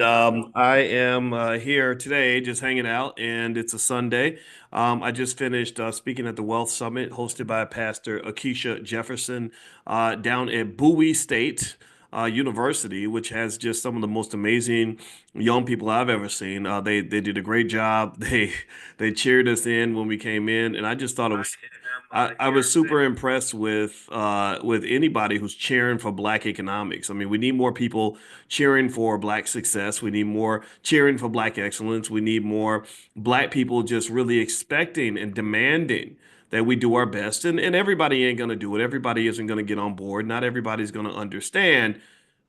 I am here today just hanging out, and it's a Sunday. I just finished speaking at the Wealth Summit hosted by Pastor Akeisha Jefferson down at Bowie State University, which has just some of the most amazing young people I've ever seen. They did a great job. They cheered us in when we came in, and I just thought it was I was super impressed with anybody who's cheering for Black economics. I mean, we need more people cheering for Black success. We need more cheering for Black excellence. We need more Black people just really expecting and demanding that we do our best. And everybody ain't gonna do it. Everybody isn't gonna get on board. Not everybody's gonna understand.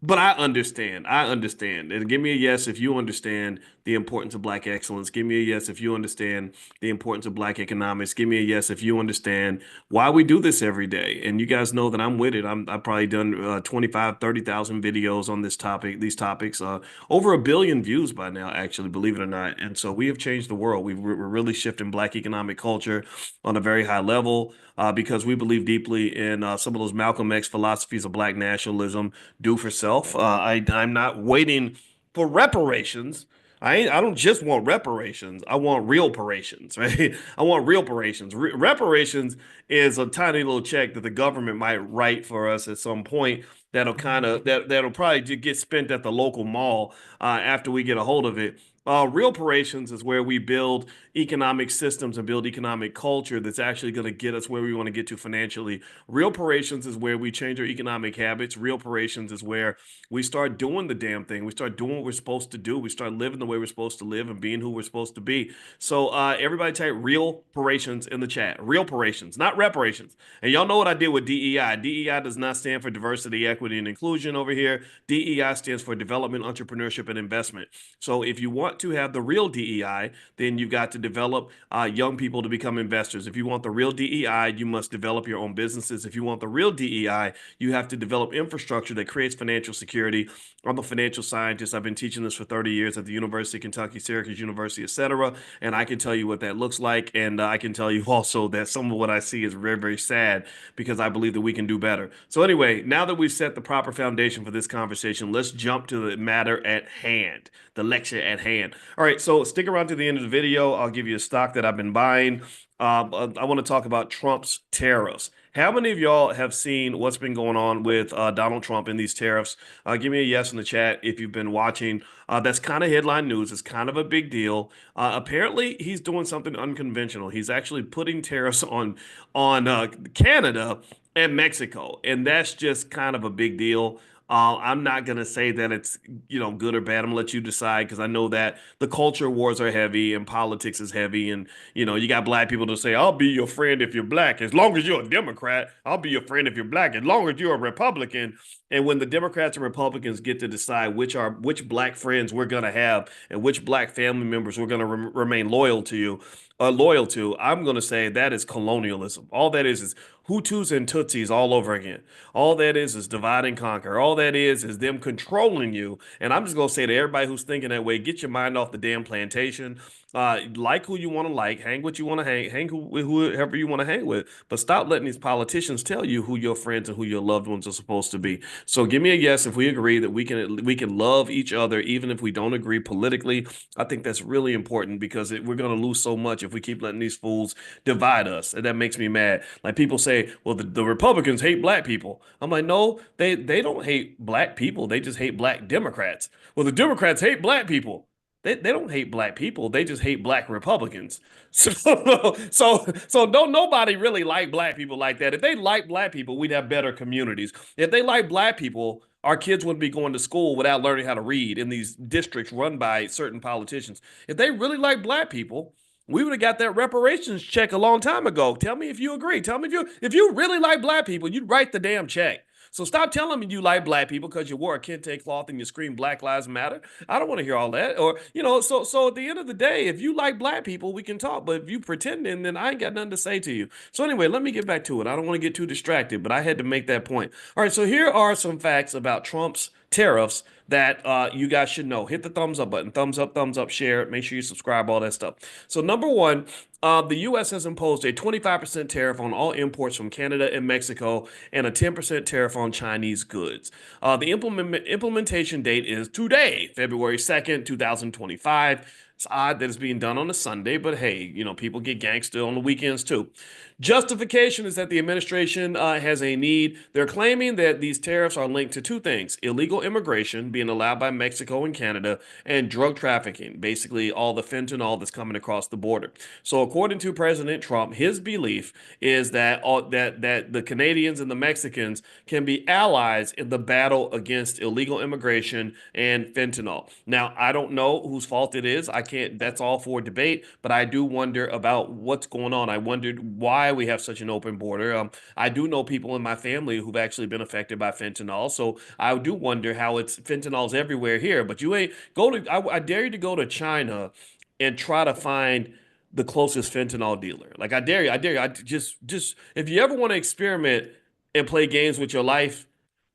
But I understand. I understand. And give me a yes if you understand the importance of Black excellence. Give me a yes if you understand the importance of Black economics. Give me a yes if you understand why we do this every day. And you guys know that I'm with it. I've probably done 25, 30,000 videos on this topic, these topics, over 1 billion views by now, actually, believe it or not. And so we have changed the world. We're really shifting Black economic culture on a very high level because we believe deeply in some of those Malcolm X philosophies of Black nationalism, do for self. I'm not waiting for reparations. I don't just want reparations. I want real reparations, right? I want real reparations. Reparations is a tiny little check that the government might write for us at some point that'll probably get spent at the local mall after we get a hold of it. Real reparations is where we build economic systems and build economic culture that's actually going to get us where we want to get to financially. Real reparations is where we change our economic habits. Real reparations is where we start doing the damn thing. We start doing what we're supposed to do. We start living the way we're supposed to live and being who we're supposed to be. So everybody type real reparations in the chat. Real reparations, not reparations. And y'all know what I did with DEI. DEI does not stand for diversity, equity, and inclusion over here. DEI stands for development, entrepreneurship, and investment. So if you want to have the real DEI, then you've got to develop young people to become investors. If you want the real DEI, you must develop your own businesses. If you want the real DEI, you have to develop infrastructure that creates financial security. I'm a financial scientist. I've been teaching this for 30 years at the University of Kentucky, Syracuse University, etc. And I can tell you what that looks like. And I can tell you also that some of what I see is very, very sad because I believe that we can do better. So anyway, now that we've set the proper foundation for this conversation, let's jump to the matter at hand, the lecture at hand. All right, so stick around to the end of the video. I'll give you a stock that I've been buying. I want to talk about Trump's tariffs. How many of y'all have seen what's been going on with Donald Trump and these tariffs? Give me a yes in the chat if you've been watching. That's kind of headline news. It's kind of a big deal. Apparently, he's doing something unconventional. He's actually putting tariffs on Canada and Mexico, and that's just kind of a big deal. I'm not gonna say that it's good or bad. I'm gonna let you decide because I know that the culture wars are heavy and politics is heavy, and you got Black people to say, "I'll be your friend if you're Black, as long as you're a Democrat. I'll be your friend if you're Black, as long as you're a Republican." And when the Democrats and Republicans get to decide which Black friends we're gonna have and which Black family members we're gonna remain loyal to, I'm gonna say that is colonialism. All that is Hutus and Tutsis all over again. All that is divide and conquer. All that is them controlling you. And I'm just gonna say to everybody who's thinking that way, get your mind off the damn plantation. Like who you want to like, hang what you want to hang whoever you want to hang with. But stop letting these politicians tell you who your friends and who your loved ones are supposed to be. So give me a yes if we agree that we can love each other even if we don't agree politically. I think that's really important because we're gonna lose so much if we keep letting these fools divide us. And that makes me mad. Like people say, well, the Republicans hate Black people. I'm like, no, they don't hate Black people. They just hate Black Democrats. Well, the Democrats hate Black people. They don't hate Black people. They just hate Black Republicans. So don't nobody really like Black people like that. If they like Black people, we'd have better communities. If they like Black people, our kids wouldn't be going to school without learning how to read in these districts run by certain politicians. If they really like Black people, we would have got that reparations check a long time ago. Tell me if you agree. Tell me if you really like Black people, you'd write the damn check. So stop telling me you like Black people because you wore a kente cloth and you scream Black Lives Matter. I don't want to hear all that. Or, so at the end of the day, if you like Black people, we can talk. But if you pretending, then I ain't got nothing to say to you. So anyway, let me get back to it. I don't want to get too distracted, but I had to make that point. All right, so here are some facts about Trump's tariffs that you guys should know. Hit the thumbs up button, thumbs up, share it. Make sure you subscribe, all that stuff. So, number one, the U.S. has imposed a 25% tariff on all imports from Canada and Mexico and a 10% tariff on Chinese goods. The implementation date is today, February 2nd, 2025. It's odd that it's being done on a Sunday, but hey, people get gangster on the weekends too. Justification is that the administration has a need. They're claiming that these tariffs are linked to two things: illegal immigration being allowed by Mexico and Canada, and drug trafficking, basically all the fentanyl that's coming across the border. So, according to President Trump, his belief is that that the Canadians and the Mexicans can be allies in the battle against illegal immigration and fentanyl. Now, I don't know whose fault it is. I can't. That's all for debate. But I do wonder about what's going on. I wondered why we have such an open border. I do know people in my family who've actually been affected by fentanyl, so I do wonder how it's fentanyl's everywhere here. But you ain't go to. I dare you to go to China and try to find the closest fentanyl dealer. Like I dare you. I just if you ever want to experiment and play games with your life,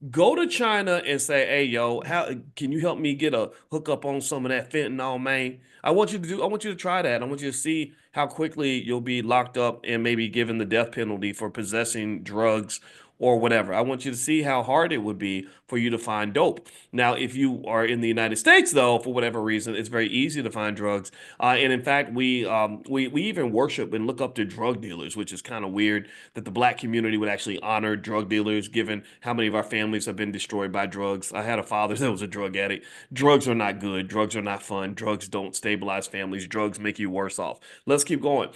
go to China and say, "Hey, yo, how can you help me get a hookup on some of that fentanyl, man?" I want you to try that. I want you to see how quickly you'll be locked up and maybe given the death penalty for possessing drugs or whatever. I want you to see how hard it would be for you to find dope. Now, if you are in the United States, though, for whatever reason, it's very easy to find drugs. And in fact, we even worship and look up to drug dealers, which is kind of weird that the black community would actually honor drug dealers, given how many of our families have been destroyed by drugs. I had a father that was a drug addict. Drugs are not good. Drugs are not fun. Drugs don't stabilize families. Drugs make you worse off. Let's keep going.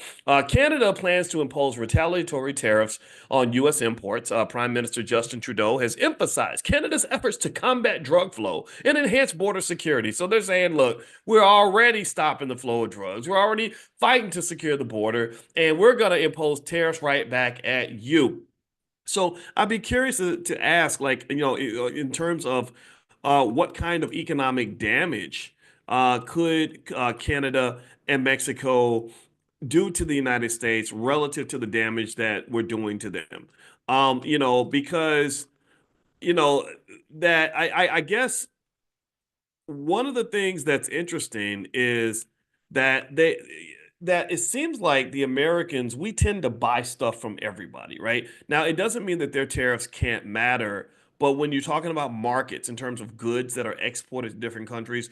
Canada plans to impose retaliatory tariffs on U.S. imports. Prime Minister Justin Trudeau has emphasized Canada's efforts to combat drug flow and enhance border security. So they're saying, look, we're already stopping the flow of drugs. We're already fighting to secure the border, and we're going to impose tariffs right back at you. So I'd be curious to ask, like, in terms of what kind of economic damage could Canada and Mexico do to the United States relative to the damage that we're doing to them? Because you know that I guess one of the things that's interesting is that that it seems like the Americans, we tend to buy stuff from everybody, right? Now, it doesn't mean that their tariffs can't matter, but when you're talking about markets in terms of goods that are exported to different countries,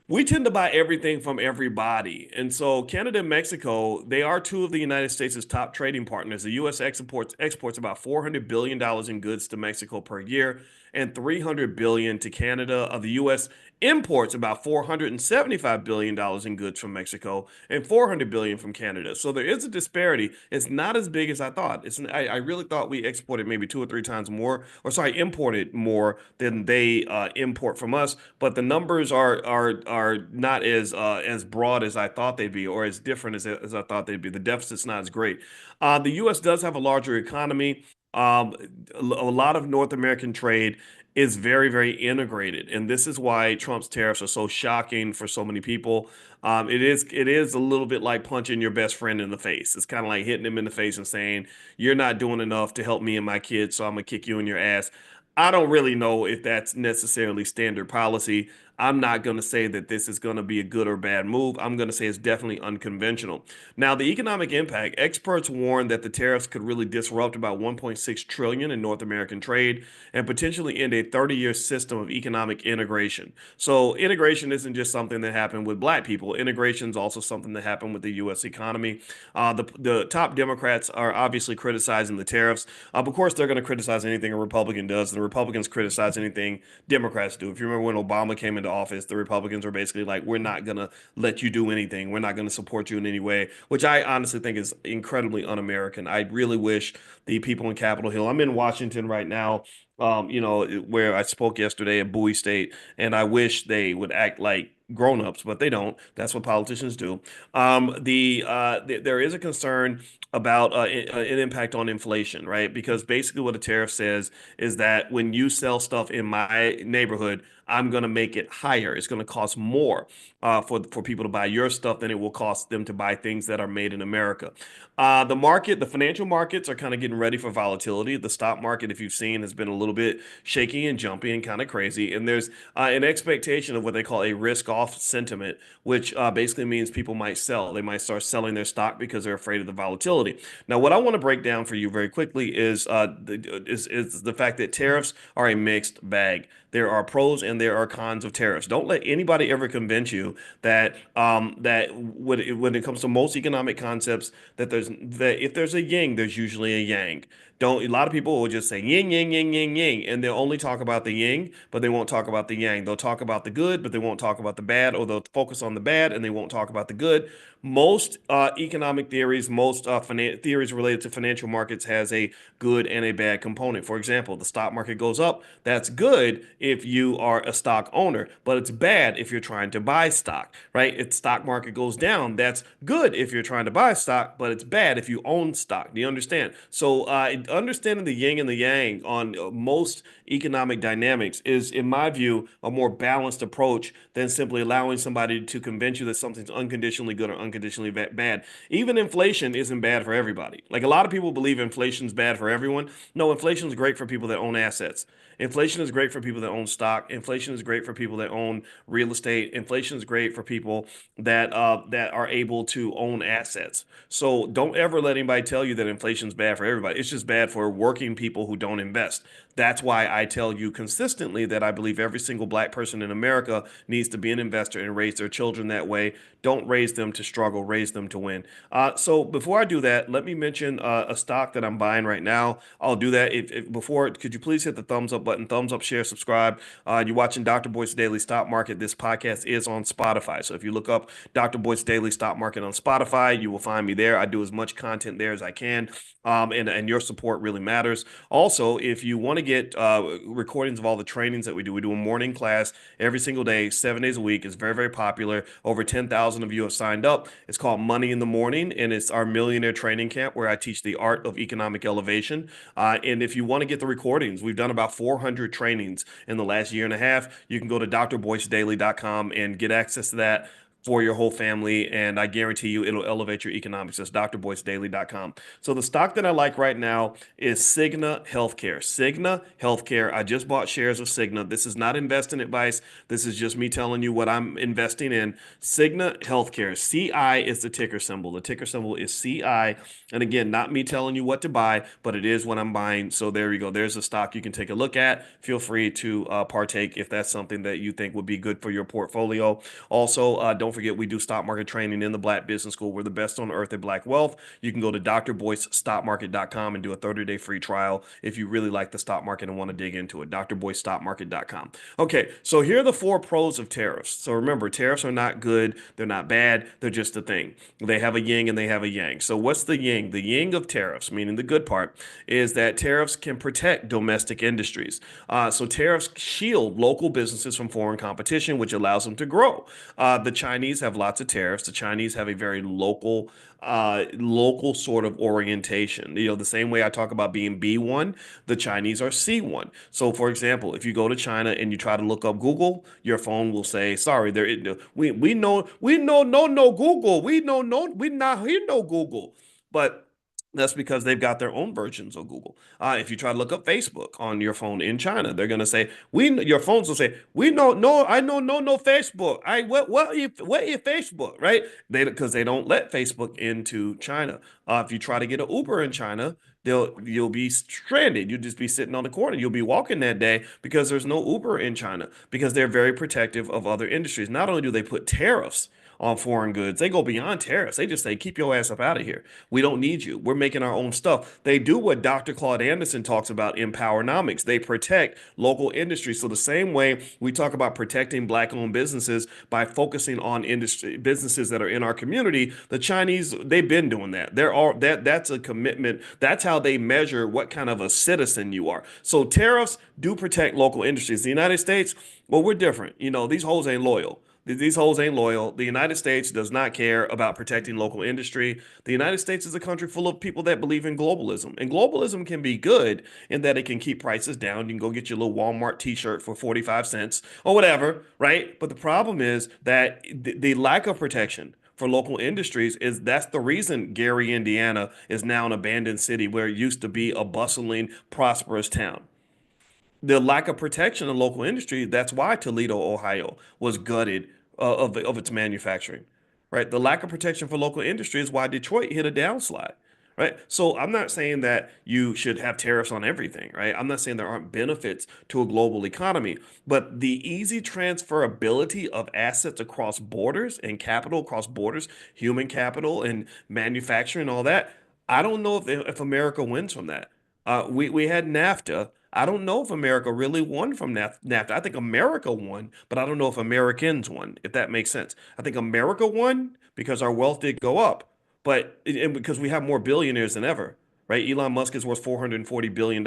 we tend to buy everything from everybody. And so Canada and Mexico, they are two of the United States' top trading partners. The U.S. exports about $400 billion in goods to Mexico per year and $300 billion to Canada. The U.S. imports about $475 billion in goods from Mexico and $400 billion from Canada. So there is a disparity. It's not as big as I thought. I really thought we exported maybe two or three times more, or sorry, imported more than they import from us. But the numbers are not as broad as I thought they'd be, or as different as I thought they'd be. The deficit's not as great. The U.S. does have a larger economy. Um, a lot of North American trade is very, very integrated, and this is why Trump's tariffs are so shocking for so many people. It is a little bit like punching your best friend in the face. It's kind of like hitting him in the face and saying, "You're not doing enough to help me and my kids, so I'm gonna kick you in your ass." I don't really know if that's necessarily standard policy. I'm not going to say that this is going to be a good or bad move. I'm going to say it's definitely unconventional. Now, the economic impact, experts warn that the tariffs could really disrupt about 1.6 trillion in North American trade and potentially end a 30-year system of economic integration. So, integration isn't just something that happened with black people. Integration is also something that happened with the U.S. economy. The top Democrats are obviously criticizing the tariffs. Of course, they're going to criticize anything a Republican does. The Republicans criticize anything Democrats do. If you remember when Obama came into office, the Republicans were basically like, "We're not going to let you do anything. We're not going to support you in any way," which I honestly think is incredibly un-American. I really wish the people in Capitol Hill. I'm in Washington right now, where I spoke yesterday at Bowie State, and I wish they would act like grown-ups, but they don't. That's what politicians do. There is a concern about an impact on inflation, right? Because basically what a tariff says is that when you sell stuff in my neighborhood, I'm going to make it higher. It's going to cost more for people to buy your stuff than it will cost them to buy things that are made in America. The financial markets are kind of getting ready for volatility. The stock market, if you've seen, has been a little little bit shaky and jumpy and kind of crazy. And there's an expectation of what they call a risk off sentiment, which basically means people might sell. They might start selling their stock because they're afraid of the volatility. Now, what I want to break down for you very quickly is the fact that tariffs are a mixed bag. There are pros and there are cons of tariffs. Don't let anybody ever convince you that when it comes to most economic concepts that if there's a yin, there's usually a yang. Don't A lot of people will just say yin yang yang yang yang, and they'll only talk about the yin, but they won't talk about the yang. They'll talk about the good, but they won't talk about the bad, or they'll focus on the bad and they won't talk about the good. Most economic theories, most theories related to financial markets has a good and a bad component. For example, the stock market goes up. That's good if you are a stock owner, but it's bad if you're trying to buy stock, right? If the stock market goes down, that's good if you're trying to buy stock, but it's bad if you own stock. Do you understand? So, understanding the yin and the yang on most economic dynamics is, in my view, a more balanced approach than simply allowing somebody to convince you that something's unconditionally good or unconditionally bad. Even inflation isn't bad for everybody. Like a lot of people believe inflation's bad for everyone. No, inflation is great for people that own assets. Inflation is great for people that own stock. Inflation is great for people that own real estate. Inflation is great for people that are able to own assets. So don't ever let anybody tell you that inflation is bad for everybody. It's just bad for working people who don't invest. That's why I tell you consistently that I believe every single black person in America needs to be an investor and raise their children that way. Don't raise them to struggle, raise them to win. So before I do that, let me mention a stock that I'm buying right now. I'll do that. If before, could you please hit the thumbs up button, thumbs up, share, subscribe. You're watching Dr. Boyce Daily Stock Market. This podcast is on Spotify. So if you look up Dr. Boyce Daily Stock Market on Spotify, you will find me there. I do as much content there as I can. And your support really matters. Also, if you want to get recordings of all the trainings that we do a morning class every single day, 7 days a week. It's very, very popular. Over 10,000 of you have signed up. It's called Money in the Morning, and it's our millionaire training camp where I teach the art of economic elevation. And if you want to get the recordings, we've done about 400 trainings in the last year and a half. You can go to drboycedaily.com and get access to that for your whole family, and I guarantee you it'll elevate your economics. That's drboycedaily.com. So the stock that I like right now is Cigna Healthcare. Cigna Healthcare. I just bought shares of Cigna. This is not investing advice. This is just me telling you what I'm investing in. Cigna Healthcare. CI is the ticker symbol. The ticker symbol is CI. And again, not me telling you what to buy, but it is what I'm buying. So there you go. There's a stock you can take a look at. Feel free to partake if that's something that you think would be good for your portfolio. Also, don't forget, we do stock market training in the Black Business School. We're the best on earth at Black Wealth. You can go to drboycestockmarket.com and do a 30-day free trial if you really like the stock market and want to dig into it. drboycestockmarket.com. Okay, so here are the 4 pros of tariffs. So remember, tariffs are not good. They're not bad. They're just a thing. They have a yin and they have a yang. So what's the yin? The yin of tariffs, meaning the good part, is that tariffs can protect domestic industries. So tariffs shield local businesses from foreign competition, which allows them to grow. The Chinese have lots of tariffs. The Chinese have a very local sort of orientation. The same way I talk about being B1, the Chinese are C1. So, for example, if you go to China and you try to look up Google, your phone will say, "Sorry, we know no Google. We not here no Google." But that's because they've got their own versions of Google. If you try to look up Facebook on your phone in China, they're going to say, your phones will say, "We know, no, I know, no Facebook. What is Facebook?" Right? Because they don't let Facebook into China. If you try to get an Uber in China, you'll be stranded. You'll just be sitting on the corner. You'll be walking that day because there's no Uber in China because they're very protective of other industries. Not only do they put tariffs on foreign goods, they go beyond tariffs. They just say, "Keep your ass up out of here. We don't need you. We're making our own stuff." They do what Dr. Claude Anderson talks about in Powernomics. They protect local industries. So the same way we talk about protecting black-owned businesses by focusing on industry businesses that are in our community, the Chinese, they've been doing that. That's a commitment. That's how they measure what kind of a citizen you are. So tariffs do protect local industries. The United States, well, we're different. These hoes ain't loyal. These hoes ain't loyal. The United States does not care about protecting local industry. The United States is a country full of people that believe in globalism. And globalism can be good in that it can keep prices down. You can go get your little Walmart t-shirt for 45 cents or whatever, right? But the problem is that the lack of protection for local industries that's the reason Gary, Indiana is now an abandoned city where it used to be a bustling, prosperous town. the lack of protection in local industry, that's why Toledo, Ohio was gutted of its manufacturing, right? The lack of protection for local industry is why Detroit hit a downslide, right? So I'm not saying that you should have tariffs on everything, right? I'm not saying there aren't benefits to a global economy, but the easy transferability of assets across borders and capital across borders, human capital and manufacturing, all that, I don't know if America wins from that. We had NAFTA. I don't know if America really won from NAFTA. I think America won, but I don't know if Americans won, if that makes sense. I think America won because our wealth did go up, but and because we have more billionaires than ever, right? Elon Musk is worth $440 billion.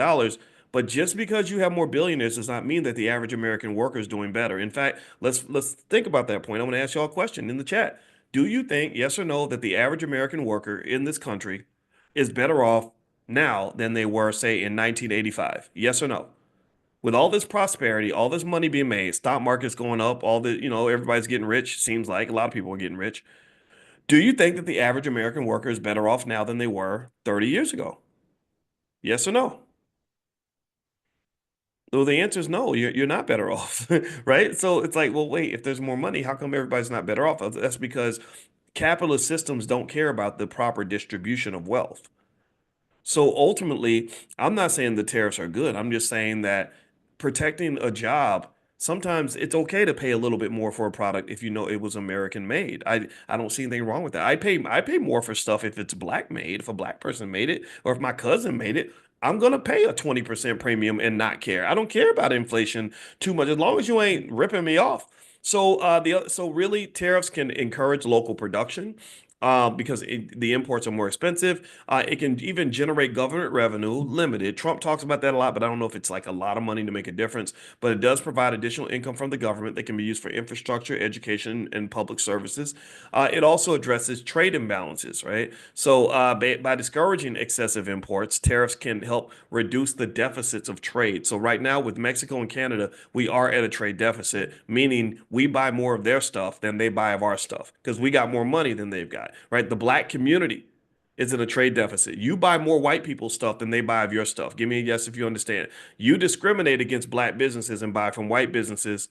But just because you have more billionaires does not mean that the average American worker is doing better. In fact, let's think about that point. I'm going to ask y'all a question in the chat. Do you think, yes or no, that the average American worker in this country is better off now than they were, say, in 1985? Yes or no? With all this prosperity, all this money being made, stock market's going up, all the, everybody's getting rich, seems like a lot of people are getting rich. Do you think that the average American worker is better off now than they were 30 years ago? Yes or no? Well, the answer is no. You're not better off, right? So it's like, well, wait, if there's more money, how come everybody's not better off? That's because capitalist systems don't care about the proper distribution of wealth. So ultimately, I'm not saying the tariffs are good. I'm just saying that protecting a job, sometimes it's okay to pay a little bit more for a product if you know it was American made. I don't see anything wrong with that. I pay more for stuff if it's black made, if a black person made it, or if my cousin made it. I'm gonna pay a 20% premium and not care. I don't care about inflation too much as long as you ain't ripping me off. So really tariffs can encourage local production because the imports are more expensive. It can even generate government revenue, limited. Trump talks about that a lot, but I don't know if it's like a lot of money to make a difference. But it does provide additional income from the government that can be used for infrastructure, education, and public services. It also addresses trade imbalances, right? So by discouraging excessive imports, tariffs can help reduce the deficits of trade. So right now with Mexico and Canada, we are at a trade deficit, meaning we buy more of their stuff than they buy of our stuff because we got more money than they've got, right? The black community is in a trade deficit. You buy more white people's stuff than they buy of your stuff. Give me a yes if you understand. You discriminate against black businesses and buy from white businesses.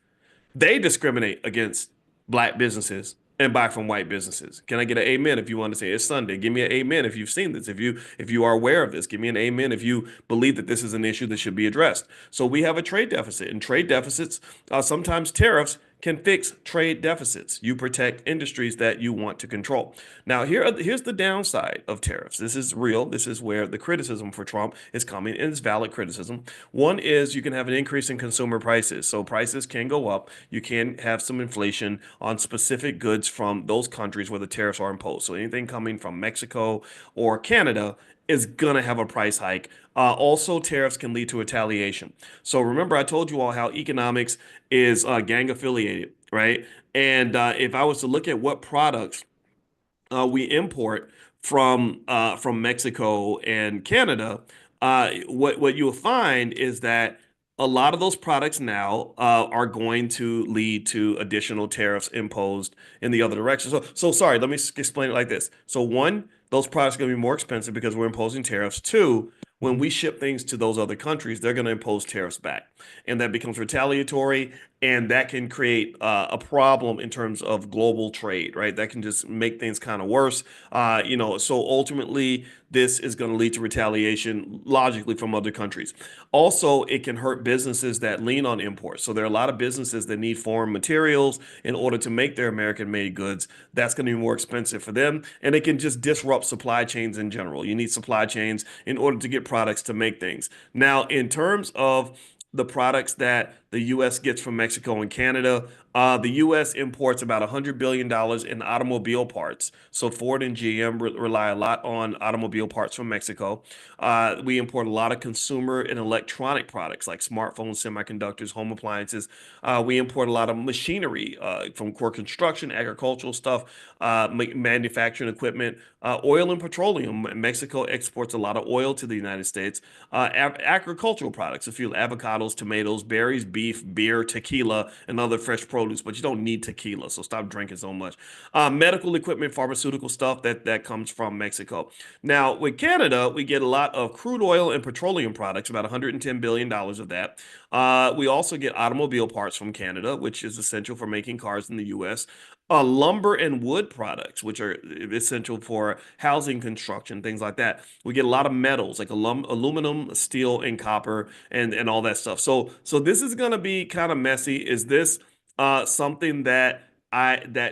They discriminate against black businesses and buy from white businesses. Can I get an amen if you want to say it's Sunday? Give me an amen if you've seen this. If you are aware of this, give me an amen if you believe that this is an issue that should be addressed. So we have a trade deficit, and trade deficits, sometimes tariffs can fix trade deficits. You protect industries that you want to control. Now, here's the downside of tariffs. This is real. This is where the criticism for Trump is coming, and it's valid criticism. One is you can have an increase in consumer prices. So prices can go up. You can have some inflation on specific goods from those countries where the tariffs are imposed. So anything coming from Mexico or Canada is going to have a price hike. Also, tariffs can lead to retaliation. So remember, I told you all how economics is gang affiliated, right? And if I was to look at what products we import from Mexico and Canada, what you'll find is that a lot of those products now are going to lead to additional tariffs imposed in the other direction. So sorry, let me explain it like this. So one, those products are going to be more expensive because we're imposing tariffs. Two, when we ship things to those other countries, they're going to impose tariffs back, and that becomes retaliatory, and that can create a problem in terms of global trade, right? That can just make things kind of worse. So ultimately, this is going to lead to retaliation logically from other countries. Also, it can hurt businesses that lean on imports. So there are a lot of businesses that need foreign materials in order to make their American-made goods. That's going to be more expensive for them, and it can just disrupt supply chains in general. You need supply chains in order to get products to make things. Now, in terms of the products that the U.S. gets from Mexico and Canada. The U.S. imports about $100 billion in automobile parts. So Ford and GM rely a lot on automobile parts from Mexico. We import a lot of consumer and electronic products like smartphones, semiconductors, home appliances. We import a lot of machinery from core construction, agricultural stuff, manufacturing equipment, oil and petroleum. Mexico exports a lot of oil to the United States. Agricultural products, a few avocados, tomatoes, berries, beef, beer, tequila, and other fresh produce, but you don't need tequila, so stop drinking so much. Medical equipment, pharmaceutical stuff that comes from Mexico. Now, with Canada, we get a lot of crude oil and petroleum products, about $110 billion of that. We also get automobile parts from Canada, which is essential for making cars in the US. Lumber and wood products, which are essential for housing construction, things like that. We get a lot of metals like aluminum, steel, and copper, and all that stuff. So this is going to be kind of messy. Is this something that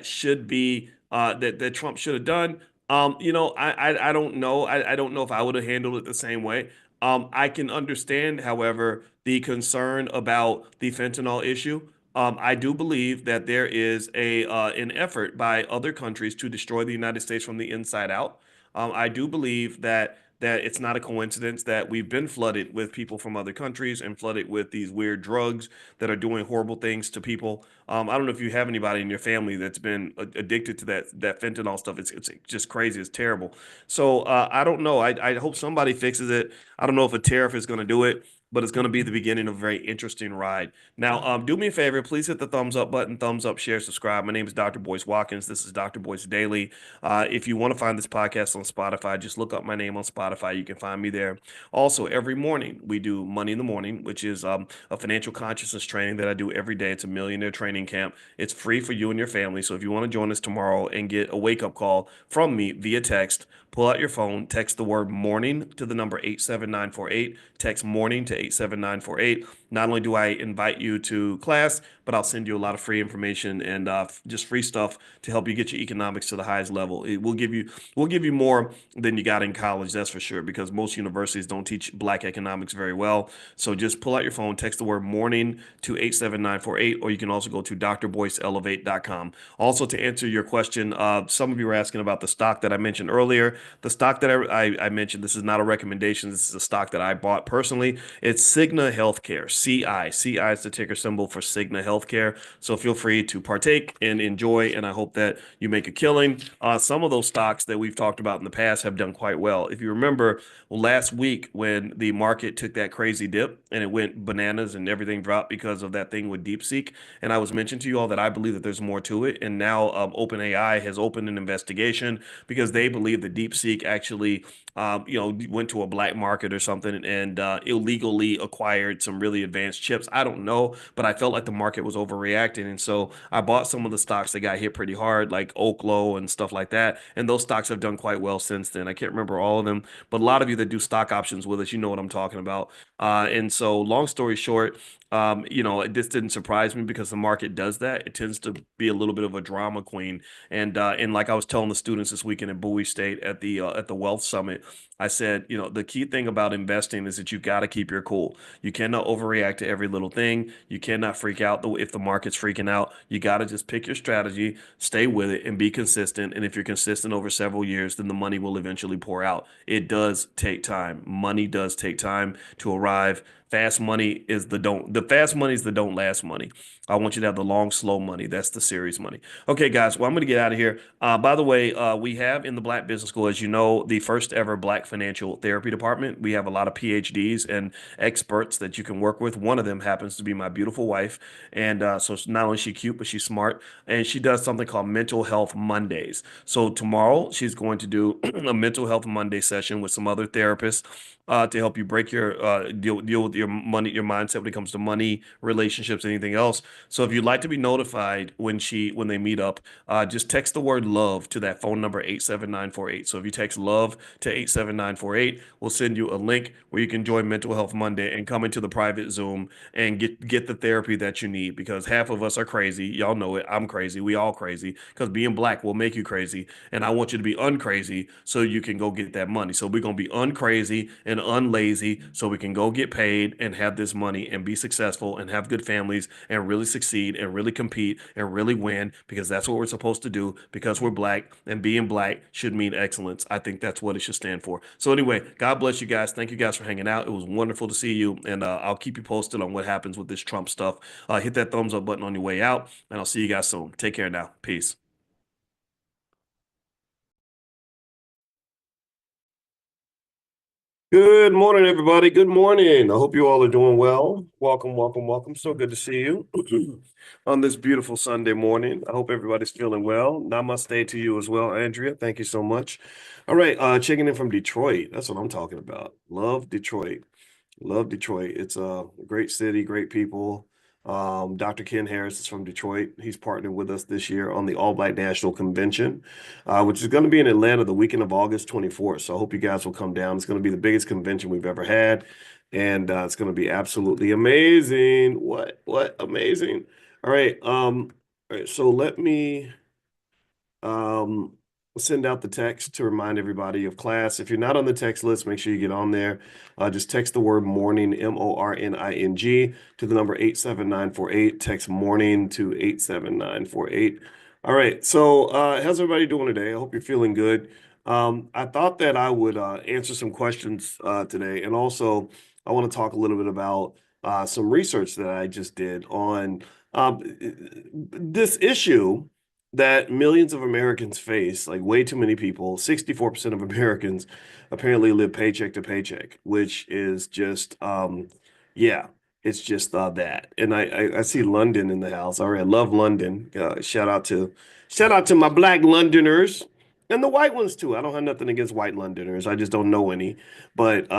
should be that Trump should have done? I don't know. I don't know if I would have handled it the same way. I can understand, however, the concern about the fentanyl issue. I do believe that there is a an effort by other countries to destroy the United States from the inside out. I do believe that it's not a coincidence that we've been flooded with people from other countries and flooded with these weird drugs that are doing horrible things to people. I don't know if you have anybody in your family that's been addicted to that fentanyl stuff. It's just crazy. It's terrible. So I don't know. I hope somebody fixes it. I don't know if a tariff is going to do it, but it's going to be the beginning of a very interesting ride. Now, do me a favor, please hit the thumbs up button, thumbs up, share, subscribe. My name is Dr. Boyce Watkins. This is Dr. Boyce Daily. If you want to find this podcast on Spotify, just look up my name on Spotify. You can find me there. Also, every morning we do Money in the Morning, which is a financial consciousness training that I do every day. It's a millionaire training camp. It's free for you and your family. So if you want to join us tomorrow and get a wake up call from me via text, pull out your phone, text the word morning to the number 87948, text morning to 87948. Not only do I invite you to class, but I'll send you a lot of free information and just free stuff to help you get your economics to the highest level. It will give you more than you got in college, that's for sure, because most universities don't teach black economics very well. So just pull out your phone, text the word morning to 87948, or you can also go to drboyceelevate.com. Also, to answer your question, some of you were asking about the stock that I mentioned earlier. The stock that I mentioned, this is not a recommendation. This is a stock that I bought personally. It's Cigna Healthcare, CI. CI is the ticker symbol for Cigna Healthcare. So feel free to partake and enjoy, and I hope that you make a killing. Some of those stocks that we've talked about in the past have done quite well. If you remember last week when the market took that crazy dip and it went bananas and everything dropped because of that thing with DeepSeek, and I was mentioning to you all that I believe that there's more to it, and now OpenAI has opened an investigation because they believe that DeepSeek actually, went to a black market or something and illegally acquired some really advanced chips. I don't know, but I felt like the market was overreacting, and so I bought some of the stocks that got hit pretty hard, like Oklo and stuff like that. And those stocks have done quite well since then. I can't remember all of them, but a lot of you that do stock options with us, you know what I'm talking about. And so, long story short, this didn't surprise me because the market does that. It tends to be a little bit of a drama queen, and like I was telling the students this weekend at Bowie State at the Wealth Summit, I said, the key thing about investing is that you got to keep your cool. You cannot overreact to every little thing. You cannot freak out if the market's freaking out. You got to just pick your strategy, stay with it, and be consistent. And if you're consistent over several years, then the money will eventually pour out. It does take time. Money does take time to arrive. The fast money is the don't last money. I want you to have the long, slow money. That's the serious money. Okay, guys. Well, I'm going to get out of here. By the way, we have in the Black Business School, as you know, the first ever Black Financial Therapy Department. We have a lot of PhDs and experts that you can work with. One of them happens to be my beautiful wife, and so not only is she cute, but she's smart, and she does something called Mental Health Mondays. So tomorrow, she's going to do a Mental Health Monday session with some other therapists. To help you break your deal with your money, your mindset when it comes to money, relationships, anything else. So if you'd like to be notified when they meet up, just text the word love to that phone number 87948. So if you text love to 87948, we'll send you a link where you can join Mental Health Monday and come into the private Zoom and get the therapy that you need, because half of us are crazy. Y'all know it. I'm crazy. We all crazy because being black will make you crazy. And I want you to be uncrazy so you can go get that money. So we're going to be uncrazy and unlazy so we can go get paid and have this money and be successful and have good families and really succeed and really compete and really win, because that's what we're supposed to do, because we're black, and being black should mean excellence. I think that's what it should stand for. So anyway, God bless you guys. Thank you guys for hanging out. It was wonderful to see you, and I'll keep you posted on what happens with this Trump stuff. Hit that thumbs up button on your way out, and I'll see you guys soon. Take care now. Peace. Good morning, everybody. Good morning. I hope you all are doing well. Welcome, welcome, welcome. So good to see you on this beautiful Sunday morning. I hope everybody's feeling well. Namaste to you as well, Andrea. Thank you so much. All right, checking in from Detroit. That's what I'm talking about. Love Detroit. Love Detroit. It's a great city, great people. Dr. Ken Harris is from Detroit. He's partnered with us this year on the All Black National Convention, which is going to be in Atlanta the weekend of August 24th. So I hope you guys will come down. It's going to be the biggest convention we've ever had, and it's going to be absolutely amazing. What amazing. All right. All right. So let me um, send out the text to remind everybody of class. If you're not on the text list, make sure you get on there. Just text the word morning, MORNING, to the number 87948. Text morning to 87948. All right. So, how's everybody doing today? I hope you're feeling good. I thought that I would answer some questions today. And also, I want to talk a little bit about some research that I just did on um, this issue that millions of Americans face, like way too many people, 64% of Americans apparently live paycheck to paycheck, which is just, yeah, it's just that. And I see London in the house. All right, I love London. Shout out to my black Londoners and the white ones too. I don't have nothing against white Londoners. I just don't know any. But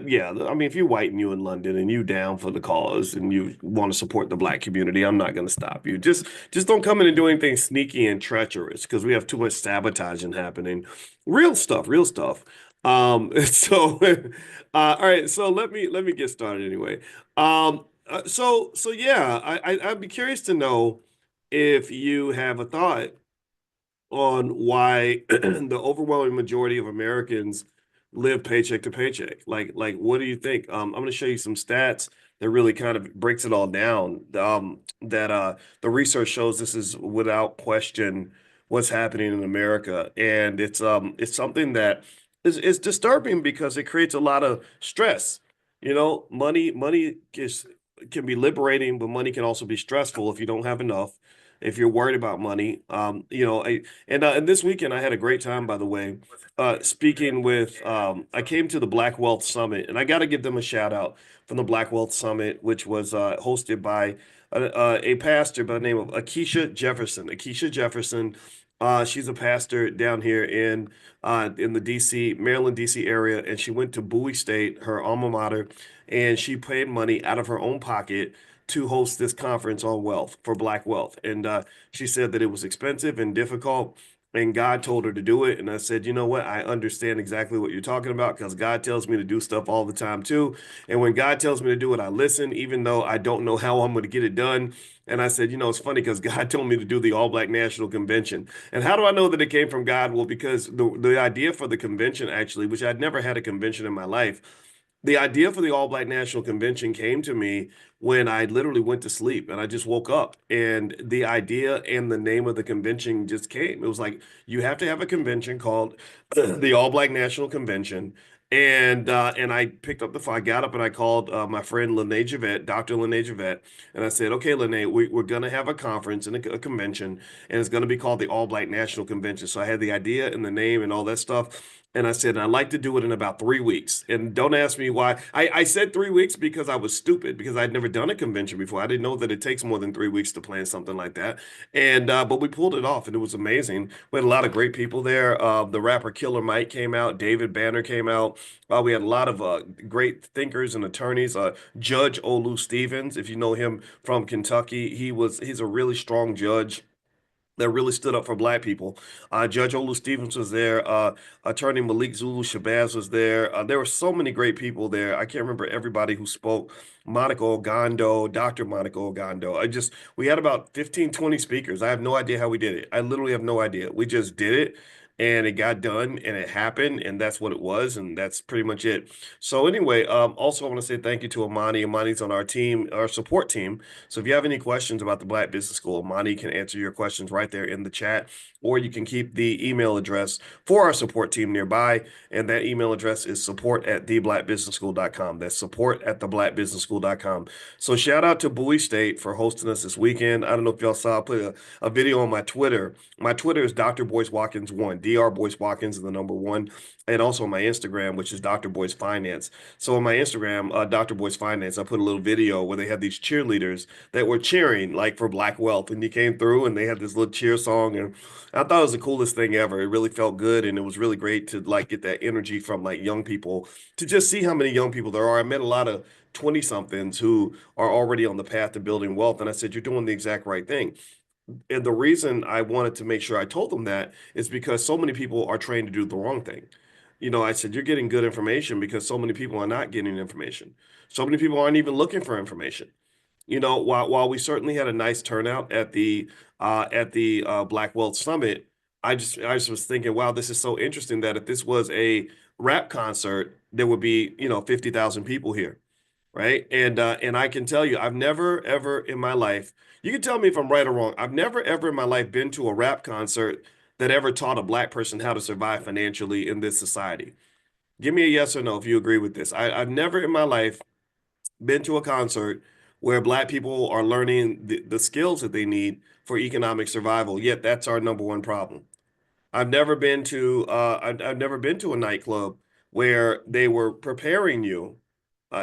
yeah, I mean, if you're white and you in London and you down for the cause and you want to support the black community, I'm not going to stop you. Just don't come in and do anything sneaky and treacherous because we have too much sabotaging happening. Real stuff, real stuff. So all right, so let me get started anyway. So yeah, I'd be curious to know if you have a thought on why the overwhelming majority of Americans live paycheck to paycheck. Like, what do you think? I'm going to show you some stats that really kind of breaks it all down. That the research shows this is without question what's happening in America, and it's something that is disturbing because it creates a lot of stress. You know, money can be liberating, but money can also be stressful if you don't have enough. If you're worried about money, and this weekend, I had a great time, by the way, speaking with, I came to the Black Wealth Summit, and I got to give them a shout out from the Black Wealth Summit, which was hosted by a pastor by the name of Akeisha Jefferson. Akeisha Jefferson, she's a pastor down here in the DC, Maryland, DC area, and she went to Bowie State, her alma mater, and she paid money out of her own pocket to host this conference on wealth for Black wealth. And she said that it was expensive and difficult, and God told her to do it. And I said, you know what? I understand exactly what you're talking about because God tells me to do stuff all the time too. And when God tells me to do it, I listen, even though I don't know how I'm going to get it done. And I said, you know, it's funny because God told me to do the All Black National Convention. And how do I know that it came from God? Well, because the idea for the convention actually, which I'd never had a convention in my life, the idea for the All Black National Convention came to me when I literally went to sleep and I just woke up and the idea and the name of the convention just came. It was like you have to have a convention called the All Black National Convention. And I picked up the phone. I got up and I called my friend Lene Javette, Dr. Lene Javette, and I said, "Okay, Lene, we're going to have a conference and a convention, and it's going to be called the All Black National Convention." So I had the idea and the name and all that stuff. And I said, I'd like to do it in about 3 weeks. And don't ask me why. I said 3 weeks because I was stupid, because I'd never done a convention before. I didn't know that it takes more than 3 weeks to plan something like that. And but we pulled it off and it was amazing. We had a lot of great people there. The rapper Killer Mike came out, David Banner came out. We had a lot of great thinkers and attorneys. Judge Olu Stevens, if you know him from Kentucky, he's a really strong judge that really stood up for black people. Judge Olu Stevens was there. Attorney Malik Zulu Shabazz was there. There were so many great people there. I can't remember everybody who spoke. Monica Ogando, Dr. Monica Ogando. We had about 15, 20 speakers. I have no idea how we did it. I literally have no idea. We just did it and it got done and it happened and that's what it was. And that's pretty much it. So anyway, also I want to say thank you to Amani. Amani's on our team, our support team. So if you have any questions about the Black Business School, Monty can answer your questions right there in the chat, or you can keep the email address for our support team nearby. And that email address is support@theblackbusinessschool.com. That's support@theblackbusinessschool.com. So shout out to Bowie State for hosting us this weekend. I don't know if y'all saw, I put a video on my Twitter. My Twitter is Dr. Boyce Watkins 1. Dr. Boyce Watkins is the number one. And also my Instagram, which is Dr. Boyce Finance. So on my Instagram, Dr. Boyce Finance, I put a little video where they had these cheerleaders that were cheering like for Black wealth, and he came through and they had this little cheer song, I thought it was the coolest thing ever. It really felt good, and it was really great to like get that energy from like young people to just see how many young people there are. I met a lot of 20 somethings who are already on the path to building wealth, and I said, "You're doing the exact right thing." And the reason I wanted to make sure I told them that is because so many people are trained to do the wrong thing. I said, "You're getting good information because so many people are not getting information. So many people aren't even looking for information." While we certainly had a nice turnout at the Black Wealth Summit, I just was thinking, wow, this is so interesting that if this was a rap concert, there would be 50,000 people here, right? And I can tell you, I've never ever in my life. You can tell me if I'm right or wrong. I've never ever in my life been to a rap concert that ever taught a black person how to survive financially in this society. Give me a yes or no if you agree with this. I've never in my life been to a concert where black people are learning the skills that they need for economic survival. Yet that's our number one problem. I've never been to a nightclub where they were preparing you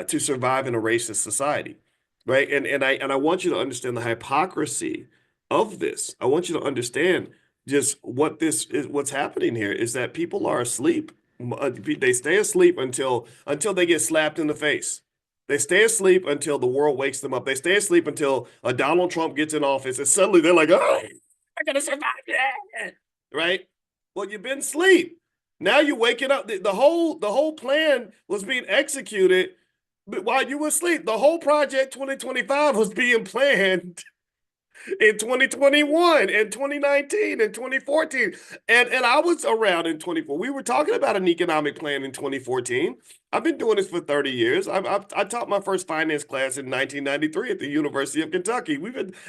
to survive in a racist society, right? And I want you to understand the hypocrisy of this. I want you to understand just what this is. What's happening here is that people are asleep. They stay asleep until they get slapped in the face. They stay asleep until the world wakes them up. They stay asleep until a Donald Trump gets in office, and suddenly they're like, "Oh, I gotta survive that," right? Well, you've been asleep. Now you're waking up. The whole plan was being executed but while you were asleep. The whole project 2025 was being planned in 2021 and 2019 and 2014. And I was around in 24. We were talking about an economic plan in 2014. I've been doing this for 30 years. I taught my first finance class in 1993 at the University of Kentucky.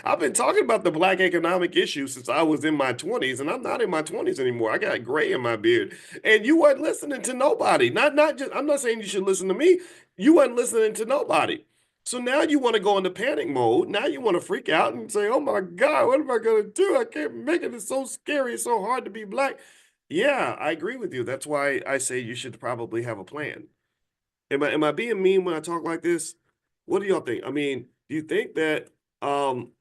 I've been talking about the black economic issue since I was in my 20s, and I'm not in my 20s anymore. I got gray in my beard. And you weren't listening to nobody. Not just I'm not saying you should listen to me. You weren't listening to nobody. So now you want to go into panic mode. Now you want to freak out and say, "Oh my God, what am I going to do? I can't make it. It's so scary. It's so hard to be black." Yeah, I agree with you. That's why I say you should probably have a plan. Am I being mean when I talk like this? What do y'all think? I mean, do you think that um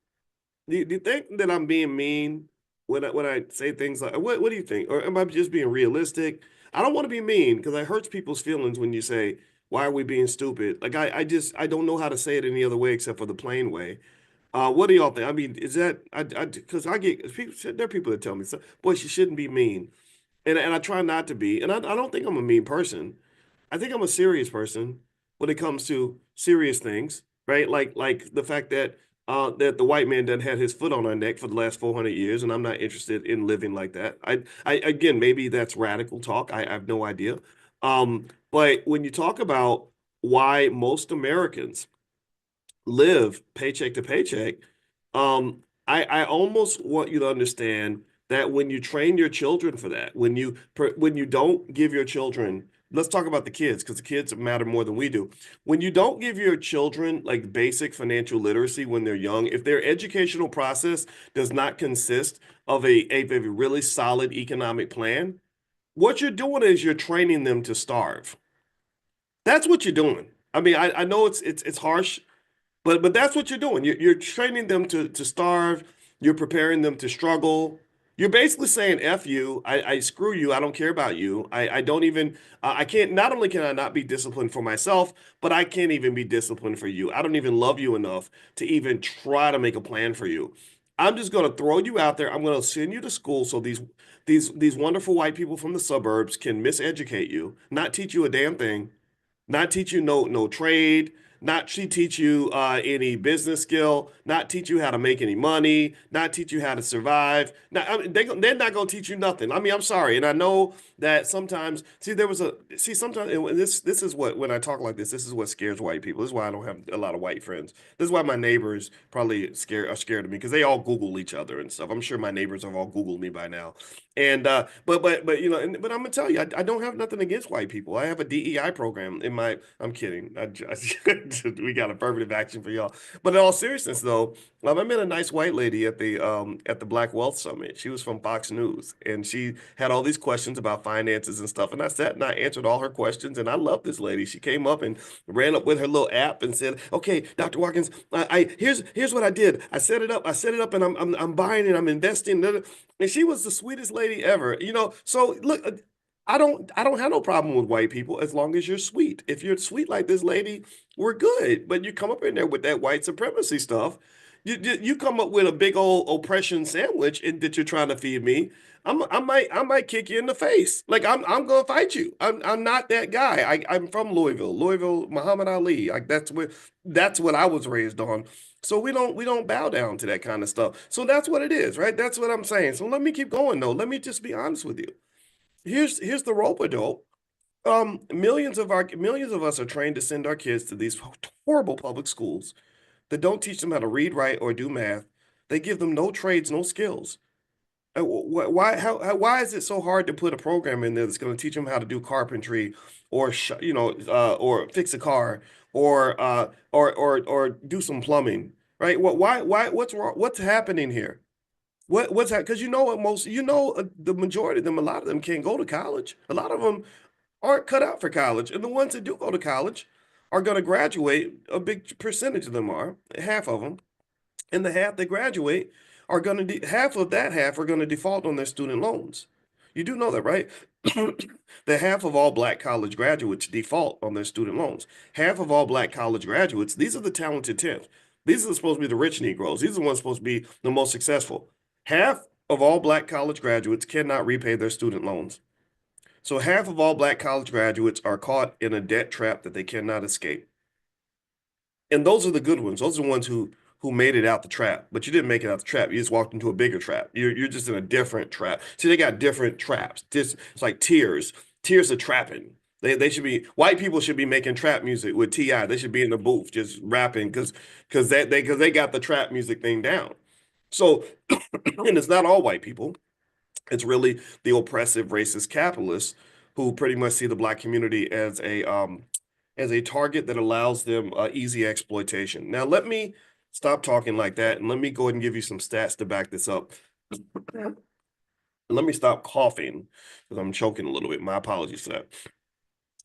do you think that I'm being mean when I say things like what do you think? Or am I just being realistic? I don't want to be mean because it hurts people's feelings when you say, "Why are we being stupid?" Like I don't know how to say it any other way except for the plain way. What do y'all think? I mean, is that I because I get people there are people that tell me, so, "Boy, you shouldn't be mean." And I try not to be. And I don't think I'm a mean person. I think I'm a serious person when it comes to serious things, right? Like the fact that the white man done had his foot on our neck for the last 400 years, and I'm not interested in living like that. I again, maybe that's radical talk. I have no idea. But when you talk about why most Americans live paycheck to paycheck, I almost want you to understand that when you train your children for that, when you don't give your children, let's talk about the kids because the kids matter more than we do. When you don't give your children like basic financial literacy when they're young, if their educational process does not consist of a really solid economic plan, what you're doing is you're training them to starve. That's what you're doing. I mean, I know it's harsh, but that's what you're doing. You're training them to starve. You're preparing them to struggle. You're basically saying, "F you, I screw you, I don't care about you. I don't even, I can't, not only can I not be disciplined for myself, but I can't even be disciplined for you. I don't even love you enough to even try to make a plan for you. I'm just going to throw you out there. I'm going to send you to school so these wonderful white people from the suburbs can miseducate you, not teach you a damn thing, not teach you no trade, not teach you any business skill, not teach you how to make any money, not teach you how to survive. Now, I mean, they're not going to teach you nothing. I mean, I'm sorry, and I know that sometimes. Sometimes and this is what when I talk like this is what scares white people. This is why I don't have a lot of white friends. This is why my neighbors probably are scared of me because they all Google each other and stuff. I'm sure my neighbors have all Googled me by now. And but but I'm gonna tell you, I don't have nothing against white people. I have a DEI program in my. I'm kidding. We got affirmative action for y'all. But in all seriousness, though, I met a nice white lady at the Black Wealth Summit. She was from Fox News, and she had all these questions about finances and stuff. And I sat and I answered all her questions, and I love this lady. She came up and ran up with her little app and said, "Okay, Dr. Watkins, here's what I did. I set it up. I set it up, and I'm buying and I'm investing." And she was the sweetest lady ever. So look. I don't have no problem with white people as long as you're sweet. If you're sweet like this lady, we're good. But you come up in there with that white supremacy stuff. You come up with a big old oppression sandwich that you're trying to feed me. I might kick you in the face. Like I'm gonna fight you. I'm not that guy. I'm from Louisville, Muhammad Ali. Like that's what I was raised on. So we don't bow down to that kind of stuff. So that's what it is, right? That's what I'm saying. So let me keep going though. Let me just be honest with you. Here's the rope-a-dope. Millions of us are trained to send our kids to these horrible public schools that don't teach them how to read, write, or do math. They give them no trades, no skills. Why is it so hard to put a program in there that's going to teach them how to do carpentry or fix a car or do some plumbing, right? Why what's wrong? What's happening here? What's that? Because the majority of them, a lot of them can't go to college. A lot of them aren't cut out for college, and the ones that do go to college are going to graduate. A big percentage of them are, half of them, and the half that graduate are going to half of that half are going to default on their student loans. You do know that, right? The half of all black college graduates default on their student loans. Half of all black college graduates, these are the talented 10th. These are supposed to be the rich Negroes. These are the ones supposed to be the most successful. Half of all black college graduates cannot repay their student loans. So half of all black college graduates are caught in a debt trap that they cannot escape. And those are the good ones. Those are the ones who made it out the trap. But you didn't make it out the trap. You just walked into a bigger trap. You're just in a different trap. See, they got different traps. It's like tiers. Tiers of trapping. They should be white people should be making trap music with T.I. They should be in the booth just rapping because they got the trap music thing down. So and it's not all white people. It's really the oppressive racist capitalists who pretty much see the black community as a target that allows them easy exploitation. Now, let me stop talking like that and let me go ahead and give you some stats to back this up. Let me stop coughing because I'm choking a little bit. My apologies for that.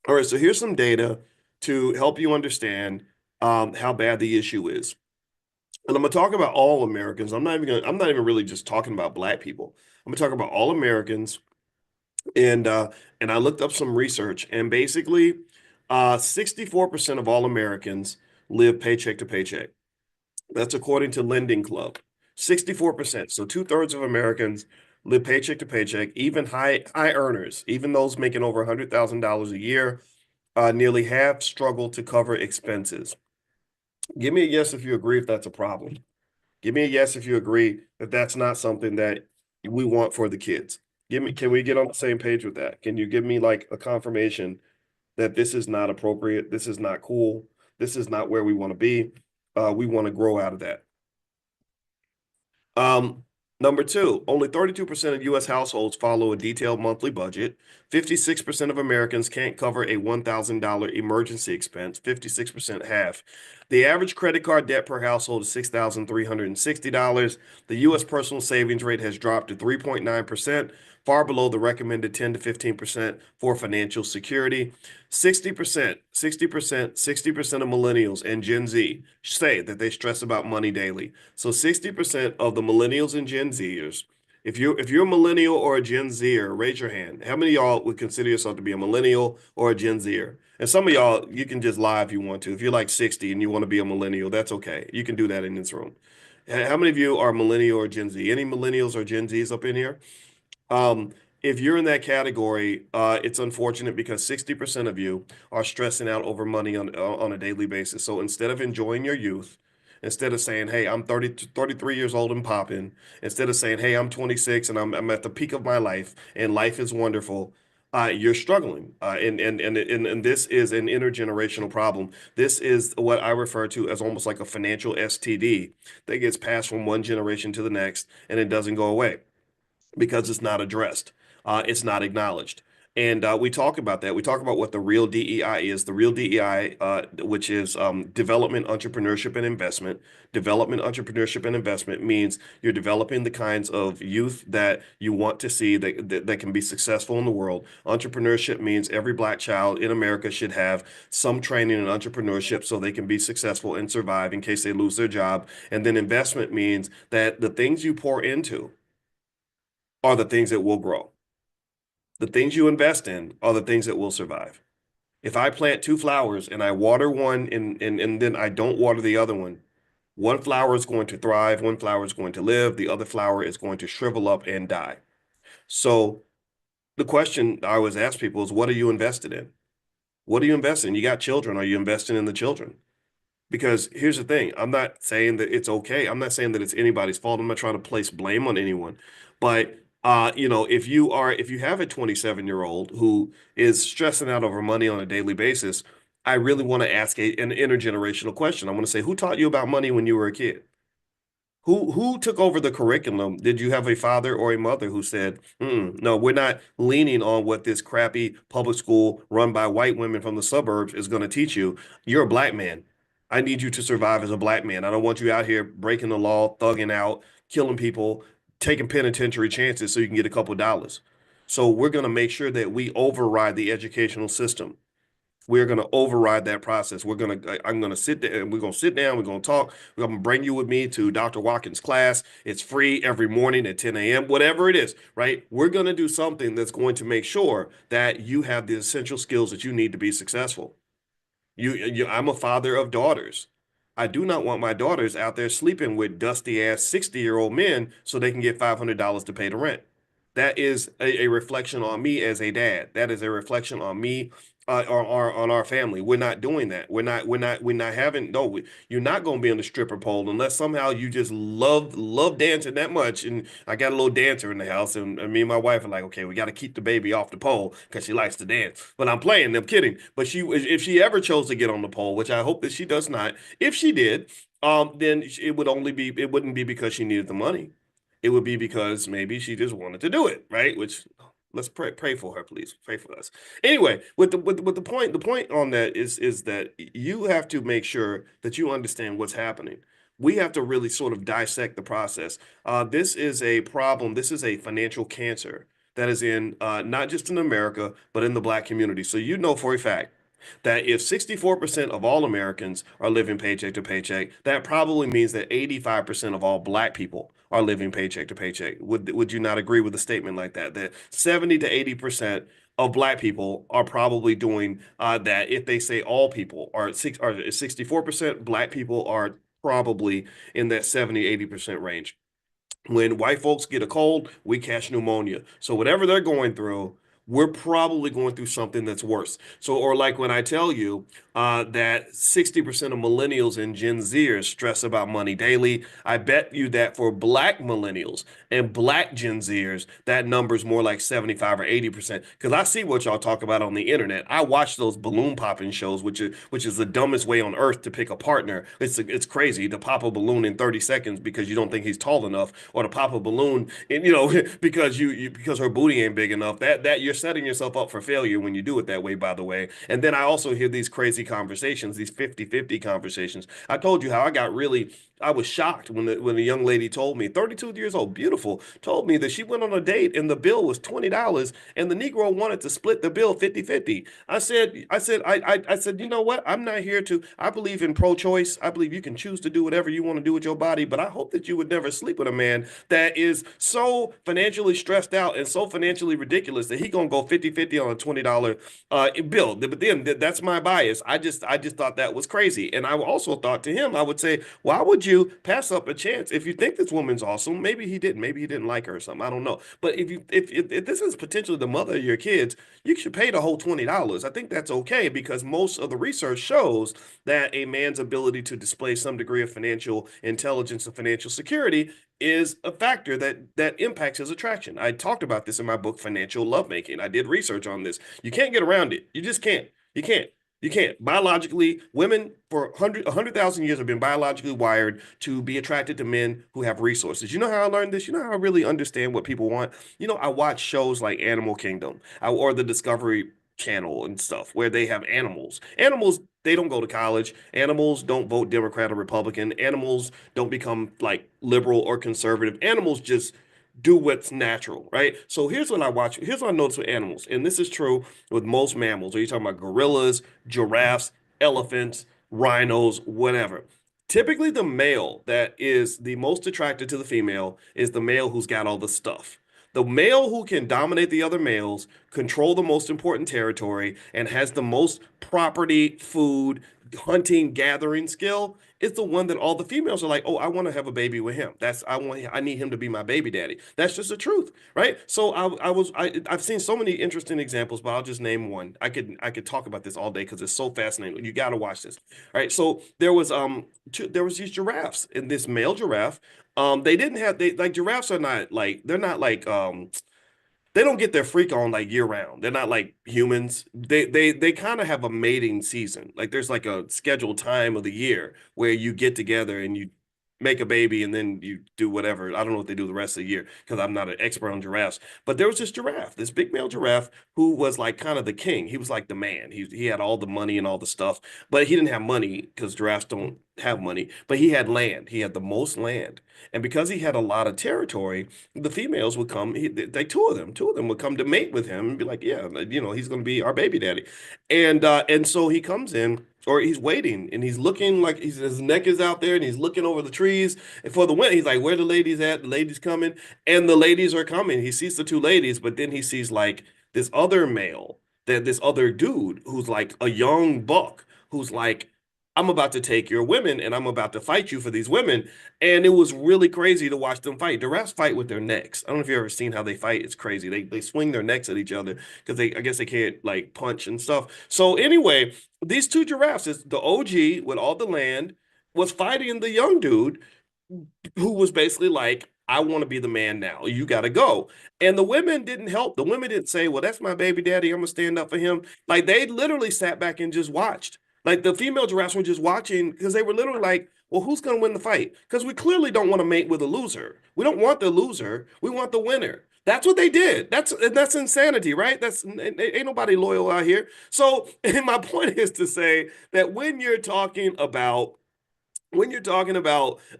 All right, so here's some data to help you understand how bad the issue is. And I'm gonna talk about all Americans. I'm not even really just talking about black people. I'm gonna talk about all Americans. And I looked up some research, and basically, 64% of all Americans live paycheck to paycheck. That's according to Lending Club. 64%. So two-thirds of Americans live paycheck to paycheck, even high earners, even those making over $100,000 a year, nearly half struggle to cover expenses. Give me a yes if you agree if that's a problem. Give me a yes if you agree that that's not something that we want for the kids. Can we get on the same page with that? Can you give me like a confirmation that this is not appropriate? This is not cool. This is not where we want to be. We want to grow out of that. Um, Number two, only 32% of U.S. households follow a detailed monthly budget. 56% of Americans can't cover a $1,000 emergency expense. 56% have. The average credit card debt per household is $6,360. The U.S. personal savings rate has dropped to 3.9%, far below the recommended 10 to 15% for financial security. 60%, 60%, 60% of millennials and Gen Z say that they stress about money daily. So 60% of the millennials and Gen Zers, if you're a millennial or a Gen Zer, raise your hand. How many of y'all would consider yourself to be a millennial or a Gen Zer? And some of y'all, you can just lie if you want to. If you're like 60 and you want to be a millennial, that's okay. You can do that in this room. How many of you are millennial or Gen Z? Any millennials or Gen Zs up in here? Um, if you're in that category, it's unfortunate because 60% of you are stressing out over money on a daily basis. So instead of enjoying your youth, instead of saying, hey, I'm 33 years old and popping, instead of saying, hey, I'm 26 and I'm at the peak of my life and life is wonderful, you're struggling. And this is an intergenerational problem. This is what I refer to as almost like a financial STD that gets passed from one generation to the next and it doesn't go away because it's not addressed. It's not acknowledged. And we talk about that. We talk about what the real DEI is. The real DEI, which is development, entrepreneurship, and investment. Development, entrepreneurship, and investment means you're developing the kinds of youth that you want to see that can be successful in the world. Entrepreneurship means every Black child in America should have some training in entrepreneurship so they can be successful and survive in case they lose their job. And then investment means that the things you pour into are the things that will grow. The things you invest in are the things that will survive. If I plant two flowers and I water one and then I don't water the other one flower is going to thrive, one flower is going to live, the other flower is going to shrivel up and die. So the question I always ask people is, what are you invested in? What are you investing in? You got children. Are you investing in the children? Because here's the thing, I'm not saying that it's okay. I'm not saying that it's anybody's fault. I'm not trying to place blame on anyone. But if you have a 27-year-old who is stressing out over money on a daily basis, I really want to ask an intergenerational question. I want to say, who taught you about money when you were a kid? Who took over the curriculum? Did you have a father or a mother who said, no, we're not leaning on what this crappy public school run by white women from the suburbs is going to teach you. You're a Black man. I need you to survive as a Black man. I don't want you out here breaking the law, thugging out, killing people, taking penitentiary chances so you can get a couple dollars. So we're going to make sure that we override the educational system. We're going to override that process. I'm going to sit there and we're going to sit down. We're going to talk. We're going to bring you with me to Dr. Watkins' class. It's free every morning at 10 a.m., whatever it is, right? We're going to do something that's going to make sure that you have the essential skills that you need to be successful. I'm a father of daughters. I do not want my daughters out there sleeping with dusty ass 60-year-old men so they can get $500 to pay the rent. That is a reflection on me as a dad. That is a reflection on me or on our family. We're not doing that. We're not having, no, you're not going to be on the stripper pole unless somehow you just love dancing that much. And I got a little dancer in the house, and me and my wife are like, okay, we got to keep the baby off the pole because she likes to dance. But I'm playing, I'm kidding. But if she ever chose to get on the pole, which I hope that she does not, if she did, then it wouldn't be because she needed the money. It would be because maybe she just wanted to do it, right? Which let's pray for her, please. Pray for us. Anyway, with the point on that is that you have to make sure that you understand what's happening. We have to really sort of dissect the process. This is a problem. This is a financial cancer that is in not just in America, but in the Black community. So you know for a fact that if 64% of all Americans are living paycheck to paycheck, that probably means that 85% of all Black people are living paycheck to paycheck. Would you not agree with a statement like that? That 70 to 80% of Black people are probably doing that. If they say all people are 64%, Black people are probably in that 70, 80% range. When white folks get a cold, we catch pneumonia. So whatever they're going through, we're probably going through something that's worse. So, or like when I tell you that 60% of millennials and Gen Zers stress about money daily, I bet you that for Black millennials and Black Gen Zers, that number's more like 75 or 80%. Because I see what y'all talk about on the internet. I watch those balloon popping shows, which is the dumbest way on earth to pick a partner. It's crazy to pop a balloon in 30 seconds because you don't think he's tall enough, or to pop a balloon and because because her booty ain't big enough. That you're setting yourself up for failure when you do it that way, by the way. And then I also hear these crazy conversations, these 50-50 conversations. I told you how I was shocked when the young lady told me, 32 years old, beautiful, told me that she went on a date and the bill was $20 and the Negro wanted to split the bill 50-50. I said, you know what? I'm not here to, I believe in pro-choice. I believe you can choose to do whatever you want to do with your body, but I hope that you would never sleep with a man that is so financially stressed out and so financially ridiculous that he gonna go 50-50 on a $20 bill. But then that's my bias. I just thought that was crazy. And I also thought to him, I would say, why would you pass up a chance if you think this woman's awesome? Maybe he didn't like her or something. I don't know. But if this is potentially the mother of your kids, you should pay the whole $20. I think that's okay because most of the research shows that a man's ability to display some degree of financial intelligence and financial security is a factor that impacts his attraction. I talked about this in my book, Financial Lovemaking. I did research on this. You can't get around it. You just can't. You can't. You can't. Biologically, women for 100,000 years have been biologically wired to be attracted to men who have resources. You know how I learned this? You know how I really understand what people want? I watch shows like Animal Kingdom or the Discovery Channel and stuff where they have animals. Animals, they don't go to college. Animals don't vote Democrat or Republican. Animals don't become like liberal or conservative. Animals just do what's natural, right? So here's what I watch. Here's what I notice with animals, and this is true with most mammals. Are you talking about gorillas, giraffes, elephants, rhinos, whatever? Typically, the male that is the most attracted to the female is the male who's got all the stuff. The male who can dominate the other males, control the most important territory, and has the most property, food, hunting, gathering skill is the one that all the females are like, oh, I want to have a baby with him. I need him to be my baby daddy. That's just the truth, right? So I've seen so many interesting examples, but I'll just name one. I could talk about this all day because it's so fascinating. You got to watch this. All right. So there was these giraffes, and this male giraffe, they didn't have they like giraffes are not like they're not like they don't get their freak on like year round. They're not like humans. They kind of have a mating season. Like there's like a scheduled time of the year where you get together and you make a baby and then you do whatever. I don't know what they do the rest of the year because I'm not an expert on giraffes. But there was this giraffe, this big male giraffe who was like kind of the king. He was like the man. He had all the money and all the stuff, but he didn't have money because giraffes don't have money. But he had land. He had the most land. And because he had a lot of territory, the females would come. Two of them would come to mate with him and be like, yeah, he's going to be our baby daddy. And so he comes in, or he's waiting, and he's looking like his neck is out there, and he's looking over the trees and for the wind. He's like, where the ladies at? The ladies coming, and the ladies are coming. He sees the two ladies, but then he sees like this other male, this other dude who's like a young buck, who's like, I'm about to take your women and I'm about to fight you for these women. And it was really crazy to watch them fight. The refs fight with their necks. I don't know if you've ever seen how they fight. It's crazy. They swing their necks at each other because I guess they can't like punch and stuff. So anyway, these two giraffes, is the OG with all the land, was fighting the young dude who was basically like, I want to be the man now. You got to go. And the women didn't help. The women didn't say, well, that's my baby daddy. I'm going to stand up for him. Like they literally sat back and just watched. Like the female giraffes were just watching because they were literally like, well, who's going to win the fight? Because we clearly don't want to mate with a loser. We don't want the loser. We want the winner. That's what they did. That's insanity, right? That's ain't nobody loyal out here. So, and my point is to say that when you're talking about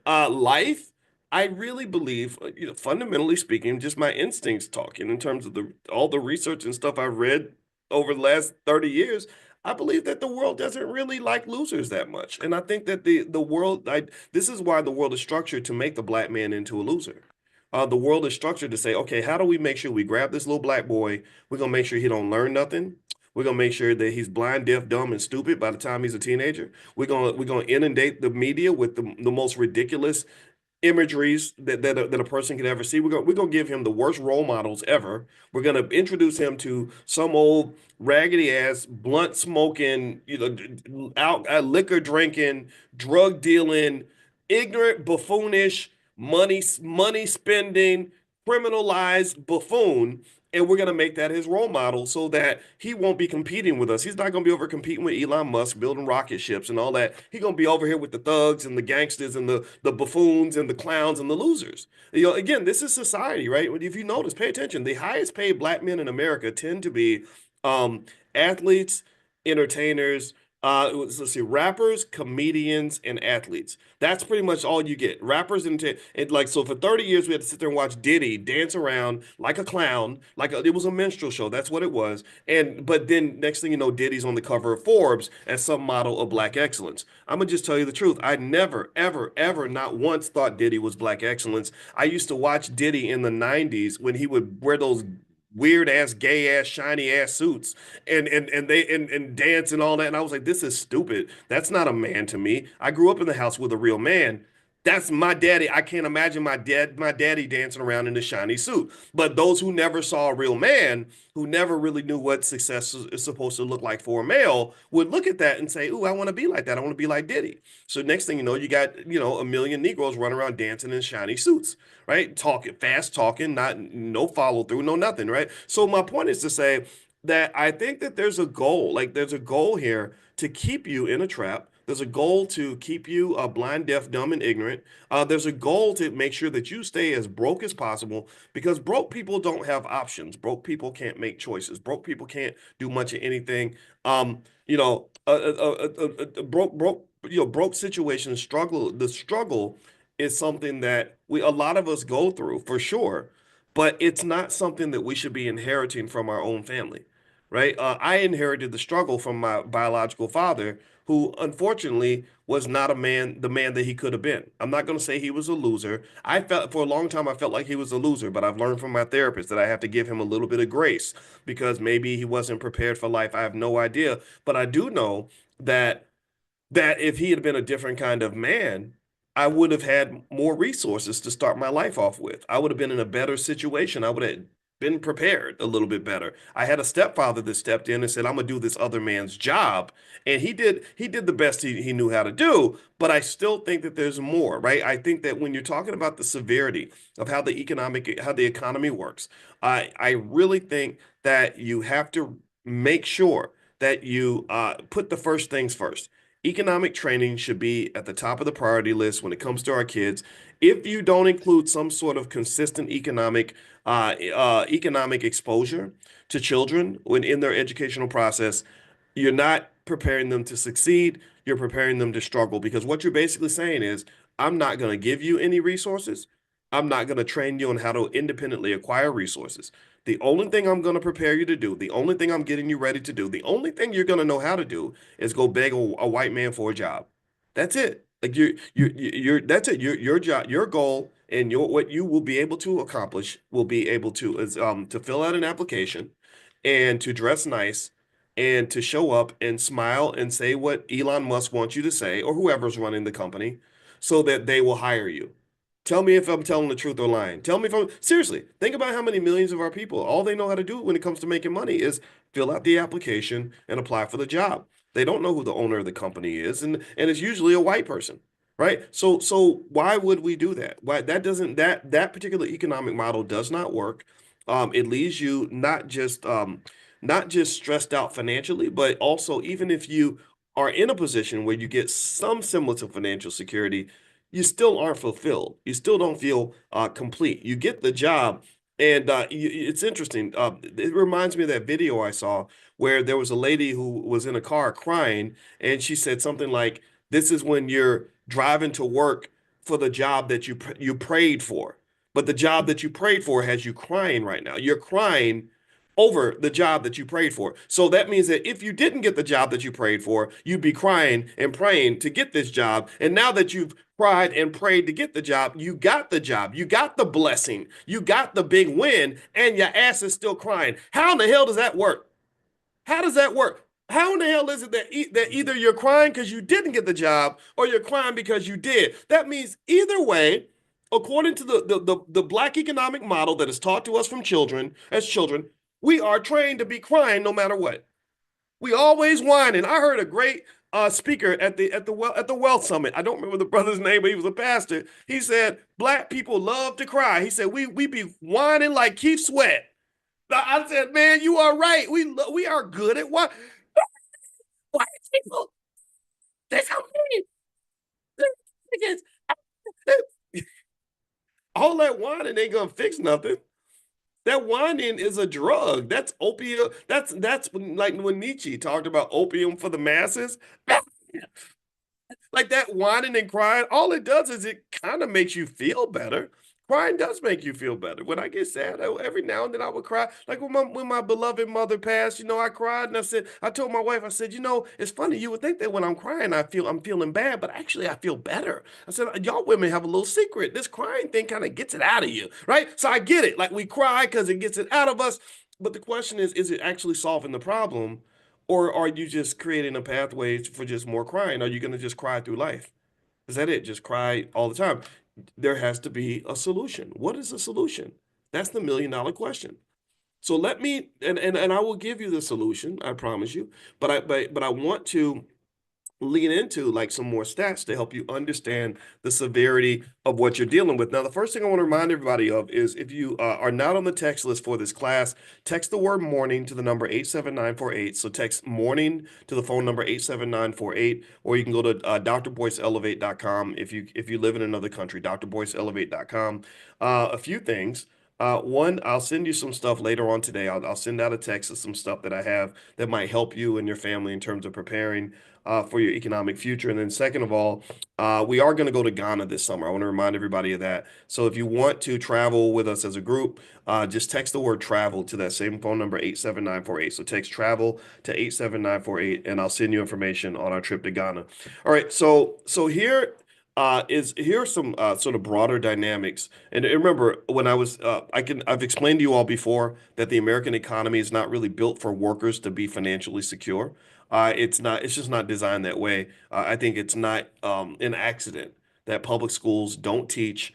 life, I really believe, fundamentally speaking, just my instincts talking in terms of the all the research and stuff I've read over the last 30 years, I believe that the world doesn't really like losers that much. And I think that the world, this is why the world is structured to make the black man into a loser. The world is structured to say, okay, how do we make sure we grab this little black boy? We're gonna make sure he don't learn nothing. We're gonna make sure that he's blind, deaf, dumb, and stupid by the time he's a teenager. We're gonna inundate the media with the most ridiculous imageries that a person could ever see. We're gonna give him the worst role models ever. We're gonna introduce him to some old raggedy ass, blunt smoking, out liquor drinking, drug dealing, ignorant, buffoonish, money spending, criminalized buffoon. And we're going to make that his role model so that he won't be competing with us. He's not going to be over competing with Elon Musk building rocket ships and all that. He's going to be over here with the thugs and the gangsters and the buffoons and the clowns and the losers. Again, this is society, right? If you notice, pay attention. The highest paid black men in America tend to be um, athletes, entertainers, let's see, rappers, comedians, and athletes. That's pretty much all you get. Rappers and like so for 30 years we had to sit there and watch Diddy dance around like a clown, it was a minstrel show. That's what it was. And but then next thing you know, Diddy's on the cover of Forbes as some model of black excellence. I'm gonna just tell you the truth. I never, ever, ever, not once thought Diddy was black excellence. I used to watch Diddy in the 90s when he would wear those weird ass, gay ass, shiny ass suits and dance and all that. And I was like, this is stupid. That's not a man to me. I grew up in the house with a real man. That's my daddy. I can't imagine my daddy dancing around in a shiny suit. But those who never saw a real man, who never really knew what success is supposed to look like for a male, would look at that and say, "Ooh, I want to be like that. I want to be like Diddy." So next thing you know, you got, a million Negroes running around dancing in shiny suits, right? Talking, fast talking, not no follow through, no nothing, right? So my point is to say, that I think that there's a goal, like there's a goal here to keep you in a trap. There's a goal to keep you blind, deaf, dumb, and ignorant. There's a goal to make sure that you stay as broke as possible because broke people don't have options. Broke people can't make choices. Broke people can't do much of anything. Broke situations struggle. The struggle is something that a lot of us go through for sure, but it's not something that we should be inheriting from our own family, right? I inherited the struggle from my biological father, who unfortunately was not the man that he could have been. I'm not going to say he was a loser. I felt for a long time I felt like he was a loser, but I've learned from my therapist that I have to give him a little bit of grace because maybe he wasn't prepared for life. I have no idea, but I do know that if he had been a different kind of man, I would have had more resources to start my life off with. I would have been in a better situation. I would have been prepared a little bit better. I had a stepfather that stepped in and said, "I'm gonna do this other man's job." And he did the best he knew how to do, but I still think that there's more, right? I think that when you're talking about the severity of how the economy works, I really think that you have to make sure that you put the first things first. Economic training should be at the top of the priority list when it comes to our kids. If you don't include some sort of consistent economic exposure to children when in their educational process, you're not preparing them to succeed. You're preparing them to struggle because what you're basically saying is, I'm not going to give you any resources. I'm not going to train you on how to independently acquire resources. The only thing I'm going to prepare you to do, the only thing I'm getting you ready to do, the only thing you're going to know how to do is go beg a white man for a job. That's it. Like that's it. Your job, your goal, and what you will be able to accomplish will be able to is to fill out an application and to dress nice and to show up and smile and say what Elon Musk wants you to say or whoever's running the company so that they will hire you. Tell me if I'm telling the truth or lying. Tell me if I'm seriously. Think about how many millions of our people, all they know how to do when it comes to making money is fill out the application and apply for the job. They don't know who the owner of the company is, and it's usually a white person, right? So why would we do that? Why that doesn't that particular economic model does not work. It leaves you not just stressed out financially, but also even if you are in a position where you get some semblance of financial security, you still aren't fulfilled. You still don't feel complete. You get the job, and it's interesting. It reminds me of that video I saw where there was a lady who was in a car crying, and she said something like, "This is when you're driving to work for the job that you prayed for, but the job that you prayed for has you crying right now. You're crying." Over the job that you prayed for. So that means that if you didn't get the job that you prayed for, you'd be crying and praying to get this job. And now that you've cried and prayed to get the job, you got the job, you got the blessing, you got the big win, and your ass is still crying. How in the hell does that work? How does that work? How in the hell is it that either you're crying because you didn't get the job or you're crying because you did? That means either way, according to the black economic model that is taught to us from children, as children, we are trained to be crying no matter what. We always whining. I heard a great speaker at the Wealth Summit. I don't remember the brother's name, but he was a pastor. He said black people love to cry. He said we be whining like Keith Sweat. I said, man, you are right. We are good at what white people. That's how many. All that whining ain't gonna fix nothing. That whining is a drug. That's opium. That's like when Nietzsche talked about opium for the masses. Like that whining and crying, all it does is it kind of makes you feel better. Crying does make you feel better. When I get sad, every now and then I would cry. Like when my beloved mother passed, I cried and I told my wife, I said, it's funny. You would think that when I'm crying, I'm feeling bad, but actually I feel better. I said, y'all women have a little secret. This crying thing kind of gets it out of you, right? So I get it. Like we cry because it gets it out of us. But the question is it actually solving the problem? Or are you just creating a pathway for just more crying? Are you going to just cry through life? Is that it? Just cry all the time? There has to be a solution. What is the solution? That's the $1 million question. So let me and I will give you the solution, I promise you. But I want to lean into like some more stats to help you understand the severity of what you're dealing with. Now, the first thing I want to remind everybody of is if you are not on the text list for this class, text the word morning to the number 87948. So text morning to the phone number 87948, or you can go to drboyceelevate.com if you live in another country, drboyceelevate.com. A few things. One, I'll send you some stuff later on today. I'll send out a text of some stuff that I have that might help you and your family in terms of preparing for your economic future. And then, second of all, we are going to go to Ghana this summer. I want to remind everybody of that. So, if you want to travel with us as a group, just text the word travel to that same phone number, 87948. So, text travel to 87948, and I'll send you information on our trip to Ghana. All right. So here are some sort of broader dynamics. And remember, when I've explained to you all before that the American economy is not really built for workers to be financially secure. It's just not designed that way. I think it's not an accident that public schools don't teach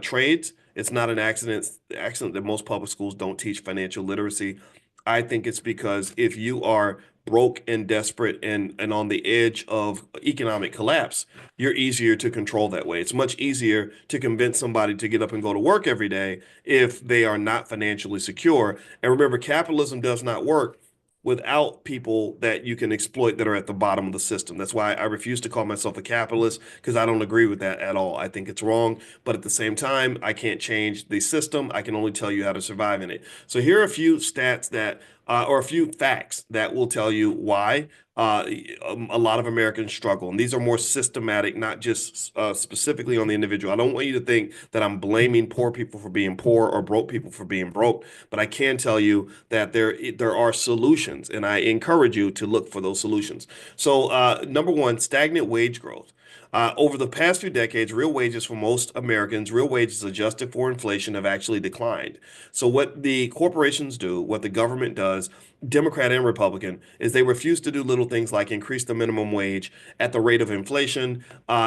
trades. It's not an accident that most public schools don't teach financial literacy. I think it's because if you are broke and desperate and on the edge of economic collapse, you're easier to control that way. It's much easier to convince somebody to get up and go to work every day if they are not financially secure. And remember, capitalism does not work without people that you can exploit that are at the bottom of the system. That's why I refuse to call myself a capitalist because I don't agree with that at all. I think it's wrong, but at the same time, I can't change the system. I can only tell you how to survive in it. So here are a few stats that or a few facts that will tell you why uh, a lot of Americans struggle. And these are more systematic, not just specifically on the individual. I don't want you to think that I'm blaming poor people for being poor or broke people for being broke, but I can tell you that there are solutions, and I encourage you to look for those solutions. So, number one, stagnant wage growth. Over the past few decades, real wages for most Americans, real wages adjusted for inflation, have actually declined. So, what the corporations do, what the government does, Democrat and Republican, is they refuse to do little things like increase the minimum wage at the rate of inflation.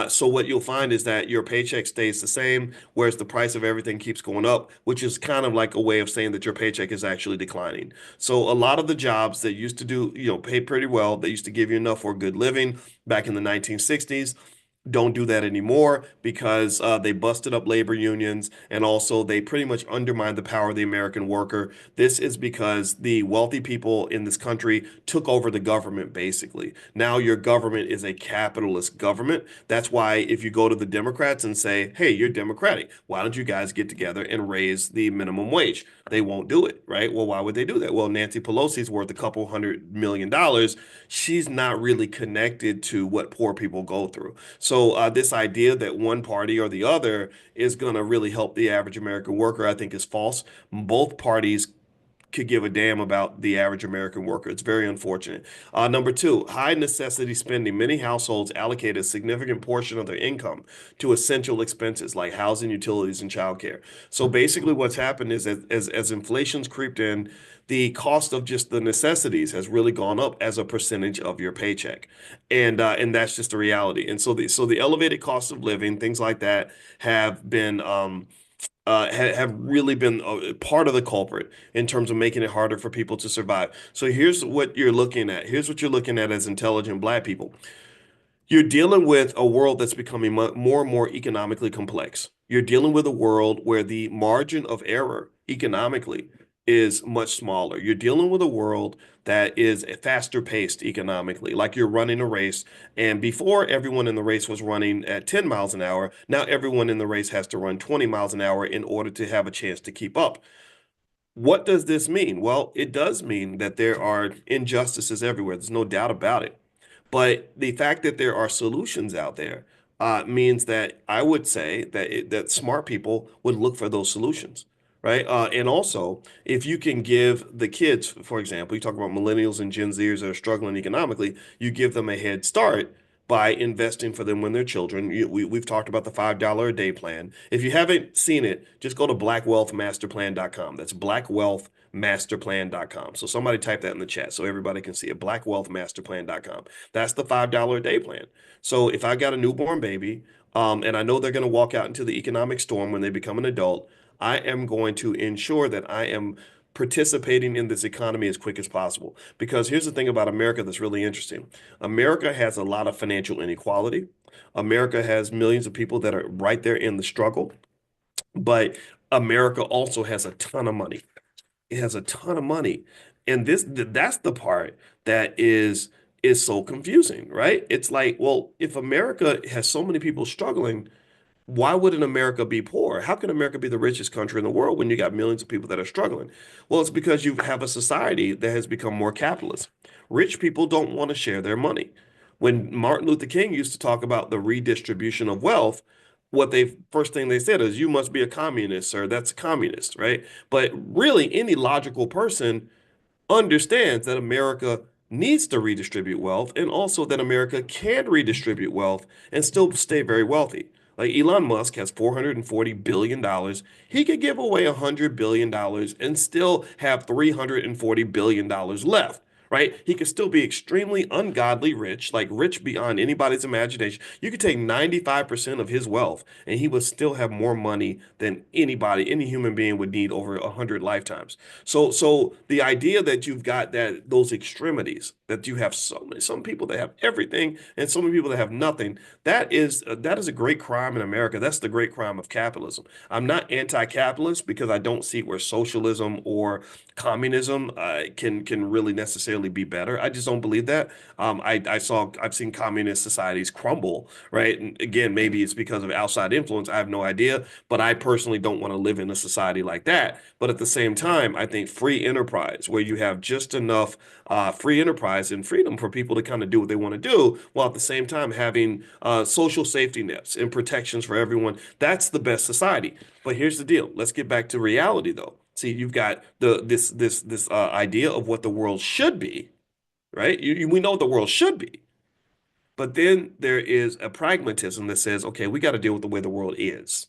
So, what you'll find is that your paycheck stays the same, whereas the price of everything keeps going up, which is kind of like a way of saying that your paycheck is actually declining. So, a lot of the jobs that used to pay pretty well, that used to give you enough for a good living back in the 1960s, don't do that anymore because they busted up labor unions and also they pretty much undermined the power of the American worker. This is because the wealthy people in this country took over the government, basically. Now your government is a capitalist government. That's why if you go to the Democrats and say, hey, you're Democratic, why don't you guys get together and raise the minimum wage? They won't do it, right? Well, why would they do that? Well, Nancy Pelosi's worth a couple $100 million. She's not really connected to what poor people go through. So this idea that one party or the other is going to really help the average American worker, I think, is false. Both parties could give a damn about the average American worker. It's very unfortunate. Number two, high necessity spending. Many households allocate a significant portion of their income to essential expenses like housing, utilities, and childcare. So basically, what's happened is as inflation's creeped in, the cost of just the necessities has really gone up as a percentage of your paycheck, and that's just the reality. And so the elevated cost of living, things like that, have been have really been part of the culprit in terms of making it harder for people to survive. So here's what you're looking at. Here's what you're looking at as intelligent Black people. You're dealing with a world that's becoming more and more economically complex. You're dealing with a world where the margin of error economically is much smaller. You're dealing with a world that is faster paced economically, like you're running a race. And before everyone in the race was running at 10 miles an hour, now everyone in the race has to run 20 miles an hour in order to have a chance to keep up. What does this mean? Well, it does mean that there are injustices everywhere. There's no doubt about it. But the fact that there are solutions out there means that I would say that smart people would look for those solutions, right? And also, if you can give the kids, for example, you talk about millennials and Gen Zers that are struggling economically, you give them a head start by investing for them when they're children. We've talked about the $5 a day plan. If you haven't seen it, just go to blackwealthmasterplan.com. That's blackwealthmasterplan.com. So somebody type that in the chat so everybody can see it. Blackwealthmasterplan.com. That's the $5 a day plan. So if I got a newborn baby, and I know they're going to walk out into the economic storm when they become an adult, I am going to ensure that I am participating in this economy as quick as possible. Because here's the thing about America that's really interesting. America has a lot of financial inequality. America has millions of people that are right there in the struggle, but America also has a ton of money. It has a ton of money. And that's the part that is so confusing, right? It's like, well, if America has so many people struggling, why wouldn't America be poor? How can America be the richest country in the world when you got millions of people that are struggling? Well, it's because you have a society that has become more capitalist. Rich people don't want to share their money. When Martin Luther King used to talk about the redistribution of wealth, what they first thing they said is, "You must be a communist, sir. That's a communist," right? But really, any logical person understands that America needs to redistribute wealth and also that America can redistribute wealth and still stay very wealthy. Like Elon Musk has $440 billion. He could give away $100 billion and still have $340 billion left, right? He could still be extremely ungodly rich, like rich beyond anybody's imagination. You could take 95% of his wealth and he would still have more money than anybody, any human being would need over 100 lifetimes. So the idea that you've got that those extremities, that you have some people that have everything and so many people that have nothing, that is a great crime in America. That's the great crime of capitalism. I'm not anti-capitalist because I don't see where socialism or communism can really necessarily be better. I just don't believe that. I've seen communist societies crumble, right? And again, maybe it's because of outside influence. I have no idea, but I personally don't want to live in a society like that. But at the same time, I think free enterprise, where you have just enough free enterprise and freedom for people to kind of do what they want to do, while at the same time having social safety nets and protections for everyone, that's the best society. But here's the deal. Let's get back to reality, though. See, you've got this idea of what the world should be, right? We know what the world should be, but then there is a pragmatism that says, okay, we got to deal with the way the world is.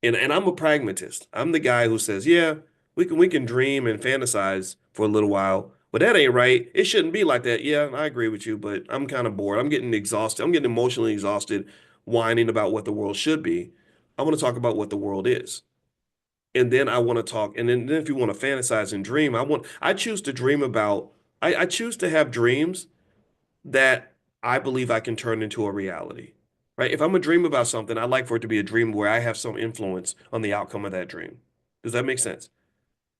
And I'm a pragmatist. I'm the guy who says, yeah, we can dream and fantasize for a little while, but that ain't right. It shouldn't be like that. Yeah, I agree with you, but I'm kind of bored. I'm getting exhausted. I'm getting emotionally exhausted whining about what the world should be. I want to talk about what the world is. And then I want to talk, and then if you want to fantasize and dream, I choose to dream about, I choose to have dreams that I believe I can turn into a reality, right? If I'm a dream about something, I like for it to be a dream where I have some influence on the outcome of that dream. Does that make sense?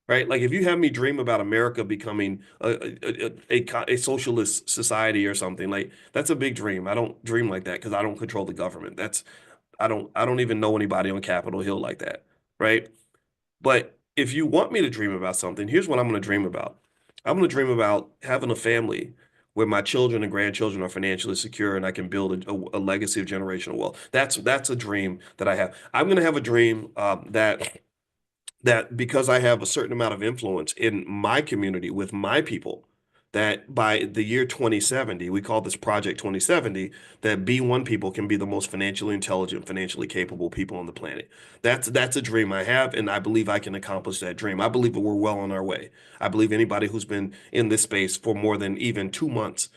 Right? Like if you have me dream about America becoming a socialist society or something, like that's a big dream. I don't dream like that because I don't control the government. I don't even know anybody on Capitol Hill like that, right? But if you want me to dream about something, here's what I'm going to dream about. I'm going to dream about having a family where my children and grandchildren are financially secure and I can build a legacy of generational wealth. That's a dream that I have. I'm going to have a dream that because I have a certain amount of influence in my community with my people, that by the year 2070, we call this Project 2070, that B1 people can be the most financially intelligent, financially capable people on the planet. That's a dream I have, and I believe I can accomplish that dream. I believe that we're well on our way. I believe anybody who's been in this space for more than even 2 months,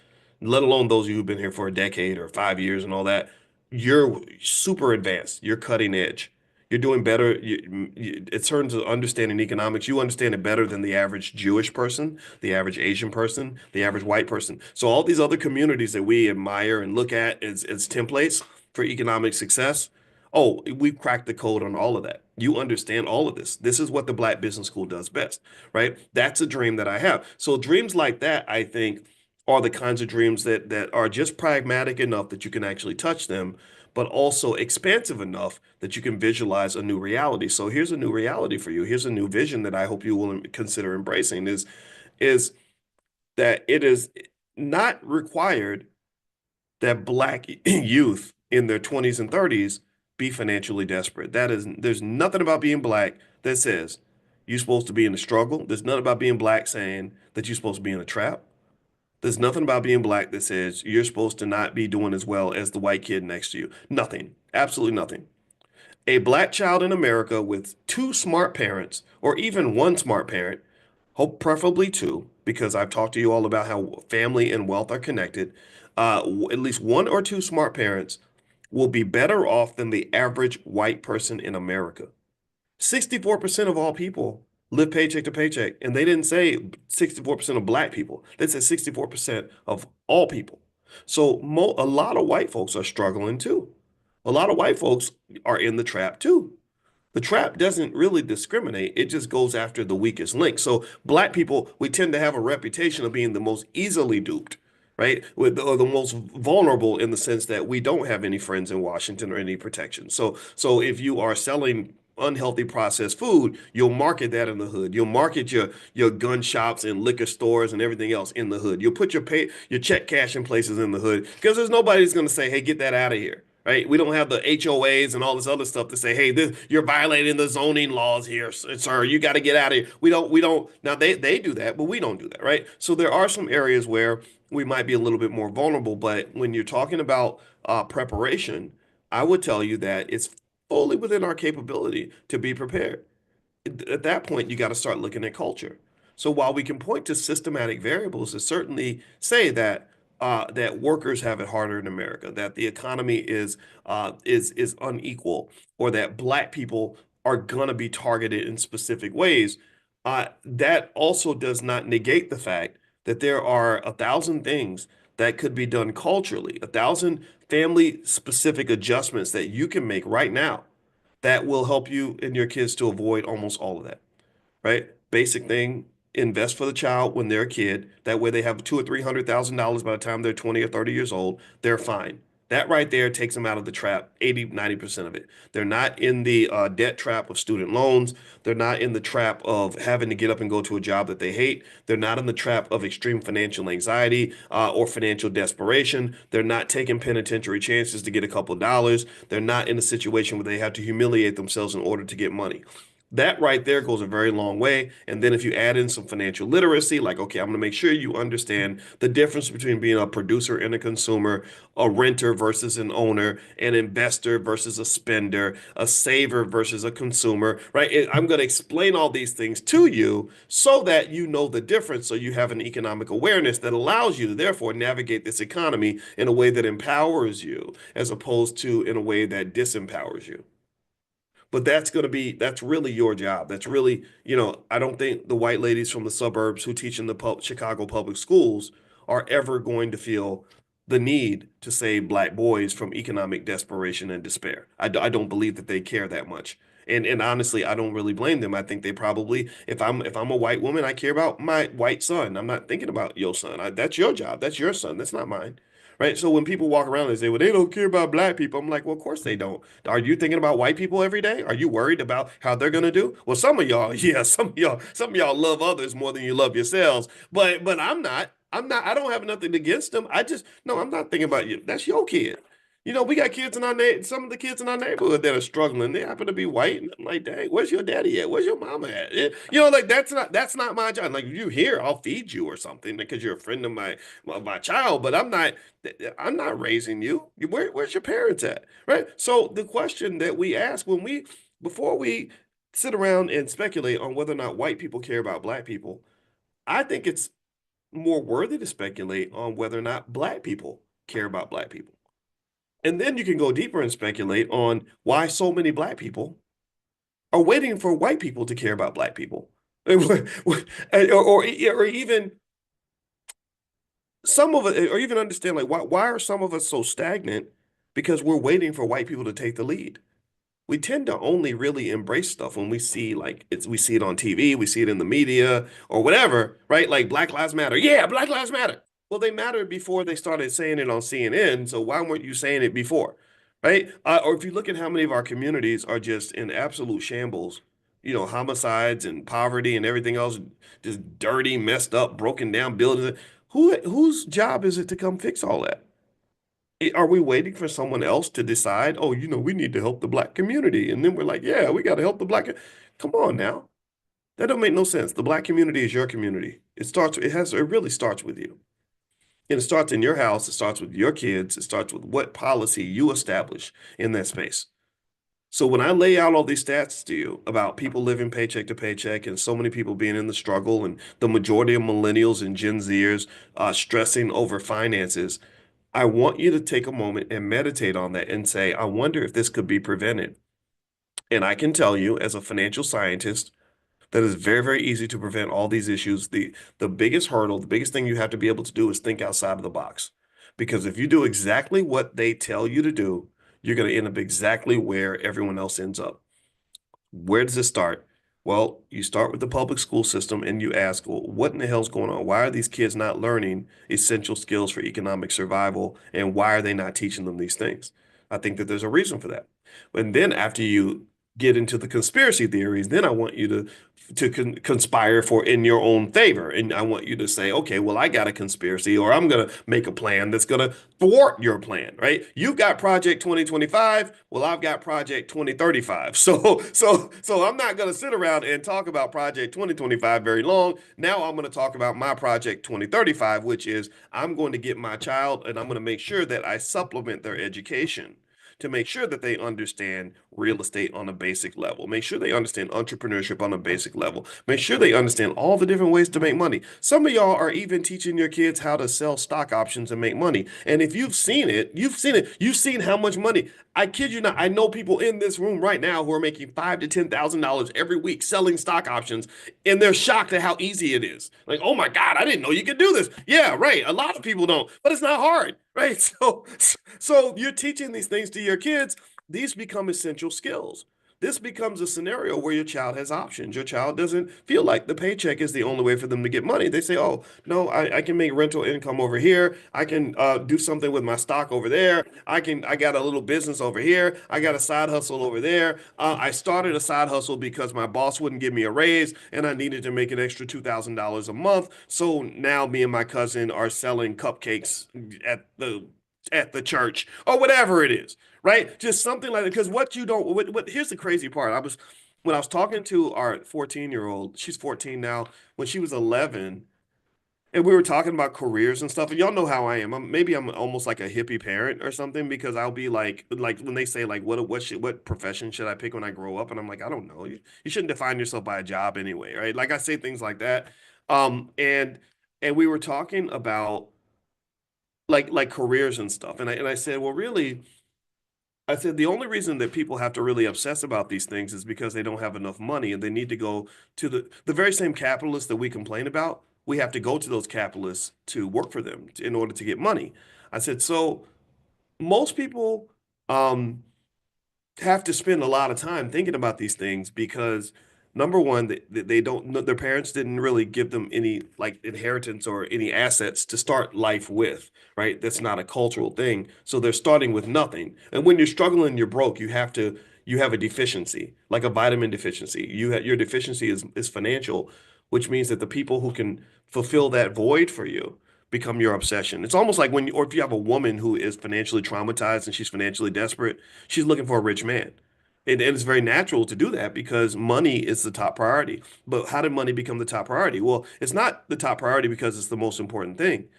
let alone those of you who've been here for a decade or 5 years and all that, you're super advanced. You're cutting edge. You're doing better. In terms of understanding economics, you understand it better than the average Jewish person, the average Asian person, the average white person. So all these other communities that we admire and look at as templates for economic success, oh, we've cracked the code on all of that. You understand all of this. This is what the Black Business School does best, right? That's a dream that I have. So dreams like that, I think, are the kinds of dreams that are just pragmatic enough that you can actually touch them, but also expansive enough that you can visualize a new reality. So here's a new reality for you. Here's a new vision that I hope you will consider embracing is that it is not required that Black youth in their 20s and 30s be financially desperate. There's nothing about being Black that says you're supposed to be in a struggle. There's nothing about being Black saying that you're supposed to be in a trap. There's nothing about being Black that says you're supposed to not be doing as well as the white kid next to you. Nothing. Absolutely nothing. A Black child in America with two smart parents, or even one smart parent, hope preferably two, because I've talked to you all about how family and wealth are connected. At least one or two smart parents will be better off than the average white person in America. 64% of all people live paycheck to paycheck. And they didn't say 64% of black people. They said 64% of all people. So mo a lot of white folks are struggling too. A lot of white folks are in the trap too. The trap doesn't really discriminate. It just goes after the weakest link. So black people, we tend to have a reputation of being the most easily duped, right? Or the most vulnerable in the sense that we don't have any friends in Washington or any protection. So if you are selling unhealthy processed food, you'll market that in the hood. You'll market your gun shops and liquor stores and everything else in the hood. You'll put your check cashing places in the hood because there's nobody who's going to say, "Hey, get that out of here." Right? We don't have the HOAs and all this other stuff to say, "Hey, you're violating the zoning laws here, sir. You got to get out of here." We don't. Now they do that, but we don't do that, right? So there are some areas where we might be a little bit more vulnerable, but when you're talking about preparation, I would tell you that it's fully within our capability to be prepared. At that point, you got to start looking at culture. So while we can point to systematic variables that certainly say that that workers have it harder in America, that the economy is unequal, or that black people are gonna be targeted in specific ways, that also does not negate the fact that there are 1,000 things that could be done culturally, 1,000 family specific adjustments that you can make right now that will help you and your kids to avoid almost all of that, right? Basic thing, invest for the child when they're a kid. That way they have two or three hundred thousand dollars by the time they're 20 or 30 years old. They're fine. That right there takes them out of the trap, 80, 90% of it. They're not in the debt trap of student loans. They're not in the trap of having to get up and go to a job that they hate. They're not in the trap of extreme financial anxiety or financial desperation. They're not taking penitentiary chances to get a couple of dollars. They're not in a situation where they have to humiliate themselves in order to get money. That right there goes a very long way. And then if you add in some financial literacy, like, okay, I'm going to make sure you understand the difference between being a producer and a consumer, a renter versus an owner, an investor versus a spender, a saver versus a consumer, right? I'm going to explain all these things to you so that you know the difference. So you have an economic awareness that allows you to therefore navigate this economy in a way that empowers you as opposed to in a way that disempowers you. But that's really your job. That's really, I don't think the white ladies from the suburbs who teach in the Chicago public schools are ever going to feel the need to save black boys from economic desperation and despair. I don't believe that they care that much. And honestly, I don't really blame them. I think they probably, if I'm a white woman, I care about my white son. I'm not thinking about your son. That's your job. That's your son. That's not mine. Right. So when people walk around and say, well, they don't care about black people, I'm like, well, of course they don't. Are you thinking about white people every day? Are you worried about how they're gonna do? Well, some of y'all, yeah, some of y'all love others more than you love yourselves. But I'm not. I'm not, I don't have nothing against them. I just no, I'm not thinking about you. That's your kid. We got kids in our some of the kids in our neighborhood that are struggling. They happen to be white, and I'm like, dang, where's your daddy at? Where's your mama at? Like that's not my job. Like if you here, I'll feed you or something because you're a friend of my child. But I'm not raising you. Where's your parents at? Right. So the question that we ask before we sit around and speculate on whether or not white people care about black people, I think it's more worthy to speculate on whether or not black people care about black people. And then you can go deeper and speculate on why so many black people are waiting for white people to care about black people. Or even some of it, or even understand like why are some of us so stagnant? Because we're waiting for white people to take the lead. We tend to only really embrace stuff when we see it on TV, we see it in the media or whatever, right? Like Black Lives Matter. Yeah, Black Lives Matter. Well, they mattered before they started saying it on CNN. So why weren't you saying it before? Right? Or if you look at how many of our communities are just in absolute shambles, homicides and poverty and everything else, just dirty, messed up, broken down buildings. Whose job is it to come fix all that? Are we waiting for someone else to decide, oh, we need to help the black community? And then we're like, yeah, we got to help the black. Come on now. That don't make no sense. The black community is your community. It really starts with you. And it starts in your house. It starts with your kids. It starts with what policy you establish in that space. So when I lay out all these stats to you about people living paycheck to paycheck and so many people being in the struggle and the majority of millennials and Gen Zers stressing over finances, I want you to take a moment and meditate on that and say, I wonder if this could be prevented. And I can tell you, as a financial scientist, that is very, very easy to prevent all these issues. The biggest hurdle, the biggest thing you have to be able to do is think outside of the box. Because if you do exactly what they tell you to do, you're going to end up exactly where everyone else ends up. Where does it start? Well, you start with the public school system and you ask, well, what in the hell's going on? Why are these kids not learning essential skills for economic survival? And why are they not teaching them these things? I think that there's a reason for that. And then after you get into the conspiracy theories, then I want you to conspire for in your own favor. And I want you to say, okay, well, I got a conspiracy, or I'm going to make a plan that's going to thwart your plan, right? You've got Project 2025. Well, I've got Project 2035. So I'm not going to sit around and talk about Project 2025 very long. Now I'm going to talk about my Project 2035, which is I'm going to get my child and I'm going to make sure that I supplement their education to make sure that they understand real estate on a basic level. Make sure they understand entrepreneurship on a basic level. Make sure they understand all the different ways to make money. Some of y'all are even teaching your kids how to sell stock options and make money. And if you've seen it, you've seen it. You've seen how much money. I kid you not. I know people in this room right now who are making $5,000 to $10,000 every week selling stock options, and they're shocked at how easy it is. Like, oh my God, I didn't know you could do this. Yeah, right. A lot of people don't, but it's not hard, right? So you're teaching these things to your kids. These become essential skills. This becomes a scenario where your child has options. Your child doesn't feel like the paycheck is the only way for them to get money. They say, oh, no, I can make rental income over here. I can do something with my stock over there. I got a little business over here. I got a side hustle over there. I started a side hustle because my boss wouldn't give me a raise and I needed to make an extra $2,000 a month. So now me and my cousin are selling cupcakes at the church or whatever it is, right? Just something like that. Because what you don't, here's the crazy part. When I was talking to our 14-year-old, she's 14 now. When she was 11, and we were talking about careers and stuff, and y'all know how I am. Maybe I'm almost like a hippie parent or something because I'll be like when they say like what profession should I pick when I grow up, and I'm like I don't know. You shouldn't define yourself by a job anyway, right? Like I say things like that. And we were talking about like careers and stuff, and I said, well, really, I said the only reason that people have to really obsess about these things is because they don't have enough money and they need to go to the very same capitalists that we complain about. We have to go to those capitalists to work for them in order to get money. I said, so most people um, have to spend a lot of time thinking about these things because number one, they don't, their parents didn't really give them any like inheritance or any assets to start life with, right? That's not a cultural thing. So they're starting with nothing. And when you're struggling, you're broke, you have a deficiency, like a vitamin deficiency. Your deficiency is financial, which means that the people who can fulfill that void for you become your obsession. It's almost like or if you have a woman who is financially traumatized and she's financially desperate, she's looking for a rich man. And it's very natural to do that because money is the top priority. But how did money become the top priority? Well, it's not the top priority because it's the most important thing.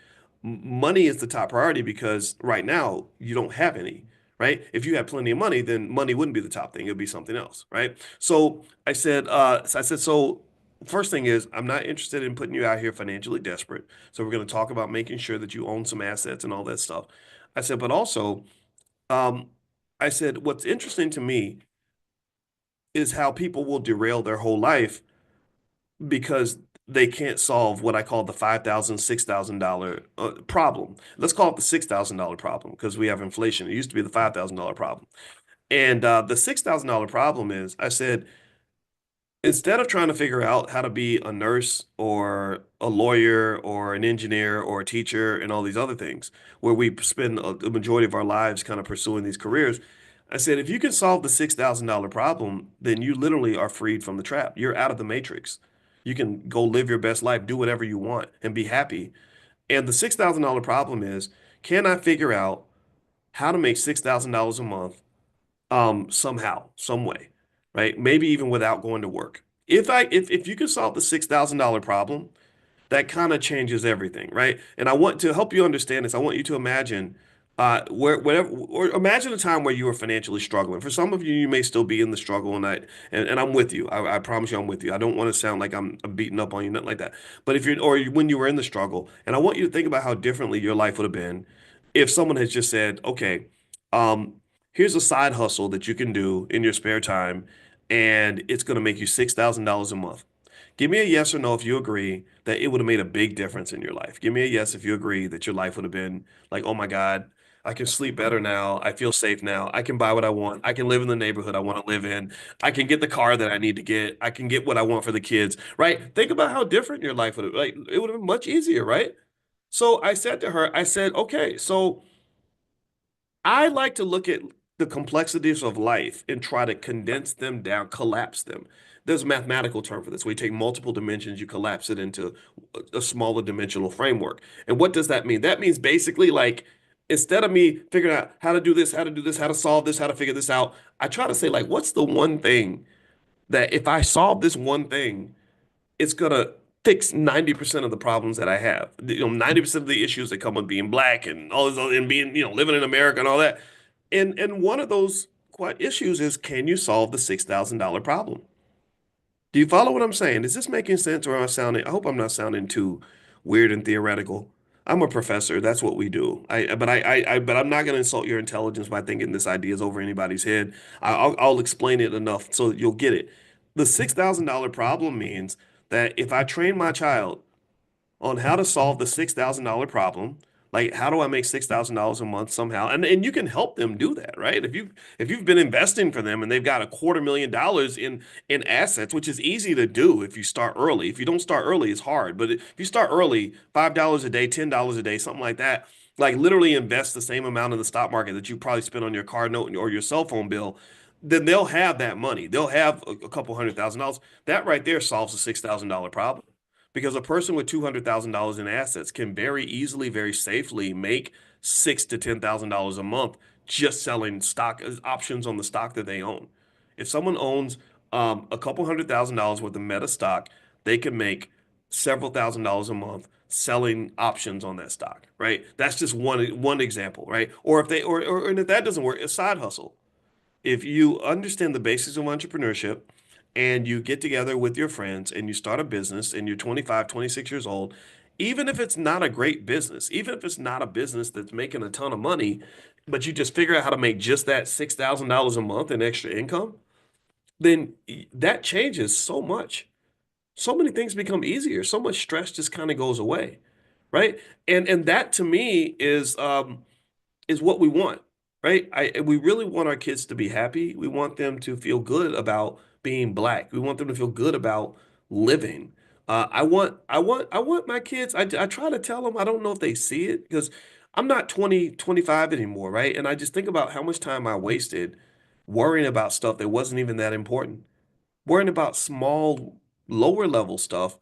Money is the top priority because right now you don't have any, right? If you had plenty of money, then money wouldn't be the top thing. It would be something else, right? So first thing is, I'm not interested in putting you out here financially desperate. So we're going to talk about making sure that you own some assets and all that stuff. I said, but also, um, I said, what's interesting to me is how people will derail their whole life because they can't solve what I call the $5,000, $6,000 problem. Let's call it the $6,000 problem because we have inflation. It used to be the $5,000 problem. And the $6,000 problem is, I said, instead of trying to figure out how to be a nurse or a lawyer or an engineer or a teacher and all these other things, where we spend the majority of our lives kind of pursuing these careers, I said, if you can solve the $6,000 problem, then you literally are freed from the trap. You're out of the matrix. You can go live your best life, do whatever you want, and be happy. And the $6,000 problem is, can I figure out how to make $6,000 a month somehow, some way, right? Maybe even without going to work. If you can solve the $6,000 problem, that kind of changes everything, right? And I want to help you understand this. I want you to imagine or imagine a time where you were financially struggling. For some of you, you may still be in the struggle, and I'm with you. I promise you, I'm with you. I don't want to sound like I'm beating up on you, nothing like that. But if you're or when you were in the struggle, and I want you to think about how differently your life would have been if someone had just said, okay, um, here's a side hustle that you can do in your spare time, and it's going to make you $6,000 a month. Give me a yes or no if you agree that it would have made a big difference in your life. Give me a yes if you agree that your life would have been like, oh my God, I can sleep better now. I feel safe now. I can buy what I want. I can live in the neighborhood I want to live in. I can get the car that I need to get. I can get what I want for the kids, right? Think about how different your life would have, like, it would have been much easier, right? So I said to her, I said, okay, so I like to look at the complexities of life and try to condense them down, collapse them. There's a mathematical term for this. We take multiple dimensions, you collapse it into a smaller dimensional framework. And what does that mean? That means basically like instead of me figuring out how to do this, how to do this, how to solve this, how to figure this out, I try to say like, what's the one thing that if I solve this one thing, it's gonna fix 90% of the problems that I have. 90% of the issues that come with being black and all this and being, living in America and all that. And one of those quite issues is can you solve the $6,000 problem? Do you follow what I'm saying? Is this making sense or am I sounding, I hope I'm not sounding too weird and theoretical. I'm a professor. That's what we do. But I'm not going to insult your intelligence by thinking this idea is over anybody's head. I'll explain it enough so you'll get it. The $6,000 problem means that if I train my child on how to solve the $6,000 problem. Like, how do I make $6,000 a month somehow? And you can help them do that, right? If you've been investing for them and they've got $250,000 in assets, which is easy to do if you start early. If you don't start early, it's hard. But if you start early, $5 a day, $10 a day, something like that, like literally invest the same amount in the stock market that you probably spend on your car note or your cell phone bill, then they'll have that money. They'll have a couple $100,000. That right there solves a $6,000 problem. Because a person with $200,000 in assets can very easily, very safely make six to $10,000 a month just selling stock options on the stock that they own. If someone owns a couple $100,000 worth of Meta stock, they can make several $1,000s a month selling options on that stock, right? That's just one example, right? Or if they or and if that doesn't work, a side hustle. If you understand the basics of entrepreneurship and you get together with your friends and you start a business and you're 25, 26 years old, even if it's not a great business, even if it's not a business that's making a ton of money, but you just figure out how to make just that $6,000 a month in extra income, then that changes so much. So many things become easier. So much stress just kind of goes away, right? And that to me is what we want, right? We really want our kids to be happy. We want them to feel good about being black. We want them to feel good about living. I want my kids. I try to tell them. I don't know if they see it because I'm not 20, 25 anymore, right? And I just think about how much time I wasted worrying about stuff that wasn't even that important, worrying about small, lower level stuff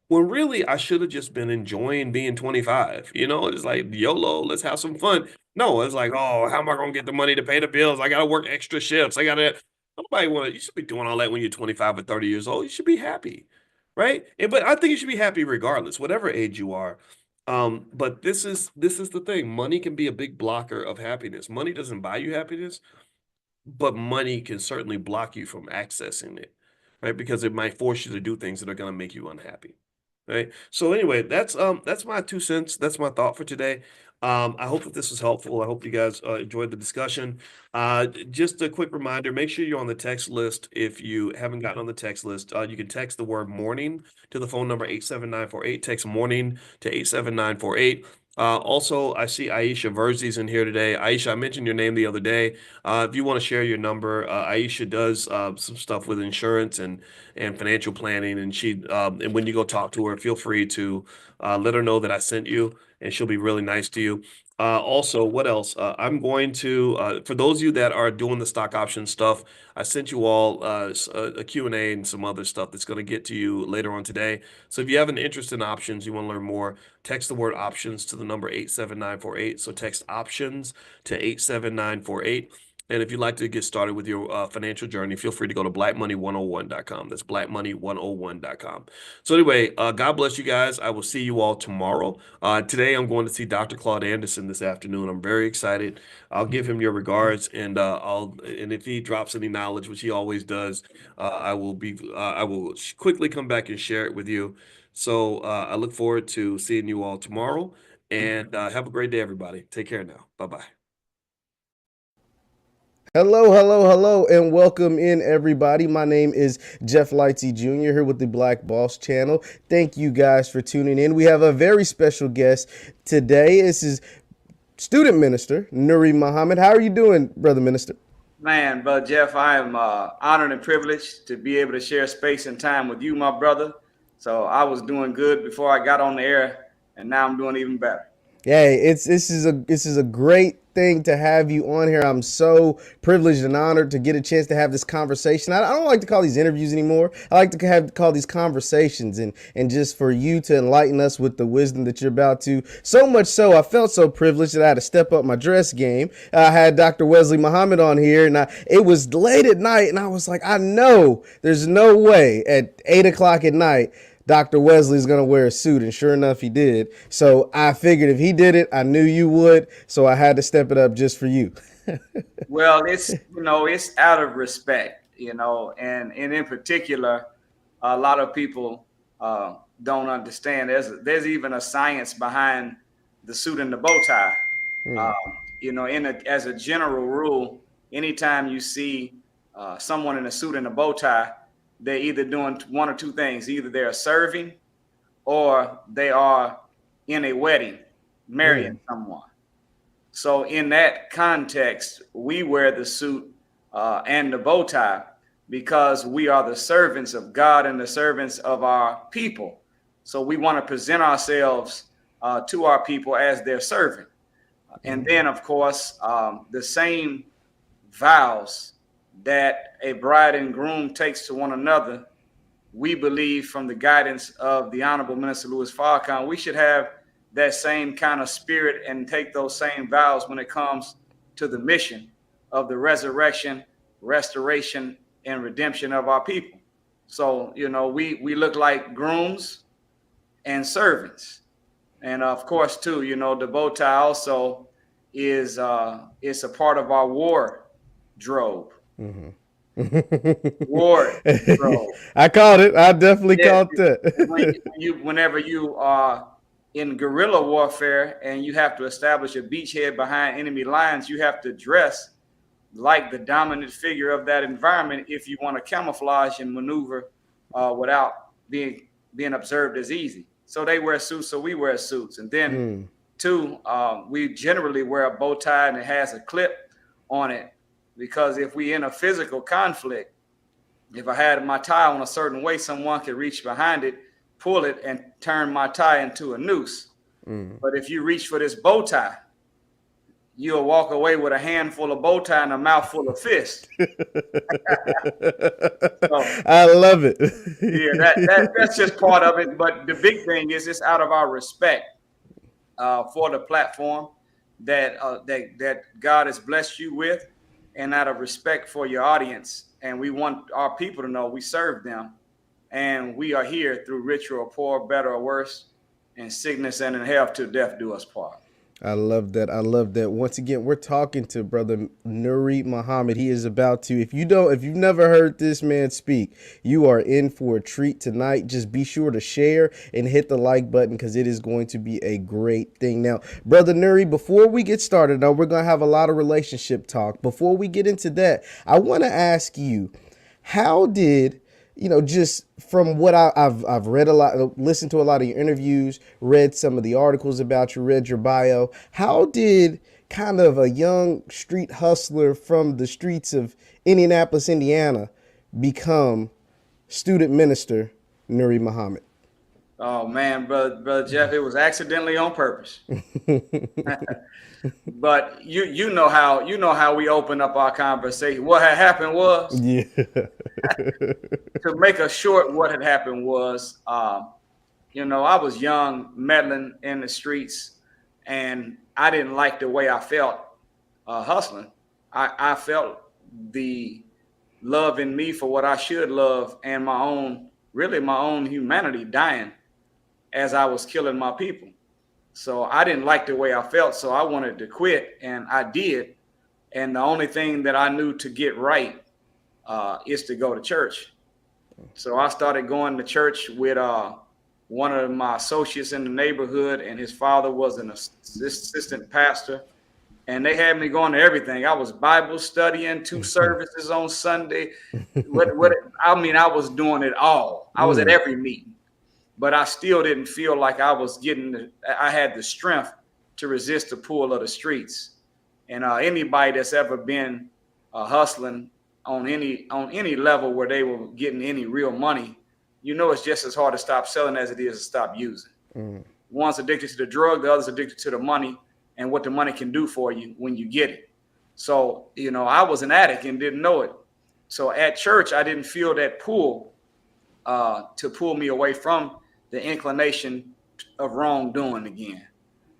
when really I should have just been enjoying being 25. It's like YOLO, let's have some fun. No, it's like, oh, how am I gonna get the money to pay the bills? I gotta work extra shifts. I gotta nobody wanna you should be doing all that when you're 25 or 30 years old. You should be happy, right? But I think you should be happy regardless, whatever age you are. But this is the thing. Money can be a big blocker of happiness. Money doesn't buy you happiness, but money can certainly block you from accessing it, right? Because it might force you to do things that are going to make you unhappy, right? So anyway, that's my 2 cents. That's my thought for today. I hope that this was helpful. I hope you guys enjoyed the discussion. Just a quick reminder: make sure you're on the text list. If you haven't gotten on the text list, you can text the word "morning" to the phone number 87948. Text "morning" to 87948. Also, I see Aisha Verzi's in here today. Aisha, I mentioned your name the other day. If you want to share your number, Aisha does some stuff with insurance and financial planning, and and when you go talk to her, feel free to let her know that I sent you, and she'll be really nice to you. Also, what else? I'm going to for those of you that are doing the stock option stuff, I sent you all a Q&A and some other stuff that's going to get to you later on today. So if you have an interest in options, you want to learn more, text the word options to the number 87948. So text options to 87948. And if you'd like to get started with your financial journey, feel free to go to blackmoney101.com. That's blackmoney101.com. So anyway, God bless you guys. I will see you all tomorrow. Today, I'm going to see Dr. Claude Anderson this afternoon. I'm very excited. I'll give him your regards, and and if he drops any knowledge, which he always does, I will quickly come back and share it with you. So I look forward to seeing you all tomorrow, and have a great day, everybody. Take care now. Bye bye. Hello, hello, hello, and welcome in, everybody. My name is Jeff Lightsey Jr. here with the Black Boss channel. Thank you guys for tuning in. We have a very special guest today. This is student minister Nuri Muhammad. How are you doing, brother minister? Man, Brother Jeff, I am honored and privileged to be able to share space and time with you, my brother. So I was doing good before I got on the air, and now I'm doing even better. Hey, this is a great thing to have you on here. I'm so privileged and honored to get a chance to have this conversation. I don't like to call these interviews anymore. I like to call these conversations, and just for you to enlighten us with the wisdom that you're about to. So much so, I felt so privileged that I had to step up my dress game. I had Dr. Wesley Muhammad on here, and it was late at night, and I was like, I know there's no way at 8 o'clock at night Dr. Wesley's gonna wear a suit, and sure enough, he did. So I figured if he did it, I knew you would. So I had to step it up just for you. Well, it's out of respect, and in particular, a lot of people don't understand. There's even a science behind the suit and the bow tie. Um, as a general rule, anytime you see someone in a suit and a bow tie, they're either doing one or two things: either they're serving, or they are in a wedding, marrying someone. So in that context, we wear the suit and the bow tie because we are the servants of God and the servants of our people. So we want to present ourselves to our people as their servant. And then, of course, the same vows that a bride and groom takes to one another, we believe from the guidance of the Honorable Minister Louis Farrakhan, we should have that same kind of spirit and take those same vows when it comes to the mission of the resurrection, restoration, and redemption of our people. So, we look like grooms and servants. And of course, too, the bow tie also is a part of our wardrobe. Wardrobe. I called it. I definitely Yes, called that. whenever you are in guerrilla warfare and you have to establish a beachhead behind enemy lines, you have to dress like the dominant figure of that environment if you want to camouflage and maneuver without being observed as easy. So they wear suits, so we wear suits, and then two, we generally wear a bow tie and it has a clip on it because if we in a physical conflict, if I had my tie on a certain way, someone could reach behind it, pull it, and turn my tie into a noose. But if you reach for this bow tie, you'll walk away with a handful of bow tie and a mouthful of fist. So I love it. yeah, that's just part of it. But the big thing is it's out of our respect for the platform that God has blessed you with, and out of respect for your audience. And we want our people to know we serve them, and we are here through rich or poor, better or worse, in sickness and in health till death do us part. I love that. I love that. Once again, we're talking to brother Nuri Muhammad. He is about to, if you've never heard this man speak, you are in for a treat tonight. Just be sure to share and hit the like button because it is going to be a great thing. Now, brother Nuri, before we get started, now we're going to have a lot of relationship talk. Before we get into that, I want to ask you, how did just from what I've read a lot, listened to a lot of your interviews, read some of the articles about you, read your bio. How did kind of a young street hustler from the streets of Indianapolis, Indiana, become student minister Nuri Muhammad? Oh man, brother Jeff, it was accidentally on purpose. But you know how we open up our conversation. What had happened was, Yeah. to make a short, what had happened was, I was young, meddling in the streets, and I didn't like the way I felt hustling. I felt the love in me for what I should love, and my own humanity dying as I was killing my people. So I didn't like the way I felt, so I wanted to quit, and I did. And the only thing that I knew to get right is to go to church. So I started going to church with one of my associates in the neighborhood, and his father was an assistant pastor. and they had me going to everything. I was Bible studying, 2 services on Sunday. What I mean, I was doing it all. I was at every meeting, but I still didn't feel like I was I had the strength to resist the pull of the streets. And anybody that's ever been hustling on any level where they were getting any real money, it's just as hard to stop selling as it is to stop using. One's addicted to the drug, the other's addicted to the money and what the money can do for you when you get it. So, I was an addict and didn't know it. So at church, I didn't feel that pull to pull me away from the inclination of wrongdoing again.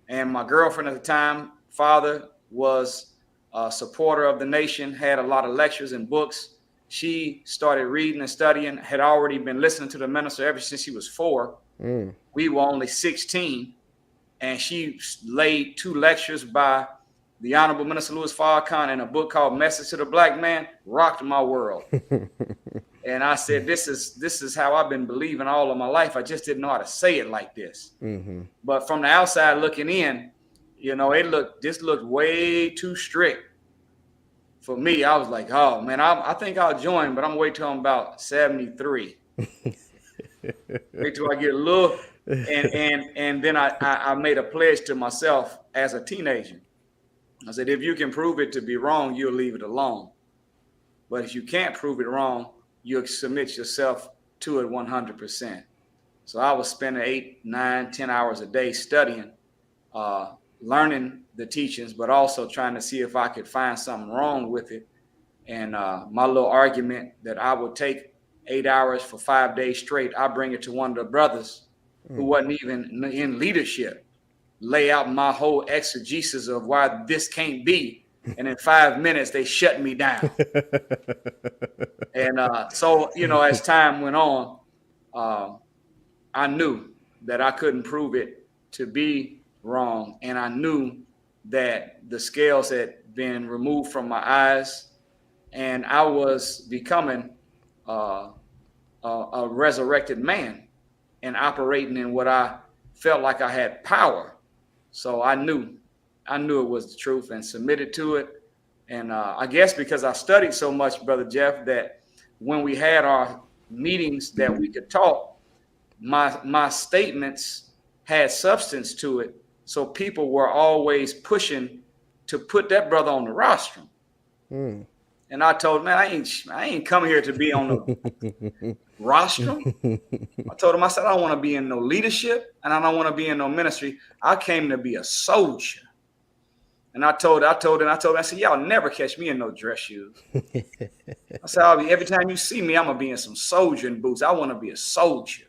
And my girlfriend at the time, father, was a supporter of the nation, had a lot of lectures and books. She started reading and studying, had already been listening to the minister ever since she was 4. We were only 16. And she laid 2 lectures by the Honorable Minister Louis Farrakhan in a book called Message to the Black Man, rocked my world. And I said, this is how I've been believing all of my life. I just didn't know how to say it like this. But from the outside looking in, this looked way too strict for me. I was like, oh man, I think I'll join, but I'm wait till I'm about 73. Wait till I get a little, and then I made a pledge to myself as a teenager. I said, if you can prove it to be wrong, you'll leave it alone. But if you can't prove it wrong, you'll submit yourself to it 100%. So I was spending 8, 9, 10 hours a day studying, learning the teachings, but also trying to see if I could find something wrong with it. And my little argument that I would take 8 hours for 5 days straight, I bring it to one of the brothers who wasn't even in leadership, lay out my whole exegesis of why this can't be. And in 5 minutes, they shut me down. And so, as time went on, I knew that I couldn't prove it to be wrong. And I knew that the scales had been removed from my eyes, and I was becoming a resurrected man and operating in what I felt like I had power. So I knew it was the truth and submitted to it. And I guess because I studied so much, Brother Jeff, that when we had our meetings that we could talk, my statements had substance to it. So people were always pushing to put that brother on the rostrum. And I told him, man, I ain't come here to be on the rostrum. I told him, I said, I don't want to be in no leadership and I don't want to be in no ministry. I came to be a soldier. And I told him, I said, y'all never catch me in no dress shoes. I said, every time you see me, I'm going to be in some soldiering boots. I want to be a soldier.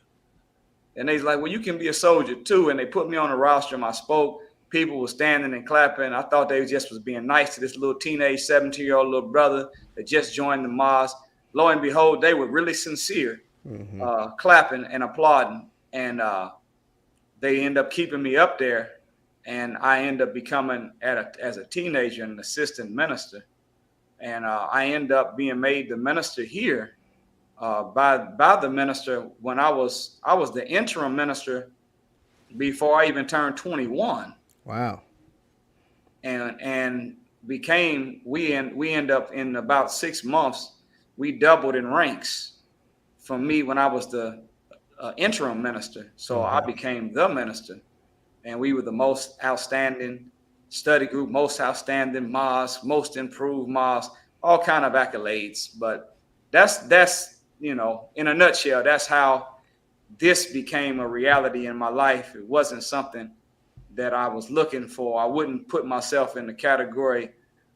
And they's like, well, you can be a soldier too. And they put me on the rostrum. I spoke. People were standing and clapping. I thought they just was being nice to this little teenage 17-year-old little brother that just joined the mosque. Lo and behold, they were really sincere, clapping and applauding. And they end up keeping me up there. And I end up becoming, as a teenager, an assistant minister. And I end up being made the minister here by the minister when I was the interim minister before I even turned 21. Wow. And we end up in about 6 months, we doubled in ranks from me when I was the interim minister. So I became the minister. And we were the most outstanding study group, most outstanding mosque, most improved mosque, all kind of accolades. But that's in a nutshell, that's how this became a reality in my life. It wasn't something that I was looking for. I wouldn't put myself in the category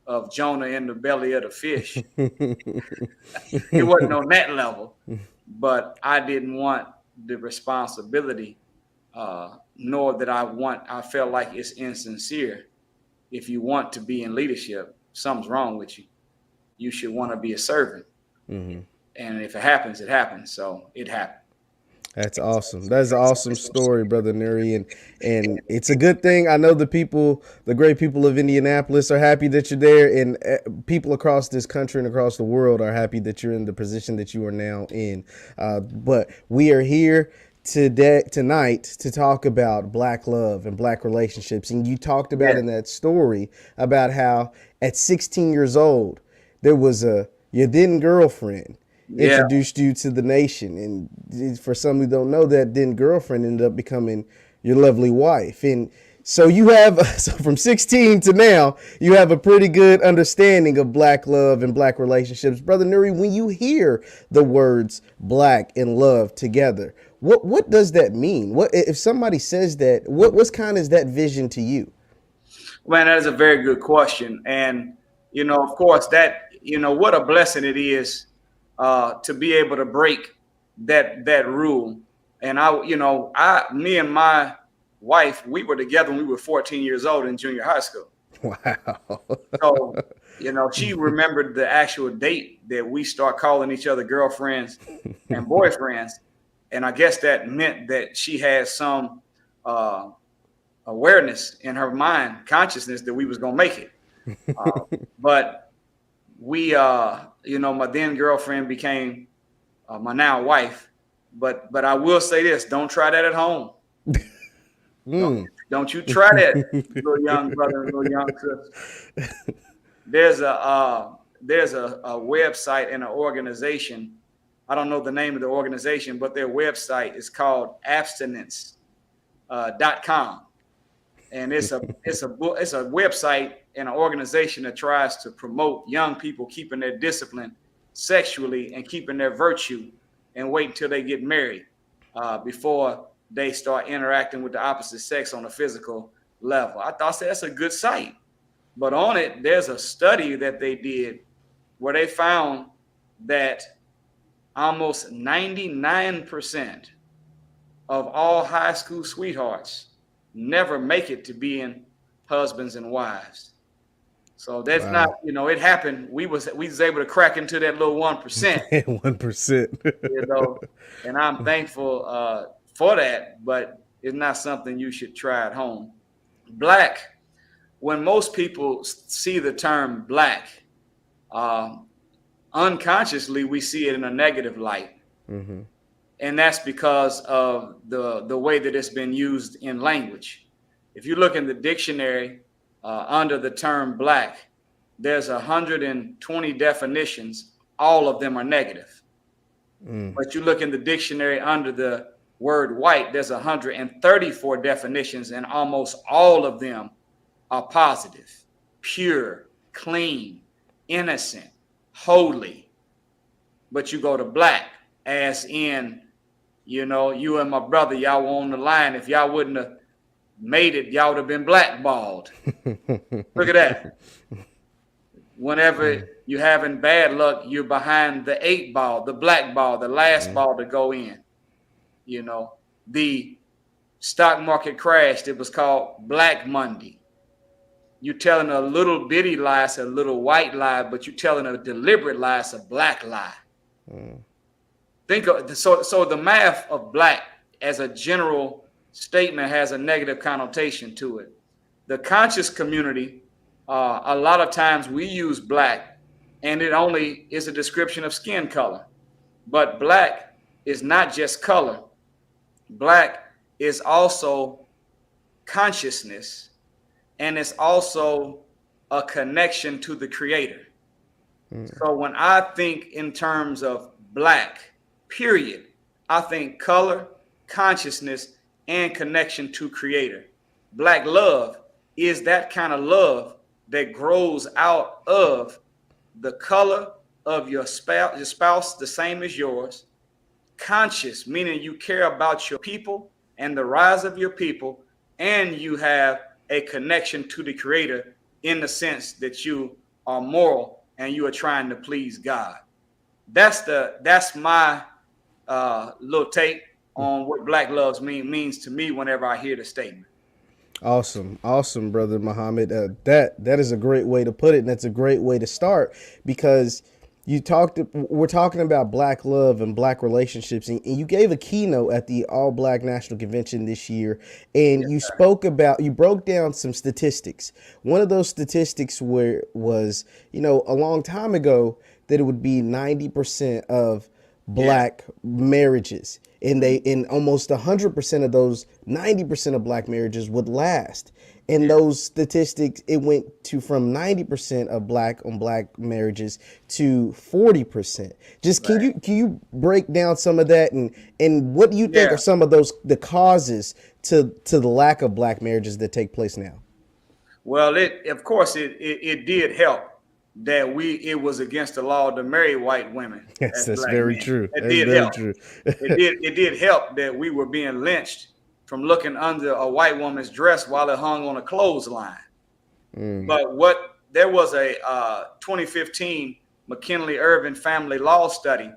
of Jonah in the belly of the fish. It wasn't on that level, but I didn't want the responsibility. Nor that I felt like it's insincere. If you want to be in leadership, something's wrong with you. You should want to be a servant. And if it happens, it happens. So it happened. That's awesome. That's an awesome story, Brother Nuri. And it's a good thing. I know the great people of Indianapolis are happy that you're there, and people across this country and across the world are happy that you're in the position that you are now in. But we are here tonight to talk about black love and black relationships. And you talked about Yeah. in that story about how at 16 years old there was a your then girlfriend Yeah. introduced you to the nation, and for some who don't know, that then girlfriend ended up becoming your lovely wife. And so you have so from 16 to now, you have a pretty good understanding of black love and black relationships. Brother Nuri, when you hear the words black and love together, what does that mean? What if somebody says that, what's kind is that vision to you? Man, that is a very good question. And, of course, what a blessing it is to be able to break that rule. And me and my wife, we were together when we were 14 years old in junior high school. Wow. So, she remembered the actual date that we start calling each other girlfriends and boyfriends. And I guess that meant that she had some awareness in her mind, consciousness that we was going to make it. But we, my then girlfriend became my now wife. But I will say this: don't try that at home. Don't you try that, little young brother and little young sister. There's a website and an organization. I don't know the name of the organization, but their website is called abstinence.com. And it's a website and an organization that tries to promote young people keeping their discipline sexually and keeping their virtue, and wait until they get married before they start interacting with the opposite sex on a physical level. I thought that's a good site, but on it there's a study that they did where they found that almost 99% of all high school sweethearts never make it to being husbands and wives. So that's not, it happened. We was able to crack into that little 1%, 1%. and I'm thankful for that, but it's not something you should try at home. Black, when most people see the term black, unconsciously we see it in a negative light. Mm-hmm. And that's because of the way that it's been used in language. If you look in the dictionary under the term black, there's 120 definitions. All of them are negative. But you look in the dictionary under the word white, there's 134 definitions, and almost all of them are positive: pure, clean, innocent, holy. But you go to black, as in, you and my brother, y'all were on the line. If y'all wouldn't have made it, y'all would have been blackballed. Look at that. Whenever you're having bad luck, you're behind the 8 ball, the black ball, the last ball to go in. The stock market crashed. It was called Black Monday. You're telling a little bitty lie, it's a little white lie, but you're telling a deliberate lie, it's a black lie. Think of so the math of black as a general statement has a negative connotation to it. The conscious community, a lot of times we use black, and it only is a description of skin color. But black is not just color. Black is also consciousness, and it's also a connection to the Creator. So when I think in terms of black, period, I think color, consciousness, and connection to Creator. Black love is that kind of love that grows out of the color of your spouse, the same as yours. Conscious, meaning you care about your people and the rise of your people, and you have a connection to the Creator in the sense that you are moral and you are trying to please God. That's my little take on what black love means to me whenever I hear the statement. Awesome, brother Muhammad. That is a great way to put it, and that's a great way to start, because we're talking about black love and black relationships, and you gave a keynote at the All Black National Convention this year, and you broke down some statistics. One of those statistics was a long time ago, that it would be 90% of Yeah. black marriages, and they in almost 100% of those, 90% of black marriages would last. And Yeah. those statistics, it went to from 90% of black on black marriages to 40%. Just Right. can you break down some of that, and what do you think Yeah. are some of those the causes to the lack of black marriages that take place now? Well, it of course it did help that it was against the law to marry white women Yes, as that's black very men. true. It That's did very help. true. It did help that we were being lynched from looking under a white woman's dress while it hung on a clothesline. But what there was a 2015 McKinley Irving family law study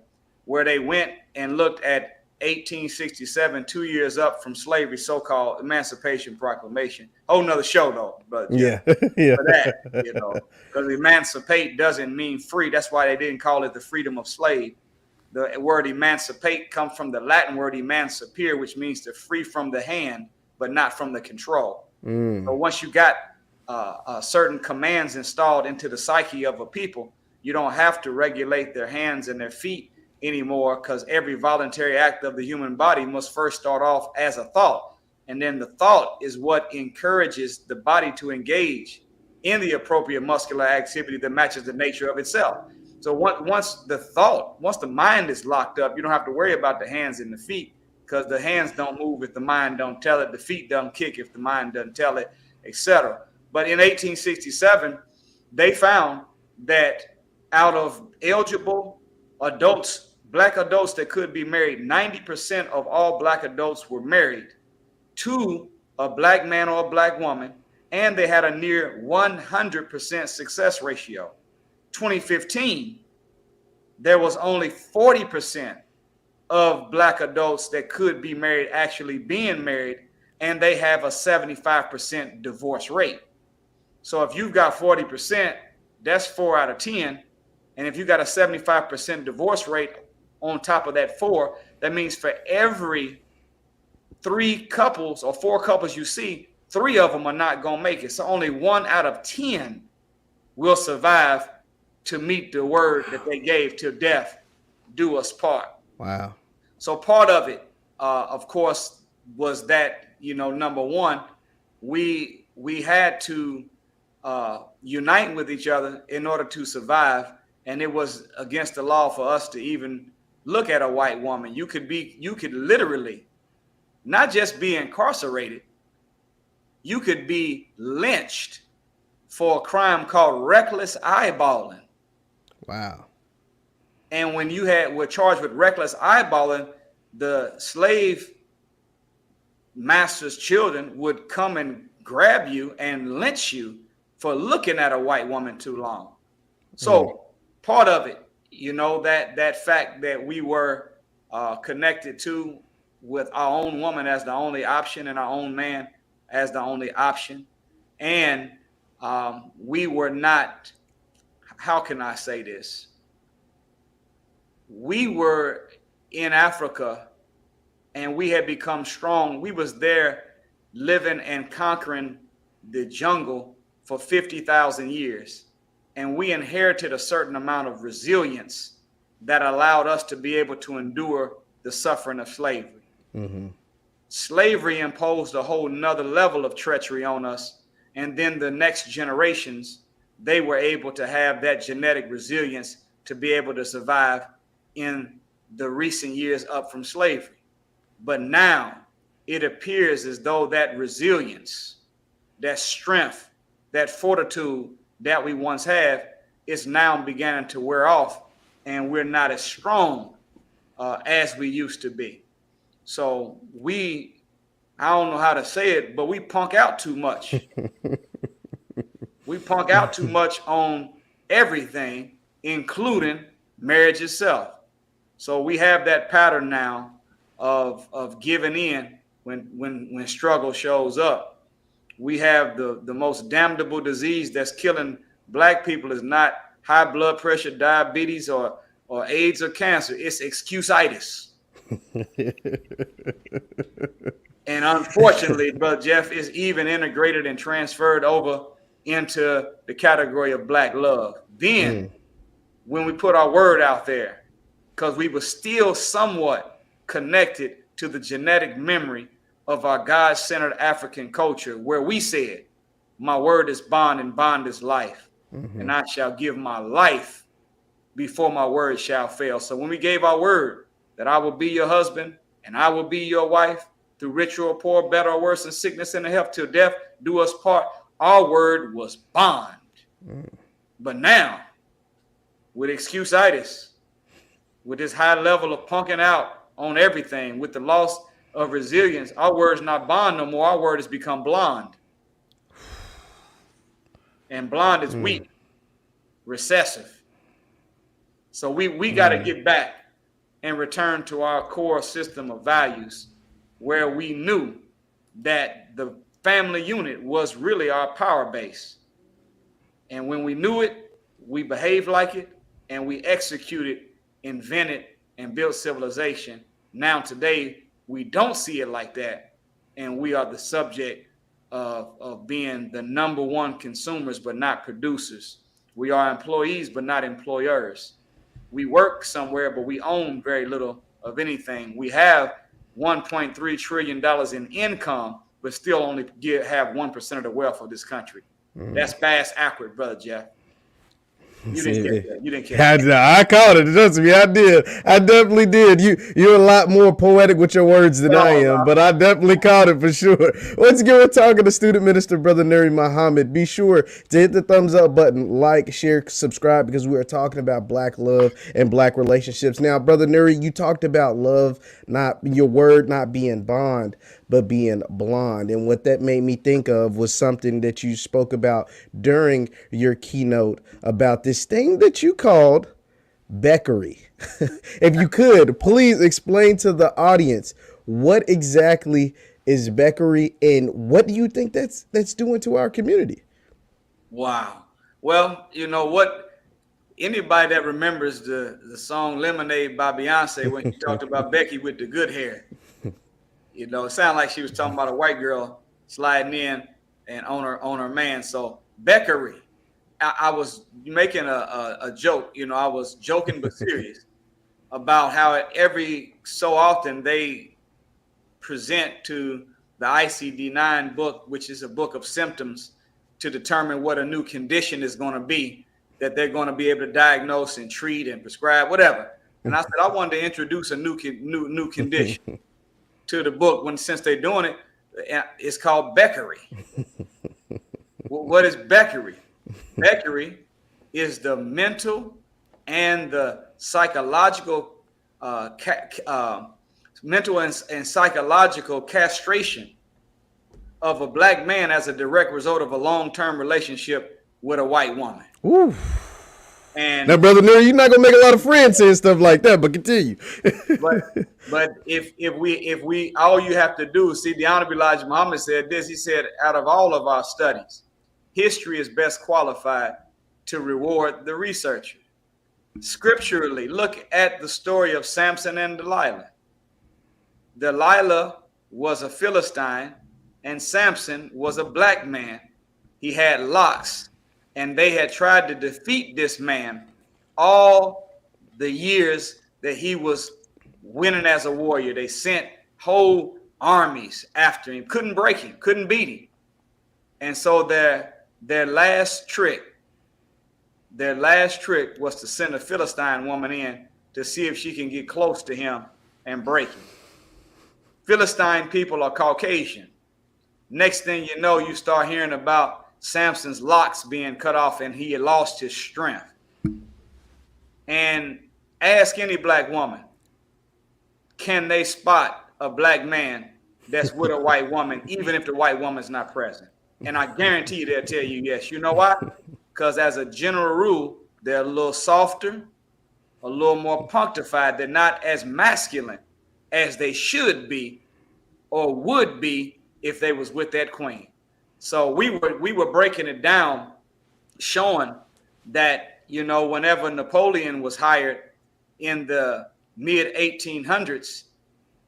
where they went and looked at 1867, 2 years up from slavery, so-called Emancipation Proclamation. Whole nother show though, but Jeff, Yeah, yeah. for that, because emancipate doesn't mean free. That's why they didn't call it the freedom of slave. The word emancipate comes from the Latin word emancipere, which means to free from the hand, but not from the control. So once you got certain commands installed into the psyche of a people, you don't have to regulate their hands and their feet anymore, because every voluntary act of the human body must first start off as a thought. And then the thought is what encourages the body to engage in the appropriate muscular activity that matches the nature of itself. So once the mind is locked up, you don't have to worry about the hands and the feet, because the hands don't move if the mind don't tell it, the feet don't kick if the mind doesn't tell it, etc. But in 1867, they found that out of eligible adults, black adults that could be married, 90% of all black adults were married to a black man or a black woman, and they had a near 100% success ratio. 2015, there was only 40% of black adults that could be married actually being married, and they have a 75% divorce rate. So if you've got 40%, that's 4 out of 10. And if you got a 75% divorce rate on top of that 4, that means for every 3 couples or 4 couples you see, 3 of them are not going to make it. So only 1 out of 10 will survive to meet the word that they gave, till death do us part. Wow. So part of it, of course, was that, number one, we had to unite with each other in order to survive, and it was against the law for us to even look at a white woman. You could literally not just be incarcerated, you could be lynched for a crime called reckless eyeballing. Wow. And when you were charged with reckless eyeballing, the slave master's children would come and grab you and lynch you for looking at a white woman too long. So part of it, that fact that we were connected to with our own woman as the only option and our own man as the only option. And we were not, how can I say this? We were in Africa and we had become strong. We was there living and conquering the jungle for 50,000 years. And we inherited a certain amount of resilience that allowed us to be able to endure the suffering of slavery. Slavery imposed a whole nother level of treachery on us. And then the next generations, they were able to have that genetic resilience to be able to survive in the recent years up from slavery. But now it appears as though that resilience, that strength, that fortitude that we once had is now beginning to wear off, and we're not as strong as we used to be. So I don't know how to say it, but we punk out too much. We punk out too much on everything, including marriage itself. So we have that pattern now of giving in when struggle shows up. We have the most damnable disease that's killing black people is not high blood pressure, diabetes, or AIDS or cancer. It's excuseitis. And unfortunately, Brother Jeff, is even integrated and transferred over into the category of black love. Then when we put our word out there, because we were still somewhat connected to the genetic memory of our God-centered African culture, where we said, my word is bond and bond is life. And I shall give my life before my word shall fail. So when we gave our word that I will be your husband and I will be your wife through richer or poor, better or worse, in sickness and in health, till death do us part, our word was bond. But now, with excuse-itis, with this high level of punking out on everything, with the loss of resilience, our word is not bond no more. Our word has become blonde. And blonde is weak, recessive. So we got to get back and return to our core system of values, where we knew that the family unit was really our power base. And when we knew it, we behaved like it, and we executed, invented, and built civilization. Now today, we don't see it like that, and we are the subject of being the number one consumers, but not producers. We are employees, but not employers. We work somewhere, but we own very little of anything. We have $1.3 trillion in income, but still only have 1% of the wealth of this country. That's fast accurate, brother Jeff. You didn't catch that. You didn't catch that. I caught it. Trust me, I did. I definitely did. You're a lot more poetic with your words than I am, but I definitely caught it for sure. Once again, we're talking to student minister, Brother Nuri Muhammad. Be sure to hit the thumbs up button, like, share, subscribe, because we are talking about black love and black relationships. Now, Brother Nuri, you talked about love, not your word not being bond, but being blonde. And what that made me think of was something that you spoke about during your keynote about this thing that you called beckery. If you could, please explain to the audience what exactly is beckery and what do you think that's doing to our community? Wow. Well, you know what? Anybody that remembers the song Lemonade by Beyonce, when she talked about Becky with the good hair, you know, it sounded like she was talking about a white girl sliding in and on her man. So beckery. I was making a joke, you know, I was joking but serious about how every so often they present to the ICD-9 book, which is a book of symptoms, to determine what a new condition is going to be that they're going to be able to diagnose and treat and prescribe, whatever. And I said, I wanted to introduce a new condition to the book since they're doing it. It's called beckery. What is beckery? Beckery is the mental and the psychological mental and psychological castration of a black man as a direct result of a long-term relationship with a white woman. Ooh. And now, Brother Nuri, you're not gonna make a lot of friends saying stuff like that, but continue. but if we all you have to do, see, the Honorable Elijah Muhammad said this. He said, out of all of our studies, history is best qualified to reward the researcher. Scripturally, look at the story of Samson and Delilah. Delilah was a Philistine and Samson was a black man. He had locks, and they had tried to defeat this man all the years that he was winning as a warrior. They sent whole armies after him, couldn't break him, couldn't beat him. And so their last trick was to send a Philistine woman in to see if she can get close to him and break him. Philistine people are Caucasian. Next thing you know, you start hearing about Samson's locks being cut off and he had lost his strength. And ask any black woman, can they spot a black man that's with a white woman, even if the white woman's not present? And I guarantee you they'll tell you yes. You know why? Because as a general rule, they're a little softer, a little more punctified. They're not as masculine as they should be or would be if they was with that queen. So we were breaking it down, showing that, you know, whenever Napoleon was hired in the mid 1800s,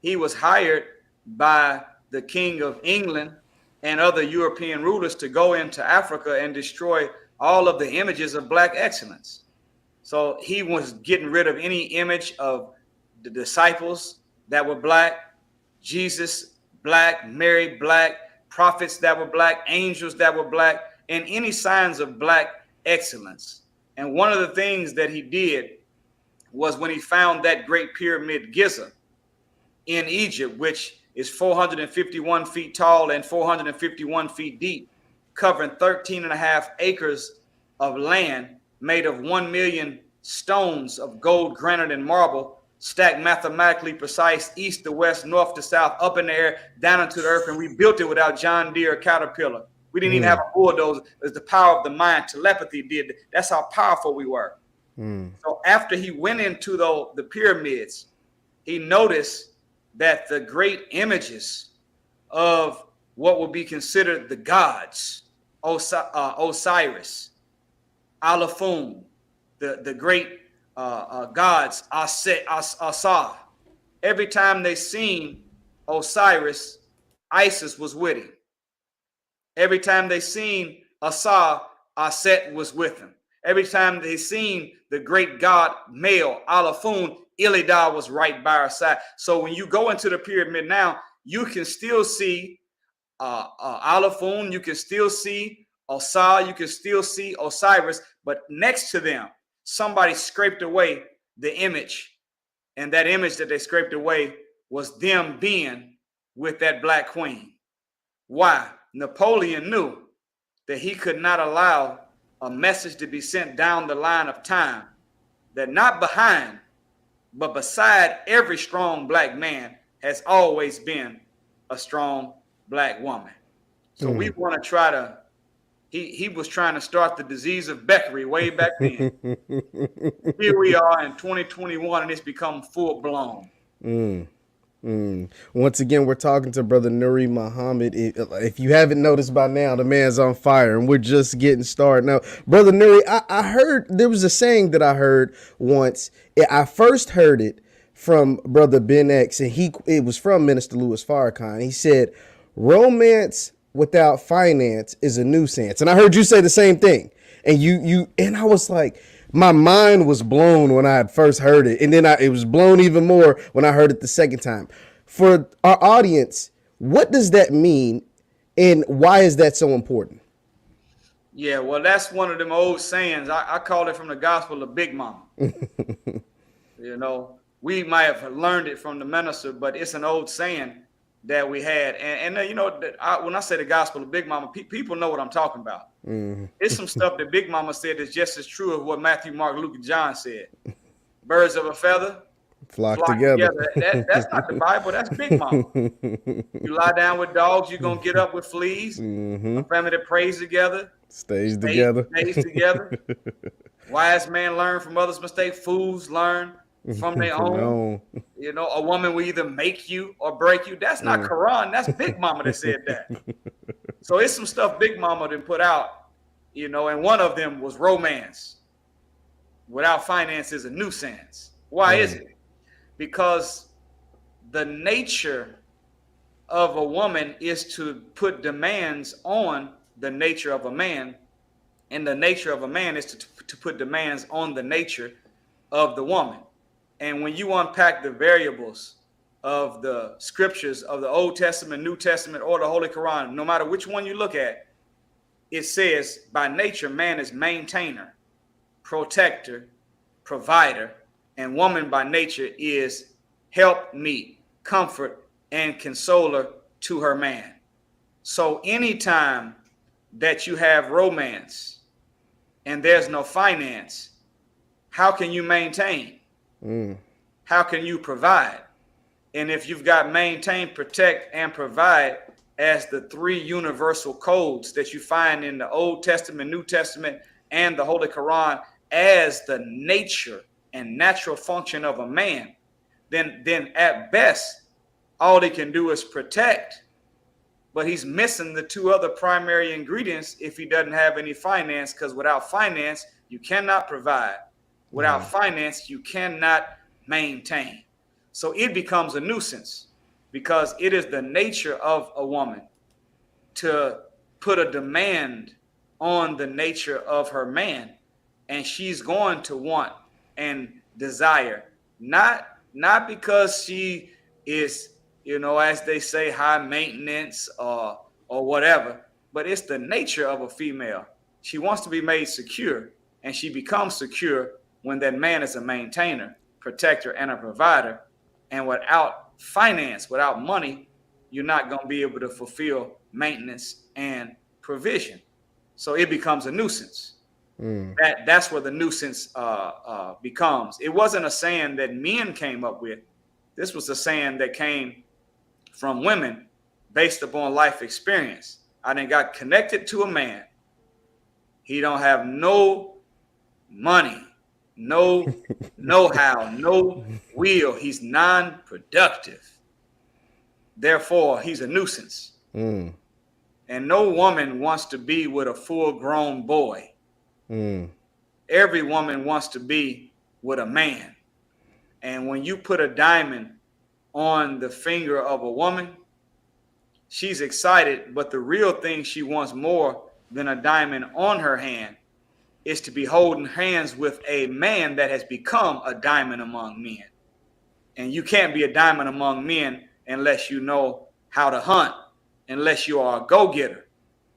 he was hired by the King of England and other European rulers to go into Africa and destroy all of the images of black excellence. So he was getting rid of any image of the disciples that were black, Jesus black, Mary black, prophets that were black, angels that were black, and any signs of black excellence. And one of the things that he did was when he found that great pyramid Giza in Egypt, which is 451 feet tall and 451 feet deep, covering 13 and a half acres of land made of 1 million stones of gold, granite, and marble, stacked mathematically precise, east to west, north to south, up in the air, down into the earth. And we built it without John Deere or Caterpillar. We didn't even have a bulldozer. It was the power of the mind. Telepathy did. That's how powerful we were. So after he went into the pyramids, he noticed that the great images of what would be considered the gods, Osiris, Alafun, the great gods, Asa. Every time they seen Osiris, Isis was with him. Every time they seen Asa, Aset was with him. Every time they seen the great god male, Alafun, Ilida was right by our side. So when you go into the pyramid now, you can still see Alafun, you can still see Osa, you can still see Osiris, but next to them, somebody scraped away the image. And that image that they scraped away was them being with that black queen. Why? Napoleon knew that he could not allow a message to be sent down the line of time that not behind, but beside every strong black man has always been a strong black woman. So we want to try to, he was trying to start the disease of Beckery way back then. Here we are in 2021 and it's become full blown. Once again, we're talking to Brother Nuri Muhammad. If you haven't noticed by now, the man's on fire, and we're just getting started. Now, Brother Nuri, I heard there was a saying that I heard once. I first heard it from Brother Ben X, and it was from Minister Louis Farrakhan. He said, "Romance without finance is a nuisance," and I heard you say the same thing. And I was like, my mind was blown when I had first heard it. And then it was blown even more when I heard it the second time. For our audience, what does that mean? And why is that so important? Yeah, well, that's one of them old sayings. I call it from the gospel of Big Mama. We might have learned it from the minister, but it's an old saying that we had. And when I say the gospel of Big Mama, people know what I'm talking about. It's some stuff that Big Mama said that's just as true of what Matthew, Mark, Luke, and John said. Birds of a feather flock together. That's not the Bible. That's Big Mama. You lie down with dogs, you're going to get up with fleas. A family that prays together stays together. Wise man learn from others' mistakes. Fools learn from their own. A woman will either make you or break you. That's not Quran. That's Big Mama that said that. So it's some stuff Big Mama didn't put out, and one of them was romance without finance is a nuisance. Why is it? Because the nature of a woman is to put demands on the nature of a man, and the nature of a man is to put demands on the nature of the woman. And when you unpack the variables of the scriptures of the Old Testament, New Testament, or the Holy Quran, no matter which one you look at, it says by nature, man is maintainer, protector, provider, and woman by nature is help meet, comfort, and consoler to her man. So anytime that you have romance and there's no finance, how can you maintain? How can you provide? And if you've got maintain, protect, and provide as the three universal codes that you find in the Old Testament, New Testament, and the Holy Quran as the nature and natural function of a man, then at best, all they can do is protect, but he's missing the two other primary ingredients if he doesn't have any finance, because without finance, you cannot provide. Without finance, you cannot maintain. So it becomes a nuisance because it is the nature of a woman to put a demand on the nature of her man. and she's going to want and desire, not because she is, as they say, high maintenance or whatever, but it's the nature of a female. She wants to be made secure, and she becomes secure when that man is a maintainer, protector, and a provider. And without finance, without money, you're not going to be able to fulfill maintenance and provision. So it becomes a nuisance. That's where the nuisance becomes. It wasn't a saying that men came up with. This was a saying that came from women based upon life experience. I then got connected to a man. He don't have no money, no know-how, no will. He's non-productive. Therefore, he's a nuisance. And no woman wants to be with a full-grown boy. Every woman wants to be with a man. And when you put a diamond on the finger of a woman, she's excited, but the real thing she wants more than a diamond on her hand is to be holding hands with a man that has become a diamond among men. And you can't be a diamond among men unless you know how to hunt, unless you are a go-getter,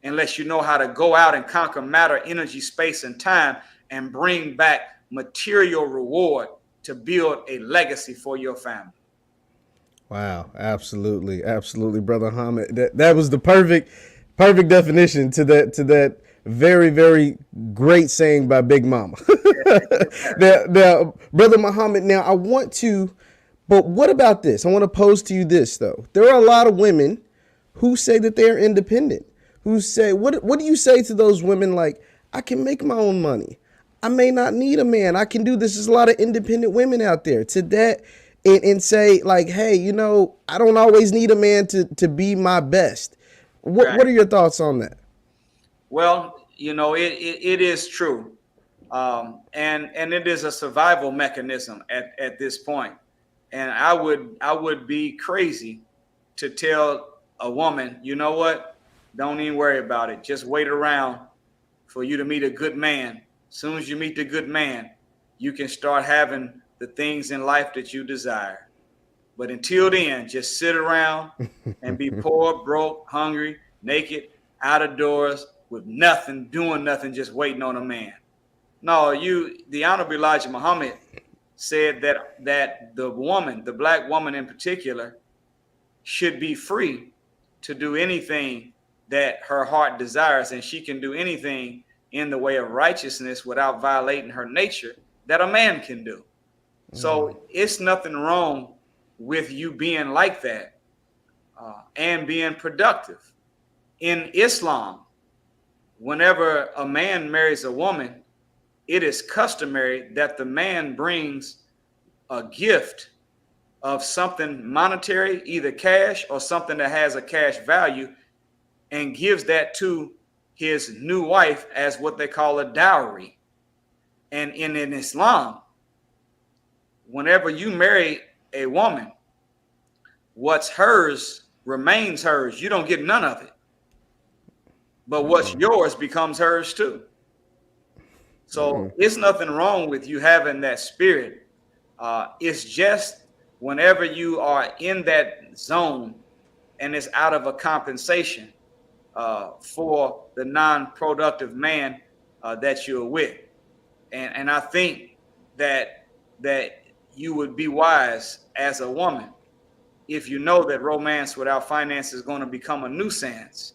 unless you know how to go out and conquer matter, energy, space, and time, and bring back material reward to build a legacy for your family. Wow, absolutely, absolutely, brother Hamid. That was the perfect definition to that very, very great saying by Big Mama. Now, brother Muhammad. Now I want to, but what about this? I want to pose to you this though. There are a lot of women who say that they are independent. Who say what do you say to those women? Like, I can make my own money. I may not need a man. I can do this. There's a lot of independent women out there. To that. And say like, hey, I don't always need a man to be my best. What are your thoughts on that? Well, it is true. And it is a survival mechanism at this point. And I would be crazy to tell a woman, you know what? Don't even worry about it. Just wait around for you to meet a good man. As soon as you meet the good man, you can start having the things in life that you desire. But until then, just sit around and be poor, broke, hungry, naked, out of doors with nothing, doing nothing, just waiting on a man. No, the Honorable Elijah Muhammad said that the woman, the black woman in particular, should be free to do anything that her heart desires, and she can do anything in the way of righteousness without violating her nature that a man can do. So it's nothing wrong with you being like that and being productive. In Islam, whenever a man marries a woman, it is customary that the man brings a gift of something monetary, either cash or something that has a cash value, and gives that to his new wife as what they call a dowry. And in Islam, whenever you marry a woman, what's hers remains hers. You don't get none of it. But what's yours becomes hers too. So it's nothing wrong with you having that spirit. It's just whenever you are in that zone and it's out of a compensation for the non-productive man that you're with. And I think that you would be wise as a woman if you know that romance without finance is going to become a nuisance.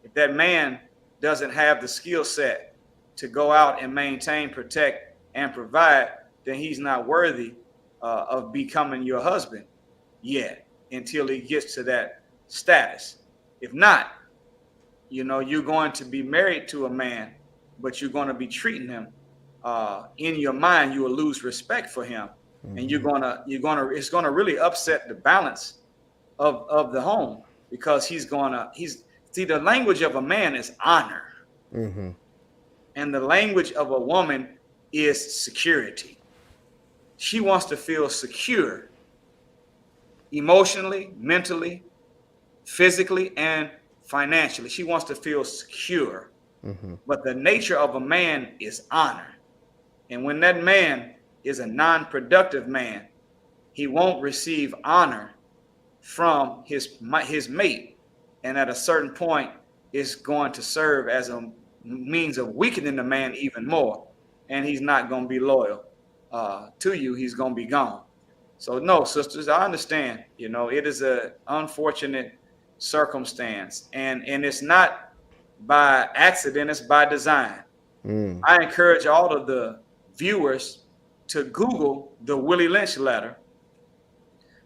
If that man doesn't have the skill set to go out and maintain, protect, and provide, then he's not worthy of becoming your husband yet until he gets to that status. If not, you're going to be married to a man, but you're going to be treating him in your mind, you will lose respect for him. And it's gonna really upset the balance of the home, because the language of a man is honor, and the language of a woman is security. She wants to feel secure emotionally, mentally, physically, and financially. She wants to feel secure. But the nature of a man is honor. And when that man is a non-productive man, he won't receive honor from his mate. And at a certain point, it's going to serve as a means of weakening the man even more. And he's not going to be loyal to you. He's going to be gone. So no, sisters, I understand. It is a unfortunate circumstance, and it's not by accident; it's by design. Mm. I encourage all of the viewers to Google the Willie Lynch letter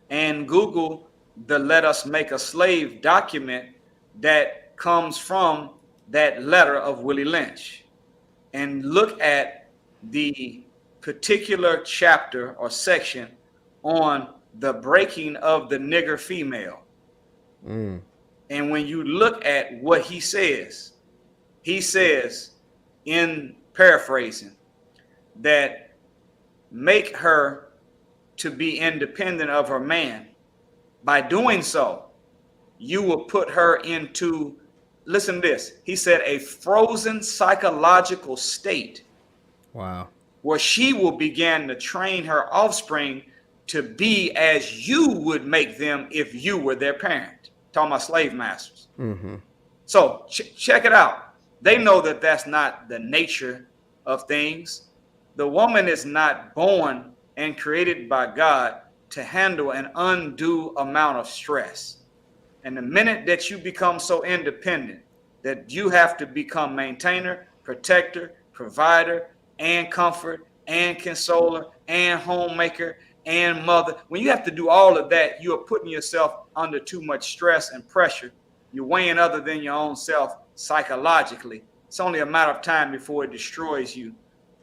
and Google the "Let Us Make a Slave" document that comes from that letter of Willie Lynch, and look at the particular chapter or section on the breaking of the nigger female. Mm. And when you look at what he says, in paraphrasing, that make her to be independent of her man. By doing so, you will put her into, listen to this, he said, a frozen psychological state. Wow. Where she will begin to train her offspring to be as you would make them if you were their parent. Talking about slave masters. Mm-hmm. So check it out. They know that that's not the nature of things. The woman is not born and created by God to handle an undue amount of stress. And the minute that you become so independent that you have to become maintainer, protector, provider, and comfort, and consoler, and homemaker, and mother, when you have to do all of that, you are putting yourself under too much stress and pressure. You're weighing other than your own self psychologically. It's only a matter of time before it destroys you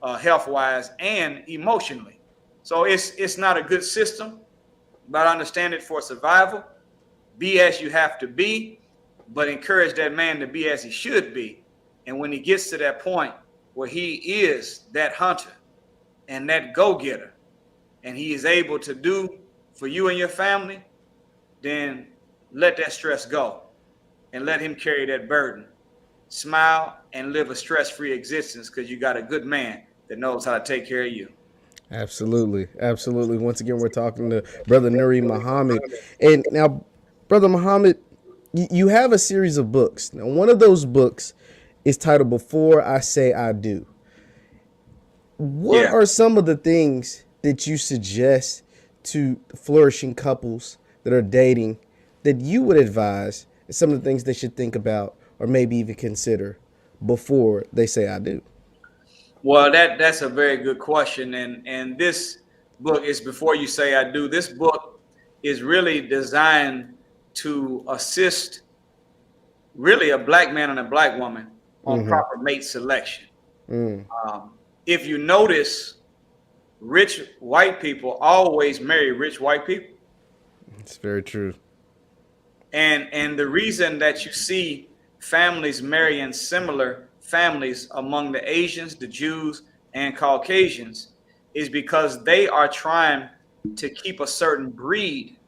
health-wise and emotionally. So it's not a good system, but I understand it for survival. Be as you have to be, but encourage that man to be as he should be. And when he gets to that point where he is that hunter and that go-getter, and he is able to do for you and your family, then let that stress go and let him carry that burden. Smile and live a stress-free existence because you got a good man that knows how to take care of you. Absolutely. Absolutely. Once again, we're talking to Brother Nuri Muhammad. And now, Brother Muhammad, you have a series of books. Now, one of those books is titled Before I Say I Do. What Yeah. are some of the things that you suggest to flourishing couples that are dating that you would advise, some of the things they should think about or maybe even consider before they say I do? Well, that's a very good question. And this book is Before You Say I Do. This book is really designed to assist really a black man and a black woman on proper mate selection. Mm. If you notice, rich white people always marry rich white people. It's very true. And the reason that you see families marrying similar families among the Asians, the Jews, and Caucasians is because they are trying to keep a certain breed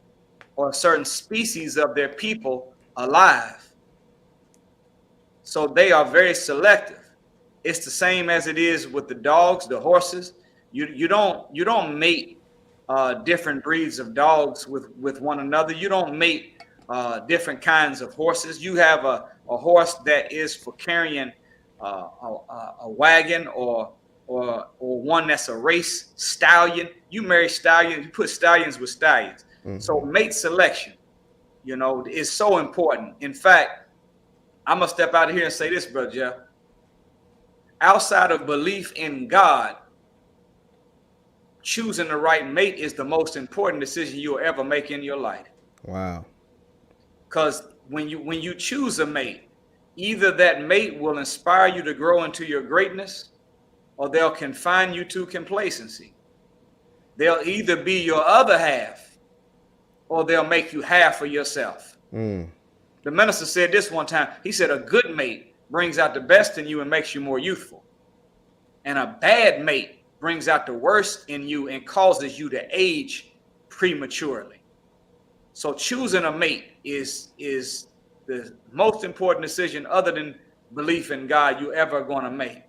or a certain species of their people alive. So they are very selective. It's the same as it is with the dogs, the horses. You don't mate different breeds of dogs with one another. You don't mate different kinds of horses. You have a horse that is for carrying a wagon or one that's a race stallion. You marry stallions. You put stallions with stallions. Mm-hmm. So mate selection, is so important. In fact, I'm gonna step out of here and say this, Brother Jeff. Outside of belief in God, choosing the right mate is the most important decision you'll ever make in your life. Wow. Because when you choose a mate, either that mate will inspire you to grow into your greatness, or they'll confine you to complacency. They'll either be your other half, or they'll make you half of yourself. Mm. The minister said this one time. He said, a good mate brings out the best in you and makes you more youthful. And a bad mate brings out the worst in you and causes you to age prematurely. So choosing a mate is the most important decision other than belief in God you ever going to make.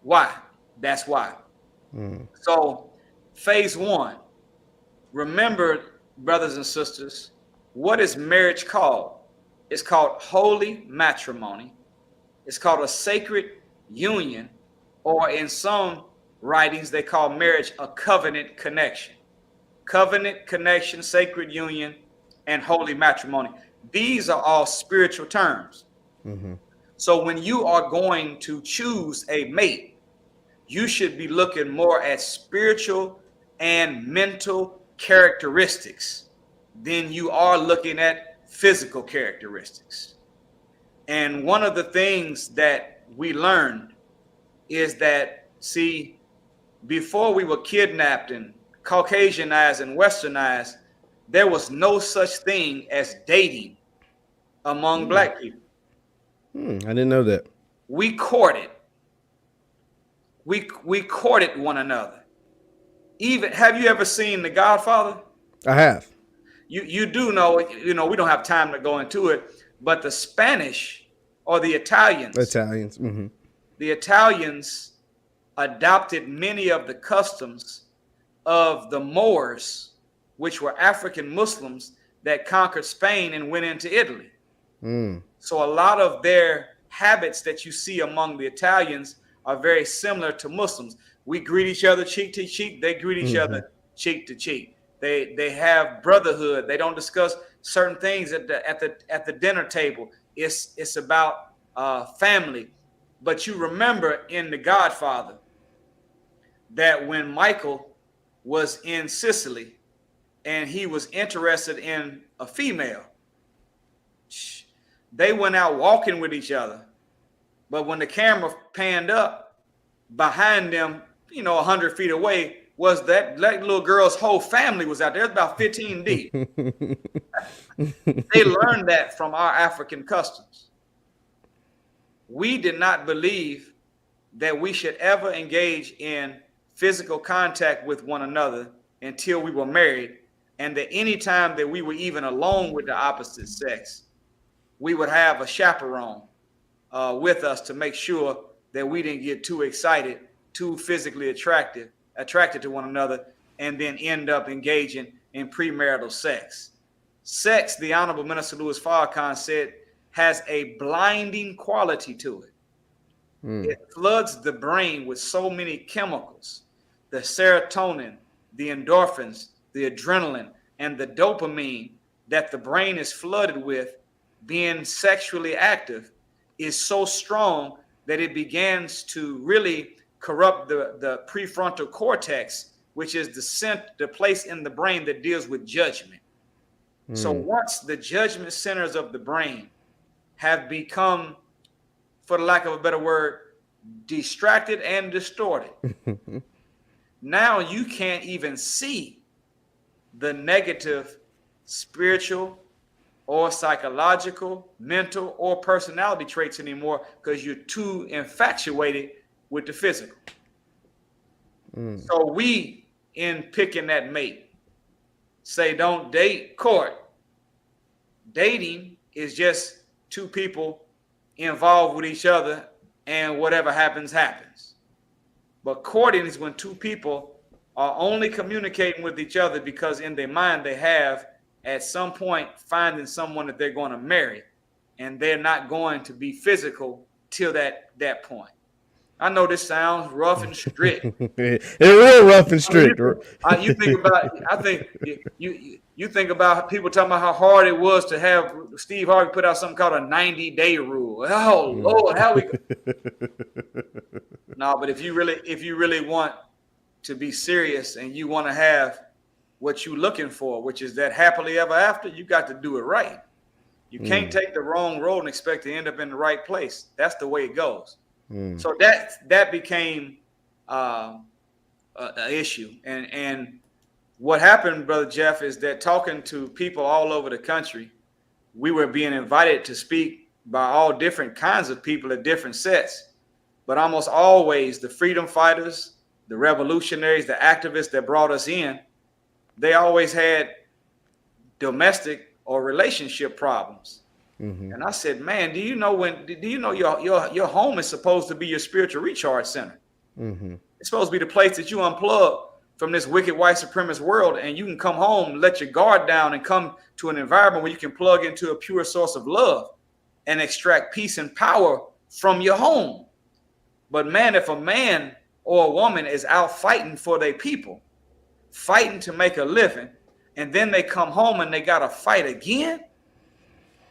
Why? That's why. So, phase one, remember, brothers and sisters, what is marriage called? It's called holy matrimony. It's called a sacred union, or in some writings, they call marriage a covenant connection. Covenant connection, sacred union, and holy matrimony. These are all spiritual terms. So when you are going to choose a mate, you should be looking more at spiritual and mental characteristics than you are looking at physical characteristics. And one of the things that we learned is that, see, before we were kidnapped and Caucasianized and Westernized, there was no such thing as dating among black people. I didn't know that. We courted. We courted one another. Even, have you ever seen The Godfather? I have. You do know, we don't have time to go into it, but the Spanish or the Italians, the Italians adopted many of the customs of the Moors, which were African Muslims that conquered Spain and went into Italy. So a lot of their habits that you see among the Italians are very similar to Muslims. We greet each other cheek to cheek. They greet each other cheek to cheek. They have brotherhood. They don't discuss certain things at the dinner table. It's about family. But you remember in The Godfather that when Michael was in Sicily and he was interested in a female, they went out walking with each other. But when the camera panned up, behind them, 100 feet away, was that little girl's whole family was out there. It was about 15 deep. They learned that from our African customs. We did not believe that we should ever engage in physical contact with one another until we were married, and that any time that we were even alone with the opposite sex, we would have a chaperone with us to make sure that we didn't get too excited, too physically attracted to one another, and then end up engaging in premarital sex. Sex, the Honorable Minister Louis Farrakhan said, has a blinding quality to it. It floods the brain with so many chemicals, the serotonin, the endorphins, the adrenaline, and the dopamine that the brain is flooded with being sexually active is so strong that it begins to really corrupt the prefrontal cortex, which is the place in the brain that deals with judgment. So once the judgment centers of the brain have become, for the lack of a better word, distracted and distorted, now you can't even see the negative spiritual or psychological, mental, or personality traits anymore because you're too infatuated with the physical. So we, in picking that mate, say don't date, court. Dating is just two people involved with each other and whatever happens, happens. But courting is when two people are only communicating with each other because in their mind they have at some point finding someone that they're going to marry, and they're not going to be physical till that point. I know this sounds rough and strict. It's real rough and strict. You think about, I think you think about people talking about how hard it was to have Steve Harvey put out something called a 90-day rule. Oh Lord, how we? No, but if you really want to be serious and you want to have what you're looking for, which is that happily ever after, you got to do it right. You can't take the wrong road and expect to end up in the right place. That's the way it goes. So that became an issue. And what happened, Brother Jeff, is that talking to people all over the country, we were being invited to speak by all different kinds of people at different sets. But almost always the freedom fighters, the revolutionaries, the activists that brought us in, they always had domestic or relationship problems. And I said, man, do you know your home is supposed to be your spiritual recharge center? Mm-hmm. It's supposed to be the place that you unplug from this wicked white supremacist world, and you can come home, let your guard down, and come to an environment where you can plug into a pure source of love and extract peace and power from your home. But man, if a man or a woman is out fighting for their people, fighting to make a living, and then they come home and they got to fight again,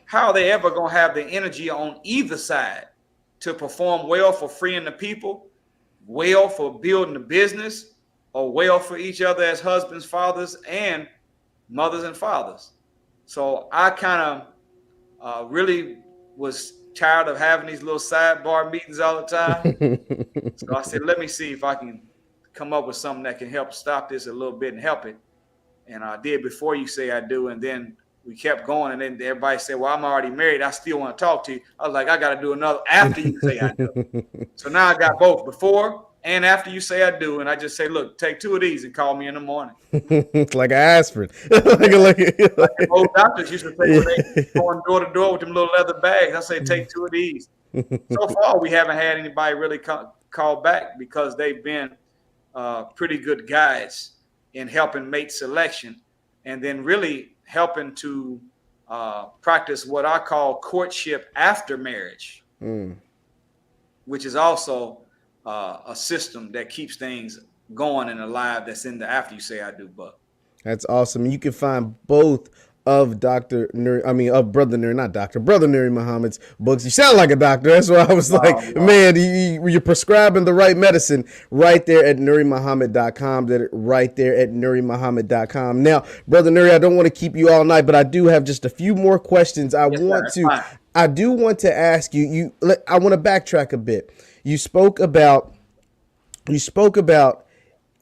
how are they ever going to have the energy on either side to perform well for freeing the people, well for building the business, or well for each other as husbands, fathers, and mothers and fathers? So I kind of really was tired of having these little sidebar meetings all the time. So I said, let me see if I can come up with something that can help stop this a little bit and help it. And I did Before You Say I Do, and then we kept going, and then everybody said, well, I'm already married, I still want to talk to you. I was like, I got to do another After You Say I Do. So now I got both, before and after you say I do, and I just say, look, take 2 of these and call me in the morning. It's like an aspirin. Yeah, like the old Like, doctors used to say when they going door to door with them little leather bags. I say, take 2 of these. So far, we haven't had anybody really call back because they've been pretty good guides in helping mate selection, and then really helping to practice what I call courtship after marriage, which is also a system that keeps things going and alive. That's in the After You Say I Do book. That's awesome. You can find both of Dr. Nuri, I mean, of Brother Nuri, not Doctor, Brother Nuri Muhammad's books. You sound like a doctor. That's why I was like, Oh, man, you're prescribing the right medicine right there at NuriMuhammad.com. That right there at NuriMuhammad.com. Now, Brother Nuri, I don't want to keep you all night, but I do have just a few more questions. yes, sir. That's fine. I do want to ask you, I want to backtrack a bit. You spoke about,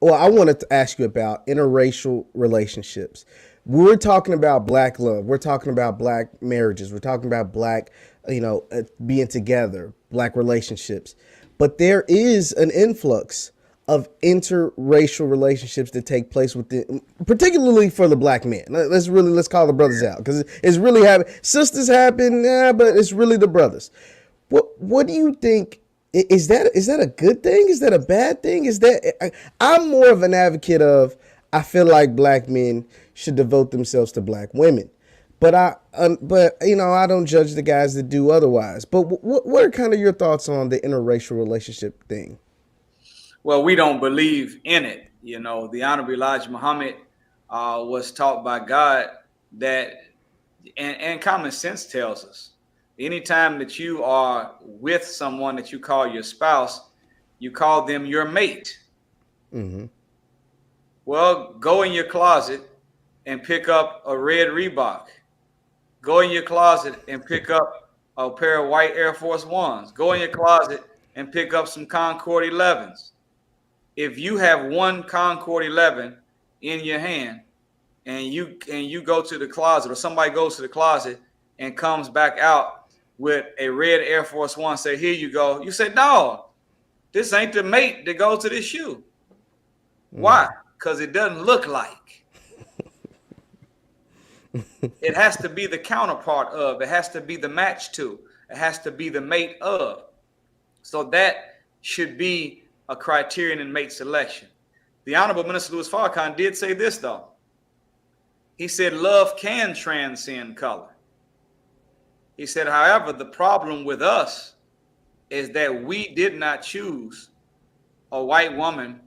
well, I wanted to ask you about interracial relationships. We're talking about black love. We're talking about black marriages. We're talking about black, being together, black relationships. But there is an influx of interracial relationships that take place within, particularly for the black man. Let's call the brothers out, because it's really happen. Sisters happen, but it's really the brothers. What do you think? Is that a good thing? Is that a bad thing? I'm more of an advocate of, I feel like black men should devote themselves to black women, but I don't judge the guys that do otherwise. But what are kind of your thoughts on the interracial relationship thing? Well, we don't believe in it. The Honorable Elijah Muhammad was taught by God that, and common sense tells us, anytime that you are with someone that you call your spouse, you call them your mate. Mm-hmm. Well, go in your closet and pick up a red Reebok. Go in your closet and pick up a pair of white Air Force Ones. Go in your closet and pick up some Concord 11s. If you have one Concord 11 in your hand, and you go to the closet, or somebody goes to the closet and comes back out with a red Air Force One, say, here you go. You say, no, this ain't the mate that goes to this shoe. Why? Because it doesn't look like. It has to be the counterpart of, it has to be the match to, it has to be the mate of. So that should be a criterion in mate selection. The Honorable Minister Louis Farrakhan did say this, though. He said, love can transcend color. He said, however, the problem with us is that we did not choose a white woman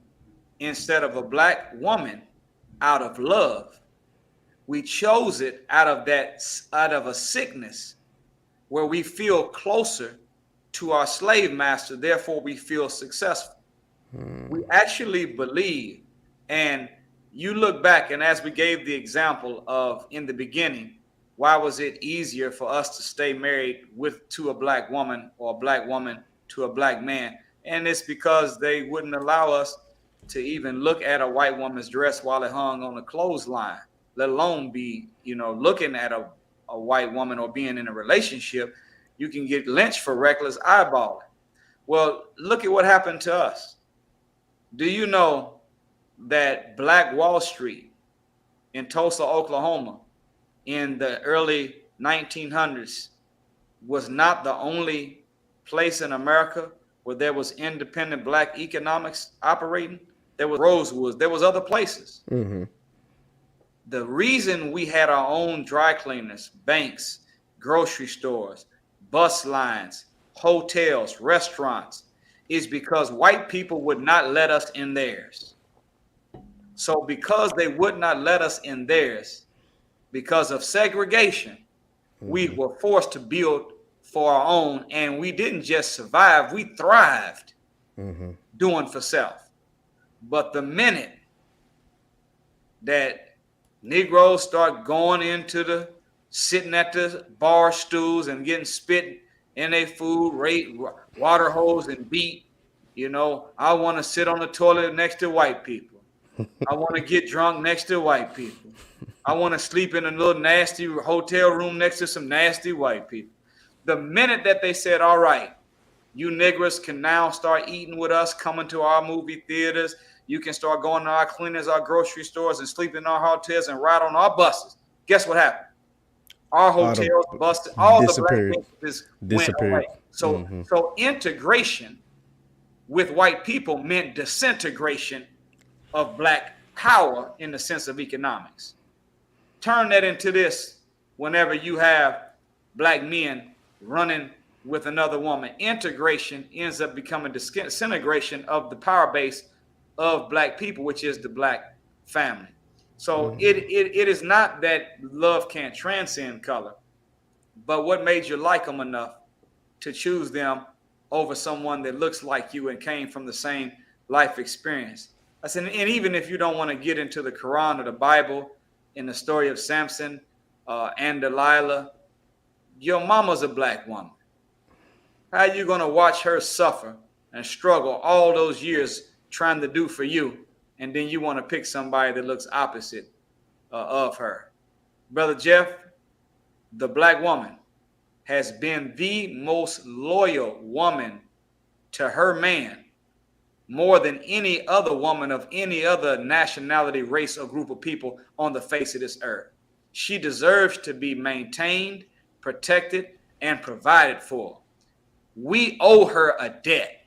instead of a black woman out of love. We chose it out of a sickness where we feel closer to our slave master, therefore we feel successful. We actually believe, and you look back, and as we gave the example of in the beginning, why was it easier for us to stay married to a black woman, or a black woman to a black man? And it's because they wouldn't allow us to even look at a white woman's dress while it hung on a clothesline, let alone be, looking at a white woman or being in a relationship. You can get lynched for reckless eyeballing. Well, look at what happened to us. Do you know that Black Wall Street in Tulsa, Oklahoma, in the early 1900s was not the only place in America where there was independent black economics operating. There was Rosewoods. There was other places. Mm-hmm. The reason we had our own dry cleaners, banks, grocery stores, bus lines, hotels, restaurants is because white people would not let us in theirs. So because they would not let us in theirs, because of segregation, we Mm-hmm. were forced to build for our own, and we didn't just survive, we thrived Mm-hmm. doing for self. But the minute that Negroes start going into the sitting at the bar stools and getting spit in their food, rate water hose and beat, I want to sit on the toilet next to white people. I want to get drunk next to white people. I want to sleep in a little nasty hotel room next to some nasty white people. The minute that they said, all right, you niggers can now start eating with us, coming to our movie theaters. You can start going to our cleaners, our grocery stores, and sleep in our hotels and ride on our buses. Guess what happened? Our Auto hotels busted. All the black disappeared. businesses went away. Disappeared. So, Mm-hmm. so integration with white people meant disintegration of black power in the sense of economics. Turn that into this whenever you have black men running with another woman. Integration ends up becoming disintegration of the power base of black people, which is the black family. So it is not that love can't transcend color, but what made you like them enough to choose them over someone that looks like you and came from the same life experience? I said, and even if you don't want to get into the Quran or the Bible in the story of Samson and Delilah, your mama's a black woman. How are you going to watch her suffer and struggle all those years trying to do for you, and then you want to pick somebody that looks opposite of her? Brother Jeff, the black woman has been the most loyal woman to her man more than any other woman of any other nationality, race, or group of people on the face of this earth. She deserves to be maintained, protected, and provided for. We owe her a debt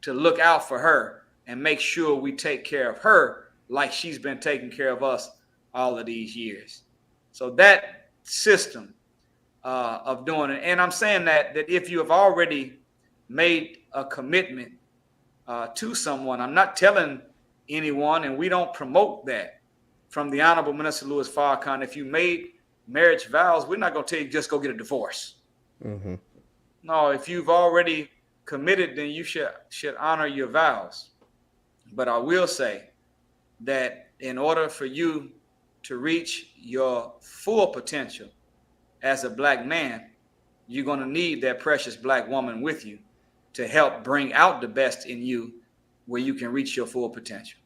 to look out for her and make sure we take care of her like she's been taking care of us all of these years. So that system of doing it, and I'm saying that if you have already made a commitment to someone, I'm not telling anyone, and we don't promote that from the Honorable Minister Louis Farrakhan. If you made marriage vows, we're not going to tell you just go get a divorce. Mm-hmm. No, if you've already committed, then you should honor your vows. But I will say that in order for you to reach your full potential as a black man, you're going to need that precious black woman with you to help bring out the best in you where you can reach your full potential.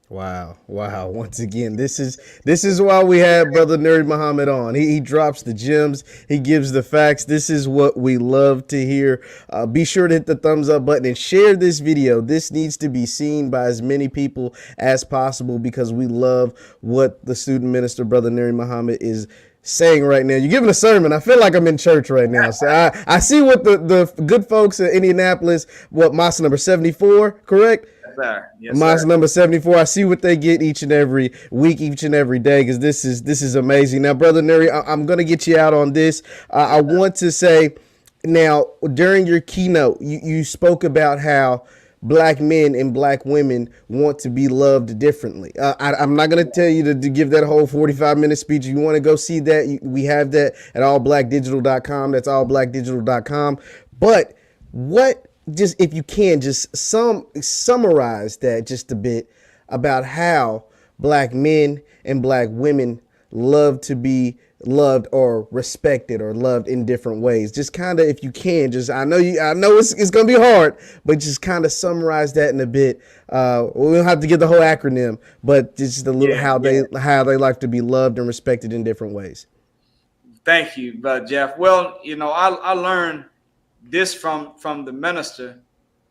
Wow. Wow. Once again, this is why we had Brother Nuri Muhammad on. He drops the gems. He gives the facts. This is what we love to hear. Be sure to hit the thumbs up button and share this video. This needs to be seen by as many people as possible because we love what the student minister, Brother Nuri Muhammad, is saying right now. You're giving a sermon. I feel like I'm in church right now. So I see what the good folks in Indianapolis, what mosque number 74, correct? Yes, Mosque sir. number 74. I see what they get each and every week, each and every day, because this is amazing. Now, Brother Nuri, I'm going to get you out on this. I want to say, now, during your keynote, you spoke about how black men and black women want to be loved differently. I'm not going to tell you to give that whole 45-minute speech. If you want to go see that, we have that at allblackdigital.com. That's allblackdigital.com. But what, just if you can, just summarize that just a bit about how black men and black women love to be loved or respected or loved in different ways. Just kind of, if you can, just I know it's gonna be hard, but just kind of summarize that in a bit. We don't have to get the whole acronym, but just a little how they like to be loved and respected in different ways. Thank you, Jeff. Well, I learned this from the minister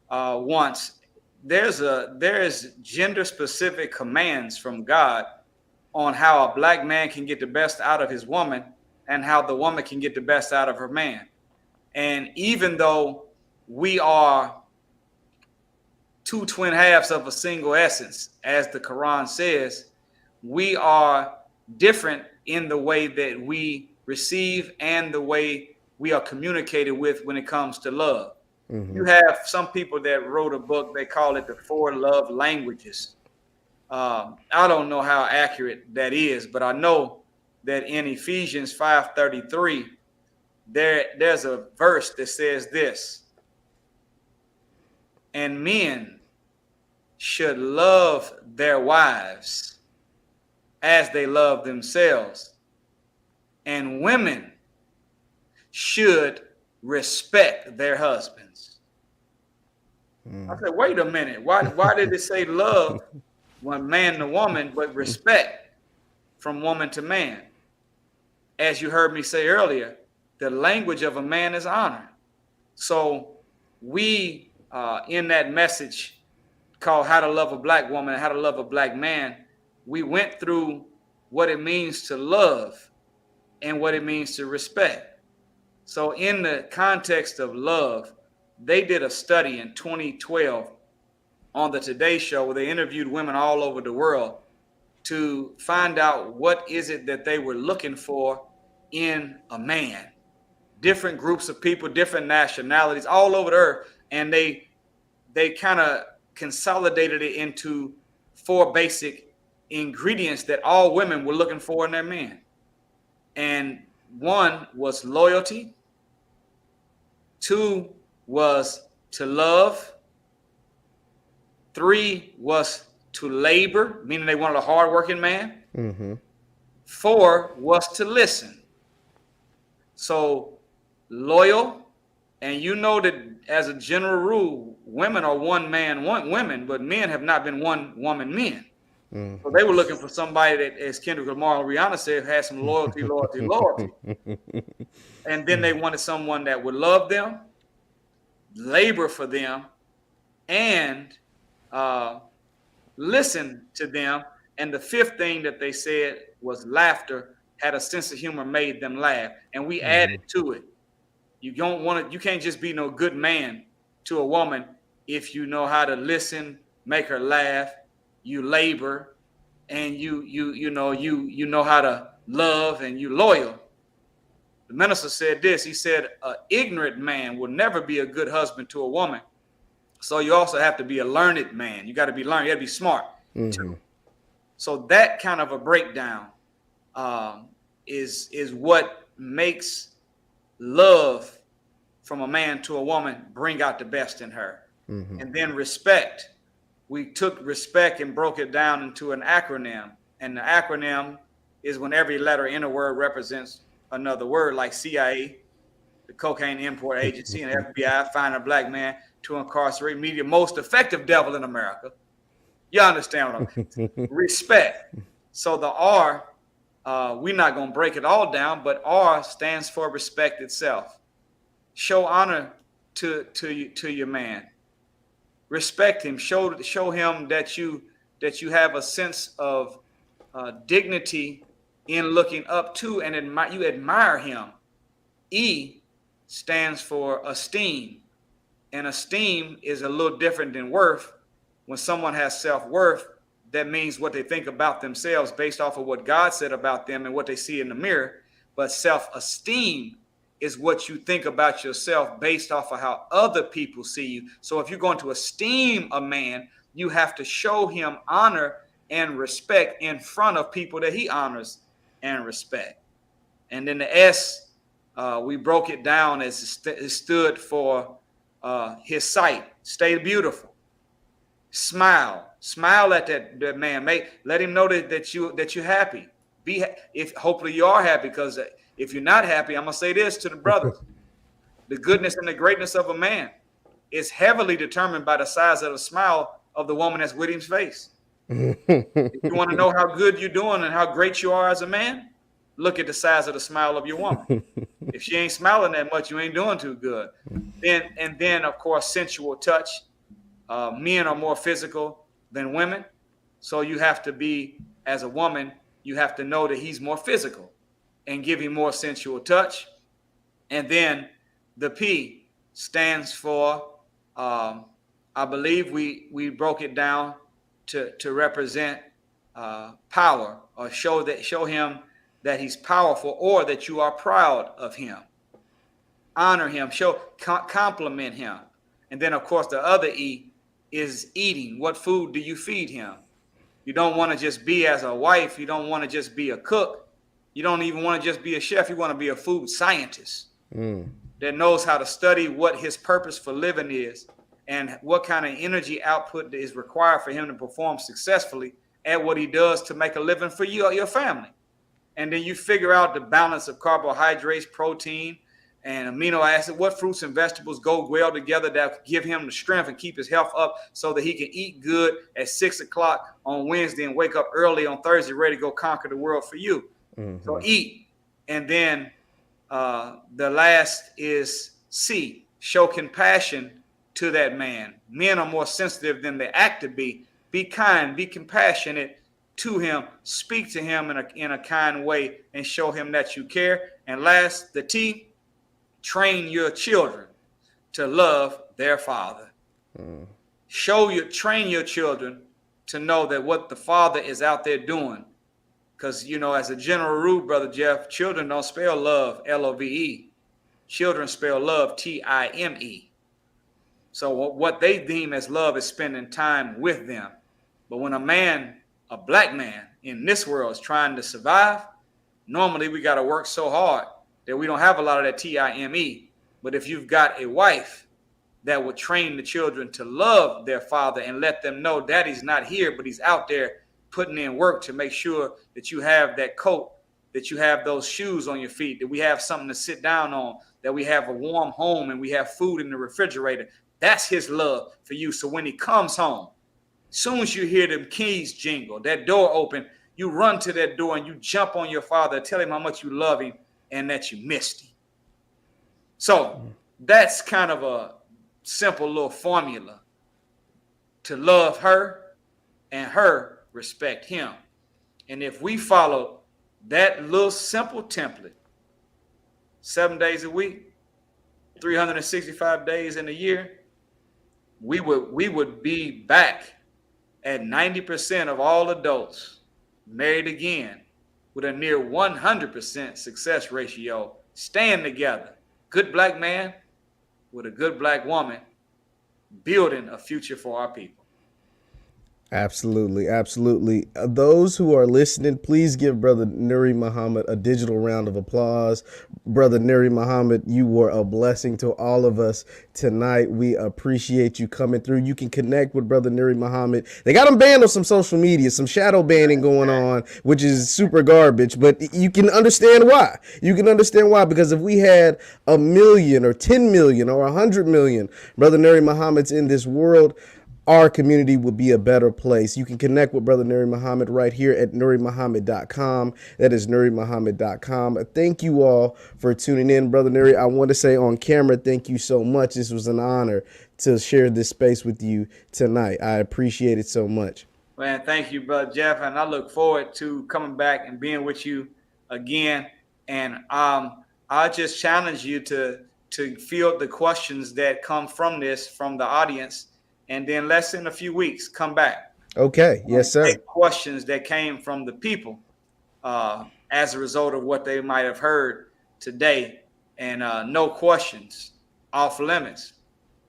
once. There is gender specific commands from God on how a black man can get the best out of his woman and how the woman can get the best out of her man. And even though we are two twin halves of a single essence, as the Quran says. We are different in the way that we receive and the way we are communicated with when it comes to love. You have some people that wrote a book, they call it the four love languages. I don't know how accurate that is, but I know that in Ephesians 5:33, there's a verse that says this, and men should love their wives as they love themselves, and women should respect their husbands. I said, wait a minute. Why did it say love when man to woman, but respect from woman to man? As you heard me say earlier, the language of a man is honor. So we, in that message called How to Love a Black Woman and How to Love a Black Man, we went through what it means to love and what it means to respect. So in the context of love, they did a study in 2012 on the Today Show where they interviewed women all over the world to find out what is it that they were looking for in a man. Different groups of people, different nationalities all over the earth. And they kind of consolidated it into four basic ingredients that all women were looking for in their men. And one was loyalty. Two was to love. Three was to labor, meaning they wanted a hardworking man. Mm-hmm. Four was to listen. So loyal, and you know that as a general rule, women are one man, one women, but men have not been one woman men. Mm-hmm. So they were looking for somebody that, as Kendrick Lamar and Rihanna said, had some loyalty. And then they wanted someone that would love them, labor for them, and listen to them. And the fifth thing that they said was laughter, had a sense of humor, made them laugh. And we added to it. You can't just be no good man to a woman if you know how to listen, make her laugh, you labor, and you know how to love, and you loyal. The minister said this. He said, an ignorant man will never be a good husband to a woman. So you also have to be a learned man. You got to be learned. You got to be smart too. So that kind of a breakdown is what makes love from a man to a woman bring out the best in her. And then respect. We took respect and broke it down into an acronym. And the acronym is when every letter in a word represents another word, like CIA, the Cocaine Import Agency, and FBI, find a black man to incarcerate, media most effective devil in America. You understand what I'm saying? Respect. So the R, we're not going to break it all down, but R stands for respect itself. Show honor to your man. Respect him. Show him that you have a sense of dignity in looking up to and you admire him. E stands for esteem. And esteem is a little different than worth. When someone has self-worth, that means what they think about themselves based off of what God said about them and what they see in the mirror. But self-esteem is what you think about yourself based off of how other people see you. So if you're going to esteem a man, you have to show him honor and respect in front of people that he honors and respect. And then the S, we broke it down as it stood for his sight. Stay beautiful. Smile at that man. Let him know that you're happy. If hopefully you are happy, because if you're not happy, I'm gonna say this to the brothers: the goodness and the greatness of a man is heavily determined by the size of the smile of the woman that's with him's face. If you want to know how good you're doing and how great you are as a man, look at the size of the smile of your woman. If she ain't smiling that much, you ain't doing too good. Then of course, sensual touch. Men are more physical than women. So you have to be, as a woman, you have to know that he's more physical and give him more sensual touch. And then the P, stands for, um, I believe we broke it down to represent power, or show him that he's powerful, or that you are proud of him. Honor him, compliment him. And then, of course, the other E is eating. What food do you feed him? You don't want to just be as a wife. You don't want to just be a cook. You don't even want to just be a chef. You want to be a food scientist that knows how to study what his purpose for living is, and what kind of energy output is required for him to perform successfully at what he does to make a living for you or your family. And then you figure out the balance of carbohydrates, protein, and amino acid. What fruits and vegetables go well together that give him the strength and keep his health up, so that he can eat good at 6 o'clock on Wednesday and wake up early on Thursday, ready to go conquer the world for you. So eat. And then the last is C, show compassion to that man. Men are more sensitive than they act to be. Be kind, be compassionate to him, speak to him in a kind way, and show him that you care. And last, the T, train your children to love their father. Train your children to know that what the father is out there doing. Because, as a general rule, Brother Jeff, children don't spell love Love. Children spell love Time. So what they deem as love is spending time with them. But when a black man in this world is trying to survive, normally we got to work so hard that we don't have a lot of that Time. But if you've got a wife that would train the children to love their father and let them know daddy's not here, but he's out there putting in work to make sure that you have that coat, that you have those shoes on your feet, that we have something to sit down on, that we have a warm home and we have food in the refrigerator. That's his love for you. So when he comes home, soon as you hear them keys jingle, that door open, you run to that door and you jump on your father, tell him how much you love him and that you missed him. So that's kind of a simple little formula to love her and her respect him. And if we follow that little simple template 7 days a week, 365 days in a year, we would be back at 90% of all adults married again, with a near 100% success ratio, staying together. Good black man with a good black woman, building a future for our people. Absolutely, absolutely. Those who are listening, please give Brother Nuri Muhammad a digital round of applause. Brother Nuri Muhammad, you were a blessing to all of us tonight. We appreciate you coming through. You can connect with Brother Nuri Muhammad. They got him banned on some social media, some shadow banning going on, which is super garbage, but you can understand why. You can understand why, because if we had 1 million or 10 million or 100 million Brother Nuri Muhammad's in this world, our community would be a better place. You can connect with Brother Nuri Muhammad right here at NuriMuhammad.com. That is NuriMuhammad.com. Thank you all for tuning in. Brother Nuri, I want to say on camera, thank you so much. This was an honor to share this space with you tonight. I appreciate it so much. Man, thank you, Brother Jeff. And I look forward to coming back and being with you again. And I just challenge you to field the questions that come from the audience. And then in a few weeks, come back. Okay. Yes, sir. Questions that came from the people as a result of what they might have heard today. And no questions, off limits.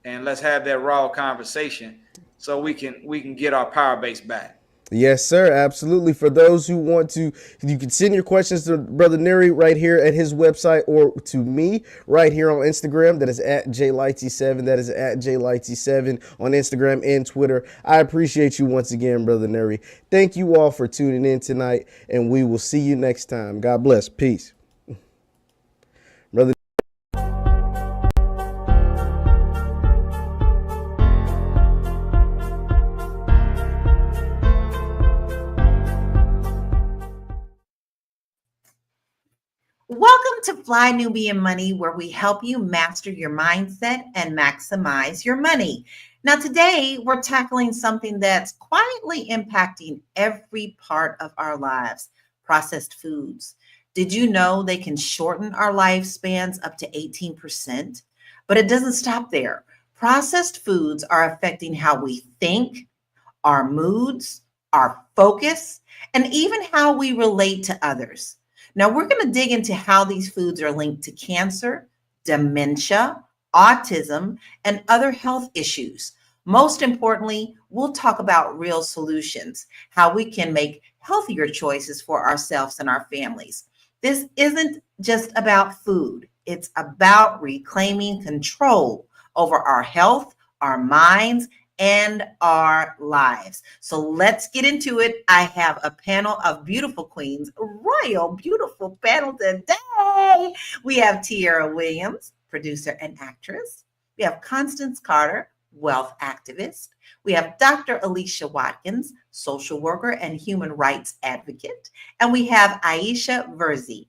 And let's have that raw conversation so we can get our power base back. Yes, sir. Absolutely. For those who want to, you can send your questions to Brother Nuri right here at his website, or to me right here on Instagram. That is at JLightsy7. That is at JLightsy7 on Instagram and Twitter. I appreciate you once again, Brother Nuri. Thank you all for tuning in tonight, and we will see you next time. God bless. Peace. Brother. Welcome to Fly Nubian Money, where we help you master your mindset and maximize your money. Now, today we're tackling something that's quietly impacting every part of our lives: processed foods. Did you know they can shorten our lifespans up to 18%? But it doesn't stop there. Processed foods are affecting how we think, our moods, our focus, and even how we relate to others. Now, we're going to dig into how these foods are linked to cancer, dementia, autism, and other health issues. Most importantly, we'll talk about real solutions, how we can make healthier choices for ourselves and our families. This isn't just about food, it's about reclaiming control over our health, our minds, and our lives. So let's get into it. I have a panel of beautiful queens, royal, beautiful panel today. We have Tiara Williams, producer and actress. We have Constance Carter, wealth activist. We have Dr. Alicia Watkins, social worker and human rights advocate. And we have Aisha Verzi,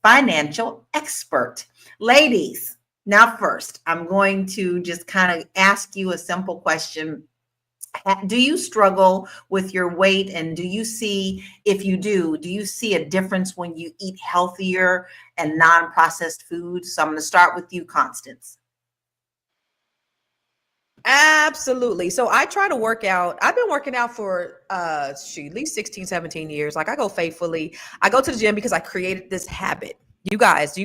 financial expert. Ladies, now first, I'm going to just kind of ask you a simple question. Do you struggle with your weight? And do you see, if you do you see a difference when you eat healthier and non-processed foods? So I'm going to start with you, Constance. Absolutely. So I try to work out. I've been working out for at least 16, 17 years. Like I go faithfully. I go to the gym because I created this habit. Do you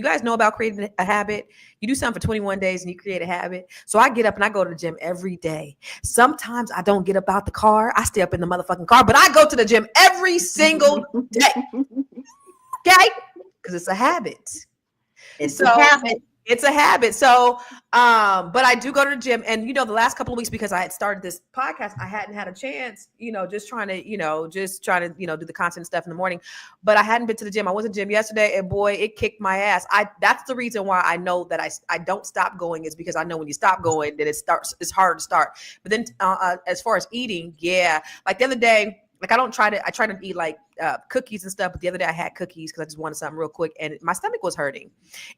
guys know about creating a habit? You do something for 21 days and you create a habit. So I get up and I go to the gym every day. Sometimes I don't get up out the car. I stay up in the motherfucking car, but I go to the gym every single day. Okay? Because it's a habit. It's a habit. It's a habit. So, but I do go to the gym, and the last couple of weeks, because I had started this podcast, I hadn't had a chance, just trying to, do the content stuff in the morning, but I hadn't been to the gym. I went to the gym yesterday, and boy, it kicked my ass. That's the reason why I know that I don't stop going, is because I know when you stop going, then it's hard to start. But then, as far as eating, yeah, like the other day, like I try to eat like cookies and stuff, but the other day I had cookies because I just wanted something real quick and my stomach was hurting.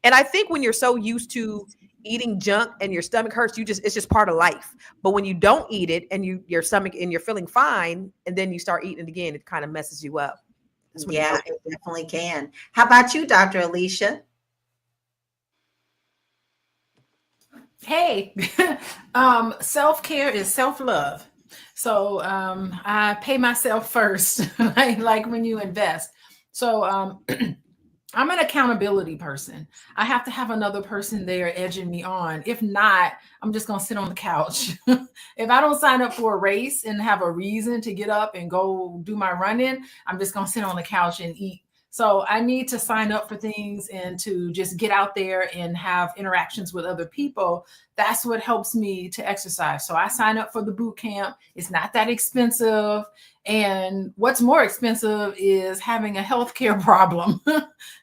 And I think when you're so used to eating junk and your stomach hurts, it's just part of life. But when you don't eat it and your stomach and you're feeling fine, and then you start eating it again, it kind of messes you up. Yeah, it definitely can. How about you, Dr. Alicia? Hey, self-care is self-love. So I pay myself first, like when you invest. So I'm an accountability person. I have to have another person there edging me on. If not, I'm just going to sit on the couch. If I don't sign up for a race and have a reason to get up and go do my run-in, I'm just going to sit on the couch and eat. So I need to sign up for things and to just get out there and have interactions with other people. That's what helps me to exercise. So I sign up for the boot camp. It's not that expensive. And what's more expensive is having a healthcare problem,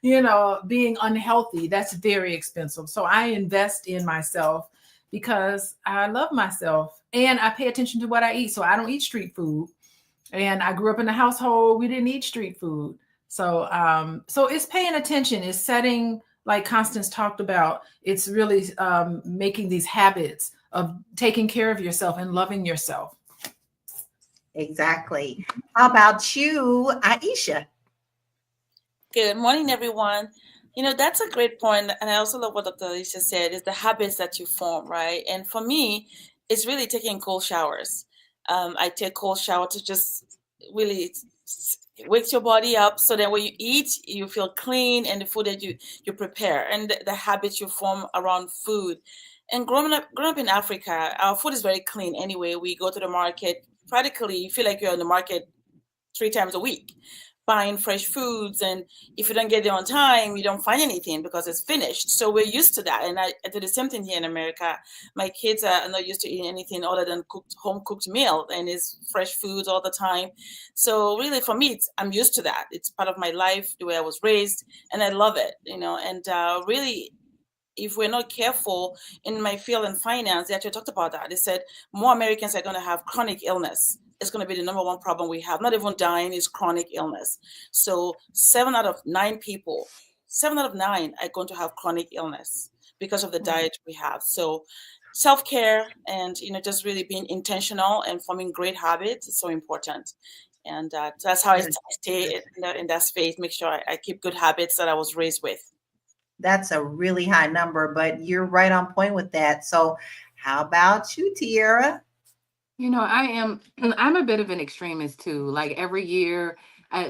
being unhealthy. That's very expensive. So I invest in myself because I love myself and I pay attention to what I eat. So I don't eat street food. And I grew up in a household, we didn't eat street food. So it's paying attention, it's setting, like Constance talked about, it's really making these habits of taking care of yourself and loving yourself. Exactly. How about you, Aisha? Good morning, everyone. That's a great point. And I also love what Dr. Alicia said, is the habits that you form, right? And for me, it's really taking cold showers. I take cold shower to just really wakes your body up so that when you eat, you feel clean, and the food that you prepare and the habits you form around food. And growing up in Africa, our food is very clean anyway. We go to the market, practically you feel like you're in the market 3 times a week buying fresh foods, and if you don't get there on time, you don't find anything because it's finished. So we're used to that, and I do the same thing here in America. My kids are not used to eating anything other than home cooked meal, and it's fresh foods all the time. So really, for me, I'm used to that. It's part of my life, the way I was raised, and I love it. And really, if we're not careful, in my field in finance, they actually talked about that. They said more Americans are going to have chronic illness. It's going to be the number one problem we have. Not even dying, is chronic illness. So 7 out of 9 people, 7 out of 9 are going to have chronic illness because of the diet we have. So self-care and, just really being intentional and forming great habits is so important. And that's how I stay in that space, make sure I keep good habits that I was raised with. That's a really high number, but you're right on point with that. So how about you, Tiara? I'm a bit of an extremist too. Like every year,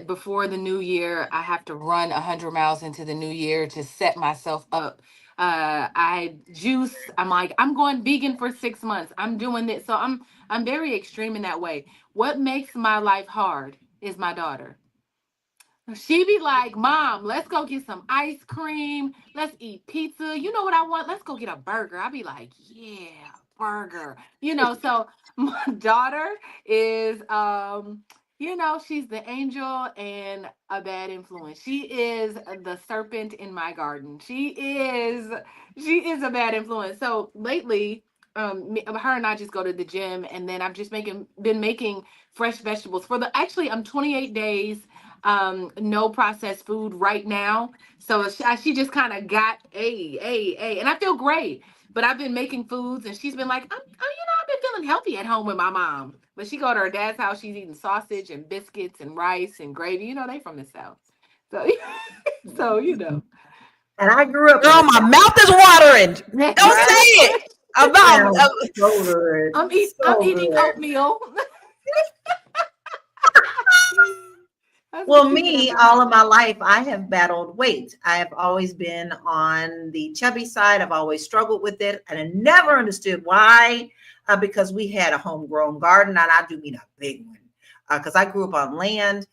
before the new year, I have to run 100 miles into the new year to set myself up. I juice. I'm like, I'm going vegan for 6 months. I'm doing this. So I'm very extreme in that way. What makes my life hard is my daughter. She be like, Mom, let's go get some ice cream. Let's eat pizza. You know what I want? Let's go get a burger. I be like, yeah, burger. So my daughter is she's the angel and a bad influence. She is the serpent in my garden. She is a bad influence. So lately, her and I just go to the gym, and then I've just been making fresh vegetables actually I'm 28 days no processed food right now. So she just kind of got and I feel great. But I've been making foods, and she's been like, I've been feeling healthy at home with my mom. But she go to her dad's house, she's eating sausage and biscuits and rice and gravy. They from the South. So, so. And I grew up Girl, my mouth is watering. Don't say it. sounds About so good. I'm So eating good. oatmeal. That's Well, good. me, all of my life, I have battled weight. I have always been on the chubby side. I've always struggled with it, and I never understood why. Because we had a homegrown garden, and I do mean a big one. Because I grew up on land.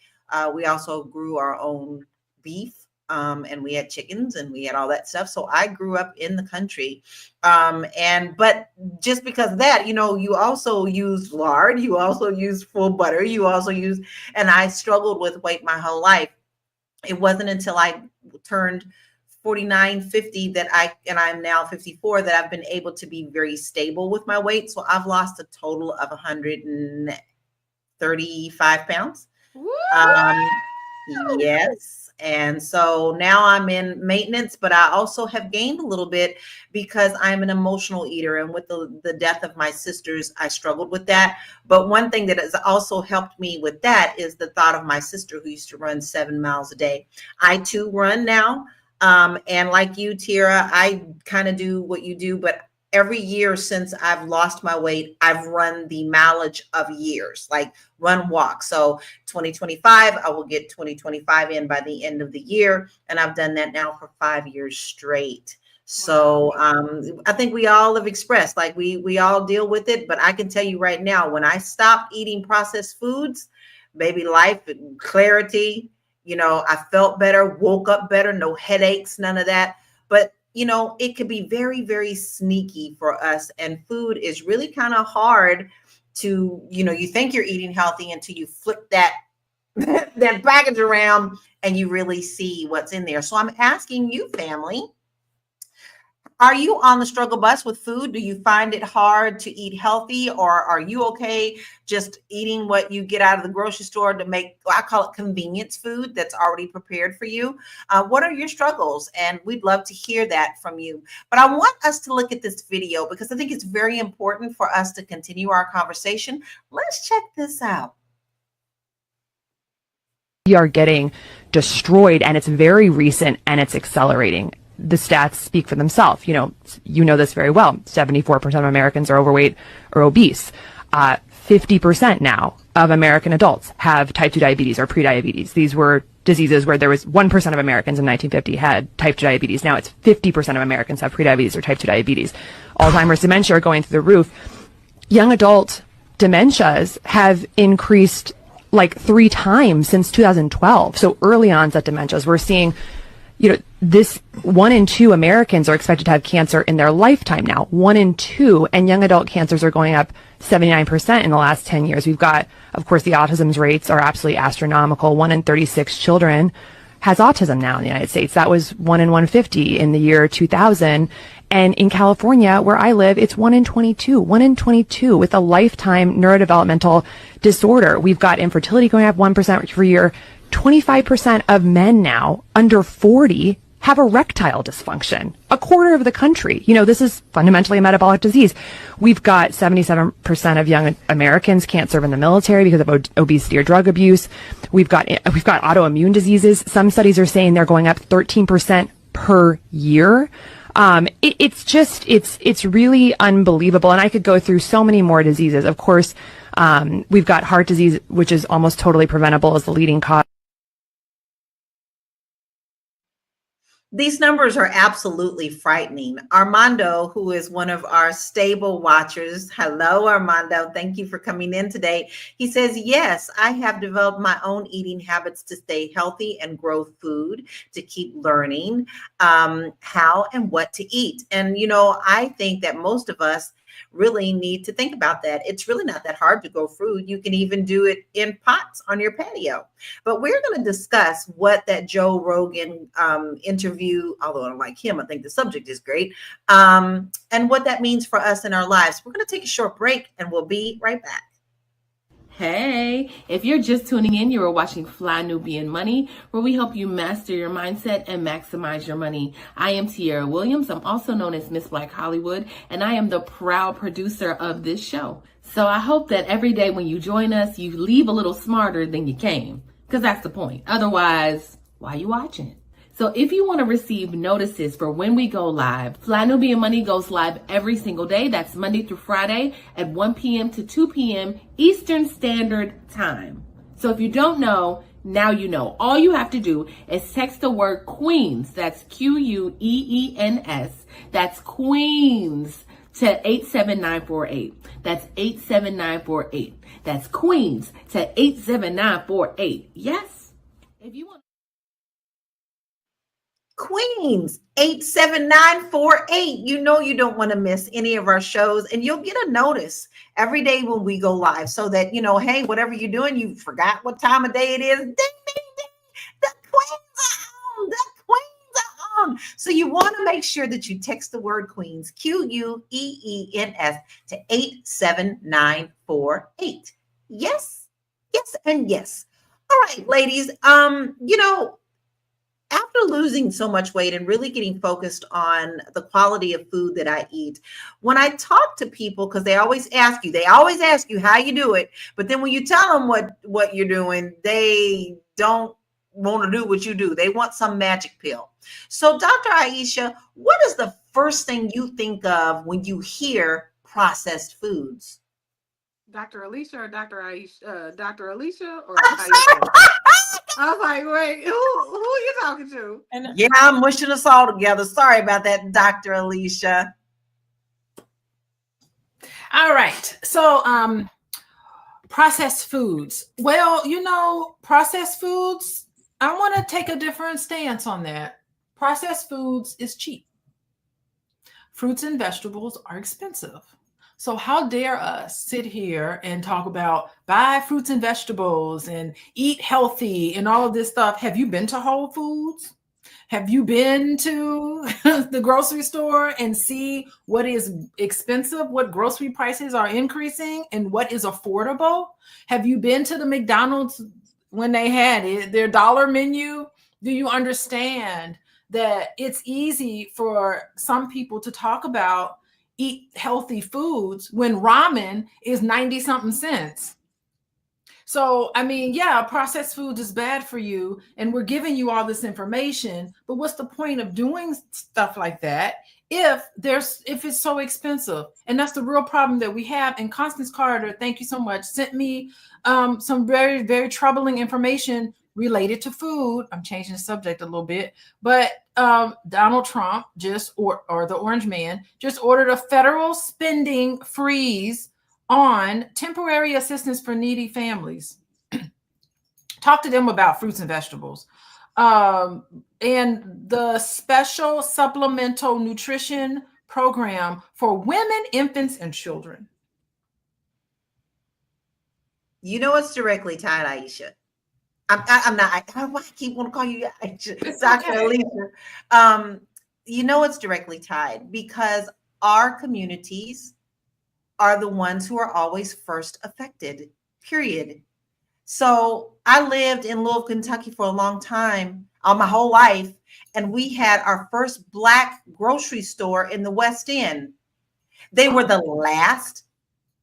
We also grew our own beef, and we had chickens, and we had all that stuff. So I grew up in the country, but just because of that, you also use lard, you also use full butter, and I struggled with weight my whole life. It wasn't until I turned 49, 50 and I'm now 54, that I've been able to be very stable with my weight. So I've lost a total of 135 pounds. Yes. And so now I'm in maintenance, but I also have gained a little bit because I'm an emotional eater. And with the death of my sisters, I struggled with that. But one thing that has also helped me with that is the thought of my sister who used to run 7 miles a day. I too run now. And like you, Tira, I kind of do what you do, but every year since I've lost my weight, I've run the mileage of years, like run walk. So 2025, I will get 2025 in by the end of the year. And I've done that now for 5 years straight. So I think we all have expressed, like we all deal with it. But I can tell you right now, when I stopped eating processed foods, baby, life, clarity, I felt better, woke up better, no headaches, none of that. But it could be very, very sneaky for us. And food is really kind of hard to, you think you're eating healthy until you flip that package around and you really see what's in there. So I'm asking you, family, are you on the struggle bus with food? Do you find it hard to eat healthy, or are you okay just eating what you get out of the grocery store to make, I call it convenience food that's already prepared for you? What are your struggles? And we'd love to hear that from you. But I want us to look at this video because I think it's very important for us to continue our conversation. Let's check this out. We are getting destroyed, and it's very recent, and it's accelerating. The stats speak for themselves. You know this very well. 74% of Americans are overweight or obese. 50% now of American adults have type 2 diabetes or prediabetes. These were diseases where there was 1% of Americans in 1950 had type 2 diabetes. Now it's 50% of Americans have prediabetes or type 2 diabetes. Alzheimer's, dementia are going through the roof. Young adult dementias have increased like 3 times since 2012. So early onset dementias, we're seeing, this 1 in 2 Americans are expected to have cancer in their lifetime now. 1 in 2, and young adult cancers are going up 79% in the last 10 years. We've got, of course, the autism rates are absolutely astronomical. 1 in 36 children has autism now in the United States. That was 1 in 150 in the year 2000. And in California, where I live, it's 1 in 22. 1 in 22 with a lifetime neurodevelopmental disorder. We've got infertility going up 1% per year. 25% of men now under 40 have erectile dysfunction. A quarter of the country. This is fundamentally a metabolic disease. We've got 77% of young Americans can't serve in the military because of obesity or drug abuse. We've got autoimmune diseases. Some studies are saying they're going up 13% per year. It's really unbelievable. And I could go through so many more diseases. Of course, we've got heart disease, which is almost totally preventable as the leading cause. These numbers are absolutely frightening. Armando, who is one of our stable watchers. Hello, Armando. Thank you for coming in today. He says, yes, I have developed my own eating habits to stay healthy and grow food, to keep learning how and what to eat. And, I think that most of us really need to think about that. It's really not that hard to grow food. You can even do it in pots on your patio. But we're going to discuss what that Joe Rogan interview, although I don't like him, I think the subject is great, and what that means for us in our lives. We're going to take a short break and we'll be right back. Hey, if you're just tuning in, you are watching Fly Nubian Money, where we help you master your mindset and maximize your money. I am Tierra Williams. I'm also known as Miss Black Hollywood, and I am the proud producer of this show. So I hope that every day when you join us, you leave a little smarter than you came, because that's the point. Otherwise, why are you watching? So if you want to receive notices for when we go live, Fly Nubian Money goes live every single day. That's Monday through Friday at 1 p.m. to 2 p.m. Eastern Standard Time. So if you don't know, now you know. All you have to do is text the word Queens. That's Queens. That's Queens to 87948. That's 87948. That's Queens to 87948. Yes? If you want Queens 87948. You don't want to miss any of our shows, and you'll get a notice every day when we go live, so that hey, whatever you're doing, you forgot what time of day it is. Ding, ding, ding. The Queens are on. The Queens are on. So you want to make sure that you text the word Queens, Queens, to 87948. Yes, yes, and yes. All right, ladies. After losing so much weight and really getting focused on the quality of food that I eat, when I talk to people, because they always ask you how you do it, but then when you tell them what you're doing, they don't want to do what you do. They want some magic pill. So, Dr. Aisha, what is the first thing you think of when you hear processed foods? Dr. Alicia or Dr. Aisha? Dr. Alicia or I'm Aisha? sorry. I was like, wait, who are you talking to? Yeah, I'm mushing us all together. Sorry about that, Dr. Alicia. All right. So, processed foods. Well, processed foods, I want to take a different stance on that. Processed foods is cheap. Fruits and vegetables are expensive. So how dare us sit here and talk about buy fruits and vegetables and eat healthy and all of this stuff? Have you been to Whole Foods? Have you been to the grocery store and see what is expensive, what grocery prices are increasing, and what is affordable? Have you been to the McDonald's when they had their dollar menu? Do you understand that it's easy for some people to talk about eat healthy foods when ramen is 90 something cents? So, processed foods is bad for you, and we're giving you all this information, but what's the point of doing stuff like that if it's so expensive? And that's the real problem that we have. And Constance Carter, thank you so much, sent me some very, very troubling information related to food. I'm changing the subject a little bit, but Donald Trump or the Orange Man just ordered a federal spending freeze on temporary assistance for needy families. Talk to them about fruits and vegetables. And the special supplemental nutrition program for women, infants, and children. It's directly tied, Aisha. I'm not. I keep want to call you Aisha, Dr. Alicia. It's directly tied because our communities are the ones who are always first affected, period. So I lived in Louisville, Kentucky for a long time, my whole life, and we had our first Black grocery store in the West End. They were the last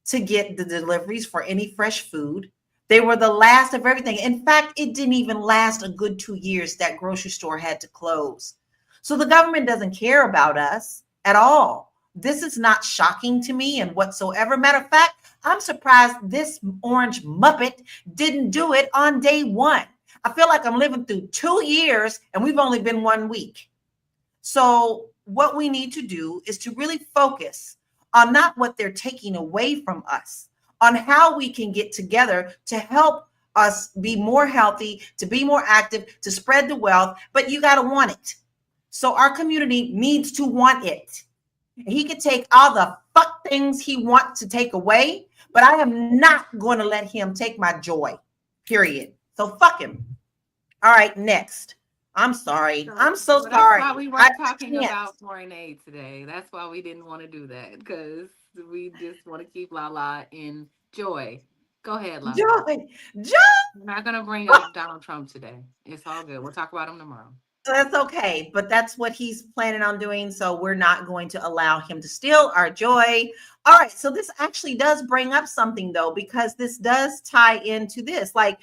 to get the deliveries for any fresh food. They were the last of everything. In fact, it didn't even last a good 2 years. That grocery store had to close. So the government doesn't care about us at all. This is not shocking to me and whatsoever. Matter of fact, I'm surprised this orange Muppet didn't do it on day one. I feel like I'm living through 2 years and we've only been 1 week. So what we need to do is to really focus on not what they're taking away from us, on how we can get together to help us be more healthy, to be more active, to spread the wealth, but you got to want it. So our community needs to want it. He can take all the fuck things he wants to take away, but I am not going to let him take my joy, period. So fuck him. All right, next. I'm sorry. I'm so That's sorry. why we weren't talking about foreign aid today. That's why we didn't want to do that, because we just want to keep Lala in joy. Go ahead, Lala. Joy. We're not going to bring up Donald Trump today. It's all good. We'll talk about him tomorrow. That's okay, but that's what he's planning on doing. So we're not going to allow him to steal our joy. All right. So this actually does bring up something, though, because this does tie into this. Like,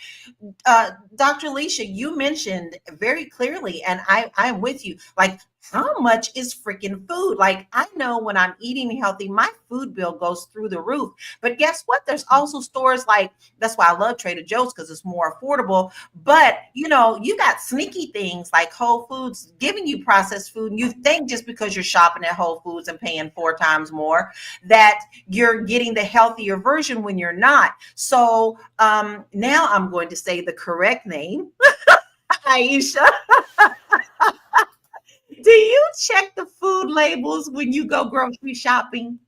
Dr. Alicia, you mentioned very clearly, and I'm with you. Like, how much is freaking food? Like, I know when I'm eating healthy, my food bill goes through the roof. But guess what? There's also stores like, that's why I love Trader Joe's, because it's more affordable. But, you know, you got sneaky things like Whole Foods giving you processed food. And you think just because you're shopping at Whole Foods and paying 4 times more that you're getting the healthier version when you're not. So now I'm going to say the correct name, Aisha. Do you check the food labels when you go grocery shopping?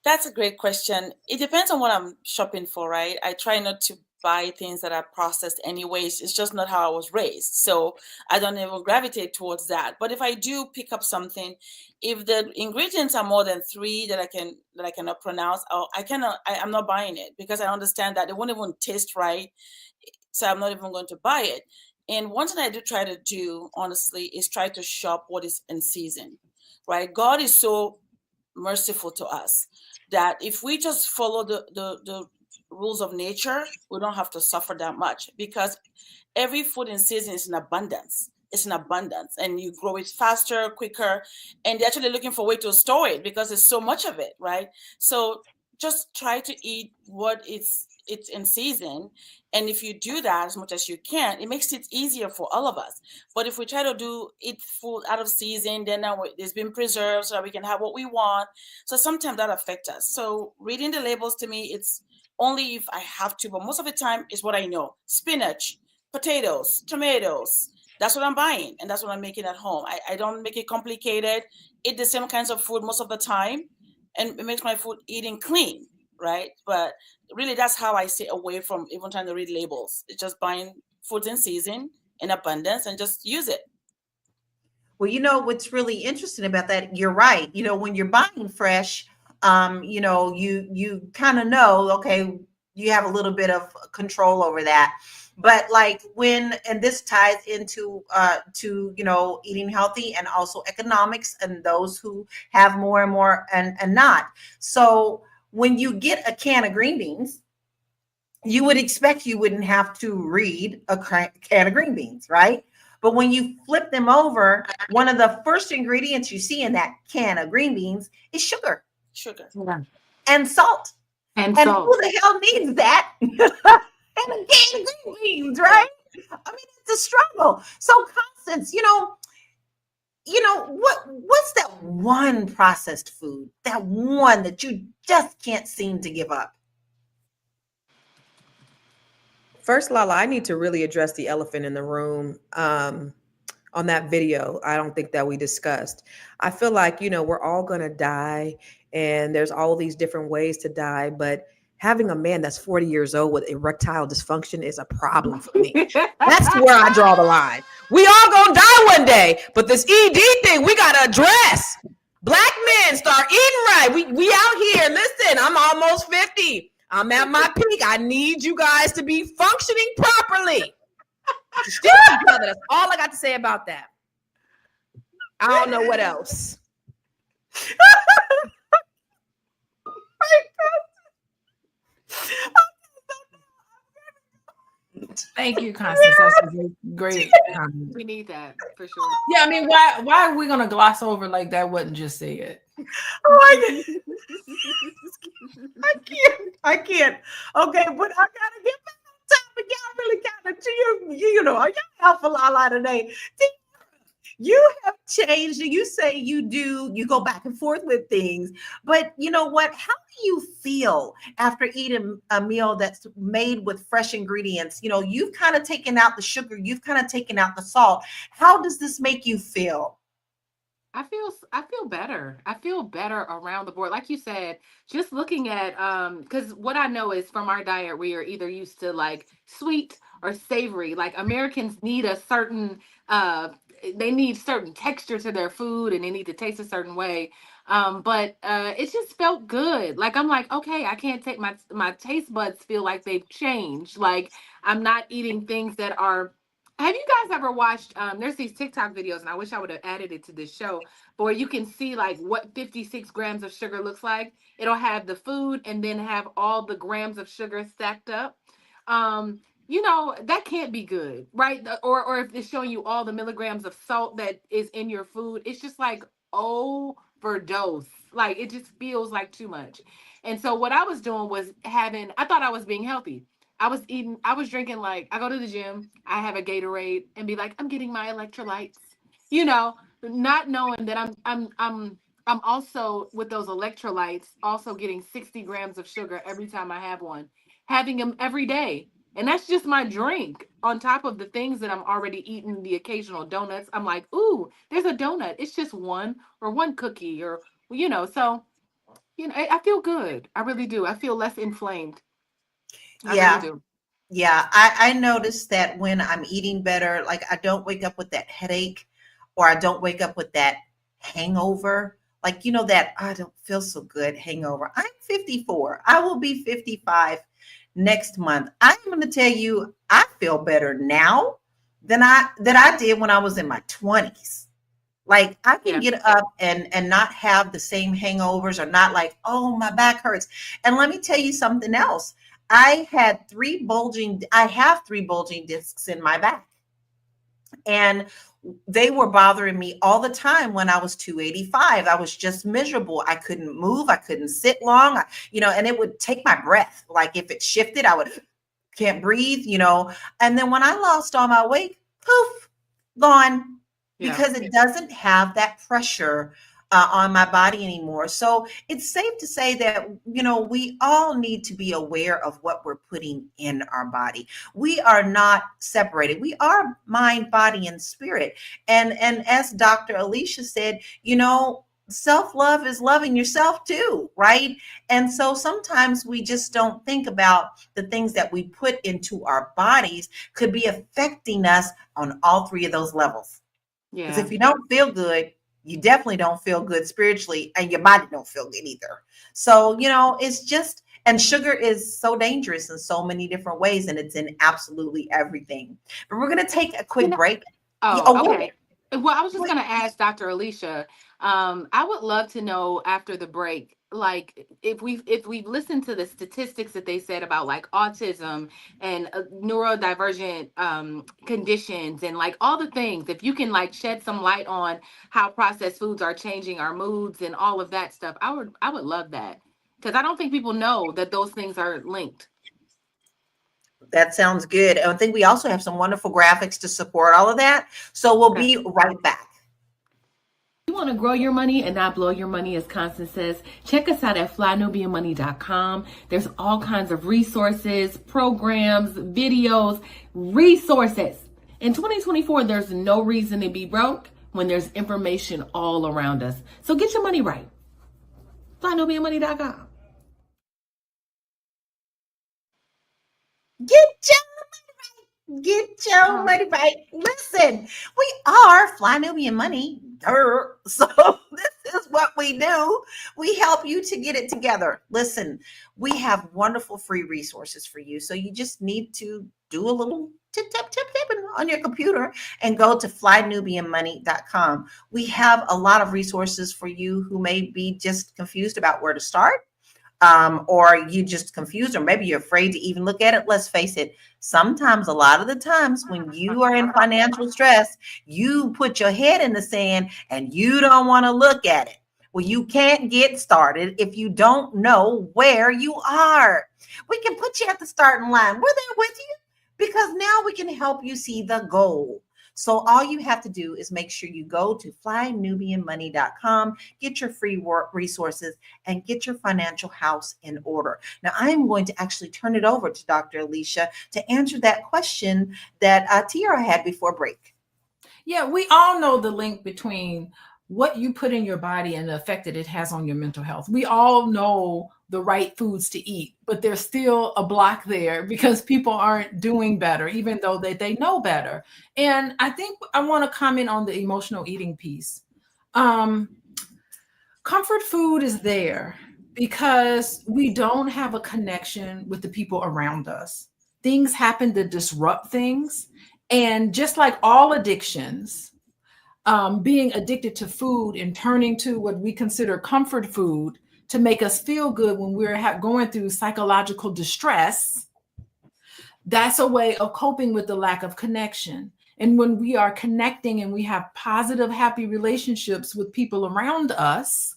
That's a great question. It depends on what I'm shopping for, right? I try not to buy things that are processed anyways. It's just not how I was raised. So I don't even gravitate towards that. But if I do pick up something, if the ingredients are more than 3 that I cannot pronounce, I'm not buying it, because I understand that it won't even taste right. So I'm not even going to buy it. And one thing I do try to do, honestly, is try to shop what is in season, right? God is so merciful to us that if we just follow the rules of nature, we don't have to suffer that much, because every food in season is in abundance. It's in abundance, and you grow it faster, quicker, and they're actually looking for a way to store it because there's so much of it, right? So just try to eat what it's in season. And if you do that as much as you can, it makes it easier for all of us. But if we try to eat food out of season, then now it's been preserved so that we can have what we want. So sometimes that affects us. So reading the labels, to me, it's only if I have to, but most of the time is what I know. Spinach, potatoes, tomatoes. That's what I'm buying, and that's what I'm making at home. I don't make it complicated. Eat the same kinds of food most of the time, and it makes my food eating clean, right? But really, that's how I stay away from even trying to read labels. It's just buying foods in season, in abundance, and just use it. Well, you know what's really interesting about that? You're right. You know, when you're buying fresh, you know, you kind of know, okay, you have a little bit of control over that. But like and this ties into to, you know, eating healthy and also economics and those who have more and more and not. So when you get a can of green beans, you would expect you wouldn't have to read a can of green beans, right? But when you flip them over, one of the first ingredients you see in that can of green beans is sugar Yeah. and salt. And And who salt. the hell needs that? And a can of green beans, right? I mean, it's a struggle. So, Constance, what's that one processed food, that one that you just can't seem to give up? First, Lala, I need to really address the elephant in the room. On that video, I don't think that we discussed. I feel like, we're all going to die, and there's all these different ways to die, but having a man that's 40 years old with erectile dysfunction is a problem for me. That's where I draw the line. We all gonna die one day, but this ED thing we gotta address. Black men start eating right. We out here. Listen, I'm almost 50. I'm at my peak. I need you guys to be functioning properly. Stick together. That's all I got to say about that. I don't know what else. Thank you, Constance. That's a great comment. We need that for sure. Yeah, I mean, why are we gonna gloss over like that wasn't just said? Oh, I can't. Okay, but I gotta get back on topic. Y'all really kind of you know, y'all help a lot today. You have changed. You say you go back and forth with things, but you know what? How do you feel after eating a meal that's made with fresh ingredients? You know, you've kind of taken out the sugar, you've kind of taken out the salt. How does this make you feel? I feel better. I feel better around the board. Like you said, just looking at because what I know is from our diet we are either used to like sweet or savory. Like Americans need a certain they need certain texture to their food and they need to taste a certain way. But it just felt good. Like I'm like, okay, I can't take my taste buds feel like they've changed. Like I'm not eating things that are. Have you guys ever watched there's these TikTok videos and I wish I would have added it to this show where you can see like what 56 grams of sugar looks like. It'll have the food and then have all the grams of sugar stacked up. That can't be good, right? Or if it's showing you all the milligrams of salt that is in your food, it's just like overdose. Like it just feels like too much. And so what I was doing was I thought I was being healthy. I was drinking like I go to the gym, I have a Gatorade and be like, I'm getting my electrolytes, you know, not knowing that I'm also with those electrolytes also getting 60 grams of sugar every time I have one, having them every day. And that's just my drink on top of the things that I'm already eating, the occasional donuts. I'm like, ooh, there's a donut. It's just one or one cookie or, so, I feel good. I really do. I feel less inflamed. I really Yeah. do. Yeah, I noticed that when I'm eating better, like I don't wake up with that headache or I don't wake up with that hangover. Like, that I don't feel so good hangover. I'm 54. I will be 55 next month. I'm going to tell you, I feel better now than I did when I was in my 20s. Like I can Yeah. get up and not have the same hangovers or not like, oh, my back hurts. And let me tell you something else. I have three bulging discs in my back. And they were bothering me all the time when I was 285. I was just miserable. I couldn't move. I couldn't sit long, and it would take my breath. Like if it shifted, I would can't breathe. And then when I lost all my weight, poof, gone Yeah. because it doesn't have that pressure on my body anymore. So it's safe to say that, we all need to be aware of what we're putting in our body. We are not separated. We are mind, body, and spirit. And as Dr. Alicia said, self-love is loving yourself too, right? And so sometimes we just don't think about the things that we put into our bodies could be affecting us on all three of those levels. Because Yeah. if you don't feel good, you definitely don't feel good spiritually, and your body don't feel good either. So, it's just, and sugar is so dangerous in so many different ways, and it's in absolutely everything. But we're going to take a quick break. Oh, okay. Well, I was just going to ask Dr. Alicia. I would love to know after the break, like if we've listened to the statistics that they said about like autism and neurodivergent conditions and like all the things, if you can like shed some light on how processed foods are changing our moods and all of that stuff, I would love that because I don't think people know that those things are linked. That sounds good. And I think we also have some wonderful graphics to support all of that. So we'll be right back. You want to grow your money and not blow your money, as Constance says, check us out at flynubianmoney.com. There's all kinds of resources, programs, videos, resources. In 2024, there's no reason to be broke when there's information all around us. So get your money right. flynubianmoney.com. Get your money right. Listen, we are Fly Nubian Money. So this is what we do. We help you to get it together. Listen, we have wonderful free resources for you. So you just need to do a little tipping on your computer and go to flynubianmoney.com. We have a lot of resources for you who may be just confused about where to start. or you just confused, or maybe you're afraid to even look at it. Let's face it, sometimes, a lot of the times when you are in financial stress, you put your head in the sand and you don't want to look at it. Well, you can't get started if you don't know where you are. We can put you at the starting line. We're there with you because now we can help you see the goal. So all you have to do is make sure you go to flynubianmoney.com, get your free work resources, and get your financial house in order. Now, I'm going to actually turn it over to Dr. Alicia to answer that question that Tiara had before break. Yeah, we all know the link between what you put in your body and the effect that it has on your mental health. We all know the right foods to eat, but there's still a block there because people aren't doing better, even though they know better. And I think I want to comment on the emotional eating piece. Comfort food is there because we don't have a connection with the people around us. Things happen to disrupt things. And just like all addictions, being addicted to food and turning to what we consider comfort food to make us feel good when we're going through psychological distress, that's a way of coping with the lack of connection. And when we are connecting and we have positive, happy relationships with people around us,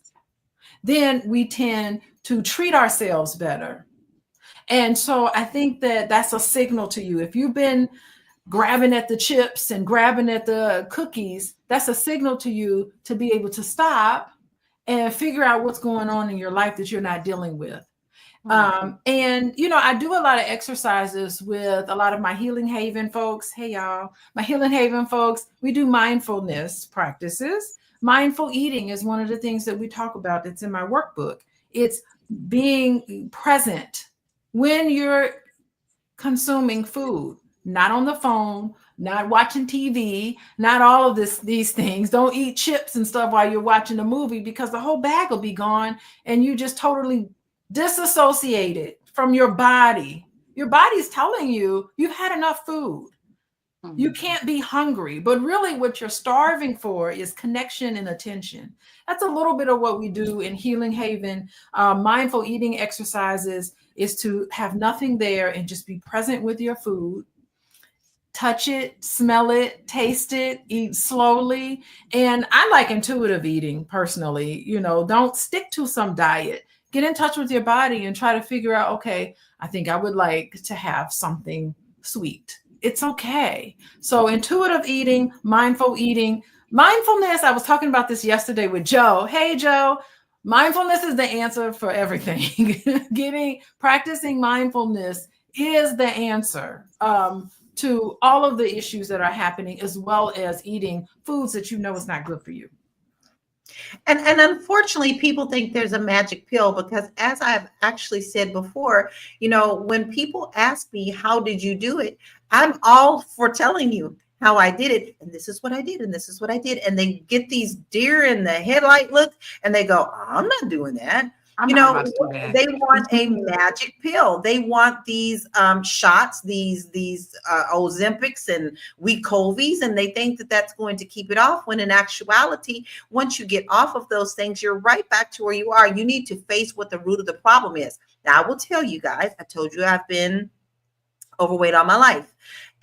then we tend to treat ourselves better. And so I think that that's a signal to you. If you've been grabbing at the chips and grabbing at the cookies, that's a signal to you to be able to stop and figure out what's going on in your life that you're not dealing with. And, I do a lot of exercises with a lot of my Healing Haven folks. Hey, y'all, my Healing Haven folks, we do mindfulness practices. Mindful eating is one of the things that we talk about that's in my workbook. It's being present when you're consuming food, not on the phone, not watching TV, not all of these things. Don't eat chips and stuff while you're watching a movie because the whole bag will be gone and you just totally disassociated from your body. Your body's telling you you've had enough food. You can't be hungry, but really what you're starving for is connection and attention. That's a little bit of what we do in Healing Haven. Mindful eating exercises is to have nothing there and just be present with your food. Touch it, smell it, taste it, eat slowly. And I like intuitive eating personally. Don't stick to some diet. Get in touch with your body and try to figure out, okay, I think I would like to have something sweet. It's okay. So intuitive eating, mindful eating, mindfulness. I was talking about this yesterday with Joe. Hey, Joe, mindfulness is the answer for everything. Practicing mindfulness is the answer to all of the issues that are happening, as well as eating foods that is not good for you. And unfortunately, people think there's a magic pill because, as I've actually said before, when people ask me, how did you do it? I'm all for telling you how I did it. And this is what I did. And this is what I did. And they get these deer in the headlight look and they go, I'm not doing that. They want a magic pill. They want these shots, these Ozempics and Wegovy's, and they think that that's going to keep it off. When in actuality, once you get off of those things, you're right back to where you are. You need to face what the root of the problem is. Now, I will tell you guys, I told you I've been overweight all my life,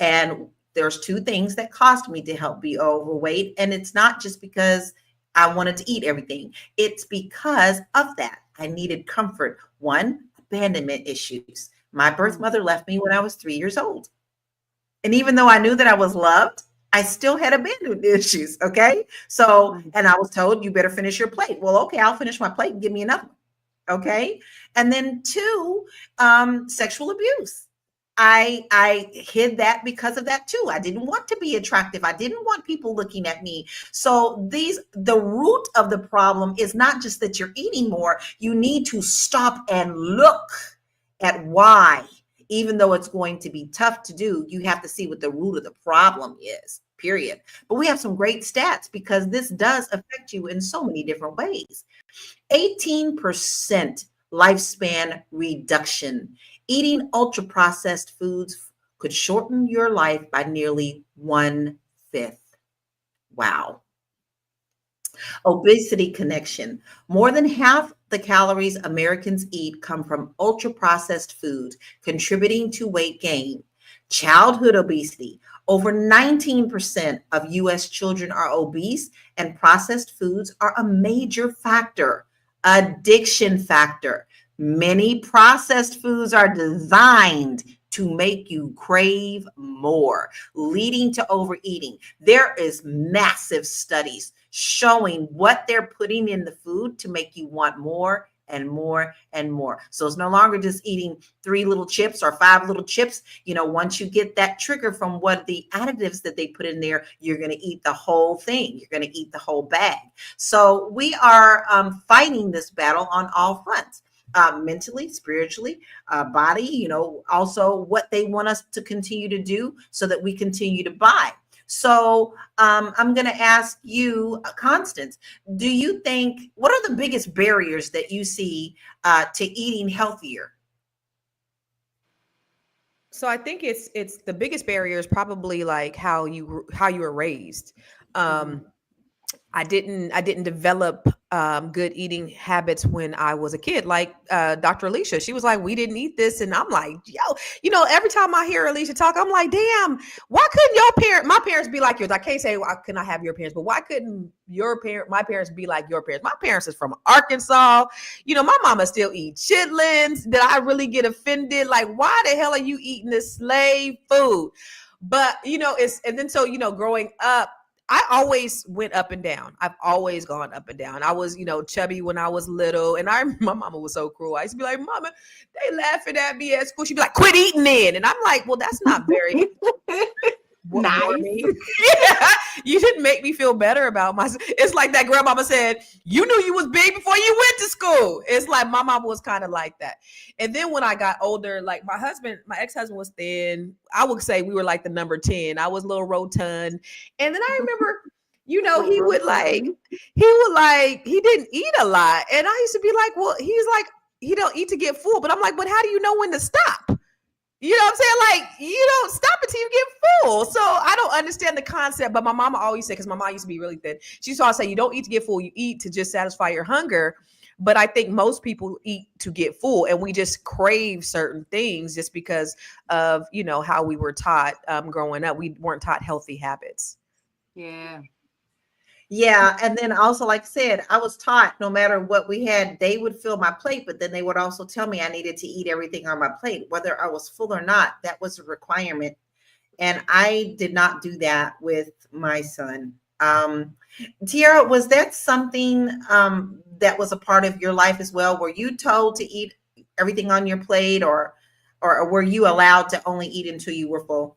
and there's two things that caused me to help be overweight, and it's not just because I wanted to eat everything. It's because of that. I needed comfort. One, abandonment issues. My birth mother left me when I was 3 years old. And even though I knew that I was loved, I still had abandonment issues. Okay. So, and I was told, you better finish your plate. Well, okay, I'll finish my plate and give me another one. Okay. And then two, sexual abuse. I hid that because of that too. I didn't want to be attractive. I didn't want people looking at me. So the root of the problem is not just that you're eating more. You need to stop and look at why. Even though it's going to be tough to do, you have to see what the root of the problem is, period. But we have some great stats because this does affect you in so many different ways. 18% lifespan reduction. Eating ultra-processed foods could shorten your life by nearly 1/5. Wow. Obesity connection. More than half the calories Americans eat come from ultra processed foods, contributing to weight gain. Childhood obesity. Over 19% of US children are obese, and processed foods are a major factor. Addiction factor. Many processed foods are designed to make you crave more, leading to overeating. There is massive studies showing what they're putting in the food to make you want more and more and more. So it's no longer just eating 3 little chips or 5 little chips. Once you get that trigger from what the additives that they put in there, you're going to eat the whole thing. You're going to eat the whole bag. So we are fighting this battle on all fronts. Mentally, spiritually, body, also what they want us to continue to do so that we continue to buy. So I'm going to ask you, Constance, do you think, what are the biggest barriers that you see to eating healthier? So I think it's the biggest barrier is probably like how you were raised. I didn't develop good eating habits when I was a kid. Like Dr. Alicia, she was like, we didn't eat this. And I'm like, yo, every time I hear Alicia talk, I'm like, damn, why couldn't my parents be like yours? I can't say, why couldn't I have your parents, but why couldn't my parents be like your parents? My parents is from Arkansas. My mama still eats chitlins. Did I really get offended? Like, why the hell are you eating this slave food? But, growing up, I always went up and down. I've always gone up and down. I was, chubby when I was little. And my mama was so cruel. I used to be like, Mama, they laughing at me at school. She'd be like, quit eating then. And I'm like, well, that's not very Nice. Yeah, you didn't make me feel better about myself. It's like that grandmama said, you knew you was big before you went to school. It's like my mama was kind of like that. And then when I got older, like my ex-husband was thin. I would say we were like the number 10. I was a little rotund. And then I remember, he didn't eat a lot. And I used to be like, well, he's like, he don't eat to get full. But I'm like, but how do you know when to stop? You know what I'm saying? Like, you don't stop until you get full. So I don't understand the concept. But my mama always said, because my mom used to be really thin, she used to always say, you don't eat to get full, you eat to just satisfy your hunger. But I think most people eat to get full, and we just crave certain things just because of, how we were taught growing up. We weren't taught healthy habits. Yeah. Yeah. And then also, like I said, I was taught no matter what we had, they would fill my plate, but then they would also tell me I needed to eat everything on my plate, whether I was full or not. That was a requirement. And I did not do that with my son. Tiara, was that something that was a part of your life as well? Were you told to eat everything on your plate, or were you allowed to only eat until you were full?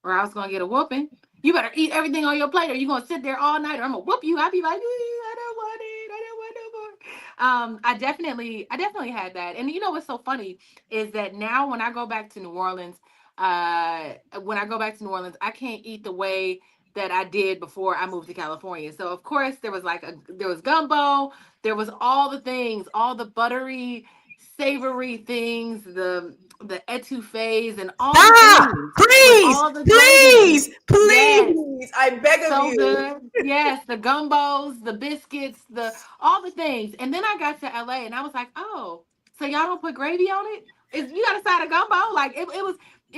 Or I was going to get a whooping. You better eat everything on your plate, or you're going to sit there all night, or I'm going to whoop you. I'd be like, I don't want it. I don't want no more. I definitely had that. And what's so funny is that now when I go back to New Orleans, I can't eat the way that I did before I moved to California. So of course there was gumbo, there was all the things, all the buttery, savory things, the etouffees and all the things. Please, all the please, gravy. please. Yes. I beg of So you. good. Yes, the gumbos, the biscuits, all the things. And then I got to LA and I was like, oh, so y'all don't put gravy on it? You got a side of gumbo? Like it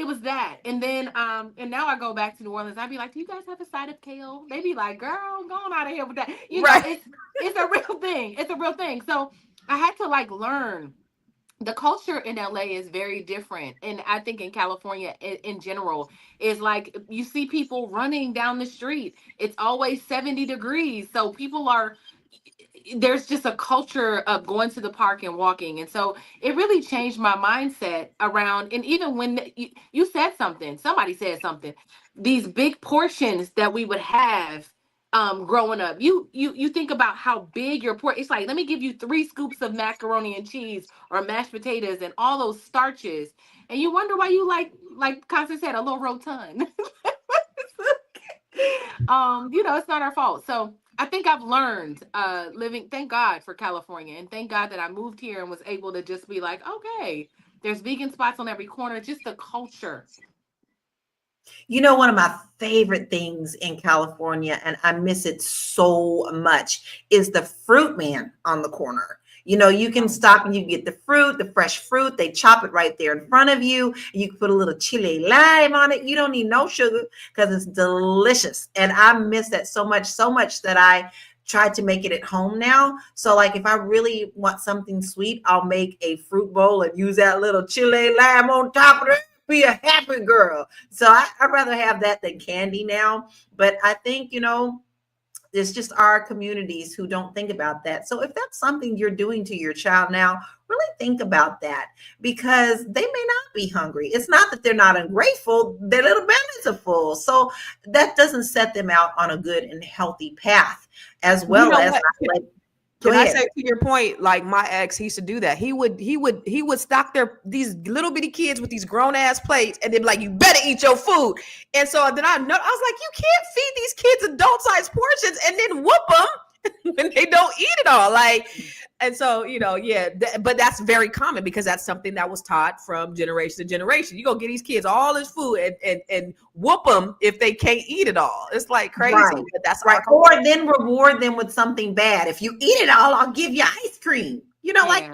was that. And then and now I go back to New Orleans. I'd be like, do you guys have a side of kale? They be like, girl, go on out of here with that. Right. It's a real thing. It's a real thing. So I had to learn. The culture in LA is very different. And I think in California in general is like you see people running down the street. It's always 70 degrees. So there's just a culture of going to the park and walking. And so it really changed my mindset around, and even when you said somebody said something, these big portions that we would have growing up, you think about how big your portion. It's like, let me give you 3 scoops of macaroni and cheese or mashed potatoes and all those starches, and you wonder why you like Constance said, a little rotund. It's not our fault. So I think I've learned living, thank God for California, and thank God that I moved here and was able to just be like, okay, there's vegan spots on every corner, just the culture. One of my favorite things in California, and I miss it so much, is the fruit man on the corner. You can stop and you get the fruit, the fresh fruit. They chop it right there in front of you. You can put a little chili lime on it. You don't need no sugar because it's delicious. And I miss that so much that I tried to make it at home now. So like if I really want something sweet, I'll make a fruit bowl and use that little chili lime on top of it. Be a happy girl. So I'd rather have that than candy now. But I think, it's just our communities who don't think about that. So if that's something you're doing to your child now, really think about that, because they may not be hungry. It's not that they're not ungrateful. Their little bellies are full. So that doesn't set them out on a good and healthy path, as well as Can I say, to your point, like my ex, he used to do that. He would stock these little bitty kids with these grown ass plates, and then be like, you better eat your food. And so then I was like, you can't feed these kids adult sized portions and then whoop them when they don't eat it all. Like, and so, but that's very common because that's something that was taught from generation to generation. You go get these kids all this food and whoop them if they can't eat it all. It's like crazy. Right. But that's right. Or then reward them with something bad. If you eat it all, I'll give you ice cream. Like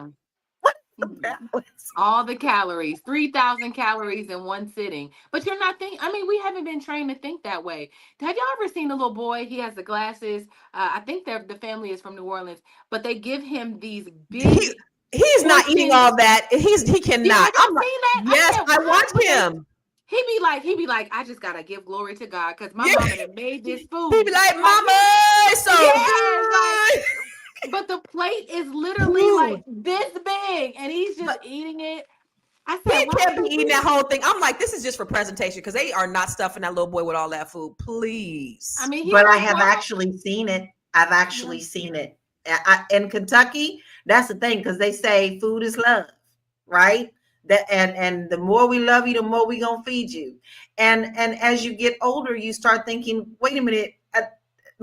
what is the balance? All the calories, 3,000 calories in one sitting. But you're not thinking, we haven't been trained to think that way. Have y'all ever seen the little boy? He has the glasses. I think the family is from New Orleans, but they give him these big. He's not eating all that. He cannot. Yeah, I've seen that. Yes, I watch him. He be like, I just gotta give glory to God because my mama had made this food. He be like, Mama, it's so good. But the plate is literally like this big, and he's just eating it. I said, he can't be eating that whole thing. I'm like, this is just for presentation because they are not stuffing that little boy with all that food. Please. But I have actually seen it. I've actually seen it in Kentucky. That's the thing, because they say food is love, right? That and the more we love you, the more we gonna feed you. And as you get older, you start thinking, wait a minute.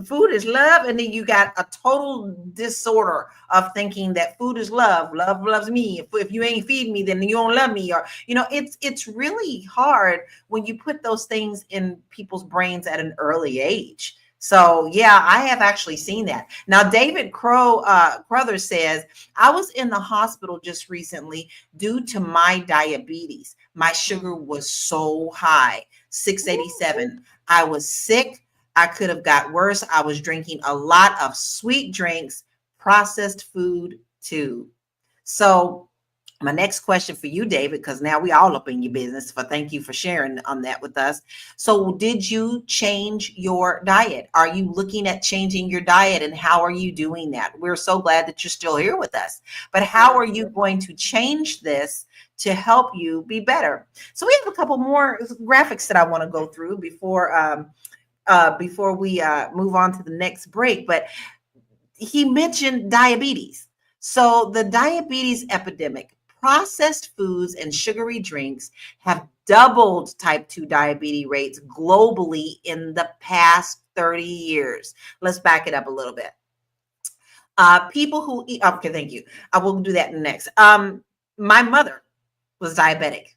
Food is love, and then you got a total disorder of thinking that food is love. Love loves me. If you ain't feeding me, then you don't love me. Or it's really hard when you put those things in people's brains at an early age. So yeah, I have actually seen that. Now, David Crothers says, I was in the hospital just recently due to my diabetes. My sugar was so high, 687. I was sick. I could have got worse. I was drinking a lot of sweet drinks, processed food too. So my next question for you, David, because now we all up in your business, thank you for sharing on that with us. So did you change your diet? Are you looking at changing your diet, and how are you doing that? We're so glad that you're still here with us, but how are you going to change this to help you be better? So we have a couple more graphics that I want to go through before we move on to the next break. But he mentioned diabetes. So the diabetes epidemic, processed foods and sugary drinks have doubled type 2 diabetes rates globally in the past 30 years. Let's back it up a little bit. People who eat, okay, thank you. I will do that next. My mother was diabetic.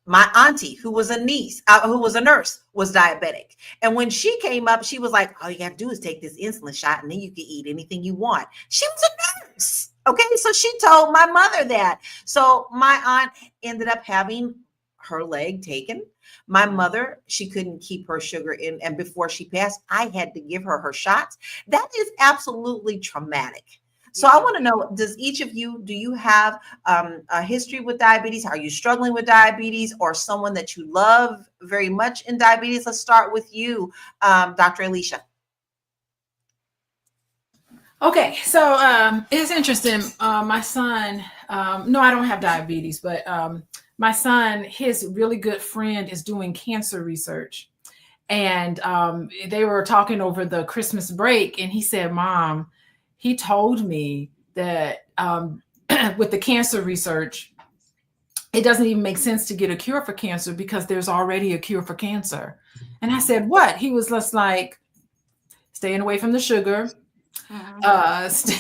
My auntie, who was a nurse, was diabetic. And when she came up, she was like, all you have to do is take this insulin shot and then you can eat anything you want. She was a nurse. Okay. So she told my mother that. So my aunt ended up having her leg taken. My mother, she couldn't keep her sugar in. And before she passed, I had to give her shots. That is absolutely traumatic. So I want to know, do you have a history with diabetes? Are you struggling with diabetes, or someone that you love very much in diabetes? Let's start with you, Dr. Alicia. Okay, so it's interesting. My son, no, I don't have diabetes, but my son, his really good friend is doing cancer research. And they were talking over the Christmas break, and he said, Mom, he told me that with the cancer research, it doesn't even make sense to get a cure for cancer because there's already a cure for cancer. And I said, what? He was just like, staying away from the sugar,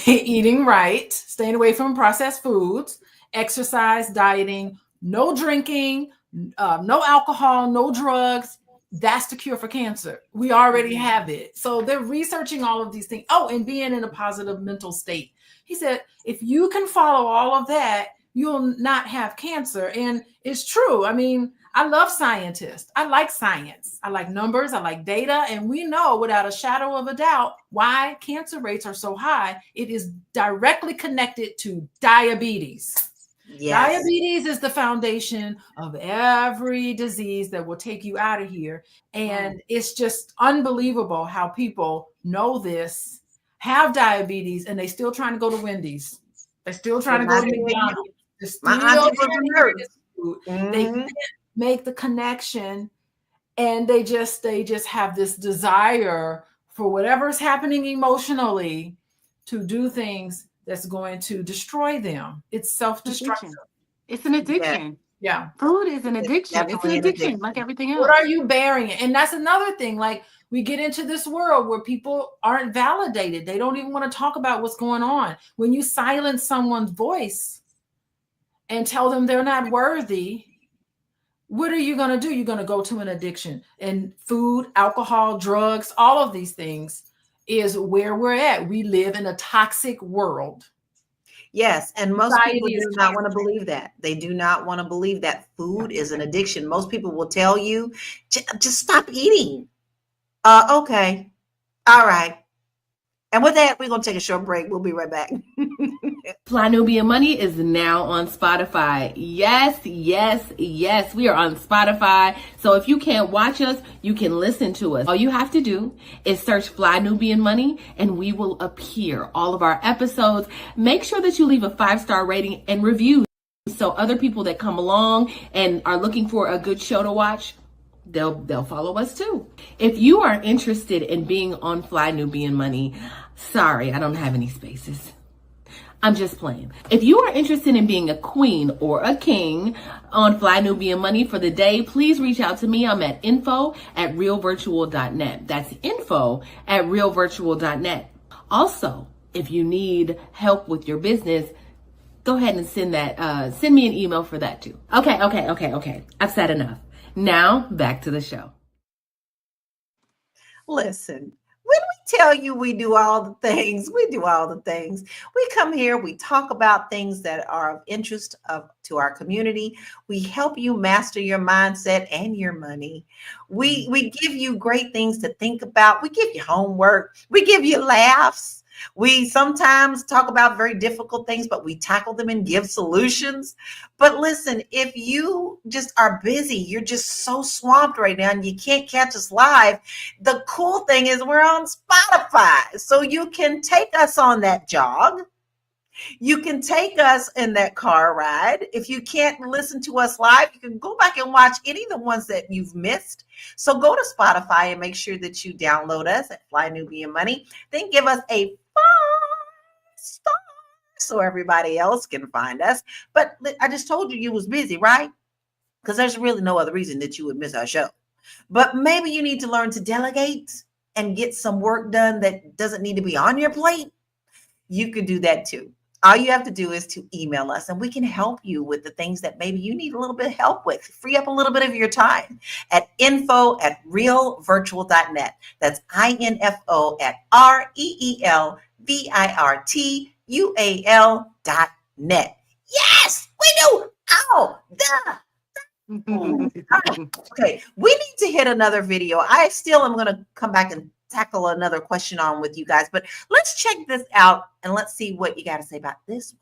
eating right, staying away from processed foods, exercise, dieting, no drinking, no alcohol, no drugs. That's the cure for cancer. We already have it. So they're researching all of these things. Oh, and being in a positive mental state. He said, if you can follow all of that, you'll not have cancer. And it's true. I mean, I love scientists. I like science. I like numbers. I like data. And we know without a shadow of a doubt why cancer rates are so high. It is directly connected to diabetes. Yes. Diabetes is the foundation of every disease that will take you out of here. And it's just unbelievable how people know this, have diabetes, and they still trying to go to Wendy's. They're still trying to go to McDonald's. They're still My auntie was a nurse. They can't make the connection, and they just have this desire for whatever's happening emotionally to do things that's going to destroy them. It's self-destructive. It's an addiction. Yeah. Food is an addiction. It's an addiction like everything else. What are you bearing? And that's another thing. Like, we get into this world where people aren't validated. They don't even want to talk about what's going on. When you silence someone's voice and tell them they're not worthy, what are you going to do? You're going to go to an addiction. And food, alcohol, drugs, all of these things is where we're at. We live in a toxic world. Yes, and most Society people do is not want to toxic. believe that. They do not want to believe that food is an addiction. Most people will tell you, just stop eating. Okay. All right. And with that, we're going to take a short break. We'll be right back. Fly Nubian Money is now on Spotify. Yes, yes, yes. We are on Spotify. So if you can't watch us, you can listen to us. All you have to do is search Fly Nubian Money and we will appear. All of our episodes. Make sure that you leave a 5-star rating and review so other people that come along and are looking for a good show to watch, they'll follow us too. If you are interested in being on Fly Nubian Money, sorry, I don't have any spaces. I'm just playing. If you are interested in being a queen or a king on Fly Nubian Money for the day, please reach out to me. I'm at info@realvirtual.net. That's info@realvirtual.net. Also, if you need help with your business, go ahead and send me an email for that too. Okay. I've said enough. Now back to the show. Listen, when we tell you we do all the things, we do all the things. We come here, we talk about things that are of interest to our community. We help you master your mindset and your money. We give you great things to think about. We give you homework. We give you laughs. We sometimes talk about very difficult things, but we tackle them and give solutions. But listen, if you just are busy, you're just so swamped right now and you can't catch us live, the cool thing is we're on Spotify. So you can take us on that jog. You can take us in that car ride. If you can't listen to us live, you can go back and watch any of the ones that you've missed. So go to Spotify and make sure that you download us at Fly Nubian Money. Then give us a 5-star so everybody else can find us. But I just told you was busy, right? Because there's really no other reason that you would miss our show. But maybe you need to learn to delegate and get some work done that doesn't need to be on your plate. You could do that too. All you have to do is to email us and we can help you with the things that maybe you need a little bit of help with. Free up a little bit of your time at info@realvirtual.net. That's info@realvirtual.net. Yes, we do. Oh, duh. Okay, we need to hit another video. I still am going to come back and tackle another question on with you guys, but let's check this out and let's see what you got to say about this one.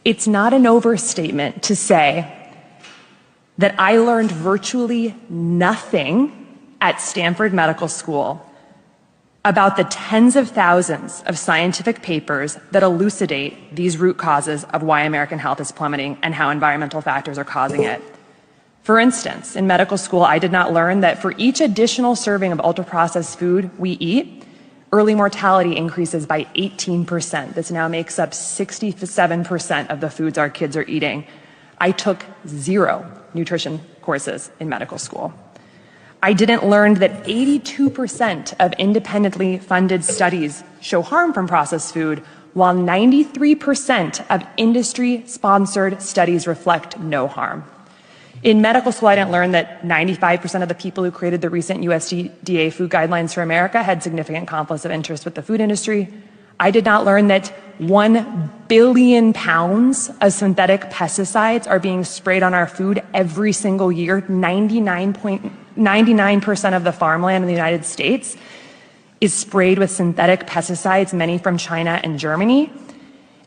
It's not an overstatement to say that I learned virtually nothing at Stanford Medical School about the tens of thousands of scientific papers that elucidate these root causes of why American health is plummeting and how environmental factors are causing it. For instance, in medical school, I did not learn that for each additional serving of ultra-processed food we eat, early mortality increases by 18%. This now makes up 67% of the foods our kids are eating. I took 0 nutrition courses in medical school. I didn't learn that 82% of independently funded studies show harm from processed food, while 93% of industry-sponsored studies reflect no harm. In medical school, I didn't learn that 95% of the people who created the recent USDA food guidelines for America had significant conflicts of interest with the food industry. I did not learn that 1 billion pounds of synthetic pesticides are being sprayed on our food every single year. 99% of the farmland in the United States is sprayed with synthetic pesticides, many from China and Germany.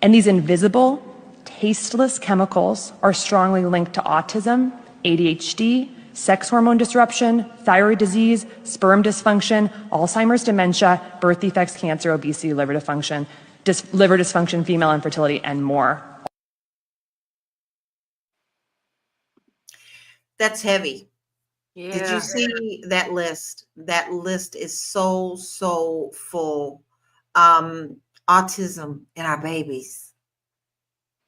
And these invisible, tasteless chemicals are strongly linked to autism, ADHD, sex hormone disruption, thyroid disease, sperm dysfunction, Alzheimer's, dementia, birth defects, cancer, obesity, liver dysfunction, female infertility, and more. That's heavy. Yeah. Did you see that list? That list is so full. Autism in our babies.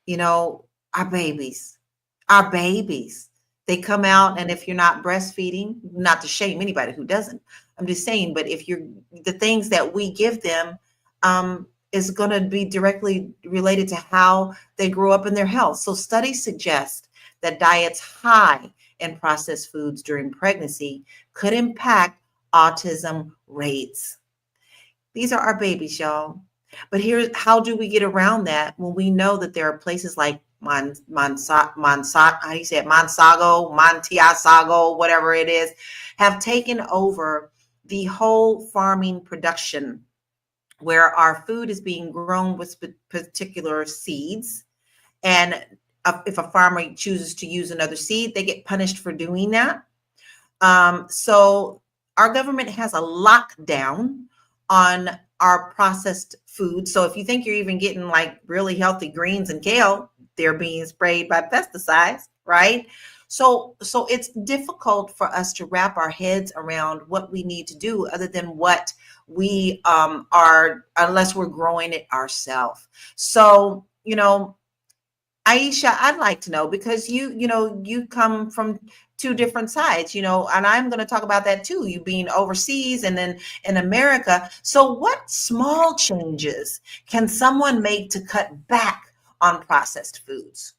You know, our babies. They come out, and if you're not breastfeeding, not to shame anybody who doesn't, I'm just saying, but if you're, the things that we give them is going to be directly related to how they grow up in their health. So studies suggest that diets high in processed foods during pregnancy could impact autism rates. These are our babies, y'all. But here's how do we get around that when we know that there are places like Monsanto, how do you say it? Montiasago, whatever it is, have taken over the whole farming production, where our food is being grown with particular seeds. And if a farmer chooses to use another seed, they get punished for doing that. So our government has a lockdown on our processed food. So if you think you're even getting like really healthy greens and kale, they're being sprayed by pesticides, right? So it's difficult for us to wrap our heads around what we need to do other than what we are, unless we're growing it ourselves. So, you know, Aisha, I'd like to know, because you come from two different sides, and I'm going to talk about that too, you being overseas and then in America. So what small changes can someone make to cut back on processed foods?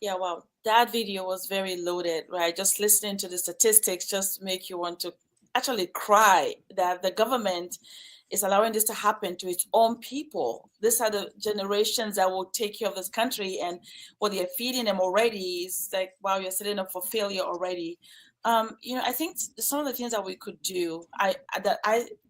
Yeah, wow. That video was very loaded, right? Just listening to the statistics just make you want to actually cry that the government is allowing this to happen to its own people. These are the generations that will take care of this country, and what they're feeding them already is like, wow, you're setting up for failure already. I think some of the things that we could do, I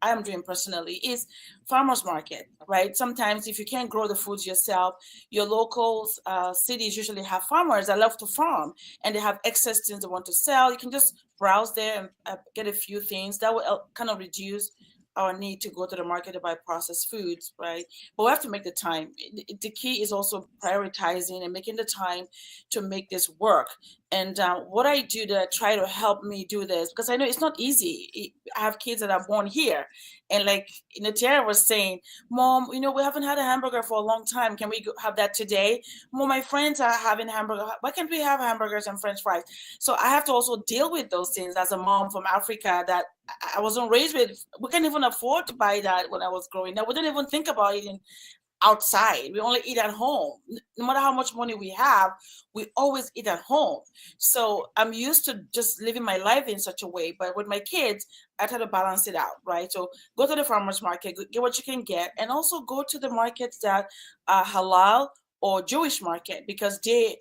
am doing personally, is farmers market, right? Sometimes if you can't grow the foods yourself, your local cities usually have farmers that love to farm, and they have excess things they want to sell. You can just browse there and get a few things that will kind of reduce our need to go to the market to buy processed foods, right? But we have to make the time. The key is also prioritizing and making the time to make this work. And what I do to try to help me do this, because I know it's not easy. I have kids that are born here. And like Natera was saying, Mom, we haven't had a hamburger for a long time. Can we have that today? Mom, my friends are having hamburger. Why can't we have hamburgers and French fries? So I have to also deal with those things as a mom from Africa that I wasn't raised with. We can't even afford to buy that when I was growing up. We didn't even think about eating outside. We only eat at home. No matter how much money we have, we always eat at home. So I'm used to just living my life in such a way. But with my kids, I try to balance it out, right? So go to the farmer's market, get what you can get, and also go to the markets that are halal or Jewish market, because they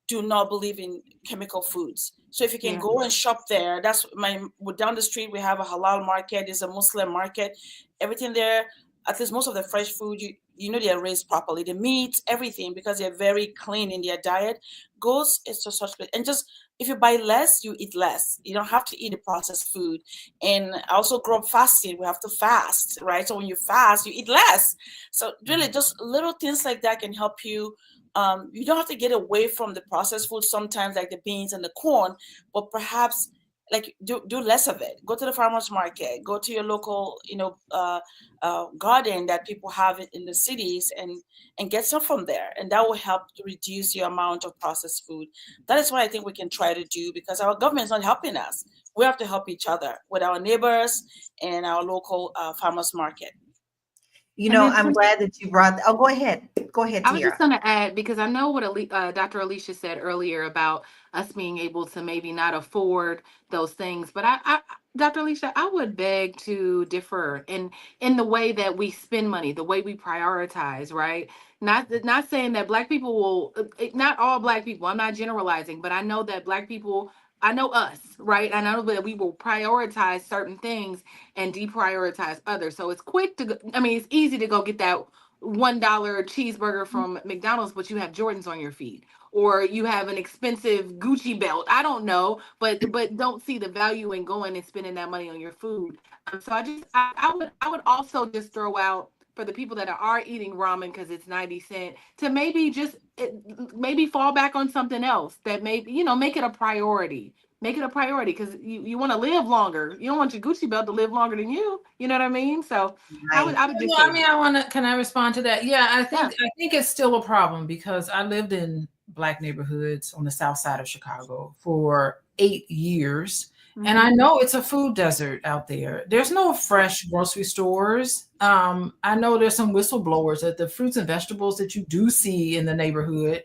do not believe in chemical foods. So if you can go and shop there, down the street, we have a halal market, there's a Muslim market, everything there, at least most of the fresh food, they are raised properly. The meats, everything, because they're very clean in their diet, goes into such place. And just, if you buy less, you eat less. You don't have to eat the processed food. And I also grew up fasting. We have to fast, right? So when you fast, you eat less. So really just little things like that can help you. You don't have to get away from the processed food sometimes, like the beans and the corn, but perhaps like do less of it. Go to the farmer's market, go to your local, garden that people have in the cities, and get some from there. And that will help to reduce your amount of processed food. That is what I think we can try to do, because our government is not helping us. We have to help each other with our neighbors and our local farmer's market. I'm glad that you brought. Oh, go ahead. Go ahead, I was just Tiara. going to add, because I know what Dr. Alicia said earlier about us being able to maybe not afford those things, but Dr. Alicia, I would beg to differ in the way that we spend money, the way we prioritize, right? Not saying that black people will, not all black people. I'm not generalizing, but I know that black people, I know us, right? I know that we will prioritize certain things and deprioritize others. So it's quick to, I mean, it's easy to go get that $1 cheeseburger from McDonald's, but you have Jordans on your feet, or you have an expensive Gucci belt. I don't know, but don't see the value in going and spending that money on your food. So I would also just throw out for the people that are eating ramen because it's 90 cent to maybe just maybe fall back on something else that maybe make it a priority. Make it a priority because you want to live longer. You don't want your Gucci belt to live longer than you. You know what I mean? So Right. I would just No, say I mean, that. I want to. Can I respond to that? Yeah, Yeah. I think it's still a problem because I lived in black neighborhoods on the south side of Chicago for 8 years, and I Mhm. know it's a food desert out there. There's no fresh grocery stores. I know there's some whistleblowers that the fruits and vegetables that you do see in the neighborhood,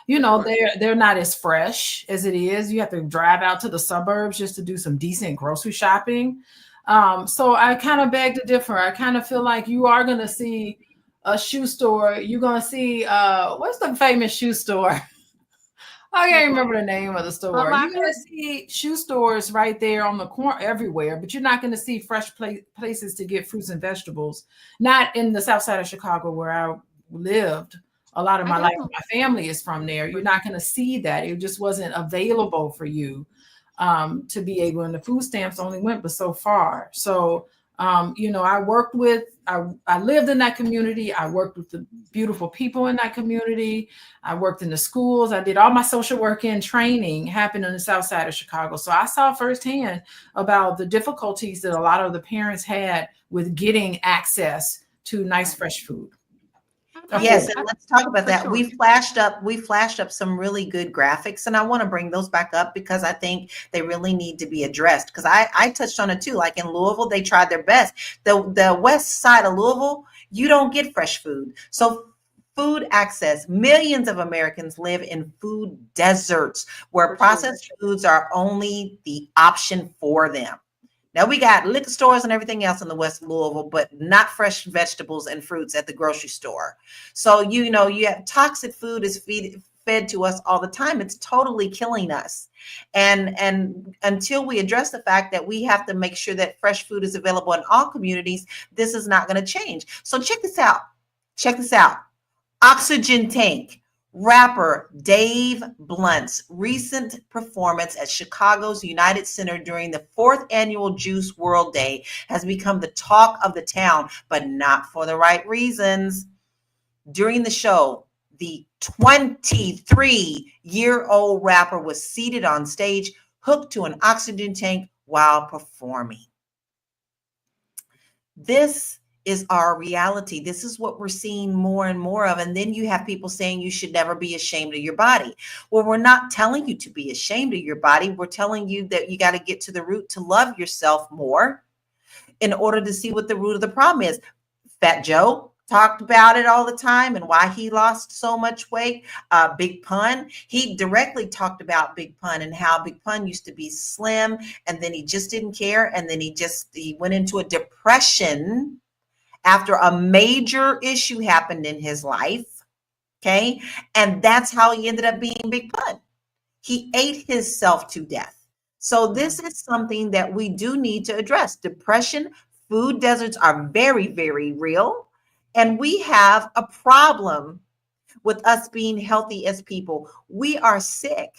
they're not as fresh as it is. You have to drive out to the suburbs just to do some decent grocery shopping. So I kind of beg to differ. I kind of feel like you are going to see a shoe store. You're going to see what's the famous shoe store? I can't remember the name of the Foot store. You're going Locker. to see shoe stores right there on the corner everywhere, but you're not going to see fresh places to get fruits and vegetables. Not in the south side of Chicago where I lived a lot of I my life. definitely. My family is from there. You're not going to see that. It just wasn't available for you to be able, and the food stamps only went but so far. So, I lived in that community. I worked with the beautiful people in that community. I worked in the schools. I did all my social work and training happened on the south side of Chicago. So I saw firsthand about the difficulties that a lot of the parents had with getting access to nice, fresh food. Yes, Affordable. and let's talk about For that. sure. We flashed up some really good graphics, and I want to bring those back up because I think they really need to be addressed. Because I touched on it too. Like in Louisville, they tried their best. The west side of Louisville, you don't get fresh food. So food access, millions of Americans live in food deserts where For sure. processed foods are only the option for them. Now we got liquor stores and everything else in the West Louisville, but not fresh vegetables and fruits at the grocery store. So you have toxic food is fed to us all the time. It's totally killing us. And until we address the fact that we have to make sure that fresh food is available in all communities, this is not going to change. So check this out. Check this out. Oxygen Tank. Rapper Dave Blunt's recent performance at Chicago's United Center during the fourth annual Juice World Day has become the talk of the town, but not for the right reasons. During the show, the 23-year-old rapper was seated on stage, hooked to an oxygen tank while performing. This is our reality. This is what we're seeing more and more of. And then you have people saying you should never be ashamed of your body. Well, we're not telling you to be ashamed of your body. We're telling you that you got to get to the root to love yourself more in order to see what the root of the problem is. Fat Joe talked about it all the time and why he lost so much weight. Big Pun, he directly talked about Big Pun and how Big Pun used to be slim and then he just didn't care. And then he went into a depression after a major issue happened in his life. Okay. And that's how he ended up being Big Pun. He ate himself to death. So this is something that we do need to address. Depression, food deserts are very, very real. And we have a problem with us being healthy as people. We are sick.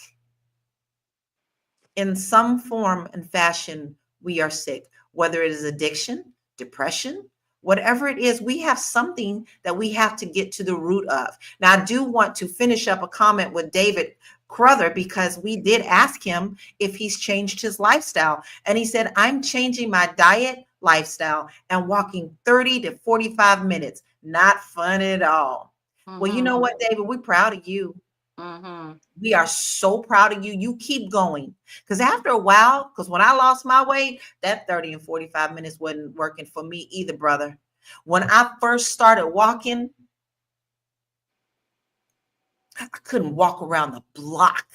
In some form and fashion, we are sick, whether it is addiction, depression, whatever it is, we have something that we have to get to the root of. Now, I do want to finish up a comment with David Crother because we did ask him if he's changed his lifestyle. And he said, I'm changing my diet, lifestyle, and walking 30 to 45 minutes. Not fun at all. Well, you know Mm-hmm. what, David? We're proud of you. Mm-hmm. We are so proud of you. You keep going. Because after a while, because when I lost my weight, that 30 and 45 minutes wasn't working for me either, brother. When I first started walking, I couldn't walk around the block.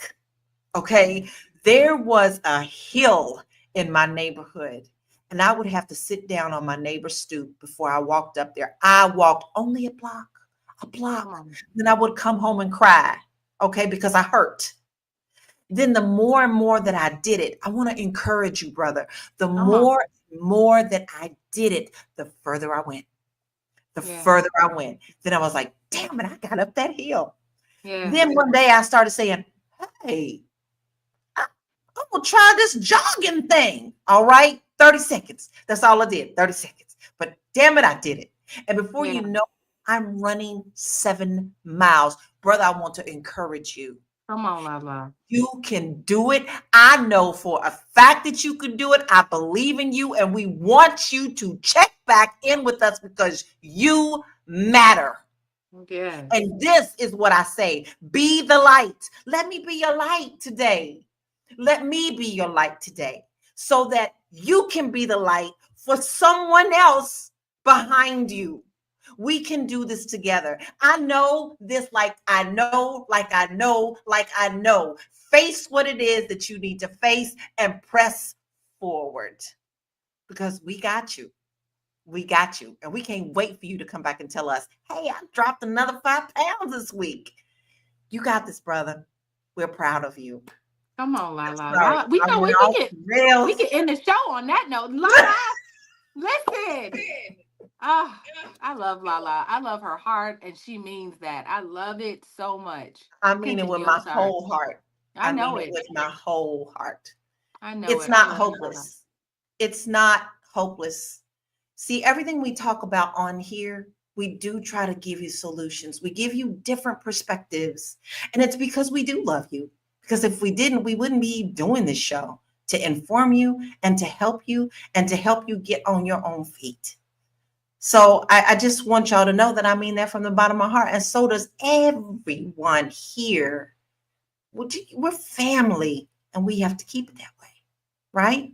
Okay. There was a hill in my neighborhood. And I would have to sit down on my neighbor's stoop before I walked up there. I walked only a block. Then I would come home and cry, okay, because I hurt. Then the more and more that I did it, I want to encourage you, brother. The more that I did it, the further I went. The further I went. Then I was like, damn it, I got up that hill. Then one day I started saying, hey, I'm going to try this jogging thing. All right. 30 seconds. That's all I did. 30 seconds. But damn it, I did it. And before you know, I'm running 7 miles. Brother, I want to encourage you. Come on, Lala. You can do it. I know for a fact that you can do it. I believe in you. And we want you to check back in with us because you matter. Yeah. And this is what I say. Be the light. Let me be your light today. Let me be your light today so that you can be the light for someone else behind you. We can do this together. I know this like I know, like I know, like I know. Face what it is that you need to face and press forward because we got you. We got you. And we can't wait for you to come back and tell us, hey, I dropped another 5 pounds this week. You got this, brother. We're proud of you. Come on, Lala. Right. Lala. We know we can end the show on that note. Lala, listen. Oh, I love Lala. I love her heart, and she means that. I love it so much. I mean it with my whole heart. I know mean it with my whole heart. I know it's not hopeless. It's not hopeless. See, everything we talk about on here, we do try to give you solutions. We give you different perspectives, and it's because we do love you. Because if we didn't, we wouldn't be doing this show to inform you and to help you get on your own feet. So I just want y'all to know that I mean that from the bottom of my heart. And so does everyone here. We're family and we have to keep it that way. Right?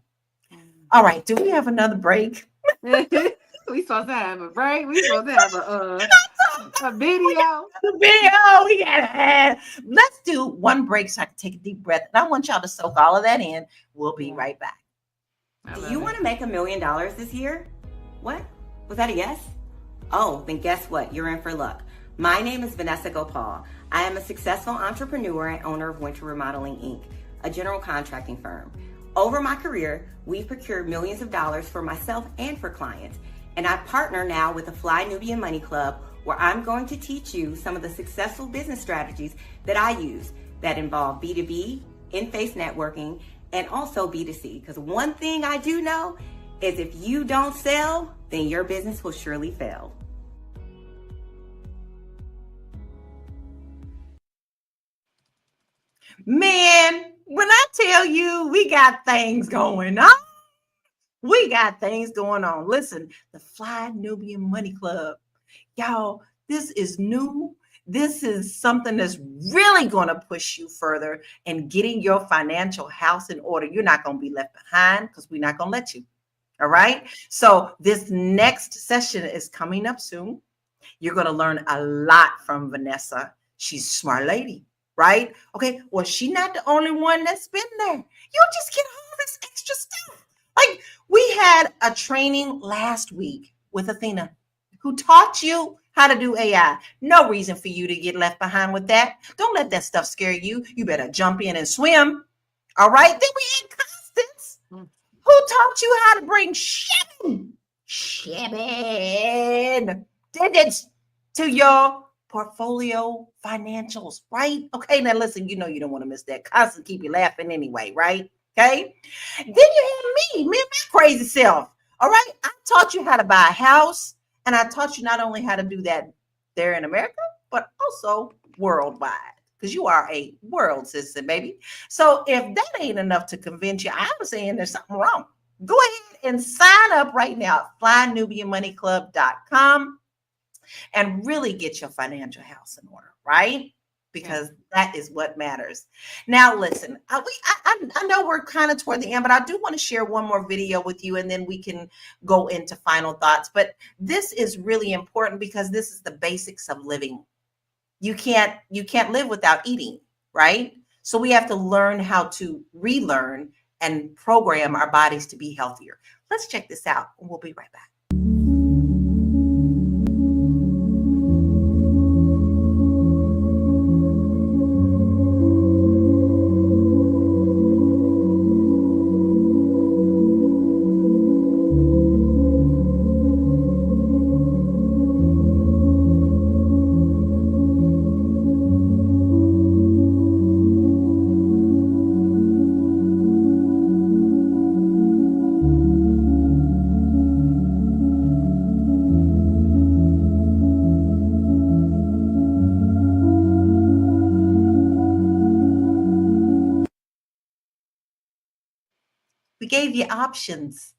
All right. Do we have another break? We supposed to have a break. We supposed to have a video. We gotta have. Let's do one break so I can take a deep breath. And I want y'all to soak all of that in. We'll be right back. Do you want to make $1 million this year? What? Was that a yes? Oh, then guess what? You're in for luck. My name is Vanessa Gopal. I am a successful entrepreneur and owner of Winter Remodeling, Inc., a general contracting firm. Over my career, we've procured millions of dollars for myself and for clients. And I partner now with the Fly Nubian Money Club, where I'm going to teach you some of the successful business strategies that I use that involve B2B, in-face networking, and also B2C. Because one thing I do know is if you don't sell, then your business will surely fail. Man, when I tell you we got things going on, we got things going on. Listen, the Fly Nubian Money Club. Y'all, this is new. This is something that's really going to push you further in getting your financial house in order. You're not going to be left behind because we're not going to let you. All right. So this next session is coming up soon. You're going to learn a lot from Vanessa. She's a smart lady, right? Okay. Well, she's not the only one that's been there. You just get all this extra stuff. Like we had a training last week with Athena who taught you how to do AI. No reason for you to get left behind with that. Don't let that stuff scare you. You better jump in and swim. All right. Then we had Constance, who taught you how to bring shipping digits to your portfolio financials, right? Okay. Now listen, you know you don't want to miss that. Constance keep you laughing anyway, right? Okay. Then you had me and my crazy self. All right. I taught you how to buy a house. And I taught you not only how to do that there in America, but also worldwide, because you are a world citizen, baby. So if that ain't enough to convince you, I'm saying there's something wrong. Go ahead and sign up right now at flynubianmoneyclub.com and really get your financial house in order, right? Because that is what matters. Now, listen, I know we're kind of toward the end, but I do want to share one more video with you, and then we can go into final thoughts. But this is really important because this is the basics of living. You can't live without eating, right? So we have to learn how to relearn and program our bodies to be healthier. Let's check this out. We'll be right back. We gave you options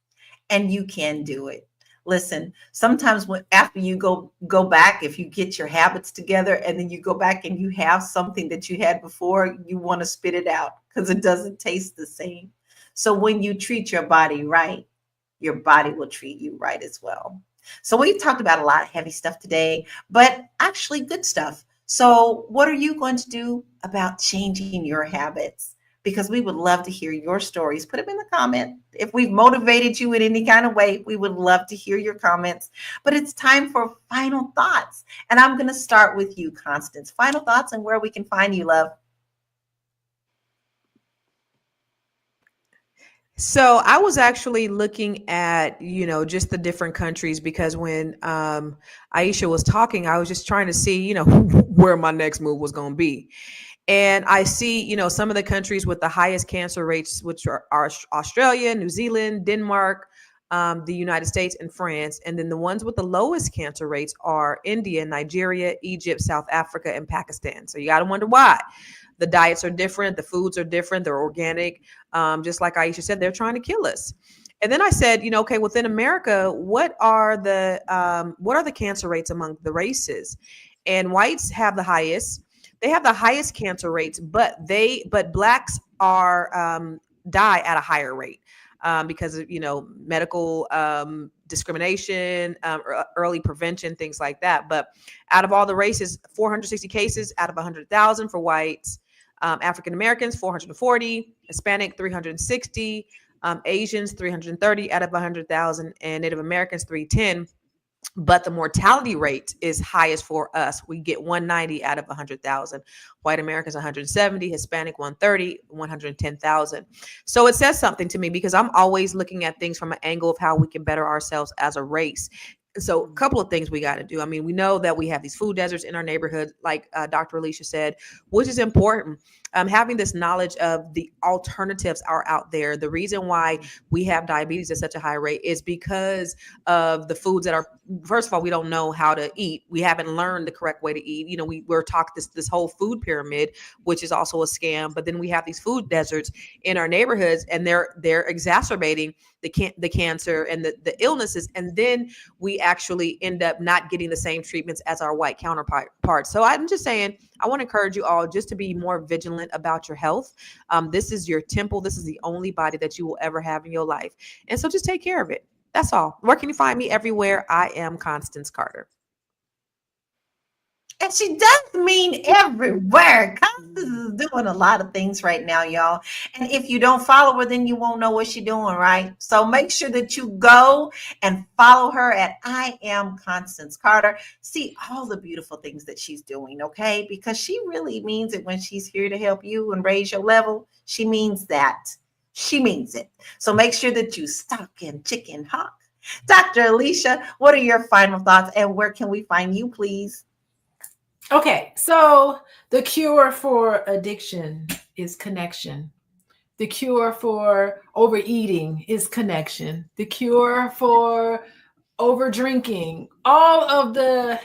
and you can do it. Listen, sometimes when after you go back, if you get your habits together and then you go back and you have something that you had before, you want to spit it out because it doesn't taste the same. So when you treat your body right, your body will treat you right as well. So we've talked about a lot of heavy stuff today, but actually good stuff. So what are you going to do about changing your habits? Because we would love to hear your stories. Put them in the comment. If we've motivated you in any kind of way, we would love to hear your comments. But it's time for final thoughts. And I'm going to start with you, Constance. Final thoughts and where we can find you, love. So I was actually looking at, just the different countries because when Aisha was talking, I was just trying to see, where my next move was going to be. And I see, some of the countries with the highest cancer rates, which are Australia, New Zealand, Denmark, the United States, and France. And then the ones with the lowest cancer rates are India, Nigeria, Egypt, South Africa, and Pakistan. So you got to wonder why. The diets are different. The foods are different. They're organic. Just like Aisha said, they're trying to kill us. And then I said, okay, within America, what are the cancer rates among the races? And whites have the highest. They have the highest cancer rates, but blacks are die at a higher rate because of medical discrimination, early prevention, things like that. But out of all the races, 460 cases out of 100,000 for whites. African Americans 440, Hispanic 360, Asians 330 out of 100,000, and Native Americans 310. But the mortality rate is highest for us. We get 190 out of 100,000. White Americans 170, Hispanic 130, 110,000. So it says something to me because I'm always looking at things from an angle of how we can better ourselves as a race. So a couple of things we got to do. I mean, we know that we have these food deserts in our neighborhood, like Dr. Alicia said, which is important. Having this knowledge of the alternatives are out there. The reason why we have diabetes at such a high rate is because of the foods that are, first of all, we don't know how to eat. We haven't learned the correct way to eat. We're taught this whole food pyramid, which is also a scam. But then we have these food deserts in our neighborhoods, and they're exacerbating the cancer and the illnesses. And then we actually end up not getting the same treatments as our white counterparts. So I'm just saying, I want to encourage you all just to be more vigilant about your health. This is your temple. This is the only body that you will ever have in your life. And so just take care of it. That's all. Where can you find me? Everywhere. I am Constance Carter. And she does mean everywhere. Constance is doing a lot of things right now, y'all. And if you don't follow her, then you won't know what she's doing, right? So make sure that you go and follow her at I Am Constance Carter. See all the beautiful things that she's doing, okay? Because she really means it when she's here to help you and raise your level. She means that. She means it. So make sure that you stock and chicken hawk. Dr. Alicia, what are your final thoughts and where can we find you, please? Okay, so the cure for addiction is connection. The cure for overeating is connection. The cure for over drinking, all of the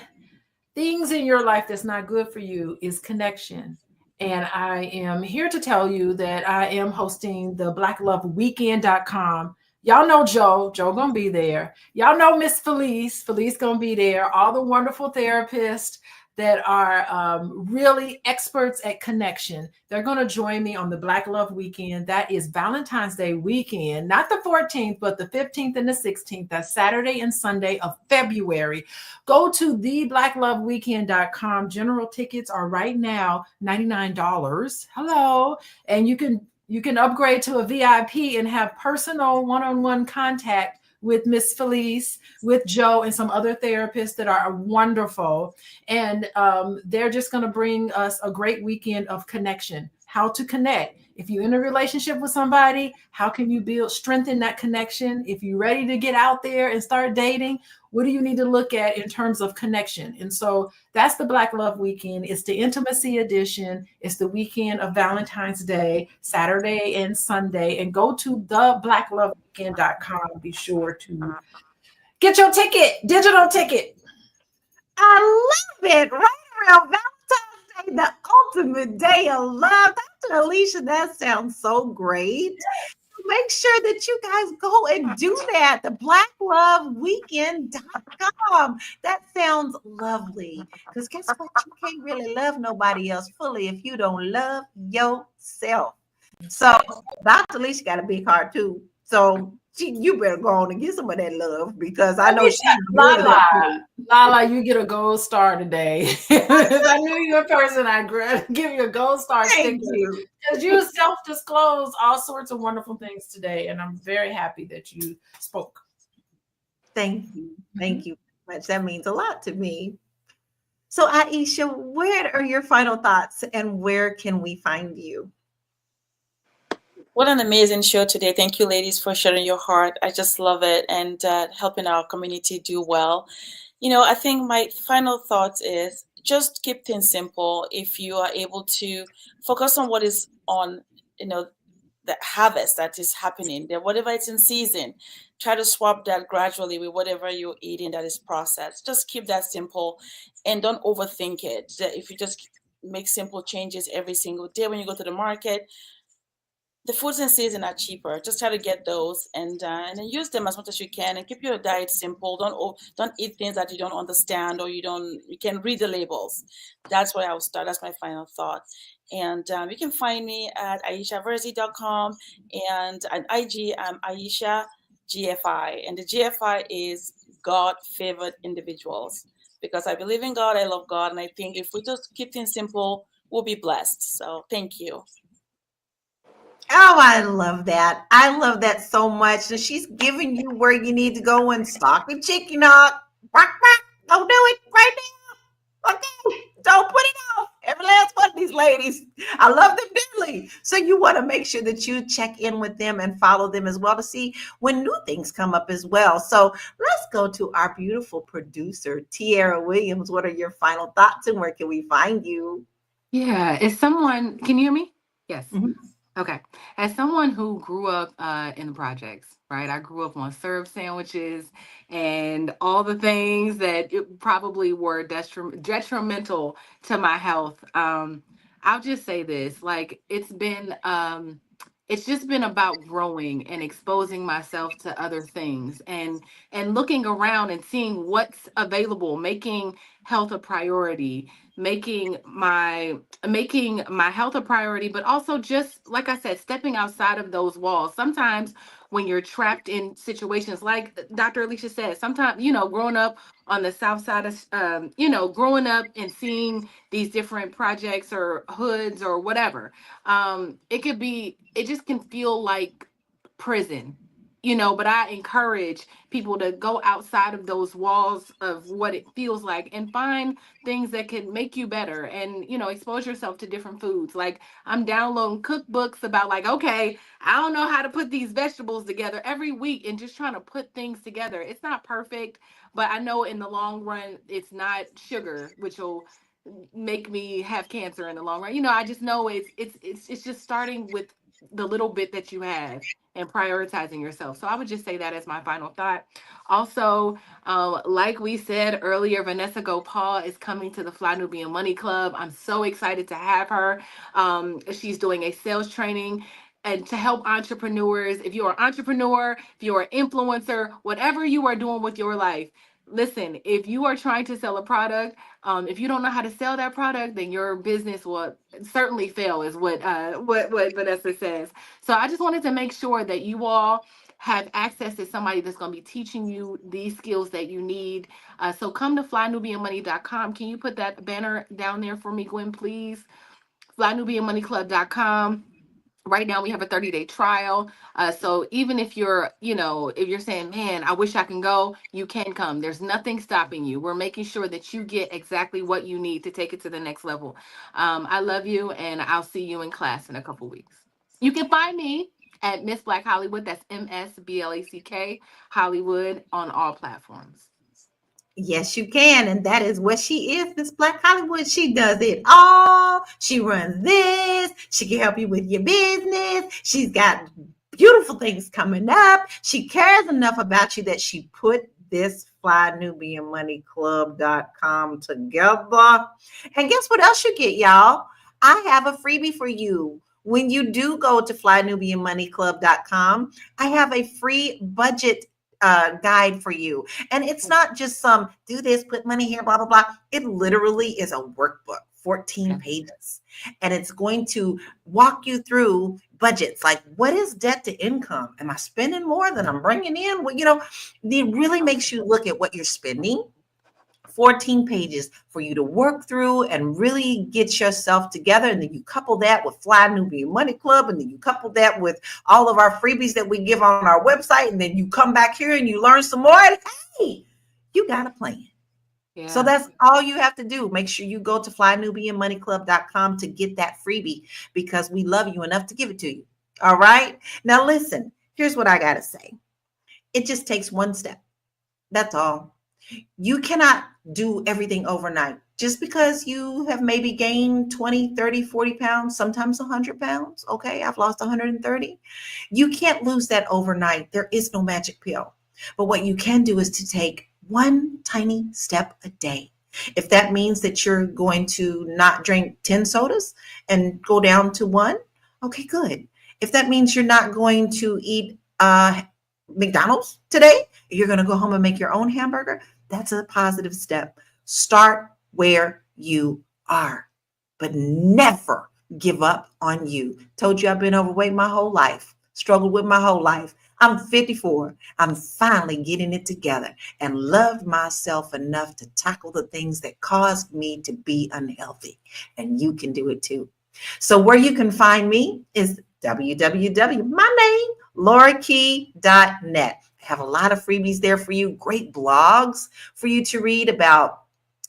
things in your life that's not good for you is connection. And I am here to tell you that I am hosting the blackloveweekend.com. Y'all know Joe gonna be there. Y'all know Miss Felice gonna be there. All the wonderful therapists that are really experts at connection. They're going to join me on the Black Love Weekend. That is Valentine's Day weekend, not the 14th, but the 15th and the 16th. That's Saturday and Sunday of February. Go to theblackloveweekend.com. General tickets are right now $99. Hello. And you can You can upgrade to a VIP and have personal one-on-one contact with Miss Felice, with Joe, and some other therapists that are wonderful. And they're just going to bring us a great weekend of connection. How to connect. If you're in a relationship with somebody, how can you strengthen that connection? If you're ready to get out there and start dating, what do you need to look at in terms of connection? And so that's the Black Love Weekend. It's the intimacy edition. It's the weekend of Valentine's Day, Saturday and Sunday. And go to theblackloveweekend.com. Be sure to get your ticket, digital ticket. I love it. Right around Valentine's Day, the ultimate day of love. Dr. Alicia, that sounds so great. Make sure that you guys go and do that. The blackloveweekend.com. That sounds lovely. Because guess what? You can't really love nobody else fully if you don't love yourself. So Dr. Alicia got a big heart too. So you better go on and get some of that love because I know she's Lala, you get a gold star today. If I knew you in person, I'd give you a gold star sticker. Because you self-disclosed all sorts of wonderful things today, and I'm very happy that you spoke. Thank you. Thank you very much. That means a lot to me. So Aisha, what are your final thoughts and where can we find you? What an amazing show today. Thank you, ladies, for sharing your heart. I just love it and helping our community do well. I think my final thought is just keep things simple. If you are able to focus on what is on, the harvest that is happening, that whatever it's in season, try to swap that gradually with whatever you're eating that is processed. Just keep that simple and don't overthink it. If you just make simple changes every single day when you go to the market, the foods in season are cheaper. Just try to get those and then use them as much as you can and keep your diet simple. Don't eat things that you don't understand or you can read the labels. That's where I will start. That's my final thought. And you can find me at aishaverzi.com and at IG I'm Aisha GFI. And the GFI is God favored individuals because I believe in God, I love God, and I think if we just keep things simple, we'll be blessed. So thank you. Oh, I love that. I love that so much. And she's giving you where you need to go and stock the chicken up. Don't do it right now. Okay. Don't put it off. Every last one of these ladies. I love them dearly. So you want to make sure that you check in with them and follow them as well to see when new things come up as well. So let's go to our beautiful producer, Tiara Williams. What are your final thoughts and where can we find you? Yeah, can you hear me? Yes. Mhm. Okay. As someone who grew up in the projects, right? I grew up on syrup sandwiches and all the things that probably were detrimental to my health. I'll just say this, like it's just been about growing and exposing myself to other things and looking around and seeing what's available, making health a priority, making my health a priority, but also just like I said, stepping outside of those walls. Sometimes when you're trapped in situations like Dr. Alicia said, sometimes, growing up on the south side of, growing up and seeing these different projects or hoods or whatever, it just can feel like prison. But I encourage people to go outside of those walls of what it feels like and find things that can make you better and expose yourself to different foods. Like I'm downloading cookbooks about like, okay, I don't know how to put these vegetables together every week and just trying to put things together. It's not perfect, but I know in the long run it's not sugar, which will make me have cancer in the long run. I just know it's just starting with the little bit that you have and prioritizing yourself. So I would just say that as my final thought. Also, like we said earlier, Vanessa Gopal is coming to the Fly Nubian Money Club. I'm so excited to have her. She's doing a sales training and to help entrepreneurs. If you're an entrepreneur, if you're an influencer, whatever you are doing with your life, listen, if you are trying to sell a product, if you don't know how to sell that product, then your business will certainly fail, is what Vanessa says. So I just wanted to make sure that you all have access to somebody that's going to be teaching you these skills that you need. So come to flynubianmoney.com. Can you put that banner down there for me, Gwen, please? flynubianmoneyclub.com. Right now we have a 30-day trial. So even if you're, if you're saying, man, I wish I can go, you can come. There's nothing stopping you. We're making sure that you get exactly what you need to take it to the next level. I love you, and I'll see you in class in a couple weeks. You can find me at Miss Black Hollywood. That's MSBLACK Hollywood on all platforms. Yes, you can. And that is what she is, Miss Black Hollywood. She does it all. She runs this. She can help you with your business. She's got beautiful things coming up. She cares enough about you that she put this FlyNubianMoneyClub.com together. And guess what else you get, y'all? I have a freebie for you. When you do go to FlyNubianMoneyClub.com, I have a free budget guide for you. And it's not just some do this, put money here, blah, blah, blah. It literally is a workbook, 14 pages. And it's going to walk you through budgets. Like, what is debt to income? Am I spending more than I'm bringing in? Well, it really makes you look at what you're spending. 14 pages for you to work through and really get yourself together. And then you couple that with Fly Nubian Money Club. And then you couple that with all of our freebies that we give on our website. And then you come back here and you learn some more. And hey, you got a plan. Yeah. So that's all you have to do. Make sure you go to FlyNubianMoneyClub.com to get that freebie, because we love you enough to give it to you. All right. Now, listen, here's what I got to say. It just takes one step. That's all. You cannot do everything overnight. Just because you have maybe gained 20, 30, 40 pounds, sometimes 100 pounds. Okay, I've lost 130. You can't lose that overnight. There is no magic pill. But what you can do is to take one tiny step a day. If that means that you're going to not drink 10 sodas and go down to one, okay, good. If that means you're not going to eat McDonald's today, you're going to go home and make your own hamburger, that's a positive step. Start where you are, but never give up on you. Told you I've been overweight my whole life, struggled with my whole life. I'm 54. I'm finally getting it together and loved myself enough to tackle the things that caused me to be unhealthy. And you can do it too. So where you can find me is www.MyNameLauraKey.net. I have a lot of freebies there for you, great blogs for you to read about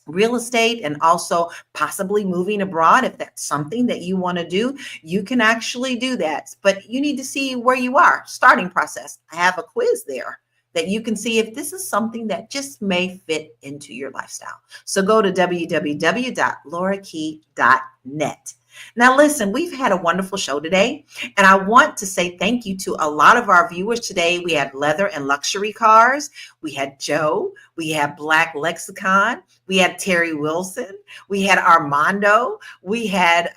real estate and also possibly moving abroad. If that's something that you want to do, you can actually do that. But you need to see where you are, starting process. I have a quiz there that you can see if this is something that just may fit into your lifestyle. So go to www.laurakey.net. Now, listen, we've had a wonderful show today, and I want to say thank you to a lot of our viewers today. We had leather and luxury cars. We had Joe. We had Black Lexicon. We had Terry Wilson. We had Armando. We had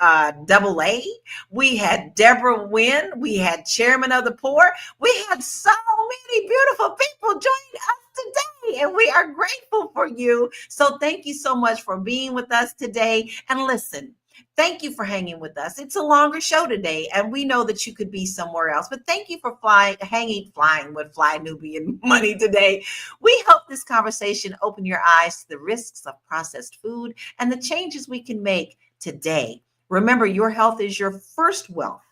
Double A. We had Deborah Wynn. We had Chairman of the Poor. We had so many beautiful people joining us today, and we are grateful for you. So thank you so much for being with us today. And listen, thank you for hanging with us. It's a longer show today, and we know that you could be somewhere else. But thank you for flying with Fly Nubian Money today. We hope this conversation open your eyes to the risks of processed food and the changes we can make today. Remember, your health is your first wealth,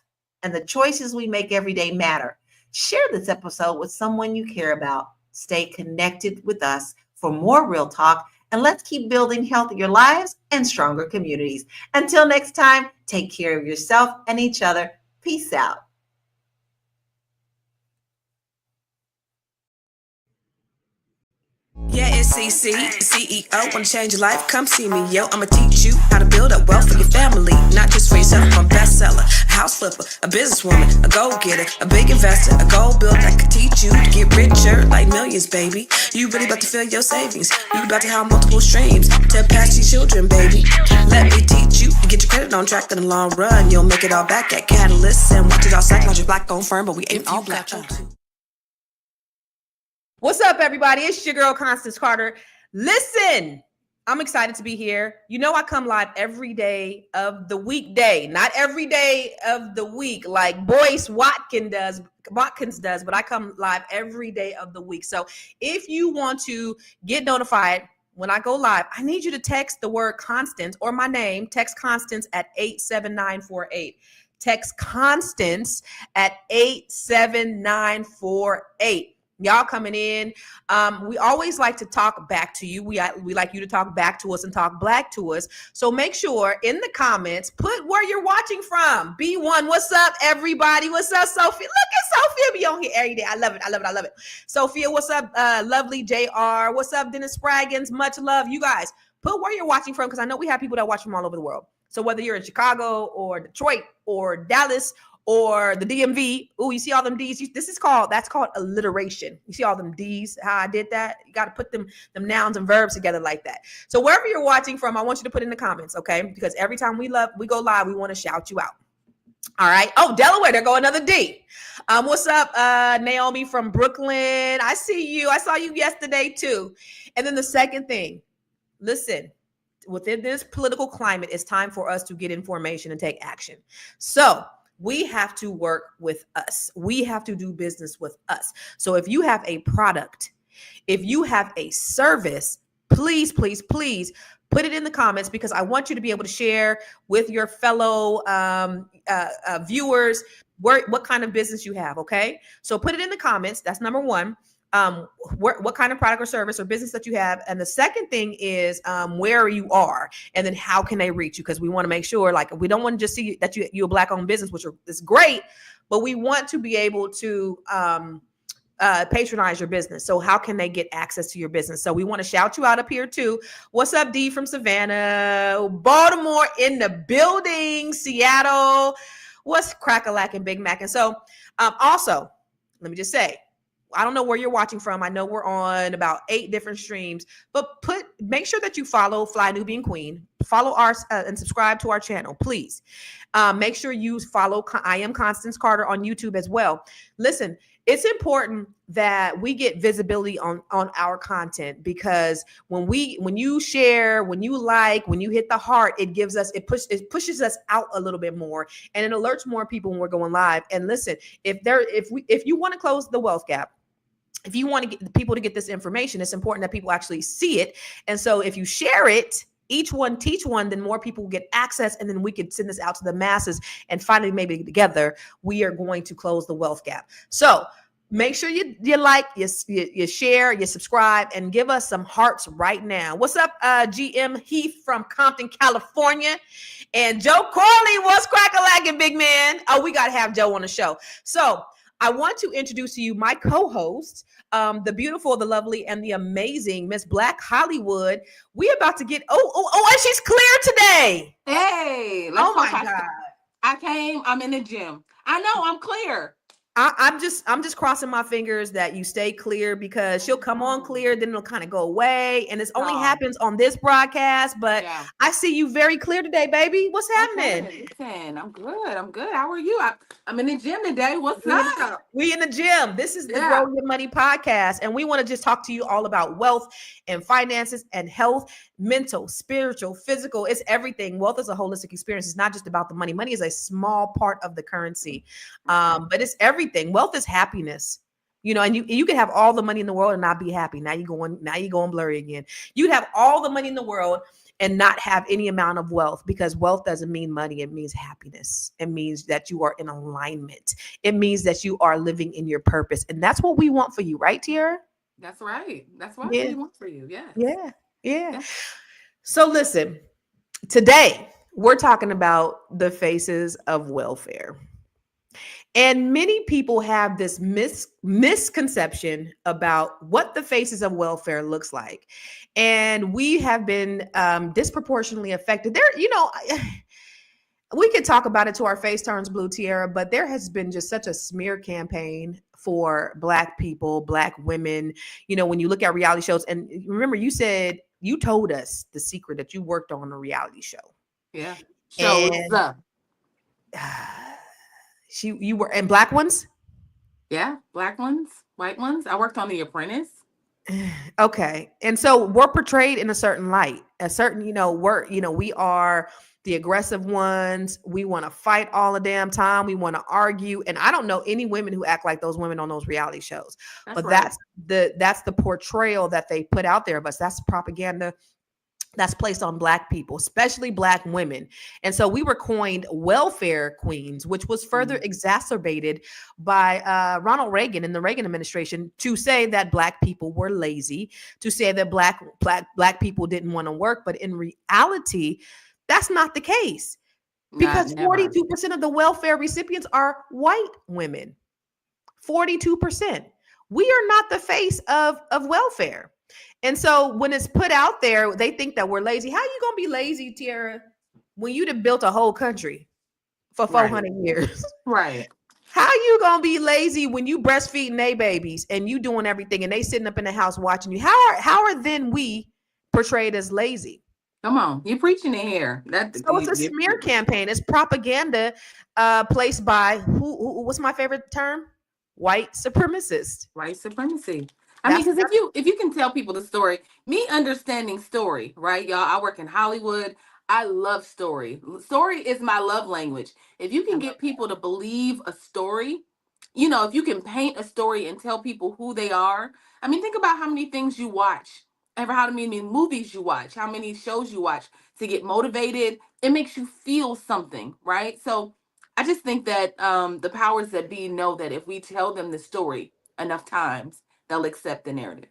and the choices we make every day matter. Share this episode with someone you care about. Stay connected with us for more real talk. And let's keep building healthier lives and stronger communities. Until next time, take care of yourself and each other. Peace out. Yeah, it's CC, CEO. Wanna change your life? Come see me, yo. I'ma teach you how to build up wealth for your family, not just for yourself. I'm a bestseller, a house flipper, a businesswoman, a go-getter, a big investor, a gold builder that could teach you to get richer like millions, baby. You really about to fill your savings. You about to have multiple streams to pass your children, baby. Let me teach you to get your credit on track in the long run. You'll make it all back at Catalyst and watch it all psychology black on firm, but we ain't all black. What's up, everybody? It's your girl, Constance Carter. Listen, I'm excited to be here. You know, I come live every day of the weekday, not every day of the week like Boyce Watkins does, but I come live every day of the week. So if you want to get notified when I go live, I need you to text the word Constance or my name, text Constance at 87948. Text Constance at 87948. Y'all coming in. We always like to talk back to you. We like you to talk back to us and talk black to us. So make sure in the comments, put where you're watching from. B1, what's up, everybody? What's up, Sophia? Look at Sophia be on here every day. I love it. I love it. I love it. Sophia, what's up? Lovely JR. What's up, Dennis Spraggins? Much love. You guys, put where you're watching from, because I know we have people that watch from all over the world. So whether you're in Chicago or Detroit or Dallas or the DMV, oh, you see all them D's. That's called alliteration. You see all them D's, how I did that? You got to put them nouns and verbs together like that. So wherever you're watching from, I want you to put in the comments, okay? Because every time we go live, we want to shout you out. All right. Oh, Delaware, there go another D. What's up, Naomi from Brooklyn? I see you. I saw you yesterday too. And then the second thing, listen, within this political climate, it's time for us to get information and take action. So we have to work with us. We have to do business with us. So if you have a product, if you have a service, please, please, please put it in the comments, because I want you to be able to share with your fellow viewers what kind of business you have. Okay. So put it in the comments. That's number one. What kind of product or service or business that you have. And the second thing is where you are, and then how can they reach you? Because we want to make sure, like, we don't want to just see that you're a black owned business, which is great, but we want to be able to patronize your business. So how can they get access to your business? So we want to shout you out up here too. What's up, D from Savannah? Baltimore in the building. Seattle. What's crack-a-lackin' Big Mac? And so also, let me just say, I don't know where you're watching from. I know we're on about 8 different streams, but make sure that you follow Fly Nubian Queen, follow our and subscribe to our channel, please. Make sure you follow I Am Constance Carter on YouTube as well. Listen, it's important that we get visibility on our content, because when you share, when you like, when you hit the heart, it pushes us out a little bit more, and it alerts more people when we're going live. And listen, if you want to close the wealth gap, if you want to get people to get this information, it's important that people actually see it. And so if you share it, each one teach one, then more people will get access, and then we can send this out to the masses. And finally, maybe together, we are going to close the wealth gap. So make sure you like, you share, you subscribe, and give us some hearts right now. What's up, GM Heath from Compton, California? And Joe Corley, what's crack-a-lackin', big man? Oh, we got to have Joe on the show. So I want to introduce to you my co-host, the beautiful, the lovely, and the amazing Miss Black Hollywood. We about to get and she's clear today. Hey, oh my God. I'm in the gym. I know I'm clear. I'm just crossing my fingers that you stay clear, because she'll come on clear, then it'll kind of go away, and this only happens on this broadcast. But yeah. I see you very clear today, baby. What's happening? Okay, listen, I'm good. How are you? I'm in the gym today. What's up? We in the gym. This is the Grow Your Money podcast, and we want to just talk to you all about wealth and finances and health, mental, spiritual, physical. It's everything. Wealth is a holistic experience. It's not just about the money. Money is a small part of the currency, but it's everything. Wealth is happiness, and you can have all the money in the world and not be happy. Now you're going blurry again. You'd have all the money in the world and not have any amount of wealth, because wealth doesn't mean money. It means happiness. It means that you are in alignment. It means that you are living in your purpose. And that's what we want for you, right, Tiara? That's right. That's what we want for you. Yeah. So listen, today we're talking about the faces of welfare. And many people have this misconception about what the faces of welfare looks like. And we have been disproportionately affected. We could talk about it till our face turns blue, Tiara, but there has been just such a smear campaign for Black people, Black women. When you look at reality shows, and remember, you told us the secret that you worked on a reality show. Yeah. You were in Black ones? Yeah, Black ones, white ones. I worked on The Apprentice. Okay. And so we're portrayed in a certain light, we are the aggressive ones. We want to fight all the damn time. We want to argue. And I don't know any women who act like those women on those reality shows, that's the portrayal that they put out there of us. That's propaganda. that's placed on Black people, especially Black women. And so we were coined welfare queens, which was further exacerbated by Ronald Reagan and the Reagan administration, to say that Black people were lazy, to say that Black people didn't want to work. But in reality, that's not the case, because Never. 42% of the welfare recipients are white women. 42%. We are not the face of welfare. And so when it's put out there, they think that we're lazy. How are you going to be lazy, Tiara, when you'd have built a whole country for 400 years? Right. How you going to be lazy when you breastfeeding they babies and you doing everything and they sitting up in the house watching you? How are then we portrayed as lazy? Come on, you're preaching it here. So it's a smear campaign. It's propaganda placed by what's my favorite term? White supremacist. White supremacy. I mean, because if you can tell people the story, me understanding story, right, y'all? I work in Hollywood. I love story. Story is my love language. If you can get people to believe a story, if you can paint a story and tell people who they are. I mean, think about how many things you watch, ever how many movies you watch, how many shows you watch to get motivated. It makes you feel something, right? So I just think that the powers that be know that if we tell them the story enough times, they'll accept the narrative.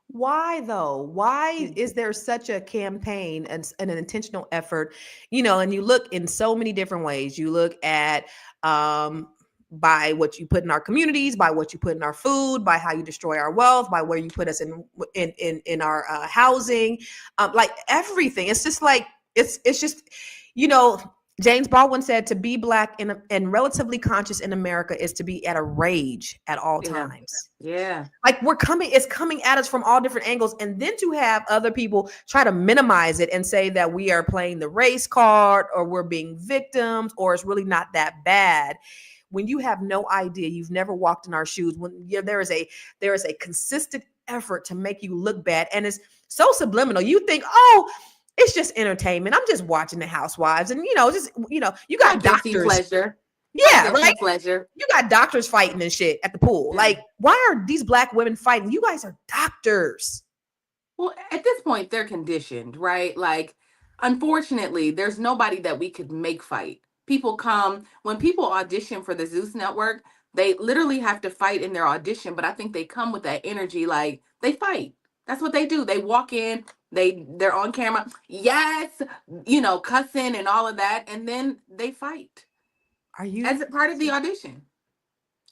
Why though? Why is there such a campaign and an intentional effort? And you look in so many different ways. You look at by what you put in our communities, by what you put in our food, by how you destroy our wealth, by where you put us in our housing, like everything. It's just like it's just James Baldwin said to be Black and relatively conscious in America is to be at a rage at all times. Yeah. Like it's coming at us from all different angles. And then to have other people try to minimize it and say that we are playing the race card or we're being victims or it's really not that bad. When you have no idea, you've never walked in our shoes, when there is a consistent effort to make you look bad. And it's so subliminal. You think, oh, it's just entertainment. I'm just watching the Housewives, and you got doctors. Pleasure. Yeah, right. Pleasure. You got doctors fighting and shit at the pool. Yeah. Like, why are these Black women fighting? You guys are doctors. Well, at this point, they're conditioned, right? Like, unfortunately, there's nobody that we could make fight. When people audition for the Zeus Network, they literally have to fight in their audition. But I think they come with that energy, like they fight. That's what they do. They walk in. They're on camera, yes, cussing and all of that, and then they fight. Are you as a part of the audition?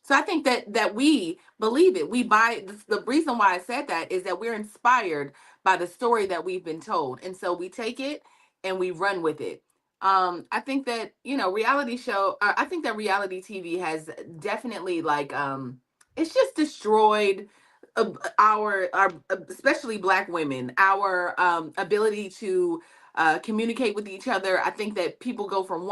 So I think that we believe it. We buy the reason why I said that is that we're inspired by the story that we've been told, and so we take it and we run with it. I think that reality show. I think that reality TV has definitely it's just destroyed our especially Black women, our ability to communicate with each other. I think that people go from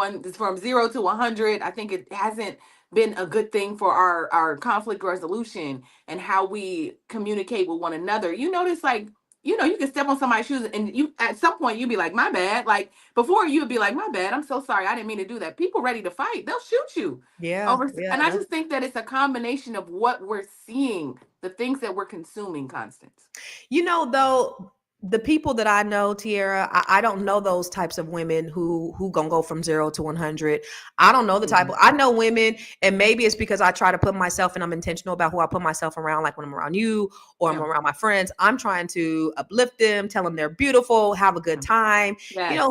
0 to 100. I think it hasn't been a good thing for our conflict resolution and how we communicate with one another. You notice, you can step on somebody's shoes and you at some point you'd be like, my bad. Like before you would be like, my bad, I'm so sorry, I didn't mean to do that. People ready to fight, they'll shoot you. Yeah. And I just think that it's a combination of what we're seeing, the things that we're consuming, Constance. Though, the people that I know, Tiara, I don't know those types of women who gonna go from 0 to 100. I don't know the type of, I know women, and maybe it's because I try to put myself, and I'm intentional about who I put myself around. Like when I'm around you or I'm around my friends, I'm trying to uplift them, tell them they're beautiful, have a good time. Yes.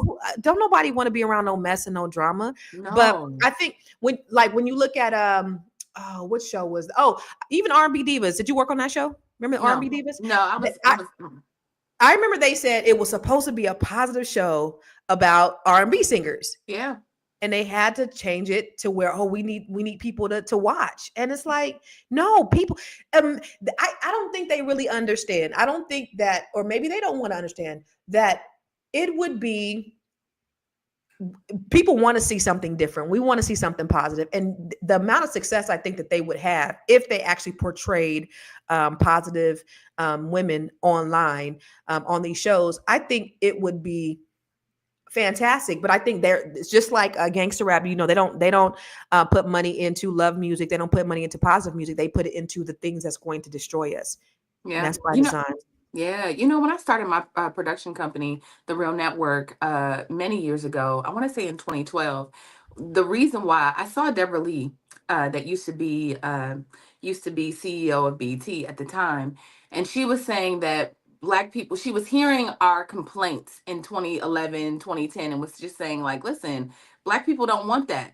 Don't nobody want to be around no mess and no drama. No. But I think when you look at what show was even R&B Divas. Did you work on that show? Remember R&B Divas? No, I remember they said it was supposed to be a positive show about R&B singers. Yeah. And they had to change it to where, we need people to watch. And it's like, no, people, I don't think they really understand. I don't think that, or maybe they don't want to understand that it would be, people want to see something different. We want to see something positive. And the amount of success I think that they would have if they actually portrayed positive women online on these shows, I think it would be fantastic. But I think it's just like a gangster rap. They don't put money into love music. They don't put money into positive music. They put it into the things that's going to destroy us. Yeah, and that's by design. Yeah, when I started my production company, The Real Network, many years ago, I want to say in 2012, the reason why I saw Deborah Lee, that used to be CEO of BT at the time, and she was saying that Black people, she was hearing our complaints in 2011, 2010, and was just saying like, listen, Black people don't want that,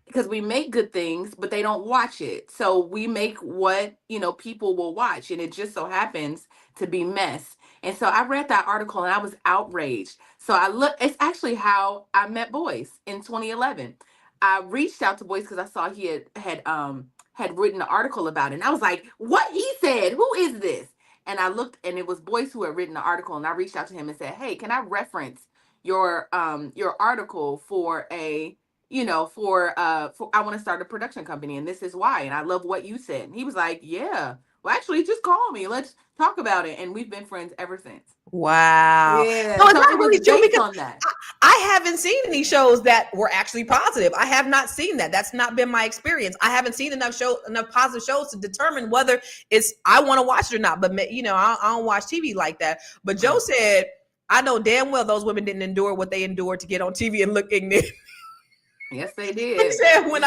because we make good things, but they don't watch it. So we make what, people will watch. And it just so happens to be mess. And so I read that article and I was outraged. So it's actually how I met Boyce in 2011. I reached out to Boyce because I saw he had written an article about it. And I was like, what he said, who is this? And I looked and it was Boyce who had written the article. And I reached out to him and said, hey, can I reference your article for for I want to start a production company and this is why, and I love what you said. And he was like, yeah, well, actually, just call me, let's talk about it. And we've been friends ever since. Wow. Yeah, No, it's so not it was really true based because on that. I haven't seen any shows that were actually positive. I have not seen that. That's not been my experience. I haven't seen enough positive shows to determine whether I want to watch it or not. But I don't watch TV like that. But Joe said, I know damn well those women didn't endure what they endured to get on TV and look ignorant. Yes, they did. He said when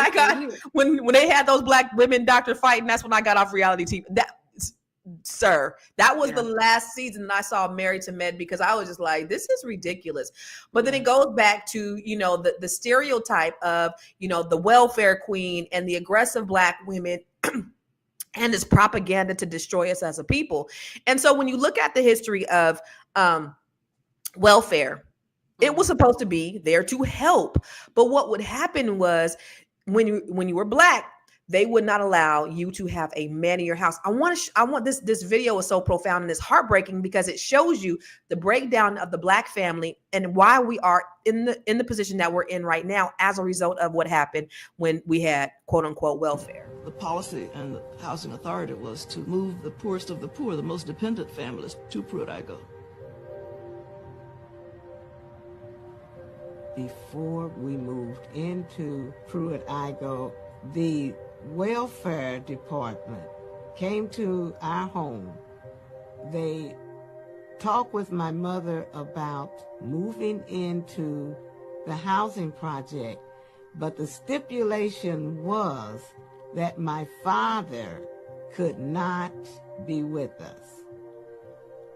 they had those Black women doctor fighting, that's when I got off reality TV. That was the last season that I saw Married to Med, because I was just like, this is ridiculous. But then it goes back to, the stereotype of, the welfare queen and the aggressive Black women and this propaganda to destroy us as a people. And so when you look at the history of welfare, it was supposed to be there to help. But what would happen was when you were Black, they would not allow you to have a man in your house. I want this video is so profound and it's heartbreaking because it shows you the breakdown of the Black family and why we are in the position that we're in right now as a result of what happened when we had quote unquote welfare. The policy and the housing authority was to move the poorest of the poor, the most dependent families, to Pruitt-Igoe. Before we moved into Pruitt-Igoe, the welfare department came to our home. They talked with my mother about moving into the housing project, but the stipulation was that my father could not be with us.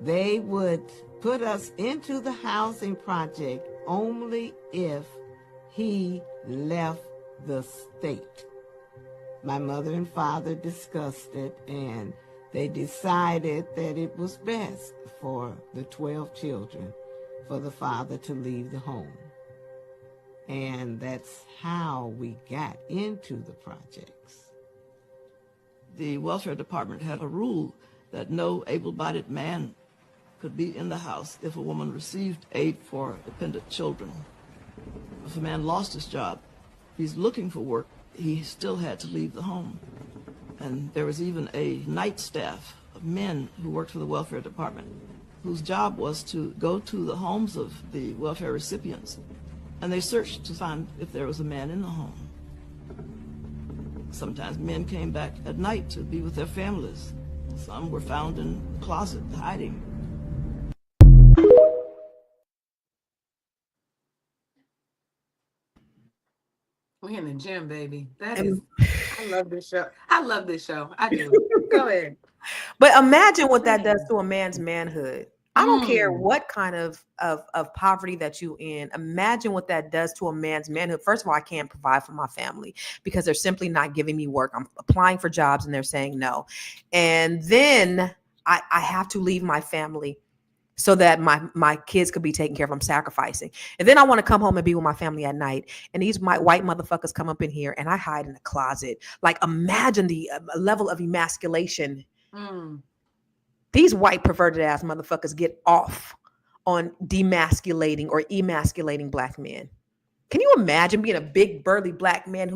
They would put us into the housing project only if he left the state. My mother and father discussed it, and they decided that it was best for the 12 children for the father to leave the home. And that's how we got into the projects. The welfare department had a rule that no able-bodied man could be in the house if a woman received aid for dependent children. If a man lost his job, he's looking for work, he still had to leave the home. And there was even a night staff of men who worked for the welfare department whose job was to go to the homes of the welfare recipients, and they searched to find if there was a man in the home. Sometimes men came back at night to be with their families. Some were found in the closet hiding. We in the gym, baby. I love this show. I love this show. I do. Go ahead. But imagine what that does to a man's manhood. I don't care what kind of poverty that you in. Imagine what that does to a man's manhood. First of all, I can't provide for my family because they're simply not giving me work. I'm applying for jobs and they're saying no. And then I have to leave my family so that my kids could be taken care of. I'm sacrificing. And then I want to come home and be with my family at night. And these white motherfuckers come up in here and I hide in the closet. Like, imagine the level of emasculation. These white perverted ass motherfuckers get off on demasculating or emasculating Black men. Can you imagine being a big burly Black man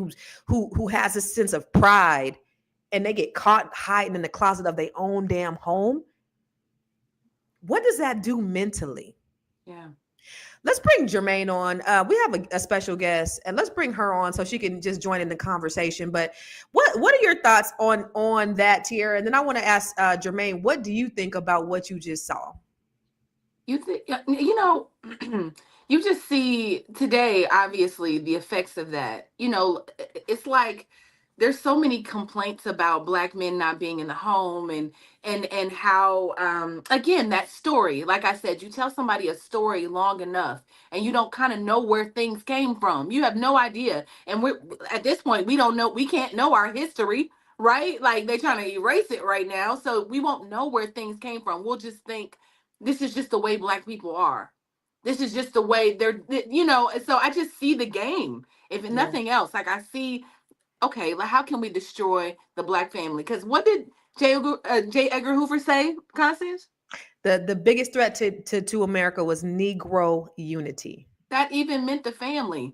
who has a sense of pride and they get caught hiding in the closet of their own damn home? What does that do mentally? Yeah. Let's bring Jermaine on. We have a special guest, and let's bring her on so she can just join in the conversation. But what are your thoughts on that, Tiara? And then I want to ask Jermaine, what do you think about what you just saw? You you just see today, obviously, the effects of that. It's like there's so many complaints about Black men not being in the home, and how again, that story, like I said, you tell somebody a story long enough and you don't kind of know where things came from. You have no idea. And we're at this point, we can't know our history, right? Like they're trying to erase it right now. So we won't know where things came from. We'll just think this is just the way Black people are. This is just the way and so I just see the game. If nothing else, like I see, okay, like how can we destroy the Black family? Because what did J. Edgar Hoover say, Constance? The biggest threat to America was Negro unity. That even meant the family.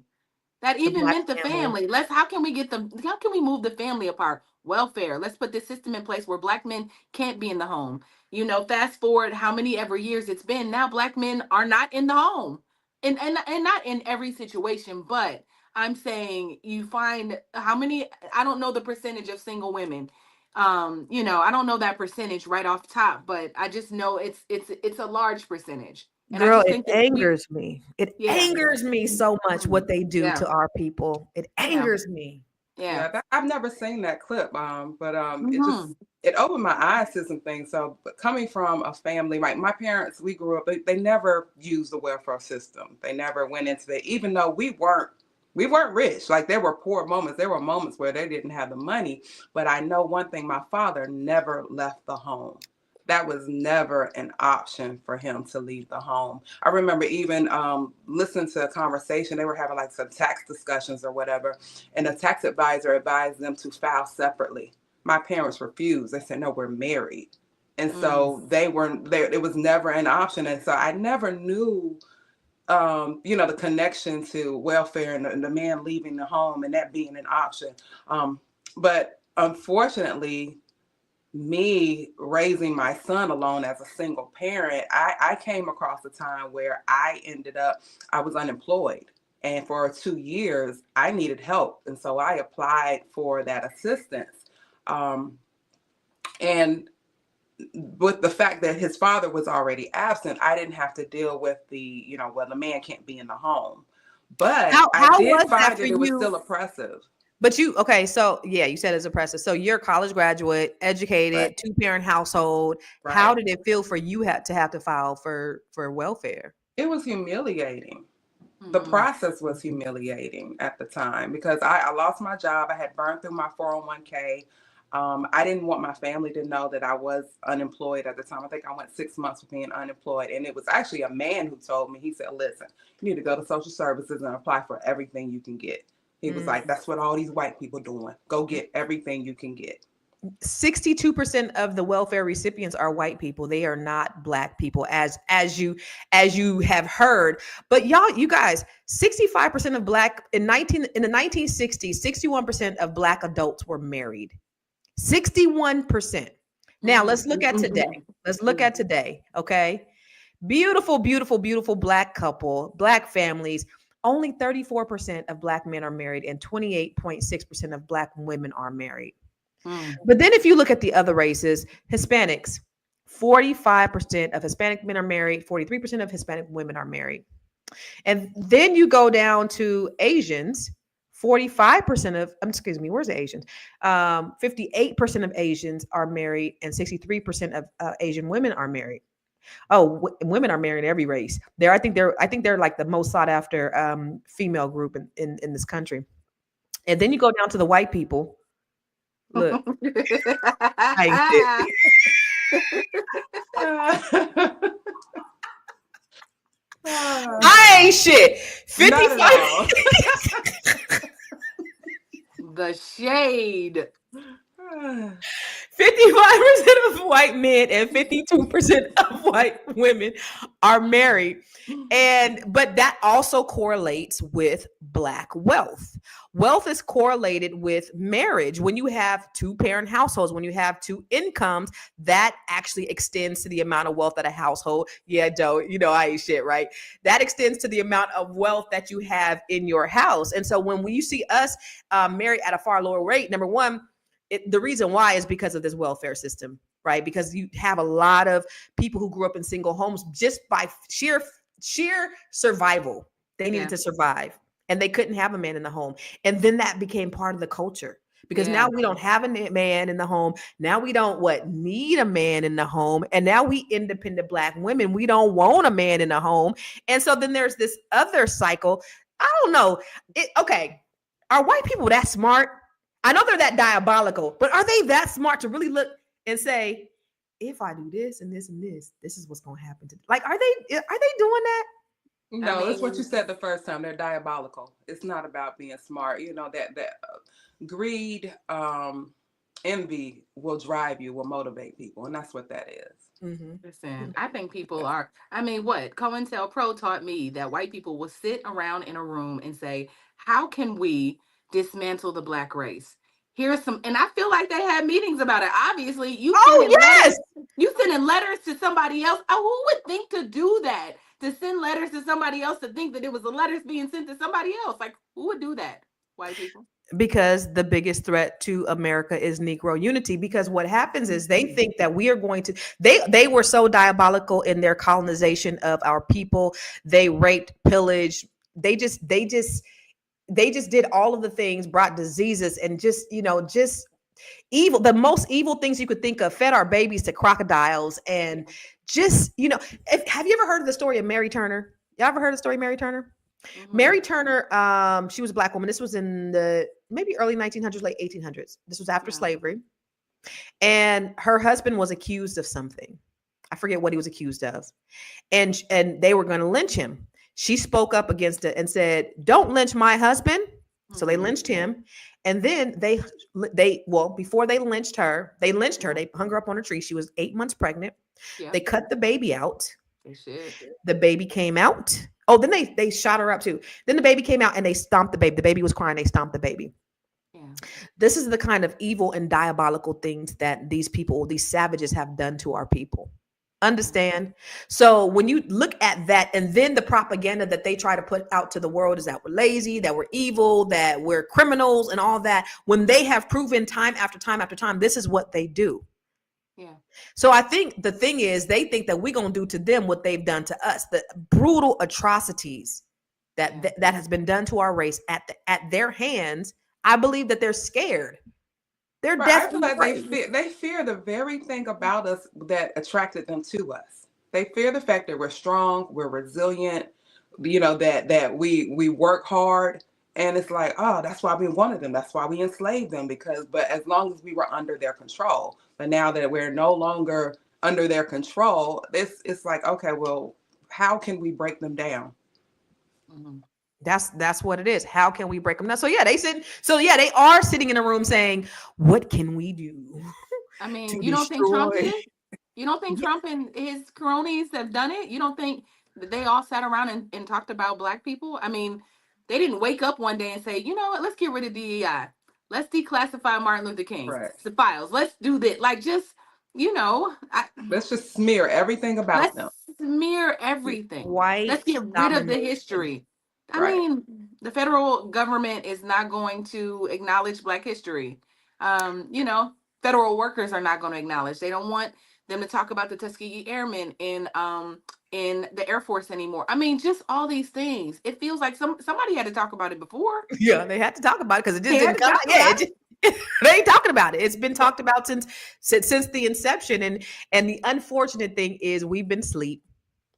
That even meant the family. How can we move the family apart? Welfare. Let's put this system in place where Black men can't be in the home. Fast forward how many ever years it's been. Now Black men are not in the home. And not in every situation, but I'm saying you find how many, I don't know the percentage of single women. I don't know that percentage right off top, but I just know it's a large percentage. And Girl, I just it think angers me. It angers me so much what they do to our people. It angers me. I've never seen that clip, but it opened my eyes to some things. So, but coming from a family, like my parents, we grew up, they never used the welfare system. They never went into it, even though we weren't rich. Like there were poor moments. There were moments where they didn't have the money. But I know one thing: my father never left the home. That was never an option for him to leave the home. I remember even listening to a conversation. They were having like some tax discussions or whatever, and the tax advisor advised them to file separately. My parents refused. They said, no, we're married. And so they weren't there. It was never an option. And so I never knew, the connection to welfare and the man leaving the home and that being an option. But unfortunately, me raising my son alone as a single parent, I came across a time where I was unemployed. And for 2 years, I needed help. And so I applied for that assistance. And with the fact that his father was already absent, I didn't have to deal with the man can't be in the home. But I did find that it was still oppressive. But you said it's oppressive. So you're a college graduate, educated, Right. 2-parent household. Right. How did it feel for you to have to file for welfare? It was humiliating. The process was humiliating at the time because I lost my job. I had burned through my 401k. I didn't want my family to know that I was unemployed at the time. I think I went 6 months with being unemployed. And it was actually a man who told me, he said, listen, you need to go to social services and apply for everything you can get. He was like, that's what all these white people doing. Go get everything you can get. 62% of the welfare recipients are white people. They are not Black people, as you have heard. But you guys, 65% of Black in the 1960s, 61% of Black adults were married. 61%. Now let's look at today. Let's look at today. Okay. Beautiful, beautiful, beautiful Black couple, Black families. Only 34% of Black men are married and 28.6% of Black women are married. But then if you look at the other races, Hispanics, 45% of Hispanic men are married, 43% of Hispanic women are married. And then you go down to Asians, 58% of Asians are married and 63% of Asian women are married. Oh, women are married in every race. I think they're like the most sought after female group in this country. And then you go down to the white people. Look, I ain't shit. 55. The shade. 55% of white men and 52% of white women are married. But that also correlates with Black wealth. Wealth is correlated with marriage. When you have two-parent households, when you have two incomes, that actually extends to the amount of wealth that a household. Yeah, Joe, you know I ain't shit, right? That extends to the amount of wealth that you have in your house. And so when you see us married at a far lower rate, number one, the reason why is because of this welfare system, right? Because you have a lot of people who grew up in single homes just by sheer survival. They needed to survive, and they couldn't have a man in the home. And then that became part of the culture, because now we don't have a man in the home. Now we don't need a man in the home. And now we independent Black women, we don't want a man in the home. And so then there's this other cycle. I don't know. Okay. Are white people that smart? I know they're that diabolical, but are they that smart to really look and say, if I do this and this and this is what's going to happen to them? Like, are they doing that? No, it's what you said the first time. They're diabolical. It's not about being smart. You know, that greed, envy will drive you, will motivate people, and that's what that is. Listen, I think people are. I mean, what COINTELPRO taught me that white people will sit around in a room and say, "How can we dismantle the Black race?" Here's some, and I feel like they had meetings about it. Obviously, you sending letters to somebody else. Who would think to do that? To send letters to somebody else, to think that it was the letters being sent to somebody else. Like, who would do that? White people. Because the biggest threat to America is Negro unity. Because what happens is they think that we are going to, they were so diabolical in their colonization of our people. They raped, pillaged. They just did all of the things, brought diseases, and just evil, the most evil things you could think of, fed our babies to crocodiles. And just, have you ever heard of the story of Mary Turner? Y'all ever heard of the story of Mary Turner? Mary Turner, she was a Black woman. This was in the maybe early 1900s, late 1800s. This was after slavery. And her husband was accused of something. I forget what he was accused of. And they were going to lynch him. She spoke up against it and said, "Don't lynch my husband." So they lynched him. And then before they lynched her, they hung her up on a tree. She was 8 months pregnant. They cut the baby out. The baby came out. Oh, then they shot her up too. Then the baby came out and they stomped the baby. The baby was crying. They stomped the baby. This is the kind of evil and diabolical things that these savages have done to our people. Understand? So when you look at that, and then the propaganda that they try to put out to the world is that we're lazy, that we're evil, that we're criminals and all that, when they have proven time after time after time, this is what they do. So I think the thing is, they think that we're going to do to them what they've done to us, the brutal atrocities that has been done to our race at their hands. I believe that they're scared. They're definitely they fear the very thing about us that attracted them to us. They fear the fact that we're strong, we're resilient, that we work hard. And it's like, oh, that's why we wanted them. That's why we enslaved them, but as long as we were under their control. But now that we're no longer under their control, it's like, okay, well, how can we break them down? That's what it is. How can we break them down? So they are sitting in a room saying, what can we do? I mean, you don't think Trump did it? You don't think Trump and his cronies have done it? You don't think that they all sat around and talked about Black people? I mean, they didn't wake up one day and say, you know what, let's get rid of DEI. Let's declassify Martin Luther King, the files. Let's do that. Like, just, let's just smear everything about them. Smear everything. Let's get rid of the history. I mean, the federal government is not going to acknowledge Black history. Federal workers are not going to acknowledge. They don't want them to talk about the Tuskegee Airmen in the Air Force anymore. I mean, just all these things. It feels like somebody had to talk about it before. Yeah, they had to talk about it because it just didn't come out. They ain't talking about it. It's been talked about since the inception. And the unfortunate thing is we've been asleep.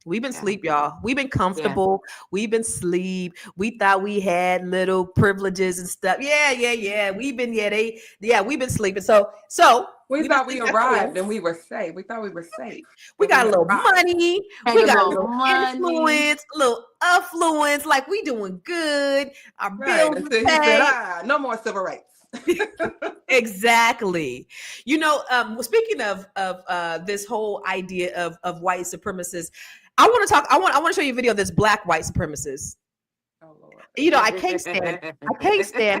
We've been asleep, y'all. We've been comfortable. We've been asleep. We thought we had little privileges and stuff. Yeah. We've been sleeping. So we thought we arrived and we were safe. We thought we were safe. We got a little money. We got a little influence, a little affluence. Like, we doing good. Our bills are paid. He said, no more civil rights. Exactly. Speaking of this whole idea of white supremacists, I want to show you a video of this Black white supremacist. Lord. I can't stand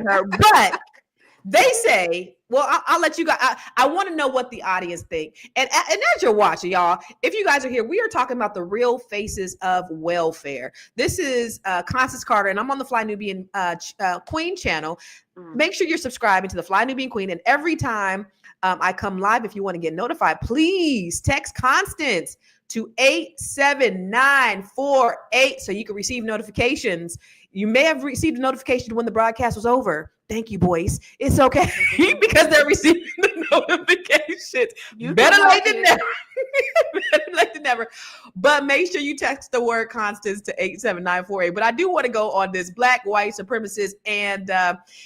her. But they say, well, I'll let you guys. I want to know what the audience think. And as you're watching, y'all, if you guys are here, we are talking about the real faces of welfare. This is Constance Carter, and I'm on the Fly Nubian Queen channel. Make sure you're subscribing to the Fly Nubian Queen. And every time I come live, if you want to get notified, please text Constance to 87948 so you can receive notifications. You may have received a notification when the broadcast was over. Thank you, Boyce. It's okay because they're receiving the notifications. Better late than never. Better late than never. But make sure you text the word Constance to 87948. But I do want to go on this black white supremacist, and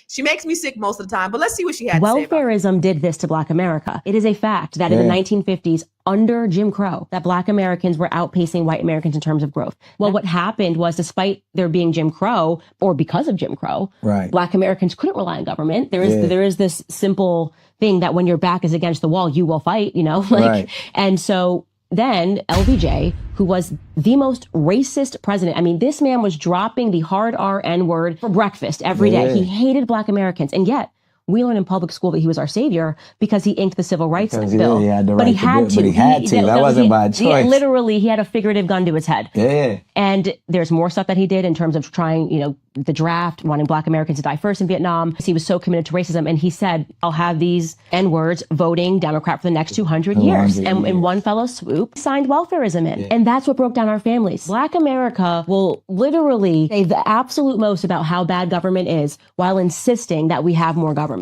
she makes me sick most of the time. But let's see what she had to say about it. Welfarism did this to Black America. It is a fact that in the 1950s, under Jim Crow, that Black Americans were outpacing white Americans in terms of growth. Well, what happened was, despite there being Jim Crow, or because of Jim Crow, Black Americans couldn't rely on government. There is this simple thing that when your back is against the wall, you will fight, and so then LBJ, who was the most racist president, I mean, this man was dropping the hard R-N word for breakfast every day. He hated Black Americans, and yet we learned in public school that he was our savior because he inked the Civil Rights Bill. But he had to. That wasn't by choice. Literally, he had a figurative gun to his head. Yeah. And there's more stuff that he did in terms of trying, the draft, wanting Black Americans to die first in Vietnam. He was so committed to racism. And he said, I'll have these N-words voting Democrat for the next 200 years. And in one fell swoop, signed welfarism in. And that's what broke down our families. Black America will literally say the absolute most about how bad government is while insisting that we have more government.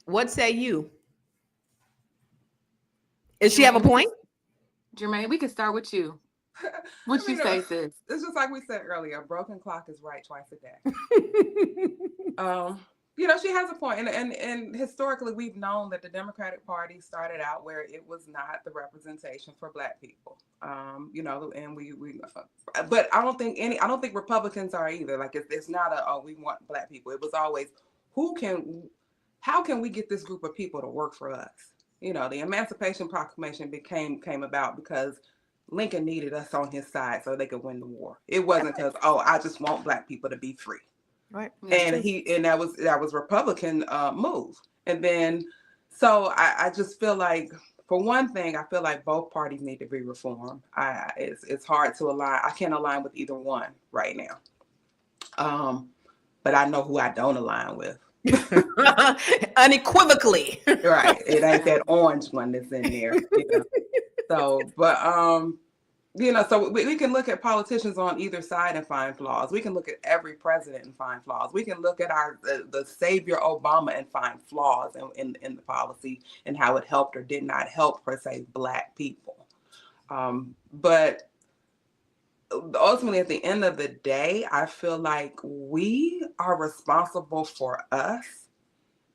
What say you? Does she have a point? Jermaine, we can start with you. What you say, sis? It's just like we said earlier, a broken clock is right twice a day. She has a point. And historically, we've known that the Democratic Party started out where it was not the representation for Black people. And but I don't think Republicans are either. Like it's not we want Black people. It was always how can we get this group of people to work for us? The Emancipation Proclamation came about because Lincoln needed us on his side so they could win the war. It wasn't because, I just want Black people to be free. Right. And that was Republican move. And then, so I just feel like, for one thing, I feel like both parties need to be reformed. It's hard to align. I can't align with either one right now. But I know who I don't align with. Unequivocally. Right. It ain't that orange one that's in there. So, but so we can look at politicians on either side and find flaws. We can look at every president and find flaws. We can look at the savior Obama and find flaws in the policy and how it helped or did not help, per se, Black people. But ultimately, at the end of the day, I feel like we are responsible for us,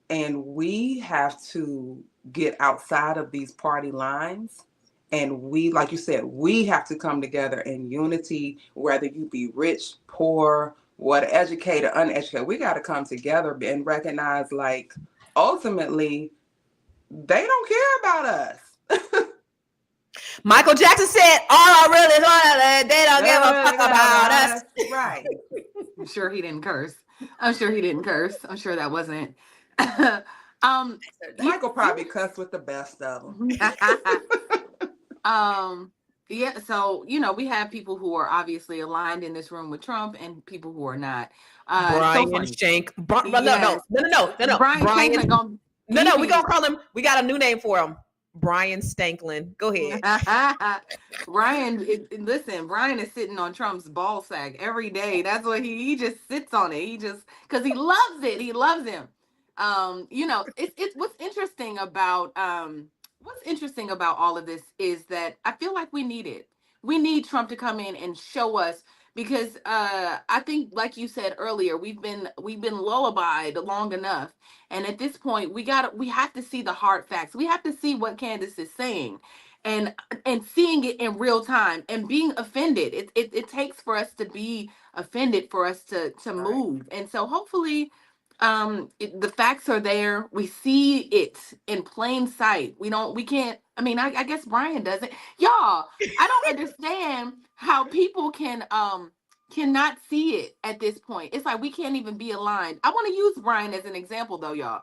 and we have to get outside of these party lines. And we, like you said, we have to come together in unity, whether you be rich, poor, educated, uneducated. We got to come together and recognize, like, ultimately, they don't care about us. Michael Jackson said, all I really want, they don't give a fuck about us. Right. I'm sure he didn't curse. I'm sure that wasn't. Michael probably cussed with the best of them. So we have people who are obviously aligned in this room with Trump and people who are not. Brian Shank. No. Brian. No, we gonna call him. We got a new name for him. Brian Stanklin. Go ahead. Brian is sitting on Trump's ball sack every day. That's what he just sits on it. He just, because he loves it. He loves him. It's what's interesting about all of this is that I feel like we need it. We need Trump to come in and show us, because I think, like you said earlier, we've been lullabied long enough, and at this point we have to see the hard facts. We have to see what Candace is saying, and seeing it in real time and being offended. It takes for us to be offended for us to move, and so hopefully The facts are there. We see it in plain sight. We can't, I mean, I guess Brian doesn't. Y'all, I don't understand how people cannot see it at this point. It's like we can't even be aligned. I want to use Brian as an example though, y'all,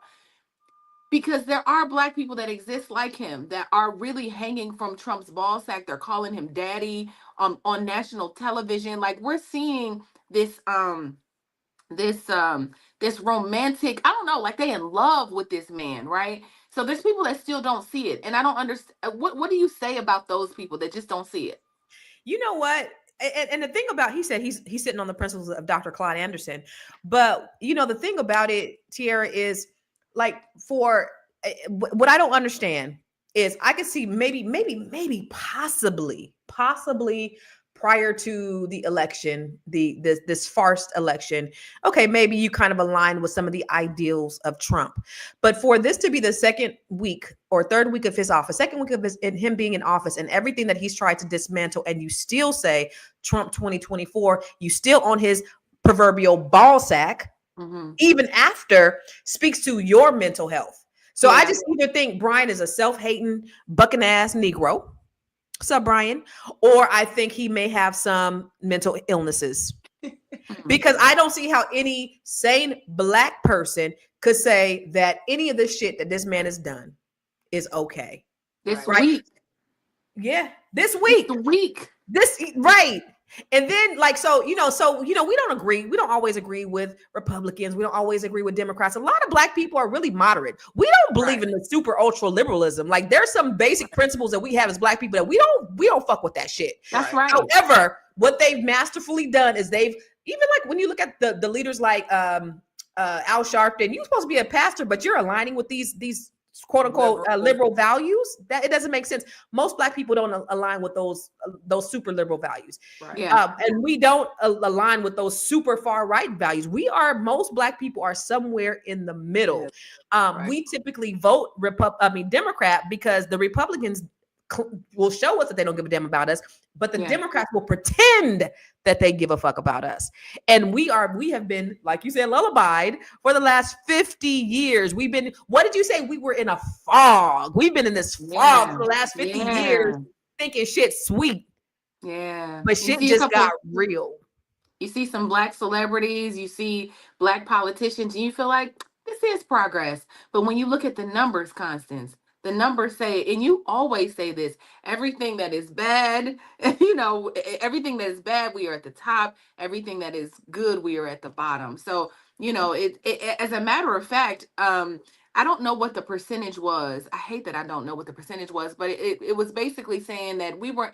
because there are Black people that exist like him that are really hanging from Trump's ball sack. They're calling him daddy on national television. Like we're seeing this this romantic, I don't know, like they in love with this man, right? So there's people that still don't see it, and I don't understand. What do you say about those people that just don't see it? You know what? And the thing about, he said he's sitting on the principles of Dr. Claude Anderson, but you know the thing about it, Tiara, is like for what I don't understand is I could see maybe possibly prior to the election, this farce election, okay, maybe you kind of align with some of the ideals of Trump. But for this to be the second week or third week of his office, second week of him being in office, and everything that he's tried to dismantle, and you still say Trump 2024, you still on his proverbial ball sack, even after, speaks to your mental health. So I just either think Brian is a self-hating, bucking ass Negro. What's up, Brian? Or I think he may have some mental illnesses, because I don't see how any sane Black person could say that any of the shit that this man has done is okay. This week. Yeah, this week. The week. This right. And then so we don't agree. We don't always agree with Republicans. We don't always agree with Democrats. A lot of Black people are really moderate. We don't believe in the super ultra liberalism. Like there's some basic principles that we have as Black people that we don't fuck with that shit. That's right. However, what they've masterfully done is they've, even like when you look at the leaders like Al Sharpton, you're supposed to be a pastor, but you're aligning with these quote unquote liberal values. That it doesn't make sense. Most Black people don't align with those super liberal values. Right. And we don't align with those super far right values. Most Black people are somewhere in the middle. We typically vote Democrat because the Republicans will show us that they don't give a damn about us, but the Democrats will pretend that they give a fuck about us. And we have been, like you said, lullabied for the last 50 years. We've been, what did you say? We were in a fog. We've been in this fog for the last 50 years thinking shit's sweet. Yeah. But shit just got real. You see some Black celebrities, you see Black politicians, and you feel like this is progress. But when you look at the numbers, Constance, the numbers say, and you always say this, everything that is bad, everything that is bad, we are at the top. Everything that is good, we are at the bottom. So, as a matter of fact, I don't know what the percentage was. I hate that I don't know what the percentage was, but it was basically saying that we were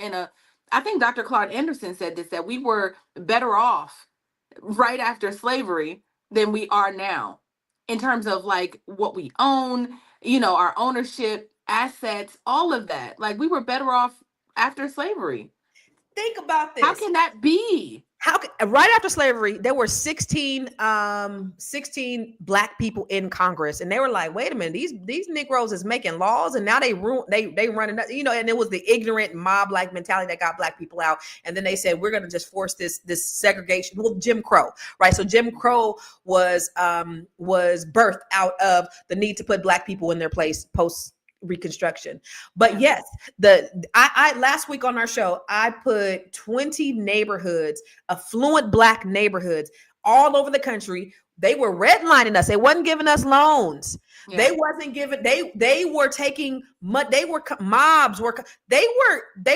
I think Dr. Claude Anderson said this, that we were better off right after slavery than we are now in terms of like what we own, our ownership, assets, all of that. Like we were better off after slavery. Think about this. How can that be? Right after slavery, there were 16 Black people in Congress, and they were like, "Wait a minute, these Negroes is making laws, and now they running, and it was the ignorant mob-like mentality that got Black people out. And then they said, we're going to just force this segregation. Well, Jim Crow, right? So Jim Crow was birthed out of the need to put Black people in their place post Reconstruction. But yes, I last week on our show, I put 20 neighborhoods, affluent Black neighborhoods all over the country. They were redlining us. They wasn't giving us loans. Yeah. They wasn't giving. They were taking. They were mobs. They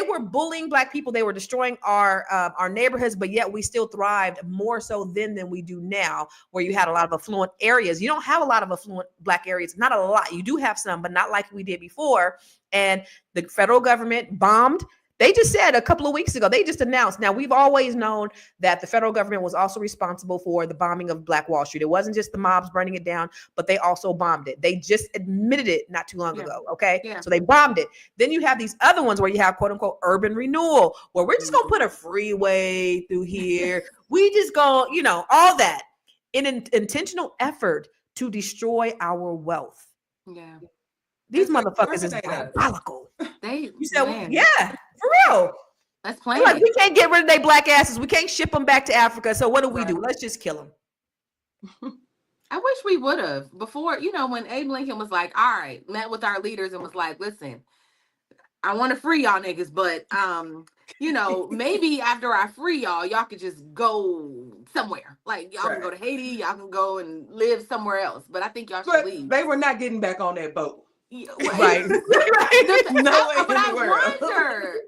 were bullying Black people. They were destroying our neighborhoods. But yet we still thrived more so then than we do now, where you had a lot of affluent areas. You don't have a lot of affluent Black areas. Not a lot. You do have some, but not like we did before. And the federal government bombed. They just said a couple of weeks ago, they just announced. Now, we've always known that the federal government was also responsible for the bombing of Black Wall Street. It wasn't just the mobs burning it down, but they also bombed it. They just admitted it not too long ago, okay? Yeah. So they bombed it. Then you have these other ones where you have, quote unquote, urban renewal, where we're just going to put a freeway through here. We just go, all that in an intentional effort to destroy our wealth. Yeah. These motherfuckers is diabolical. You said, yeah. For real. That's plain. Like, we can't get rid of their Black asses. We can't ship them back to Africa. So what do? Let's just kill them. I wish we would have before, when Abe Lincoln was like, all right, met with our leaders and was like, listen, I want to free y'all niggas, but maybe after I free y'all could just go somewhere. Like y'all can go to Haiti, y'all can go and live somewhere else. But I think y'all should leave. They were not getting back on that boat. Yeah, right. No way in the world.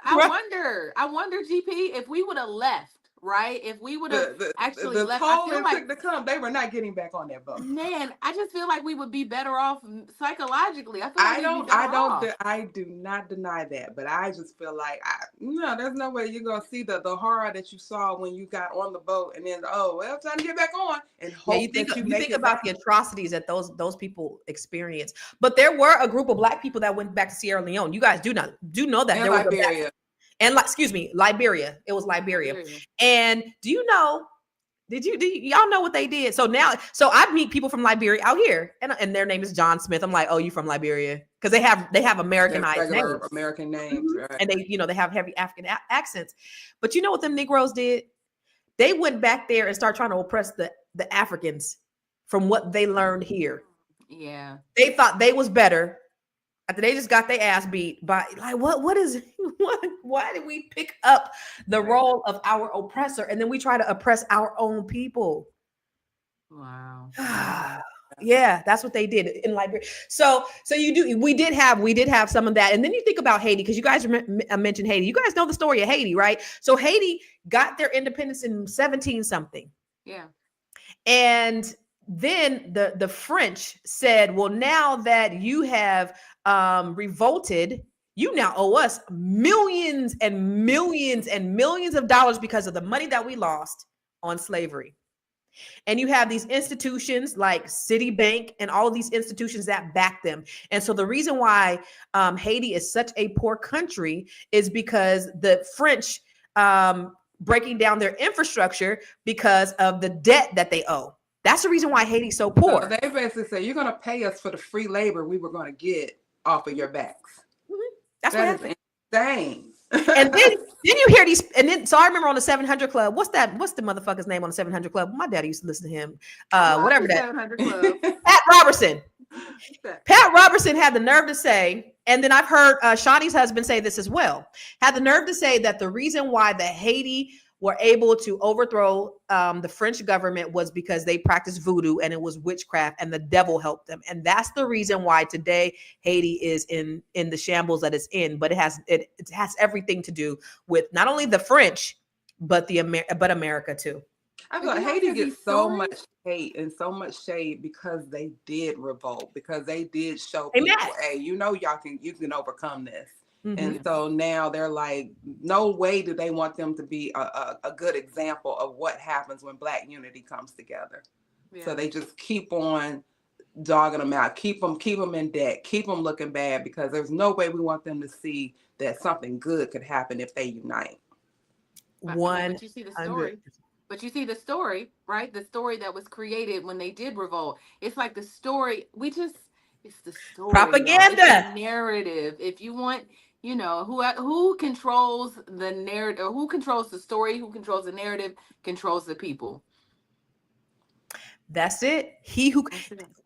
I wonder, GP, if we would have left, right? If we would have actually left, I feel like to come, they were not getting back on that boat. Man, I just feel like we would be better off psychologically. I do not deny that, but I just feel like no, there's no way you're gonna see the horror that you saw when you got on the boat, and then time to get back on and hope you think that about the atrocities that those people experience. But there were a group of Black people that went back to Sierra Leone. You guys do know that and there Liberia. Liberia. It was Liberia. And do y'all know what they did? So I meet people from Liberia out here, and their name is John Smith. I'm like, oh, you from Liberia? Because they have Americanized names. American names, right? And they have heavy African accents. But you know what them Negroes did? They went back there and started trying to oppress the Africans from what they learned here. Yeah. They thought they was better after they just got their ass beat by why did we pick up the role of our oppressor and then we try to oppress our own people? Wow. Yeah, that's what they did in Liberia. So we did have some of that. And then you think about Haiti, because you guys mentioned Haiti. You guys know the story of Haiti, right? So Haiti got their independence in 17 something. Yeah. And then the French said, well, now that you have revolted, you now owe us millions and millions and millions of dollars because of the money that we lost on slavery. And you have these institutions like Citibank and all of these institutions that back them. And so the reason why Haiti is such a poor country is because the French breaking down their infrastructure because of the debt that they owe. That's the reason why Haiti's so poor. So they basically say, you're going to pay us for the free labor we were going to get off of your backs. Mm-hmm. That's what happened. Insane. And then you hear these, and then so I remember on the 700 Club. What's the motherfucker's name on the 700 Club? My daddy used to listen to him. Whatever that. 700 Club. Pat Robertson. Pat Robertson had the nerve to say, and then I've heard Shawnee's husband say this as well, had the nerve to say that the reason why the Haiti were able to overthrow the French government was because they practiced voodoo and it was witchcraft and the devil helped them. And that's the reason why today Haiti is in the shambles that it's in. But it has everything to do with not only the French, but but America too. I feel like Haiti gets so much hate and so much shade because they did revolt, because they did show people, hey, you can overcome this. Mm-hmm. And so now they're like, no way do they want them to be a good example of what happens when Black unity comes together. Yeah. So they just keep on dogging them out, keep them in debt, keep them looking bad, because there's no way we want them to see that something good could happen if they unite. But you see the story. But you see the story, right? The story that was created when they did revolt. It's like the story. It's the story. Propaganda. It's the narrative. If you want, who controls the narrative, who controls the story, who controls the narrative, controls the people. That's it.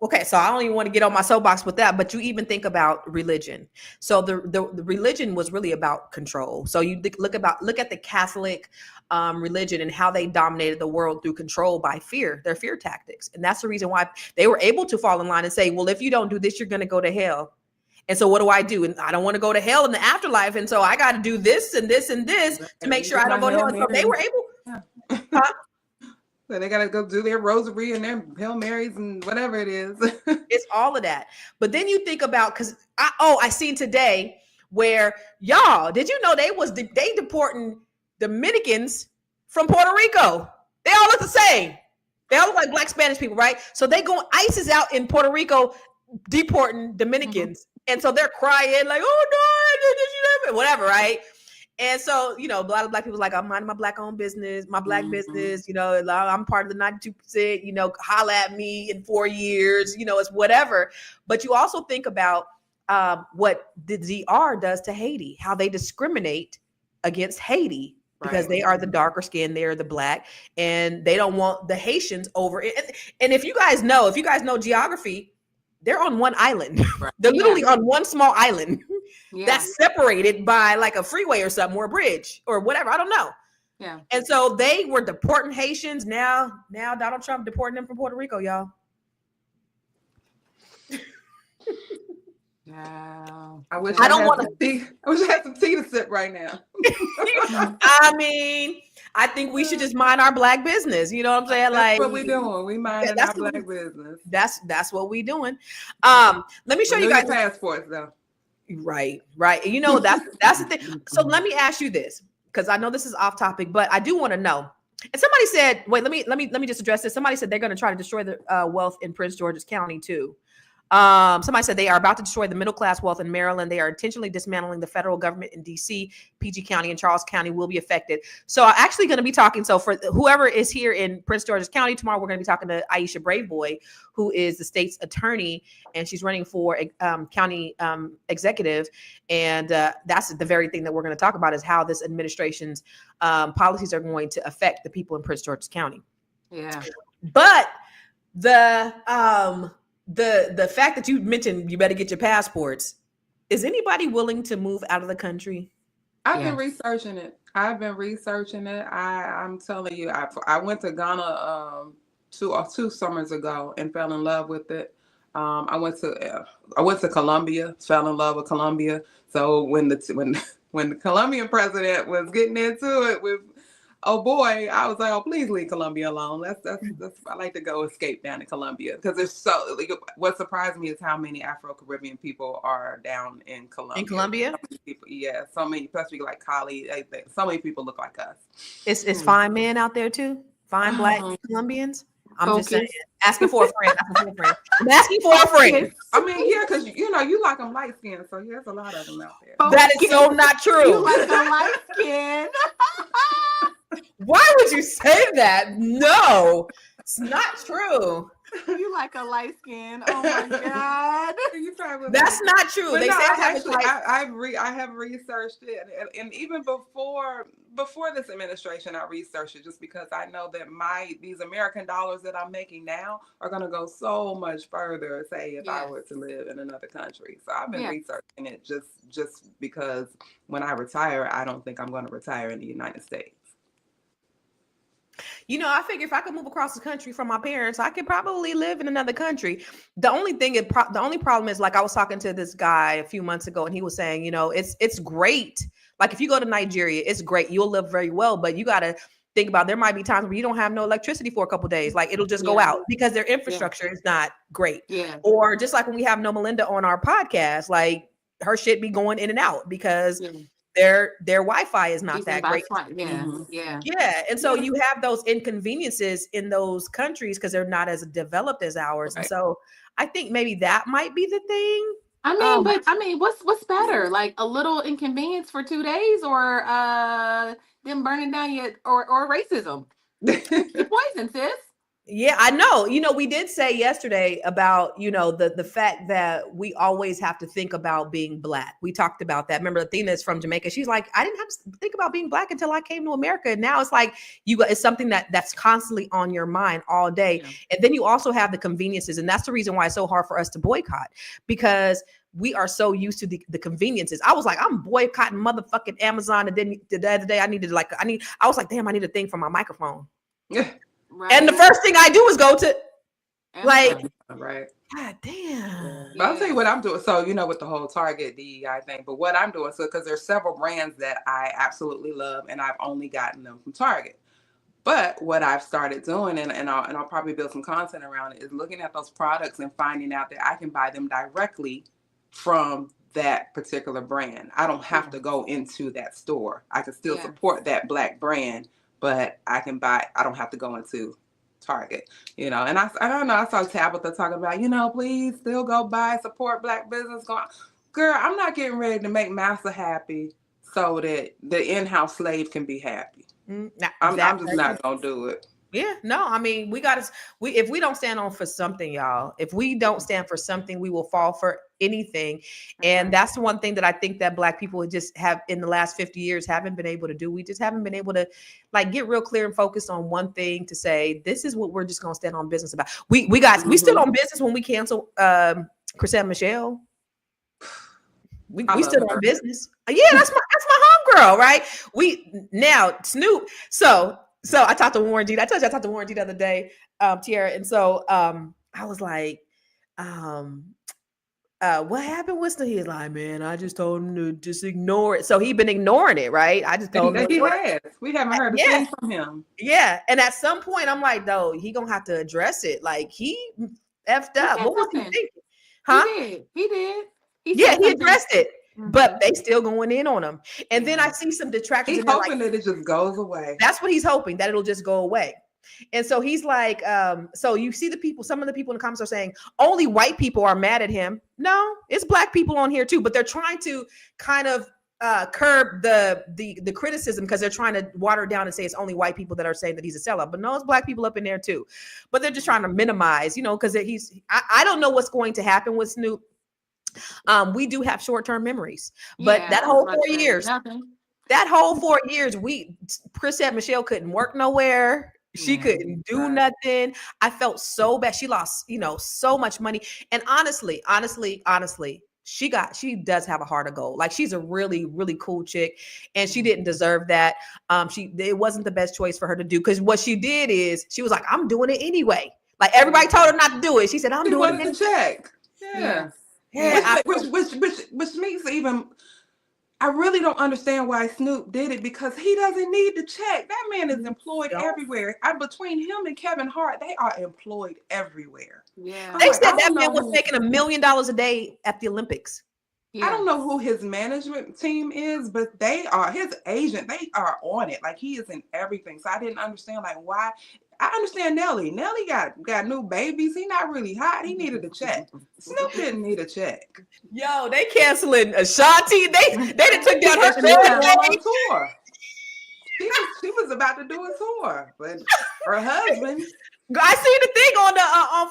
Okay, so I don't even want to get on my soapbox with that, but you even think about religion. So the religion was really about control. So you look at the Catholic religion and how they dominated the world through control by fear, their fear tactics. And that's the reason why they were able to fall in line and say, well, if you don't do this, you're going to go to hell. And so what do I do? And I don't want to go to hell in the afterlife. And so I got to do this and this and this to make sure I don't go to hell. And so they were able. So they got to go do their rosary and their Hail Marys and whatever it is. It's all of that. But then you think about, because I seen today where, y'all, did you know they deporting Dominicans from Puerto Rico? They all look the same. They all look like Black Spanish people, right? So ICE is out in Puerto Rico deporting Dominicans. Mm-hmm. And so they're crying like, oh no, whatever, right? And so, a lot of Black people like, I'm minding my Black owned business, my Black business, I'm part of the 92%, holla at me in 4 years, it's whatever. But you also think about what the DR does to Haiti, how they discriminate against Haiti. because they are the darker skin, they are the black, and they don't want the Haitians over it. And if you guys know geography, they're on one island. They're literally on one small island that's separated by like a freeway or something, or a bridge or whatever. I don't know. Yeah. And so they were deporting Haitians. Now Donald Trump deporting them from Puerto Rico, y'all. Wow. I wish I I don't had want some tea. I wish I had some tea to sip right now. I mean, I think we should just mind our black business. You know what I'm saying? That's Like what we doing. We minding our black business. That's what we doing. Let me show you guys passports though. Right. You know, that's the thing. So let me ask you this, because I know this is off topic, but I do want to know. And somebody said, wait, let me just address this. Somebody said they're going to try to destroy the wealth in Prince George's County too. Somebody said they are about to destroy the middle class wealth in Maryland. They are intentionally dismantling the federal government in DC. PG County and Charles County will be affected. So I'm actually going to be talking. So for whoever is here in Prince George's County tomorrow, we're going to be talking to Aisha Braveboy, who is the state's attorney, and she's running for county executive. And that's the very thing that we're going to talk about, is how this administration's policies are going to affect the people in Prince George's County. Yeah. But the fact that you mentioned you better get your passports, is anybody willing to move out of the country? I've been researching it. I'm telling you, I went to Ghana 2 summers ago and fell in love with it. I went to Colombia, fell in love with Colombia. So when the Colombian president was getting into it with, oh boy, I was like, oh, please leave Colombia alone. That's I like to go escape down to Colombia, because there's so, like, what surprised me is how many Afro-Caribbean people are down in Colombia. In Colombia? So many people, yeah, so many, especially like Kali, so many people look like us. It's fine men out there too? Fine black Colombians? I'm just saying. Asking for a friend. I'm asking for a friend. I mean, yeah, because you like them light skinned, so there's a lot of them out there. That is so not true. You like the light skin. Why would you say that? No, it's not true. You like a light skin. Oh my God. That's not true. But they no, say I have researched it, and even before this administration, I researched it just because I know that these American dollars that I'm making now are going to go so much further, say, if I were to live in another country. So I've been researching it just because when I retire, I don't think I'm going to retire in the United States. You know, I figure if I could move across the country from my parents, I could probably live in another country. The only problem is, like, I was talking to this guy a few months ago, and he was saying, you know, it's great. Like, if you go to Nigeria, it's great. You'll live very well, but you got to think about, there might be times where you don't have no electricity for a couple of days. Like, it'll just go out because their infrastructure is not great. Yeah. Or just like when we have No Melinda on our podcast, like, her shit be going in and out because their Wi-Fi is not that great. Yeah. And so you have those inconveniences in those countries because they're not as developed as ours. Right. And so I think maybe that might be the thing. I mean, what's better? Like a little inconvenience for 2 days, or them burning down or racism? The poison, sis. Yeah, I know. You know, we did say yesterday about, you know, the fact that we always have to think about being black. We talked about that. Remember, Athena is from Jamaica. She's like, I didn't have to think about being black until I came to America. And now it's like it's something that's constantly on your mind all day. Yeah. And then you also have the conveniences. And that's the reason why it's so hard for us to boycott, because we are so used to the conveniences. I was like, I'm boycotting motherfucking Amazon. And then the other day I was like, damn, I need a thing for my microphone. Yeah. Right. And the first thing I do is go to right. God damn. But I'll tell you what I'm doing. So, you know, with the whole Target DEI thing, but what I'm doing, so because there's several brands that I absolutely love and I've only gotten them from Target. But what I've started doing, and I'll probably build some content around it, is looking at those products and finding out that I can buy them directly from that particular brand. I don't have to go into that store. I can still support that black brand, but I don't have to go into Target, you know. And I don't know, I saw Tabitha talking about, you know, please still go buy, support black business. Girl, I'm not getting ready to make massa happy so that the in-house slave can be happy. I'm just not gonna do it. Yeah, no, I mean, if we don't stand on for something, y'all, if we don't stand for something, we will fall for anything. And that's the one thing that I think that Black people just have in the last 50 years haven't been able to do. We just haven't been able to like get real clear and focused on one thing to say, this is what we're just gonna stand on business about. We stood on business when we canceled Chrisette Michelle. We stood on business. Yeah, that's my homegirl, right? We now Snoop. So I talked to Warren G. I told you I talked to Warren G the other day, Tiara. And so I was like, what happened with Snoop? He's like, man, I just told him to just ignore it. So he'd been ignoring it, right? I just told him. He has. We haven't heard a thing from him. Yeah. And at some point, I'm like, though, he gonna have to address it. Like he effed up. What was he thinking? Huh? He did. He addressed it. But they still going in on him. And then I see some detractors. He's hoping that it just goes away. That's what he's hoping, that it'll just go away. And so he's like, so you see some of the people in the comments are saying only white people are mad at him. No, it's Black people on here too, but they're trying to kind of curb the criticism because they're trying to water it down and say it's only white people that are saying that he's a sellout. But no, it's Black people up in there too. But they're just trying to minimize, because I don't know what's going to happen with Snoop. We do have short-term memories, but that whole 4 years, Chrisette Michelle couldn't work nowhere. She couldn't do nothing. I felt so bad. She lost, so much money. And honestly, she does have a heart of gold. Like she's a really, really cool chick, and she didn't deserve that. It wasn't the best choice for her to do, because what she did is she was like, I'm doing it anyway. Like everybody told her not to do it. She said, I'm doing it. Check. Yeah. Which makes even, I really don't understand why Snoop did it, because he doesn't need the check. That man is employed everywhere. Between him and Kevin Hart, they are employed everywhere. Yeah, they said that man was making $1 million a day at the Olympics. I don't know who his management team is, but they are his agent. They are on it. Like he is in everything. So I didn't understand why. I understand Nelly. Nelly got new babies. He not really hot. He needed a check. Snoop didn't need a check. Yo, they canceling Ashanti. They done took down her tour. She was about to do a tour, but her husband. I see the thing on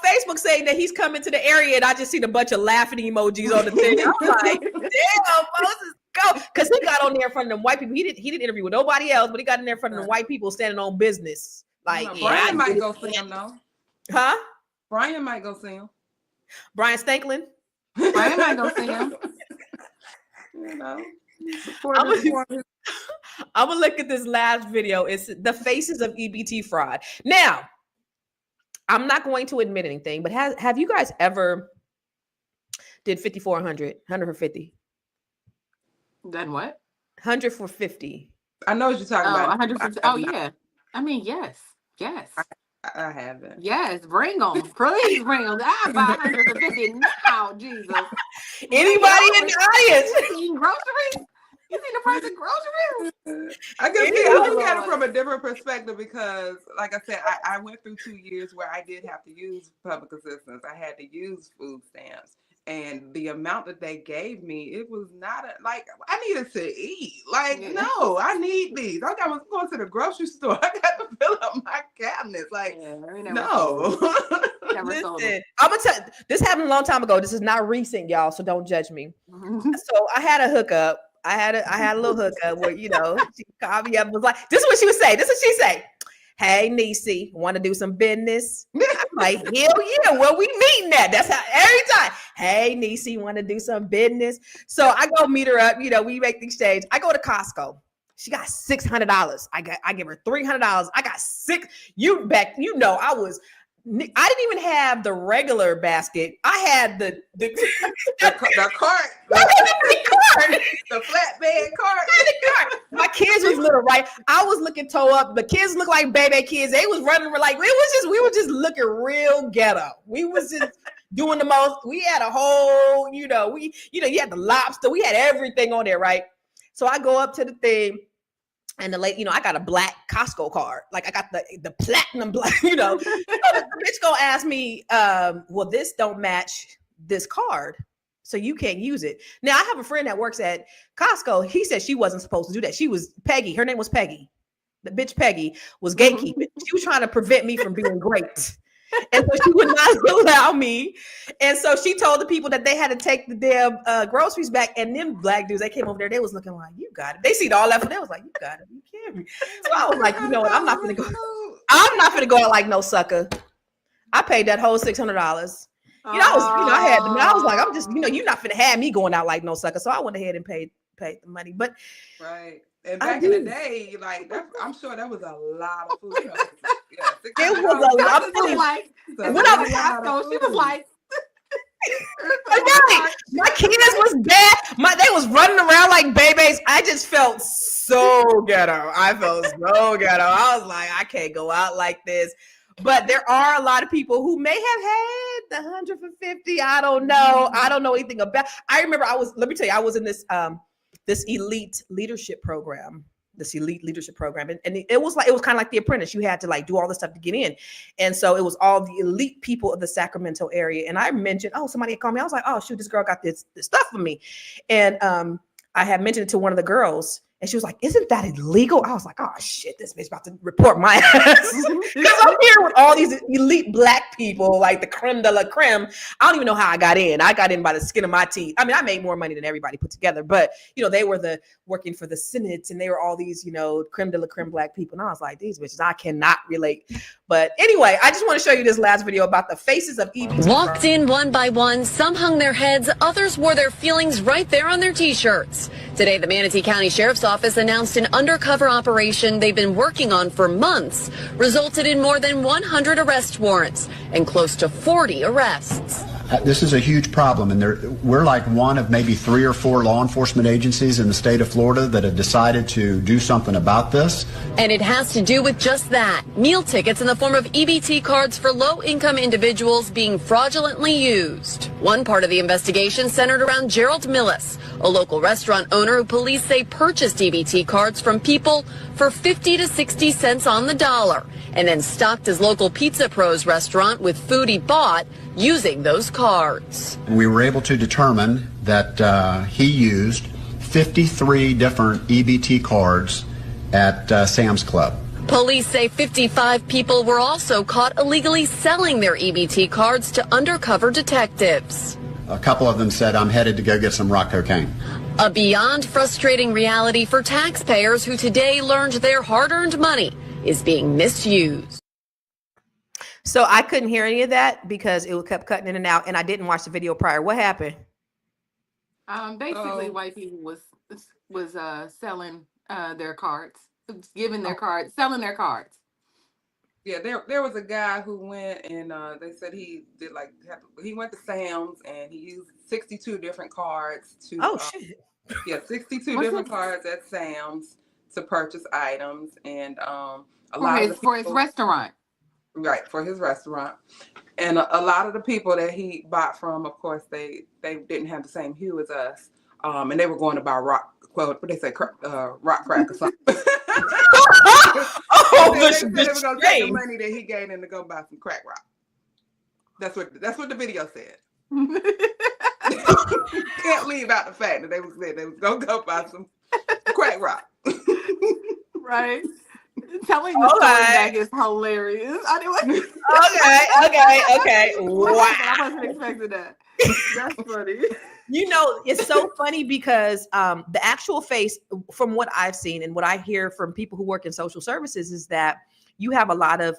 Facebook saying that he's coming to the area, and I just seen a bunch of laughing emojis on the thing. I'm like, damn, Moses, go, because he got on there in front of them white people. He didn't interview with nobody else, but he got in there in front of the white people standing on business. Like, Brian might go see him though. Huh? Brian might go see him. Brian Stanklin. Brian might go see him. I'm gonna look at this last video. It's the faces of EBT fraud. Now, I'm not going to admit anything, but have you guys ever did 50 for 100, 100 for 50? Done what? 100 for 50. I know what you're talking about. 100 for, yeah. I mean, yes. I haven't. Yes, bring them. Please bring them. I buy 150 now, Jesus. Anybody in the audience? Eating groceries? You see the price of groceries? I guess I look at it from a different perspective, because, like I said, I went through 2 years where I did have to use public assistance. I had to use food stamps. And the amount that they gave me, it was not I needed to eat. No, I need these. I was going to the grocery store. I got to fill up my cabinets. No. Listen, I'm gonna tell you, this happened a long time ago. This is not recent, y'all, so don't judge me. So I had a hookup. I had a little hookup where, she called me up and was like, this is what she would say. This is what she say. Hey, Niecy, want to do some business? I'm like, hell yeah, where we meeting at? That's how every time. Hey, Niecy, want to do some business? So I go meet her up. We make the exchange. I go to Costco. She got $600. I give her $300. I got six. I didn't even have the regular basket. I had the cart. The flatbed cart. My kids was little, right? I was looking toe up. The kids looked like baby kids. They was running we were just looking real ghetto. We was just doing the most. We had a whole, you had the lobster. We had everything on there, right? So I go up to the thing. And the lady, I got a black Costco card. Like I got the platinum black, So the bitch gonna ask me, well, this don't match this card, so you can't use it. Now I have a friend that works at Costco. He said she wasn't supposed to do that. She was Peggy. Her name was Peggy. the bitch Peggy was gatekeeping. She was trying to prevent me from being great. And so she would not allow me. And so she told the people that they had to take the damn groceries back. And them black dudes, they came over there, they was looking like, you got it. They seen all that, but they was like, you got it. You kidding me. So I was like, you know what? I'm not gonna go out like no sucker. I paid that whole $600. I was like, I'm just, you're not finna have me going out like no sucker. So I went ahead and paid the money. But right. And back in the day, like that, I'm sure that was a lot of food. It was a lot of food. When I was at Costco, she was like, my kids was bad. They was running around like babies. I just felt so ghetto. I was like, I can't go out like this. But there are a lot of people who may have had the 100 for 50. I don't know. I don't know anything about. I remember I was in this elite leadership program. And it was kind of like The Apprentice. You had to like do all this stuff to get in. And so it was all the elite people of the Sacramento area. And I mentioned, somebody had called me. I was like, oh shoot, this girl got this stuff for me. And I had mentioned it to one of the girls. And she was like, isn't that illegal? I was like, oh shit, this bitch about to report my ass. Because I'm here with all these elite black people, like the creme de la creme. I don't even know how I got in. I got in by the skin of my teeth. I mean, I made more money than everybody put together, but they were working for the Senate, and they were all these, creme de la creme black people. And I was like, these bitches, I cannot relate. But anyway, I just want to show you this last video about the faces of EBT. Walked in one by one, some hung their heads, others wore their feelings right there on their t-shirts. Today, the Manatee County Sheriff's Office announced an undercover operation they've been working on for months resulted in more than 100 arrest warrants and close to 40 arrests. This is a huge problem, and we're like one of maybe 3 or 4 law enforcement agencies in the state of Florida that have decided to do something about this. And it has to do with just that. Meal tickets in the form of EBT cards for low-income individuals being fraudulently used. One part of the investigation centered around Gerald Millis, a local restaurant owner who police say purchased EBT cards from people for 50 to 60 cents on the dollar, and then stocked his local Pizza Pros restaurant with food he bought using those cards. We were able to determine that he used 53 different EBT cards at Sam's Club. Police say 55 people were also caught illegally selling their EBT cards to undercover detectives. A couple of them said, I'm headed to go get some rock cocaine. A beyond frustrating reality for taxpayers who today learned their hard-earned money is being misused. So I couldn't hear any of that because it kept cutting in and out, and I didn't watch the video prior. What happened? Basically, white people was selling their cards, giving their cards, selling their cards. Yeah, there was a guy who went and they said he did he went to Sam's and he used 62 different cards to. Shit. Yeah, 62 different cards at Sam's to purchase items, and for his restaurant. Right, for his restaurant. And a lot of the people that he bought from, of course, they didn't have the same hue as us. And they were going to buy rock crack or something. They said they were going to take the money that he gave them to go buy some crack rock. That's what the video said. Can't leave out the fact that they was going to go buy some crack rock. Right. Telling the story back is hilarious. Anyway. Okay. Wow. I wasn't expecting that. That's funny. It's so funny because the actual face, from what I've seen and what I hear from people who work in social services, is that you have a lot of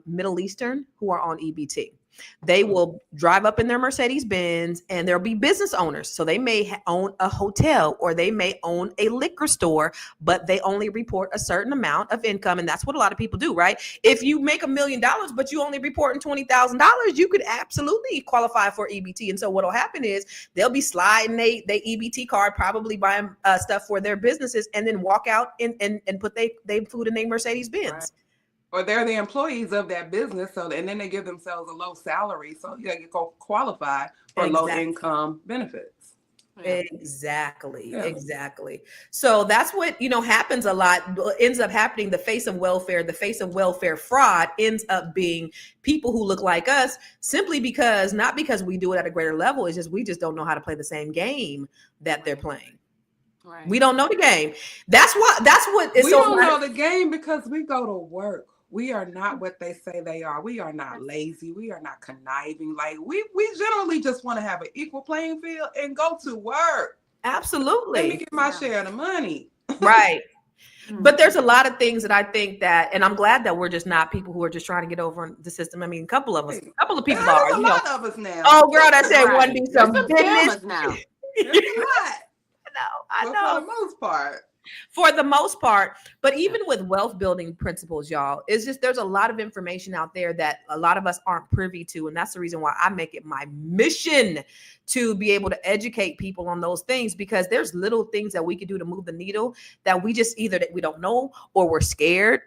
Middle Eastern who are on EBT. They will drive up in their Mercedes Benz, and there'll be business owners. So they may own a hotel or they may own a liquor store, but they only report a certain amount of income. And that's what a lot of people do, right? If you make $1 million, but you only reporting $20,000, you could absolutely qualify for EBT. And so what'll happen is they'll be sliding they EBT card, probably buying stuff for their businesses, and then walk out and put they food in their Mercedes Benz. Right. Or they're the employees of that business, and then they give themselves a low salary, so you qualify for low income benefits. Exactly. So that's what happens a lot. Ends up happening. The face of welfare fraud ends up being people who look like us, simply because, not because we do it at a greater level. It's just we just don't know how to play the same game that they're playing. Right. We don't know the game. That's what is we so don't know the game because we go to work. We are not what they say they are. We are not lazy. We are not conniving. Like we generally just want to have an equal playing field and go to work. Absolutely. Let me get my share of the money. Right. But there's a lot of things that I think that, and I'm glad that we're just not people who are just trying to get over the system. I mean, a couple of people are. There's a lot of us now. Oh, girl, that said one be There's some some business. scammers now. There's a lot. I know. For the most part. For the most part, but even with wealth building principles, y'all, it's just there's a lot of information out there that a lot of us aren't privy to. And that's the reason why I make it my mission to be able to educate people on those things, because there's little things that we can do to move the needle that we just either that we don't know or we're scared.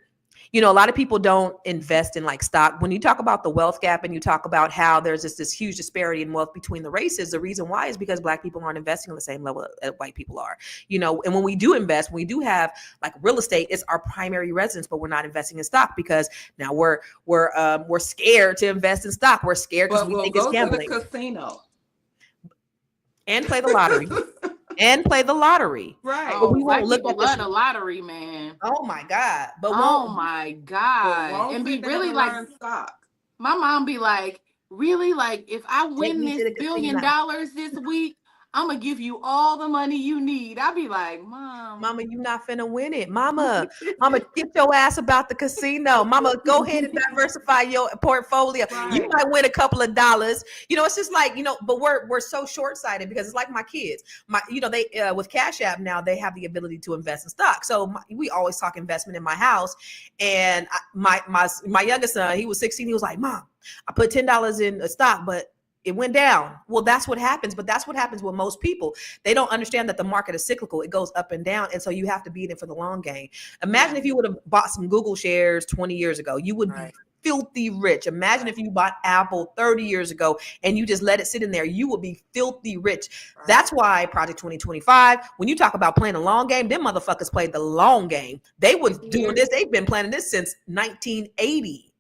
You know, a lot of people don't invest in like stock. When you talk about the wealth gap and you talk about how there's this huge disparity in wealth between the races, the reason why is because Black people aren't investing on the same level that white people are. You know, and when we do invest, when we do have like real estate, it's our primary residence, but we're not investing in stock because now we're scared to invest in stock. We're scared because we think it's gambling. Go to the casino and play the lottery. And play the lottery. Right. But we won't look at the lottery, man. Oh my God. But oh my God. And be really like stock. My mom be like, really? Like, if I win this $1 billion this week, I'm gonna give you all the money you need. I'll be like, Mama, you not finna win it. Mama, get your ass about the casino. Mama, go ahead and diversify your portfolio. Right. You might win a couple of dollars. You know, it's just like, you know, but we're so short-sighted because it's like my kids. They with Cash App now, they have the ability to invest in stock. So we always talk investment in my house. And my youngest son, he was 16. He was like, Mom, I put $10 in a stock, but it went down. Well, that's what happens. But that's what happens with most people. They don't understand that the market is cyclical. It goes up and down. And so you have to be in it for the long game. Imagine if you would have bought some Google shares 20 years ago, you would be filthy rich. Imagine if you bought Apple 30 years ago and you just let it sit in there, you would be filthy rich. That's why Project 2025, when you talk about playing a long game, them motherfuckers played the long game. They were doing this. They've been planning this since 1980.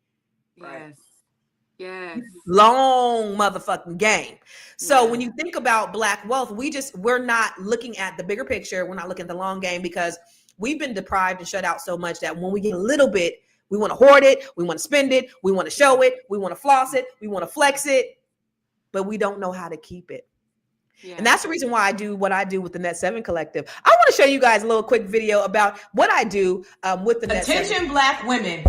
Yes. Yes. Long motherfucking game. So when you think about Black wealth, we're not looking at the bigger picture. We're not looking at the long game because we've been deprived and shut out so much that when we get a little bit, we want to hoard it. We want to spend it. We want to show it. We want to floss it. We want to flex it, but we don't know how to keep it. Yeah. And that's the reason why I do what I do with the Net 7 Collective. I want to show you guys a little quick video about what I do with the Net 7. Attention Black women.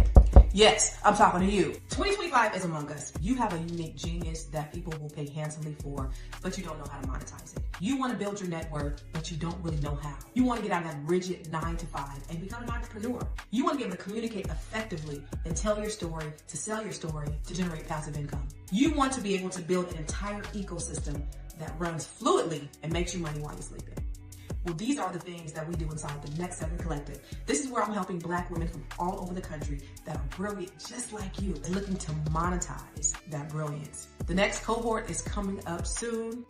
Yes, I'm talking to you. 2025 is among us. You have a unique genius that people will pay handsomely for, but you don't know how to monetize it. You want to build your net worth, but you don't really know how. You want to get out of that rigid 9-to-5 and become an entrepreneur. You want to be able to communicate effectively and tell your story, to sell your story, to generate passive income. You want to be able to build an entire ecosystem that runs fluidly and makes you money while you're sleeping. Well, these are the things that we do inside the Net 7 Collective. This is where I'm helping Black women from all over the country that are brilliant just like you and looking to monetize that brilliance. The next cohort is coming up soon.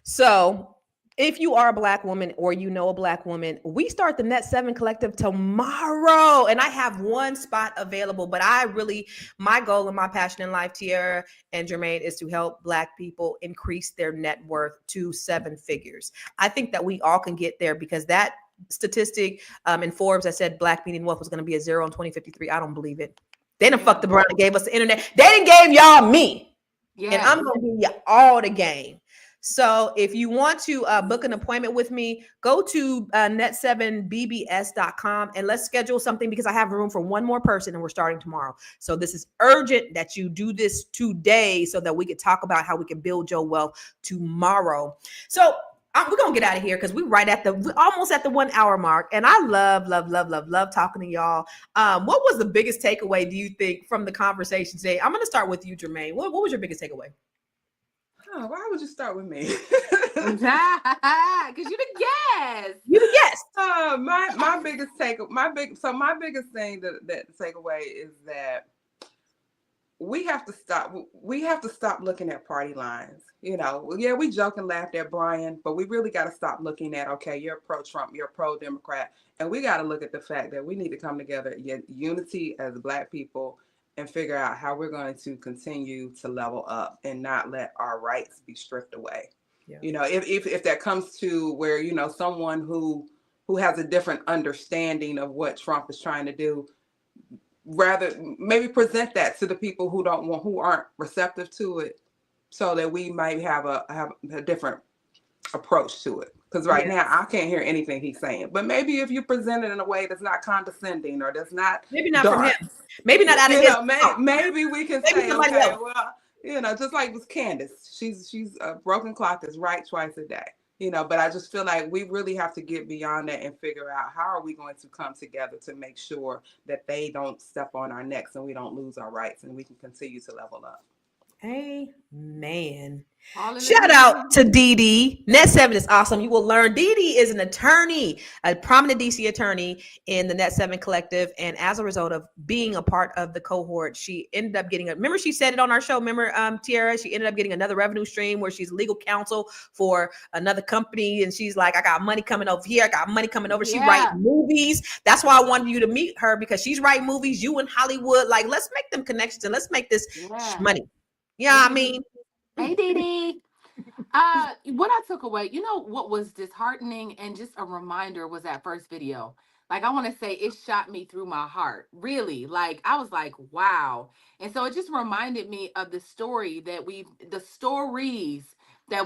So if you are a Black woman or you know a Black woman, we start the Net 7 Collective tomorrow. And I have one spot available, but my goal and my passion in life, Tiara and Jermaine, is to help Black people increase their net worth to 7 figures. I think that we all can get there because that statistic in Forbes that said Black median wealth was going to be at 0 in 2053. I don't believe it. They done fucked around and gave us the internet. They done gave y'all me. And I'm going to give you all the game. So if you want to book an appointment with me, go to net7bbs.com and let's schedule something because I have room for one more person and we're starting tomorrow. So this is urgent that you do this today so that we can talk about how we can build your wealth tomorrow. So we're going to get out of here because we're almost at the 1 hour mark. And I love talking to y'all. What was the biggest takeaway, do you think, from the conversation today? I'm going to start with you, Jermaine. What was your biggest takeaway? Oh, why would you start with me? Because you the guest. You the guest. My biggest thing that take away is that we have to stop looking at party lines. You know, we joke and laughed at Brian, but we really got to stop looking at, okay, you're pro-Trump, you're pro-Democrat. And we got to look at the fact that we need to come together in unity as Black people and figure out how we're going to continue to level up and not let our rights be stripped away. Yeah. You know, if that comes to where, you know, someone who has a different understanding of what Trump is trying to do, rather maybe present that to the people who aren't receptive to it, so that we might have a different approach to it. Because right now I can't hear anything he's saying. But maybe if you present it in a way that's not condescending or that's not maybe not from him, dark, maybe not out of you his know, maybe we can maybe say, somebody okay, else. well, you know, just like with Candace, she's a broken clock that's right twice a day. You know, but I just feel like we really have to get beyond that and figure out how are we going to come together to make sure that they don't step on our necks and we don't lose our rights and we can continue to level up. Amen. Shout out to Dee Dee. Net 7 is awesome. You will learn. Dee Dee is an attorney, a prominent DC attorney in the Net 7 collective. And as a result of being a part of the cohort, she ended up getting remember she said it on our show, remember Tiara, she ended up getting another revenue stream where she's legal counsel for another company. And she's like, I got money coming over here. I got money coming over. She writes movies. That's why I wanted you to meet her, because she's writing movies. You in Hollywood, like, let's make them connections and let's make this money. Yeah, I mean, hey, Dee Dee. What I took away, you know, what was disheartening and just a reminder was that first video. Like, I want to say it shot me through my heart. Really. Like, I was like, wow. And so it just reminded me of the stories that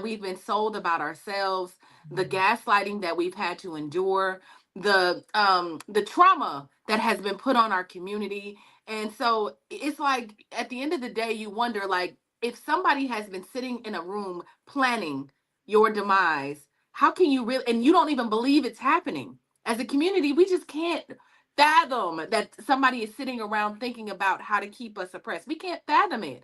we've been sold about ourselves, the gaslighting that we've had to endure, the trauma that has been put on our community. And so it's like at the end of the day, you wonder, like, if somebody has been sitting in a room planning your demise, how can you really, and you don't even believe it's happening? As a community, we just can't fathom that somebody is sitting around thinking about how to keep us oppressed. We can't fathom it.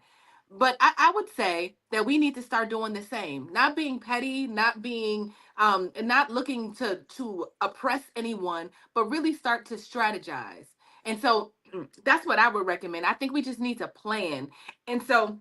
But I would say that we need to start doing the same, not being petty, not being not looking to oppress anyone, but really start to strategize. And so that's what I would recommend. I think we just need to plan. And so,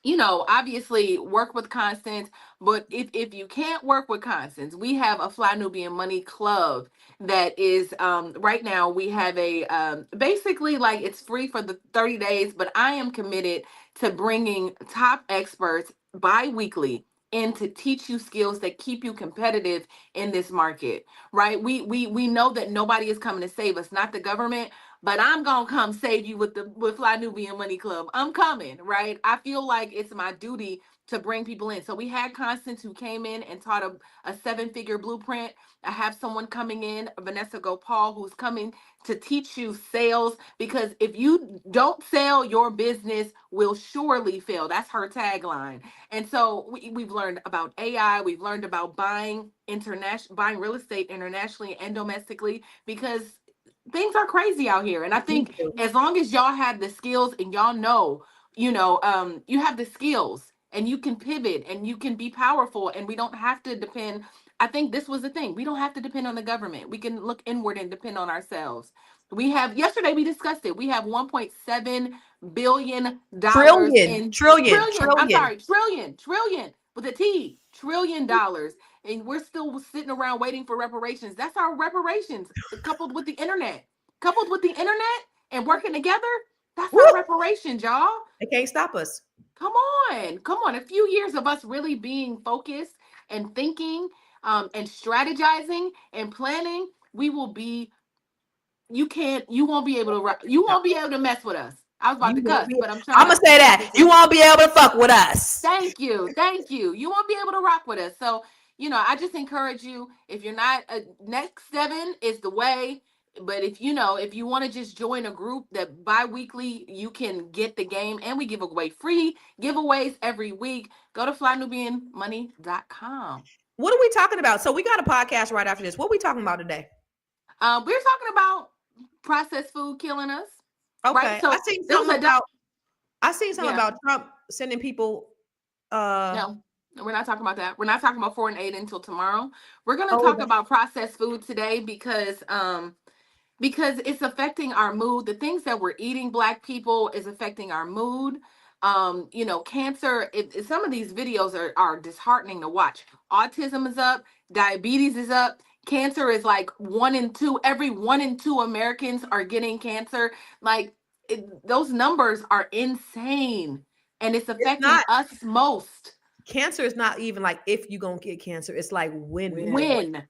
you know, obviously work with Constance, but if you can't work with Constance, we have a Fly Nubian Money Club that is right now we have a basically, like, it's free for the 30 days, but I am committed to bringing top experts bi-weekly in to teach you skills that keep you competitive in this market, right? We know that nobody is coming to save us, not the government, but I'm gonna come save you with Fly Nubian Money Club. I'm coming, right? I feel like it's my duty to bring people in. So we had Constance, who came in and taught a 7-figure blueprint. I have someone coming in, Vanessa Gopal, who's coming to teach you sales, because if you don't sell, your business will surely fail. That's her tagline. And so we've learned about AI. We've learned about buying real estate internationally and domestically, because things are crazy out here. And I think as long as y'all have the skills and y'all know, you have the skills and you can pivot and you can be powerful, and we don't have to depend. I think this was the thing. We don't have to depend on the government. We can look inward and depend on ourselves. Yesterday we discussed it. We have $1.7 billion in trillion. I'm sorry, trillion with a T, $1 trillion. And we're still sitting around waiting for reparations. That's our reparations, coupled with the internet. Coupled with the internet and working together, that's our reparations, y'all. They can't stop us. Come on. A few years of us really being focused and thinking and strategizing and planning, you won't be able to mess with us. I was about to cuss, but I'm gonna say that. You won't be able to fuck with us. Thank you. You won't be able to rock with us. So, I just encourage you, if you're not, next 7 is the way. But if you want to just join a group that bi-weekly you can get the game, and we give away free giveaways every week, go to flynubianmoney.com. What are we talking about? So we got a podcast right after this. What are we talking about today? We're talking about processed food killing us. Okay. Right? So I seen something about Trump sending people. No, we're not talking about that. We're not talking about 4 and 8 until tomorrow. We're going to talk about processed food today because it's affecting our mood. The things that we're eating, Black people, is affecting our mood. Cancer, some of these videos are disheartening to watch. Autism is up, diabetes is up. Cancer is like 1 in 2. Every 1 in 2 Americans are getting cancer. Like, those numbers are insane, and it's affecting us most. cancer is not even like if you're gonna get cancer, it's like when. When.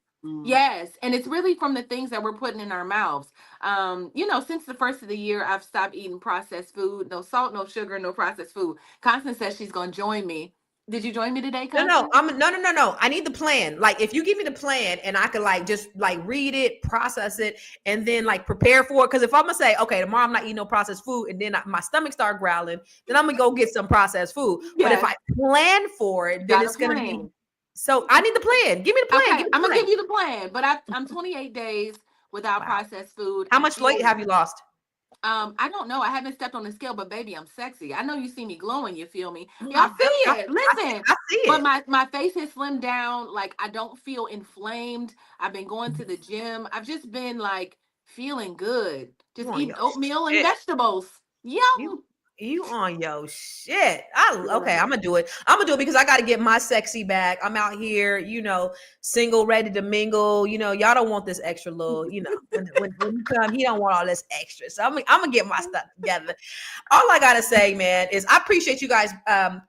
Yes, and it's really from the things that we're putting in our mouths. Since the first of the year, I've stopped eating processed food. No salt, no sugar, no processed food. Constance says she's gonna join me. Did you join me today, Constance? No. I need the plan. Like, if you give me the plan and I could like just like read it, process it, and then like prepare for it. Because if I'm gonna say, okay, tomorrow I'm not eating no processed food, and then my stomach start growling, then I'm gonna go get some processed food. Yes. But if I plan for it, then it's gonna be. So I need the plan. Give me the plan. Okay, I'm gonna give you the plan. But I'm 28 days without processed food. How much weight have you lost? I don't know. I haven't stepped on the scale, but baby, I'm sexy. I know you see me glowing. You feel me? Y'all see it. Listen, I see it. But my face has slimmed down. Like, I don't feel inflamed. I've been going to the gym. I've just been like feeling good. Just eating oatmeal and vegetables. Yum. You on your shit. Okay, I'm gonna do it. I'm gonna do it because I gotta get my sexy back. I'm out here, single, ready to mingle. Y'all don't want this extra little, when you come, he don't want all this extra. So I'm gonna get my stuff together. All I gotta say, man, is I appreciate you guys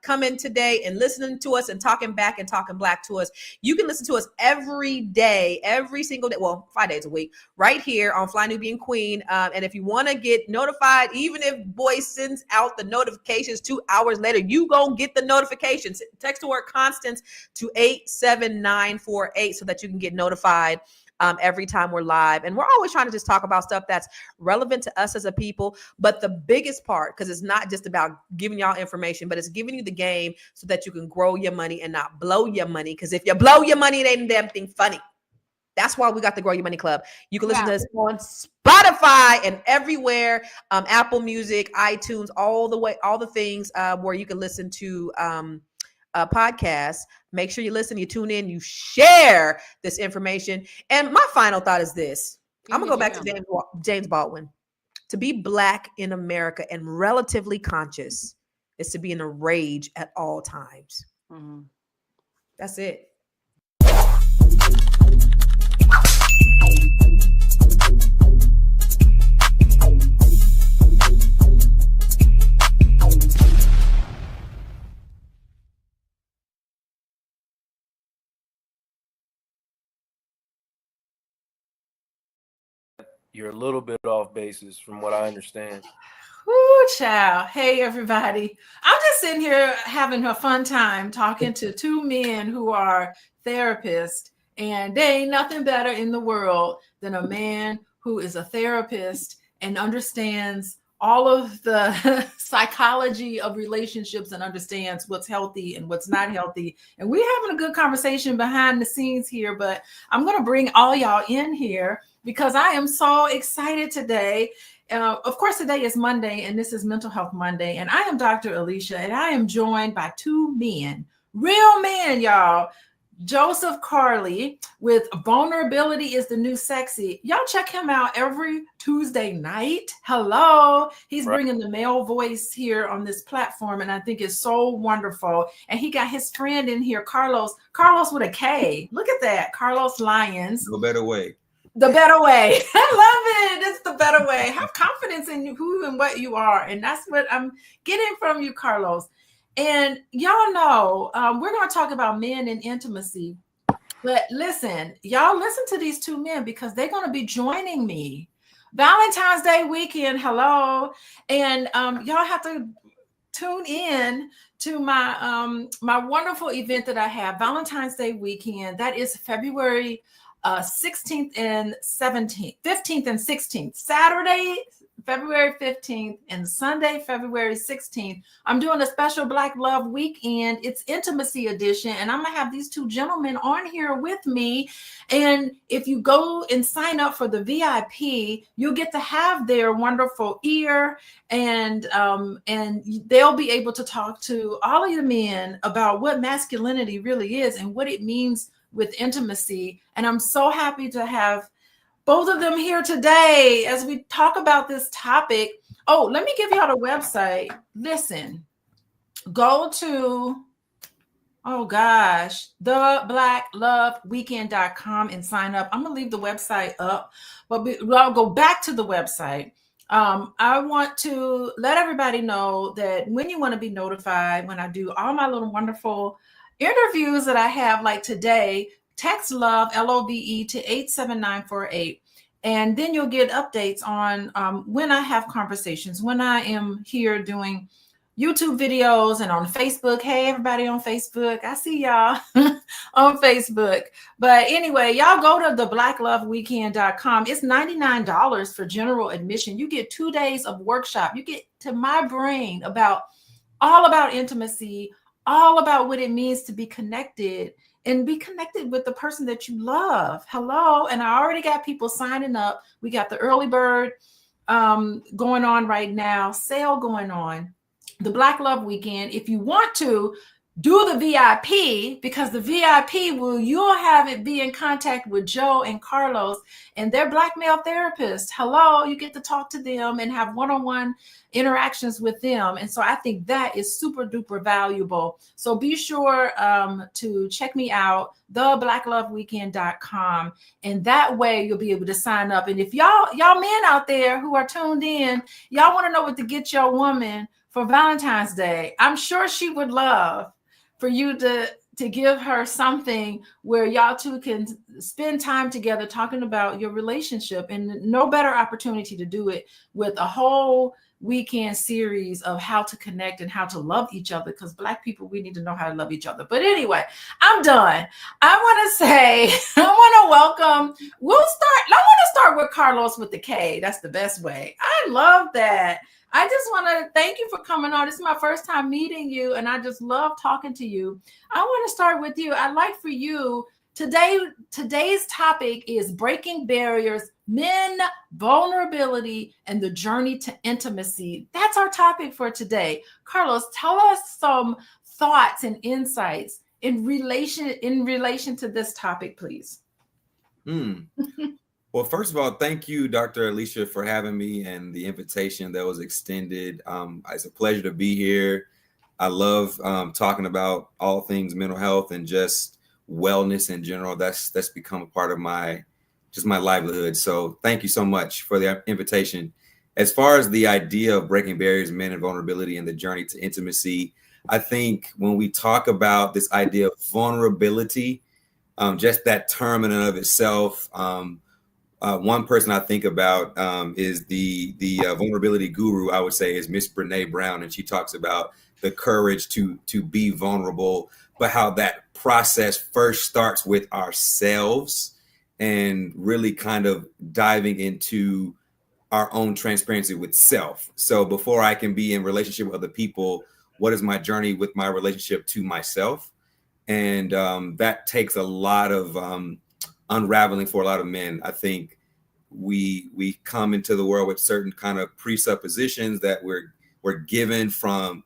coming today and listening to us and talking back and talking black to us. You can listen to us every day, every single day. Well, 5 days a week, right here on Fly Nubian Queen. And if you want to get notified, even if Boyce sends out the notifications 2 hours later, you gonna get the notifications. Text the word Constance to 87948 so that you can get notified every time we're live. And we're always trying to just talk about stuff that's relevant to us as a people. But the biggest part, because it's not just about giving y'all information, but it's giving you the game so that you can grow your money and not blow your money. Because if you blow your money, it ain't a damn thing funny. That's why we got the Grow Your Money Club. You can listen to us on Spotify and everywhere, Apple Music, iTunes, all the things where you can listen to podcasts. Make sure you listen, you tune in, you share this information. And my final thought is this. I'm going to go back to James Baldwin. To be Black in America and relatively conscious is to be in a rage at all times. Mm-hmm. That's it. You're a little bit off basis from what I understand. Woo, child. Hey, everybody. I'm just sitting here having a fun time talking to two men who are therapists, and there ain't nothing better in the world than a man who is a therapist and understands all of the psychology of relationships and understands what's healthy and what's not healthy. And we're having a good conversation behind the scenes here, but I'm going to bring all y'all in here because I am so excited today. Of course, today is Monday, and this is Mental Health Monday, and I am Dr. Alicia, and I am joined by two men, real men, y'all. Joseph Carley with Vulnerability is the New Sexy. Y'all check him out every Tuesday night. Hello. He's bringing the male voice here on this platform, and I think it's so wonderful. And he got his friend in here, Carlos with a K. Look at that, Carlos Lyons. No better way. The better way. I love it. It's the better way. Have confidence in who and what you are. And that's what I'm getting from you, Carlos. And y'all know, we're going to talk about men and intimacy. But listen, y'all listen to these two men because they're going to be joining me. Valentine's Day weekend. Hello. And y'all have to tune in to my my wonderful event that I have, Valentine's Day weekend. That is February 16th and 17th, 15th and 16th, Saturday, February 15th and Sunday, February 16th. I'm doing a special Black Love Weekend. It's Intimacy Edition, and I'm going to have these two gentlemen on here with me. And if you go and sign up for the VIP, you'll get to have their wonderful ear, and they'll be able to talk to all of the men about what masculinity really is and what it means with intimacy. And I'm so happy to have both of them here today as we talk about this topic. Oh, let me give y'all the website. Listen, go to, theblackloveweekend.com and sign up. I'm going to leave the website up, but I'll go back to the website. I want to let everybody know that when you want to be notified, when I do all my little wonderful interviews that I have, like today, text LOVE, LOVE, to 87948. And then you'll get updates on when I have conversations, when I am here doing YouTube videos and on Facebook. Hey, everybody on Facebook. I see y'all on Facebook. But anyway, y'all go to theblackloveweekend.com. It's $99 for general admission. You get 2 days of workshop. You get to my brain about all about intimacy, all about what it means to be connected and be connected with the person that you love. Hello. And I already got people signing up. We got the early bird going on right now, sale going on. The Black Love Weekend. If you want to do the VIP, because the VIP you'll have it be in contact with Joe and Carlos and their Black male therapists. Hello, you get to talk to them and have one-on-one interactions with them. And so I think that is super duper valuable. So be sure to check me out, theblackloveweekend.com. And that way you'll be able to sign up. And if y'all men out there who are tuned in, y'all want to know what to get your woman for Valentine's Day, I'm sure she would love for you to give her something where y'all two can spend time together talking about your relationship. And no better opportunity to do it with a whole weekend series of how to connect and how to love each other, because Black people, we need to know how to love each other. But anyway, I'm done. I want to say, I want to welcome, I want to start with Carlos with the K. That's the best way. I love that. I just want to thank you for coming on. This is my first time meeting you, and I just love talking to you. I want to start with you. I'd like for you today's topic is breaking barriers, men, vulnerability, and the journey to intimacy. That's our topic for today. Carlos, tell us some thoughts and insights in relation to this topic, please. Well, first of all, thank you, Dr. Alicia, for having me and the invitation that was extended. It's a pleasure to be here. I love talking about all things mental health and just wellness in general. That's become a part of my livelihood. So thank you so much for the invitation. As far as the idea of breaking barriers, men and vulnerability, and the journey to intimacy, I think when we talk about this idea of vulnerability, just that term in and of itself, one person I think about is the vulnerability guru, I would say, is Miss Brene Brown. And she talks about the courage to be vulnerable, but how that process first starts with ourselves and really kind of diving into our own transparency with self. So before I can be in relationship with other people, what is my journey with my relationship to myself? And that takes a lot of unraveling for a lot of men. I think we come into the world with certain kind of presuppositions that we're given from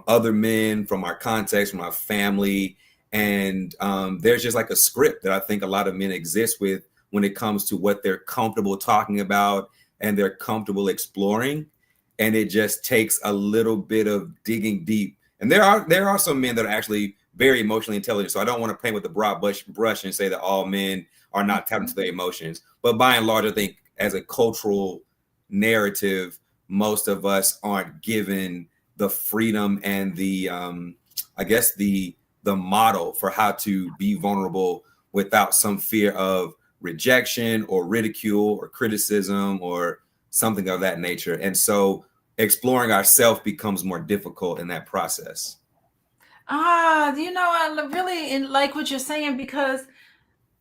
other men, from our context, from our family. And there's just like a script that I think a lot of men exist with when it comes to what they're comfortable talking about and they're comfortable exploring. And it just takes a little bit of digging deep. And there are some men that are actually very emotionally intelligent. So I don't want to paint with a broad brush and say that all men are not tapped into their emotions. But by and large, I think as a cultural narrative, most of us aren't given the freedom and the model for how to be vulnerable without some fear of rejection or ridicule or criticism or something of that nature. And so exploring ourselves becomes more difficult in that process. I really like what you're saying, because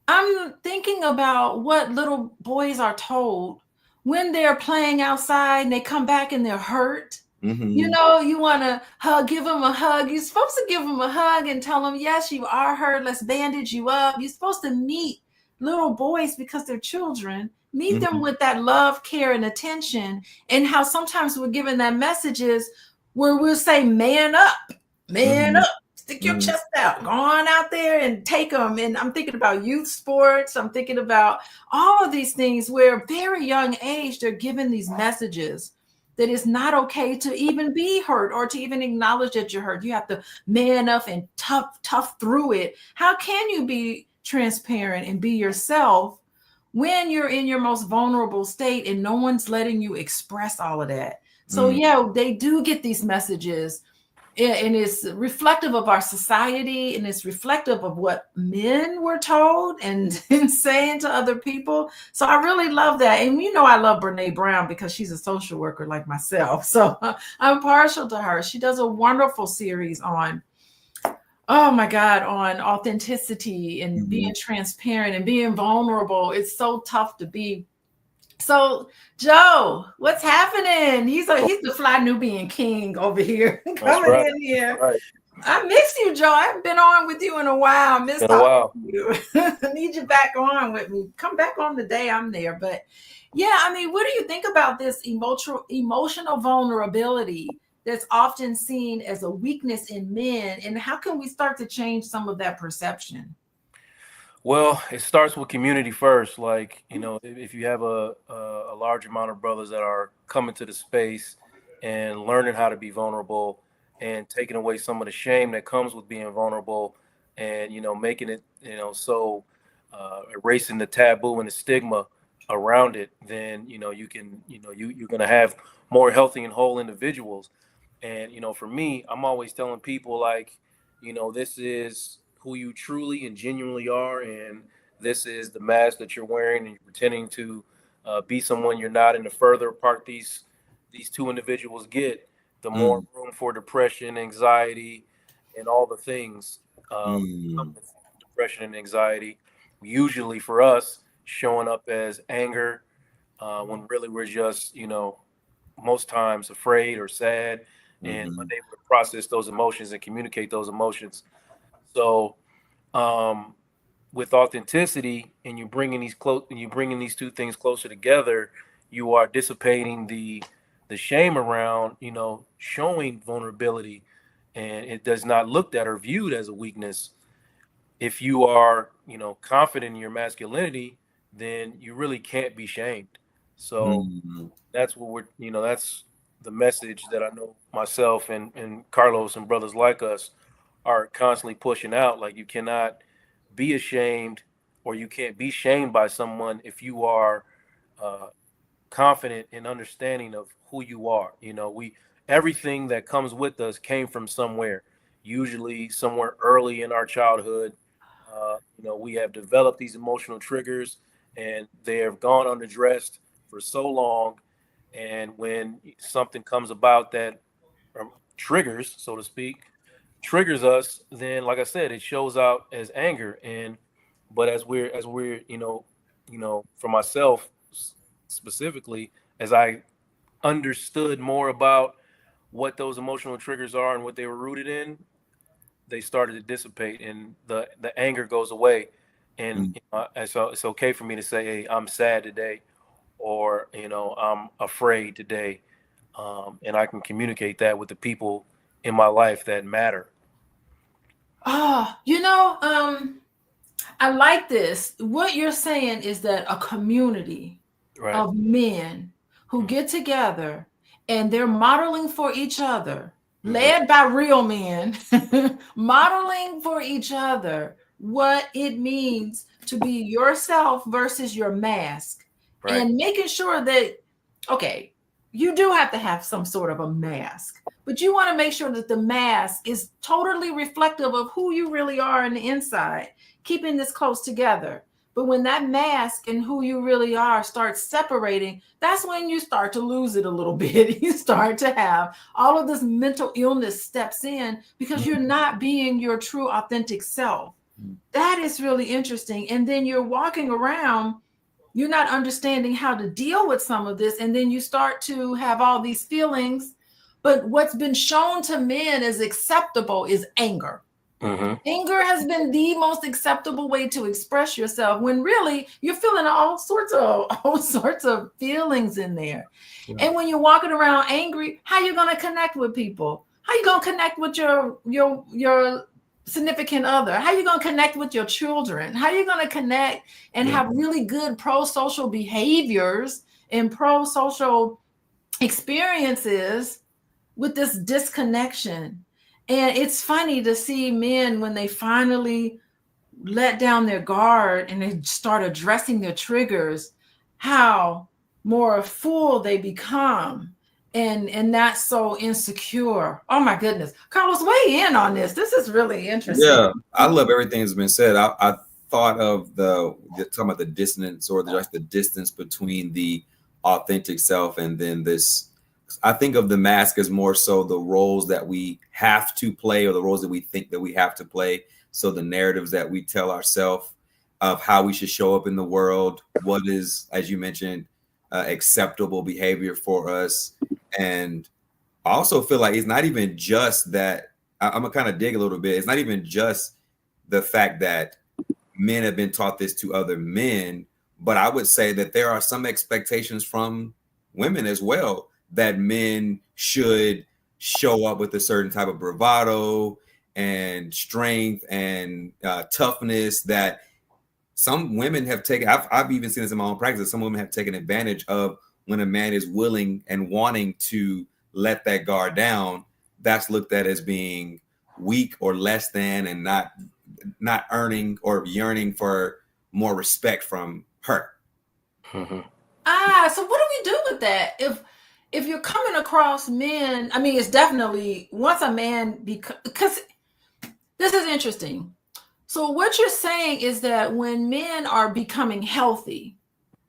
I'm thinking about what little boys are told when they're playing outside and they come back and they're hurt. Mm-hmm. You want to give them a hug. You're supposed to give them a hug and tell them, yes, you are hurt. Let's bandage you up. You're supposed to meet little boys, because they're children. Meet them with that love, care, and attention. And how sometimes we're given that messages where we'll say, man up, man up. Stick your chest out, go on out there and take them. And I'm thinking about youth sports. I'm thinking about all of these things where very young age, they're given these messages that it's not okay to even be hurt or to even acknowledge that you're hurt. You have to man up and tough through it. How can you be transparent and be yourself when you're in your most vulnerable state and no one's letting you express all of that. So yeah, they do get these messages, and it's reflective of our society, and it's reflective of what men were told and saying to other people. So I really love that. And I love Brene Brown because she's a social worker like myself. So I'm partial to her. She does a wonderful series on, oh my God, on authenticity and being transparent and being vulnerable. It's so tough to be. So Joe, what's happening? He's the Fly Nubian king over here. Coming in here. Right. I miss you, Joe. I haven't been on with you in a while. I miss talking to you. I need you back on with me. Come back on the day I'm there. But yeah, I mean, what do you think about this emotional vulnerability that's often seen as a weakness in men? And how can we start to change some of that perception? Well, it starts with community first. Like, if you have a large amount of brothers that are coming to the space and learning how to be vulnerable and taking away some of the shame that comes with being vulnerable and, making it, so erasing the taboo and the stigma around it, then, you can, you're going to have more healthy and whole individuals. And, for me, I'm always telling people like, this is who you truly and genuinely are, and this is the mask that you're wearing, and you're pretending to be someone you're not. And the further apart these two individuals get, the more room for depression, anxiety, and all the things depression and anxiety. Usually for us, showing up as anger when really we're just, most times afraid or sad and unable to process those emotions and communicate those emotions. So, with authenticity, and you bringing these two things closer together, you are dissipating the shame around, showing vulnerability, and it does not looked at or viewed as a weakness. If you are, confident in your masculinity, then you really can't be shamed. So that's what that's the message that I know myself and Carlos and brothers like us are constantly pushing out. Like, you cannot be ashamed, or you can't be shamed by someone if you are confident and understanding of who you are. Everything that comes with us came from somewhere, usually somewhere early in our childhood. We have developed these emotional triggers, and they have gone unaddressed for so long. And when something comes about that triggers, so to speak, triggers us, then, like I said, it shows out as anger. But as we're for myself specifically, as I understood more about what those emotional triggers are and what they were rooted in, they started to dissipate, and the anger goes away. And so it's okay for me to say, hey, I'm sad today, or I'm afraid today, and I can communicate that with the people in my life that matter. I like this. What you're saying is that a community of men who get together and they're modeling for each other, led by real men, modeling for each other what it means to be yourself versus your mask, and making sure that, okay, you do have to have some sort of a mask, but you want to make sure that the mask is totally reflective of who you really are on the inside, keeping this close together. But when that mask and who you really are starts separating, that's when you start to lose it a little bit. You start to have all of this mental illness steps in because you're not being your true authentic self. That is really interesting. And then you're walking around, you're not understanding how to deal with some of this. And then you start to have all these feelings. But what's been shown to men as acceptable is anger. Anger has been the most acceptable way to express yourself, when really you're feeling all sorts of feelings in there. And when you're walking around angry, how you going to connect with people? How you going to connect with your significant other? How you going to connect with your children? How you going to connect and have really good pro-social behaviors and pro-social experiences with this disconnection? And it's funny to see men when they finally let down their guard and they start addressing their triggers, how more full they become and not so insecure. Oh my goodness. Carlos, weigh in on this. This is really interesting. Yeah, I love everything that's been said. I thought of talking about the dissonance or just the distance between the authentic self and then this. I think of the mask as more so the roles that we have to play or the roles that we think that we have to play. So the narratives that we tell ourselves of how we should show up in the world, what is, as you mentioned, acceptable behavior for us. And I also feel like it's not even just that. I'm gonna kind of dig a little bit. It's not even just the fact that men have been taught this to other men, but I would say that there are some expectations from women as well that men should show up with a certain type of bravado and strength and toughness that some women have taken. I've even seen this in my own practice. Some women have taken advantage of when a man is willing and wanting to let that guard down. That's looked at as being weak or less than and not earning or yearning for more respect from her. So what do we do with that? If you're coming across men, I mean, it's definitely once a man because this is interesting. So what you're saying is that when men are becoming healthy,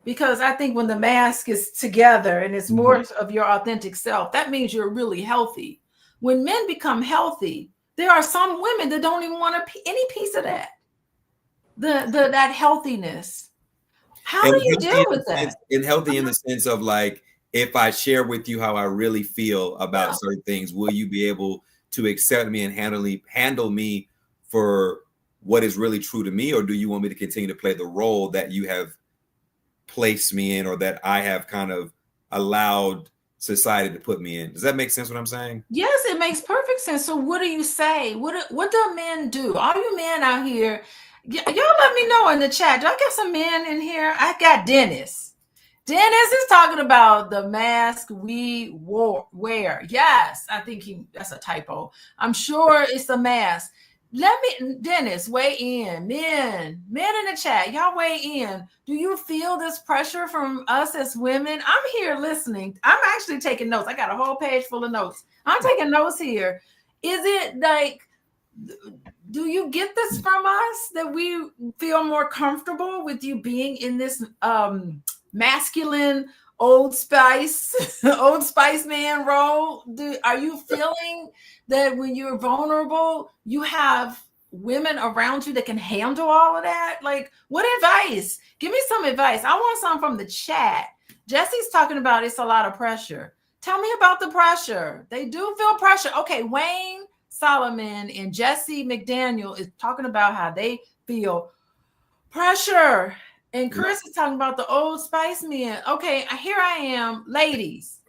because I think when the mask is together and it's more of your authentic self, that means you're really healthy. When men become healthy, there are some women that don't even want any piece of that. That healthiness. How do you deal with that? And healthy in the sense of like, if I share with you how I really feel about certain things, will you be able to accept me and handle me for what is really true to me? Or do you want me to continue to play the role that you have placed me in or that I have kind of allowed society to put me in? Does that make sense what I'm saying? Yes, it makes perfect sense. So what do you say? What do men do? All you men out here, y'all let me know in the chat. Do I got some men in here? I got Dennis. Dennis is talking about the mask we wear. Yes, I think that's a typo. I'm sure it's a mask. Dennis, weigh in. Men in the chat, y'all weigh in. Do you feel this pressure from us as women? I'm here listening. I'm actually taking notes. I got a whole page full of notes. I'm taking notes here. Is it like, do you get this from us that we feel more comfortable with you being in this masculine Old Spice man role? Are you feeling that when you're vulnerable, you have women around you that can handle all of that? Like, what advice? Give me some advice. I want some from the chat. Jesse's talking about it's a lot of pressure. Tell me about the pressure. They do feel pressure. Okay, Wayne Solomon and Jesse McDaniel is talking about how they feel pressure. And Chris is talking about the Old Spice men. Okay, here I am. Ladies,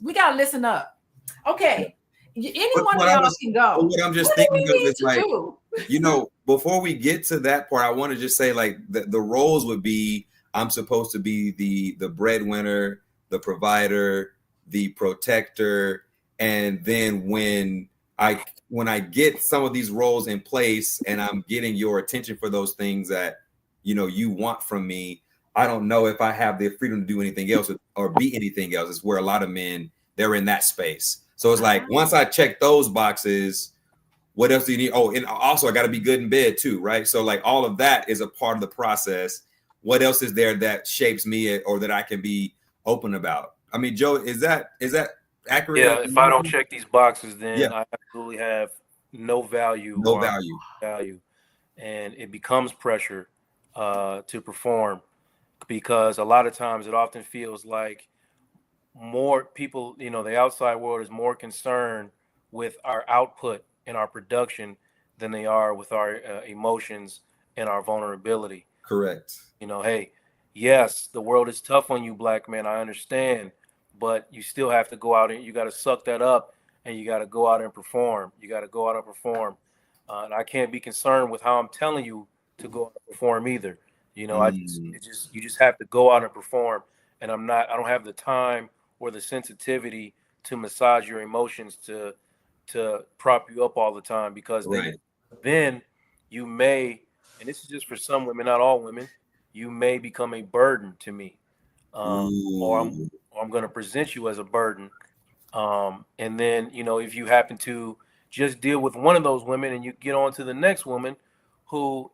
we got to listen up. Okay, any one of y'all can go. What I'm just thinking of is like, you know, before we get to that part, I want to just say like the roles would be, I'm supposed to be the breadwinner, the provider, the protector. And then when I get some of these roles in place and I'm getting your attention for those things that, you know, you want from me, I don't know if I have the freedom to do anything else or be anything else. It's where a lot of men, they're in that space. So it's like, once I check those boxes, what else do you need? Oh, and also I got to be good in bed too, right? So like all of that is a part of the process. What else is there that shapes me or that I can be open about? I mean, Joe, is that accurate? Yeah, if I don't check these boxes, then I absolutely have no value. And it becomes pressure to perform, because a lot of times it often feels like more people, you know, the outside world is more concerned with our output and our production than they are with our emotions and our vulnerability. Correct. You know, hey, yes, the world is tough on you, black men. I understand, but you still have to go out and you got to suck that up, and you got to go out and perform. And I can't be concerned with how I'm telling you to go out and perform either. You know, you just have to go out and perform. And I don't have the time or the sensitivity to massage your emotions to prop you up all the time, because then you may, and this is just for some women, not all women, you may become a burden to me, or I'm going to present you as a burden. And then, if you happen to just deal with one of those women and you get on to the next woman who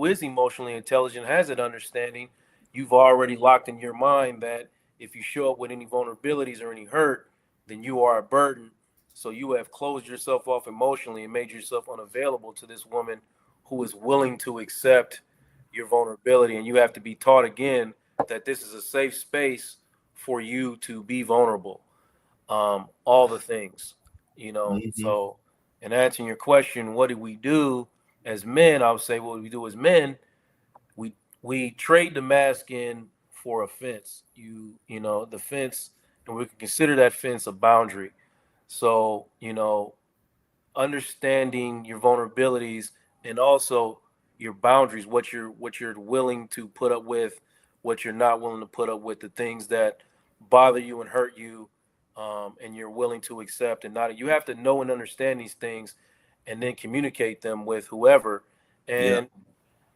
is emotionally intelligent, has that understanding, you've already locked in your mind that if you show up with any vulnerabilities or any hurt, then you are a burden. So you have closed yourself off emotionally and made yourself unavailable to this woman who is willing to accept your vulnerability. And you have to be taught again that this is a safe space for you to be vulnerable. All the things, So, in answering your question, what do we do as men? I would say what we do as men, we trade the mask in for a fence. The fence, and we can consider that fence a boundary. So, understanding your vulnerabilities and also your boundaries, what you're willing to put up with, what you're not willing to put up with, the things that bother you and hurt you, and you're willing to accept and not. You have to know and understand these things, and then communicate them with whoever. And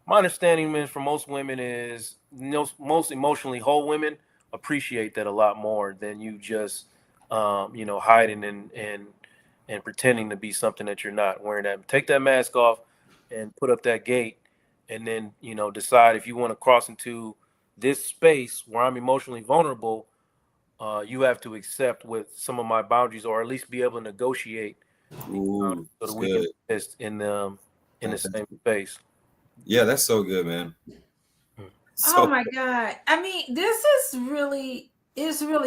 my understanding is for most women is, most emotionally whole women appreciate that a lot more than you just hiding and pretending to be something that you're not. Wearing that, take that mask off and put up that gate, and then decide if you want to cross into this space where I'm emotionally vulnerable. You have to accept with some of my boundaries, or at least be able to negotiate, so that we can exist in the same space. Yeah, that's so good, man. Oh my God. I mean, this is really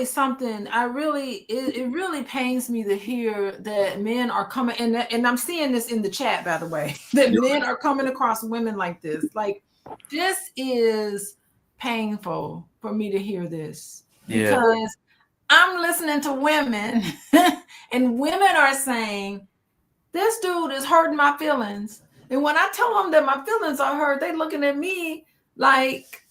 something. It really pains me to hear that men are coming, and I'm seeing this in the chat, by the way, that men are coming across women like this. Like, this is painful for me to hear this, because I'm listening to women and women are saying, this dude is hurting my feelings. And when I tell them that my feelings are hurt, they looking at me like,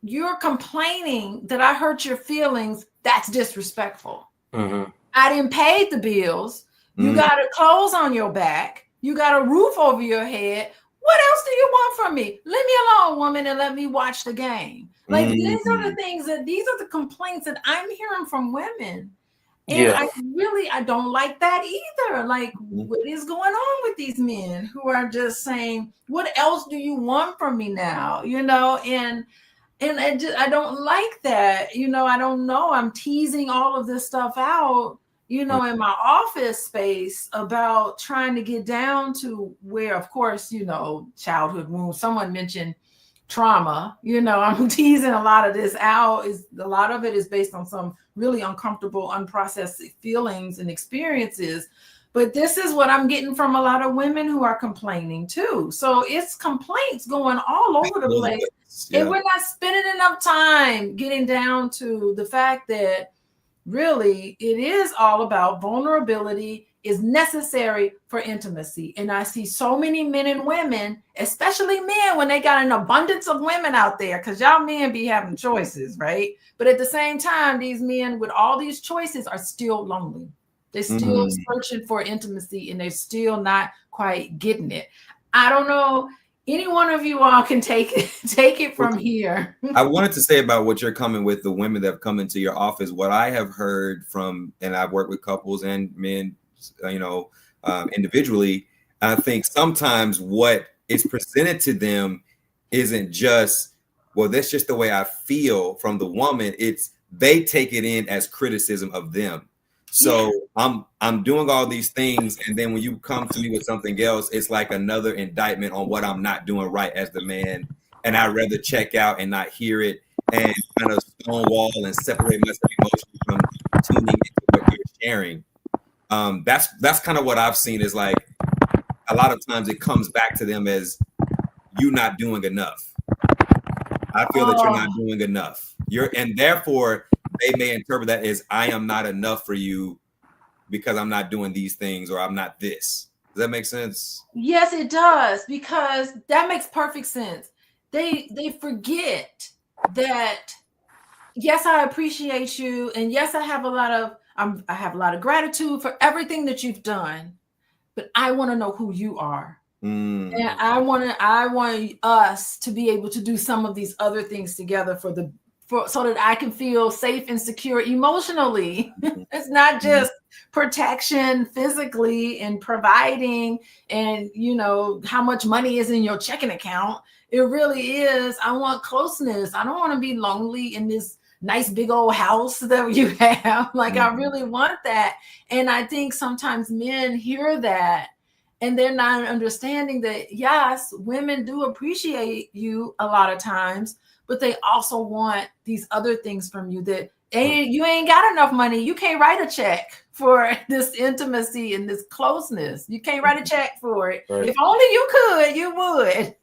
you're complaining that I hurt your feelings. That's disrespectful. Mm-hmm. I didn't pay the bills. You got clothes on your back. You got a roof over your head. What else do you want from me? Leave me alone, woman, and let me watch the game. Like, these are the things these are the complaints that I'm hearing from women. And I don't like that either. Like, what is going on with these men who are just saying, what else do you want from me now? And I don't like that. I don't know. I'm teasing all of this stuff out, in my office space, about trying to get down to where, of course, childhood wounds. Someone mentioned trauma. I'm teasing a lot of this out. A lot of it is based on some really uncomfortable, unprocessed feelings and experiences. But this is what I'm getting from a lot of women who are complaining too. So it's complaints going all over the place. Yeah. And we're not spending enough time getting down to the fact that really it is all about vulnerability is necessary for intimacy. And I see so many men and women, especially men, when they got an abundance of women out there, because y'all men be having choices, right? But at the same time, these men with all these choices are still lonely. They're still searching for intimacy, and they're still not quite getting it. I don't know. Any one of you all can take it from here. I wanted to say about what you're coming with, the women that have come into your office. What I have heard from, and I've worked with couples and men, individually. I think sometimes what is presented to them isn't just, well, that's just the way I feel from the woman. It's they take it in as criticism of them. So I'm doing all these things, and then when you come to me with something else, it's like another indictment on what I'm not doing right as the man, and I'd rather check out and not hear it and kind of stonewall and separate myself emotionally from tuning into what you're sharing. That's kind of what I've seen, is like a lot of times it comes back to them as you not doing enough. I feel that you're not doing enough. And therefore they may interpret that as I am not enough for you because I'm not doing these things, or I'm not this. Does that make sense? Yes, it does, because that makes perfect sense. They forget that, yes, I appreciate you, and yes, I have a lot of gratitude for everything that you've done, but I want to know who you are. And I want us to be able to do some of these other things together so that I can feel safe and secure emotionally. It's not just protection physically and providing and, you know, how much money is in your checking account. It really is. I want closeness. I don't want to be lonely in this nice big old house that you have. Like, I really want that. And I think sometimes men hear that and they're not understanding that, yes, women do appreciate you a lot of times, but they also want these other things from you that you ain't got enough money. You can't write a check for this intimacy and this closeness. You can't write a check for it. Right. If only you could, you would.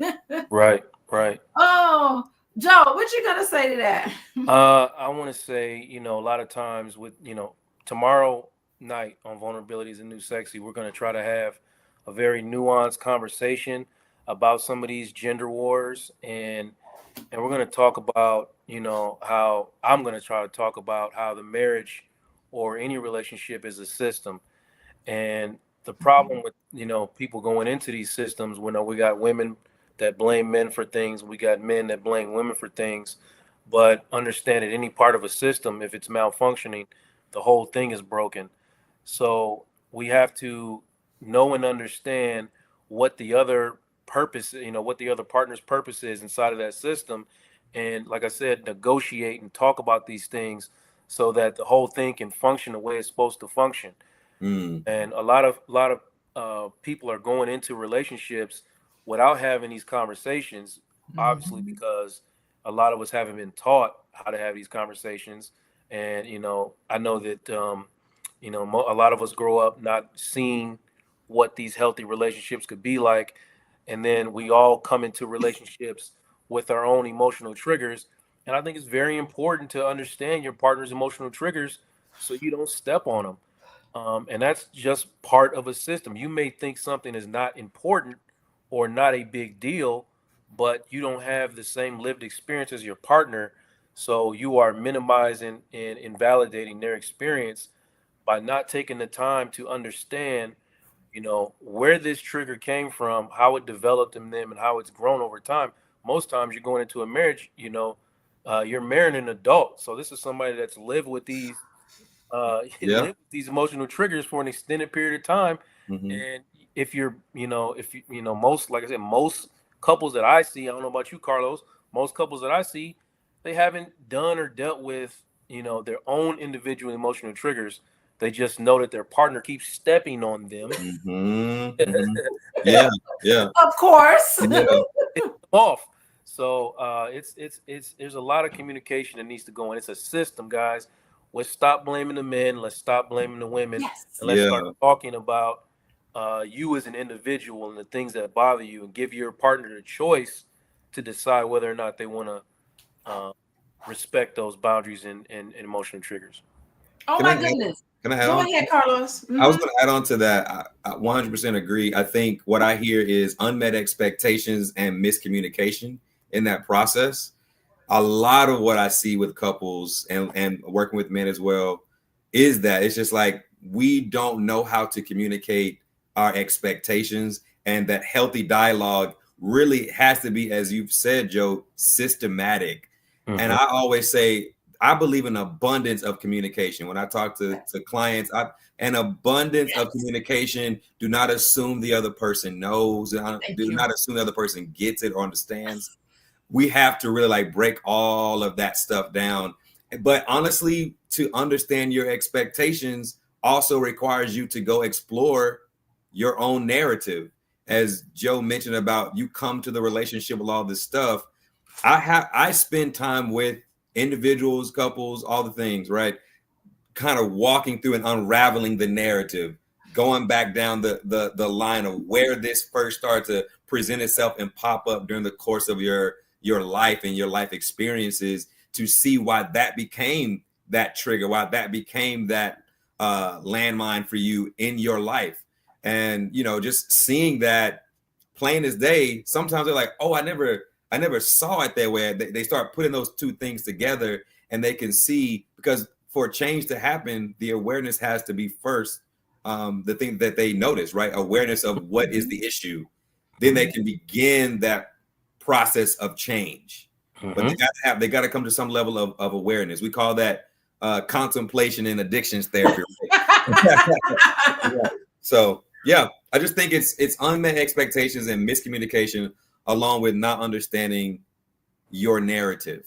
Right. Oh, Joe, what you gonna say to that? I want to say, you know, a lot of times with, you know, tomorrow night on Vulnerabilities and New Sexy, we're going to try to have a very nuanced conversation about some of these gender wars, and we're going to talk about, you know, how I'm going to try to talk about how the marriage or any relationship is a system. And the problem with, you know, people going into these systems, we got women that blame men for things, we got men that blame women for things, but understand that any part of a system, if it's malfunctioning, the whole thing is broken. So we have to know and understand what the other purpose, you know, what the other partner's purpose is inside of that system. And like I said, negotiate and talk about these things so that the whole thing can function the way it's supposed to function. And a lot of people are going into relationships without having these conversations, obviously, because a lot of us haven't been taught how to have these conversations. And, you know, I know that, you know, a lot of us grow up not seeing what these healthy relationships could be like. And then we all come into relationships with our own emotional triggers. And I think it's very important to understand your partner's emotional triggers so you don't step on them. And that's just part of a system. You may think something is not important or not a big deal, but you don't have the same lived experience as your partner. So you are minimizing and invalidating their experience by not taking the time to understand, you know, where this trigger came from, how it developed in them, and how it's grown over time. Most times you're going into a marriage, you know, you're marrying an adult. So this is somebody that's lived with these live with these emotional triggers for an extended period of time. And if you're, most, like I said, most couples that I see, I don't know about you, Carlos, most couples that I see, they haven't done or dealt with, you know, their own individual emotional triggers. They just know that their partner keeps stepping on them. Yeah. Of course. Off. So it's there's a lot of communication that needs to go in. It's a system, guys. Let's stop blaming the men. Let's stop blaming the women. Yes. And let's start talking about you as an individual and the things that bother you, and give your partner the choice to decide whether or not they want to respect those boundaries and emotional triggers. Oh, my goodness. Can I add Go on? ahead, Carlos. I was going to add on to that. I 100% agree. I think what I hear is unmet expectations and miscommunication in that process. A lot of what I see with couples and working with men as well is that it's just like we don't know how to communicate our expectations, and that healthy dialogue really has to be, as you've said, Joe, systematic. And I always say, I believe in abundance of communication. When I talk to clients, an abundance of communication. Do not assume the other person knows. Do not assume the other person gets it or understands. We have to really like break all of that stuff down. But honestly, to understand your expectations also requires you to go explore your own narrative. As Joe mentioned about, you come to the relationship with all this stuff. I spend time with individuals, couples, all the things, right? Kind of walking through and unraveling the narrative, going back down the line of where this first started to present itself and pop up during the course of your life and your life experiences, to see why that became that trigger, why that became that landmine for you in your life. And, you know, just seeing that plain as day, sometimes they're like, oh, I never saw it that way. They start putting those two things together, and they can see, because for change to happen, the awareness has to be first, the thing that they notice, right? Awareness of what is the issue. then they can begin that process of change. But they got to come to some level of awareness. We call that contemplation in addictions therapy. So yeah, I just think it's unmet expectations and miscommunication, along with not understanding your narrative.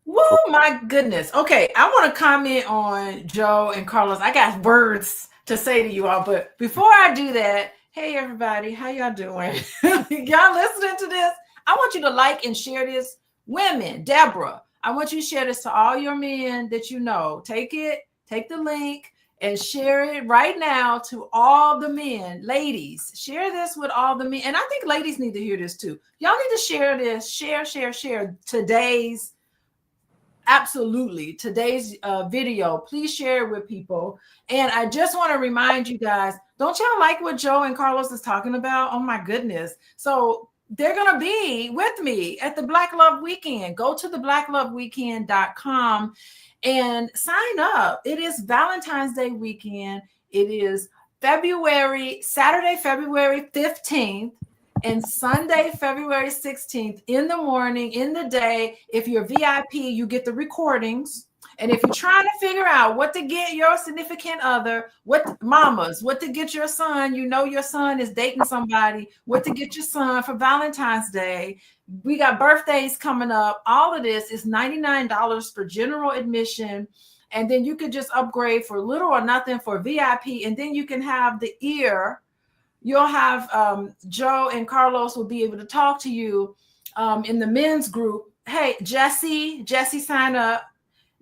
Whoa, my goodness. Okay, I want to comment on Joe and Carlos. I got words to say to you all, but before I do that, hey everybody, how y'all doing? Y'all listening to this? I want you to like and share this. Women, Deborah, I want you to share this to all your men that you know. Take the link and share it right now to all the men. Ladies, share this with all the men. And I think ladies need to hear this too. Y'all need to share this. Share today's video. Please share it with people. And I just want to remind you guys, don't y'all like what Joe and Carlos is talking about? Oh my goodness. So they're going to be with me at the Black Love Weekend. Go to the blackloveweekend.com and sign up. It is Valentine's Day weekend. It is Saturday, February 15th. And Sunday, February 16th in the morning, in the day. If you're VIP, you get the recordings. And if you're trying to figure out what to get your significant other, what to get your son, you know your son is dating somebody, what to get your son for Valentine's Day. We got birthdays coming up. All of this is $99 for general admission. And then you could just upgrade for little or nothing for VIP. And then you can have the ear. You'll have Joe and Carlos will be able to talk to you in the men's group. Hey, Jesse, sign up.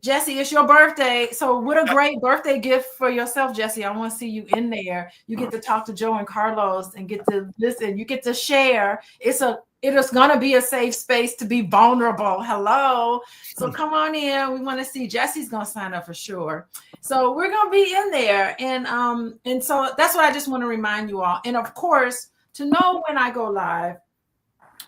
Jesse, it's your birthday. So what a great birthday gift for yourself, Jesse. I want to see you in there. You get to talk to Joe and Carlos and get to listen. You get to share. It is going to be a safe space to be vulnerable. Hello. So come on in. We want to see. Jesse's going to sign up for sure. So we're going to be in there. And so that's what I just want to remind you all. And of course, to know when I go live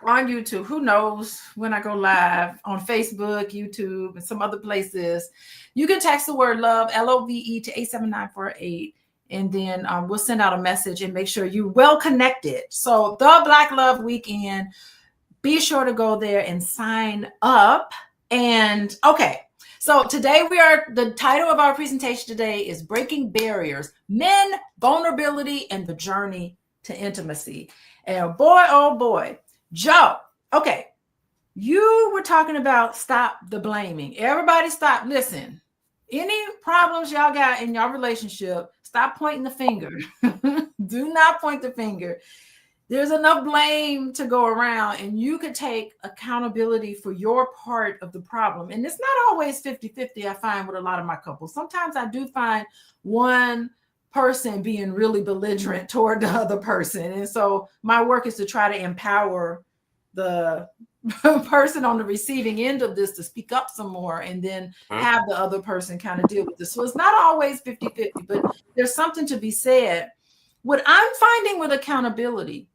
on YouTube, who knows when I go live on Facebook, YouTube, and some other places, you can text the word love, LOVE, to 87948. And then we'll send out a message and make sure you're well connected. So the Black Love Weekend, be sure to go there and sign up. And okay, so today the title of our presentation today is Breaking Barriers, Men, Vulnerability, and the Journey to Intimacy. And boy, oh boy, Joe, okay, you were talking about stop the blaming. Everybody stop. Listen, any problems y'all got in your relationship, stop pointing the finger. Do not point the finger. There's enough blame to go around, and you could take accountability for your part of the problem. And it's not always 50-50, I find, with a lot of my couples. Sometimes I do find one person being really belligerent toward the other person. And so my work is to try to empower the person on the receiving end of this to speak up some more, and then have the other person kind of deal with this. So it's not always 50-50, but there's something to be said. What I'm finding with accountability,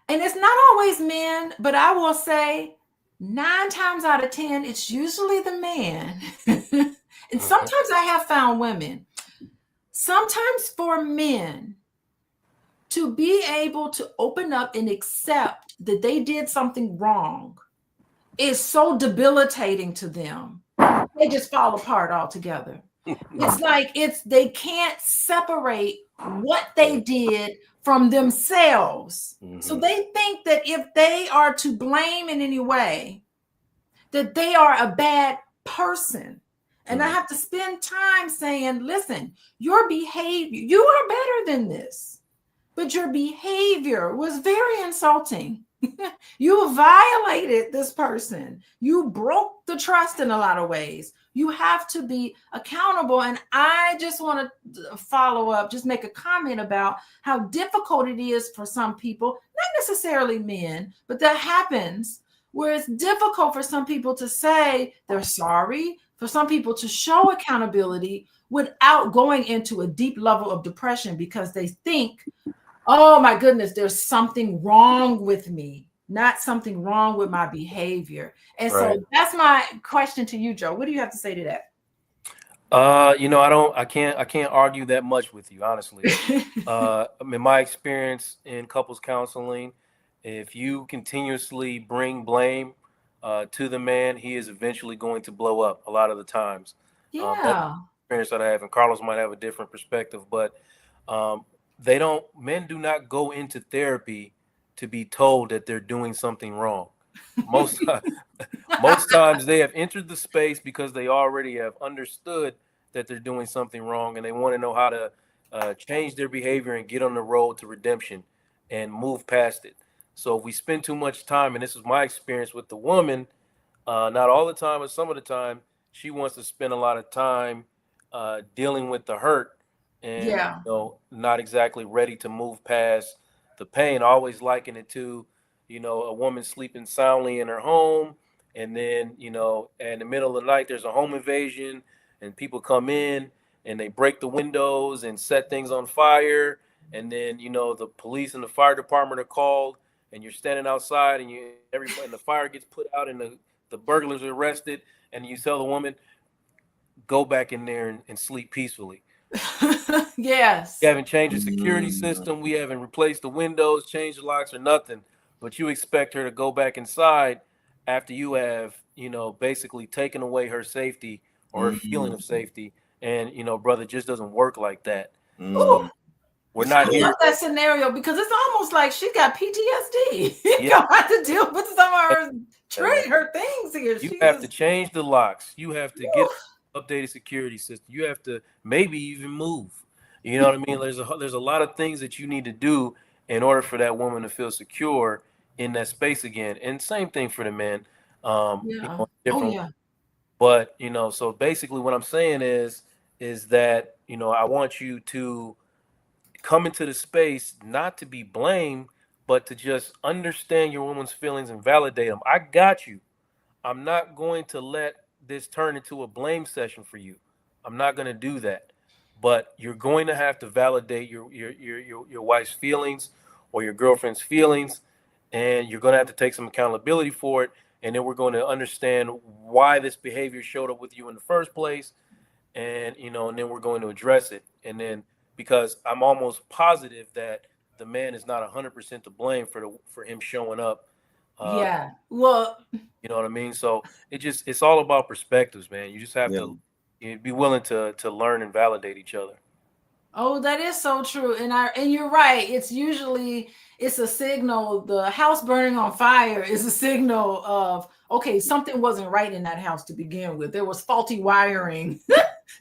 and it's not always men, but I will say 9 times out of 10, it's usually the man. And sometimes I have found women. Sometimes for men to be able to open up and accept that they did something wrong is so debilitating to them. They just fall apart altogether. It's like they can't separate what they did from themselves. So they think that if they are to blame in any way, that they are a bad person. And I have to spend time saying, listen, your behavior, you are better than this, but your behavior was very insulting. You violated this person. You broke the trust in a lot of ways. You have to be accountable. And I just want to follow up, just make a comment about how difficult it is for some people, not necessarily men, but that happens, where it's difficult for some people to say they're sorry, for some people to show accountability without going into a deep level of depression because they think, oh my goodness, there's something wrong with me, not something wrong with my behavior. And so that's my question to you, Joe. What do you have to say to that? I can't argue that much with you, honestly. In my experience in couples counseling, if you continuously bring blame to the man, he is eventually going to blow up a lot of the times. That's Yeah. the experience that I have, and Carlos might have a different perspective, but um, men do not go into therapy to be told that they're doing something wrong. Most most times they have entered the space because they already have understood that they're doing something wrong, and they want to know how to change their behavior and get on the road to redemption and move past it. So if we spend too much time, and this is my experience with the woman, not all the time, but some of the time, she wants to spend a lot of time dealing with the hurt and Yeah. not exactly ready to move past the pain. I always liken it to, a woman sleeping soundly in her home, and then in the middle of the night there's a home invasion, and people come in and they break the windows and set things on fire, and then the police and the fire department are called, and you're standing outside, and everybody, and the fire gets put out, and the burglars are arrested, and you tell the woman, go back in there and sleep peacefully. Yes. We haven't changed the security system. We haven't replaced the windows, changed the locks, or nothing. But you expect her to go back inside after you have, basically taken away her safety or her feeling of safety. And, brother, it just doesn't work like that. So we're not I here. love that scenario because it's almost like she got PTSD. You gonna have to deal with some of her things here. You have to change the locks. You have to get updated security system. You have to maybe even move. You know what I mean? There's a lot of things that you need to do in order for that woman to feel secure in that space again. And same thing for the men. Yeah. Different. Yeah. But so basically, what I'm saying is that I want you to come into the space not to be blamed, but to just understand your woman's feelings and validate them. I got you. I'm not going to let this turn into a blame session for you. I'm not going to do that. But you're going to have to validate your wife's feelings or your girlfriend's feelings, and you're going to have to take some accountability for it. And then we're going to understand why this behavior showed up with you in the first place, and and then we're going to address it. And then, because I'm almost positive that the man is not 100% to blame for him showing up. Yeah. Well, you know what I mean? So it's all about perspectives, man. You just have to be willing to learn and validate each other. oh, that is so true. And you're right. It's a signal. The house burning on fire is a signal of, okay, something wasn't right in that house to begin with. There was faulty wiring.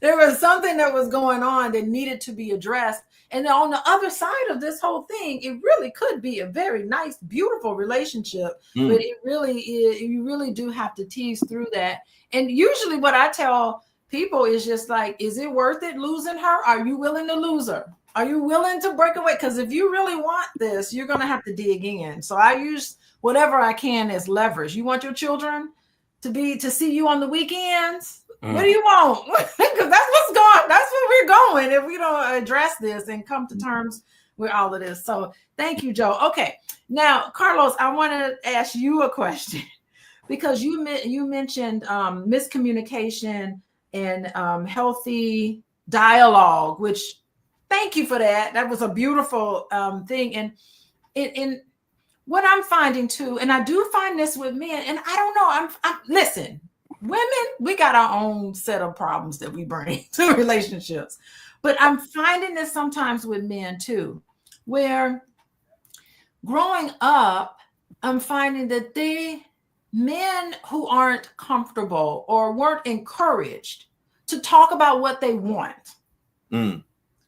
There was something that was going on that needed to be addressed. And then on the other side of this whole thing, it really could be a very nice, beautiful relationship. But it really is, you really do have to tease through that. And usually what I tell people is just like, is it worth it losing her? Are you willing to lose her? Are you willing to break away? Because if you really want this, you're going to have to dig in. So I use whatever I can as leverage. You want your children to see you on the weekends? What do you want? Because that's where we're going if we don't address this and come to terms with all of this. So thank you, Joe. Okay. Now, Carlos, I want to ask you a question because you mentioned miscommunication and healthy dialogue, which thank you for that. That was a beautiful thing. And in what I'm finding too, and I do find this with men, and I don't know, listen, women, we got our own set of problems that we bring to relationships, but I'm finding this sometimes with men too, where growing up, I'm finding that men who aren't comfortable or weren't encouraged to talk about what they want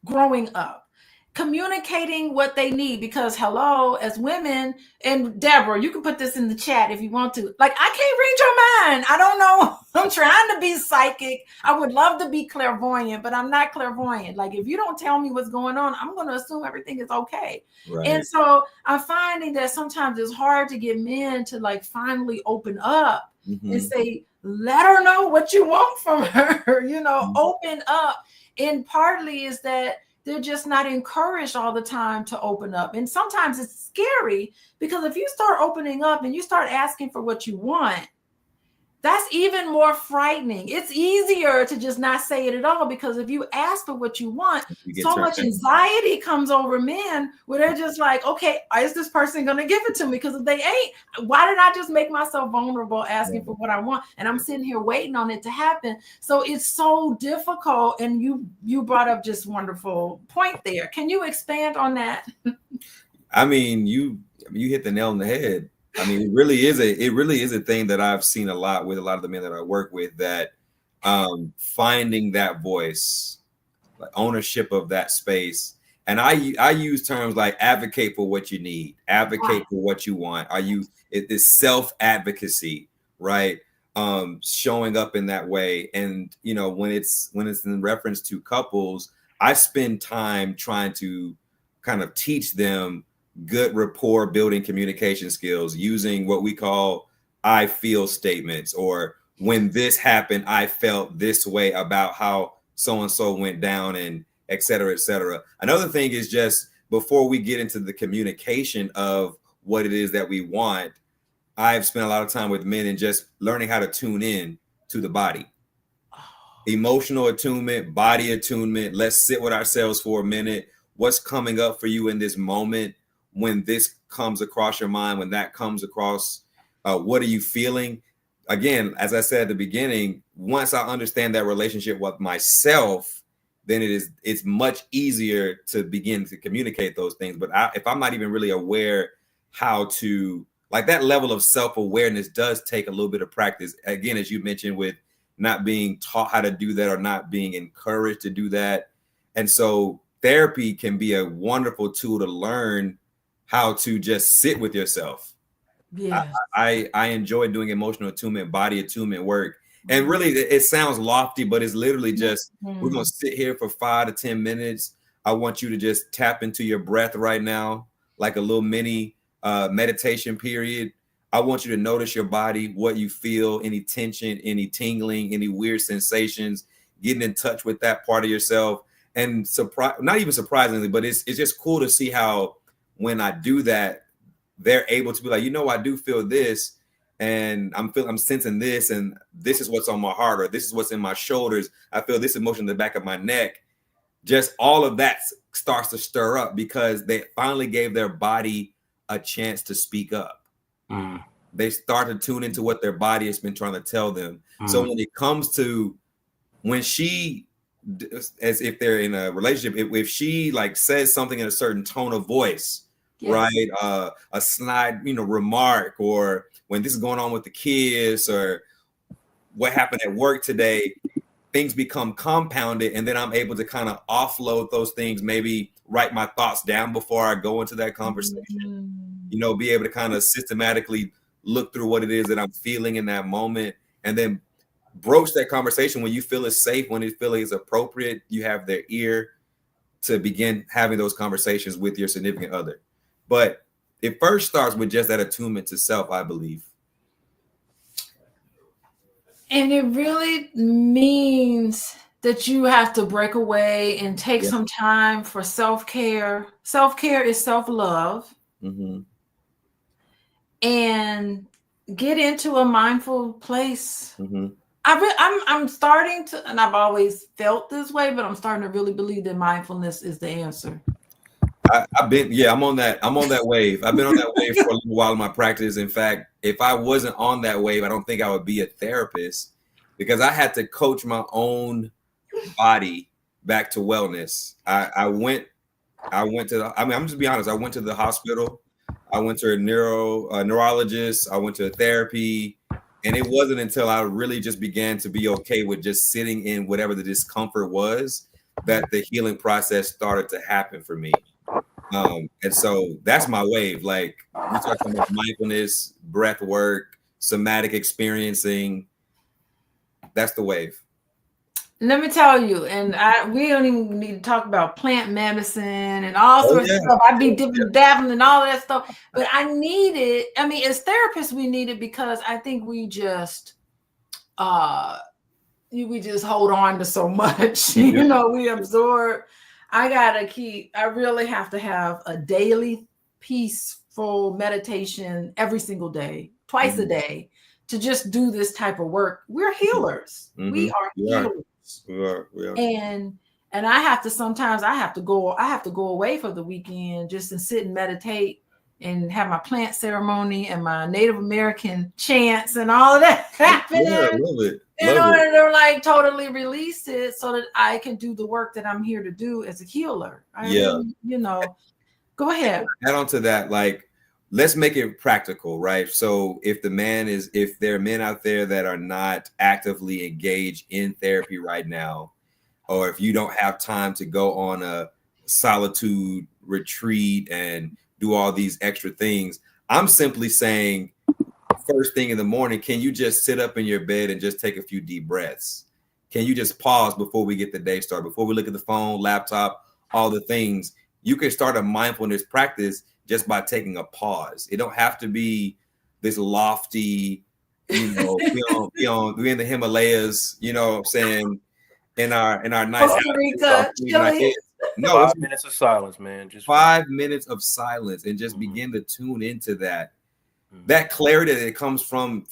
growing up, communicating what they need, because hello, as women, and Deborah, you can put this in the chat if you want to, like, I can't read your mind. I don't know. I'm trying to be psychic. I would love to be clairvoyant, but I'm not clairvoyant. Like, if you don't tell me what's going on, I'm going to assume everything is okay. Right. And so I'm finding that sometimes it's hard to get men to like finally open up and say, let her know what you want from her, open up. And partly is that they're just not encouraged all the time to open up. And sometimes it's scary because if you start opening up and you start asking for what you want, that's even more frightening. It's easier to just not say it at all, because if you ask for what you want, so much anxiety comes over men where they're just like, okay, is this person going to give it to me? Because if they ain't, why did I just make myself vulnerable asking for what I want? And I'm sitting here waiting on it to happen. So it's so difficult. And you brought up just wonderful point there. Can you expand on that? I mean, you hit the nail on the head. I mean, it really is a thing that I've seen a lot with a lot of the men that I work with, that finding that voice, like ownership of that space. And I use terms like advocate for what you need, advocate for what you want. It's self-advocacy, right? Showing up in that way. And when it's in reference to couples, I spend time trying to kind of teach them good rapport building communication skills, using what we call I feel statements, or when this happened, I felt this way about how so-and-so went down, and et cetera, et cetera. Another thing is, just before we get into the communication of what it is that we want, I've spent a lot of time with men and just learning how to tune in to the body. Emotional attunement, body attunement. Let's sit with ourselves for a minute. What's coming up for you in this moment? When this comes across your mind, when that comes across, what are you feeling? Again, as I said at the beginning, once I understand that relationship with myself, then it's much easier to begin to communicate those things. But if I'm not even really aware how to, like, that level of self-awareness does take a little bit of practice. Again, as you mentioned, with not being taught how to do that or not being encouraged to do that. And so therapy can be a wonderful tool to learn how to just sit with yourself. Yeah, I enjoy doing emotional attunement, body attunement work. And really, it sounds lofty, but it's literally just, we're going to sit here for 5 to 10 minutes. I want you to just tap into your breath right now, like a little mini meditation period. I want you to notice your body, what you feel, any tension, any tingling, any weird sensations, getting in touch with that part of yourself. And not even surprisingly, but it's just cool to see how, when I do that, they're able to be like, I do feel this, and I'm sensing this, and this is what's on my heart, or this is what's in my shoulders. I feel this emotion in the back of my neck. Just all of that starts to stir up because they finally gave their body a chance to speak up. They start to tune into what their body has been trying to tell them. So when it comes to when she, as if they're in a relationship, if she like says something in a certain tone of voice, right? A snide, remark, or when this is going on with the kids, or what happened at work today, things become compounded, and then I'm able to kind of offload those things, maybe write my thoughts down before I go into that conversation, be able to kind of systematically look through what it is that I'm feeling in that moment, and then broach that conversation when you feel it's safe, when you feel it's appropriate. You have their ear to begin having those conversations with your significant other. But it first starts with just that attunement to self, I believe. And it really means that you have to break away and take some time for self-care. Self-care is self-love. And get into a mindful place. I'm starting to, and I've always felt this way, but I'm starting to really believe that mindfulness is the answer. I'm on that wave. I've been on that wave for a little while in my practice. In fact, if I wasn't on that wave, I don't think I would be a therapist, because I had to coach my own body back to wellness. I'm just be honest. I went to the hospital. I went to a neurologist. I went to therapy. And it wasn't until I really just began to be okay with just sitting in whatever the discomfort was that the healing process started to happen for me. And so that's my wave. Like, we talking about mindfulness, breath work, somatic experiencing. That's the wave. Let me tell you, and we don't even need to talk about plant medicine and all sorts of stuff. I'd be dabbling and all that stuff, but I need it. I mean, as therapists, we need it because I think we just hold on to so much. We absorb. I really have to have a daily peaceful meditation every single day, twice a day, to just do this type of work. We're healers. We are healers. We are. And I have to sometimes I have to go away for the weekend just to sit and meditate and have my plant ceremony and my Native American chants and all of that happening. Yeah, I love it. In order to like totally release it so that I can do the work that I'm here to do as a healer. Go ahead. Add on to that, like, let's make it practical, right? So if there are men out there that are not actively engaged in therapy right now, or if you don't have time to go on a solitude retreat and do all these extra things, I'm simply saying, first thing in the morning, can you just sit up in your bed and just take a few deep breaths? Can you just pause before we get the day started, before we look at the phone, laptop, all the things? You can start a mindfulness practice just by taking a pause. It don't have to be this lofty, we're in the Himalayas, you know what I'm saying, in our nice Costa Rica, Chile. No, 5 minutes of silence, man. Just 5 minutes of silence, and just begin to tune into that clarity that comes from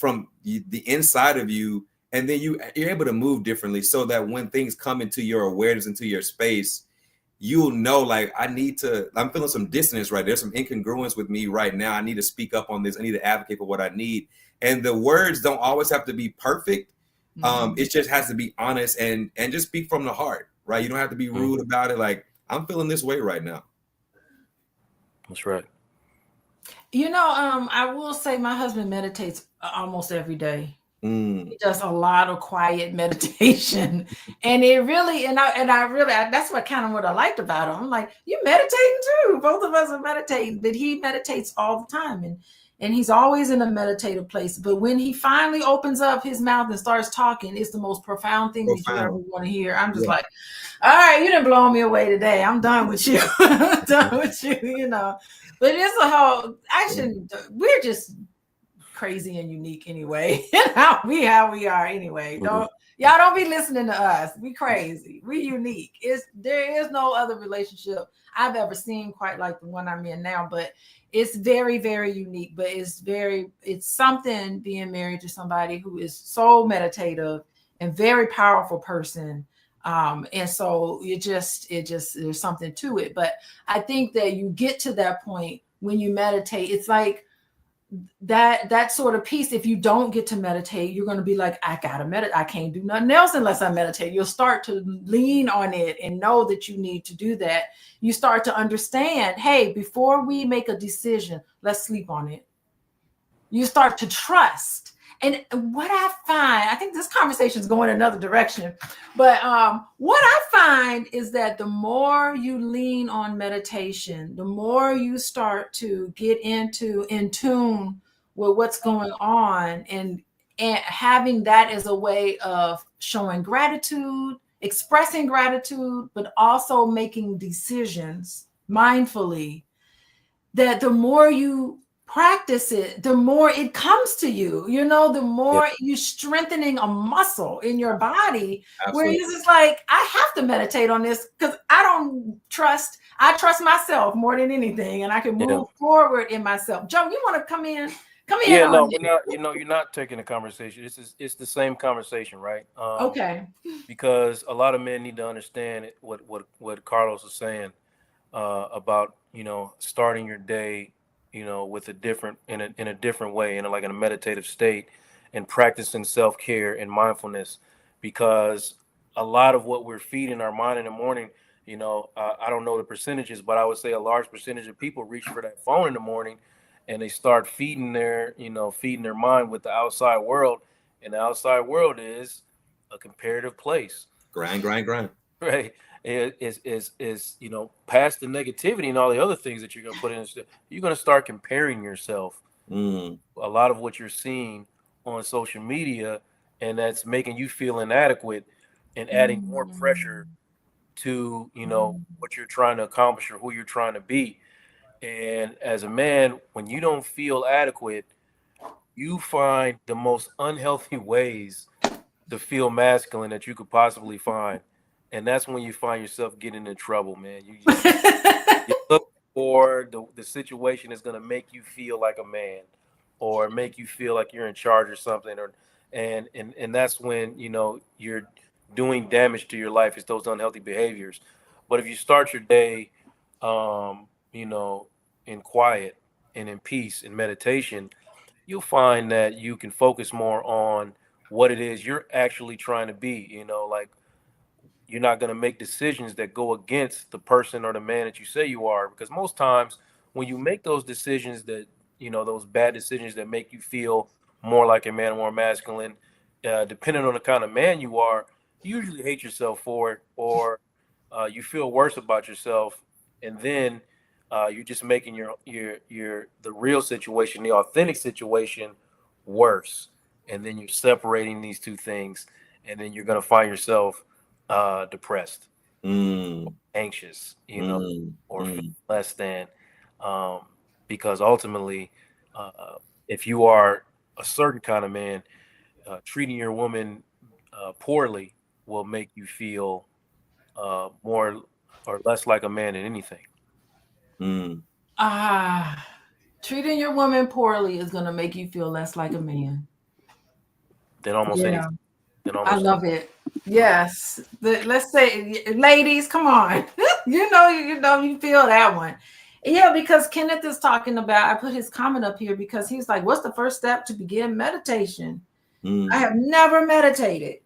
the inside of you, and then you're able to move differently, so that when things come into your awareness, into your space, you'll know, like, I'm feeling some dissonance right there. There's some incongruence with me right now. I need to speak up on this. I need to advocate for what I need. And the words don't always have to be perfect. It just has to be honest and just speak from the heart, right? You don't have to be rude about it. Like, I'm feeling this way right now. That's right. I will say my husband meditates almost every day. He does a lot of quiet meditation, and it really, that's what I liked about him. I'm like, you meditating too. Both of us are meditating, but he meditates all the time, and he's always in a meditative place. But when he finally opens up his mouth and starts talking, it's the most profound thing that you ever want to hear. I'm just like, all right, you done blown me away today. I'm done with you. I'm done with you, But it's a whole, we're just crazy and unique anyway. how we are anyway. Y'all don't be listening to us. We crazy. We unique. There is no other relationship I've ever seen quite like the one I'm in now, but it's very, very unique. But it's something being married to somebody who is so meditative and very powerful person. And so it just there's something to it. But I think that you get to that point when you meditate, it's like that sort of piece. If you don't get to meditate, you're going to be like, I gotta meditate. I can't do nothing else unless I meditate. You'll start to lean on it and know that you need to do that. You start to understand, hey, before we make a decision, let's sleep on it. You start to trust. And what I find, I think this conversation is going another direction, but what I find is that the more you lean on meditation, the more you start to get in tune with what's going on, and having that as a way of showing gratitude, expressing gratitude, but also making decisions mindfully, that the more you practice it, the more it comes to you, the more you're strengthening a muscle in your body. Absolutely. Where you're just like, I have to meditate on this because I trust myself more than anything, and I can move forward in myself. Joe, you want to come in? Yeah, no, we're not. You're not taking the conversation. It's the same conversation, right? Okay. Because a lot of men need to understand what Carlos is saying about starting your day with a different in a different way, like in a meditative state, and practicing self-care and mindfulness, because a lot of what we're feeding our mind in the morning, I don't know the percentages, but I would say a large percentage of people reach for that phone in the morning and they start feeding their mind with the outside world, and the outside world is a comparative place. Grind. Right. Is past the negativity and all the other things that you're going to put in, you're going to start comparing yourself. A lot of what you're seeing on social media, and that's making you feel inadequate and adding more pressure to what you're trying to accomplish or who you're trying to be. And as a man, when you don't feel adequate, you find the most unhealthy ways to feel masculine that you could possibly find. And that's when you find yourself getting in trouble, man. You look for the situation that's going to make you feel like a man. or make you feel like you're in charge or something, or and that's when you're doing damage to your life. It's those unhealthy behaviors. But if you start your day, in quiet and in peace and meditation, you'll find that you can focus more on what it is you're actually trying to be. Like you're not going to make decisions that go against the person or the man that you say you are, because most times when you make those decisions that those bad decisions that make you feel more like a man, more masculine, depending on the kind of man you are, you usually hate yourself for it, or you feel worse about yourself, and then you're just making the real situation, the authentic situation, worse, and then you're separating these two things, and then you're going to find yourself depressed, anxious, or less than, because ultimately, if you are a certain kind of man, treating your woman poorly will make you feel more or less like a man than anything. Treating your woman poorly is going to make you feel less like a man. Than almost anything. I love it. Yes. Let's say, ladies, come on. You feel that one. Yeah, because Kenneth is talking about, I put his comment up here because he's like, what's the first step to begin meditation? I have never meditated.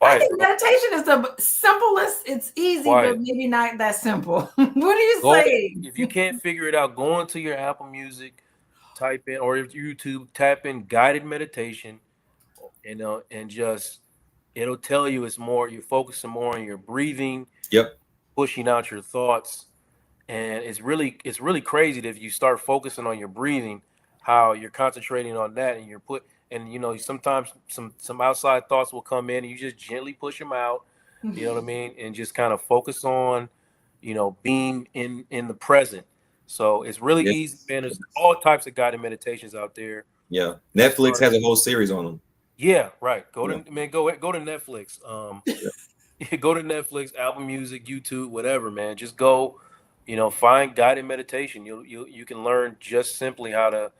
I think meditation is the simplest. It's easy, but maybe not that simple. What do you say? If you can't figure it out, go into your Apple Music, type in, or YouTube, type in guided meditation, and just it'll tell you it's more, you're focusing more on your breathing, pushing out your thoughts. And it's really crazy that if you start focusing on your breathing, how you're concentrating on that, and sometimes some outside thoughts will come in and you just gently push them out, you know what I mean? And just kind of focus on, being in the present. So it's really easy, man. There's all types of guided meditations out there. Yeah. Netflix has a whole series on them. Yeah, right. Go to Netflix. Go to Netflix, Apple Music, YouTube, whatever, man. Just go, find guided meditation. You can learn just simply how to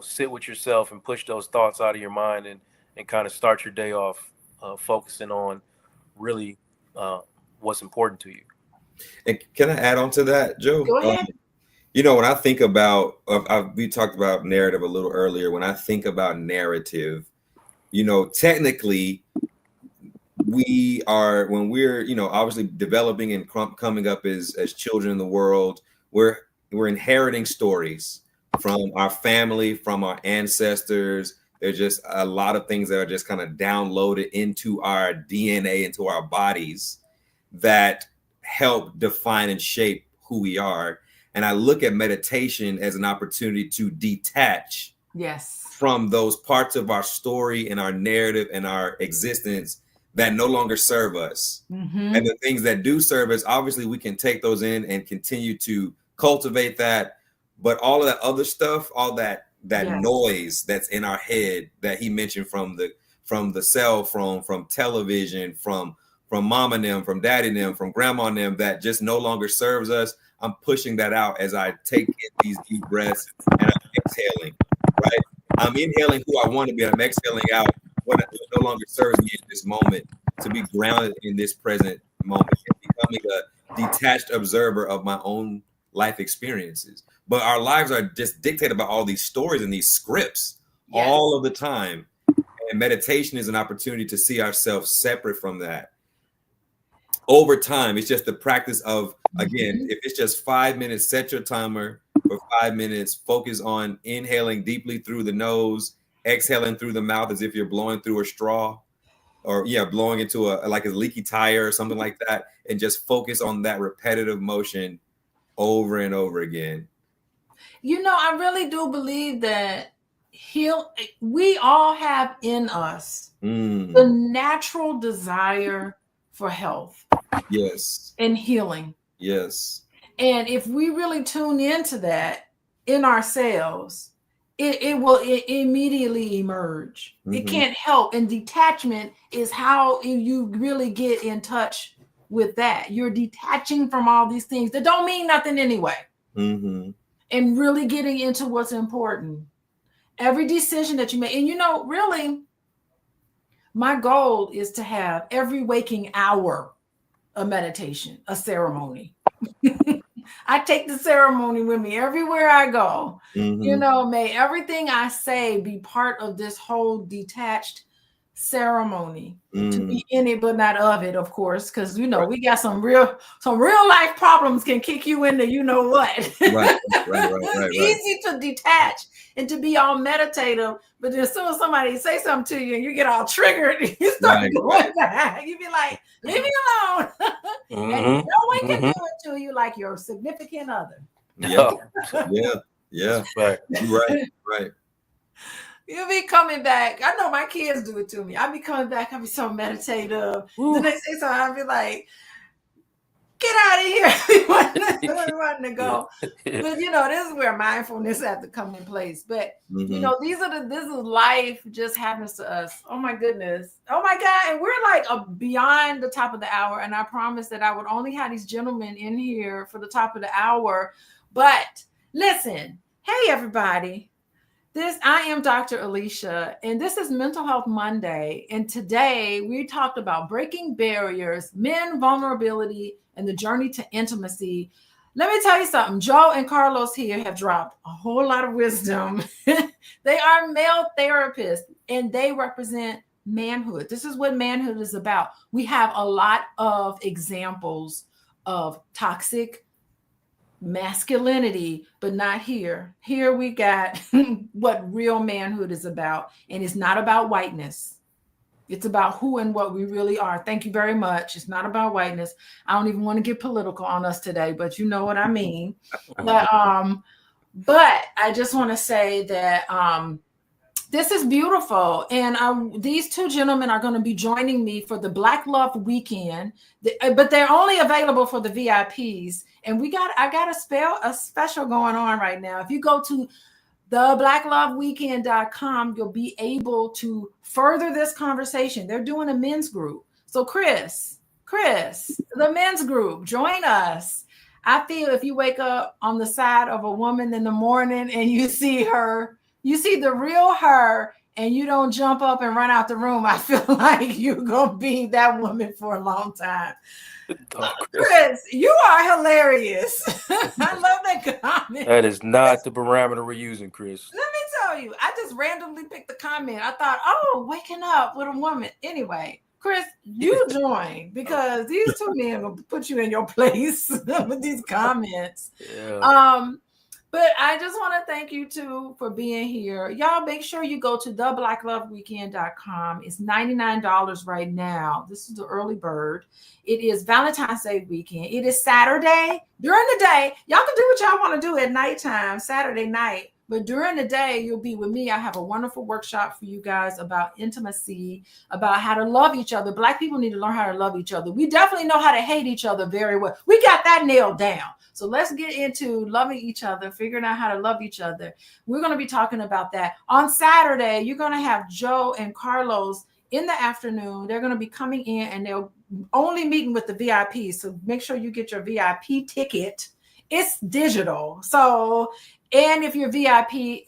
sit with yourself and push those thoughts out of your mind, and kind of start your day off focusing on really what's important to you. And can I add on to that, Joe? Go ahead. When I think about, we talked about narrative a little earlier. When I think about narrative, technically we are, when we're, obviously developing and coming up as children in the world, we're inheriting stories from our family, from our ancestors. There's just a lot of things that are just kind of downloaded into our DNA, into our bodies, that help define and shape who we are. And I look at meditation as an opportunity to detach from those parts of our story and our narrative and our existence that no longer serve us. And the things that do serve us, obviously we can take those in and continue to cultivate that. But all of that other stuff, all that noise that's in our head that he mentioned, from the cell phone, from television, from mom and them, from daddy and them, from grandma and them, that just no longer serves us, I'm pushing that out as I take in these deep breaths, and I'm exhaling, right? I'm inhaling who I want to be, and I'm exhaling out what no longer serves me in this moment, to be grounded in this present moment and becoming a detached observer of my own life experiences. But our lives are just dictated by all these stories and these scripts all of the time. And meditation is an opportunity to see ourselves separate from that. Over time, it's just the practice of, again, if it's just 5 minutes, set your timer for 5 minutes, focus on inhaling deeply through the nose, exhaling through the mouth as if you're blowing through a straw, or blowing into a leaky tire or something like that, and just focus on that repetitive motion over and over again. I really do believe that we all have in us the natural desire for health. Yes. And healing. Yes. And if we really tune into that in ourselves, it will immediately emerge. It can't help. And detachment is how you really get in touch with that. You're detaching from all these things that don't mean nothing anyway. And really getting into what's important. Every decision that you make. And really, my goal is to have every waking hour a meditation, a ceremony. I take the ceremony with me everywhere I go. May everything I say be part of this whole detached ceremony, to be in it but not of it, of course, because we got some real life problems can kick you into what. Right. Easy to detach and to be all meditative, but then as soon as somebody say something to you and you get all triggered, you start going back. You be like, leave me alone. And no one can do it to you like your significant other. Yeah. Right. You'll be coming back. I know my kids do it to me. I'll be coming back. I'll be so meditative. Then they say something, I'll be like, get out of here. We want to go. But this is where mindfulness has to come in place. But this is life just happens to us. Oh my goodness. Oh my God. And we're like beyond the top of the hour. And I promised that I would only have these gentlemen in here for the top of the hour. But listen, hey everybody. I am Dr. Alicia, and this is Mental Health Monday. And today we talked about breaking barriers, men, vulnerability, and the journey to intimacy. Let me tell you something. Joe and Carlos here have dropped a whole lot of wisdom. They are male therapists, and they represent manhood. This is what manhood is about. We have a lot of examples of toxic masculinity, but not here. Here we got what real manhood is about, and it's not about whiteness. It's about who and what we really are. Thank you very much. It's not about whiteness. I don't even want to get political on us today, but you know what I mean. But I just want to say that this is beautiful. And these two gentlemen are going to be joining me for the Black Love Weekend, but they're only available for the VIPs. And I got a special going on right now. If you go to theblackloveweekend.com, you'll be able to further this conversation. They're doing a men's group. So Chris, the men's group, join us. I feel if you wake up on the side of a woman in the morning and you see the real her, and you don't jump up and run out the room, I feel like you're going to be that woman for a long time. Chris, you are hilarious. I love that comment. That is not the parameter we're using, Chris. Let me tell you, I just randomly picked the comment. I thought, waking up with a woman. Anyway, Chris, you join, because these two men will put you in your place with these comments. Yeah. But I just want to thank you two for being here. Y'all make sure you go to theblackloveweekend.com. It's $99 right now. This is the early bird. It is Valentine's Day weekend. It is Saturday. During the day, y'all can do what y'all want to do at nighttime, Saturday night. But during the day, you'll be with me. I have a wonderful workshop for you guys about intimacy, about how to love each other. Black people need to learn how to love each other. We definitely know how to hate each other very well. We got that nailed down. So let's get into loving each other, figuring out how to love each other. We're going to be talking about that. On Saturday, you're going to have Joe and Carlos in the afternoon. They're going to be coming in, and they're only meeting with the VIPs. So make sure you get your VIP ticket. It's digital. And if you're VIP,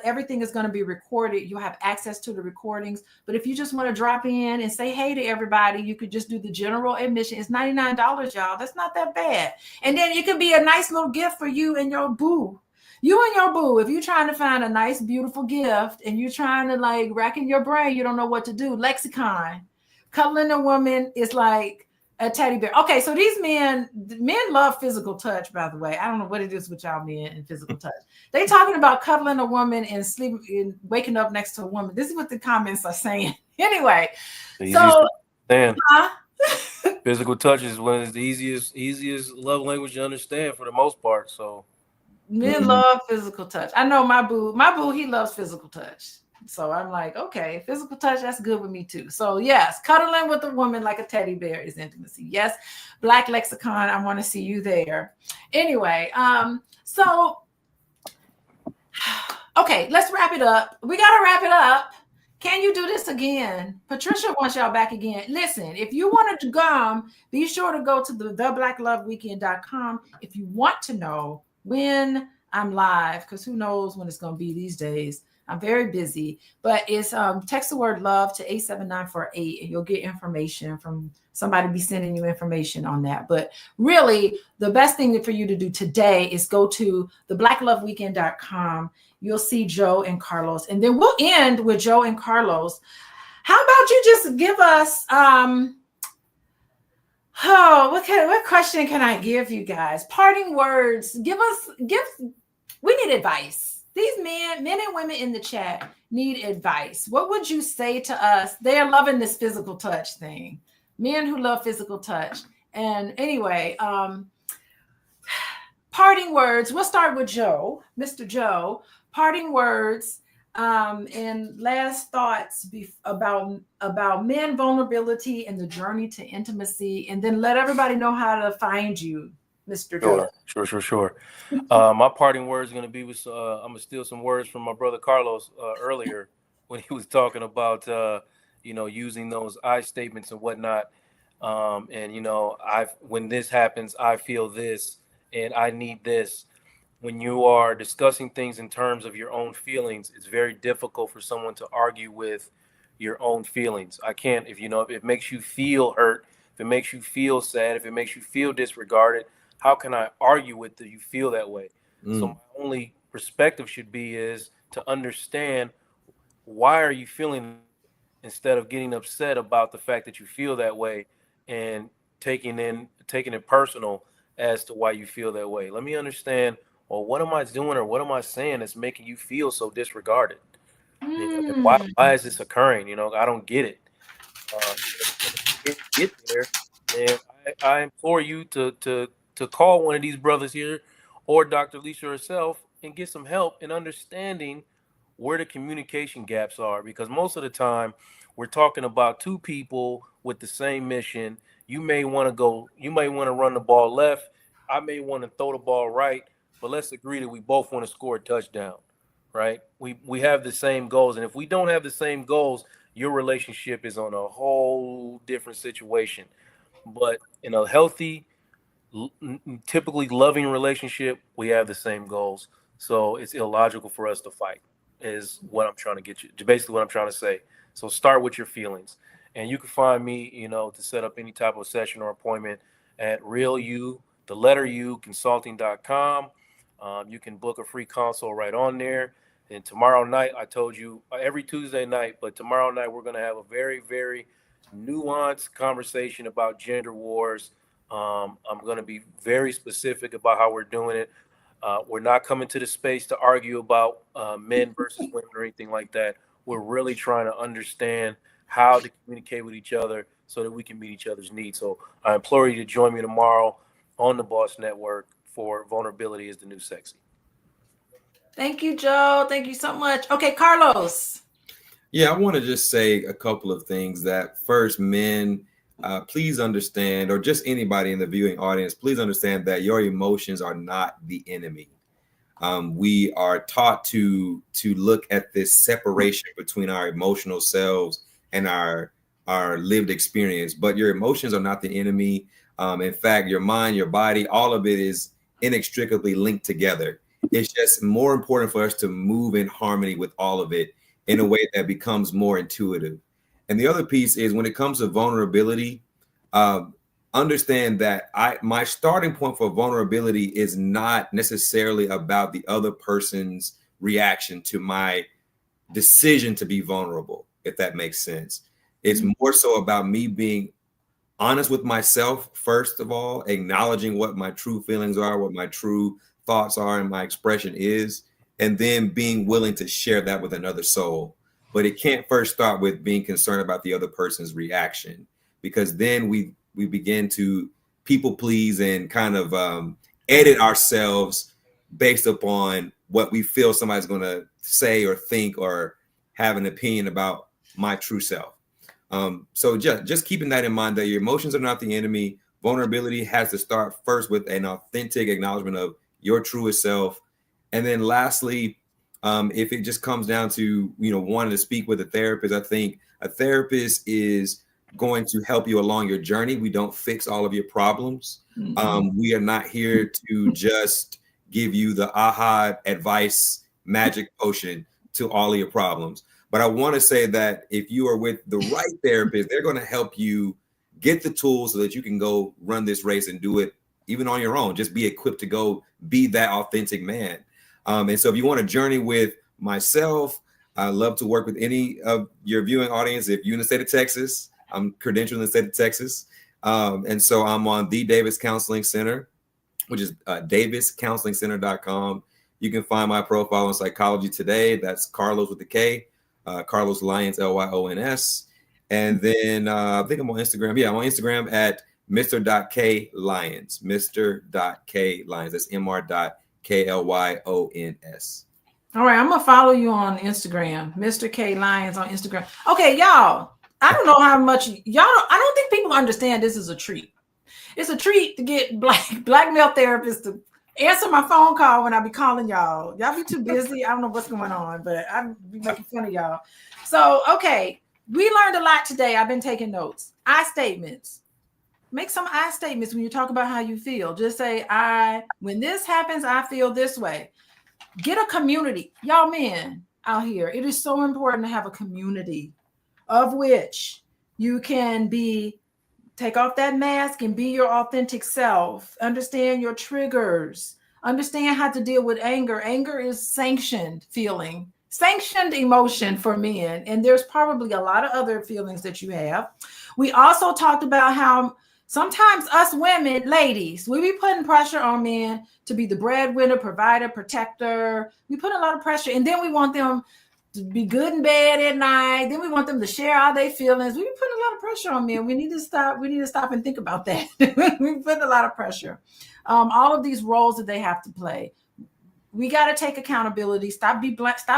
everything is going to be recorded. You'll have access to the recordings. But if you just want to drop in and say hey to everybody, you could just do the general admission. It's $99, y'all. That's not that bad. And then it could be a nice little gift for you and your boo. You and your boo, if you're trying to find a nice, beautiful gift and you're trying to racking your brain, you don't know what to do. Lexicon. Cuddling a woman is like a teddy bear. Okay, so these men love physical touch, by the way. I don't know what it is with y'all men and physical touch. They talking about cuddling a woman and waking up next to a woman. This is what the comments are saying. Anyway, physical touch is one of the easiest love language to understand for the most part. So men love physical touch. I know my boo, he loves physical touch. So I'm like, okay, physical touch, that's good with me too. So yes, cuddling with a woman like a teddy bear is intimacy. Yes, Black Lexicon, I want to see you there. Anyway, okay, let's wrap it up. We got to wrap it up. Can you do this again? Patricia wants y'all back again. Listen, if you wanted to come, be sure to go to theblackloveweekend.com if you want to know when I'm live, because who knows when it's going to be these days. I'm very busy, but it's text the word love to 87948 and you'll get information from somebody be sending you information on that. But really, the best thing for you to do today is go to theblackloveweekend.com. You'll see Joe and Carlos, and then we'll end with Joe and Carlos. How about you just give us what question can I give you guys? Parting words. We need advice. These men and women in the chat need advice. What would you say to us? They're loving this physical touch thing. Men who love physical touch. And anyway, parting words. We'll start with Joe, Mr. Joe. Parting words and last thoughts about men vulnerability and the journey to intimacy, and then let everybody know how to find you, Mr. Joe. Sure. My parting words are going to be with I'm going to steal some words from my brother Carlos earlier when he was talking about using those I statements and whatnot. And when this happens, I feel this and I need this. When you are discussing things in terms of your own feelings, it's very difficult for someone to argue with your own feelings. I can't, if it makes you feel hurt, if it makes you feel sad, if it makes you feel disregarded, how can I argue with you feel that way? So my only perspective should be is to understand, why are you feeling, instead of getting upset about the fact that you feel that way and taking it personal as to why you feel that way. Let me understand, well, what am I doing or what am I saying that's making you feel so disregarded? Why is this occurring? I don't get it. If you get there, then I implore you to call one of these brothers here or Dr. Lisa herself and get some help in understanding where the communication gaps are, because most of the time we're talking about two people with the same mission. You may want to run the ball left. I may want to throw the ball right, but let's agree that we both want to score a touchdown, right? We have the same goals. And if we don't have the same goals, your relationship is on a whole different situation. But in a healthy, typically loving relationship, we have the same goals. So it's illogical for us to fight, is what I'm trying to get you, basically what I'm trying to say. So start with your feelings. And you can find me, to set up any type of session or appointment at consulting.com. You can book a free consult right on there. And tomorrow night, I told you every Tuesday night, but tomorrow night we're going to have a very, very nuanced conversation about gender wars. I'm going to be very specific about how we're doing it. We're not coming to the space to argue about men versus women or anything like that. We're really trying to understand how to communicate with each other so that we can meet each other's needs. So I implore you to join me tomorrow on the Boss Network for Vulnerability is the New Sexy. Thank you, Joe. Thank you so much. Okay, Carlos. Yeah, I want to just say a couple of things. That first, men, please understand, or just anybody in the viewing audience, please understand that your emotions are not the enemy. We are taught to look at this separation between our emotional selves and our lived experience, but your emotions are not the enemy. In fact, your mind, your body, all of it is inextricably linked together. It's just more important for us to move in harmony with all of it in a way that becomes more intuitive. And the other piece is, when it comes to vulnerability, understand that my starting point for vulnerability is not necessarily about the other person's reaction to my decision to be vulnerable, if that makes sense. It's more so about me being honest with myself, first of all, acknowledging what my true feelings are, what my true thoughts are, and my expression is, and then being willing to share that with another soul. But it can't first start with being concerned about the other person's reaction, because then we begin to people please and kind of edit ourselves based upon what we feel somebody's going to say or think or have an opinion about my true self. So just keeping that in mind, that your emotions are not the enemy. Vulnerability has to start first with an authentic acknowledgement of your truest self. And then lastly, if it just comes down to, wanting to speak with a therapist, I think a therapist is going to help you along your journey. We don't fix all of your problems. We are not here to just give you the aha advice magic potion. to all of your problems. But I want to say that if you are with the right therapist, they're going to help you get the tools so that you can go run this race and do it even on your own. Just be equipped to go be that authentic man. And so if you want to journey with myself, I love to work with any of your viewing audience. If you're in the state of Texas, I'm credentialed in the state of Texas. And so I'm on the Davis Counseling Center, which is daviscounselingcenter.com. You can find my profile on Psychology Today. That's Carlos with the K, Carlos Lyons, Lyons. And then I think I'm on Instagram. Yeah, I'm on Instagram at Mr.K Lyons. Mr.K Lyons. That's Mr.KLYONS. All right, I'm gonna follow you on Instagram, Mr. K Lyons on Instagram. Okay, y'all. I don't know how much I don't think people understand this is a treat. It's a treat to get black male therapists to answer my phone call when I be calling y'all. Y'all be too busy. I don't know what's going on, but I be making fun of y'all. So, okay, we learned a lot today. I've been taking notes. I statements. Make some I statements when you talk about how you feel. Just say, when this happens, I feel this way. Get a community. Y'all men out here, it is so important to have a community of which you can take off that mask and be your authentic self. Understand your triggers. Understand how to deal with anger. Anger is sanctioned emotion for men. And there's probably a lot of other feelings that you have. We also talked about how sometimes us women, ladies, we be putting pressure on men to be the breadwinner, provider, protector. We put a lot of pressure, and then we want them to be good in bed at night. Then we want them to share all their feelings. We be putting a lot of pressure on men. We need to stop. We need to stop and think about that. We put a lot of pressure. All of these roles that they have to play. We got to take accountability. Stop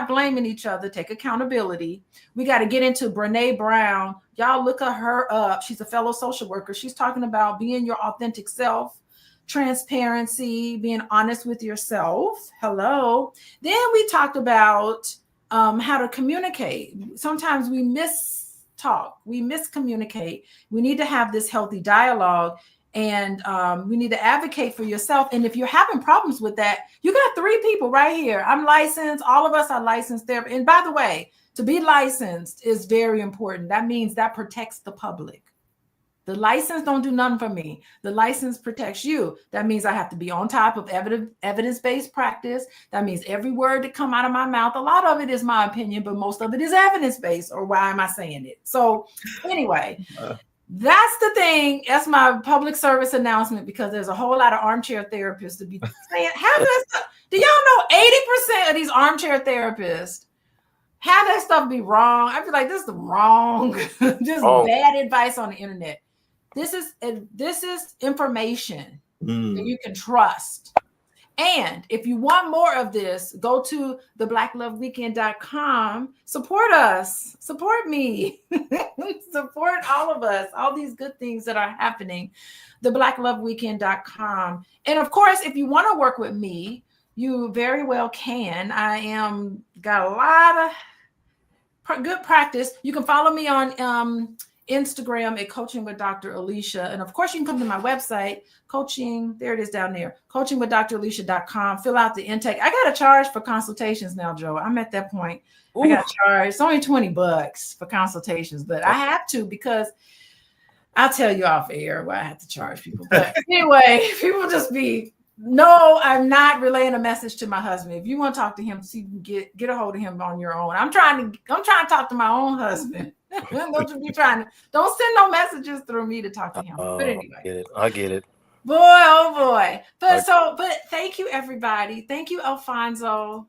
blaming each other. Take accountability. We got to get into Brene Brown. Y'all look at her up. She's a fellow social worker. She's talking about being your authentic self, transparency, being honest with yourself. Hello. Then we talked about how to communicate. Sometimes we mistalk. We miscommunicate. We need to have this healthy dialogue. And we need to advocate for yourself. And if you're having problems with that, you got 3 people right here. I'm licensed. All of us are licensed there. And by the way, to be licensed is very important. That means that protects the public. The license don't do nothing for me. The license protects you. That means I have to be on top of evidence-based practice. That means every word that come out of my mouth, a lot of it is my opinion, but most of it is evidence-based, or why am I saying it? So anyway, that's the thing. That's my public service announcement, because there's a whole lot of armchair therapists to be saying, do y'all know 80% of these armchair therapists have that stuff be wrong? I feel like this is wrong, just bad advice on the internet. This is information that you can trust. And if you want more of this, go to theblackloveweekend.com. Support us. Support me. Support all of us. All these good things that are happening. Theblackloveweekend.com. And of course, if you want to work with me, you very well can. I got a lot of good practice. You can follow me on Instagram at Coaching with Dr. Alicia. And of course, you can come to my website, there it is down there, coachingwithdralicia.com. Fill out the intake. I got to charge for consultations now, Joe. I'm at that point. Ooh. I got to charge. It's only $20 for consultations, but I have to, because I'll tell you off air why I have to charge people. But anyway, people just no, I'm not relaying a message to my husband. If you want to talk to him, so you can get a hold of him on your own. I'm trying to talk to my own husband. Don't send no messages through me to talk to him. But anyway, I get it. Boy, oh boy. But thank you, everybody. Thank you, Alfonso.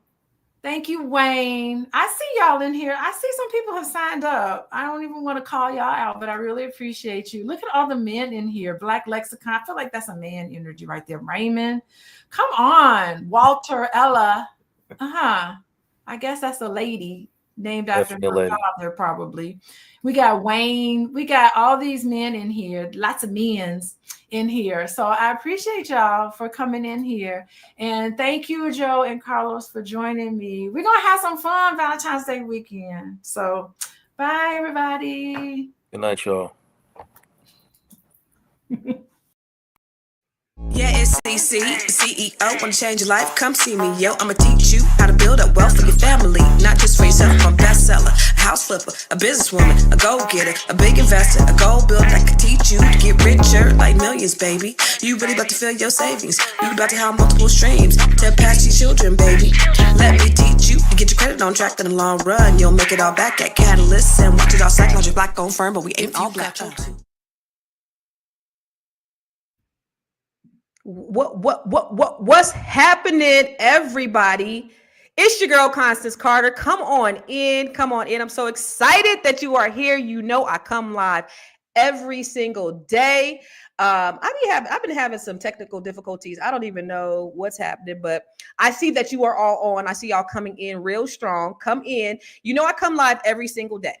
Thank you, Wayne. I see y'all in here. I see some people have signed up. I don't even want to call y'all out, but I really appreciate you. Look at all the men in here. Black Lexicon. I feel like that's a man energy right there. Raymond. Come on. Walter, Ella. I guess that's a lady named after her father, probably. We got Wayne. We got all these men in here. Lots of men's in here. So I appreciate y'all for coming in here. And thank you, Joe and Carlos, for joining me. We're going to have some fun Valentine's Day weekend. So bye, everybody. Good night, y'all. Yeah, it's CC, CEO, wanna change your life? Come see me, yo. I'ma teach you how to build up wealth for your family, not just for yourself. I'm a bestseller, a house flipper, a businesswoman, a go-getter, a big investor, a goal builder that can teach you to get richer like millions, baby. You really about to fill your savings. You about to have multiple streams to pass your children, baby. Let me teach you to get your credit on track in the long run. You'll make it all back at Catalyst and watch it all psychology black-owned firm, but we ain't all black too. What's happening, everybody? It's your girl Constance Carter. Come on in. I'm so excited that you are here. You know I come live every single day. I've been having some technical difficulties. I don't even know what's happening, but I see that you are all on. I see y'all coming in real strong. Come in. You know I come live every single day.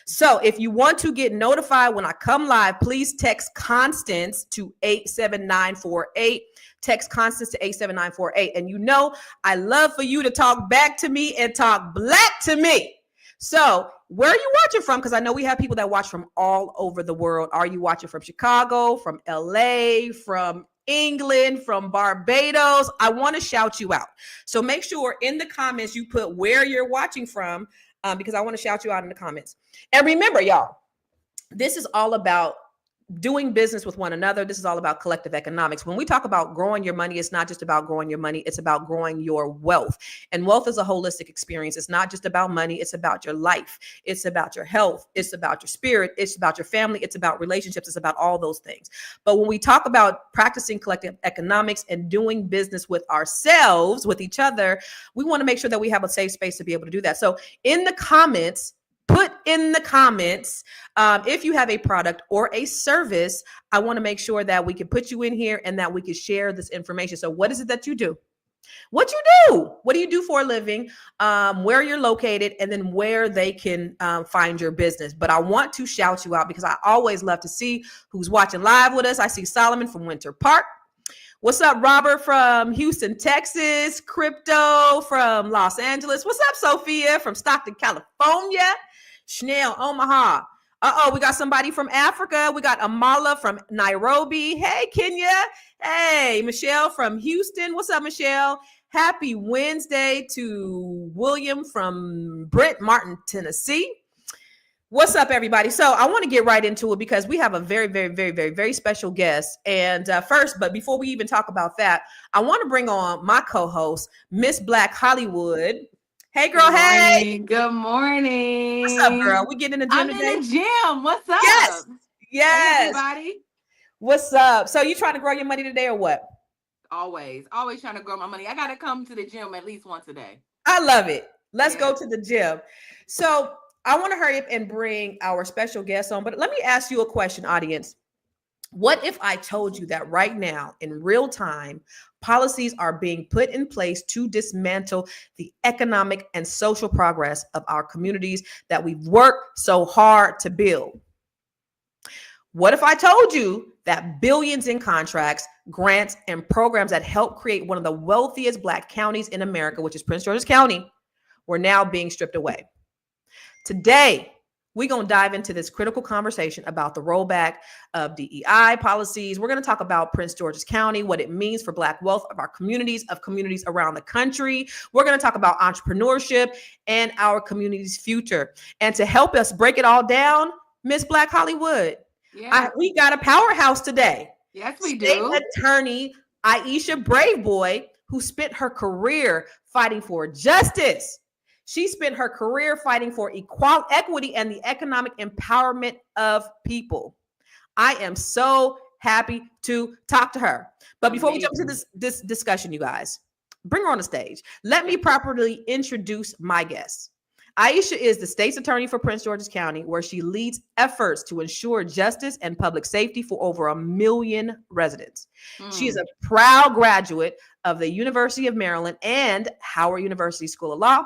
So if you want to get notified when I come live, please text Constance to 87948. Text Constance to 87948. And you know, I love for you to talk back to me and talk black to me. So where are you watching from? Because I know we have people that watch from all over the world. Are you watching from Chicago, from LA, from England, from Barbados? I want to shout you out. So make sure in the comments you put where you're watching from, because I want to shout you out in the comments. And remember, y'all, this is all about doing business with one another. This is all about collective economics. When we talk about growing your money, it's not just about growing your money. It's about growing your wealth. And wealth is a holistic experience. It's not just about money. It's about your life. It's about your health. It's about your spirit. It's about your family. It's about relationships. It's about all those things. But when we talk about practicing collective economics and doing business with ourselves, with each other, we want to make sure that we have a safe space to be able to do that. So in the comments, put in the comments if you have a product or a service. I want to make sure that we can put you in here and that we can share this information. So what is it that you do? What you do? What do you do for a living? Where you're located, and then where they can find your business. But I want to shout you out because I always love to see who's watching live with us. I see Solomon from Winter Park. What's up, Robert from Houston, Texas? Crypto from Los Angeles. What's up, Sophia from Stockton, California? Chanel, Omaha. We got somebody from Africa. We got Amala from Nairobi. Hey, Kenya. Hey, Michelle from Houston. What's up, Michelle? Happy Wednesday to William from Brent Martin, Tennessee. What's up, everybody? So I want to get right into it because we have a very, very, very, very, very special guest. And but before we even talk about that, I want to bring on my co-host, Miss Black Hollywood. Hey, girl. Hey. Good morning. What's up, girl? We getting in the gym I'm today? in the gym. What's up? Yes. Hey, everybody. What's up? So you trying to grow your money today or what? Always trying to grow my money. I got to come to the gym at least once a day. I love it. Let's go to the gym. So I want to hurry up and bring our special guest on, but let me ask you a question, audience. What if I told you that right now, in real time, policies are being put in place to dismantle the economic and social progress of our communities that we've worked so hard to build? What if I told you that billions in contracts, grants, and programs that help create one of the wealthiest Black counties in America, which is Prince George's County, were now being stripped away? Today, we're going to dive into this critical conversation about the rollback of DEI policies. We're going to talk about Prince George's County, what it means for Black wealth of our communities, of communities around the country. We're going to talk about entrepreneurship and our community's future. And to help us break it all down, Miss Black Hollywood, we got a powerhouse today. Yes, we State do. Attorney Aisha Braveboy, who spent her career fighting for justice. She spent her career fighting for equity and the economic empowerment of people. I am so happy to talk to her. But before we jump into this discussion, you guys, bring her on the stage. Let me properly introduce my guest. Aisha is the state's attorney for Prince George's County, where she leads efforts to ensure justice and public safety for over 1 million residents. She is a proud graduate of the University of Maryland and Howard University School of Law.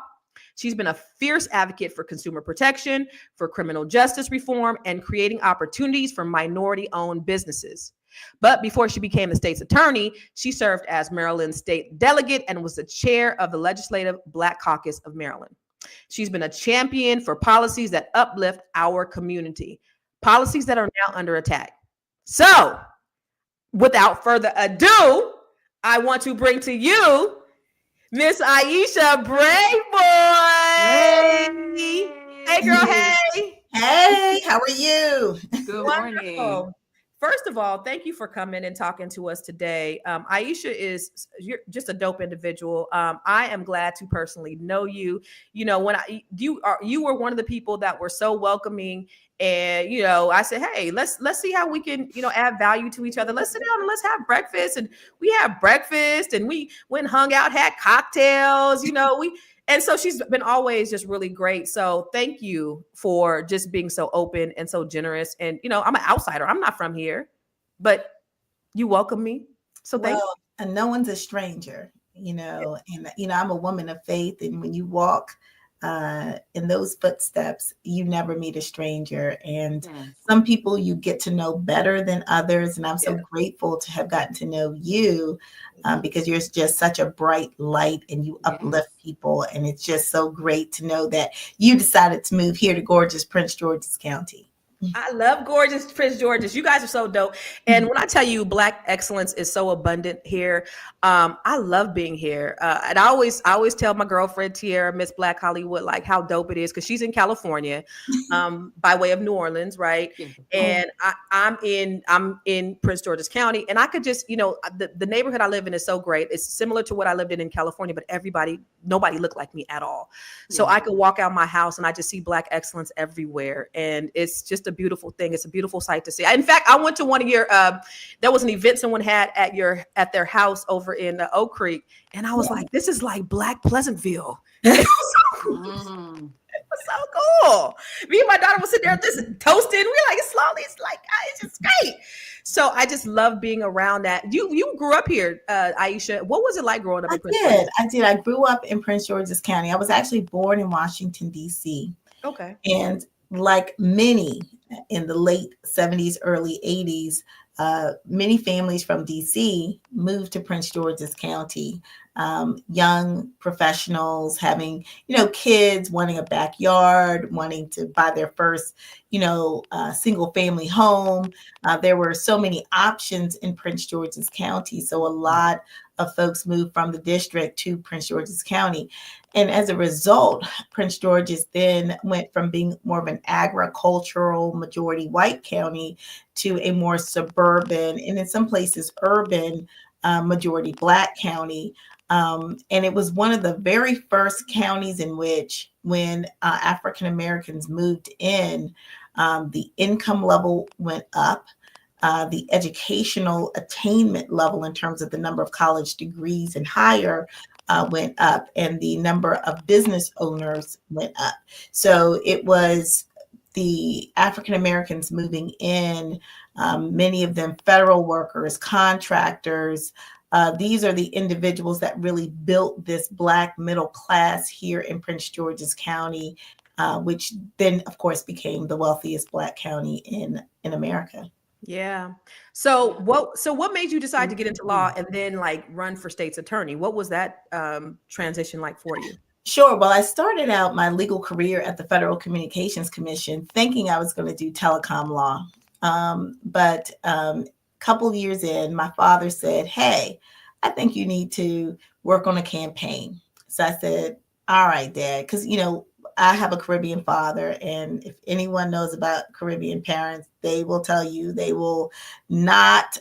She's been a fierce advocate for consumer protection, for criminal justice reform, and creating opportunities for minority-owned businesses. But before she became the state's attorney, she served as Maryland's state delegate and was the chair of the Legislative Black Caucus of Maryland. She's been a champion for policies that uplift our community, policies that are now under attack. So, without further ado, I want to bring to you Miss Aisha Brayboy. Hey, girl. Hey. Hey, how are you? Good morning. Wonderful. First of all, thank you for coming and talking to us today. Aisha you're just a dope individual. I am glad to personally know you. You know, when you were one of the people that were so welcoming, and I said, hey, let's see how we can add value to each other. Let's sit down and let's have breakfast. And we had breakfast, and we went and hung out, had cocktails. And so she's been always just really great. So thank you for just being so open and so generous. And, I'm an outsider. I'm not from here, but you welcome me. So thank you. And no one's a stranger, and, I'm a woman of faith. And when you walk in those footsteps, you never meet a stranger. And some people you get to know better than others. And I'm so grateful to have gotten to know you because you're just such a bright light and you uplift people. And it's just so great to know that you decided to move here to gorgeous Prince George's County. I love gorgeous Prince George's. You guys are so dope. And when I tell you Black excellence is so abundant here, I love being here. And I always tell my girlfriend Tiara, Miss Black Hollywood, like how dope it is because she's in California, by way of New Orleans, right? And I'm in Prince George's County, and I could just, the neighborhood I live in is so great. It's similar to what I lived in California, but nobody looked like me at all. So I could walk out my house and I just see Black excellence everywhere, and it's just a beautiful thing. It's a beautiful sight to see. In fact, I went to one of your there was an event someone had at their house over in Oak Creek, and I was like, this is like Black Pleasantville. It was so cool. It was so cool. Me and my daughter was sitting there toasting. We're like, it's just great. So I just love being around that. You grew up here, Aisha. What was it like growing up in Prince George's? I did. I grew up in Prince George's County. I was actually born in Washington, D.C. Okay. And like many in the late 70s, early 80s, many families from DC moved to Prince George's County. Young professionals having, kids wanting a backyard, wanting to buy their first, single family home. There were so many options in Prince George's County. So a lot of folks moved from the district to Prince George's County. And as a result, Prince George's then went from being more of an agricultural majority white county to a more suburban and in some places urban majority Black county. And it was one of the very first counties in which when African Americans moved in, the income level went up. The educational attainment level in terms of the number of college degrees and higher went up, and the number of business owners went up. So it was the African Americans moving in, many of them federal workers, contractors. These are the individuals that really built this Black middle class here in Prince George's County, which then, of course, became the wealthiest Black county in America. Yeah. So what made you decide to get into law and then run for state's attorney? What was that transition like for you? Sure. Well, I started out my legal career at the Federal Communications Commission thinking I was going to do telecom law. But a couple of years in, my father said, hey, I think you need to work on a campaign. So I said, all right, Dad, because, I have a Caribbean father, and if anyone knows about Caribbean parents, they will tell you they will not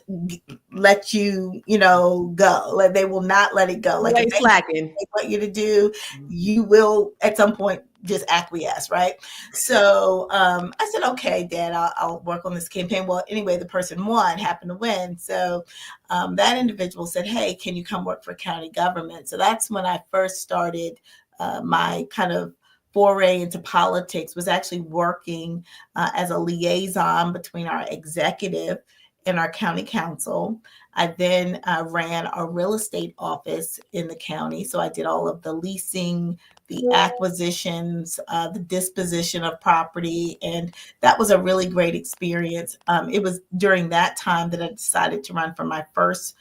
let you, go. Like they will not let it go. Like if they want you to do, you will at some point just acquiesce, right? So I said, okay, Dad, I'll work on this campaign. Well, anyway, the person happened to win. So that individual said, hey, can you come work for county government? So that's when I first started my kind of foray into politics, was actually working as a liaison between our executive and our county council. I then ran a real estate office in the county. So I did all of the leasing, the acquisitions, the disposition of property. And that was a really great experience. It was during that time that I decided to run for my first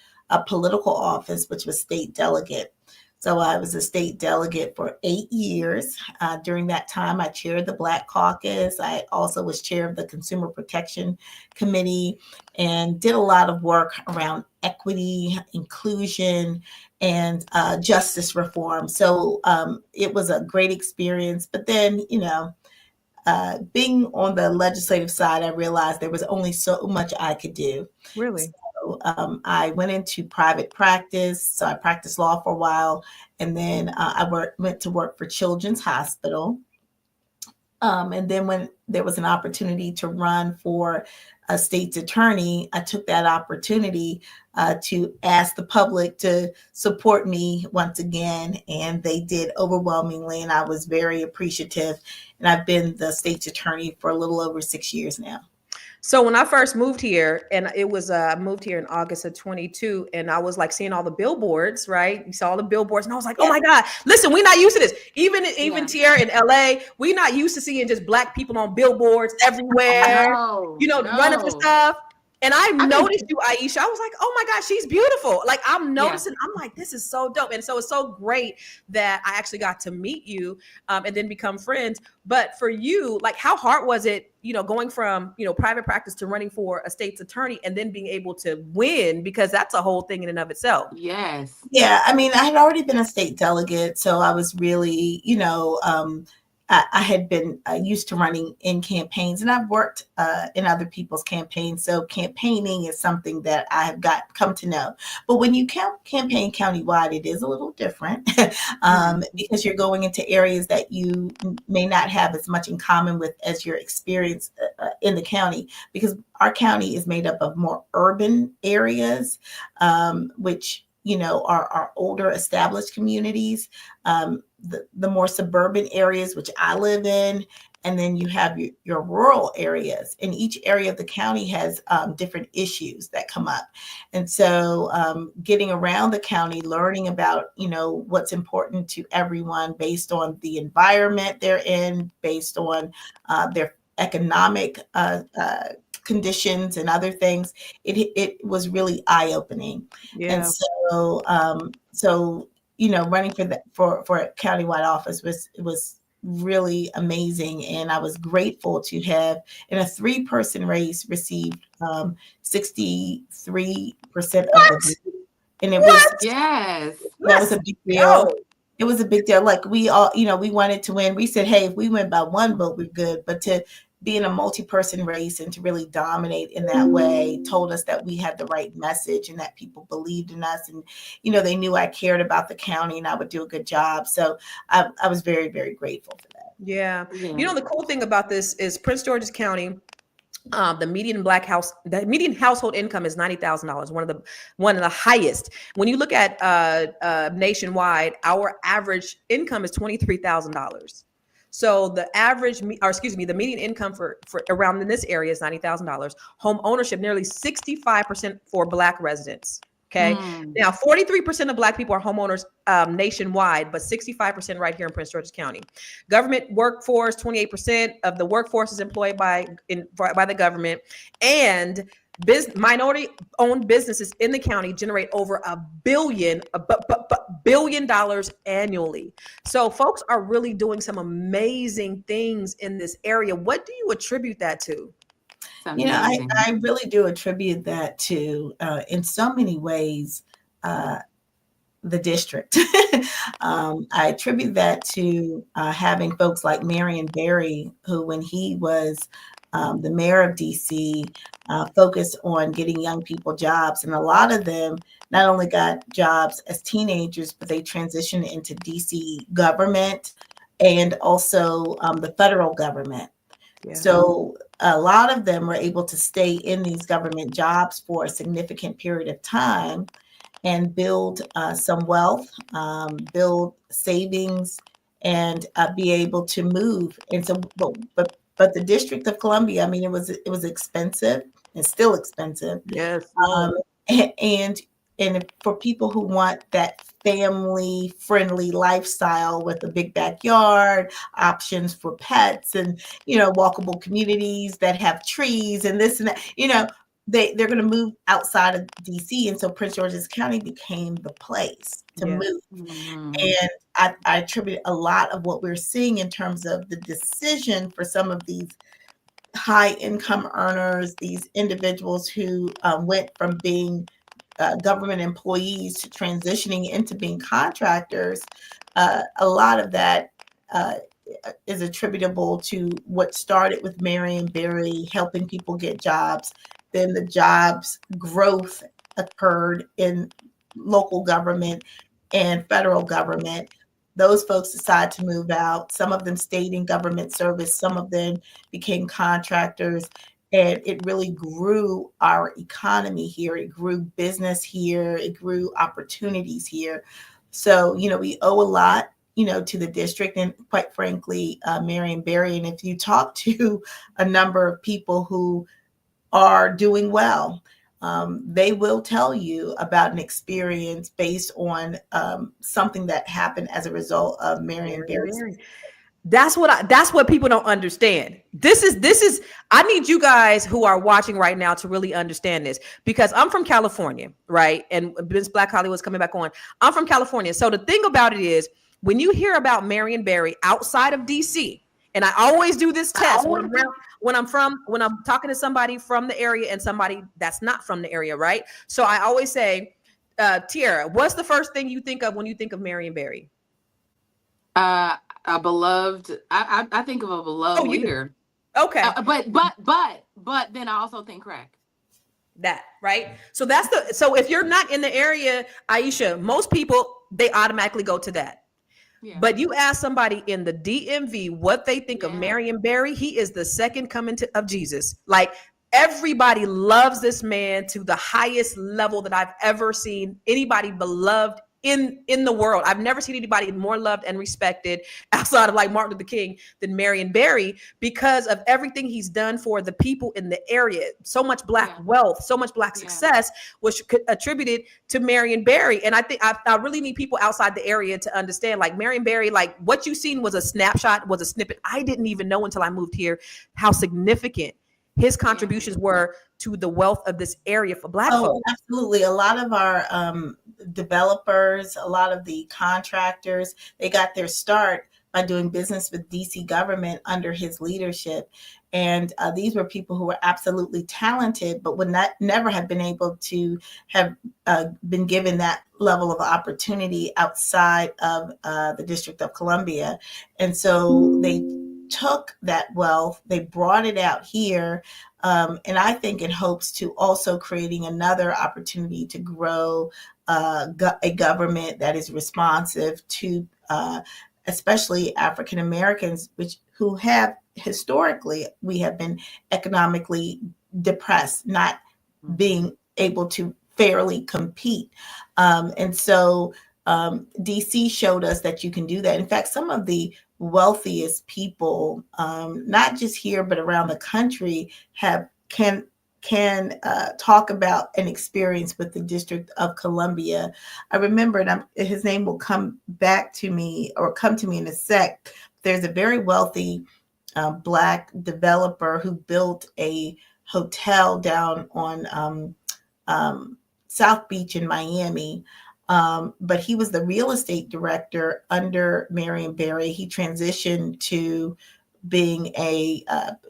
political office, which was state delegate. So I was a state delegate for 8 years. During that time, I chaired the Black Caucus. I also was chair of the Consumer Protection Committee and did a lot of work around equity, inclusion, and justice reform. So it was a great experience. But then, being on the legislative side, I realized there was only so much I could do. Really? So I went into private practice. So I practiced law for a while, and then went to work for Children's Hospital. And then when there was an opportunity to run for a state's attorney, I took that opportunity to ask the public to support me once again. And they did overwhelmingly, and I was very appreciative. And I've been the state's attorney for a little over 6 years now. So when I first moved here, and it was moved here in August of 22, and I was like seeing all the billboards, right? You saw all the billboards, and I was like, oh my God, listen, we're not used to this. Even here in LA, we're not used to seeing just Black people on billboards everywhere, running for stuff. And I noticed you, Aisha. I was like, oh my gosh, she's beautiful. Like I'm noticing, I'm like, this is so dope. And so it's so great that I actually got to meet you and then become friends. But for you, like how hard was it, going from, private practice to running for a state's attorney and then being able to win? Because that's a whole thing in and of itself. Yes. Yeah. I mean, I had already been a state delegate, so I was really, I had been used to running in campaigns, and I've worked in other people's campaigns. So campaigning is something that I have come to know. But when you campaign countywide, it is a little different because you're going into areas that you may not have as much in common with as your experience in the county, because our county is made up of more urban areas, which are older established communities, the more suburban areas, which I live in, and then you have your rural areas. And each area of the county has different issues that come up. And so getting around the county, learning about, what's important to everyone based on the environment they're in, based on their economic conditions and other things, it was really eye-opening. Yeah. And so running for a countywide office was really amazing, and I was grateful to have, in a 3-person race, received 63% of the vote. And it was that was a big deal. It was a big deal. Like we all, we wanted to win. We said, hey, if we win by 1 vote, we're good. But to be in a multi-person race and to really dominate in that way told us that we had the right message and that people believed in us. And, they knew I cared about the county and I would do a good job. So I was very, very grateful for that. Yeah. The cool thing about this is Prince George's County, the median household income is $90,000, one of the highest. When you look at nationwide, our average income is $23,000. So the median income for around in this area is $90,000. Home ownership, nearly 65% for Black residents. Okay. Now, 43% of Black people are homeowners nationwide, but 65% right here in Prince George's County. Government workforce, 28% of the workforce is employed by the government, and minority-owned businesses in the county generate over $1 billion annually. So folks are really doing some amazing things in this area. What do you attribute that to? I really do attribute that to, in so many ways, the district. I attribute that to having folks like Marion Barry, who, when he was the mayor of DC, focused on getting young people jobs. And a lot of them not only got jobs as teenagers, but they transitioned into DC government and also the federal government. Yeah. So a lot of them were able to stay in these government jobs for a significant period of time and build some wealth, build savings, and be able to move. And so, but the District of Columbia, I mean, it was expensive. It's still expensive. Yes. And for people who want that family-friendly lifestyle with a big backyard, options for pets, and walkable communities that have trees and this and that, they're going to move outside of DC, and so Prince George's County became the place to move. And I attribute a lot of what we're seeing in terms of the decision for some of these high income earners, these individuals who went from being government employees to transitioning into being contractors. A lot of that is attributable to what started with Marion Barry helping people get jobs. Then the jobs growth occurred in local government and federal government. Those folks decided to move out. Some of them stayed in government service. Some of them became contractors. And it really grew our economy here. It grew business here. It grew opportunities here. So, we owe a lot, to the district and quite frankly, Marion Barry. And if you talk to a number of people who are doing well, they will tell you about an experience based on something that happened as a result of Marion Barry's. That's what people don't understand. This is I need you guys who are watching right now to really understand this, because I'm from California, right? And Vince Black Hollywood's coming back on. I'm from California. So the thing about it is, when you hear about Marion Barry outside of DC, and I always do this test when I'm talking to somebody from the area and somebody that's not from the area, right? So I always say, Tiara, what's the first thing you think of when you think of Marion Barry? A beloved. I think of a beloved leader. Okay, but then I also think crack. That right. So so if you're not in the area, Aisha, most people they automatically go to that. Yeah. But you ask somebody in the DMV what they think of Marion Barry, he is the second coming of Jesus. Like, everybody loves this man to the highest level that I've ever seen anybody beloved in the world. I've never seen anybody more loved and respected outside of like Martin Luther King than Marion Barry, because of everything he's done for the people in the area. So much Black wealth, so much Black success was attributed to Marion Barry. And I think I really need people outside the area to understand, like, Marion Barry, like, what you seen was a snapshot, was a snippet. I didn't even know until I moved here how significant his contributions were to the wealth of this area for Black folks. Absolutely. A lot of our developers, a lot of the contractors, they got their start by doing business with DC government under his leadership. And these were people who were absolutely talented, but would never have been able to have been given that level of opportunity outside of the District of Columbia. And so they took that wealth, they brought it out here, and I think in hopes to also creating another opportunity to grow a government that is responsive to especially African Americans, who have historically, we have been economically depressed, not being able to fairly compete. And so DC showed us that you can do that. In fact, some of the wealthiest people, not just here, but around the country, can talk about an experience with the District of Columbia. I remember, and his name will come to me in a sec. There's a very wealthy Black developer who built a hotel down on South Beach in Miami. But he was the real estate director under Marion Barry. He transitioned to being a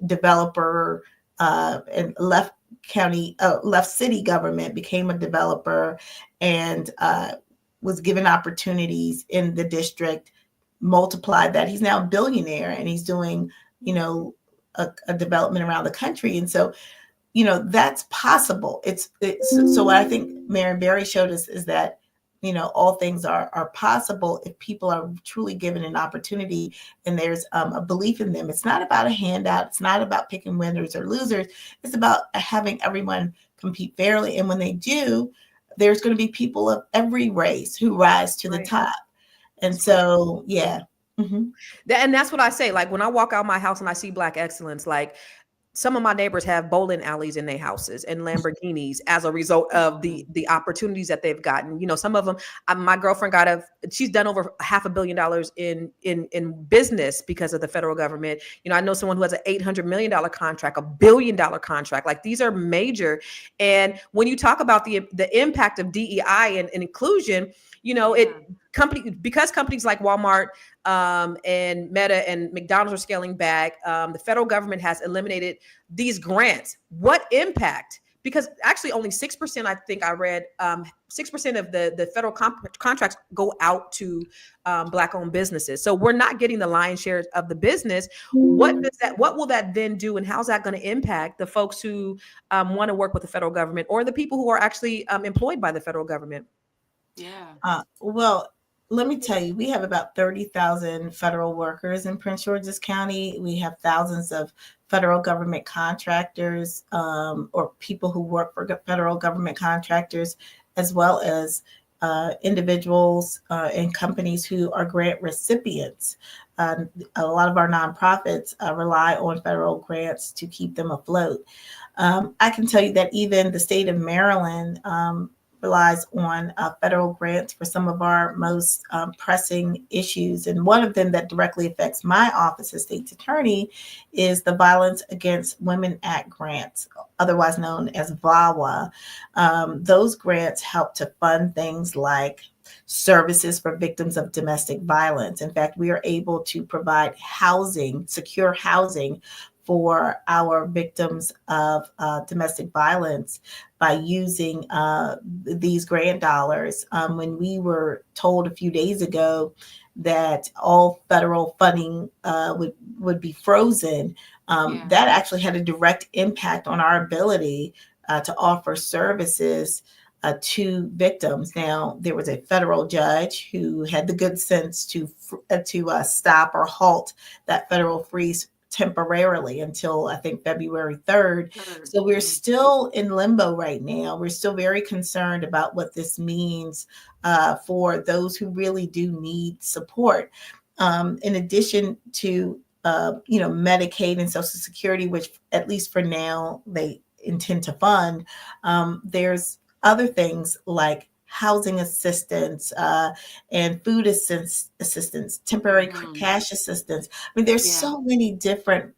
developer and left city government, became a developer, and was given opportunities in the district, multiplied that. He's now a billionaire, and he's doing, a development around the country. And so, that's possible. So what I think Marion Barry showed us is that, all things are possible if people are truly given an opportunity and there's a belief in them. It's not about a handout. It's not about picking winners or losers. It's about having everyone compete fairly. And when they do, there's going to be people of every race who rise to the top. And so, yeah. Mm-hmm. And that's what I say. Like, when I walk out my house and I see Black excellence, like, some of my neighbors have bowling alleys in their houses and Lamborghinis as a result of the opportunities that they've gotten. You know, some of them, my girlfriend she's done over $500 million in business because of the federal government. You know, I know someone who has an $800 million contract, $1 billion contract. Like, these are major. And when you talk about the impact of DEI and inclusion, you know, because companies like Walmart and Meta and McDonald's are scaling back, the federal government has eliminated these grants. What impact? Because actually only 6%, I think I read, 6% of the federal contracts go out to Black-owned businesses. So we're not getting the lion's share of the business. What will that then do, and how's that going to impact the folks who want to work with the federal government, or the people who are actually employed by the federal government? Yeah. Well, let me tell you, we have about 30,000 federal workers in Prince George's County. We have thousands of federal government contractors, or people who work for federal government contractors, as well as individuals and companies who are grant recipients. A lot of our nonprofits rely on federal grants to keep them afloat. I can tell you that even the state of Maryland relies on federal grants for some of our most pressing issues. And one of them that directly affects my office as state's attorney is the Violence Against Women Act grants, otherwise known as VAWA. Those grants help to fund things like services for victims of domestic violence. In fact, we are able to provide housing, secure housing, for our victims of domestic violence by using these grant dollars. When we were told a few days ago that all federal funding would be frozen, that actually had a direct impact on our ability to offer services to victims. Now, there was a federal judge who had the good sense to stop or halt that federal freeze temporarily until I think February 3rd. So we're still in limbo right now. We're still very concerned about what this means for those who really do need support. In addition to Medicaid and Social Security, which at least for now they intend to fund, there's other things like housing assistance and food assistance, temporary cash assistance. I mean, there's so many different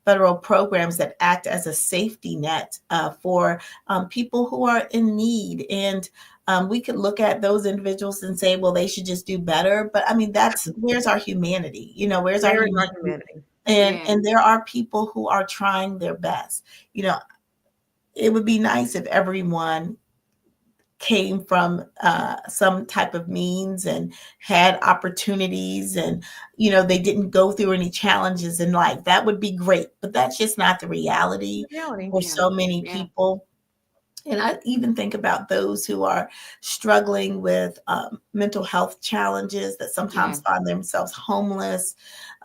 federal programs that act as a safety net for people who are in need. And we could look at those individuals and say, well, they should just do better. But I mean, where's our humanity? You know, where's our humanity? And there are people who are trying their best. You know, it would be nice if everyone came from some type of means and had opportunities, and they didn't go through any challenges in life. That would be great, but that's just not the reality for so many people. And I even think about those who are struggling with mental health challenges that sometimes find themselves homeless.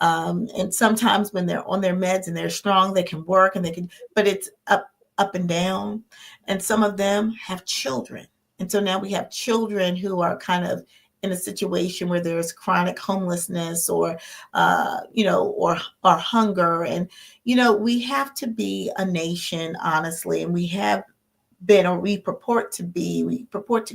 And sometimes when they're on their meds and they're strong, they can work and but it's up and down. And some of them have children. And so now we have children who are kind of in a situation where there's chronic homelessness or hunger. And, we have to be a nation, honestly, and we have been, or we purport to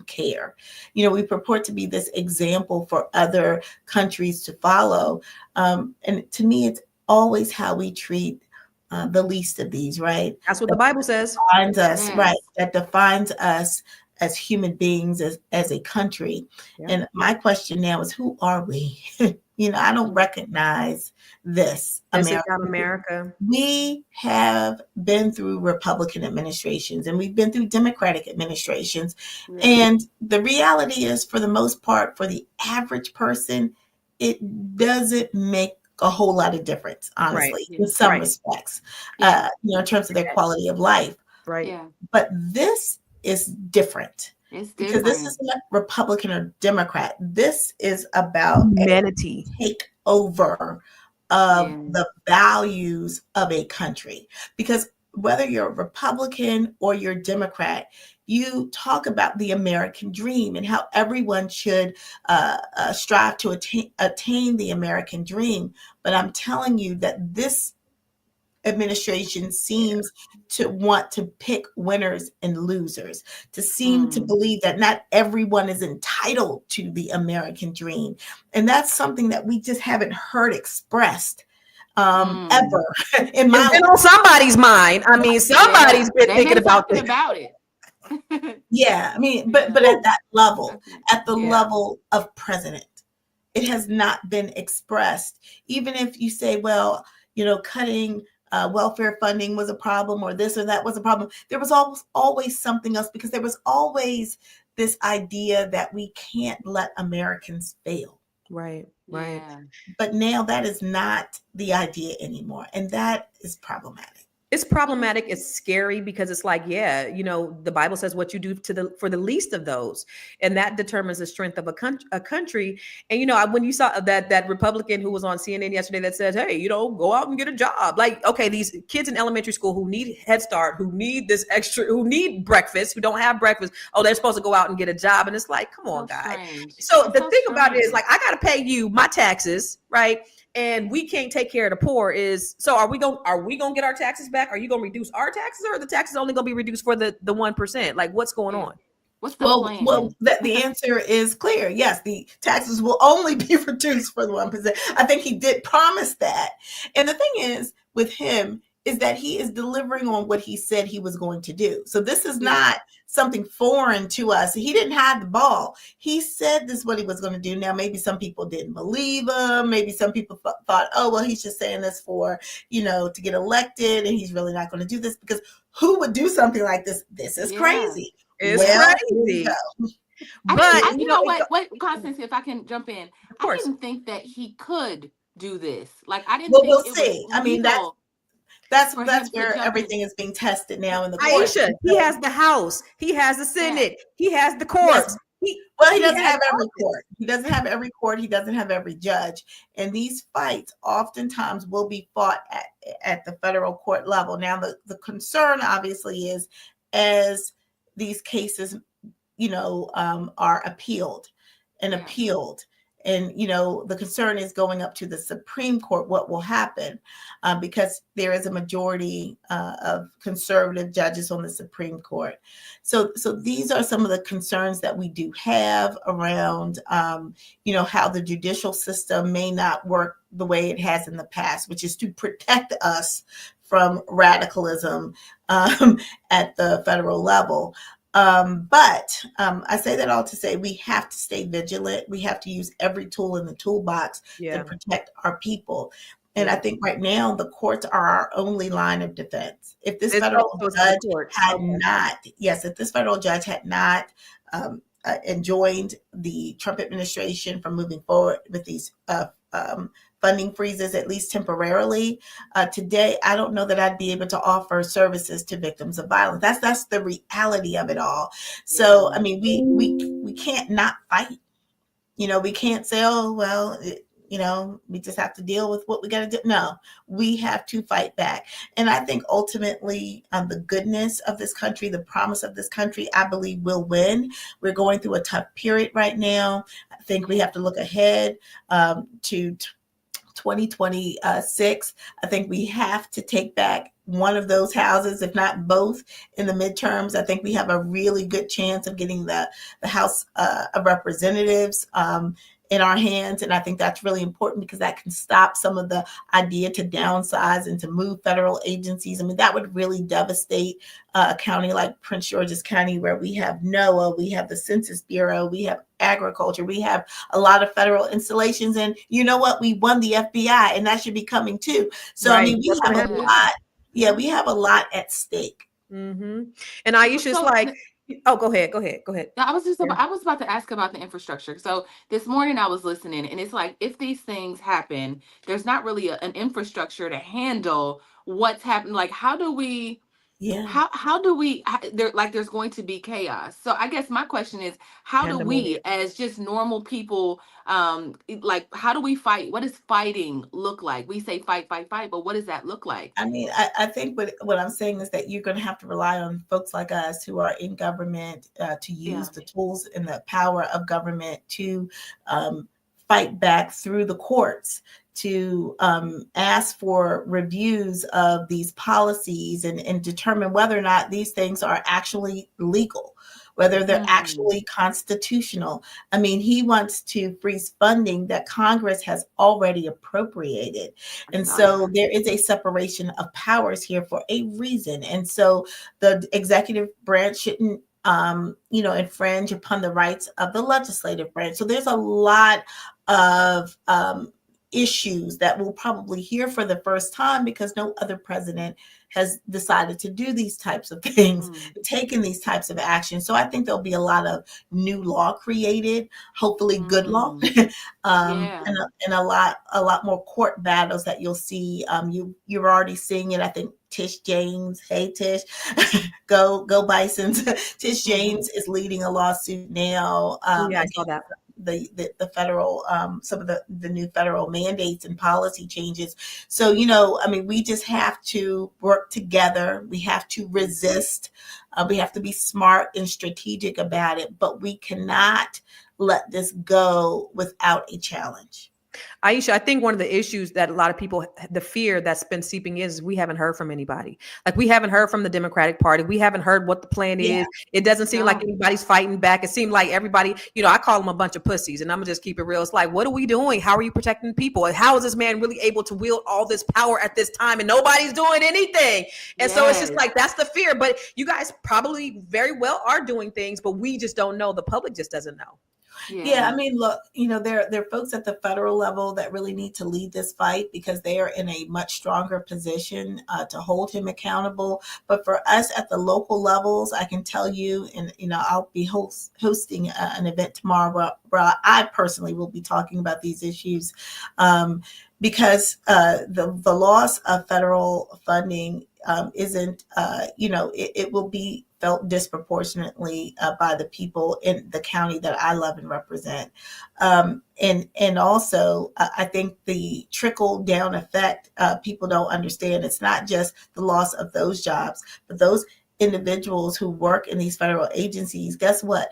care. We purport to be this example for other countries to follow. And to me, it's always how we treat the least of these, right? That's what the Bible says. Defines us, right? That defines us as human beings, as a country. Yeah. And my question now is, who are we? I don't recognize this. This is not America. We have been through Republican administrations and we've been through Democratic administrations. Yeah. And the reality is, for the most part, for the average person, it doesn't make a whole lot of difference, honestly, in some respects, in terms of their quality of life. Right. Yeah. But this is different. It's different. Because this is not Republican or Democrat. This is about humanity takeover of the values of a country. Because whether you're a Republican or you're Democrat, you talk about the American dream and how everyone should strive to attain the American dream. But I'm telling you that this administration seems to want to pick winners and losers, to seem to believe that not everyone is entitled to the American dream. And that's something that we just haven't heard expressed ever in my It's been on somebody's mind. I mean, somebody's been They've thinking been about talking this. about it. Yeah, I mean, but at that level, at the level of president, it has not been expressed. Even if you say, well, cutting welfare funding was a problem, or this or that was a problem, there was always something else, because there was always this idea that we can't let Americans fail. Right. But now that is not the idea anymore, and that is problematic. It's problematic. It's scary, because it's like, the Bible says what you do for the least of those, and that determines the strength of a country. And when you saw that Republican who was on CNN yesterday that says, hey, go out and get a job. Like, okay, these kids in elementary school who need Head Start, who need this extra, who need breakfast, who don't have breakfast, they're supposed to go out and get a job. And it's like, come on, guys. So the thing about it is, like, I got to pay you my taxes, right? And we can't take care of the poor. So are we going to get our taxes back? Are you going to reduce our taxes, or are the taxes only going to be reduced for the 1%? Like, what's going on? What's the plan? Well, the answer is clear. Yes, the taxes will only be reduced for the 1%. I think he did promise that. And the thing is with him is that he is delivering on what he said he was going to do. So this is not something foreign to us. He didn't hide the ball. He said this is what he was going to do. Now, maybe some people didn't believe him. Maybe some people thought, oh, well, he's just saying this for, to get elected, and he's really not going to do this, because who would do something like this? This is crazy. It's crazy. But you know what, Constance, if I can jump in, I didn't think that he could do this. Like, I didn't think we'll it see. was I mean, that's where everything is being tested now in the courts. Aisha, he has the House, he has the Senate, he has the courts. He doesn't have every court. He doesn't have every court. He doesn't have every judge. And these fights oftentimes will be fought at the federal court level. Now, the concern obviously is, as these cases, are appealed. And, the concern is going up to the Supreme Court, what will happen, because there is a majority of conservative judges on the Supreme Court. So these are some of the concerns that we do have around, how the judicial system may not work the way it has in the past, which is to protect us from radicalism at the federal level. But I say that all to say we have to stay vigilant. We have to use every tool in the toolbox to protect our people. And I think right now the courts are our only line of defense. If this federal judge had not enjoined the Trump administration from moving forward with these funding freezes, at least temporarily, today, I don't know that I'd be able to offer services to victims of violence. That's the reality of it all. So, I mean, we can't not fight. We can't say, oh, well, we just have to deal with what we got to do. No, we have to fight back. And I think ultimately the goodness of this country, the promise of this country, I believe will win. We're going through a tough period right now. I think we have to look ahead to 2026. I think we have to take back one of those houses, if not both, in the midterms. I think we have a really good chance of getting the House of Representatives in our hands. And I think that's really important, because that can stop some of the idea to downsize and to move federal agencies. I mean, that would really devastate a county like Prince George's County, where we have NOAA, we have the Census Bureau, we have agriculture, we have a lot of federal installations. And you know what? We won the FBI, and that should be coming too. So, I mean, we have a lot. Yeah, we have a lot at stake. Mm-hmm. And Aisha's like, oh, go ahead. I was about to ask about the infrastructure. So this morning I was listening, and it's like, if these things happen, there's not really an infrastructure to handle what's happening. Like, how do we there's going to be chaos. So I guess my question is, how do we, as just normal people, how do we fight? What does fighting look like? We say fight, but what does that look like? I mean, I think what I'm saying is that you're going to have to rely on folks like us who are in government to use the tools and the power of government to fight back through the courts to ask for reviews of these policies and determine whether or not these things are actually legal, whether they're actually constitutional. I mean, he wants to freeze funding that Congress has already appropriated. And so there is a separation of powers here for a reason. And so the executive branch shouldn't infringe upon the rights of the legislative branch. So there's a lot of issues that we'll probably hear for the first time because no other president has decided to do these types of things, taken these types of actions. So I think there'll be a lot of new law created, hopefully good law, and a lot more court battles that you'll see. You're already seeing it. I think Tish James, hey Tish, go Bisons. Tish James is leading a lawsuit now. I saw that. The federal some of the new federal mandates and policy changes. So we just have to work together. We have to resist. We have to be smart and strategic about it, but we cannot let this go without a challenge. Aisha, I think one of the issues that a lot of people, the fear that's been seeping in is we haven't heard from anybody. Like we haven't heard from the Democratic Party. We haven't heard what the plan is. It doesn't seem like anybody's fighting back. It seemed like everybody, I call them a bunch of pussies, and I'm gonna just keep it real. It's like, what are we doing? How are you protecting people? And how is this man really able to wield all this power at this time and nobody's doing anything? And so it's just like, that's the fear. But you guys probably very well are doing things, but we just don't know. The public just doesn't know. Yeah, I mean, look, there are folks at the federal level that really need to lead this fight because they are in a much stronger position to hold him accountable. But for us at the local levels, I can tell you, and I'll be hosting an event tomorrow where I personally will be talking about these issues because the loss of federal funding isn't, it will be felt disproportionately by the people in the county that I love and represent. And also, I think the trickle down effect, people don't understand. It's not just the loss of those jobs, but those individuals who work in these federal agencies, guess what?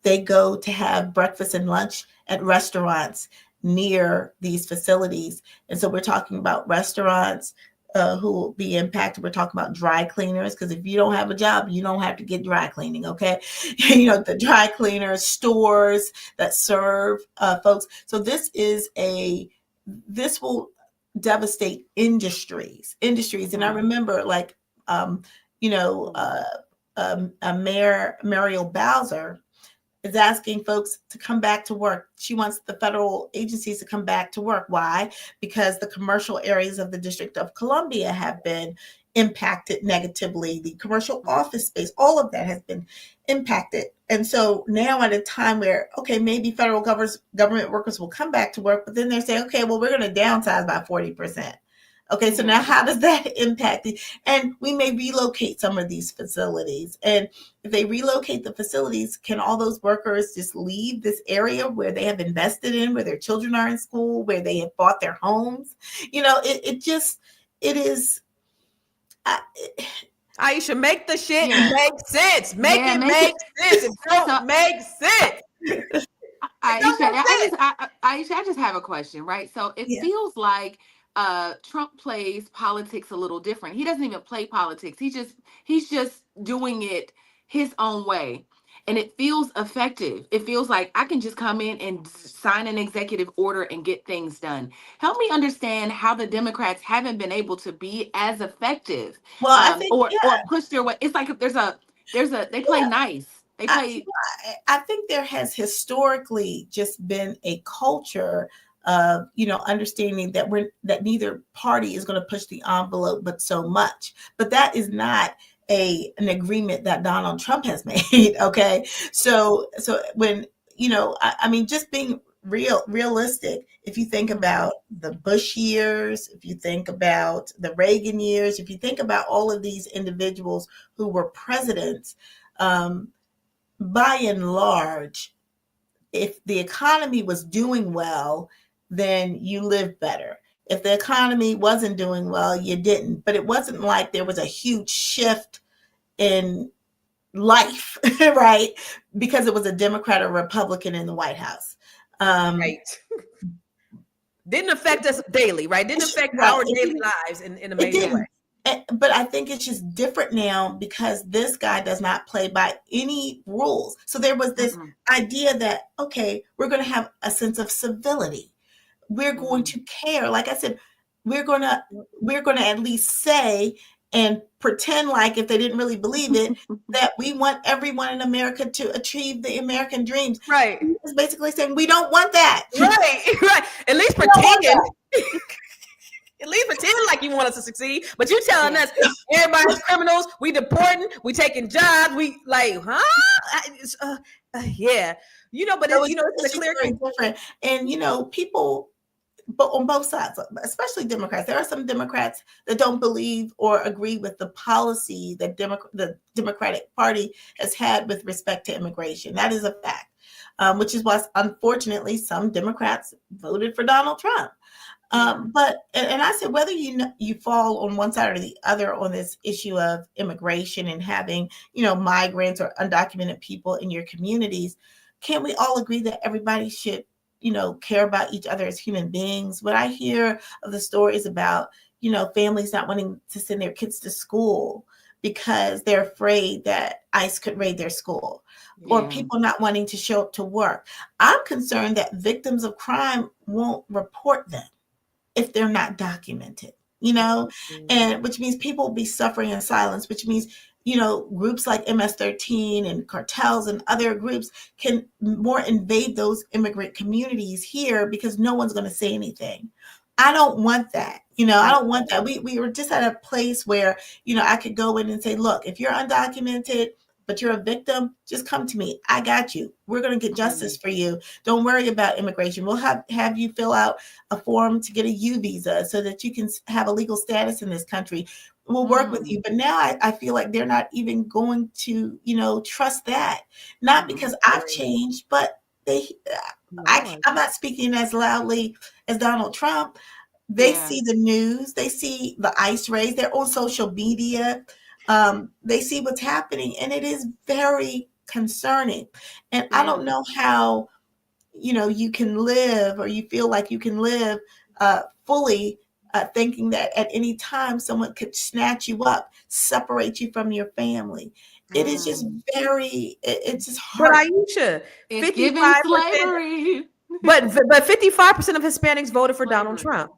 They go to have breakfast and lunch at restaurants near these facilities. And so we're talking about restaurants who will be impacted. We're talking about dry cleaners, because if you don't have a job, you don't have to get dry cleaning, okay? The dry cleaners, stores that serve folks. So this will devastate industries. And I remember Mayor Muriel Bowser is asking folks to come back to work. She wants the federal agencies to come back to work. Why? Because the commercial areas of the District of Columbia have been impacted negatively. The commercial office space, all of that has been impacted. And so now at a time where, okay, maybe federal government workers will come back to work, but then they're saying, okay, well, we're going to downsize by 40%. Okay, so now how does that impact it? And we may relocate some of these facilities. And if they relocate the facilities, can all those workers just leave this area where they have invested in, where their children are in school, where they have bought their homes? It is. Aisha, make the shit make sense. Make it make sense. It don't make sense. Aisha, I just have a question, right? So it feels like Trump plays politics a little different. He doesn't even play politics. He's just doing it his own way. And it feels effective. It feels like I can just come in and sign an executive order and get things done. Help me understand how the Democrats haven't been able to be as effective. Well, I think, or push their way. It's like they play nice. They play. I think there has historically just been a culture of understanding that neither party is going to push the envelope but so much. But that is not an agreement that Donald Trump has made. Okay, so when just being realistic, if you think about the Bush years, if you think about the Reagan years, if you think about all of these individuals who were presidents, by and large, if the economy was doing well, then you lived better. If the economy wasn't doing well, you didn't. But it wasn't like there was a huge shift in life, right? Because it was a Democrat or Republican in the White House. Right. Didn't affect us daily, right? Didn't affect Right. our daily lives in a major way. But I think it's just different now because this guy does not play by any rules. So there was this idea that, okay, we're going to have a sense of civility. We're going to care. Like I said, we're going to at least say and pretend like, if they didn't really believe it, that we want everyone in America to achieve the American dreams. Right. It's basically saying we don't want that. Right. At least pretend. At least pretend like you want us to succeed, but you telling us everybody's criminals, we deporting, we taking jobs, we like, huh? Yeah, but it's a clear different. And people, but on both sides, especially Democrats, there are some Democrats that don't believe or agree with the policy that the Democratic Party has had with respect to immigration. That is a fact, which is why, unfortunately, some Democrats voted for Donald Trump. But I said, whether you fall on one side or the other on this issue of immigration and having, migrants or undocumented people in your communities, can't we all agree that everybody should, care about each other as human beings? When I hear of the stories about, families not wanting to send their kids to school because they're afraid that ICE could raid their school, or people not wanting to show up to work, I'm concerned that victims of crime won't report them if they're not documented, and which means people will be suffering in silence, which means, groups like MS-13 and cartels and other groups can more invade those immigrant communities here because no one's going to say anything. I don't want that. I don't want that. We were just at a place where, I could go in and say, look, if you're undocumented, but you're a victim, just come to me. I got you. We're going to get justice for you. Don't worry about immigration. We'll have you fill out a form to get a U visa so that you can have a legal status in this country. We'll work with you. But now I feel like they're not even going to, trust that. Not because I've changed, but I'm not speaking as loudly as Donald Trump. They see the news. They see the ICE raids. They're on social media. They see what's happening, and it is very concerning. And I don't know how, you can live, or you feel like you can live fully thinking that at any time someone could snatch you up, separate you from your family. It is just it's just hard. But Aisha, it's giving slavery. But 55% of Hispanics voted for Donald Trump.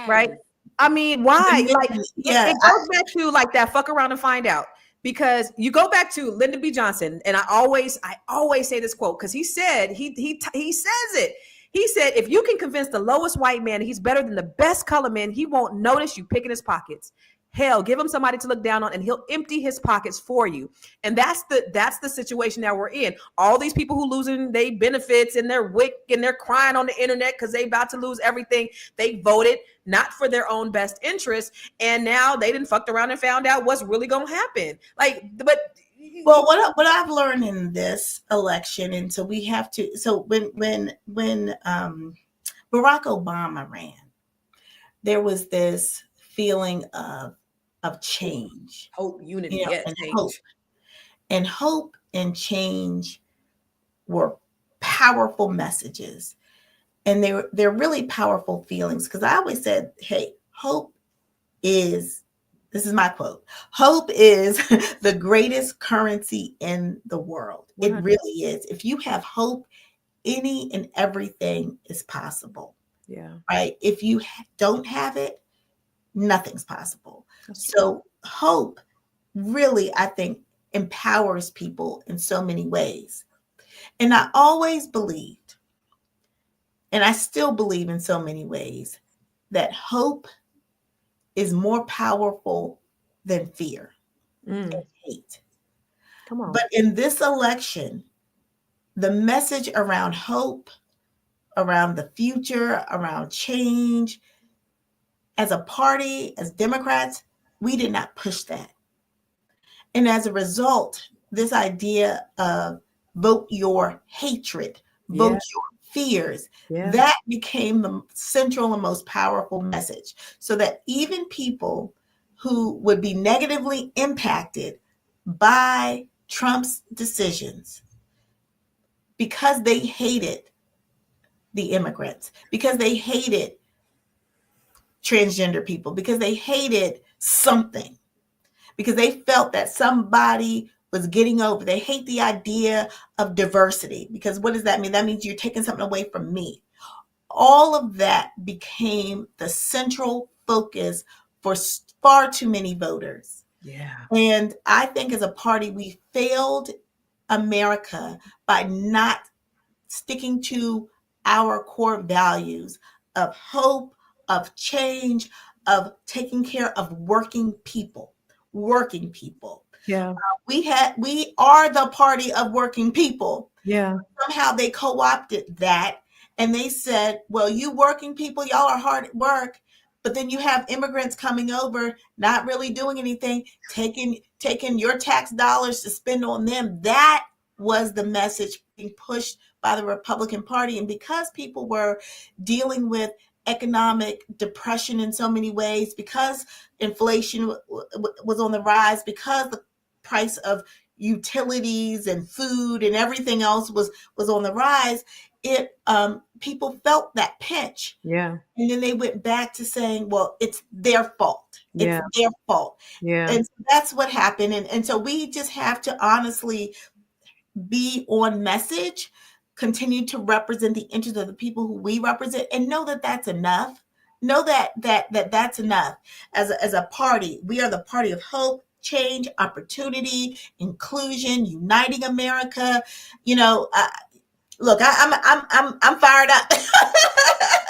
Right? I mean, why? Like, it goes back to like that fuck around and find out. Because you go back to Lyndon B. Johnson, and I always say this quote because he said he says it. He said, if you can convince the lowest white man he's better than the best color man, he won't notice you picking his pockets. Hell, give him somebody to look down on, and he'll empty his pockets for you. And that's the situation that we're in. All these people who losing their benefits and their WIC, and they're crying on the internet because they about to lose everything. They voted not for their own best interest, and now they done fucked around and found out what's really gonna happen. Well, what I've learned in this election, and so we have to. So when Barack Obama ran, there was this feeling of change, hope, unity, and hope and change were powerful messages, and they're really powerful feelings. Because I always said, hey, hope is, this is my quote, hope is the greatest currency in the world. It really is. If you have hope, any and everything is possible. Yeah. Right. If you don't have it, nothing's possible. So hope really, I think, empowers people in so many ways. And I always believed, and I still believe in so many ways, that hope is more powerful than fear and hate. Come on. But in this election, the message around hope, around the future, around change, as a party, as Democrats, we did not push that. And as a result, this idea of vote your hatred, vote your fears, that became the central and most powerful message. So that even people who would be negatively impacted by Trump's decisions, because they hated the immigrants, because they hated transgender people, because they hated something, because they felt that somebody was getting over. They hate the idea of diversity, because what does that mean? That means you're taking something away from me. All of that became the central focus for far too many voters. Yeah. And I think as a party, we failed America by not sticking to our core values of hope, of change, of taking care of working people. Working people. Yeah. We are the party of working people. Yeah. Somehow they co-opted that, and they said, well, you working people, y'all are hard at work, but then you have immigrants coming over, not really doing anything, taking your tax dollars to spend on them. That was the message being pushed by the Republican Party. And because people were dealing with economic depression in so many ways, because inflation was on the rise, because the price of utilities and food and everything else was on the rise, people felt that pinch. Yeah. And then they went back to saying, well, it's their fault. Yeah. It's their fault. Yeah. And so that's what happened. And so we just have to honestly be on message, continue to represent the interests of the people who we represent, and know that that's enough. Know that that's enough. As a party, we are the party of hope, change, opportunity, inclusion, uniting America. Look, I'm fired up.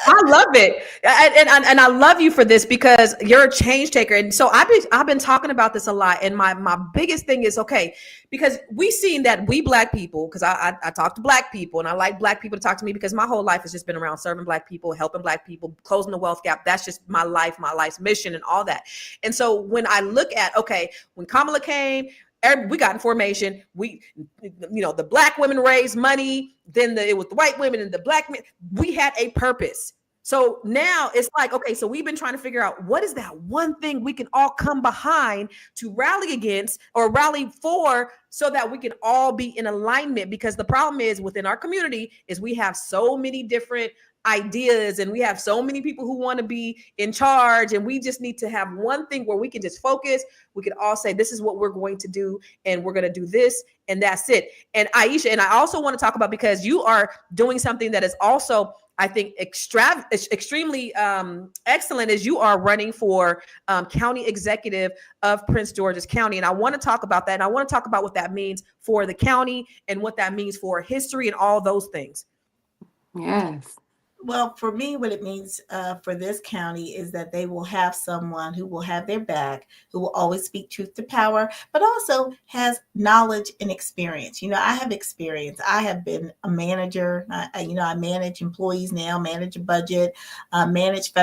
I love it, and I love you for this, because you're a change taker. And so I've been talking about this a lot. And my biggest thing is, okay, because we seen that we Black people, because I talk to Black people, and I like Black people to talk to me, because my whole life has just been around serving Black people, helping Black people, closing the wealth gap. That's just my life's mission and all that. And so when I look at, okay, when Kamala came, we got in formation. The Black women raised money. Then it was the white women and the Black men. We had a purpose. So now it's like, okay, so we've been trying to figure out, what is that one thing we can all come behind to rally against or rally for, so that we can all be in alignment. Because the problem is within our community is we have so many different ideas, and we have so many people who want to be in charge, and we just need to have one thing where we can just focus. We can all say, this is what we're going to do, and we're going to do this, and that's it. And Aisha, and I also want to talk about, because you are doing something that is also, I think, extremely excellent, as you are running for county executive of Prince George's County. And I want to talk about that. And I want to talk about what that means for the county and what that means for history and all those things. Yes. Well, for me, what it means for this county is that they will have someone who will have their back, who will always speak truth to power, but also has knowledge and experience. I have experience. I have been a manager. I manage employees now, manage a budget, manage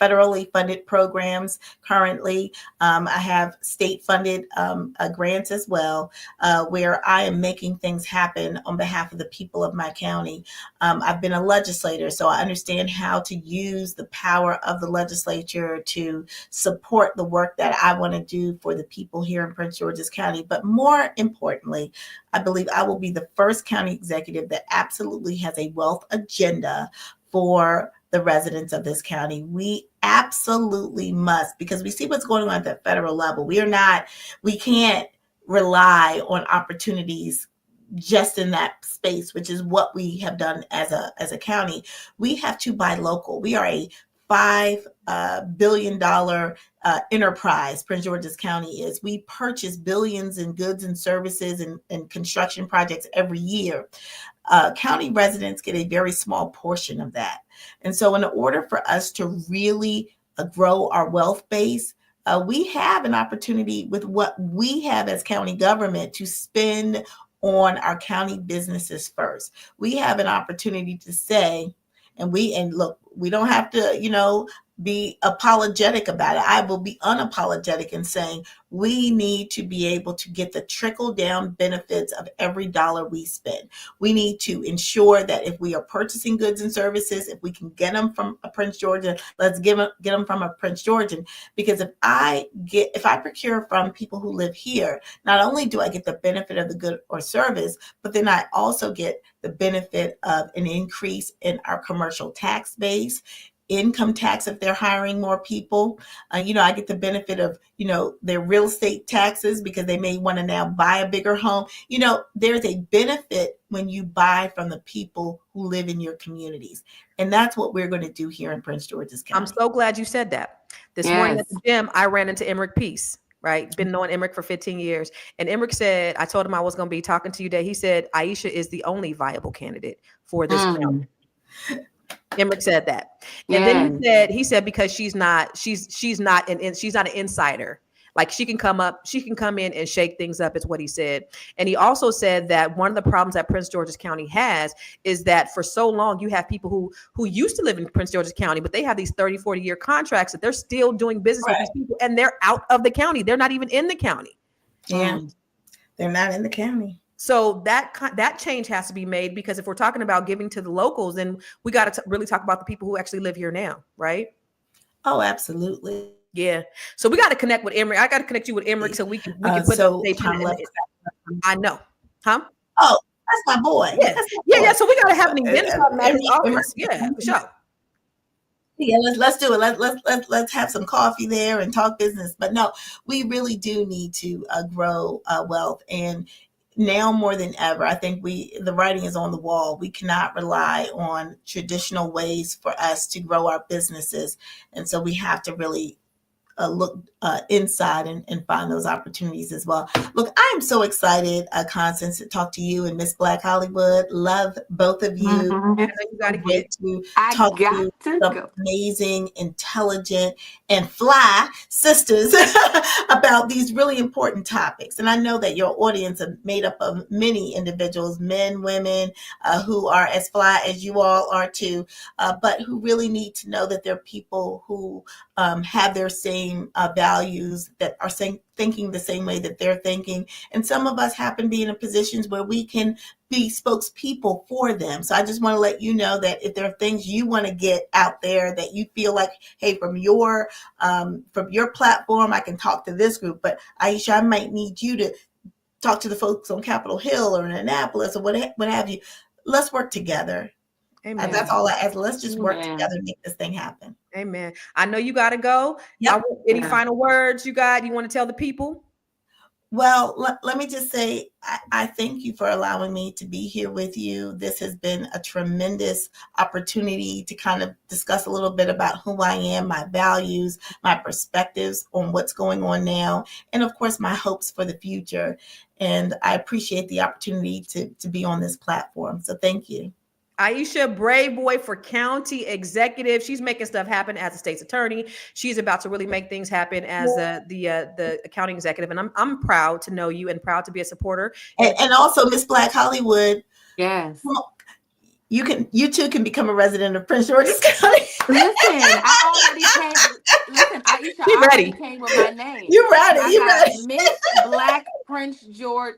federally funded programs currently. I have state funded grants as well, where I am making things happen on behalf of the people of my county. I've been a legislator, so I understand how to use the power of the legislature to support the work that I want to do for the people here in Prince George's County. But more importantly, I believe I will be the first county executive that absolutely has a wealth agenda for the residents of this county. We absolutely must, because we see what's going on at the federal level. We can't rely on opportunities just in that space, which is what we have done as a county. We have to buy local. We are a $5 billion enterprise. Prince George's County is. We purchase billions in goods and services and construction projects every year. County residents get a very small portion of that. And so in order for us to really grow our wealth base, we have an opportunity with what we have as county government to spend on our county businesses first. We have an opportunity to say, and look, We don't have to, be apologetic about it. I will be unapologetic in saying we need to be able to get the trickle down benefits of every dollar we spend. We need to ensure that if we are purchasing goods and services, if we can get them from a Prince Georgian, let's get them from a Prince Georgian. Because if I procure from people who live here, not only do I get the benefit of the good or service, but then I also get the benefit of an increase in our commercial tax base, income tax if they're hiring more people. I get the benefit of, their real estate taxes because they may want to now buy a bigger home. There's a benefit when you buy from the people who live in your communities. And that's what we're going to do here in Prince George's County. I'm so glad you said that. This morning at the gym, I ran into Emmerich Peace, right? Been knowing Emmerich for 15 years. And Emmerich said, I told him I was going to be talking to you today. He said, Aisha is the only viable candidate for this county. Emmerich said that. And then he said, because she's not an insider. Like she can come in and shake things up is what he said. And he also said that one of the problems that Prince George's County has is that for so long you have people who used to live in Prince George's County, but they have these 30, 40-year contracts that they're still doing business with these people and they're out of the county. They're not even in the county. Yeah. They're not in the county. So that change has to be made, because if we're talking about giving to the locals, then we got to really talk about the people who actually live here now, right? Oh, absolutely. Yeah. So we got to connect with Emmerich. I got to connect you with Emmerich so we can put I know. Huh? Oh, that's my boy. Yeah. So we got to have an event at his office. Yeah, for sure. Yeah, let's do it. Let's have some coffee there and talk business. But no, we really do need to grow wealth. And now more than ever, I think the writing is on the wall. We cannot rely on traditional ways for us to grow our businesses. And so we have to really look inside and find those opportunities as well. Look, I am so excited, Constance, to talk to you and Miss Black Hollywood. Love both of you. You got to get to talk to some amazing, intelligent, and fly sisters about these really important topics. And I know that your audience is made up of many individuals, men, women, who are as fly as you all are too, but who really need to know that they're people who have their same values, that are thinking the same way that they're thinking. And some of us happen to be in positions where we can be spokespeople for them. So I just want to let you know that if there are things you want to get out there that you feel like, hey, from your platform, I can talk to this group, but Aisha, I might need you to talk to the folks on Capitol Hill or in Annapolis or what have you. Let's work together. Amen. And that's all I ask. Let's just work together and make this thing happen. Amen. I know you got to go. Yep. Any final words you want to tell the people? Well, let me just say, I thank you for allowing me to be here with you. This has been a tremendous opportunity to kind of discuss a little bit about who I am, my values, my perspectives on what's going on now, and of course, my hopes for the future. And I appreciate the opportunity to be on this platform. So thank you. Aisha Brave Boy for county executive. She's making stuff happen as a state's attorney. She's about to really make things happen as the county executive. And I'm proud to know you and proud to be a supporter. And also Miss Black Hollywood. Yes. You too can become a resident of Prince George's County. Listen, I already came. Listen, Aisha, I already came with my name. You ready? Miss Black Prince Georgia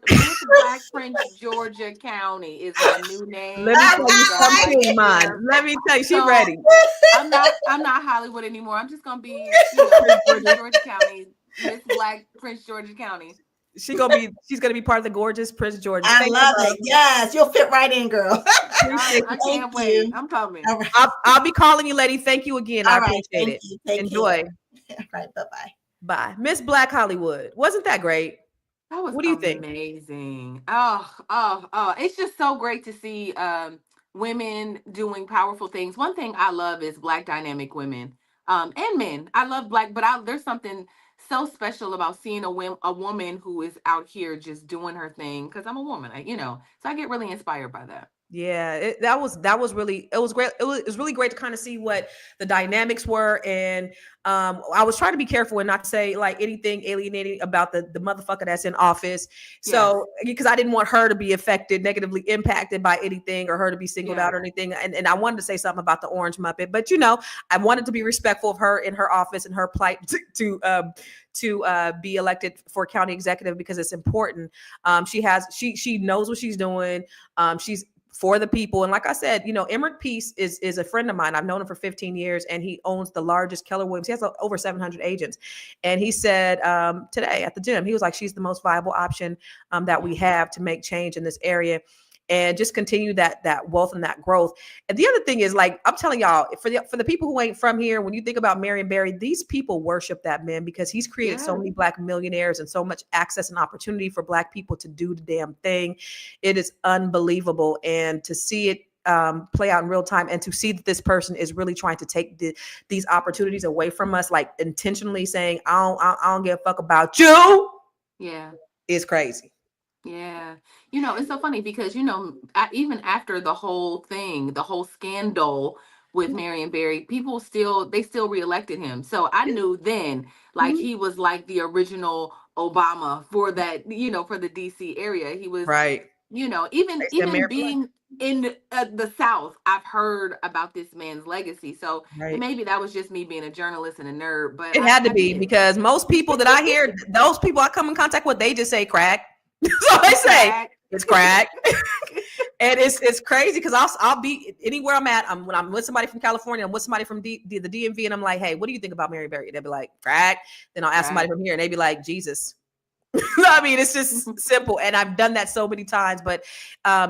County is my new name. Let me tell you something, man. Let me tell you, she's ready. I'm not Hollywood anymore. I'm just gonna be Prince Georgia County, Miss Black Prince Georgia County. She's gonna be part of the gorgeous Prince Georgia. I love it. Yes, you'll fit right in, girl. I can't wait. I'm coming. Right. I'll be calling you, lady. Thank you again. I appreciate it. Enjoy. All right. Bye-bye. Bye. Miss Black Hollywood. Wasn't that great? That was what do you think? Amazing. Oh. It's just so great to see women doing powerful things. One thing I love is Black dynamic women and men. I love Black, but there's something so special about seeing a woman who is out here just doing her thing, because I'm a woman, so I get really inspired by that. Yeah, that was really, it was great. It was really great to kind of see what the dynamics were, and I was trying to be careful and not say like anything alienating about the motherfucker that's in office. So because I didn't want her to be affected, negatively impacted by anything, or her to be singled out or anything. And I wanted to say something about the Orange Muppet, but I wanted to be respectful of her in her office and her plight to be elected for county executive, because it's important. She knows what she's doing. She's for the people. And like I said, Emmerich Peace is a friend of mine. I've known him for 15 years, and he owns the largest Keller Williams. He has over 700 agents. And he said today at the gym, he was like, she's the most viable option that we have to make change in this area and just continue that wealth and that growth. And the other thing is, like, I'm telling y'all, for the people who ain't from here, when you think about Marion Barry, these people worship that man because he's created so many Black millionaires and so much access and opportunity for Black people to do the damn thing. It is unbelievable. And to see it play out in real time, and to see that this person is really trying to take these opportunities away from us, like intentionally saying, I don't give a fuck about you. Yeah. Is crazy. Yeah. It's so funny because, even after the whole thing, the whole scandal with Marion Barry, people still reelected him. So I knew then, like, he was like the original Obama for that, for the DC area. He was, right. Even being in the South, I've heard about this man's legacy. So maybe that was just me being a journalist and a nerd, but it had to be, because most people that I hear, those people I come in contact with, they just say crack. So I say it's crack. And it's crazy because I'll be anywhere I'm at. When I'm with somebody from California, I'm with somebody from the DMV, and I'm like, hey, what do you think about Marion Barry? They'll be like, crack. Then I'll ask somebody from here, and they be like, Jesus. I mean, it's just simple. And I've done that so many times, but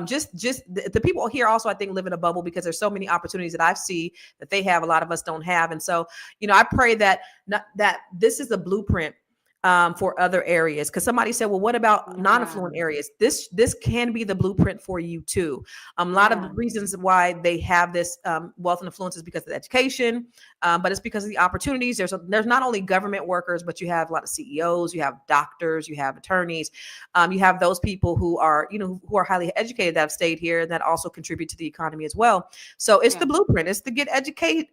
just the people here also, I think, live in a bubble because there's so many opportunities that I see that they have, a lot of us don't have. And so, I pray that this is a blueprint for other areas. Because somebody said, well, what about non-affluent areas? This can be the blueprint for you too. A lot of the reasons why they have this wealth and affluence is because of the education, but it's because of the opportunities. There's not only government workers, but you have a lot of CEOs, you have doctors, you have attorneys, you have those people who are, who are highly educated that have stayed here and that also contribute to the economy as well. So it's the blueprint. It's to get educated,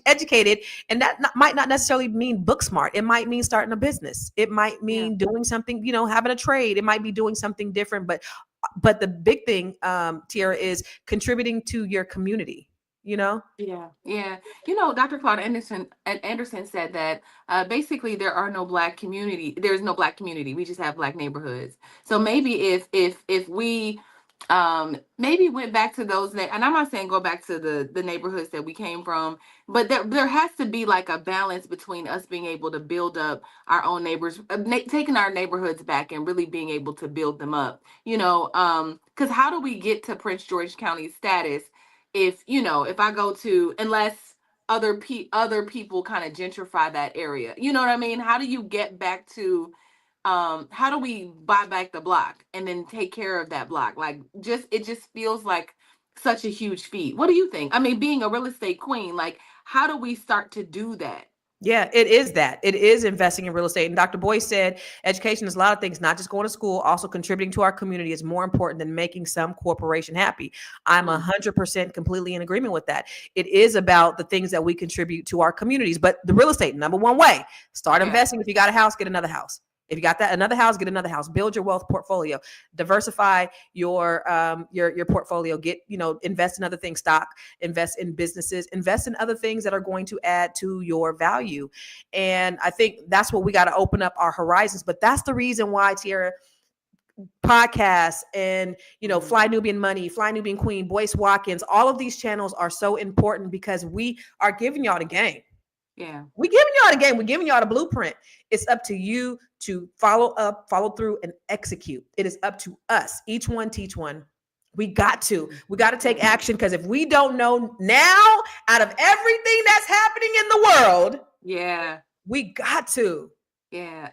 educated. And that might not necessarily mean book smart. It might mean starting a business. It might mean doing something, having a trade. It might be doing something different, but the big thing, Tiara, is contributing to your community. Yeah. Dr. Claude Anderson said that basically there's no Black community. We just have Black neighborhoods. So maybe if we maybe went back to those, and I'm not saying go back to the neighborhoods that we came from, but there has to be like a balance between us being able to build up our own neighbors, taking our neighborhoods back and really being able to build them up, because how do we get to Prince George County status if I go to, unless other people kind of gentrify that area, you know what I mean? How do you get back to how do we buy back the block and then take care of that block? Like, it just feels like such a huge feat. What do you think? I mean, being a real estate queen, like, how do we start to do that? Yeah, it is that. It is investing in real estate. And Dr. Boyce said education is a lot of things, not just going to school, also contributing to our community is more important than making some corporation happy. I'm 100% completely in agreement with that. It is about the things that we contribute to our communities. But the real estate, number one way, start investing. If you got a house, get another house. If you got another house, get another house. Build your wealth portfolio. Diversify your portfolio. Invest in other things. Stock. Invest in businesses. Invest in other things that are going to add to your value. And I think that's what we got to open up our horizons. But that's the reason why, Tiara, podcasts and Fly Nubian Money, Fly Nubian Queen, Boyce Watkins, all of these channels are so important because we are giving y'all the game. Yeah. We're giving y'all the game. We're giving y'all the blueprint. It's up to you to follow through and execute. It is up to us. Each one teach one. We got to take action, because if we don't know now, out of everything that's happening in the world, we got to. Yeah.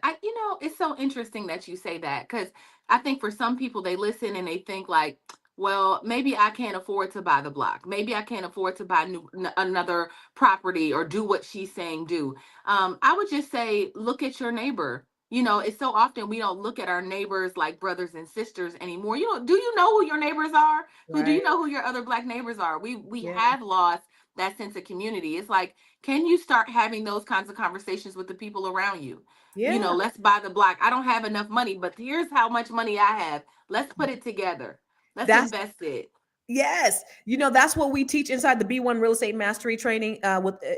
It's so interesting that you say that, because I think for some people, they listen and they think like, well, maybe I can't afford to buy the block. Maybe I can't afford to buy another property or do what she's saying do. I would just say, look at your neighbor. You know, it's so often we don't look at our neighbors like brothers and sisters anymore. You know, do you know who your neighbors are? Who do you know who your other Black neighbors are? We have lost that sense of community. It's like, can you start having those kinds of conversations with the people around you? You know, let's buy the block. I don't have enough money, but here's how much money I have. Let's put it together. Let's invest it. Yes. You know, that's what we teach inside the B1 Real Estate Mastery training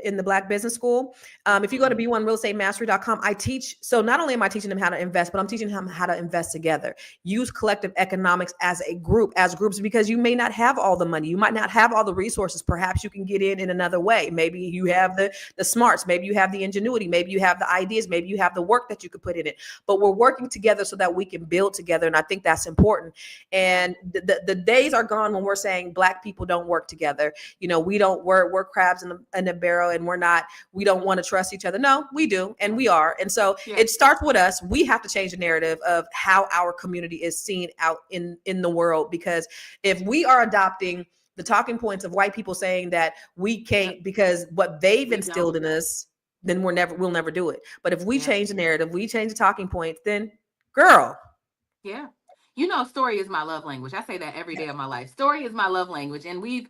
in the Black Business School. If you go to b1realestatemastry.com, I teach. So not only am I teaching them how to invest, but I'm teaching them how to invest together. Use collective economics as groups, because you may not have all the money. You might not have all the resources. Perhaps you can get in another way. Maybe you have the smarts. Maybe you have the ingenuity. Maybe you have the ideas. Maybe you have the work that you could put in it. But we're working together so that we can build together. And I think that's important. And the days are gone when we're saying Black people don't work together. You know, we're crabs in a barrel, and we don't want to trust each other. No, we do. And we are. And so it starts with us. We have to change the narrative of how our community is seen out in the world, because if we are adopting the talking points of white people saying that we can't because what they've instilled in us, then we'll never do it. But if we change the narrative, we change the talking points, then girl. Yeah. You know, story is my love language. I say that every day of my life. Story is my love language. And we've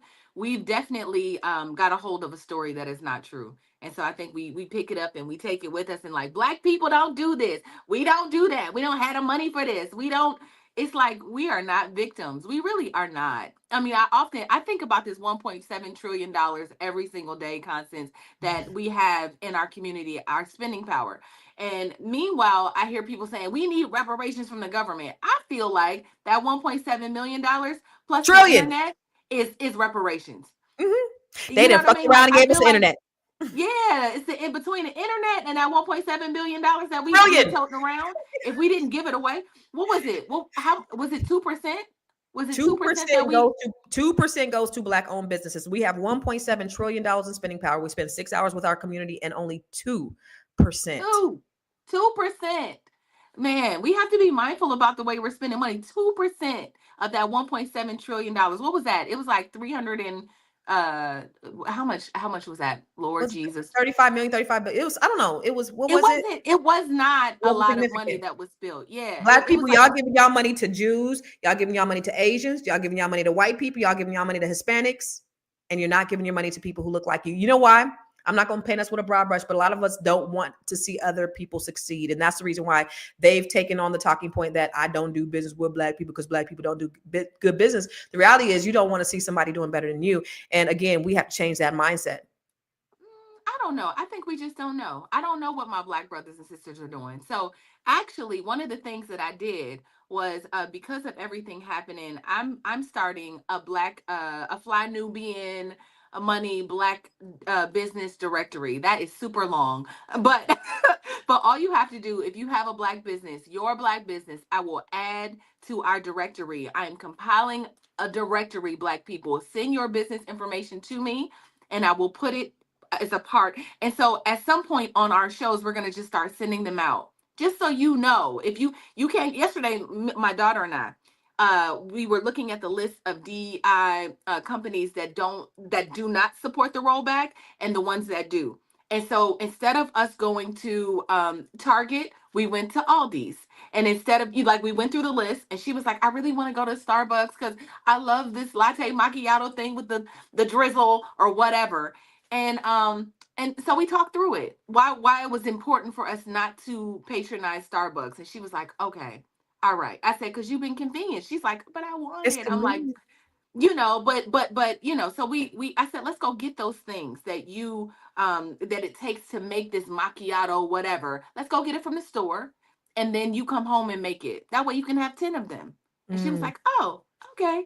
definitely got a hold of a story that is not true. And so I think we pick it up and we take it with us, and like, Black people don't do this. We don't do that. We don't have the money for this. It's like, we are not victims. We really are not. I mean, I think about this $1.7 trillion every single day, Constance, that we have in our community, our spending power. And meanwhile, I hear people saying we need reparations from the government. I feel like that $1.7 million plus the internet is reparations. Mm-hmm. They done fucked around and gave us the internet. Yeah, it's in between the internet and that $1.7 billion that we toting around. If we didn't give it away, what was it? Well, how was it? 2%? Was it 2%? 2% goes to Black owned businesses. We have $1.7 trillion in spending power. We spend 6 hours with our community, and only 2%. 2%. Man, we have to be mindful about the way we're spending money. 2% of that $1.7 trillion. What was that? It was like 300 and how much was that? Lord Jesus. 35 million, 35 billion. It was, I don't know. It was, what was it? It was not a lot of money that was spilled. Yeah. Black people, y'all giving y'all money to Jews, y'all giving y'all money to Asians, y'all giving y'all money to white people, y'all giving y'all money to Hispanics, and you're not giving your money to people who look like you. You know why? I'm not going to paint us with a broad brush, but a lot of us don't want to see other people succeed. And that's the reason why they've taken on the talking point that I don't do business with Black people because Black people don't do good business. The reality is you don't want to see somebody doing better than you. And again, we have to change that mindset. I don't know. I think we just don't know. I don't know what my Black brothers and sisters are doing. So actually, one of the things that I did was because of everything happening, I'm starting a Fly Nubian Money Black business directory. That is super long, but but all you have to do, if you have a Black business, your Black business, I will add to our directory. I am compiling a directory. Black people, send your business information to me, and I will put it as a part. And so at some point on our shows, we're going to just start sending them out, just so you know. If you can't, yesterday my daughter and I, we were looking at the list of DEI companies that do not support the rollback and the ones that do. And so instead of us going to Target, we went to Aldi's. And instead of we went through the list, and she was like, I really want to go to Starbucks because I love this latte macchiato thing with the drizzle or whatever. And so we talked through it, why it was important for us not to patronize Starbucks. And she was like, okay, all right. I said, because you've been convenient. She's like, but I want it. I'm like, but so I said, let's go get those things that that it takes to make this macchiato, whatever. Let's go get it from the store. And then you come home and make it. That way you can have 10 of them. And she was like, oh, okay.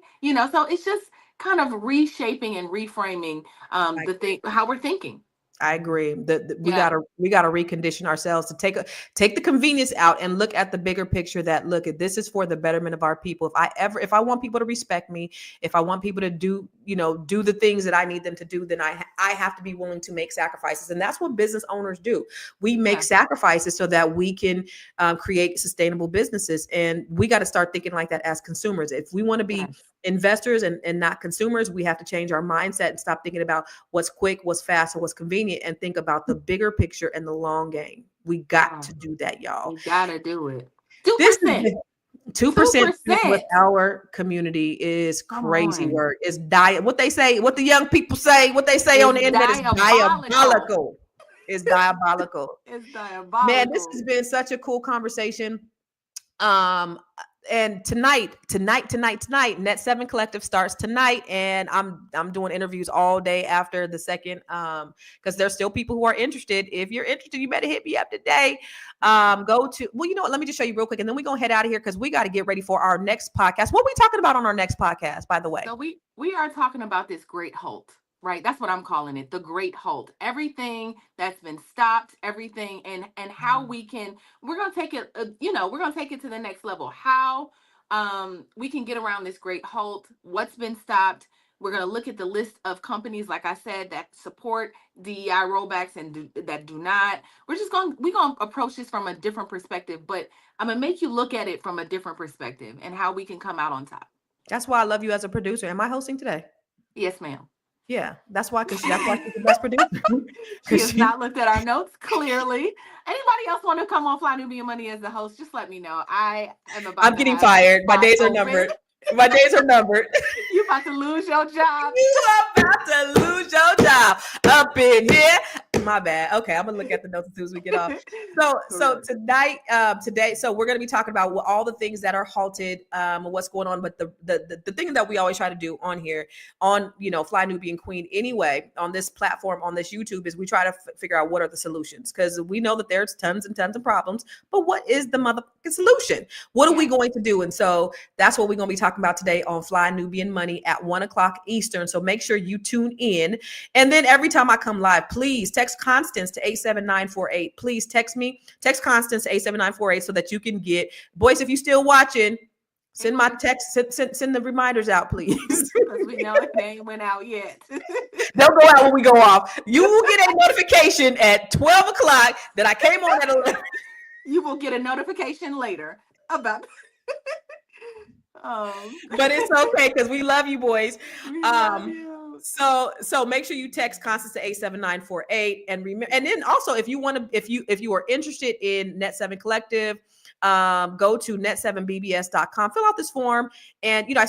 So it's just kind of reshaping and reframing how we're thinking. I agree. We gotta recondition ourselves to take the convenience out and look at the bigger picture. That this is for the betterment of our people. If I want people to respect me, if I want people to do the things that I need them to do, then I have to be willing to make sacrifices. And that's what business owners do. We make sacrifices so that we can create sustainable businesses. And we got to start thinking like that as consumers. If we want to be investors and not consumers, we have to change our mindset and stop thinking about what's quick, what's fast, and what's convenient, and think about the bigger picture and the long game. We got to do that, y'all. You gotta do it. 2%. 2% with our community is crazy work. It's what they say, what the young people say, what they say on the internet is diabolical. It's diabolical. It's diabolical. Man, this has been such a cool conversation. And tonight, Net 7 Collective starts tonight, and I'm doing interviews all day after the second, because there's still people who are interested. If you're interested, you better hit me up today. Go to, well, you know what? Let me just show you real quick, and then we're gonna head out of here because we got to get ready for our next podcast. What are we talking about on our next podcast, by the way? So we are talking about this great halt. Right, that's what I'm calling it, the great halt. Everything that's been stopped, everything, and how we're gonna take it, we're gonna take it to the next level. How we can get around this great halt, what's been stopped. We're gonna look at the list of companies, like I said, that support DEI rollbacks and that do not. We're gonna approach this from a different perspective, but I'm gonna make you look at it from a different perspective and how we can come out on top. That's why I love you as a producer. Am I hosting today? Yes, ma'am. Yeah, that's why she's the best producer. She has not looked at our notes clearly. Anybody else want to come on Fly Nubian Money as the host? Just let me know. I'm getting fired. My days are numbered. My days are numbered. You about to lose your job. You are about to lose your job up in here. My bad. Okay, I'm gonna look at the notes as soon as we get off. So tonight, today, so we're gonna be talking about all the things that are halted, what's going on. But the thing that we always try to do on here, on Fly Nubian Queen anyway, on this platform, on this YouTube, is we try to figure out what are the solutions, because we know that there's tons and tons of problems. But what is the motherfucking solution? What are we going to do? And so that's what we're gonna be talking about today on Fly Nubian Money at 1:00 Eastern. So make sure you tune in. And then every time I come live, please text Constance to 87948. Please text Constance to 87948 so that you can get Boyce. If you're still watching, send my text, send the reminders out, please. Because we know they ain't went out yet. They'll go out when we go off. You will get a notification at 12 o'clock that I came on at 11. You will get a notification later about. But it's okay because we love you, boys. So make sure you text Constance to 87948, and remember. And then also, if you are interested in Net 7 Collective, go to net7bbs.com, fill out this form, and I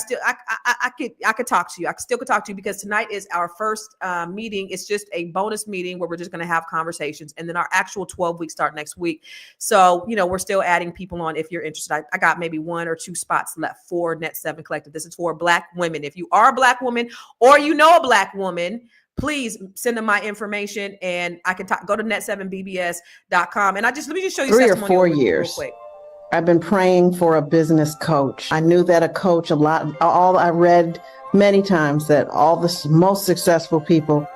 could talk to you. I still could talk to you, because tonight is our first meeting. It's just a bonus meeting where we're just going to have conversations, and then our actual 12 weeks start next week. So we're still adding people on. If you're interested, I got maybe 1 or 2 spots left for Net 7 Collective. This is for Black women. If you are a Black woman or a Black woman, please send them my information, and I can go to net7bbs.com. And let me just show you 3 or 4 years. Real quick. I've been praying for a business coach. I knew that a coach, I read many times that all the most successful people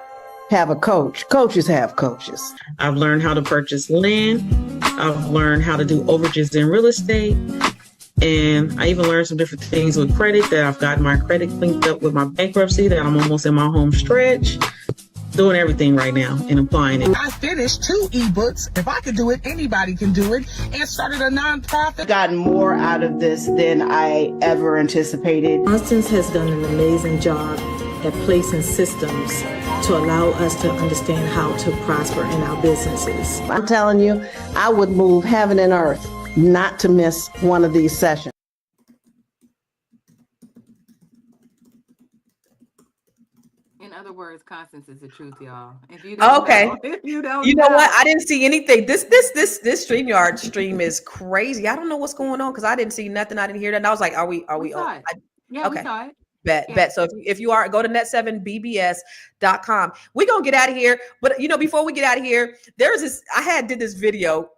have a coach. Coaches have coaches. I've learned how to purchase land. I've learned how to do overages in real estate. And I even learned some different things with credit, that I've gotten my credit cleaned up with my bankruptcy, that I'm almost in my home stretch. Doing everything right now and applying it. I finished 2 ebooks. If I could do it, anybody can do it. And started a nonprofit. Gotten more out of this than I ever anticipated. Constance has done an amazing job at placing systems to allow us to understand how to prosper in our businesses. I'm telling you, I would move heaven and earth not to miss one of these sessions. In other words, Constance is the truth, y'all. If you don't know what? I didn't see anything. This StreamYard stream is crazy. I don't know what's going on because I didn't see nothing. I didn't hear that. And I was like, are we? We saw it. Yeah, okay. We saw it. Bet. So if you are, go to net7bbs.com. We're going to get out of here. But, before we get out of here, I did this video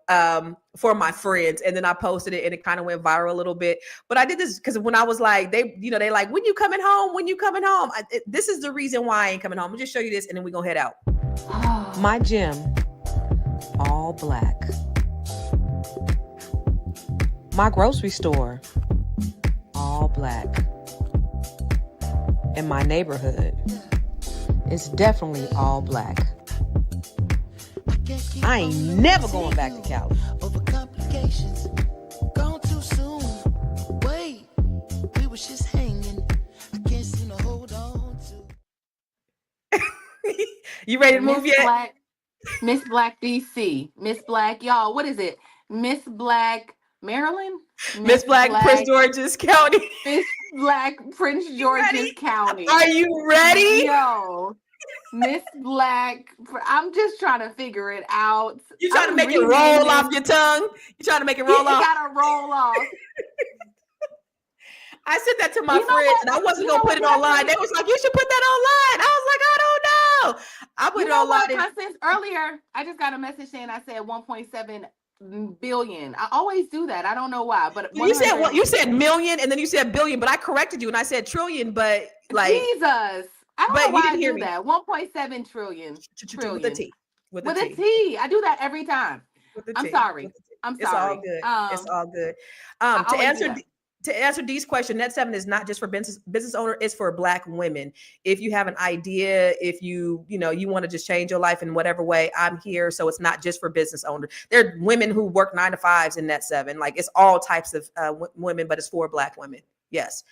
for my friends, and then I posted it, and it kind of went viral a little bit. But I did this because when I was like, they like, when you coming home? When you coming home? This is the reason why I ain't coming home. I'll just show you this, and then we're going to head out. My gym, all black. My grocery store, all black. In my neighborhood, it's definitely all black. I ain't never going back to Cali. Over complications, gone too soon. Wait, we was just hanging. I You ready to move yet? Miss Black DC. Miss Black, y'all, what is it? Miss Black Maryland? Miss Black Prince George's County. Miss Black Prince George's County. Are you ready? Yo. Miss Black, I'm just trying to figure it out. You trying to make it roll off your tongue? You trying to make it roll off? It gotta roll off. I sent that to my friends, and I wasn't gonna put it online. They was like, "You should put that online." I was like, "I don't know." I put it online. Since earlier, I just got a message saying I said 1.7 billion. I always do that. I don't know why, but you said million, and then you said billion, but I corrected you and I said trillion. But like Jesus. I don't know why I do that. 1.7 trillion. With a T. With a T. I do that every time. I'm sorry. It's all good. It's all good. To answer Dee's question, Net 7 is not just for business owner, it's for Black women. If you have an idea, if you want to just change your life in whatever way, I'm here. So it's not just for business owners. There are women who work 9 to 5s in Net 7. Like it's all types of women, but it's for Black women. Yes.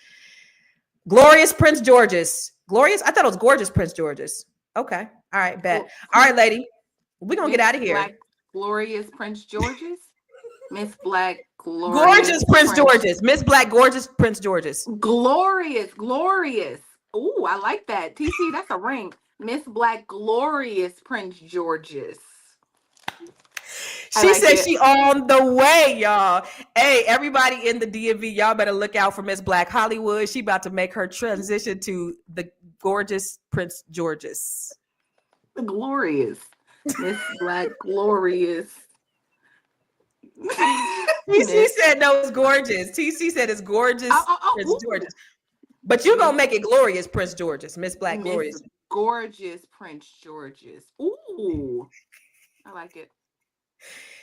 Glorious Prince George's. Glorious? I thought it was gorgeous Prince George's. Okay. All right, bet. All right, lady. We're going to get out of here. Black Glorious Prince George's. Miss Black Gorgeous Prince George's. Miss Black Gorgeous Prince George's. Glorious. Ooh, I like that. TC, that's a ring. Miss Black Glorious Prince George's. She said she on the way, y'all. Hey, everybody in the DMV, y'all better look out for Miss Black Hollywood. She about to make her transition to the gorgeous Prince George's. The glorious. Miss Black Glorious. TC said no, it's gorgeous. TC said it's gorgeous Prince George's. But you're going to make it glorious Prince George's. Miss Black Glorious. Gorgeous Prince George's. Ooh. I like it.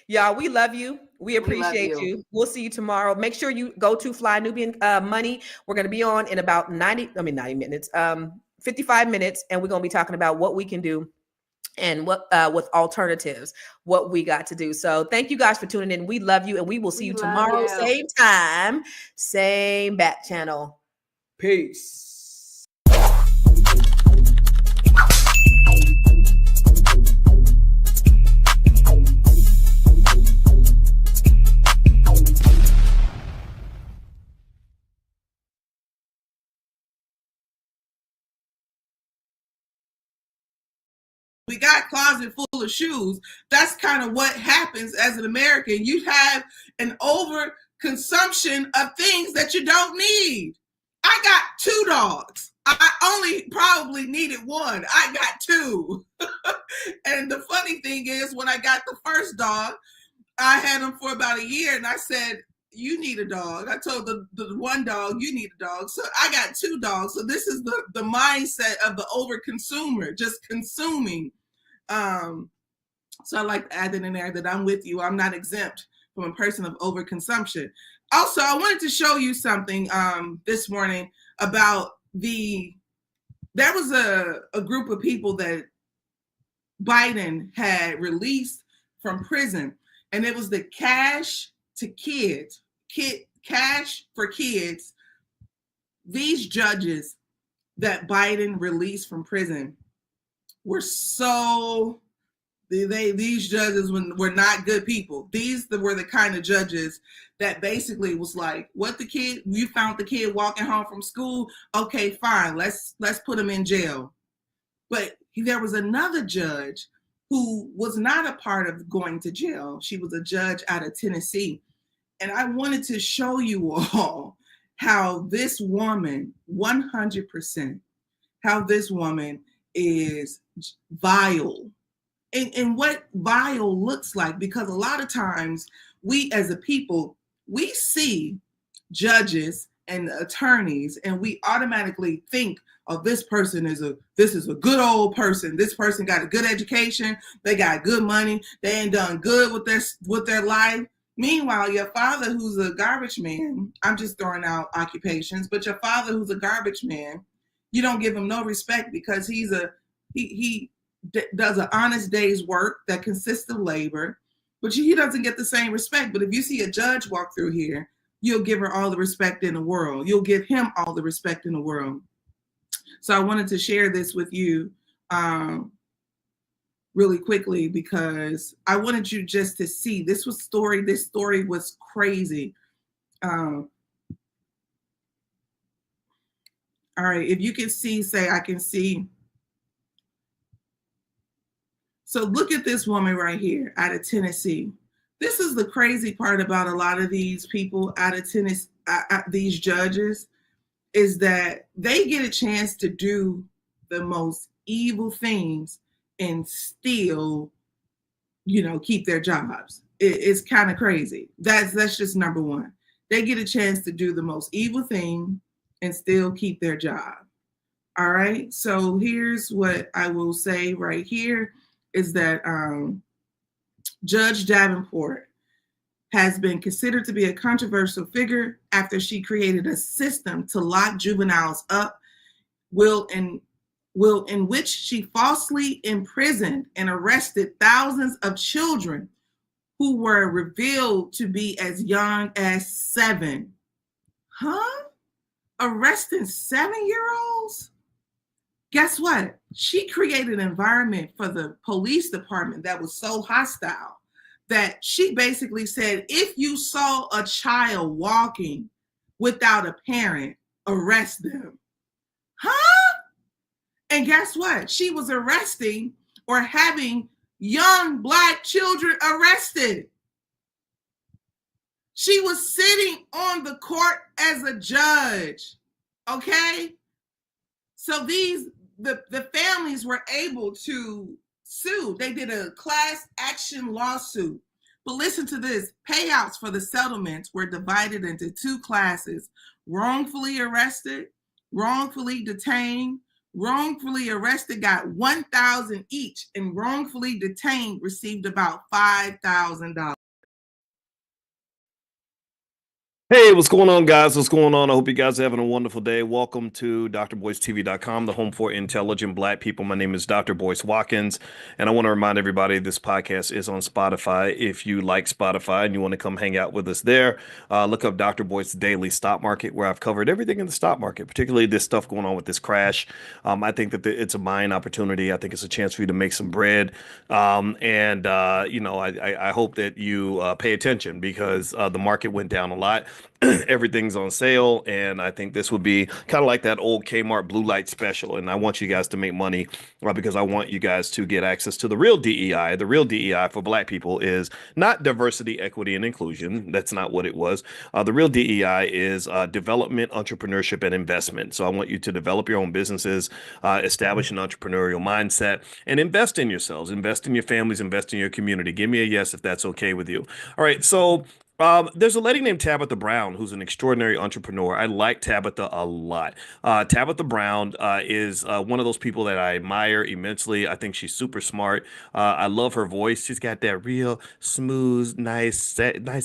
Y'all, we love you. We appreciate you. We'll see you tomorrow. Make sure you go to Fly Nubian Money. We're going to be on in about 90 minutes, 55 minutes. And we're going to be talking about what we can do and what with alternatives, what we got to do. So thank you guys for tuning in. We love you. And we will see you tomorrow. Same time, same back channel. Peace. We got a closet full of shoes. That's kind of what happens as an American. You have an overconsumption of things that you don't need. I got 2 dogs. I only probably needed 1. I got 2. And the funny thing is, when I got the first dog, I had him for about a year, and I said, you need a dog. I told the one dog, you need a dog. So I got 2 dogs. So this is the mindset of the overconsumer, just consuming. So I like to add that in there, that I'm with you. I'm not exempt from a person of overconsumption. Also, I wanted to show you something this morning about there was a group of people that Biden had released from prison, and it was the Cash to Kids. Cash for Kids. These judges that Biden released from prison were these judges were not good people. These were the kind of judges that basically was like, you found the kid walking home from school, okay, fine, let's put him in jail. But there was another judge who was not a part of going to jail. She was a judge out of Tennessee. And I wanted to show you all how this woman, 100%, how this woman is vile. And what vile looks like, because a lot of times we as a people, we see judges and attorneys and we automatically think, oh, this is a good old person. This person got a good education. They got good money. They ain't done good with their life. Meanwhile, your father, who's a garbage man, I'm just throwing out occupations, but your father, who's a garbage man, you don't give him no respect because he does an honest day's work that consists of labor, but he doesn't get the same respect. But if you see a judge walk through here, you'll give her all the respect in the world. You'll give him all the respect in the world. So I wanted to share this with you. really quickly because I wanted you just to see this story was crazy. All right, if you can see, say I can see. So look at this woman right here out of Tennessee. This is the crazy part about a lot of these people out of Tennessee, these judges, is that they get a chance to do the most evil things and still, keep their jobs. It's kind of crazy. That's just number one. They get a chance to do the most evil thing and still keep their job. All right. So here's what I will say right here is that Judge Davenport has been considered to be a controversial figure after she created a system to lock juveniles up, in which she falsely imprisoned and arrested thousands of children who were revealed to be as young as 7. Huh? Arresting 7-year-olds? Guess what? She created an environment for the police department that was so hostile that she basically said, if you saw a child walking without a parent, arrest them. Huh? And guess what? She was arresting or having young Black children arrested. She was sitting on the court as a judge. Okay? So the families were able to sue. They did a class action lawsuit. But listen to this. Payouts for the settlements were divided into 2 classes: wrongfully arrested, wrongfully detained. Wrongfully arrested got $1,000 each, and wrongfully detained received about $5,000. Hey, what's going on, guys? What's going on? I hope you guys are having a wonderful day. Welcome to drboycetv.com, the home for intelligent Black people. My name is Dr. Boyce Watkins, and I want to remind everybody this podcast is on Spotify. If you like Spotify and you want to come hang out with us there, look up Dr. Boyce Daily Stock Market, where I've covered everything in the stock market, particularly this stuff going on with this crash. I think that it's a buying opportunity. I think it's a chance for you to make some bread. I hope that you pay attention because the market went down a lot. Everything's on sale, and I think this would be kind of like that old Kmart blue light special. And I want you guys to make money because I want you guys to get access to the real DEI. The real DEI for Black people is not diversity, equity, and inclusion. That's not what it was. The real DEI is development, entrepreneurship, and investment. So I want you to develop your own businesses, establish an entrepreneurial mindset, and invest in yourselves, invest in your families, invest in your community. Give me a yes if that's okay with you. All right, so there's a lady named Tabitha Brown who's an extraordinary entrepreneur. I like Tabitha a lot. Tabitha Brown is one of those people that I admire immensely. I think she's super smart. I love her voice. She's got that real smooth, nice,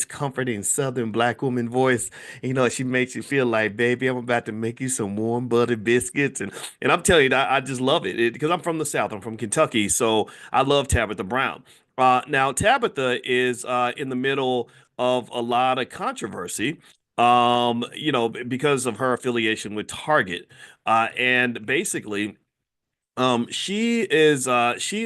comforting Southern Black woman voice. She makes you feel like, baby, I'm about to make you some warm buttered biscuits. And I'm telling you, I just love it because I'm from the South. I'm from Kentucky, so I love Tabitha Brown. Now, Tabitha is in the middle of a lot of controversy, because of her affiliation with Target. And basically, she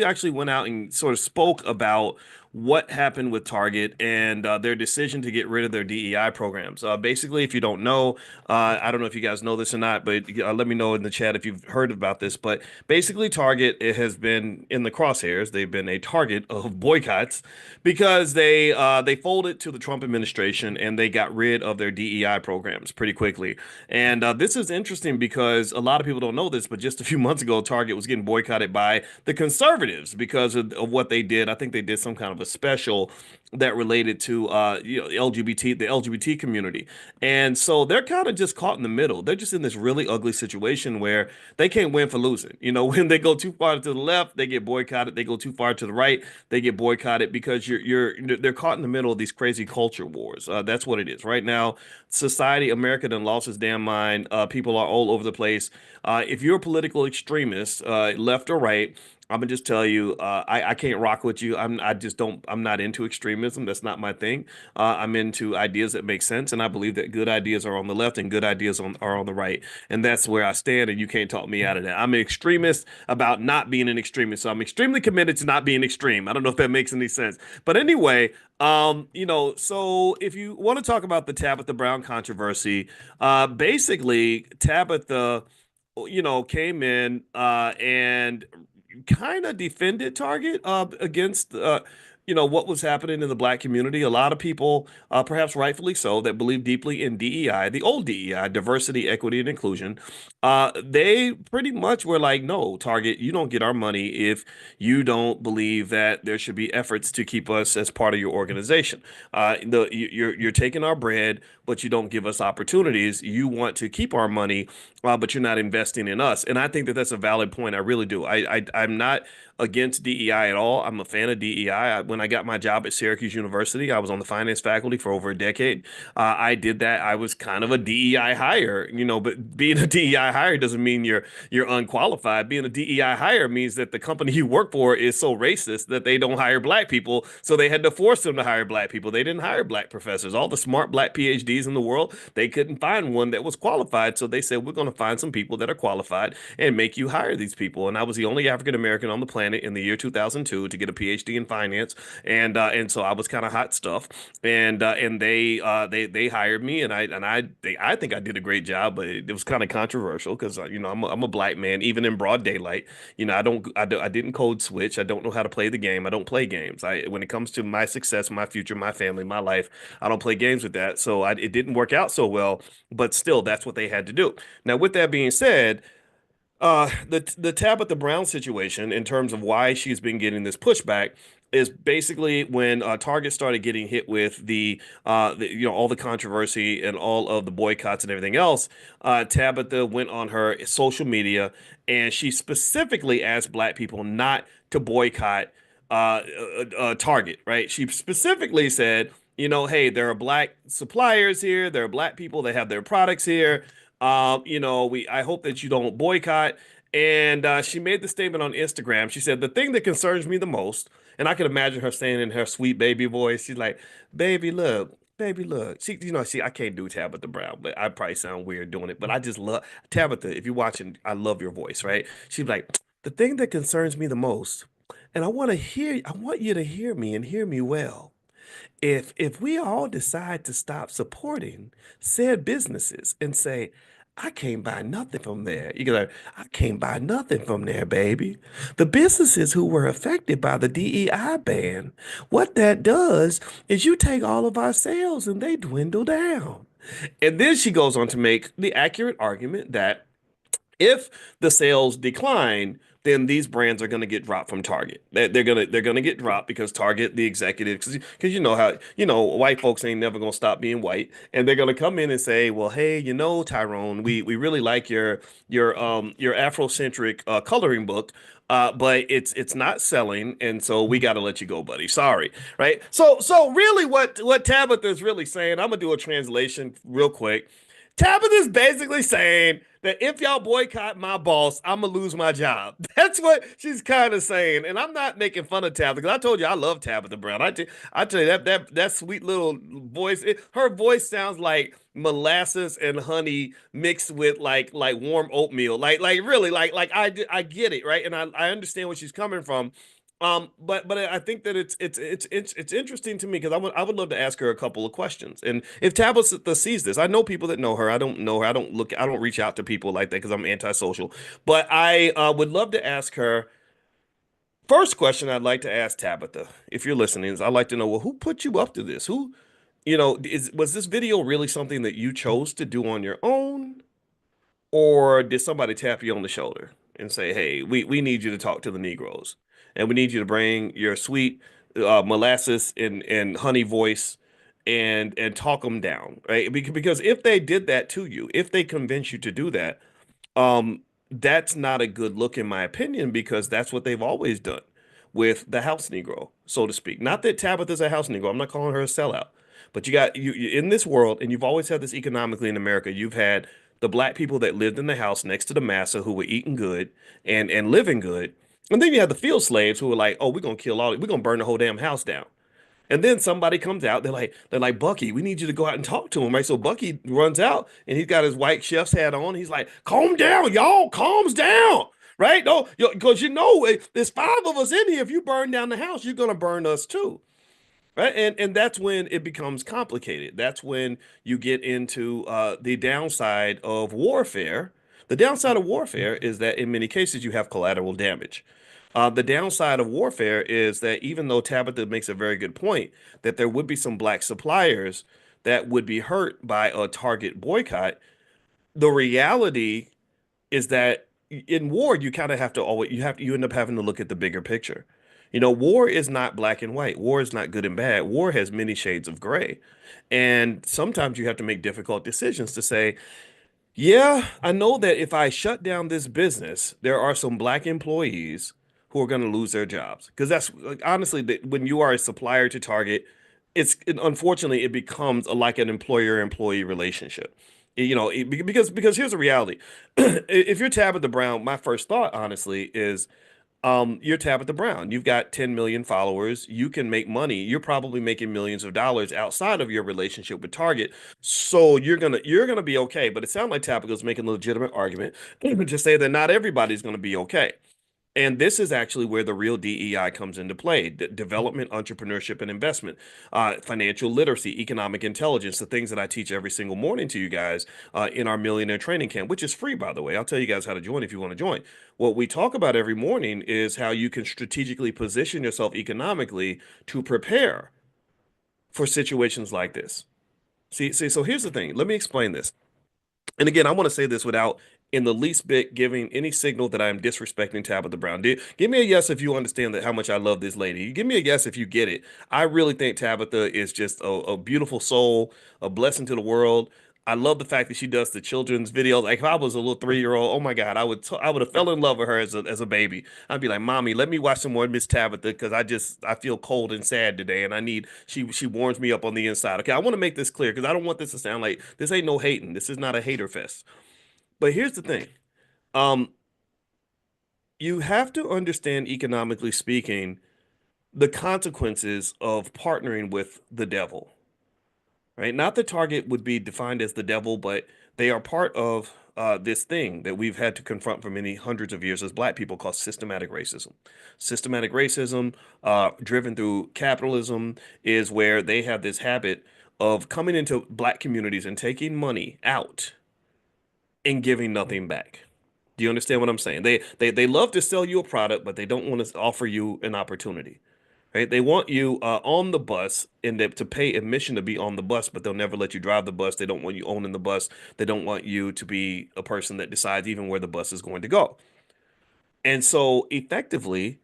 actually went out and sort of spoke about what happened with Target and their decision to get rid of their DEI programs. Basically, if you don't know, I don't know if you guys know this or not, but let me know in the chat if you've heard about this. But basically, Target has been in the crosshairs. They've been a target of boycotts because they folded to the Trump administration and they got rid of their DEI programs pretty quickly. And this is interesting because a lot of people don't know this, but just a few months ago, Target was getting boycotted by the conservatives because of what they did. I think they did some kind of a special that related to the LGBT community. And so they're kind of just caught in the middle. They're just in this really ugly situation where they can't win for losing. When they go too far to the left, they get boycotted. They go too far to the right, they get boycotted because they're caught in the middle of these crazy culture wars. That's what it is. Right now, society, America done lost its damn mind. People are all over the place. If you're a political extremist, left or right, I'm gonna just tell you, I can't rock with you. I'm not into extremism. That's not my thing. I'm into ideas that make sense, and I believe that good ideas are on the left and good ideas are on the right, and that's where I stand. And you can't talk me out of that. I'm an extremist about not being an extremist, so I'm extremely committed to not being extreme. I don't know if that makes any sense, but anyway, so if you want to talk about the Tabitha Brown controversy, basically Tabitha, came in and kind of defended Target against what was happening in the black community. A lot of people, perhaps rightfully so, that believe deeply in DEI, the old DEI, diversity, equity, and inclusion. They pretty much were like, no, Target, you don't get our money if you don't believe that there should be efforts to keep us as part of your organization. You're taking our bread, but you don't give us opportunities. You want to keep our money, but you're not investing in us. And I think that that's a valid point. I really do. I'm not against DEI at all. I'm a fan of DEI. When I got my job at Syracuse University, I was on the finance faculty for over a decade. I did that. I was kind of a DEI hire, but being a DEI hire doesn't mean you're unqualified. Being a DEI hire means that the company you work for is so racist that they don't hire black people, so they had to force them to hire black people. They didn't hire black professors. All the smart black PhDs in the world, they couldn't find one that was qualified, so they said, we're going to find some people that are qualified and make you hire these people. And I was the only African American on the planet in the year 2002 to get a PhD in finance, and so I was kind of hot stuff. And they hired me, and I think I did a great job, but it was kind of controversial because I'm a black man even in broad daylight. I didn't code switch. I don't know how to play the game. I don't play games. When it comes to my success, my future, my family, my life, I don't play games with that. So it didn't work out so well, but still, that's what they had to do. Now, with that being said, the Tabitha Brown situation, in terms of why she's been getting this pushback, is basically when Target started getting hit with all the controversy and all of the boycotts and everything else. Tabitha went on her social media and she specifically asked black people not to boycott Target. Right? She specifically said, hey, there are black suppliers here. There are black people that have their products here. I hope that you don't boycott. And she made the statement on Instagram. She said, the thing that concerns me the most, and I can imagine her saying in her sweet baby voice, she's like, baby, look. Baby, look. I can't do Tabitha Brown, but I probably sound weird doing it. But I just love Tabitha. If you're watching, I love your voice, right? She's like, the thing that concerns me the most, and I want you to hear me and hear me well. If we all decide to stop supporting said businesses and say, I can't buy nothing from there. You go, I can't buy nothing from there, baby. The businesses who were affected by the DEI ban, what that does is you take all of our sales and they dwindle down. And then she goes on to make the accurate argument that if the sales decline, then these brands are going to get dropped from Target. They're gonna get dropped because Target, the executives, because you know how white folks ain't never gonna stop being white, and they're gonna come in and say, well, hey, Tyrone, we really like your Afrocentric coloring book. But it's not selling, and so we got to let you go, buddy. Sorry, right? So really, what Tabitha is really saying, I'm gonna do a translation real quick. Tabitha's basically saying that if y'all boycott my boss, I'm gonna lose my job. That's what she's kind of saying. And I'm not making fun of Tabitha, because I told you I love Tabitha Brown. I tell you that sweet little voice. Her voice sounds like molasses and honey mixed with like warm oatmeal. Like really like I get it, right? And I understand where she's coming from. But I think that it's interesting to me because I would love to ask her a couple of questions. And if Tabitha sees this, I know people that know her. I don't know her. I don't reach out to people like that because I'm antisocial. But I would love to ask her. First question I'd like to ask Tabitha, if you're listening, is I'd like to know, well, who put you up to this? Was this video really something that you chose to do on your own? Or did somebody tap you on the shoulder and say, hey, we need you to talk to the Negroes, and we need you to bring your sweet molasses and honey voice and talk them down, right? Because if they did that to you, if they convince you to do that, that's not a good look in my opinion, because that's what they've always done with the house Negro, so to speak. Not that Tabitha's a house Negro. I'm not calling her a sellout. But you in this world, and you've always had this economically in America, you've had the black people that lived in the house next to the massa who were eating good and living good. And then you have the field slaves who are like, oh, we're gonna kill all, we're gonna burn the whole damn house down. And then somebody comes out, they're like, Bucky, we need you to go out and talk to him, right? So Bucky runs out and he's got his white chef's hat on. He's like, calm down, y'all, calms down, right? No, because there's 5 of us in here. If you burn down the house, you're gonna burn us too. Right. And that's when it becomes complicated. That's when you get into the downside of warfare. The downside of warfare is that in many cases you have collateral damage. The downside of warfare is that even though Tabitha makes a very good point that there would be some black suppliers that would be hurt by a Target boycott, the reality is that in war you kind of have to always you end up having to look at the bigger picture. War is not black and white. War is not good and bad. War has many shades of gray. And sometimes you have to make difficult decisions to say, yeah, I know that if I shut down this business, there are some black employees who are going to lose their jobs. Because that's like, honestly, when you are a supplier to Target, unfortunately it becomes like an employer-employee relationship. Because here's the reality. If you're Tabitha Brown, my first thought, honestly, is you're Tabitha Brown. You've got 10 million followers. You can make money. You're probably making millions of dollars outside of your relationship with Target. So you're gonna be okay. But it sounds like Tabitha's making a legitimate argument to say that not everybody's gonna be okay. And this is actually where the real DEI comes into play: development, entrepreneurship, and investment, financial literacy, economic intelligence, the things that I teach every single morning to you guys in our millionaire training camp, which is free, by the way. I'll tell you guys how to join if you want to join. What we talk about every morning is how you can strategically position yourself economically to prepare for situations like this. See, so here's the thing. Let me explain this. And again, I want to say this without in the least bit giving any signal that I am disrespecting Tabitha Brown. Give me a yes if you understand that how much I love this lady. Give me a yes if you get it. I really think Tabitha is just a beautiful soul, a blessing to the world. I love the fact that she does the children's videos. Like if I was a little 3-year-old, oh my God, I would have fell in love with her as a baby. I'd be like, Mommy, let me watch some more Miss Tabitha because I feel cold and sad today, and I need she warms me up on the inside. Okay, I want to make this clear because I don't want this to sound like this ain't no hating. This is not a hater fest. But here's the thing. Um, you have to understand, economically speaking, the consequences of partnering with the devil, right? Not that Target would be defined as the devil, but they are part of this thing that we've had to confront for many hundreds of years as Black people called systematic racism. Systematic racism, driven through capitalism, is where they have this habit of coming into Black communities and taking money out and giving nothing back. Do you understand what I'm saying? They love to sell you a product, but they don't want to offer you an opportunity. Right? They want you on the bus and to pay admission to be on the bus, but they'll never let you drive the bus. They don't want you owning the bus. They don't want you to be a person that decides even where the bus is going to go. And so effectively,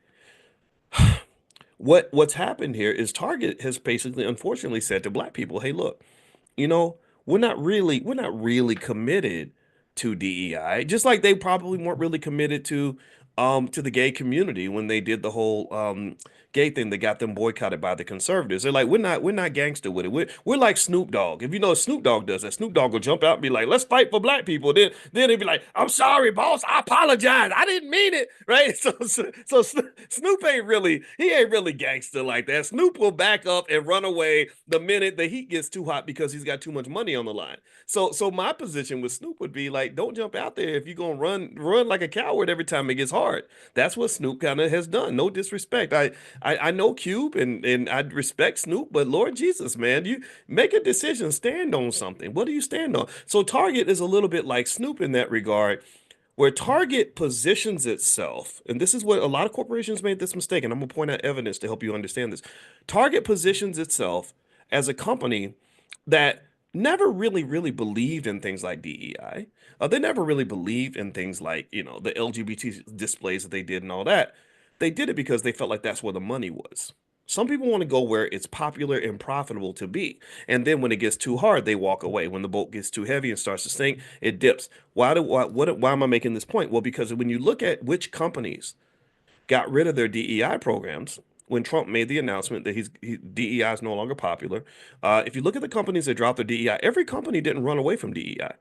what's happened here is Target has basically, unfortunately, said to Black people, hey, look, we're not really committed to DEI, just like they probably weren't really committed to the gay community when they did the whole gay thing that got them boycotted by the conservatives. They're like, we're not gangster with it. We're like Snoop Dogg. If you know Snoop Dogg does that, Snoop Dogg will jump out and be like, let's fight for Black people. Then he'd be like, I'm sorry, boss, I apologize, I didn't mean it. Right? So Snoop he ain't really gangster like that. Snoop will back up and run away the minute the heat gets too hot because he's got too much money on the line. So my position with Snoop would be like, don't jump out there if you're gonna run like a coward every time it gets hard. That's what Snoop kind of has done. No disrespect. I know Cube and I respect Snoop, but Lord Jesus, man, you make a decision, stand on something. What do you stand on? So Target is a little bit like Snoop in that regard, where Target positions itself, and this is what a lot of corporations made this mistake, and I'm gonna point out evidence to help you understand this. Target positions itself as a company that never really believed in things like DEI. They never really believed in things like, the LGBT displays that they did and all that. They did it because they felt like that's where the money was. Some people want to go where it's popular and profitable to be. And then when it gets too hard, they walk away. When the boat gets too heavy and starts to sink, it dips. Why am I making this point? Well, because when you look at which companies got rid of their DEI programs, when Trump made the announcement that DEI is no longer popular, if you look at the companies that dropped their DEI, every company didn't run away from DEI.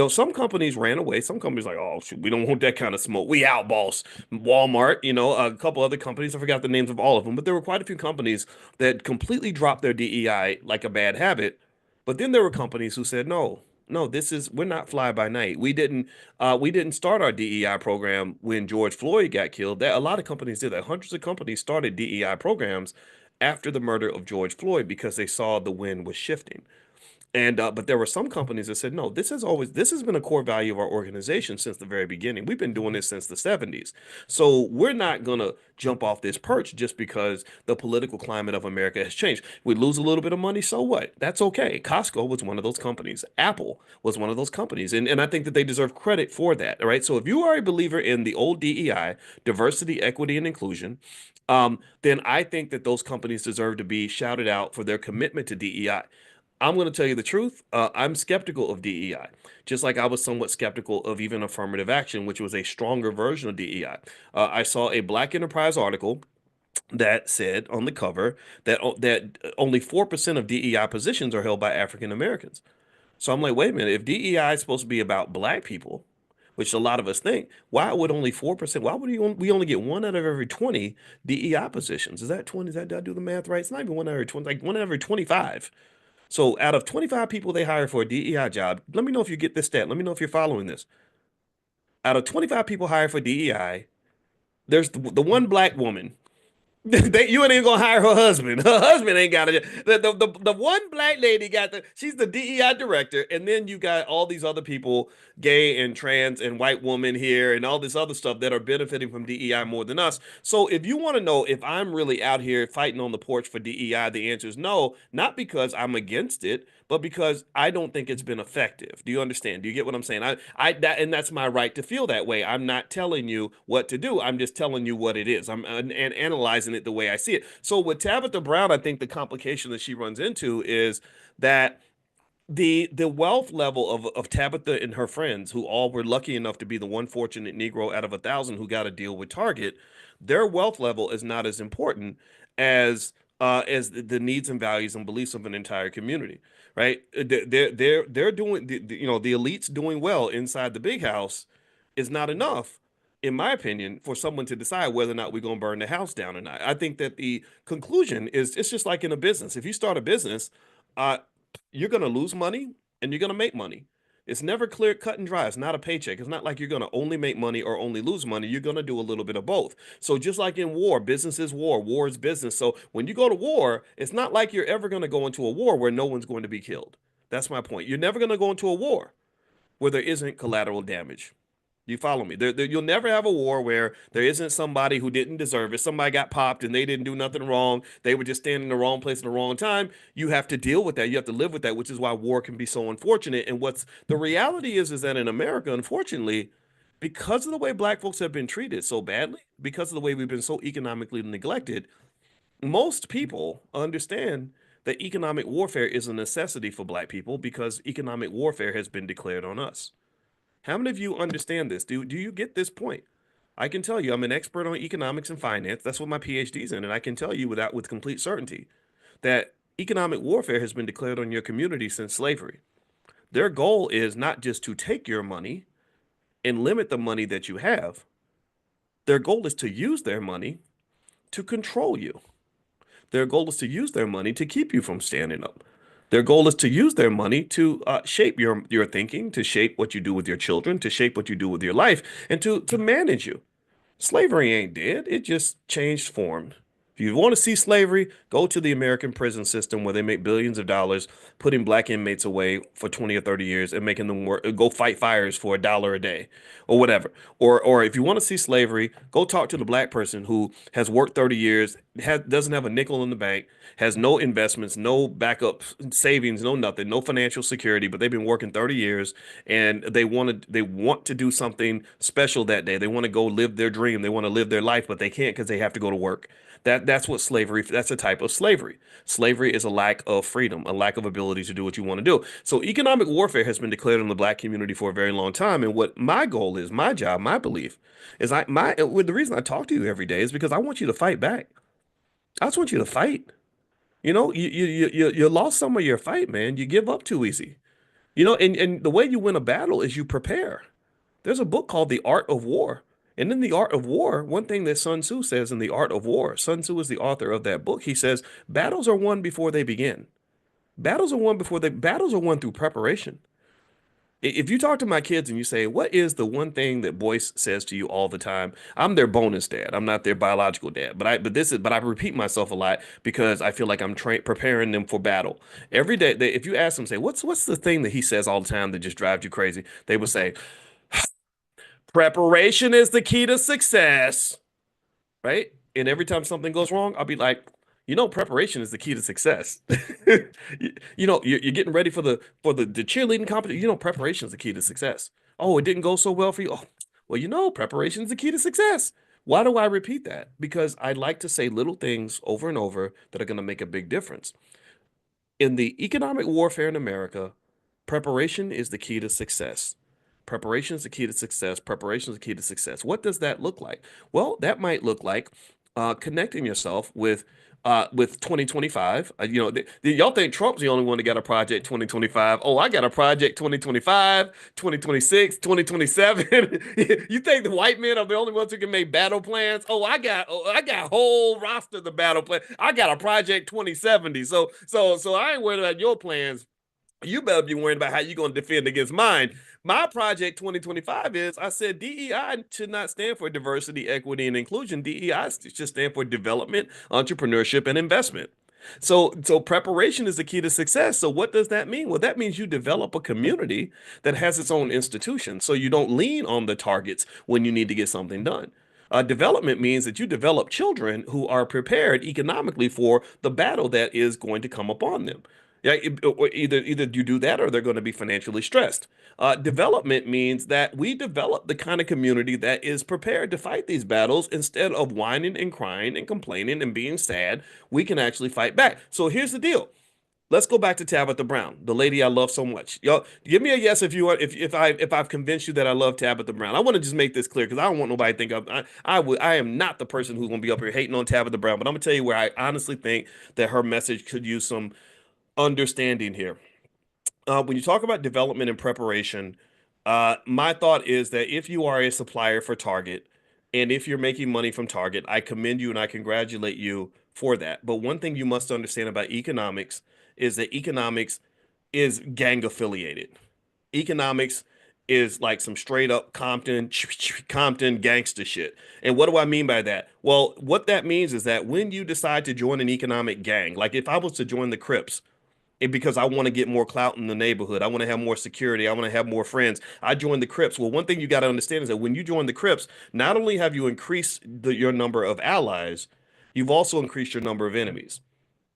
Some companies ran away. Some companies like, oh, shoot, we don't want that kind of smoke. We out, boss. Walmart, a couple other companies. I forgot the names of all of them, but there were quite a few companies that completely dropped their DEI like a bad habit. But then there were companies who said, no, no, we're not fly by night. We didn't start our DEI program when George Floyd got killed. That a lot of companies did that. Hundreds of companies started DEI programs after the murder of George Floyd because they saw the wind was shifting. And but there were some companies that said, no, this has been a core value of our organization since the very beginning. We've been doing this since the 70s. So we're not gonna jump off this perch just because the political climate of America has changed. We lose a little bit of money, so what? That's okay. Costco was one of those companies. Apple was one of those companies. And I think that they deserve credit for that. All right. So if you are a believer in the old DEI, diversity, equity, and inclusion, then I think that those companies deserve to be shouted out for their commitment to DEI. I'm going to tell you the truth. I'm skeptical of DEI, just like I was somewhat skeptical of even affirmative action, which was a stronger version of DEI. I saw a Black Enterprise article that said on the cover that only 4% of DEI positions are held by African Americans. So I'm like, wait a minute, if DEI is supposed to be about Black people, which a lot of us think, why would only 4%? Why would we only get one out of every 20 DEI positions? Is that 20? Did I do the math right? It's not even one out of every 20, like one out of every 25. So out of 25 people they hire for a DEI job, let me know if you get this stat. Let me know if you're following this. Out of 25 people hired for DEI, there's the one Black woman. You ain't even gonna hire her husband. Her husband ain't got it. The one Black lady she's the DEI director, and then you got all these other people, gay and trans and white woman here, and all this other stuff that are benefiting from DEI more than us. So if you want to know if I'm really out here fighting on the porch for DEI, the answer is no, not because I'm against it, but because I don't think it's been effective. Do you understand? Do you get what I'm saying? And that's my right to feel that way. I'm not telling you what to do. I'm just telling you what it is. I'm and analyzing it the way I see it. So with Tabitha Brown, I think the complication that she runs into is that the wealth level of Tabitha and her friends, who all were lucky enough to be the one fortunate Negro out of 1,000 who got a deal with Target, their wealth level is not as important as the needs and values and beliefs of an entire community, right? They're doing the elites doing well inside the big house is not enough, in my opinion, for someone to decide whether or not we're going to burn the house down or not. I think that the conclusion is it's just like in a business. If you start a business, uh, you're going to lose money and you're going to make money. It's never clear, cut and dry. It's not a paycheck. It's not like you're going to only make money or only lose money. You're going to do a little bit of both. So just like in war, business is war, war is business. So when you go to war, it's not like you're ever going to go into a war where no one's going to be killed. That's my point. You're never going to go into a war where there isn't collateral damage. You follow me? You'll never have a war where there isn't somebody who didn't deserve it. Somebody got popped and they didn't do nothing wrong. They were just standing in the wrong place at the wrong time. You have to deal with that. You have to live with that, which is why war can be so unfortunate. And what's the reality is that in America, unfortunately, because of the way Black folks have been treated so badly, because of the way we've been so economically neglected, most people understand that economic warfare is a necessity for Black people because economic warfare has been declared on us. How many of you understand this? Do you get this point? I can tell you, I'm an expert on economics and finance. That's what my PhD's in, and I can tell you with complete certainty that economic warfare has been declared on your community since slavery. Their goal is not just to take your money and limit the money that you have. Their goal is to use their money to control you. Their goal is to use their money to keep you from standing up. Their goal is to use their money to shape your thinking, to shape what you do with your children, to shape what you do with your life, and to manage you. Slavery ain't dead. It just changed form. If you want to see slavery, go to the American prison system where they make billions of dollars putting Black inmates away for 20 or 30 years and making them go fight fires for $1 a day or whatever. Or if you want to see slavery, go talk to the Black person who has worked 30 years, doesn't have a nickel in the bank, has no investments, no backup savings, no nothing, no financial security, but they've been working 30 years and they want to do something special that day. They want to go live their dream. They want to live their life, but they can't because they have to go to work. That's what slavery, that's a type of slavery. Slavery is a lack of freedom, a lack of ability to do what you want to do. So economic warfare has been declared on the Black community for a very long time. And what my goal is, my job, my belief is the reason I talk to you every day is because I want you to fight back. I just want you to fight. You lost some of your fight, man. You give up too easy. You know, and the way you win a battle is you prepare. There's a book called The Art of War. And in The Art of War, one thing that Sun Tzu says in The Art of War, Sun Tzu is the author of that book. He says, battles are won before they begin. Battles are won through preparation. If you talk to my kids and you say, what is the one thing that Boyce says to you all the time? I'm their bonus dad. I'm not their biological dad. But I repeat myself a lot because I feel like I'm preparing them for battle. Every day, if you ask them, say, what's the thing that he says all the time that just drives you crazy? They would say, preparation is the key to success, right? And every time something goes wrong, I'll be like, preparation is the key to success. You're getting ready for the cheerleading competition. Preparation is the key to success. Oh, it didn't go so well for you. Oh, well, preparation is the key to success. Why do I repeat that? Because I like to say little things over and over that are going to make a big difference. In the economic warfare in America, preparation is the key to success. Preparation is the key to success. Preparation is the key to success. What does that look like? Well, that might look like connecting yourself with 2025. Y'all think Trump's the only one that got a project 2025. Oh, I got a project 2025, 2026, 2027. You think the white men are the only ones who can make battle plans? Oh, I got a whole roster of the battle plan. I got a project 2070. So I ain't worried about your plans. You better be worried about how you're going to defend against mine. My project 2025 is, I said DEI should not stand for diversity, equity, and inclusion. DEI should stand for development, entrepreneurship, and investment. So preparation is the key to success. So what does that mean? Well, that means you develop a community that has its own institution. So you don't lean on the targets when you need to get something done. Development means that you develop children who are prepared economically for the battle that is going to come upon them. Yeah, either you do that or they're going to be financially stressed. Development means that we develop the kind of community that is prepared to fight these battles instead of whining and crying and complaining and being sad. We can actually fight back. So here's the deal. Let's go back to Tabitha Brown, the lady I love so much. Y'all, give me a yes if you want. If I've convinced you that I love Tabitha Brown. I want to just make this clear because I don't want nobody to think I am not the person who's going to be up here hating on Tabitha Brown. But I'm gonna tell you where I honestly think that her message could use some understanding here. When you talk about development and preparation, my thought is that if you are a supplier for Target and if you're making money from Target, I commend you and I congratulate you for that. But one thing you must understand about economics is that economics is gang affiliated. Economics is like some straight up Compton gangster shit. And what do I mean by that? Well, what that means is that when you decide to join an economic gang, like if I was to join the Crips, because I want to get more clout in the neighborhood. I want to have more security. I want to have more friends. I joined the Crips. Well, one thing you got to understand is that when you join the Crips, not only have you increased your number of allies, you've also increased your number of enemies.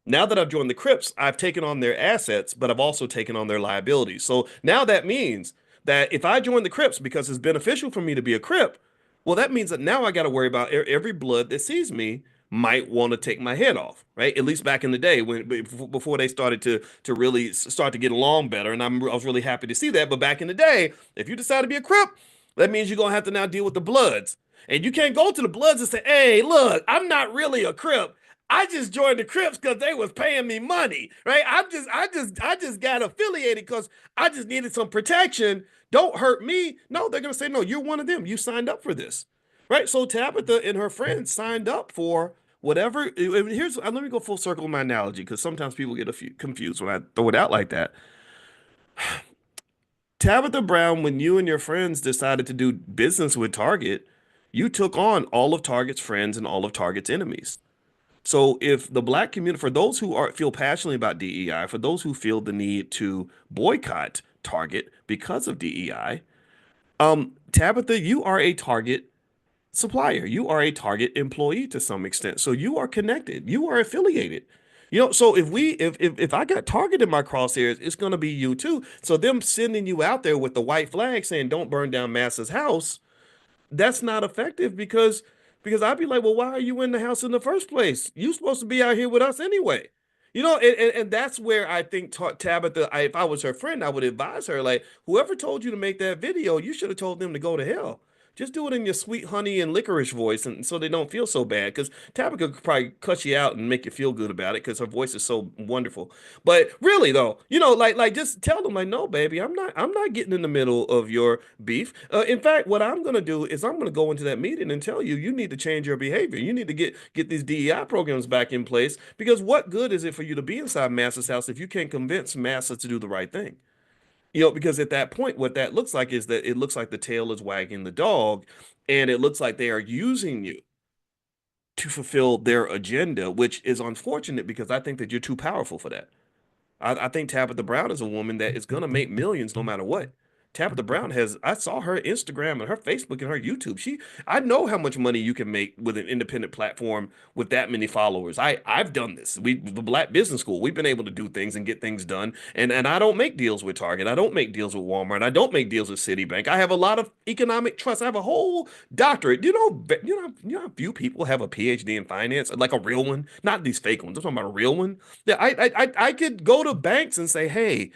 Now that I've joined the Crips, I've taken on their assets, but I've also taken on their liabilities. So now that means that if I join the Crips because it's beneficial for me to be a Crip, well, that means that now I got to worry about every blood that sees me might want to take my head off, right? At least back in the day before they started to really start to get along better. And I was really happy to see that. But back in the day, if you decide to be a Crip, that means you're going to have to now deal with the Bloods. And you can't go to the Bloods and say, hey, look, I'm not really a Crip. I just joined the Crips because they was paying me money, right? I just got affiliated because I just needed some protection. Don't hurt me. No, they're going to say, no, you're one of them. You signed up for this. Right, so Tabitha and her friends signed up for whatever. Let me go full circle in my analogy because sometimes people get confused when I throw it out like that. Tabitha Brown, when you and your friends decided to do business with Target, you took on all of Target's friends and all of Target's enemies. So if the black community, for those who feel passionately about DEI, for those who feel the need to boycott Target because of DEI, Tabitha, you are a Target supplier. You are a Target employee to some extent. So you are connected. You are affiliated. So if I got Target in my crosshairs, it's going to be you too. So them sending you out there with the white flag saying don't burn down Massa's house, that's not effective because I'd be like, well, why are you in the house in the first place? You supposed to be out here with us anyway. And that's where I think Tabitha, if I was her friend, I would advise her, like, whoever told you to make that video, you should have told them to go to hell. just do it in your sweet honey and licorice voice, and so they don't feel so bad. Because Tabitha could probably cut you out and make you feel good about it because her voice is so wonderful. But really though, like just tell them like, no, baby, I'm not getting in the middle of your beef. In fact, what I'm gonna do is I'm gonna go into that meeting and tell you need to change your behavior. You need to get these DEI programs back in place, because what good is it for you to be inside Massa's house if you can't convince Massa to do the right thing? Because at that point, what that looks like is that it looks like the tail is wagging the dog, and it looks like they are using you to fulfill their agenda, which is unfortunate because I think that you're too powerful for that. I think Tabitha Brown is a woman that is going to make millions no matter what. Tabitha Brown I saw her Instagram and her Facebook and her YouTube. I know how much money you can make with an independent platform with that many followers. I've done this. The Black Business School, we've been able to do things and get things done. And I don't make deals with Target. I don't make deals with Walmart. I don't make deals with Citibank. I have a lot of economic trust. I have a whole doctorate. How few people have a PhD in finance, like a real one, not these fake ones. I'm talking about a real one. Yeah, I could go to banks and say, hey,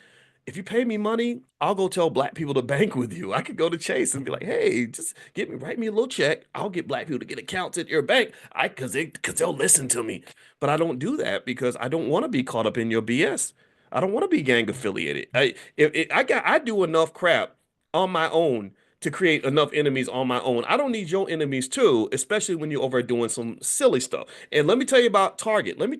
if you pay me money, I'll go tell Black people to bank with you. I could go to Chase and be like, hey, just write me a little check. I'll get Black people to get accounts at your bank. Because they'll listen to me. But I don't do that because I don't want to be caught up in your BS. I don't want to be gang affiliated. I do enough crap on my own to create enough enemies on my own. I don't need your enemies too, especially when you're over doing some silly stuff. And let me tell you about Target. Before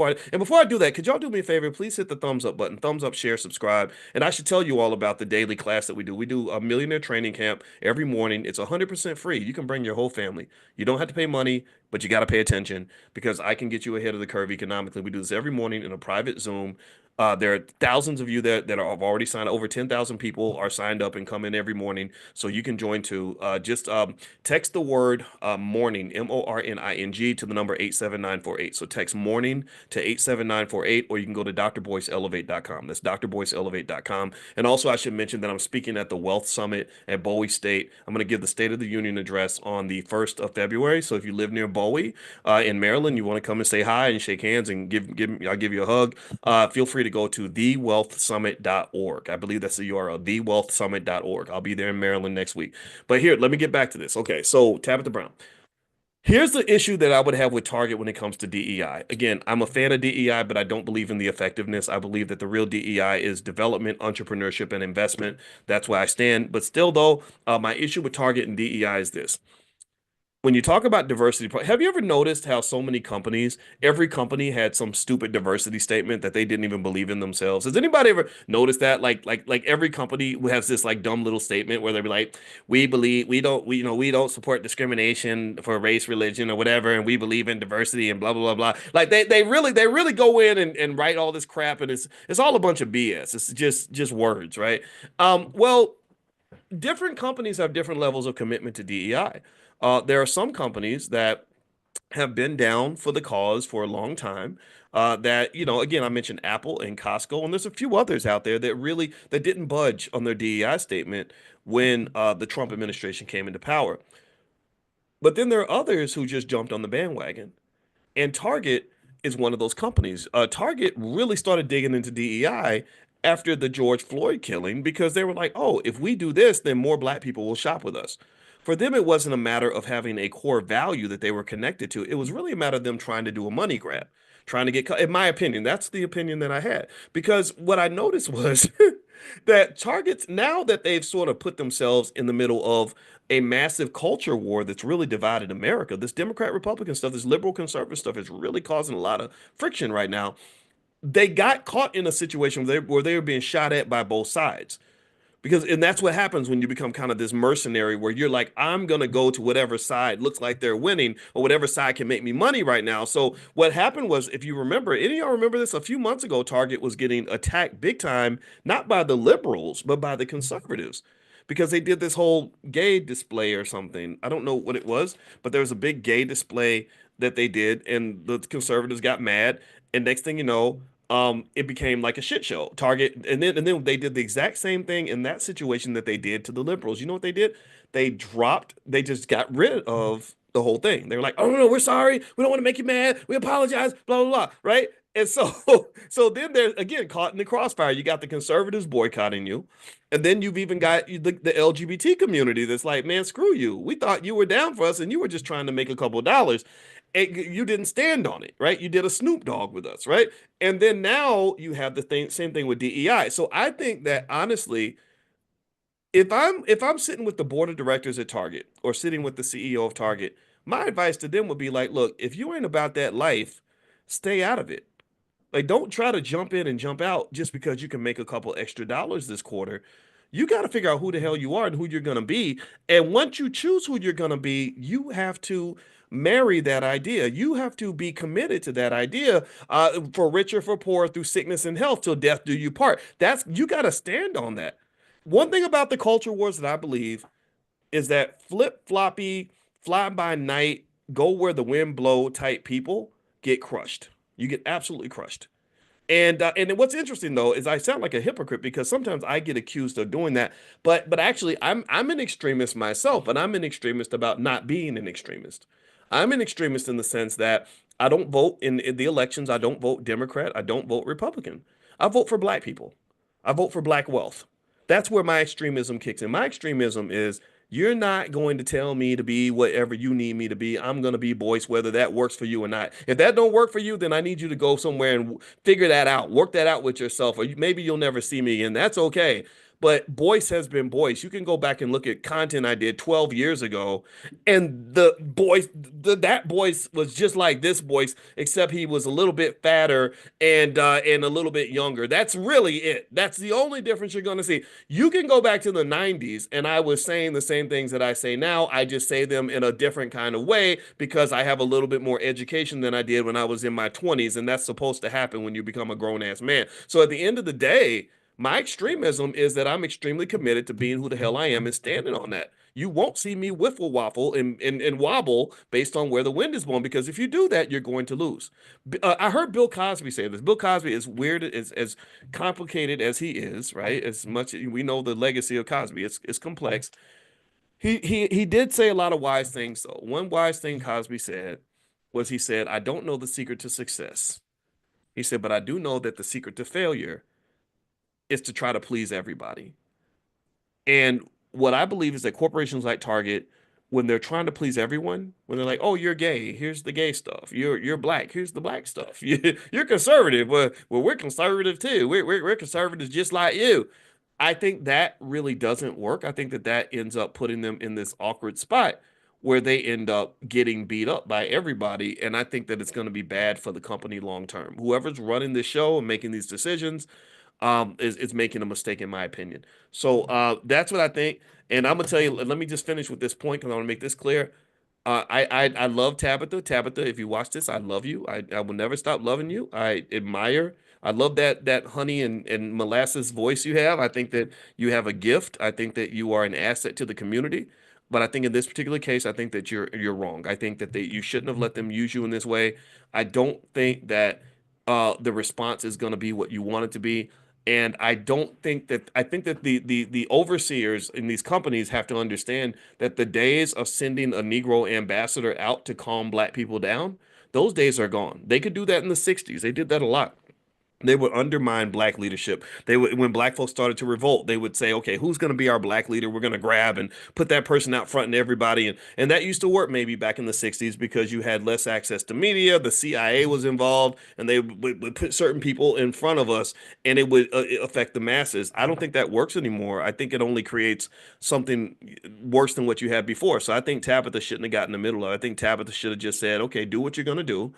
I do that, could y'all do me a favor? Please hit the thumbs up button. Thumbs up, share, subscribe. And I should tell you all about the daily class that we do. We do a millionaire training camp every morning. It's 100% free. You can bring your whole family. You don't have to pay money, but you got to pay attention because I can get you ahead of the curve economically. We do this every morning in a private Zoom. There are thousands of you that have already signed. Over 10,000 people are signed up and come in every morning, so you can join too. Just text the word morning, MORNING, to the number 87948. So text morning to 87948, or you can go to drboyceelevate.com. That's drboyceelevate.com. And also, I should mention that I'm speaking at the Wealth Summit at Bowie State. I'm going to give the State of the Union address on the 1st of February. So if you live near Bowie in Maryland, you want to come and say hi and shake hands and I'll give you a hug. Feel free to go to thewealthsummit.org. I believe that's the URL, thewealthsummit.org. I'll be there in Maryland next week. But here, let me get back to this. Okay, so Tabitha Brown. Here's the issue that I would have with Target when it comes to DEI. Again, I'm a fan of DEI, but I don't believe in the effectiveness. I believe that the real DEI is development, entrepreneurship, and investment. That's where I stand. But still, though, my issue with Target and DEI is this. When you talk about diversity, have you ever noticed how so many companies, every company had some stupid diversity statement that they didn't even believe in themselves? Has anybody ever noticed that? Like every company has this like dumb little statement where they'll be like, we don't support discrimination for race, religion, or whatever, and we believe in diversity and blah blah blah blah. Like they really go in and write all this crap, and it's all a bunch of BS. It's just words, right? Well, different companies have different levels of commitment to DEI. There are some companies that have been down for the cause for a long time. Again, I mentioned Apple and Costco, and there's a few others out there that didn't budge on their DEI statement when the Trump administration came into power. But then there are others who just jumped on the bandwagon. And Target is one of those companies. Target really started digging into DEI after the George Floyd killing because they were like, oh, if we do this, then more Black people will shop with us. For them, it wasn't a matter of having a core value that they were connected to. It was really a matter of them trying to do a money grab, trying to get, in my opinion, that's the opinion that I had. Because what I noticed was that Targets, now that they've sort of put themselves in the middle of a massive culture war that's really divided America, this Democrat Republican stuff, this liberal conservative stuff is really causing a lot of friction right now. They got caught in a situation where they were being shot at by both sides. And that's what happens when you become kind of this mercenary where you're like, I'm going to go to whatever side looks like they're winning or whatever side can make me money right now. So what happened was, if you remember, any of y'all remember this, a few months ago, Target was getting attacked big time, not by the liberals, but by the conservatives, because they did this whole gay display or something. I don't know what it was, but there was a big gay display that they did, and the conservatives got mad. And next thing you know, it became like a shit show. Target, and then they did the exact same thing in that situation that they did to the liberals. You know what they did? They just got rid of the whole thing. They were like, oh no, we're sorry. We don't want to make you mad. We apologize, blah, blah, blah. Right? And so, so then there's again caught in the crossfire. You got the conservatives boycotting you, and then you've even got the LGBT community that's like, man, screw you. We thought you were down for us, and you were just trying to make a couple of dollars. And you didn't stand on it, right? You did a Snoop Dogg with us, right? And then now you have the same thing with DEI. So I think that honestly, if I'm sitting with the board of directors at Target or sitting with the CEO of Target, my advice to them would be like, look, if you ain't about that life, stay out of it. Like, don't try to jump in and jump out just because you can make a couple extra dollars this quarter. You got to figure out who the hell you are and who you're going to be. And once you choose who you're going to be, you have to marry that idea. You have to be committed to that idea, for richer, for poor, through sickness and health, till death do you part. You got to stand on that. One thing about the culture wars that I believe is that flip floppy, fly by night, go where the wind blow type people get crushed. You get absolutely crushed. And what's interesting though is I sound like a hypocrite because sometimes I get accused of doing that, but actually I'm an extremist myself, and I'm an extremist about not being an extremist. I'm an extremist in the sense that I don't vote in the elections. I don't vote Democrat. I don't vote Republican. I vote for black people. I vote for black wealth. That's where my extremism kicks in. My extremism is you're not going to tell me to be whatever you need me to be. I'm going to be Boyce, whether that works for you or not. If that don't work for you, then I need you to go somewhere and figure that out. Work that out with yourself, or maybe you'll never see me again. That's okay. But Boyce has been Boyce. You can go back and look at content I did 12 years ago, and that Boyce was just like this Boyce, except he was a little bit fatter and a little bit younger. That's really it. That's the only difference you're going to see. You can go back to the 90s, and I was saying the same things that I say now. I just say them in a different kind of way because I have a little bit more education than I did when I was in my 20s, and that's supposed to happen when you become a grown-ass man. So at the end of the day, my extremism is that I'm extremely committed to being who the hell I am and standing on that. You won't see me whiffle waffle and wobble based on where the wind is blowing, because if you do that, you're going to lose. I heard Bill Cosby say this. Bill Cosby is weird, as complicated as he is, right? As much we know the legacy of Cosby, it's complex. He did say a lot of wise things though. One wise thing Cosby said was he said, "I don't know the secret to success." He said, "But I do know that the secret to failure is to try to please everybody." And what I believe is that corporations like Target, when they're trying to please everyone, when they're like, "Oh, you're gay, here's the gay stuff. You're black, here's the black stuff. You're conservative. Well, we're conservative too. We're conservatives just like you." I think that really doesn't work. I think that ends up putting them in this awkward spot where they end up getting beat up by everybody. And I think that it's going to be bad for the company long term. Whoever's running this show and making these decisions, is making a mistake, in my opinion. So that's what I think. And I'm gonna tell you. Let me just finish with this point because I want to make this clear. I love Tabitha. Tabitha, if you watch this, I love you. I will never stop loving you. I admire. I love that honey and molasses voice you have. I think that you have a gift. I think that you are an asset to the community. But I think in this particular case, I think that you're wrong. I think that you shouldn't have let them use you in this way. I don't think that the response is going to be what you want it to be. And I think that the overseers in these companies have to understand that the days of sending a Negro ambassador out to calm black people down, those days are gone. They could do that in the 60s. They did that a lot. They would undermine black leadership. When black folks started to revolt, they would say, "Okay, who's going to be our black leader? We're going to grab and put that person out front and everybody." And that used to work maybe back in the 60s because you had less access to media. The CIA was involved, and they would put certain people in front of us, and it would affect the masses. I don't think that works anymore. I think it only creates something worse than what you had before. So I think Tabitha shouldn't have gotten in the middle of it. I think Tabitha should have just said, "Okay, do what you're going to do."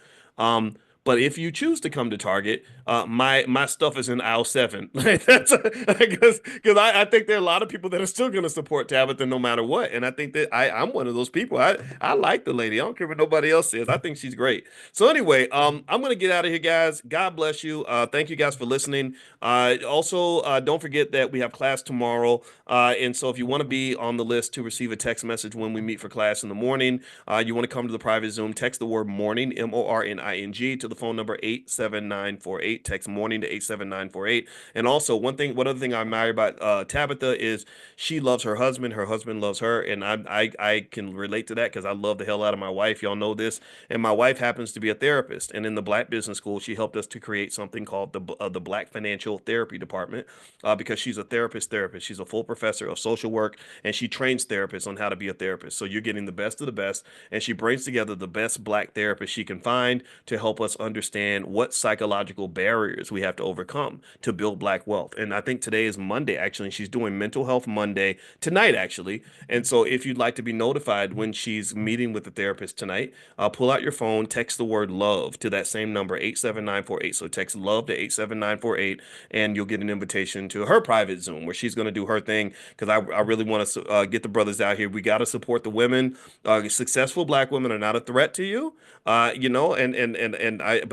But if you choose to come to Target, my stuff is in aisle 7. That's because I think there are a lot of people that are still going to support Tabitha no matter what, and I think that I'm one of those people. I like the lady. I don't care what nobody else says. I think she's great. So anyway, I'm going to get out of here, guys. God bless you. Thank you guys for listening. Also, don't forget that we have class tomorrow, and so if you want to be on the list to receive a text message when we meet for class in the morning, you want to come to the private Zoom. Text the word morning, MORNING, to the phone number 87948. Text morning to 87948. And also one other thing I admire about Tabitha is she loves her husband. Her husband loves her, and I can relate to that because I love the hell out of my wife. Y'all know this. And my wife happens to be a therapist, and in the Black Business School, she helped us to create something called the Black Financial Therapy Department, because she's a therapist. She's a full professor of social work, and she trains therapists on how to be a therapist. So you're getting the best of the best, and she brings together the best Black therapists she can find to help us understand what psychological barriers we have to overcome to build Black wealth. And I think today is Monday, actually, and she's doing Mental Health Monday tonight, actually. And so if you'd like to be notified when she's meeting with the therapist tonight, pull out your phone, text the word love to that same number, 87948. So text love to 87948, and you'll get an invitation to her private Zoom where she's going to do her thing, because I really want to get the brothers out here. We got to support the women. Successful Black women are not a threat to you, but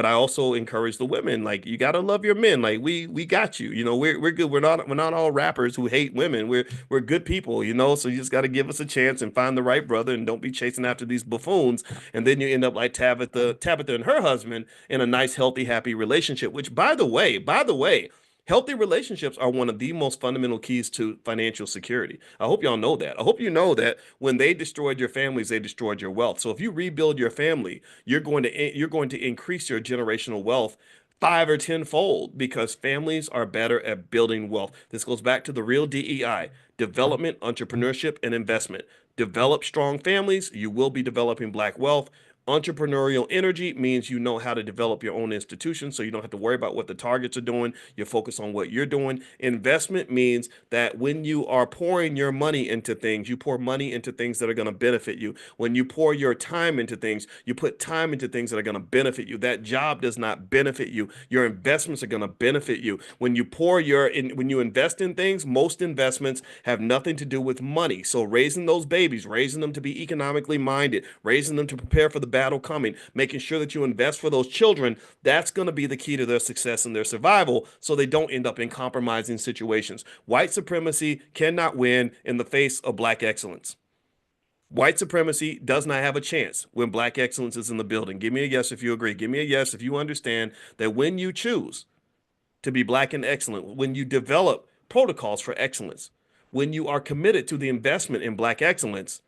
I also encourage the women, like, you got to love your men. Like, we got you. We're good. We're not all rappers who hate women. We're good people, so you just got to give us a chance and find the right brother, and don't be chasing after these buffoons. And then you end up like Tabitha and her husband in a nice, healthy, happy relationship, which by the way, healthy relationships are one of the most fundamental keys to financial security. I hope y'all know that. I hope you know that when they destroyed your families, they destroyed your wealth. So if you rebuild your family, you're going to increase your generational wealth 5 or 10-fold, because families are better at building wealth. This goes back to the real DEI: development, entrepreneurship, and investment. Develop strong families, you will be developing Black wealth. Entrepreneurial energy means you know how to develop your own institution, so you don't have to worry about what the targets are doing. You're focused on what you're doing. Investment means that when you are pouring your money into things, you pour money into things that are going to benefit you. When you pour your time into things, you put time into things that are going to benefit you. That job does not benefit you. Your investments are going to benefit you. When you when you invest in things, most investments have nothing to do with money. So raising those babies, raising them to be economically minded, raising them to prepare for the battle coming, making sure that you invest for those children, that's going to be the key to their success and their survival, so they don't end up in compromising situations. White supremacy cannot win in the face of Black excellence. White supremacy does not have a chance when Black excellence is in the building. Give me a yes if you agree. Give me a yes if you understand that when you choose to be Black and excellent, when you develop protocols for excellence, when you are committed to the investment in Black excellence,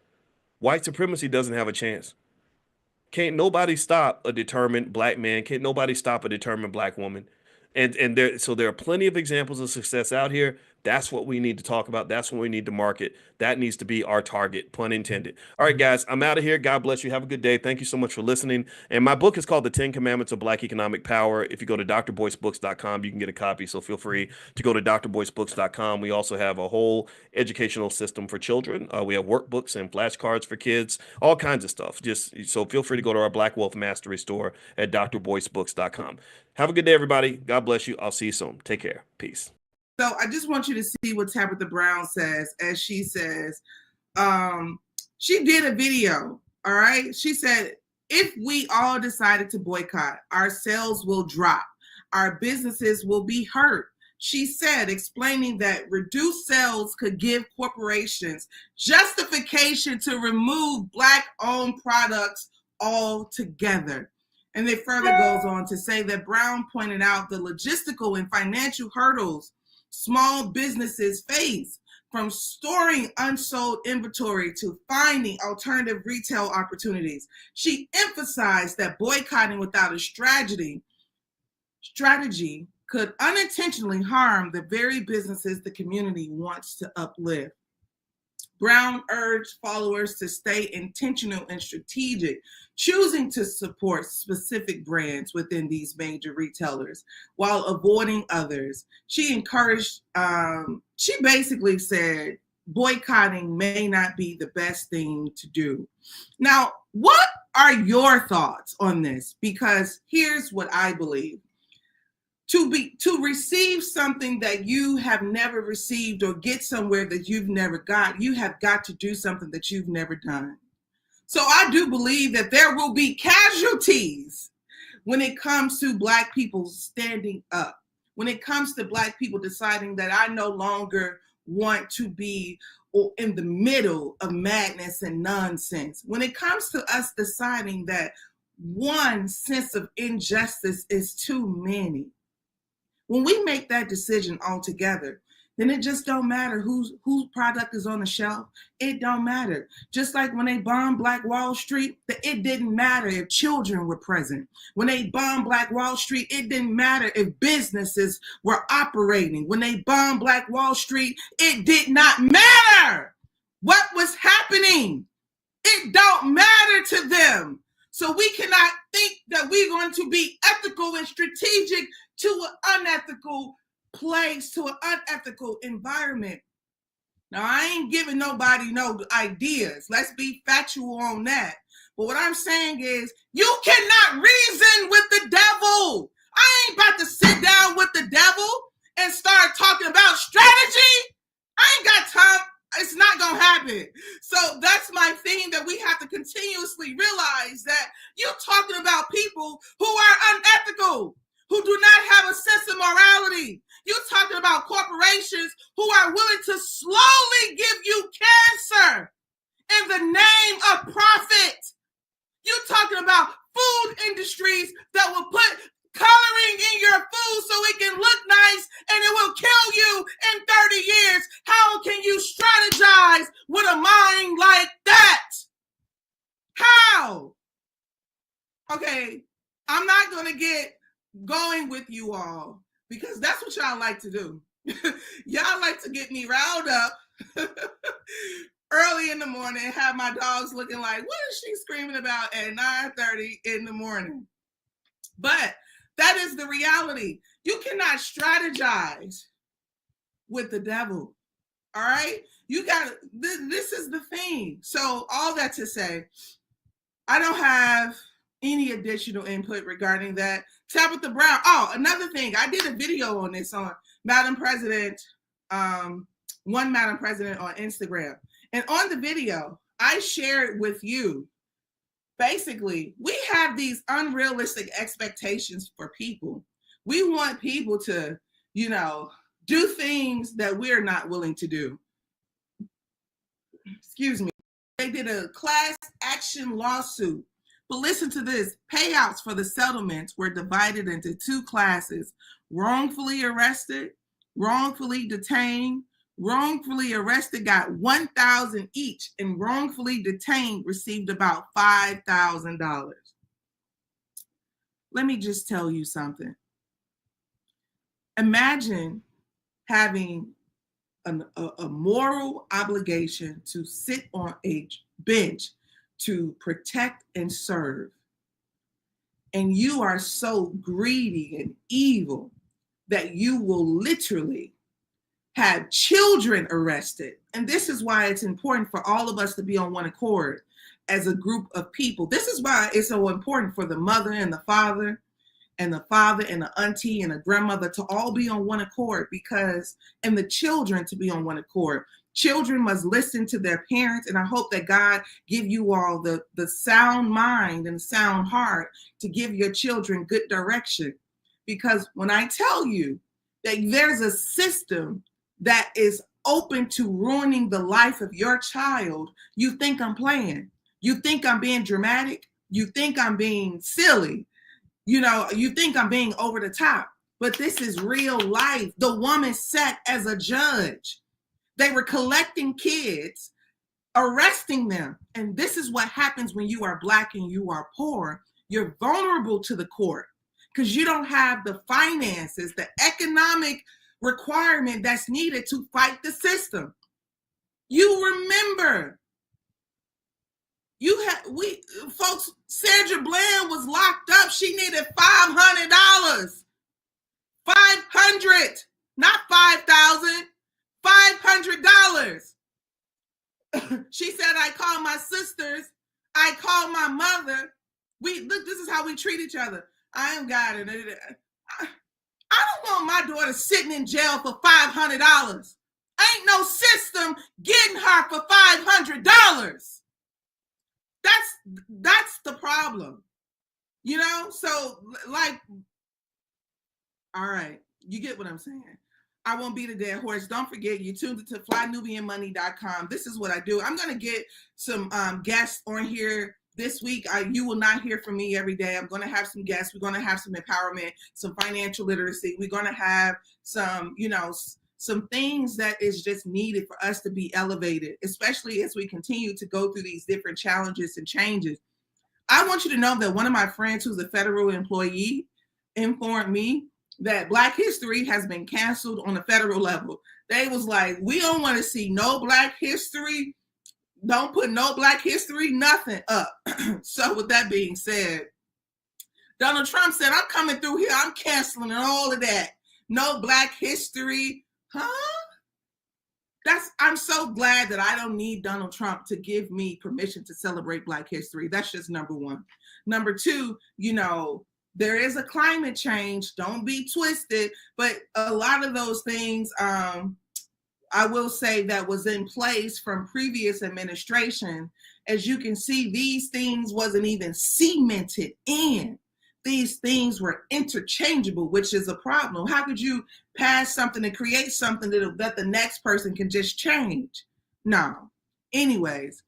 white supremacy doesn't have a chance. Can't nobody stop a determined Black man. Can't nobody stop a determined Black woman. And there are plenty of examples of success out here. That's what we need to talk about. That's what we need to market. That needs to be our target, pun intended. All right, guys, I'm out of here. God bless you. Have a good day. Thank you so much for listening. And my book is called The 10 Commandments of Black Economic Power. If you go to drboycebooks.com, you can get a copy. So feel free to go to drboycebooks.com. We also have a whole educational system for children. We have workbooks and flashcards for kids, all kinds of stuff. So feel free to go to our Black Wealth Mastery store at drboycebooks.com. Have a good day, everybody. God bless you. I'll see you soon. Take care. Peace. So I just want you to see what Tabitha Brown says, as she says, she did a video, all right? She said, if we all decided to boycott, our sales will drop. Our businesses will be hurt. She said, explaining that reduced sales could give corporations justification to remove Black-owned products altogether. And it further goes on to say that Brown pointed out the logistical and financial hurdles small businesses face, from storing unsold inventory to finding alternative retail opportunities. She emphasized that boycotting without a strategy could unintentionally harm the very businesses the community wants to uplift. Brown urged followers to stay intentional and strategic, choosing to support specific brands within these major retailers while avoiding others. She encouraged, she basically said, boycotting may not be the best thing to do. Now, what are your thoughts on this? Because here's what I believe. To receive something that you have never received or get somewhere that you've never got, you have got to do something that you've never done. So I do believe that there will be casualties when it comes to Black people standing up, when it comes to Black people deciding that I no longer want to be in the middle of madness and nonsense, when it comes to us deciding that one sense of injustice is too many. When we make that decision altogether, then it just don't matter whose product is on the shelf. It don't matter. Just like when they bombed Black Wall Street, it didn't matter if children were present. When they bombed Black Wall Street, it didn't matter if businesses were operating. When they bombed Black Wall Street, it did not matter what was happening. It don't matter to them. So we cannot think that we're going to be ethical and strategic to an unethical place, to an unethical environment. Now, I ain't giving nobody no ideas. Let's be factual on that. But what I'm saying is, you cannot reason with the devil. I ain't about to sit down with the devil and start talking about strategy. I ain't got time. It's not going to happen. So that's my thing, that we have to continuously realize that you're talking about people who are unethical, who do not have a sense of morality. You're talking about corporations who are willing to slowly give you cancer in the name of profit. You're talking about food industries that will put coloring in your food so it can look nice and it will kill you in 30 years. How can you strategize with a mind like that? How? Okay, I'm not going to get going with you all because that's what y'all like to do. Y'all like to get me riled up early in the morning and have my dogs looking like, what is she screaming about at 9:30 in the morning? But that is the reality. You cannot strategize with the devil. All right? You got this is the thing. So all that to say, I don't have any additional input regarding that. Tabitha Brown. Oh, another thing. I did a video on this on Madam President, one Madam President on Instagram. And on the video, I shared with you, basically, we have these unrealistic expectations for people. We want people to, do things that we're not willing to do. Excuse me. They did a class action lawsuit. But listen to this. Payouts for the settlements were divided into two classes: wrongfully arrested, wrongfully detained. Wrongfully arrested got $1,000 each, and wrongfully detained received about $5,000. Let me just tell you something. Imagine having a moral obligation to sit on a bench to protect and serve, and you are so greedy and evil that you will literally have children arrested. And this is why it's important for all of us to be on one accord as a group of people. This is why it's so important for the mother and the father and the auntie and the grandmother to all be on one accord, and the children to be on one accord. Children must listen to their parents, and I hope that God give you all the sound mind and sound heart to give your children good direction. Because when I tell you that there's a system that is open to ruining the life of your child, you think I'm playing. You think I'm being dramatic. You think I'm being silly. You think I'm being over the top. But this is real life. The woman sat as a judge. They were collecting kids, arresting them. And this is what happens when you are Black and you are poor. You're vulnerable to the court because you don't have the finances, the economic requirement that's needed to fight the system. You remember, folks, Sandra Bland was locked up. She needed $500. 500, not 5,000, $500. She said, I called my sisters. I called my mother. Look, this is how we treat each other. I am God. And I don't want my daughter sitting in jail for $500. Ain't no system getting her for $500. That's the problem. So all right, you get what I'm saying. I won't beat a dead horse. Don't forget, you tuned into flynubianmoney.com. This is what I do. I'm going to get some guests on here this week, you will not hear from me every day. I'm going to have some guests. We're going to have some empowerment, some financial literacy. We're going to have some, some things that is just needed for us to be elevated, especially as we continue to go through these different challenges and changes. I want you to know that one of my friends who's a federal employee informed me that Black History has been canceled on the federal level. They was like, we don't want to see no Black History. Don't put no Black History, nothing up. So with that being said, Donald Trump said, I'm coming through here. I'm canceling all of that. No Black History. Huh? I'm so glad that I don't need Donald Trump to give me permission to celebrate Black History. That's just number one. Number two, there is a climate change. Don't be twisted. But a lot of those things, I will say, that was in place from previous administration. As you can see, these things wasn't even cemented in. These things were interchangeable, which is a problem. How could you pass something and create something that the next person can just change? No. Anyways.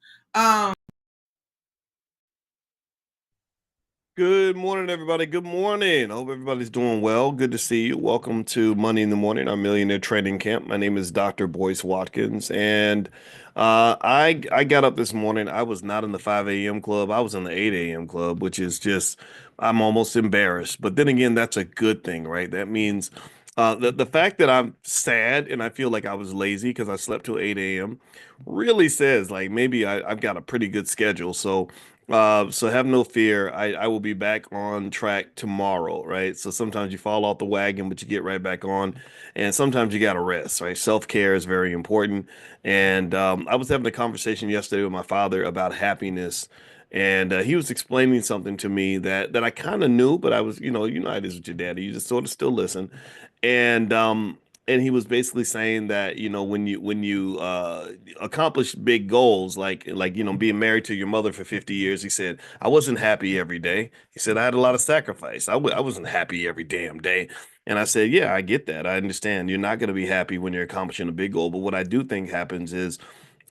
Good morning, everybody. Good morning. I hope everybody's doing well. Good to see you. Welcome to Money in the Morning, our Millionaire Training Camp. My name is Dr. Boyce Watkins, and I got up this morning. I was not in the 5 a.m. club. I was in the 8 a.m. club, which is just, I'm almost embarrassed. But then again, that's a good thing, right? That means the fact that I'm sad and I feel like I was lazy because I slept till 8 a.m. really says like maybe I've got a pretty good schedule. So have no fear. I will be back on track tomorrow, right? So sometimes you fall off the wagon, but you get right back on. And sometimes you got to rest, right? Self-care is very important. And I was having a conversation yesterday with my father about happiness. And he was explaining something to me that I kind of knew, but I was, how it is with your daddy. You just sort of still listen. And and he was basically saying that when you accomplish big goals like being married to your mother for 50 years, he said I wasn't happy every day. He said I had a lot of sacrifice. I wasn't happy every damn day. And I said, yeah, I get that. I understand you're not going to be happy when you're accomplishing a big goal, but what I do think happens is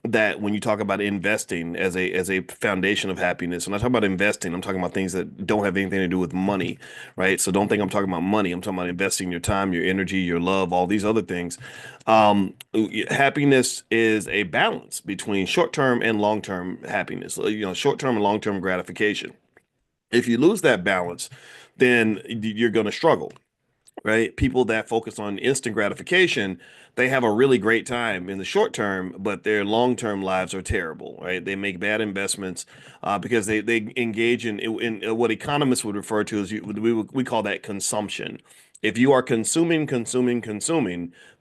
that when you talk about investing as a foundation of happiness, when I talk about investing, I'm talking about things that don't have anything to do with money, right? So don't think I'm talking about money. I'm talking about investing your time, your energy, your love, all these other things. Happiness is a balance between short-term and long-term happiness, short-term and long-term gratification. If you lose that balance, then you're going to struggle, right? People that focus on instant gratification, they have a really great time in the short term, but their long-term lives are terrible, right? They make bad investments because they engage in what economists would refer to as we call that consumption. If you are consuming,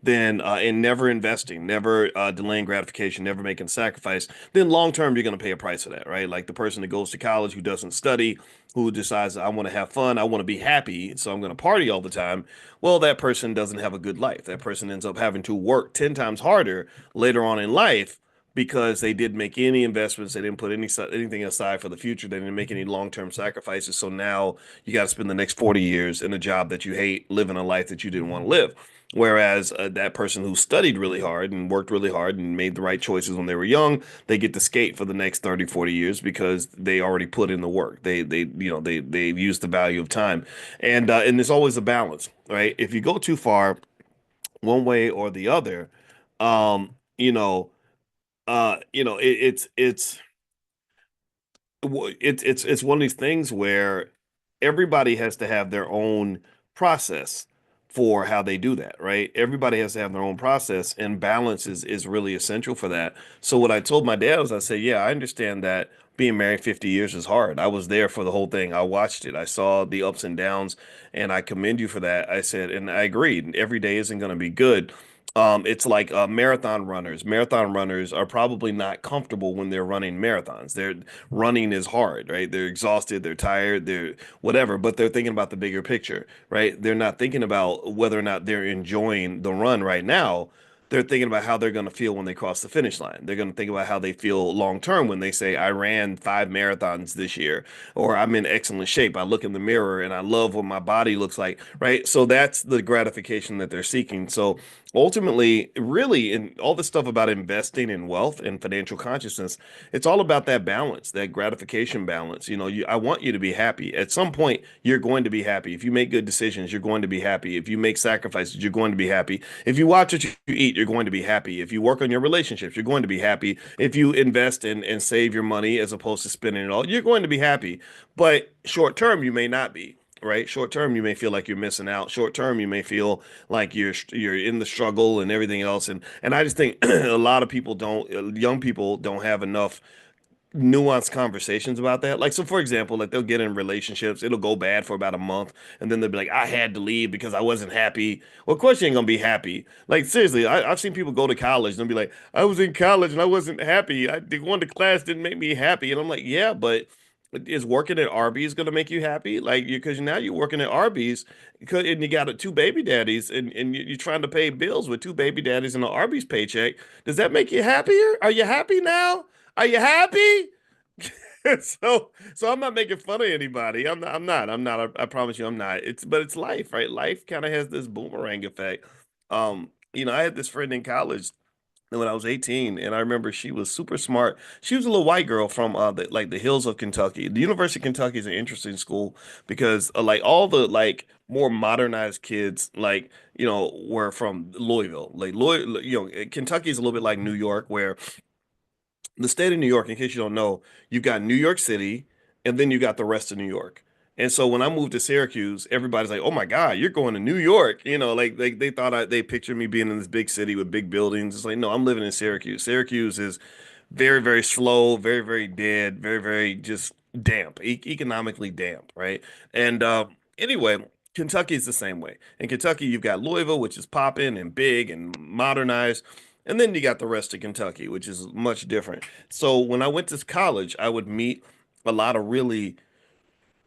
then and never investing, never delaying gratification, never making sacrifice, then long term you're going to pay a price for that, right? Like the person that goes to college who doesn't study, who decides I want to have fun, I want to be happy, so I'm going to party all the time. Well, that person doesn't have a good life. That person ends up having to work 10 times harder later on in life because they didn't make any investments. They didn't put anything aside for the future. They didn't make any long-term sacrifices. So now you got to spend the next 40 years in a job that you hate, living a life that you didn't want to live. Whereas that person who studied really hard and worked really hard and made the right choices when they were young, they get to skate for the next 30, 40 years because they already put in the work. They've used the value of time. And there's always a balance, right? If you go too far one way or the other, um, you know, it's one of these things where everybody has to have their own process for how they do that, right? Everybody has to have their own process, and balance is really essential for that. So what I told my dad was, I said, yeah, I understand that being married 50 years is hard. I was there for the whole thing. I watched it. I saw the ups and downs, and I commend you for that. I said, and I agreed. Every day isn't going to be good. It's like marathon runners. Marathon runners are probably not comfortable when they're running marathons. They're running is hard, right? They're exhausted, they're tired, they're whatever, but they're thinking about the bigger picture, right? They're not thinking about whether or not they're enjoying the run right now. They're thinking about how they're going to feel when they cross the finish line. They're going to think about how they feel long term when they say, I ran 5 marathons this year, or I'm in excellent shape. I look in the mirror and I love what my body looks like, right? So that's the gratification that they're seeking. So ultimately, really, in all this stuff about investing in wealth and financial consciousness, it's all about that balance, that gratification balance. I want you to be happy. At some point, you're going to be happy. If you make good decisions, you're going to be happy. If you make sacrifices, you're going to be happy. If you watch what you eat, you're going to be happy. If you work on your relationships, you're going to be happy. If you invest and save your money as opposed to spending it all, you're going to be happy. But short term, you may not be. Right. Short term, you may feel like you're missing out. Short term, you may feel like you're in the struggle and everything else. And I just think a lot of people young people don't have enough nuanced conversations about that. Like, so for example, like they'll get in relationships, it'll go bad for about a month, and then they'll be like, I had to leave because I wasn't happy. Well, of course you ain't gonna be happy. Like, seriously, I've seen people go to college and they'll be like, I was in college and I wasn't happy. Going to class didn't make me happy. And I'm like, yeah, but is working at Arby's gonna make you happy? Like, because now you're working at Arby's and you got two baby daddies, and you're trying to pay bills with two baby daddies and an Arby's paycheck. Does that make you happier? Are you happy now? Are you happy? So I'm not making fun of anybody. I'm not. I promise you I'm not. But it's life, right? Life kind of has this boomerang effect. I had this friend in college when I was 18, and I remember she was super smart. She was a little white girl from the hills of Kentucky. The University of Kentucky is an interesting school because like all the like more modernized kids were from Louisville. Like Kentucky is a little bit like New York, where the state of New York, in case you don't know, you've got New York City, and then you got the rest of New York. And so when I moved to Syracuse, everybody's like, "Oh my God, you're going to New York!" Like they thought they pictured me being in this big city with big buildings. It's like, no, I'm living in Syracuse. Syracuse is very, very slow, very, very dead, very, very just damp, economically damp, right? And anyway, Kentucky is the same way. In Kentucky, you've got Louisville, which is popping and big and modernized. And then you got the rest of Kentucky, which is much different. So when I went to college, I would meet a lot of really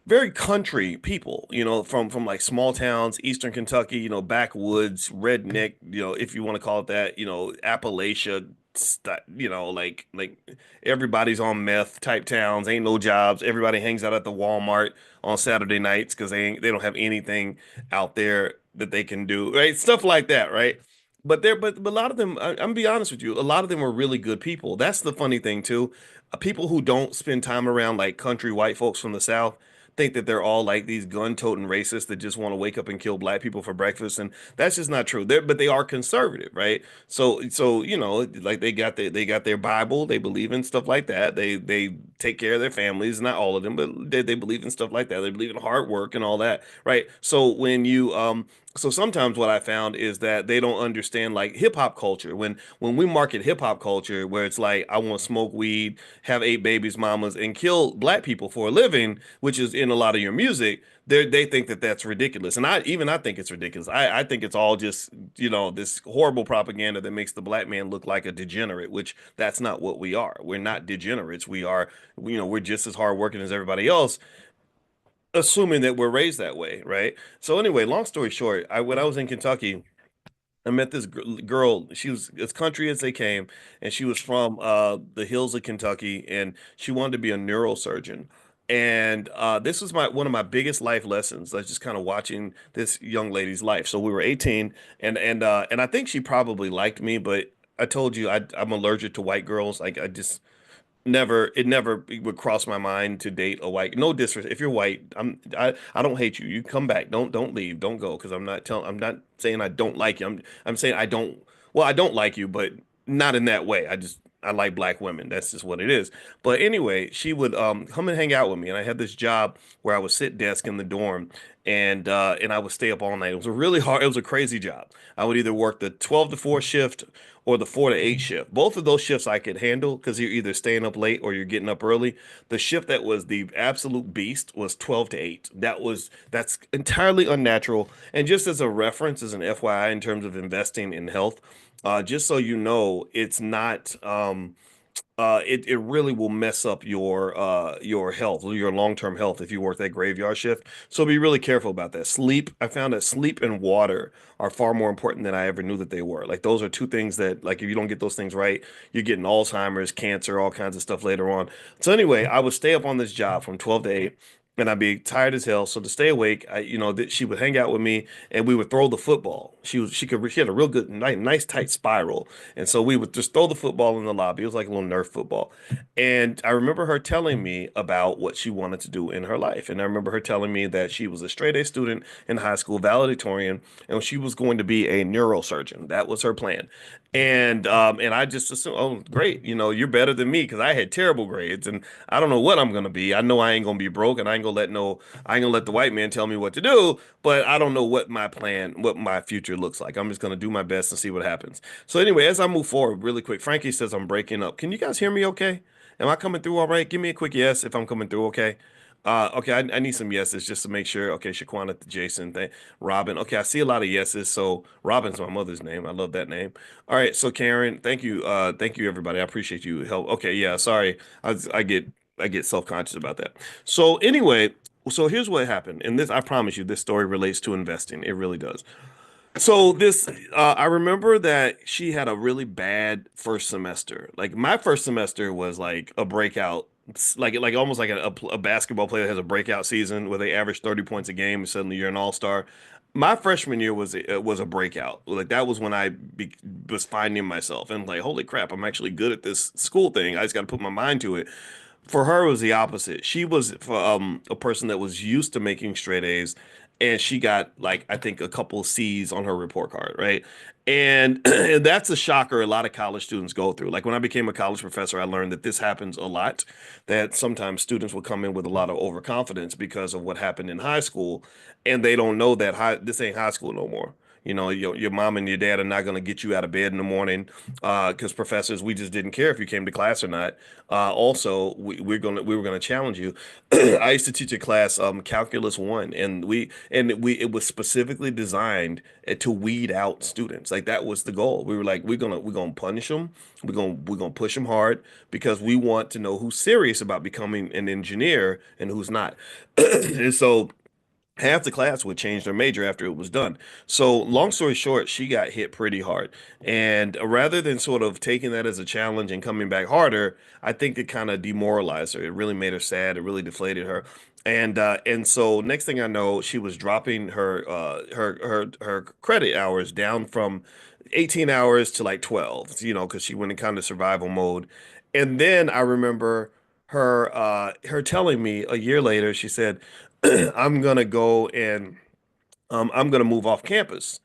very country people, from like small towns, Eastern Kentucky, backwoods, redneck, if you want to call it that, Appalachia, like everybody's on meth type towns, ain't no jobs. Everybody hangs out at the Walmart on Saturday nights because they don't have anything out there that they can do, right? Stuff like that, right? But a lot of them, I'm gonna be honest with you, a lot of them were really good people. That's the funny thing too. People who don't spend time around like country white folks from the South think that they're all like these gun-toting racists that just want to wake up and kill black people for breakfast, and that's just not true. But they are conservative, right? So like they got their Bible, they believe in stuff like that. They take care of their families, not all of them, but they believe in stuff like that. They believe in hard work and all that, right? So when you so sometimes what I found is that they don't understand like hip hop culture. When we market hip hop culture, where it's like I want to smoke weed, have 8 babies, mamas, and kill black people for a living, which is in a lot of your music, they think that that's ridiculous, and I think it's ridiculous. I think it's all just this horrible propaganda that makes the black man look like a degenerate, which that's not what we are. We're not degenerates. We're just as hardworking as everybody else, assuming that we're raised that way, right? So anyway, long story short, when I was in Kentucky, I met this girl. She was as country as they came, and she was from the hills of Kentucky, and she wanted to be a neurosurgeon. And this was one of my biggest life lessons. I was just kind of watching this young lady's life. So we were 18, and I think she probably liked me, but I told you I'm allergic to white girls. Like I just never would cross my mind to date a white. No disrespect. If you're white, I don't hate you. You come back. Don't leave. Don't go. Because I'm not saying I don't like you. I'm saying I don't. Well, I don't like you, but not in that way. I like black women. That's just what it is. But anyway, she would come and hang out with me, and I had this job where I would sit desk in the dorm, and I would stay up all night. It was a really hard. It was a crazy job. I would either work the 12 to 4 shift or the 4 to 8 shift. Both of those shifts I could handle because you're either staying up late or you're getting up early. The shift that was the absolute beast was 12 to 8. That's entirely unnatural. And just as a reference, as an FYI, in terms of investing in health, just so you know, it's not. It really will mess up your health, your long-term health if you work that graveyard shift. So be really careful about that. Sleep, I found that sleep and water are far more important than I ever knew that they were. Like those are two things that like if you don't get those things right, you're getting Alzheimer's, cancer, all kinds of stuff later on. So anyway, I would stay up on this job from 12 to 8. and I'd be tired as hell. So to stay awake, she would hang out with me, and we would throw the football. She had a real good, nice tight spiral, and so we would just throw the football in the lobby. It was like a little Nerf football, and I remember her telling me about what she wanted to do in her life, and I remember her telling me that she was a straight A student in high school, valedictorian, and she was going to be a neurosurgeon. That was her plan. And I just assumed, oh, great, you're better than me because I had terrible grades and I don't know what I'm gonna be. I know I ain't gonna be broke, and I ain't gonna let the white man tell me what to do. But I don't know what my plan, what my future looks like. I'm just gonna do my best and see what happens. So anyway, as I move forward, really quick, Frankie says I'm breaking up. Can you guys hear me? Okay? Am I coming through all right? Give me a quick yes if I'm coming through. Okay. Okay, I need some yeses just to make sure. Okay, Shaquana, Jason, Robin. Okay, I see a lot of yeses. So Robin's my mother's name. I love that name. All right, so Karen, thank you everybody. I appreciate you help. Okay, yeah, sorry, I get self-conscious about that. So anyway, so here's what happened, and this I promise you, this story relates to investing. It really does. So I remember that she had a really bad first semester. Like my first semester was like a breakout, like almost like a basketball player that has a breakout season where they average 30 points a game and suddenly you're an all-star. My freshman year was a breakout. Like that was when was finding myself and like, holy crap, I'm actually good at this school thing. I just got to put my mind to it. For her, it was the opposite. She was a person that was used to making straight A's, and she got like I think a couple of C's on her report card, right? And, and that's a shocker a lot of college students go through. Like when I became a college professor, I learned that this happens a lot, that sometimes students will come in with a lot of overconfidence because of what happened in high school, and they don't know that this ain't high school no more. Your mom and your dad are not going to get you out of bed in the morning because professors, we just didn't care if you came to class or not. Also, we were gonna challenge you. I used to teach a class, Calculus 1, and it was specifically designed to weed out students. Like that was the goal. We were like, we're gonna punish them. We're gonna push them hard because we want to know who's serious about becoming an engineer and who's not. And so half the class would change their major after it was done. So, long story short, she got hit pretty hard. And rather than sort of taking that as a challenge and coming back harder, I think it kind of demoralized her. It really made her sad. It really deflated her. And so next thing I know, she was dropping her credit hours down from 18 hours to like 12, because she went in kind of survival mode. And then I remember her telling me a year later, she said, I'm gonna go and I'm gonna move off campus.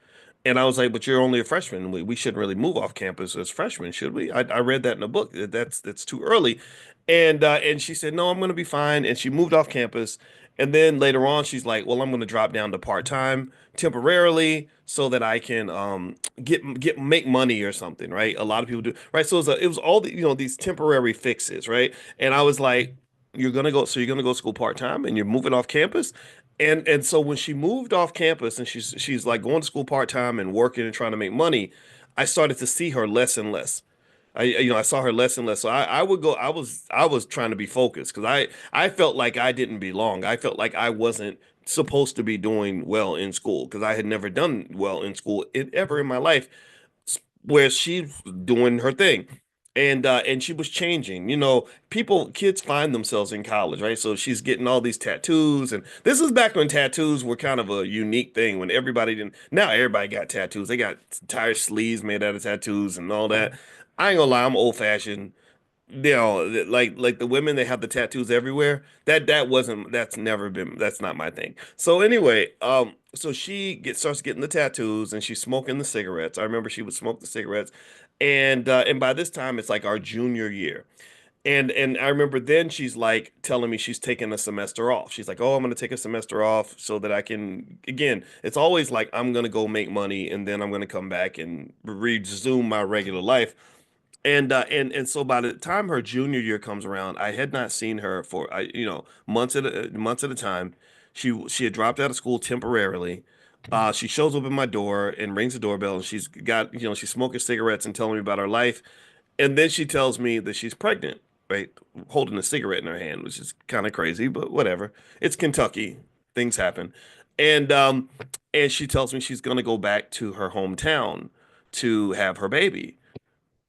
And I was like, but you're only a freshman. We shouldn't really move off campus as freshmen, should we? I read that in a book. That's too early. And she said, no, I'm gonna be fine. And she moved off campus. And then later on, she's like, well, I'm gonna drop down to part-time temporarily so that I can make money or something, right? A lot of people do, right? So it was all these temporary fixes, right? And I was like, you're gonna go to school part-time and you're moving off campus. And so when she moved off campus and she's like going to school part-time and working and trying to make money, I started to see her less and less. I saw her less and less. So I would go, I was trying to be focused because I felt like I didn't belong. I felt like I wasn't supposed to be doing well in school because I had never done well in school ever in my life, where she's doing her thing. And she was changing. Kids find themselves in college, right? So she's getting all these tattoos, and this is back when tattoos were kind of a unique thing when everybody didn't. Now everybody got tattoos. They got entire sleeves made out of tattoos and all that. I ain't gonna lie, I'm old fashioned. Like the women that have the tattoos everywhere. That's not my thing. So anyway, so starts getting the tattoos and she's smoking the cigarettes. I remember she would smoke the cigarettes, and by this time it's like our junior year. And I remember then she's like telling me she's taking a semester off. She's like, "Oh, I'm going to take a semester off so that I can." Again, it's always like I'm going to go make money and then I'm going to come back and resume my regular life. And so by the time her junior year comes around, I had not seen her for months at a time. She had dropped out of school temporarily. She shows up at my door and rings the doorbell, and she's smoking cigarettes and telling me about her life. And then she tells me that she's pregnant, right? Holding a cigarette in her hand, which is kind of crazy, but whatever. It's Kentucky. Things happen. And she tells me she's gonna go back to her hometown to have her baby.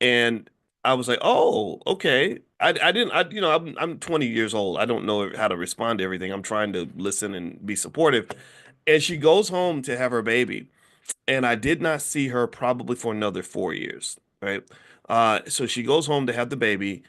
And I was like, oh, okay. I didn't, I'm 20 years old. I don't know how to respond to everything. I'm trying to listen and be supportive. And she goes home to have her baby. And I did not see her probably for another 4 years, right? So she goes home to have the baby,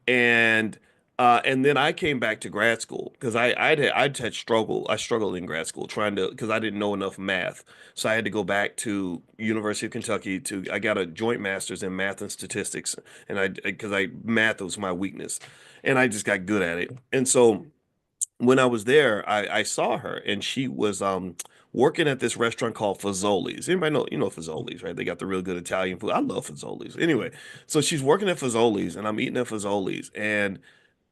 and and then I came back to grad school because I'd had struggled. I struggled in grad school trying to because I didn't know enough math, so I had to go back to University of Kentucky to I got a joint master's in math and statistics, and I because I math was my weakness, and I just got good at it, and so when I was there, I saw her and she was working at this restaurant called Fazoli's. Anybody know, you know Fazoli's, right? They got the real good Italian food. I love Fazoli's. Anyway, so she's working at Fazoli's and I'm eating at Fazoli's. And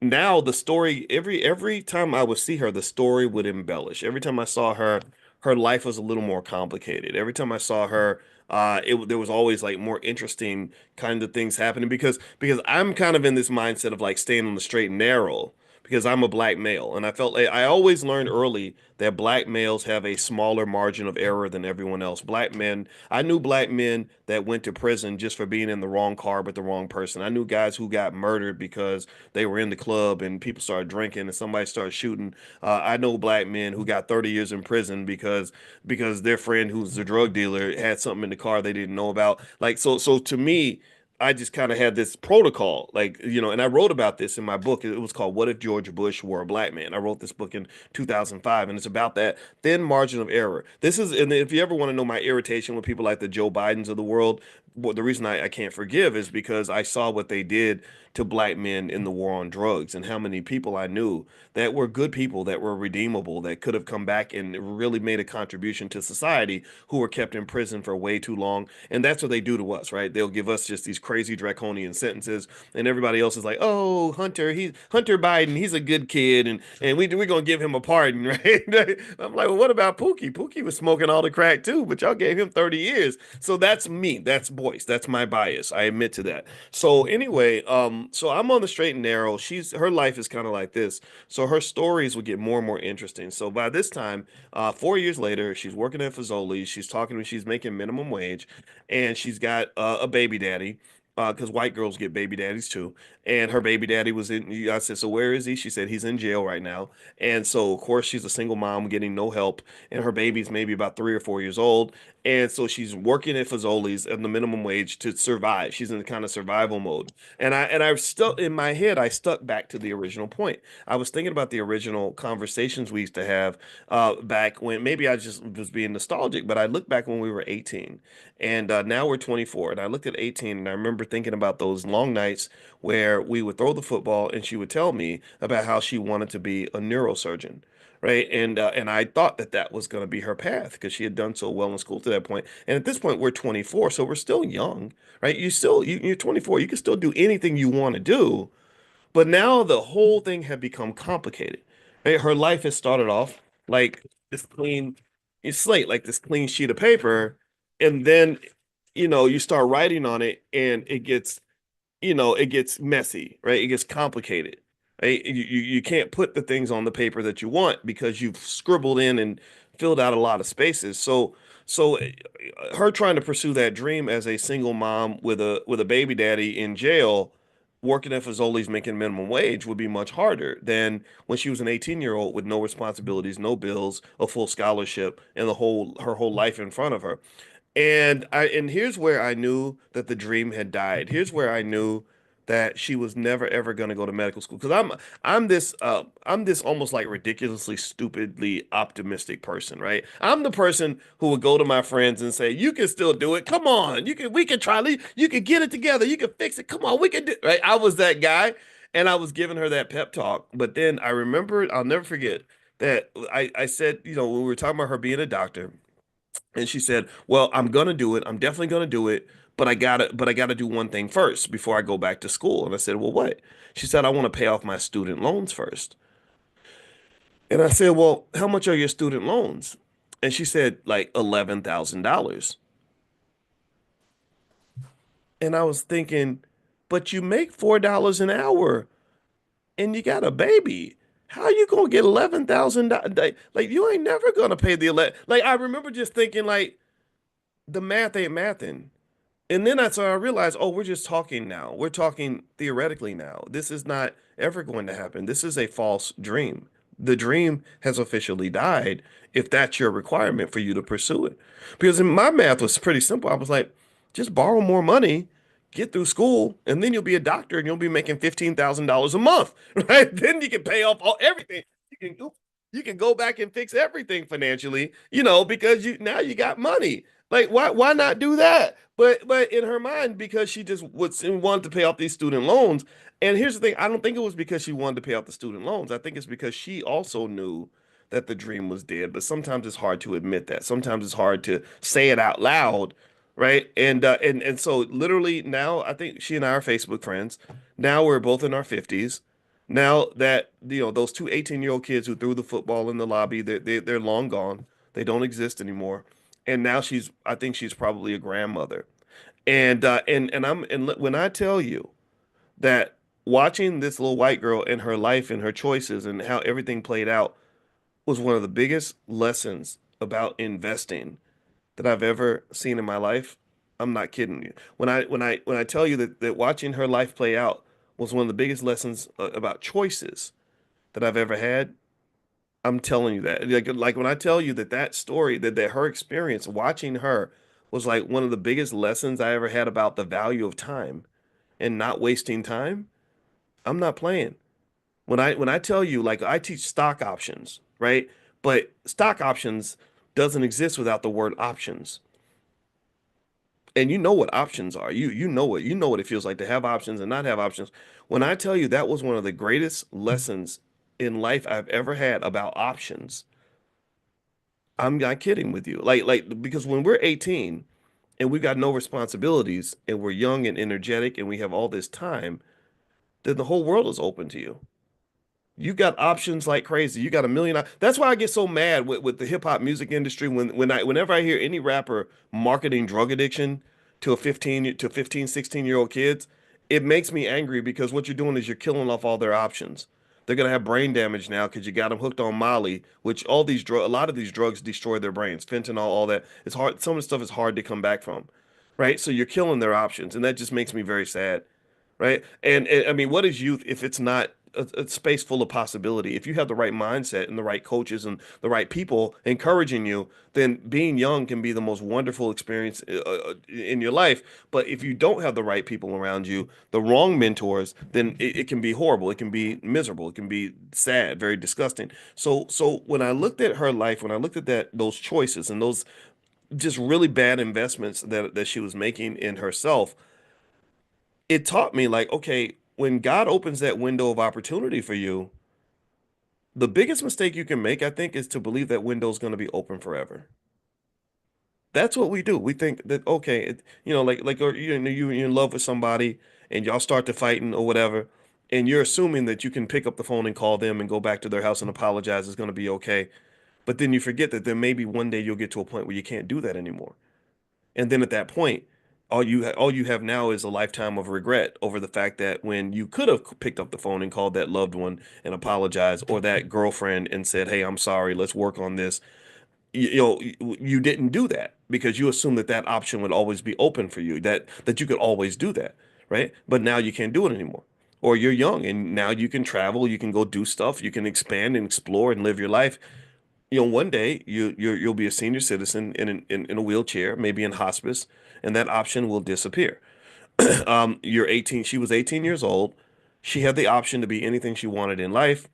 now the story, every time I would see her, the story would embellish. Every time I saw her, her life was a little more complicated. Every time I saw her, there was always like more interesting kind of things happening because I'm kind of in this mindset of like staying on the straight and narrow because I'm a black male. And I felt like I always learned early that black males have a smaller margin of error than everyone else. Black men, I knew black men that went to prison just for being in the wrong car with the wrong person. I knew guys who got murdered because they were in the club and people started drinking and somebody started shooting. I know black men who got 30 years in prison because their friend who's a drug dealer had something in the car they didn't know about. Like so to me, I just kind of had this protocol, like, and I wrote about this in my book. It was called What If George Bush Were a Black Man? I wrote this book in 2005, and it's about that thin margin of error. And if you ever want to know my irritation with people like the Joe Bidens of the world, the reason I can't forgive is because I saw what they did to black men in the war on drugs and how many people I knew that were good people, that were redeemable, that could have come back and really made a contribution to society who were kept in prison for way too long. And that's what they do to us, right? They'll give us just these crazy draconian sentences, and everybody else is like, "Oh, Hunter Biden, he's a good kid, and we're gonna give him a pardon," right? I'm like, well, what about Pookie? Pookie was smoking all the crack too, but y'all gave him 30 years. So that's me. That's Boyce. That's my bias. I admit to that. So anyway, so I'm on the straight and narrow. Her life is kind of like this. So her stories would get more and more interesting. So by this time, 4 years later, she's working at Fazoli. She's talking to me. She's making minimum wage, and she's got a baby daddy. Because white girls get baby daddies too, and her baby daddy was in. I said, "So where is he?" She said, "He's in jail right now." And so, of course, she's a single mom getting no help, and her baby's maybe about 3 or 4 years old. And so she's working at Fazoli's at the minimum wage to survive. She's in the kind of survival mode. And I stuck in my head, I stuck back to the original point. I was thinking about the original conversations we used to have back when maybe I just was being nostalgic, but I look back when we were 18 and now we're 24. And I looked at 18 and I remember thinking about those long nights where we would throw the football and she would tell me about how she wanted to be a neurosurgeon. Right. And I thought that was going to be her path because she had done so well in school to that point. And at this point, we're 24. So we're still young. Right. You're 24. You can still do anything you want to do. But now the whole thing had become complicated. Right? Her life has started off like this clean slate, like this clean sheet of paper. And then, you start writing on it and it gets messy, right? It gets complicated, right? You can't put the things on the paper that you want because you've scribbled in and filled out a lot of spaces. So her trying to pursue that dream as a single mom with a baby daddy in jail, working at Fazoli's making minimum wage would be much harder than when she was an 18-year-old with no responsibilities, no bills, a full scholarship, and her whole life in front of her. And here's where I knew that the dream had died. Here's where I knew that she was never ever going to go to medical school because I'm this almost like ridiculously stupidly optimistic person, right? I'm the person who would go to my friends and say, "You can still do it. Come on, we can try. You can get it together. You can fix it. Come on, we can do." Right? I was that guy, and I was giving her that pep talk. But then I remembered, I'll never forget that I said, when we were talking about her being a doctor. And she said, "Well, I'm gonna do it. I'm definitely gonna do it, but I gotta do one thing first before I go back to school." And I said, "Well, what?" She said, "I want to pay off my student loans first." And I said, "Well, how much are your student loans?" And she said, like $11,000. And I was thinking, but you make $4 an hour and you got a baby. How you gonna get $11,000? Like you ain't never gonna pay the 11. Like I remember just thinking like the math ain't mathing. And then I realized, oh, we're just talking now. We're talking theoretically now. This is not ever going to happen. This is a false dream. The dream has officially died if that's your requirement for you to pursue it. Because in my math was pretty simple. I was like, just borrow more money, get through school, and then you'll be a doctor and you'll be making $15,000 a month, right? Then you can pay off everything. You can go back and fix everything financially, because now you got money. Like why not do that? But in her mind, because she just wanted to pay off these student loans. And here's the thing, I don't think it was because she wanted to pay off the student loans. I think it's because she also knew that the dream was dead. But sometimes it's hard to admit that. Sometimes it's hard to say it out loud, right? And so literally now I think she and I are Facebook friends. Now we're both in our 50s. Now that those two 18-year-old kids who threw the football in the lobby, they're long gone. They don't exist anymore. And now I think she's probably a grandmother. And when I tell you that watching this little white girl and her life and her choices and how everything played out was one of the biggest lessons about investing that I've ever seen in my life, I'm not kidding you. When I tell you that watching her life play out was one of the biggest lessons about choices that I've ever had, I'm telling you that. Like when I tell you that story, that her experience watching her was like one of the biggest lessons I ever had about the value of time and not wasting time, I'm not playing. When I tell you, like, I teach stock options, right? But stock options doesn't exist without the word options. And you know what options are. You know what it feels like to have options and not have options. When I tell you that was one of the greatest lessons in life I've ever had about options, I'm not kidding with you. Like because when we're 18 and we've got no responsibilities and we're young and energetic and we have all this time, then the whole world is open to you. You got options like crazy. You got a million. That's why I get so mad with the hip hop music industry whenever I hear any rapper marketing drug addiction to 16-year-old kids, it makes me angry because what you're doing is you're killing off all their options. They're gonna have brain damage now because you got them hooked on Molly, which a lot of these drugs destroy their brains. Fentanyl, all that. It's hard. Some of the stuff is hard to come back from, right? So you're killing their options, and that just makes me very sad, right? And I mean, what is youth if it's not a space full of possibility? If you have the right mindset and the right coaches and the right people encouraging you, then being young can be the most wonderful experience in your life. But if you don't have the right people around you, the wrong mentors, then it can be horrible. It can be miserable. It can be sad, very disgusting. So when I looked at her life, when I looked at those choices and those just really bad investments that she was making in herself, it taught me, like, okay, when God opens that window of opportunity for you, the biggest mistake you can make, I think, is to believe that window is going to be open forever. That's what we do. We think that, okay, or you're in love with somebody and y'all start to fighting or whatever, and you're assuming that you can pick up the phone and call them and go back to their house and apologize. It's going to be okay. But then you forget that then maybe one day you'll get to a point where you can't do that anymore. And then at that point, all you have now is a lifetime of regret over the fact that when you could have picked up the phone and called that loved one and apologized, or that girlfriend and said, "Hey, I'm sorry, let's work on this." You didn't do that because you assumed that option would always be open for you, that you could always do that, right? But now you can't do it anymore. Or you're young and now you can travel, you can go do stuff, you can expand and explore and live your life. One day you'll be a senior citizen in a wheelchair, maybe in hospice, and that option will disappear. You're 18. She was 18 years old. She had the option to be anything she wanted in life,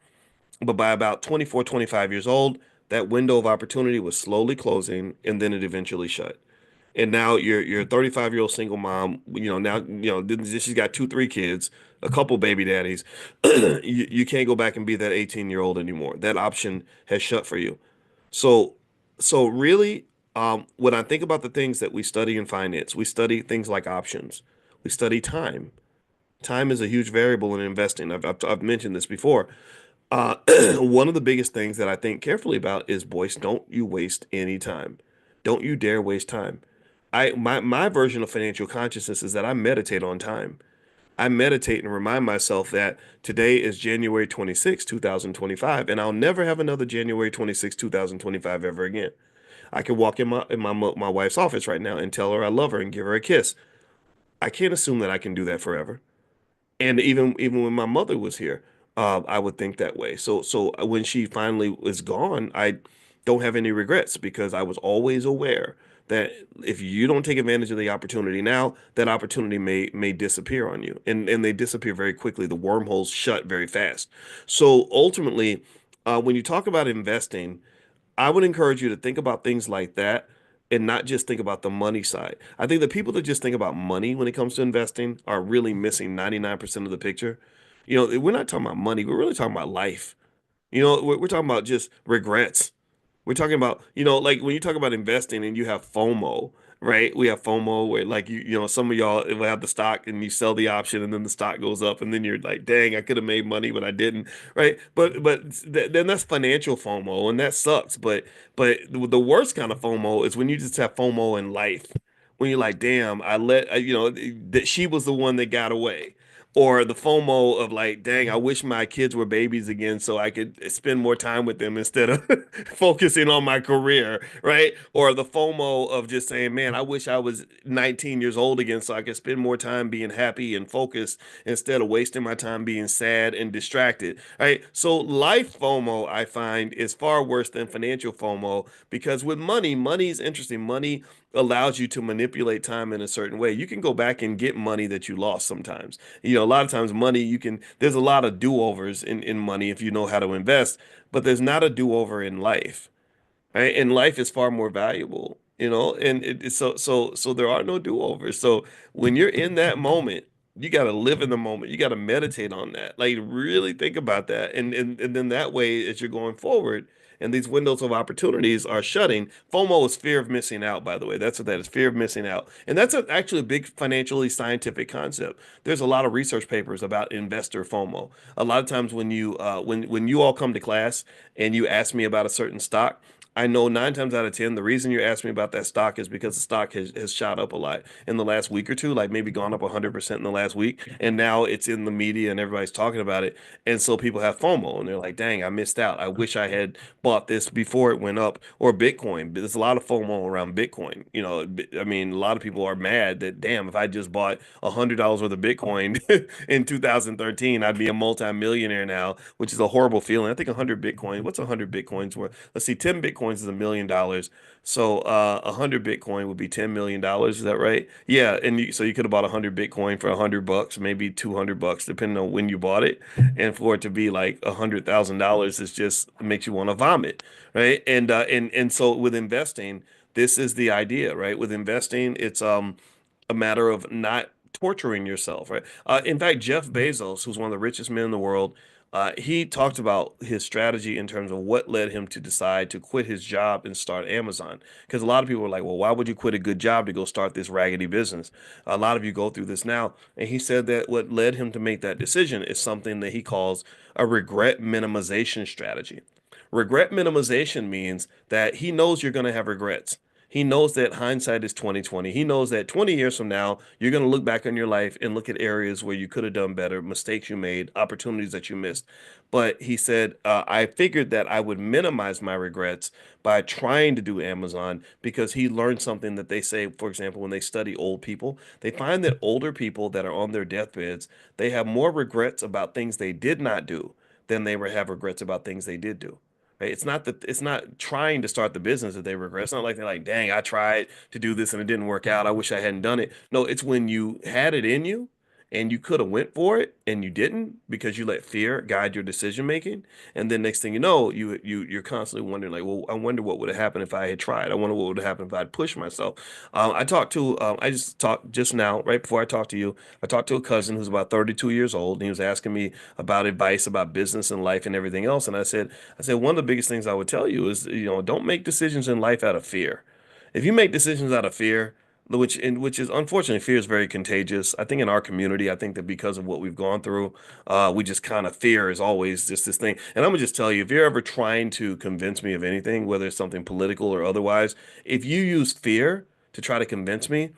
but by about 24, 25 years old, that window of opportunity was slowly closing, and then it eventually shut. And now you're a 35-year-old single mom. Now she's got 2, 3 kids, a couple baby daddies. You can't go back and be that 18-year-old anymore. That option has shut for you. So really, when I think about the things that we study in finance, we study things like options. We study time. Time is a huge variable in investing. I've mentioned this before. Uh, one of the biggest things that I think carefully about is, Boyce, don't you waste any time. Don't you dare waste time. My version of financial consciousness is that I meditate on time. I meditate and remind myself that today is January 26, 2025, and I'll never have another January 26, 2025 ever again. I can walk in my wife's office right now and tell her I love her and give her a kiss. I can't assume that I can do that forever. And even when my mother was here, I would think that way. So when she finally was gone, I don't have any regrets because I was always aware that if you don't take advantage of the opportunity now, that opportunity may disappear on you, and they disappear very quickly. The wormholes shut very fast. So ultimately, when you talk about investing, I would encourage you to think about things like that and not just think about the money side. I think the people that just think about money when it comes to investing are really missing 99% of the picture. We're not talking about money, we're really talking about life. We're talking about just regrets. We're talking about, like when you talk about investing and you have FOMO, right? We have FOMO where like some of y'all will have the stock and you sell the option and then the stock goes up and then you're like, dang, I could have made money, but I didn't, right? Then that's financial FOMO and that sucks. But the worst kind of FOMO is when you just have FOMO in life. When you're like, damn, that she was the one that got away, or the FOMO of like, dang, I wish my kids were babies again so I could spend more time with them instead of focusing on my career, right? Or the FOMO of just saying, man, I wish I was 19 years old again so I could spend more time being happy and focused instead of wasting my time being sad and distracted, right? So life FOMO, I find, is far worse than financial FOMO because with money, money is interesting. Money allows you to manipulate time in a certain way. You can go back and get money that you lost sometimes. A lot of times money there's a lot of do-overs in money if you know how to invest, but there's not a do-over in life, right? And life is far more valuable, and so there are no do-overs. So when you're in that moment, you got to live in the moment. You got to meditate on that. Like really think about that. And then that way, as you're going forward, and these windows of opportunities are shutting. FOMO is fear of missing out, by the way. That's what that is, fear of missing out. And that's actually a big financially scientific concept. There's a lot of research papers about investor FOMO. A lot of times when when you all come to class and you ask me about a certain stock, I know 9 times out of 10, the reason you asked me about that stock is because the stock has shot up a lot in the last week or two, like maybe gone up 100% in the last week. And now it's in the media and everybody's talking about it. And so people have FOMO and they're like, dang, I missed out. I wish I had bought this before it went up, or Bitcoin. But there's a lot of FOMO around Bitcoin. I mean, a lot of people are mad that, damn, if I just bought $100 worth of Bitcoin in 2013, I'd be a multimillionaire now, which is a horrible feeling. I think 100 Bitcoin, what's 100 Bitcoins worth? Let's see, 10 Bitcoins is $1 million. So 100 Bitcoin would be $10 million. Is that right? Yeah, and so you could have bought 100 Bitcoin for $100, maybe $200, depending on when you bought it. And for it to be like $100,000, it just makes you want to vomit, right? And so with investing, this is the idea, right? With investing, it's a matter of not torturing yourself, right? In fact, Jeff Bezos, who's one of the richest men in the world, he talked about his strategy in terms of what led him to decide to quit his job and start Amazon. Because a lot of people are like, well, why would you quit a good job to go start this raggedy business? A lot of you go through this now. And he said that what led him to make that decision is something that he calls a regret minimization strategy. Regret minimization means that he knows you're going to have regrets. He knows that hindsight is 2020. He knows that 20 years from now, you're going to look back on your life and look at areas where you could have done better, mistakes you made, opportunities that you missed. But he said, I figured that I would minimize my regrets by trying to do Amazon because he learned something that they say, for example, when they study old people, they find that older people that are on their deathbeds, they have more regrets about things they did not do than they have regrets about things they did do. Right? It's not trying to start the business that they regret. It's not like they're like, dang, I tried to do this and it didn't work out. I wish I hadn't done it. No, it's when you had it in you and you could have went for it and you didn't because you let fear guide your decision making. And then next thing you know, you're constantly wondering like, well, I wonder what would have happened if I had tried. I wonder what would have happened if I'd pushed myself. I just talked just now, right before I talked to you, I talked to a cousin who's about 32 years old, and he was asking me about advice about business and life and everything else. And I said, one of the biggest things I would tell you is, don't make decisions in life out of fear. If you make decisions out of fear, which is unfortunately, fear is very contagious. I think in our community, I think that because of what we've gone through, we just kind of, fear is always just this thing. And I'm gonna just tell you, if you're ever trying to convince me of anything, whether it's something political or otherwise, if you use fear to try to convince me,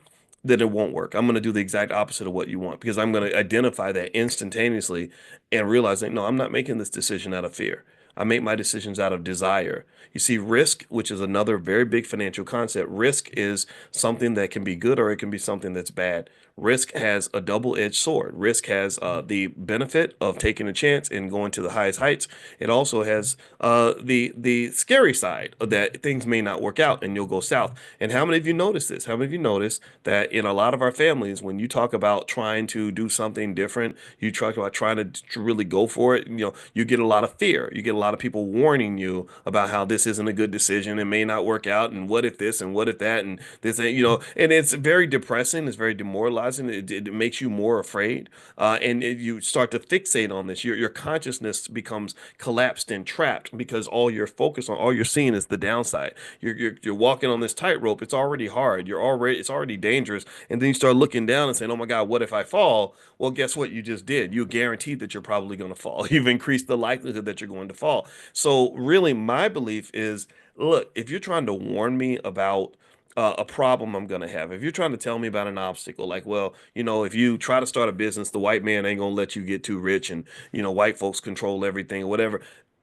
then it won't work. I'm going to do the exact opposite of what you want because I'm going to identify that instantaneously and realize that no, I'm not making this decision out of fear. I make my decisions out of desire. You see, risk, which is another very big financial concept, risk is something that can be good or it can be something that's bad. Risk has a double-edged sword. Risk has the benefit of taking a chance and going to the highest heights. It also has the scary side of that things may not work out and you'll go south. And how many of you notice this? How many of you notice that in a lot of our families, when you talk about trying to do something different, you talk about trying to really go for it, you get a lot of fear. You get a lot of people warning you about how this isn't a good decision. It may not work out. And what if this and what if that and this, and it's very depressing. It's very demoralizing. It makes you more afraid. You start to fixate on this. Your consciousness becomes collapsed and trapped because all you're focused on, all you're seeing is the downside. You're walking on this tightrope. It's already hard. It's already dangerous. And then you start looking down and saying, oh my God, what if I fall? Well, guess what you just did? You guaranteed that you're probably going to fall. You've increased the likelihood that you're going to fall. So really, my belief is, look, if you're trying to warn me about a problem I'm going to have, if you're trying to tell me about an obstacle, like, well, if you try to start a business, the white man ain't going to let you get too rich and, white folks control everything or whatever,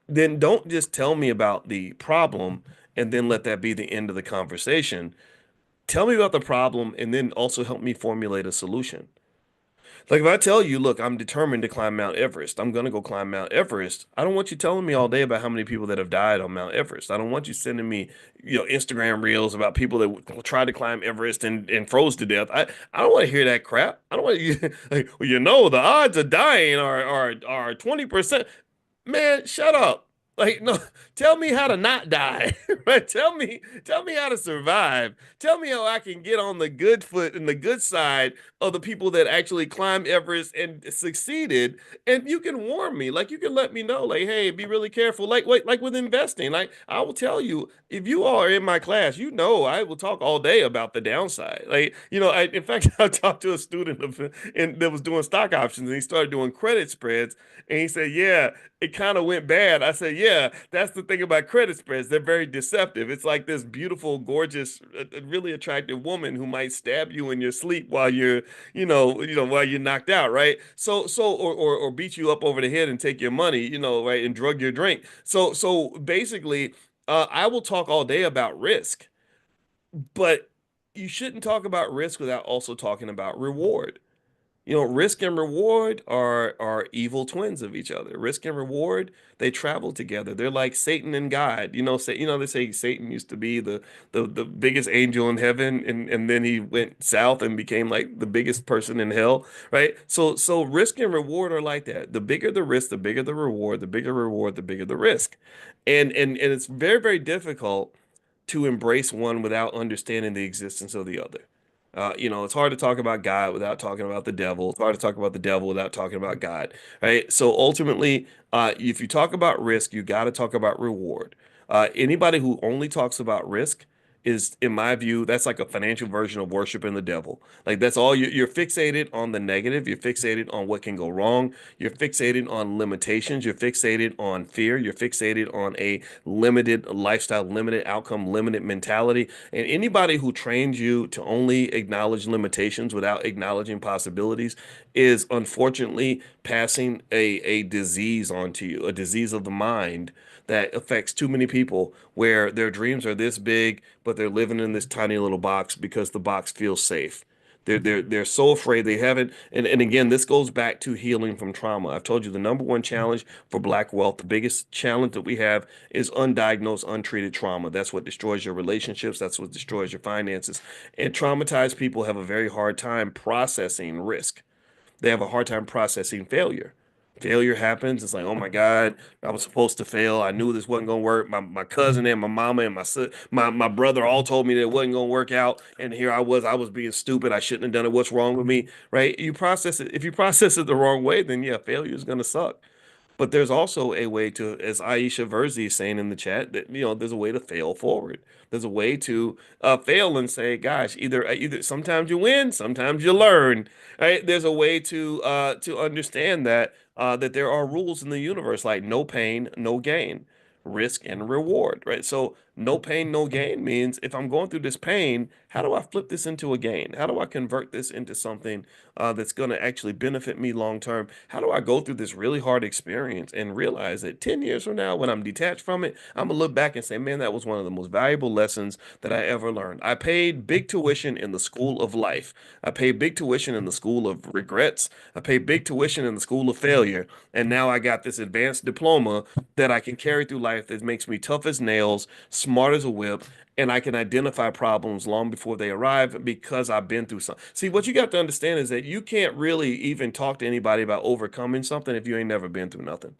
then don't just tell me about the problem and then let that be the end of the conversation. Tell me about the problem and then also help me formulate a solution. Like if I tell you, look, I'm determined to climb Mount Everest, I'm going to go climb Mount Everest. I don't want you telling me all day about how many people that have died on Mount Everest. I don't want you sending me, Instagram reels about people that tried to climb Everest and froze to death. I don't want to hear that crap. I don't want you like, well, the odds of dying are 20%. Man, shut up. Like, no, tell me how to not die, right? Tell me how to survive. Tell me how I can get on the good foot and the good side of the people that actually climbed Everest and succeeded. And you can warn me, like you can let me know, like, hey, be really careful. Like, wait, like with investing, like I will tell you, if you are in my class, I will talk all day about the downside. Like, in fact, I talked to a student that was doing stock options and he started doing credit spreads. And he said, yeah, it kind of went bad. I said, yeah, that's the thing about credit spreads. They're very deceptive. It's like this beautiful, gorgeous, really attractive woman who might stab you in your sleep while while you're knocked out, right? Or beat you up over the head and take your money, right, and drug your drink. So basically, I will talk all day about risk, but you shouldn't talk about risk without also talking about reward. Risk and reward are evil twins of each other. Risk and reward, they travel together. They're like Satan and God. They say Satan used to be the biggest angel in heaven, and then he went south and became like the biggest person in hell, right? So risk and reward are like that. The bigger the risk, the bigger the reward, the bigger reward, the bigger the risk. And it's very, very difficult to embrace one without understanding the existence of the other. It's hard to talk about God without talking about the devil. It's hard to talk about the devil without talking about God, right? So ultimately, if you talk about risk, you got to talk about reward. Anybody who only talks about risk is, in my view, that's like a financial version of worshiping the devil. Like that's all you're fixated on the negative. You're fixated on what can go wrong. You're fixated on limitations. You're fixated on fear. You're fixated on a limited lifestyle, limited outcome, limited mentality. And anybody who trains you to only acknowledge limitations without acknowledging possibilities is unfortunately passing a disease onto you, a disease of the mind that affects too many people where their dreams are this big, but they're living in this tiny little box because the box feels safe. They're so afraid they haven't. And again, this goes back to healing from trauma. I've told you the number one challenge for Black wealth, the biggest challenge that we have is undiagnosed, untreated trauma. That's what destroys your relationships. That's what destroys your finances. And traumatized people have a very hard time processing risk. They have a hard time processing failure. Failure happens. It's like, oh my God, I was supposed to fail. I knew this wasn't gonna work. My cousin and my mama and my brother all told me that it wasn't gonna work out. And here I was being stupid. I shouldn't have done it. What's wrong with me? Right? You process it. If you process it the wrong way, then yeah, failure is gonna suck. But there's also a way to, as Aisha Verzi is saying in the chat, that there's a way to fail forward. There's a way to fail and say, gosh, either sometimes you win, sometimes you learn. Right? There's a way to understand that there are rules in the universe like no pain, no gain, risk and reward. Right? So No pain, no gain means if I'm going through this pain, how do I flip this into a gain? How do I convert this into something that's going to actually benefit me long term? How do I go through this really hard experience and realize that 10 years from now, when I'm detached from it, I'm going to look back and say, man, that was one of the most valuable lessons that I ever learned. I paid big tuition in the school of life. I paid big tuition in the school of regrets. I paid big tuition in the school of failure. And now I got this advanced diploma that I can carry through life that makes me tough as nails, smart as a whip, and I can identify problems long before they arrive because I've been through something. See, what you got to understand is that you can't really even talk to anybody about overcoming something if you ain't never been through nothing.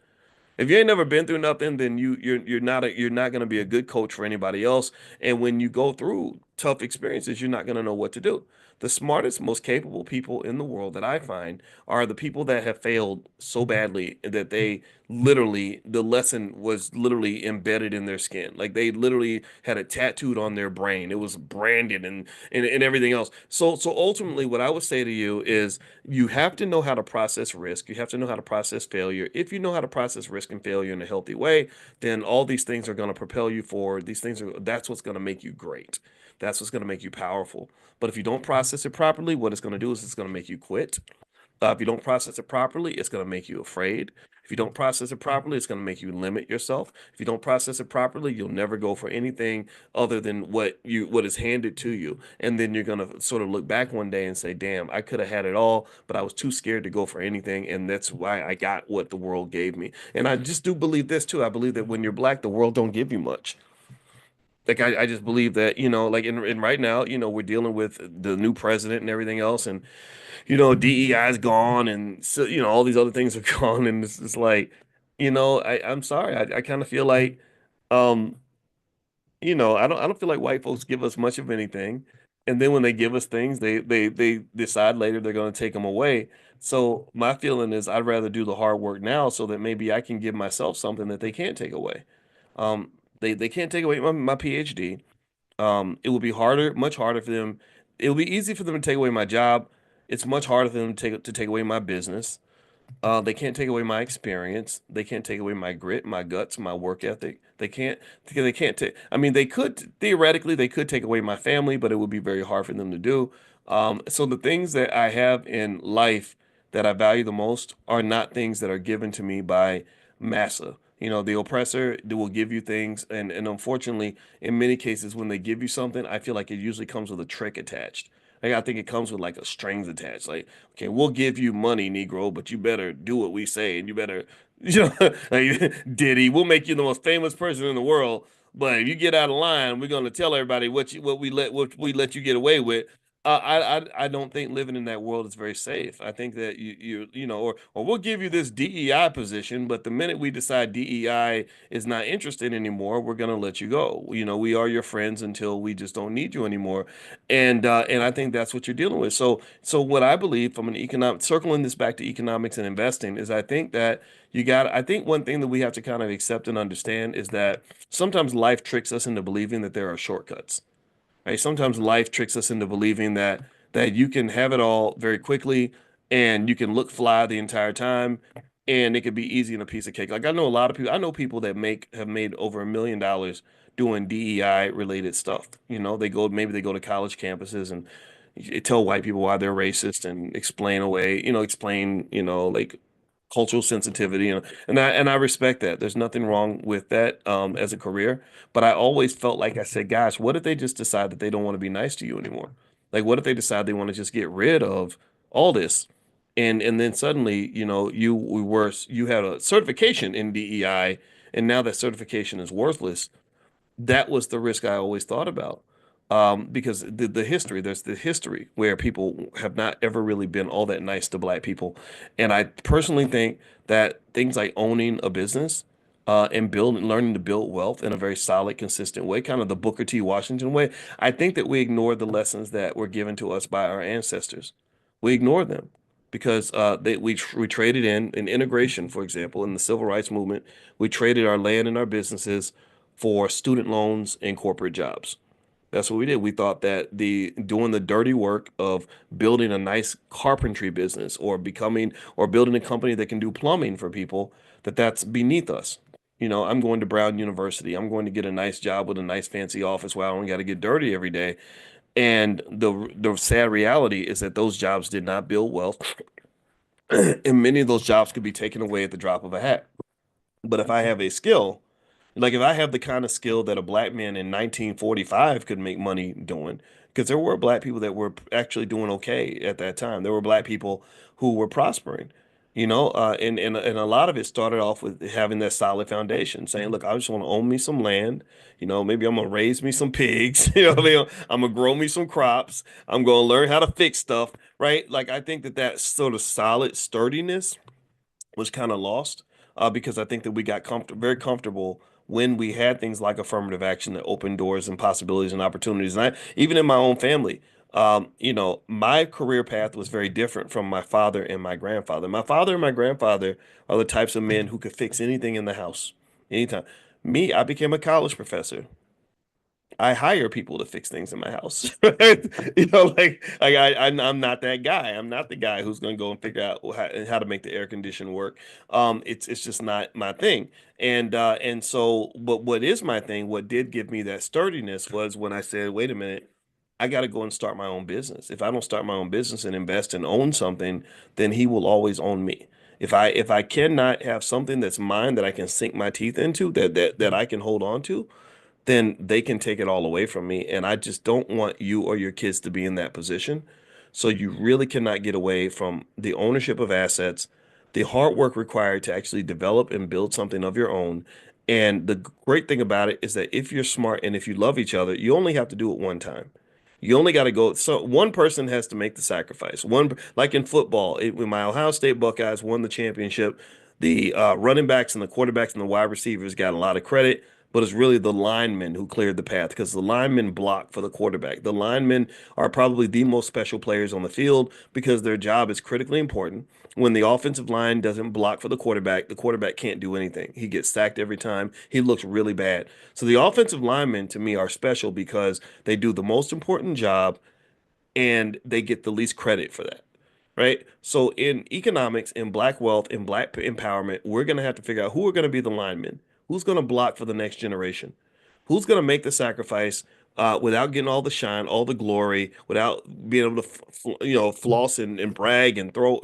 If you ain't never been through nothing, then you're not going to be a good coach for anybody else. And when you go through tough experiences, you're not going to know what to do. The smartest, most capable people in the world that I find are the people that have failed so badly that they literally, the lesson was literally embedded in their skin. Like they literally had it tattooed on their brain. It was branded and everything else. So ultimately what I would say to you is you have to know how to process risk. You have to know how to process failure. If you know how to process risk and failure in a healthy way, then all these things are going to propel you forward. That's what's going to make you great. That's what's going to make you powerful. But if you don't process it properly, what it's going to do is it's going to make you quit. If you don't process it properly, it's going to make you afraid. If you don't process it properly, it's going to make you limit yourself. If you don't process it properly, you'll never go for anything other than what is handed to you. And then you're going to sort of look back one day and say, damn, I could have had it all, but I was too scared to go for anything. And that's why I got what the world gave me. And I just do believe this too. I believe that when you're black, the world don't give you much. Like I just believe that, like in right now, we're dealing with the new president and everything else. And DEI is gone, and so all these other things are gone, and it's just like, I'm sorry, I kind of feel like, um, I don't feel like white folks give us much of anything, and then when they give us things, they decide later they're going to take them away. So my feeling is I'd rather do the hard work now so that maybe I can give myself something that they can't take away. Um, they can't take away my PhD. It would be harder, much harder for them. It would be easy for them to take away my job. It's much harder for them to take away my business. They can't take away my experience. They can't take away my grit, my guts, my work ethic. They can't take. I mean, they could theoretically they could take away my family, but it would be very hard for them to do. So the things that I have in life that I value the most are not things that are given to me by massa. The oppressor they will give you things, and unfortunately, in many cases, when they give you something, I feel like it usually comes with a trick attached. Like I think it comes with like a strings attached. Like, okay, we'll give you money, Negro, but you better do what we say, and you better, like Diddy, we'll make you the most famous person in the world. But if you get out of line, we're gonna tell everybody what we let you get away with. I don't think living in that world is very safe. I think that or we'll give you this DEI position, but the minute we decide DEI is not interested anymore, we're gonna let you go. We are your friends until we just don't need you anymore, and I think that's what you're dealing with. So what I believe from an economic circling this back to economics and investing is I think that I think one thing that we have to kind of accept and understand is that sometimes life tricks us into believing that there are shortcuts. Right? Sometimes life tricks us into believing that you can have it all very quickly and you can look fly the entire time and it could be easy and a piece of cake. Like I know a lot of people, I know people that have made over $1 million doing DEI related stuff. Maybe they go to college campuses and tell white people why they're racist and explain, like cultural sensitivity, and I respect that. There's nothing wrong with that as a career, but I always felt like I said, gosh, what if they just decide that they don't want to be nice to you anymore? Like, what if they decide they want to just get rid of all this, and then suddenly, you had a certification in DEI, and now that certification is worthless. That was the risk I always thought about. Because there's the history where people have not ever really been all that nice to black people. And I personally think that things like owning a business and learning to build wealth in a very solid, consistent way, kind of the Booker T. Washington way, I think that we ignore the lessons that were given to us by our ancestors. We ignore them because we traded in integration, for example, in the civil rights movement, we traded our land and our businesses for student loans and corporate jobs. That's what we did. We thought that doing the dirty work of building a nice carpentry business or building a company that can do plumbing for people, that's beneath us. You know, I'm going to Brown University. I'm going to get a nice job with a nice fancy office where I don't got to get dirty every day. And the sad reality is that those jobs did not build wealth, and many of those jobs could be taken away at the drop of a hat. But if I have a skill, like if I have the kind of skill that a black man in 1945 could make money doing, because there were black people that were actually doing okay at that time. There were black people who were prospering, you know, and a lot of it started off with having that solid foundation, saying, look, I just want to own me some land, you know, maybe I'm gonna raise me some pigs, you know, what I mean? I'm gonna grow me some crops, I'm gonna learn how to fix stuff, right? Like I think that that sort of solid sturdiness was kind of lost because I think that we got very comfortable when we had things like affirmative action that opened doors and possibilities and opportunities. And even in my own family, you know, my career path was very different from my father and my grandfather. My father and my grandfather are the types of men who could fix anything in the house, anytime. Me, I became a college professor. I hire people to fix things in my house. You know, I'm not that guy. I'm not the guy who's going to go and figure out how to make the air conditioner work. It's just not my thing. And so, but what is my thing? What did give me that sturdiness was when I said, wait a minute, I got to go and start my own business. If I don't start my own business and invest and own something, then he will always own me. If I cannot have something that's mine that I can sink my teeth into, that I can hold on to, then they can take it all away from me. And I just don't want you or your kids to be in that position. So you really cannot get away from the ownership of assets, the hard work required to actually develop and build something of your own. And the great thing about it is that if you're smart and if you love each other, you only have to do it one time. You only got to go. So one person has to make the sacrifice. One, like in football, when my Ohio State Buckeyes won the championship, the running backs and the quarterbacks and the wide receivers got a lot of credit, but it's really the linemen who cleared the path because the linemen block for the quarterback. The linemen are probably the most special players on the field because their job is critically important. When the offensive line doesn't block for the quarterback can't do anything. He gets sacked every time. He looks really bad. So the offensive linemen to me are special because they do the most important job and they get the least credit for that. Right. So in economics, in black wealth, in black empowerment, we're going to have to figure out who are going to be the linemen, who's going to block for the next generation, who's going to make the sacrifice without getting all the shine, all the glory, without being able to, floss and brag and throw,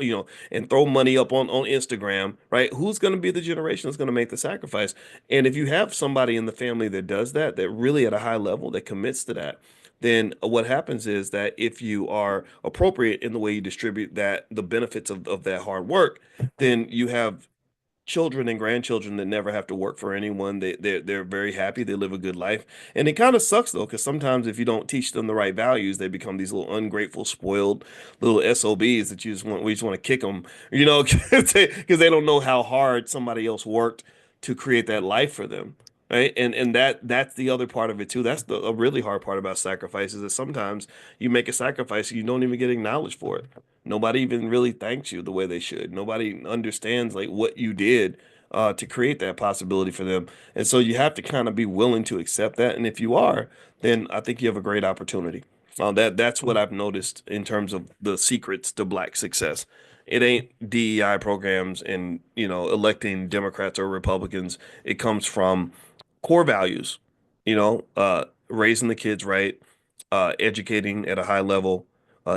and throw money up on Instagram, right? Who's going to be the generation that's going to make the sacrifice? And if you have somebody in the family that does that, that really at a high level that commits to that, then what happens is that if you are appropriate in the way you distribute the benefits of that hard work, then you have children and grandchildren that never have to work for anyone. They're very happy. They live a good life. And it kind of sucks though, because sometimes if you don't teach them the right values, they become these little ungrateful, spoiled little SOBs that we just want to kick them, because they don't know how hard somebody else worked to create that life for them. Right. And that's the other part of it too. That's a really hard part about sacrifice is that sometimes you make a sacrifice and you don't even get acknowledged for it. Nobody even really thanks you the way they should. Nobody understands like what you did to create that possibility for them. And so you have to kind of be willing to accept that. And if you are, then I think you have a great opportunity. That's what I've noticed in terms of the secrets to black success. It ain't DEI programs and electing Democrats or Republicans. It comes from core values, raising the kids right, educating at a high level,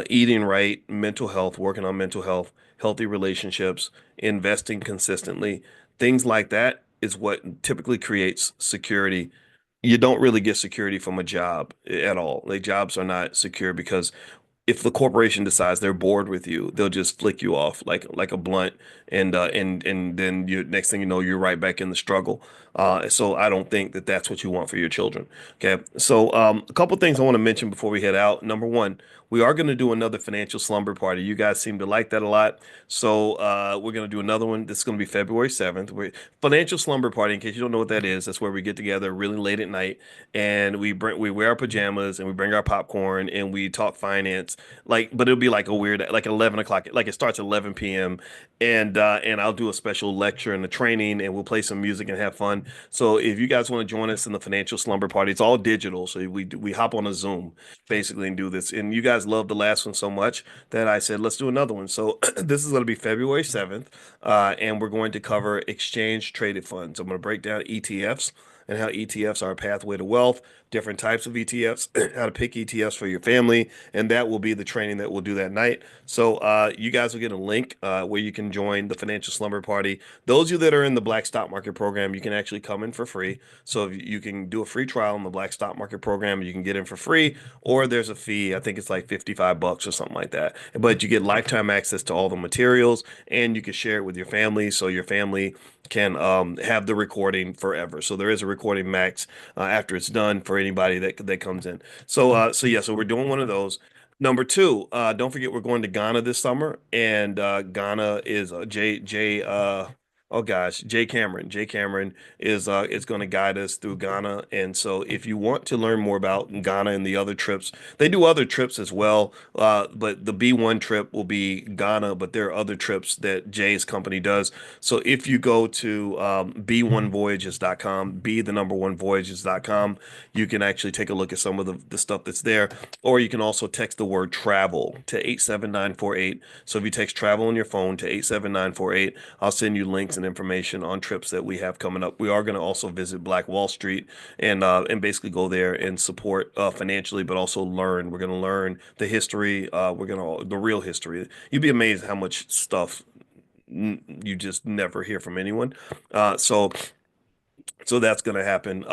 eating right, mental health, working on mental health, healthy relationships, investing consistently. Things like that is what typically creates security. You don't really get security from a job at all. Like jobs are not secure because if the corporation decides they're bored with you, they'll just flick you off like a blunt, and then you next thing you know, you're right back in the struggle. So I don't think that that's what you want for your children. Okay, so a couple things I want to mention before we head out. Number one, we are going to do another financial slumber party. You guys seem to like that a lot, so we're going to do another one. This is going to be February 7th. Financial slumber party. In case you don't know what that is, that's where we get together really late at night and we wear our pajamas and we bring our popcorn and we talk finance camps, but it'll be like a weird, like 11 o'clock, like it starts at 11 p.m. And I'll do a special lecture and a training, and we'll play some music and have fun. So if you guys want to join us in the financial slumber party, it's all digital. So we hop on a Zoom basically and do this. And you guys loved the last one so much that I said, let's do another one. So this is going to be February 7th, and we're going to cover exchange traded funds. I'm going to break down ETFs and how ETFs are a pathway to wealth, different types of ETFs, how to pick ETFs for your family, and that will be the training that we'll do that night. So you guys will get a link where you can join the Financial Slumber Party. Those of you that are in the Black Stock Market program, you can actually come in for free. So if you can do a free trial in the Black Stock Market program, you can get in for free, or there's a fee. I think it's like $55 or something like that. But you get lifetime access to all the materials, and you can share it with your family, so your family can have the recording forever. So there is a recording max after it's done for anybody that comes in. So so we're doing one of those. Number two, don't forget we're going to Ghana this summer, and Ghana is Jay Cameron. Jay Cameron is going to guide us through Ghana. And so if you want to learn more about Ghana and the other trips, they do other trips as well. But the B1 trip will be Ghana, but there are other trips that Jay's company does. So if you go to b1voyages.com, the number one voyages.com, you can actually take a look at some of the stuff that's there. Or you can also text the word travel to 87948. So if you text travel on your phone to 87948, I'll send you links and information on trips that we have coming up. We are going to also visit Black Wall Street and basically go there and support financially, but also learn. We're going to learn the history. The real history. You'd be amazed how much stuff you just never hear from anyone. So that's going to happen.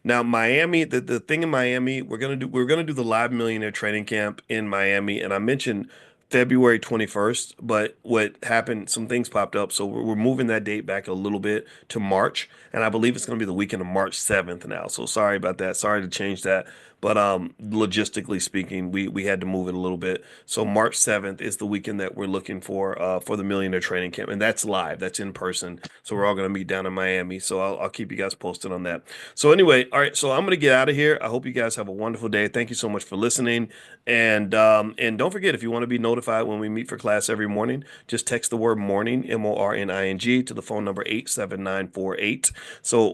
Now Miami, the thing in Miami, we're going to do the Live Millionaire Training Camp in Miami, and I mentioned February 21st, but what happened, some things popped up, so we're moving that date back a little bit to March, and I believe it's going to be the weekend of March 7th now. So sorry about that. Sorry to change that. But logistically speaking, we had to move it a little bit. So March 7th is the weekend that we're looking for the Millionaire Training Camp, and that's live, that's in person. So we're all going to meet down in Miami. So I'll keep you guys posted on that. So anyway, all right. So I'm going to get out of here. I hope you guys have a wonderful day. Thank you so much for listening, and don't forget, if you want to be notified when we meet for class every morning, just text the word morning, MORNING, to the phone number 87948. So,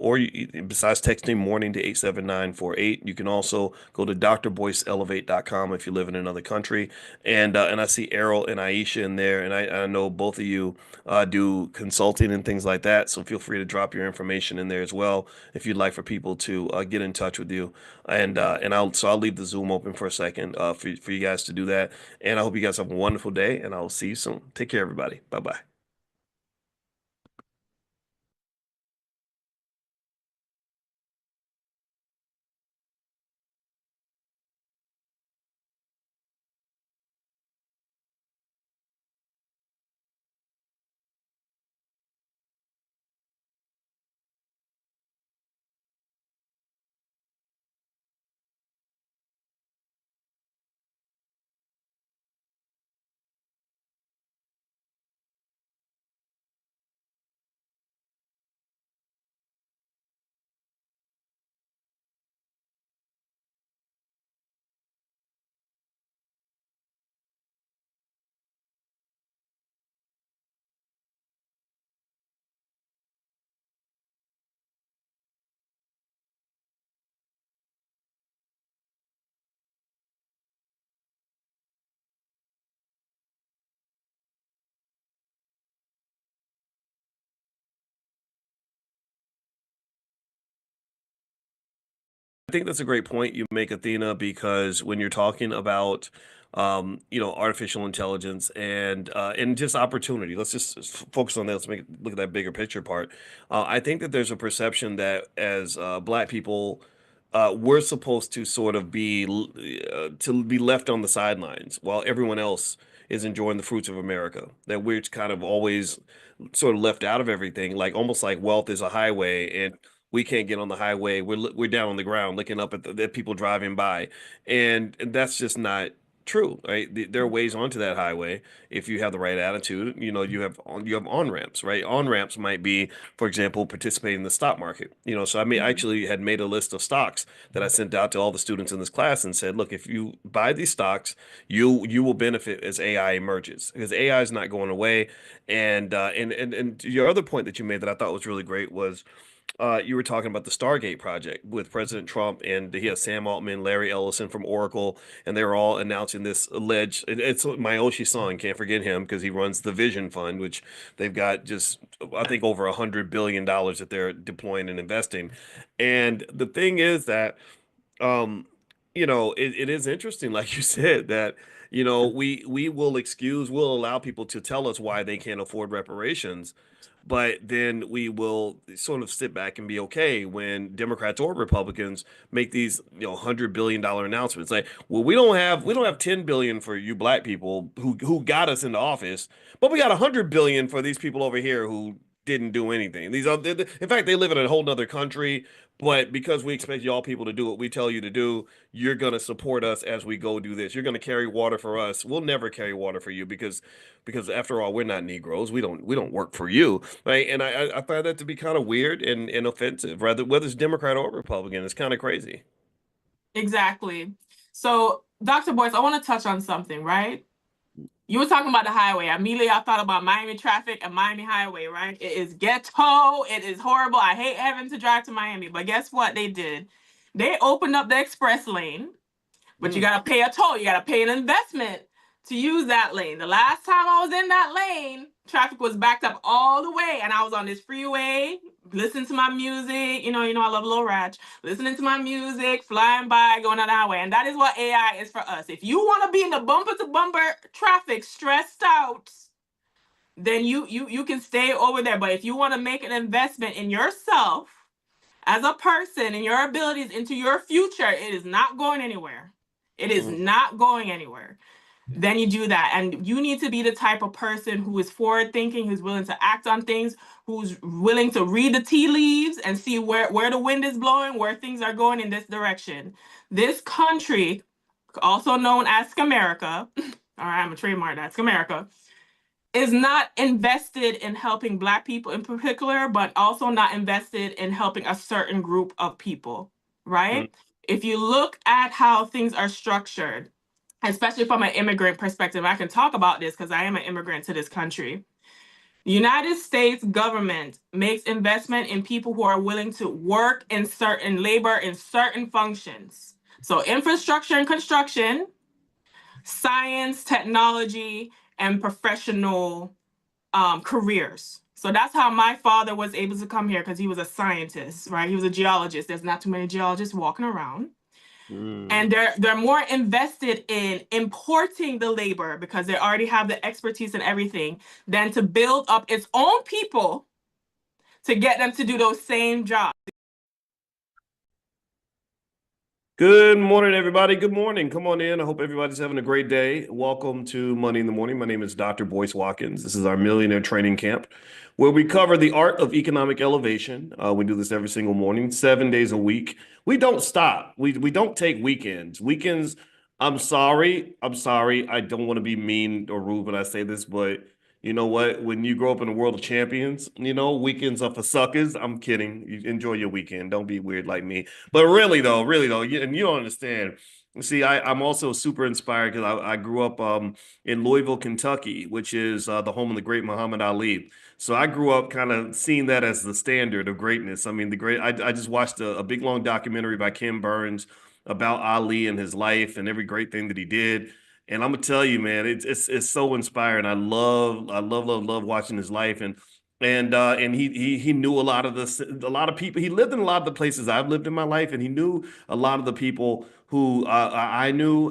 besides texting morning to 87948, you can also go to drboyceelevate.com if you live in another country. And I see Errol and Aisha in there, and I know both of you do consulting and things like that. So feel free to drop your information in there as well if you'd like for people to get in touch with you. And I'll leave the Zoom open for a second for you guys to do that. And I hope you guys have a wonderful day, and I'll see you soon. Take care, everybody. Bye-bye. I think that's a great point you make, Athena, because when you're talking about artificial intelligence and just opportunity, let's just focus on that. Let's look at that bigger picture part. I think that there's a perception that as Black people, we're supposed to sort of be left on the sidelines while everyone else is enjoying the fruits of America. That we're kind of always sort of left out of everything, like almost like wealth is a highway and we can't get on the highway. We're down on the ground looking up at people driving by, and that's just not true, right? There are ways onto that highway if you have the right attitude. You have on ramps, right? On ramps might be, for example, participating in the stock market. So I actually had made a list of stocks that I sent out to all the students in this class and said, look, if you buy these stocks, you will benefit as AI emerges, because AI is not going away. And your other point that you made that I thought was really great was, you were talking about the Stargate project with President Trump, and he has Sam Altman, Larry Ellison from Oracle, and they were all announcing this alleged. It's Mayoshi Son, can't forget him because he runs the Vision Fund, which they've got just, I think, over $100 billion that they're deploying and investing. And the thing is that, um, it is interesting, like you said, that we will allow people to tell us why they can't afford reparations, but then we will sort of sit back and be okay when Democrats or Republicans make these $100 billion announcements. Like, well, we don't have 10 billion for you black people who got us into office, but we got 100 billion for these people over here who didn't do anything. These are, in fact, they live in a whole nother country, but because we expect y'all people to do what we tell you to do, you're gonna support us as we go do this. You're gonna carry water for us. We'll never carry water for you because after all, we're not Negroes. We don't work for you, right? And I find that to be kind of weird and offensive, rather whether it's Democrat or Republican. It's kind of crazy. Exactly. So, Dr. Boyce, I want to touch on something, right? You were talking about the highway. Immediately, I thought about Miami traffic and Miami highway, right? It is ghetto. It is horrible. I hate having to drive to Miami. But guess what they did? They opened up the express lane, but you got to pay a toll. You got to pay an investment to use that lane. The last time I was in that lane, traffic was backed up all the way, and I was on this freeway, listening to my music. I love Lil Ratch. Listening to my music, flying by, going down the highway. And that is what AI is for us. If you want to be in the bumper-to-bumper traffic, stressed out, then you can stay over there. But if you want to make an investment in yourself as a person and your abilities into your future, it is not going anywhere. It is not going anywhere. Then you do that. And you need to be the type of person who is forward thinking, who's willing to act on things, who's willing to read the tea leaves and see where the wind is blowing, where things are going in this direction. This country, also known as Scamerica, all right, I'm a trademark that, Scamerica, is not invested in helping Black people in particular, but also not invested in helping a certain group of people, right? If you look at how things are structured, especially from an immigrant perspective, I can talk about this because I am an immigrant to this country. The United States government makes investment in people who are willing to work in certain labor in certain functions. So infrastructure and construction, science, technology, and professional careers. So that's how my father was able to come here, because he was a scientist, right? He was a geologist. There's not too many geologists walking around. And they're more invested in importing the labor because they already have the expertise and everything than to build up its own people to get them to do those same jobs. Good morning, everybody. Good morning. Come on in. I hope everybody's having a great day. Welcome to Money in the Morning. My name is Dr. Boyce Watkins. This is our Millionaire Training Camp, where we cover the art of economic elevation. We do this every single morning, 7 days a week. We don't stop. We don't take weekends. Weekends, I'm sorry. I don't want to be mean or rude when I say this, but you know what? When you grow up in a world of champions, weekends are for suckers. I'm kidding. You enjoy your weekend. Don't be weird like me. But really though, and you don't understand. See, I'm also super inspired because I grew up in Louisville, Kentucky, which is the home of the great Muhammad Ali. So I grew up kind of seeing that as the standard of greatness. I mean, I just watched a big long documentary by Ken Burns about Ali and his life and every great thing that he did. And I'm gonna tell you, man, it's so inspiring. I love watching his life, and he knew a lot of people. He lived in a lot of the places I've lived in my life, and he knew a lot of the people who I knew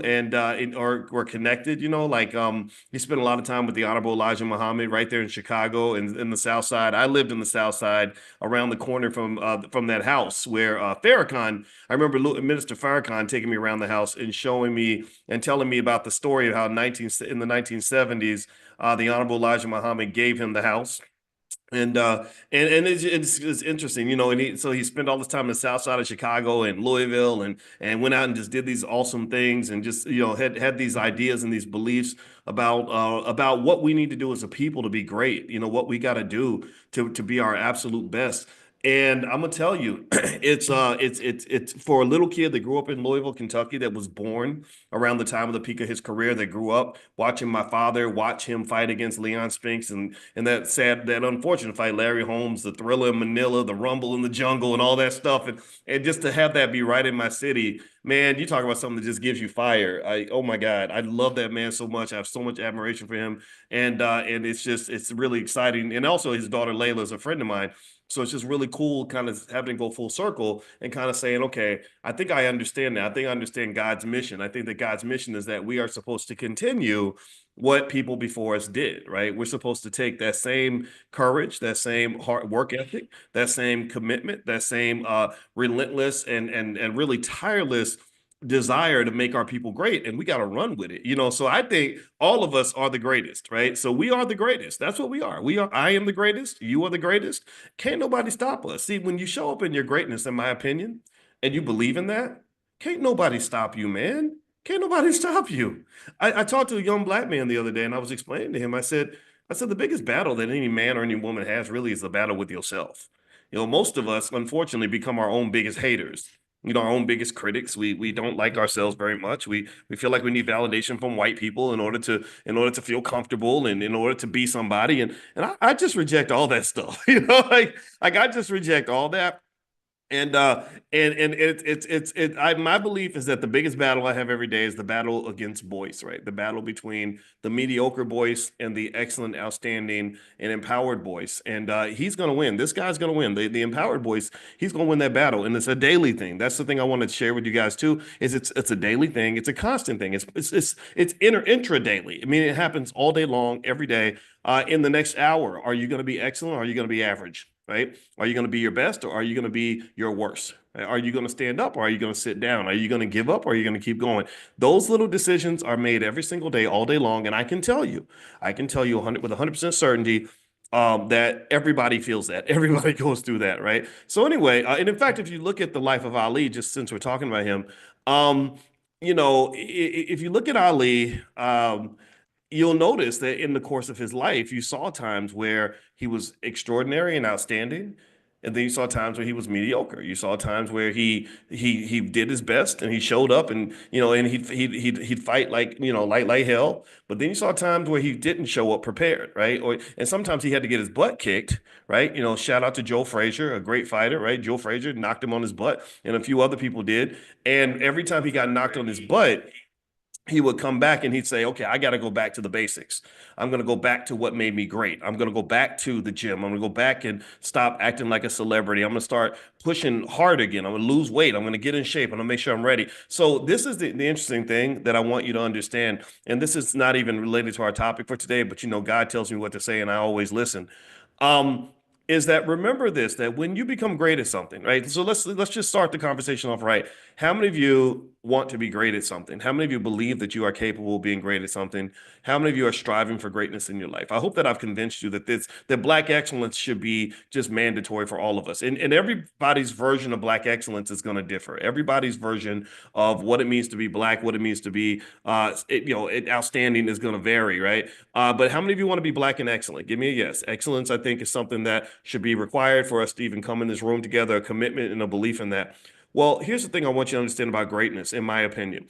or were connected. He spent a lot of time with the Honorable Elijah Muhammad right there in Chicago and in the South Side. I lived in the South Side, around the corner from that house where Farrakhan. I remember Minister Farrakhan taking me around the house and showing me and telling me about the story of how in the 1970s, the Honorable Elijah Muhammad gave him the house. And it's interesting, you know, and he spent all this time in the South Side of Chicago and Louisville, and went out and just did these awesome things, and just, you know, had these ideas and these beliefs about what we need to do as a people to be great, you know, what we got to do to be our absolute best. And I'm gonna tell you, it's for a little kid that grew up in Louisville, Kentucky, that was born around the time of the peak of his career, that grew up watching my father watch him fight against Leon Spinks, and that unfortunate fight, Larry Holmes, the Thriller in Manila, the Rumble in the Jungle, and all that stuff, and just to have that be right in my city, man, you talk about something that just gives you fire. Oh my God, I love that man so much. I have so much admiration for him, and it's really exciting. And also, his daughter Layla is a friend of mine. So it's just really cool kind of having to go full circle and kind of saying, okay, I think I understand that. I think I understand God's mission. I think that God's mission is that we are supposed to continue what people before us did, right? We're supposed to take that same courage, that same hard work ethic, that same commitment, that same relentless and really tireless desire to make our people great, and we got to run with it, you know. So I think all of us are the greatest, right? So we are the greatest. That's what we are. I am the greatest, you are the greatest. Can't nobody stop us. See, when you show up in your greatness, in my opinion, and you believe in that, can't nobody stop you, man. Can't nobody stop you. I talked to a young black man the other day, and I was explaining to him, I said the biggest battle that any man or any woman has really is the battle with yourself. You know, most of us unfortunately become our own biggest haters, you know, our own biggest critics. We don't like ourselves very much. We feel like we need validation from white people in order to feel comfortable, and in order to be somebody. And I just reject all that stuff. You know, like I just reject all that. And my belief is that the biggest battle I have every day is the battle against Boyce, right? The battle between the mediocre Boyce and the excellent, outstanding, and empowered Boyce. And he's going to win. This guy's going to win. The empowered Boyce, he's going to win that battle. And it's a daily thing. That's the thing I wanted to share with you guys too. Is it's a daily thing. It's a constant thing. It's intra daily. I mean, it happens all day long, every day. In the next hour, are you going to be excellent, or are you going to be average? Right? Are you going to be your best, or are you going to be your worst? Are you going to stand up, or are you going to sit down? Are you going to give up, or are you going to keep going? Those little decisions are made every single day, all day long. And I can tell you 100% certainty that everybody feels that. Everybody goes through that, right? So anyway, and in fact, if you look at the life of Ali, just since we're talking about him, you know, if you look at Ali, you'll notice that in the course of his life, you saw times where he was extraordinary and outstanding, and then you saw times where he was mediocre. You saw times where he did his best and he showed up, and you know, and he'd fight like, you know, like hell. But then you saw times where he didn't show up prepared, right? And sometimes he had to get his butt kicked, right? You know, shout out to Joe Frazier, a great fighter, right? Joe Frazier knocked him on his butt, and a few other people did. And every time he got knocked on his butt, he would come back and he'd say, okay, I got to go back to the basics. I'm going to go back to what made me great. I'm going to go back to the gym. I'm going to go back and stop acting like a celebrity. I'm going to start pushing hard again. I'm going to lose weight. I'm going to get in shape. I'm going to make sure I'm ready. So this is the interesting thing that I want you to understand. And this is not even related to our topic for today, but you know, God tells me what to say and I always listen. Is that, remember this, that when you become great at something, right? So let's just start the conversation off right. How many of you want to be great at something? How many of you believe that you are capable of being great at something? How many of you are striving for greatness in your life? I hope that I've convinced you that Black excellence should be just mandatory for all of us. And everybody's version of Black excellence is going to differ. Everybody's version of what it means to be Black, what it means to be outstanding is going to vary, right? But how many of you want to be Black and excellent? Give me a yes. Excellence, I think, is something that should be required for us to even come in this room together, a commitment and a belief in that. Well, here's the thing I want you to understand about greatness, in my opinion.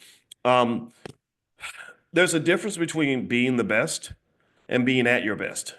There's a difference between being the best and being at your best.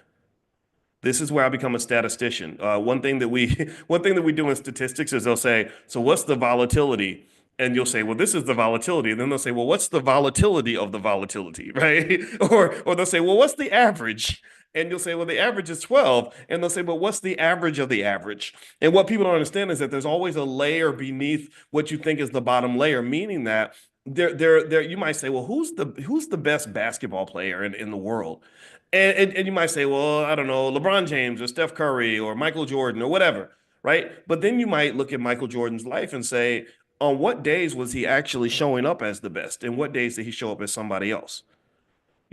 This is where I become a statistician. One thing that we do in statistics is they'll say, so what's the volatility? And you'll say, well, this is the volatility. And then they'll say, well, what's the volatility of the volatility, right? Or they'll say, well, what's the average? And you'll say, well, the average is 12. And they'll say, but what's the average of the average? And what people don't understand is that there's always a layer beneath what you think is the bottom layer, meaning that there you might say, well, who's the best basketball player in the world? And you might say, well, I don't know, LeBron James or Steph Curry or Michael Jordan or whatever, right? But then you might look at Michael Jordan's life and say, on what days was he actually showing up as the best? And what days did he show up as somebody else?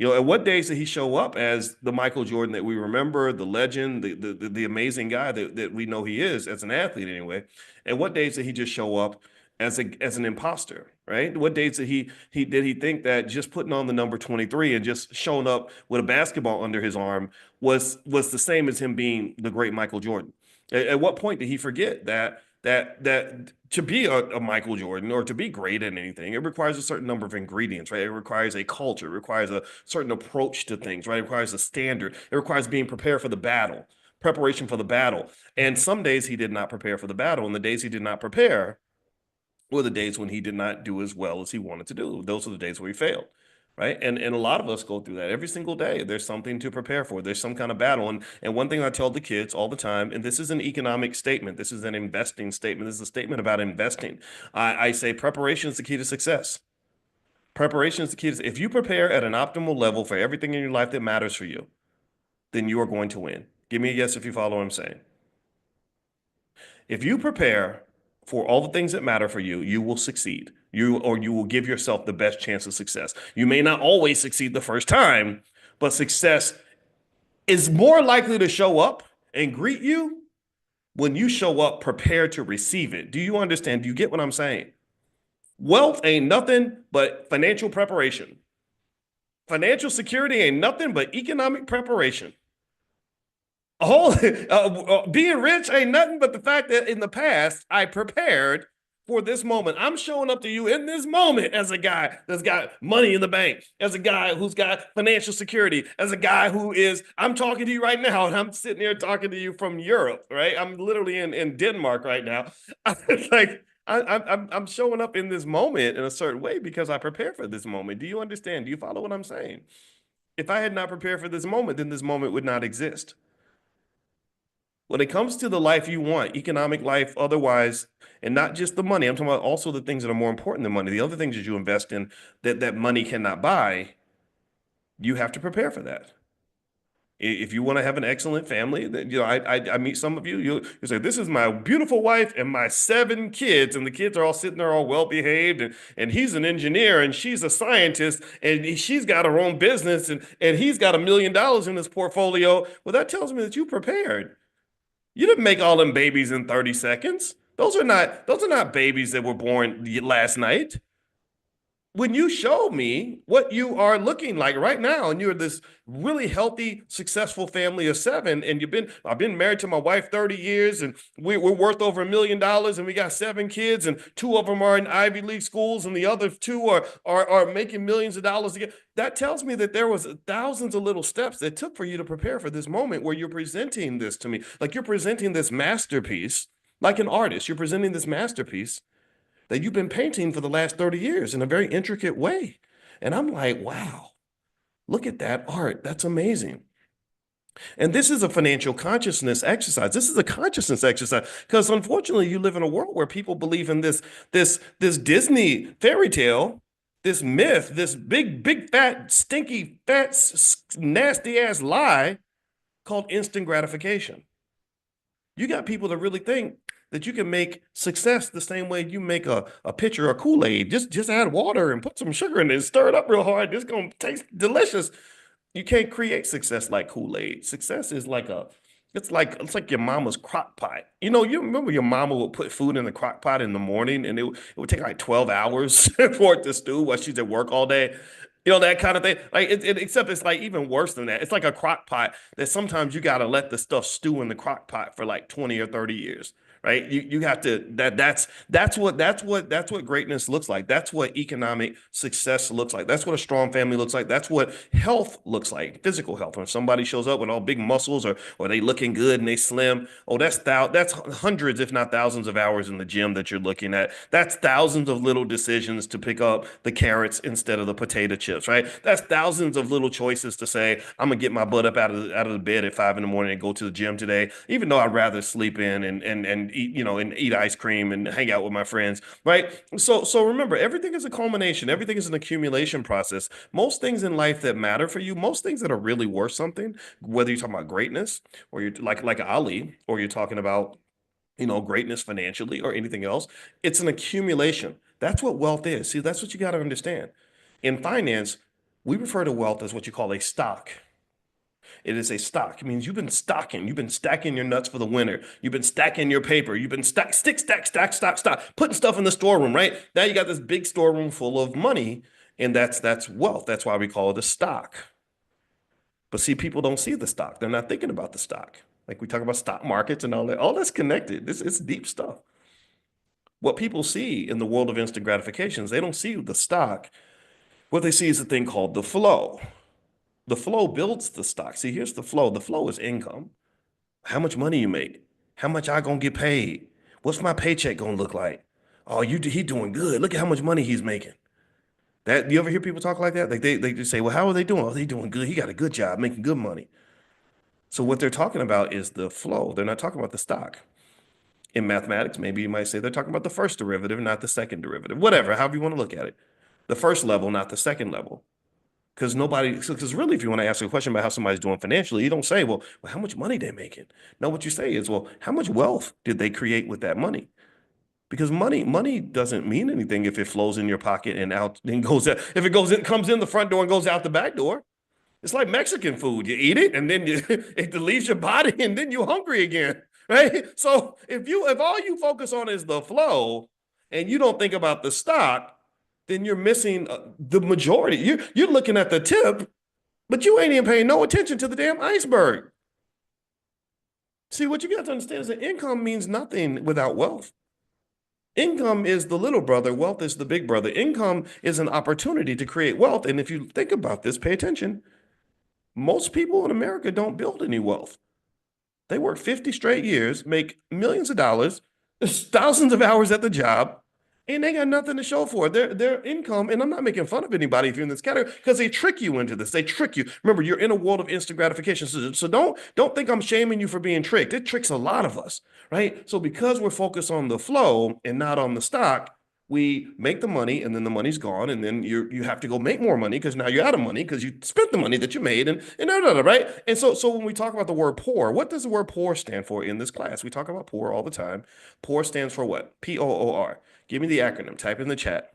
You know, and what days did he show up as the Michael Jordan that we remember, the legend, the amazing guy that we know he is as an athlete anyway? And what days did he just show up as an imposter, right? What days did he think that just putting on the number 23 and just showing up with a basketball under his arm was the same as him being the great Michael Jordan? At what point did he forget that to be a Michael Jordan or to be great at anything, it requires a certain number of ingredients, right? It requires a culture, it requires a certain approach to things, right? It requires a standard. It requires being prepared for the battle, preparation for the battle. And some days he did not prepare for the battle, and the days he did not prepare were the days when he did not do as well as he wanted to do. Those are the days where he failed. Right. And a lot of us go through that every single day. There's something to prepare for. There's some kind of battle. And one thing I tell the kids all the time, and this is an economic statement. This is an investing statement. This is a statement about investing. I say preparation is the key to success. Preparation is the key to, if you prepare at an optimal level for everything in your life that matters for you, then you are going to win. Give me a yes if you follow what I'm saying. If you prepare for all the things that matter for you, you will succeed. You will give yourself the best chance of success. You may not always succeed the first time, but success is more likely to show up and greet you when you show up prepared to receive it. Do you understand? Do you get what I'm saying? Wealth ain't nothing but financial preparation. Financial security ain't nothing but economic preparation. Being rich ain't nothing but the fact that in the past I prepared for this moment. I'm showing up to you in this moment as a guy that's got money in the bank, as a guy who's got financial security, as a guy I'm talking to you right now, and I'm sitting here talking to you from Europe, right? I'm literally in Denmark right now. I'm showing up in this moment in a certain way because I prepared for this moment. Do you understand? Do you follow what I'm saying? If I had not prepared for this moment, then this moment would not exist. When it comes to the life you want, economic life, otherwise, and not just the money, I'm talking about also the things that are more important than money, the other things that you invest in that money cannot buy, you have to prepare for that. If you want to have an excellent family, then, I meet some of you, you say, this is my beautiful wife and my 7 kids, and the kids are all sitting there all well-behaved, and he's an engineer, and she's a scientist, and she's got her own business, and he's got $1 million in his portfolio. Well, that tells me that you prepared. You didn't make all them babies in 30 seconds. Those are not babies that were born last night. When you show me what you are looking like right now, and you're this really healthy, successful family of 7, and I've been married to my wife 30 years, and we're worth over $1 million, and we got 7 kids, and 2 of them are in Ivy League schools, and the other 2 are making millions of dollars again. That tells me that there was thousands of little steps that took for you to prepare for this moment where you're presenting this to me. Like you're presenting this masterpiece, like an artist, you're presenting this masterpiece that you've been painting for the last 30 years in a very intricate way. And I'm like, wow, look at that art. That's amazing. And this is a financial consciousness exercise. This is a consciousness exercise because unfortunately you live in a world where people believe in this Disney fairy tale, this myth, this big, fat, stinky, fat, nasty ass lie called instant gratification. You got people that really think that you can make success the same way you make a pitcher of Kool-Aid. Just add water and put some sugar in it and stir it up real hard. It's going to taste delicious. You can't create success like Kool-Aid. Success is it's like your mama's crock pot. You remember your mama would put food in the crock pot in the morning, and it would take like 12 hours for it to stew while she's at work all day. That kind of thing. Like except it's like even worse than that. It's like a crock pot that sometimes you got to let the stuff stew in the crock pot for like 20 or 30 years. Right. You have to that's what greatness looks like. That's what economic success looks like. That's what a strong family looks like. That's what health looks like, physical health. When somebody shows up with all big muscles or they looking good and they slim, that's hundreds, if not thousands of hours in the gym that you're looking at. That's thousands of little decisions to pick up the carrots instead of the potato chips, right? That's thousands of little choices to say, I'm gonna get my butt up out of the bed at 5 a.m. and go to the gym today, even though I'd rather sleep in and eat, and eat ice cream and hang out with my friends, right? So remember, everything is a culmination. Everything is an accumulation process. Most things in life that matter for you, most things that are really worth something, whether you're talking about greatness or you're like Ali, or you're talking about, greatness financially or anything else, it's an accumulation. That's what wealth is. See, that's what you got to understand. In finance, We refer to wealth as what you call a stock. It is a stock. It means you've been stocking. You've been stacking your nuts for the winter. You've been stacking your paper. You've been stack, putting stuff in the storeroom, right? Now you got this big storeroom full of money, and that's wealth. That's why we call it a stock. But see, people don't see the stock. They're not thinking about the stock. Like we talk about stock markets and all that. All that's connected. It's deep stuff. What people see in the world of instant gratifications, they don't see the stock. What they see is a thing called the flow. The flow builds the stock. See, here's the flow. The flow is income. How much money you make? How much I gonna get paid? What's my paycheck gonna look like? Oh, he doing good. Look at how much money he's making. That you ever hear people talk like that? Like they just say, well, how are they doing? Oh, they doing good. He got a good job, making good money. So what they're talking about is the flow. They're not talking about the stock. In mathematics, maybe you might say they're talking about the first derivative, not the second derivative. Whatever, however you want to look at it. The first level, not the second level. Because really, if you want to ask a question about how somebody's doing financially, you don't say, well, how much money they're making. No, what you say is, well, how much wealth did they create with that money? Because money doesn't mean anything if it flows in your pocket and out and goes out. If it comes in the front door and goes out the back door. It's like Mexican food. You eat it and then it leaves your body and then you're hungry again, right? So if all you focus on is the flow and you don't think about the stock, then you're missing the majority. You're looking at the tip, but you ain't even paying no attention to the damn iceberg. See, what you got to understand is that income means nothing without wealth. Income is the little brother. Wealth is the big brother. Income is an opportunity to create wealth. And if you think about this, pay attention. Most people in America don't build any wealth. They work 50 straight years, make millions of dollars, thousands of hours at the job, and they got nothing to show for it. Their income, and I'm not making fun of anybody if you're in this category, because they trick you into this. They trick you. Remember, you're in a world of instant gratification. So don't think I'm shaming you for being tricked. It tricks a lot of us, right? So because we're focused on the flow and not on the stock, we make the money and then the money's gone, and then you have to go make more money because now you're out of money because you spent the money that you made and right? And so when we talk about the word poor, what does the word poor stand for in this class? We talk about poor all the time. Poor stands for what? P-O-O-R. Give me the acronym. Type in the chat.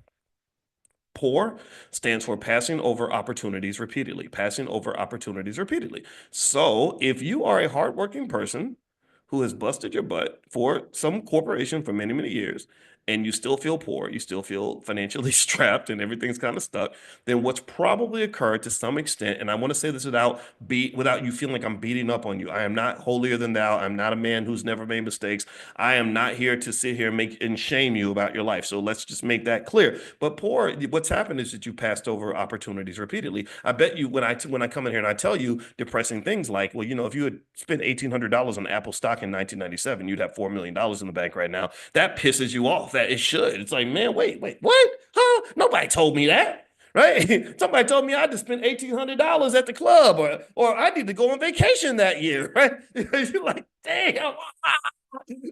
POUR stands for passing over opportunities repeatedly. Passing over opportunities repeatedly. So if you are a hardworking person who has busted your butt for some corporation for many, many years, and you still feel poor, you still feel financially strapped and everything's kind of stuck, then what's probably occurred to some extent, and I want to say this without you feeling like I'm beating up on you. I am not holier than thou. I'm not a man who's never made mistakes. I am not here to sit here and shame you about your life. So let's just make that clear. But poor, what's happened is that you passed over opportunities repeatedly. I bet you when I come in here and I tell you depressing things like, well, if you had spent $1,800 on Apple stock in 1997, you'd have $4 million in the bank right now. That pisses you off. That it should. It's like, man, wait, what? Huh? Nobody told me that, right? Somebody told me I had to spend $1,800 at the club, or I need to go on vacation that year, right? You're like, damn.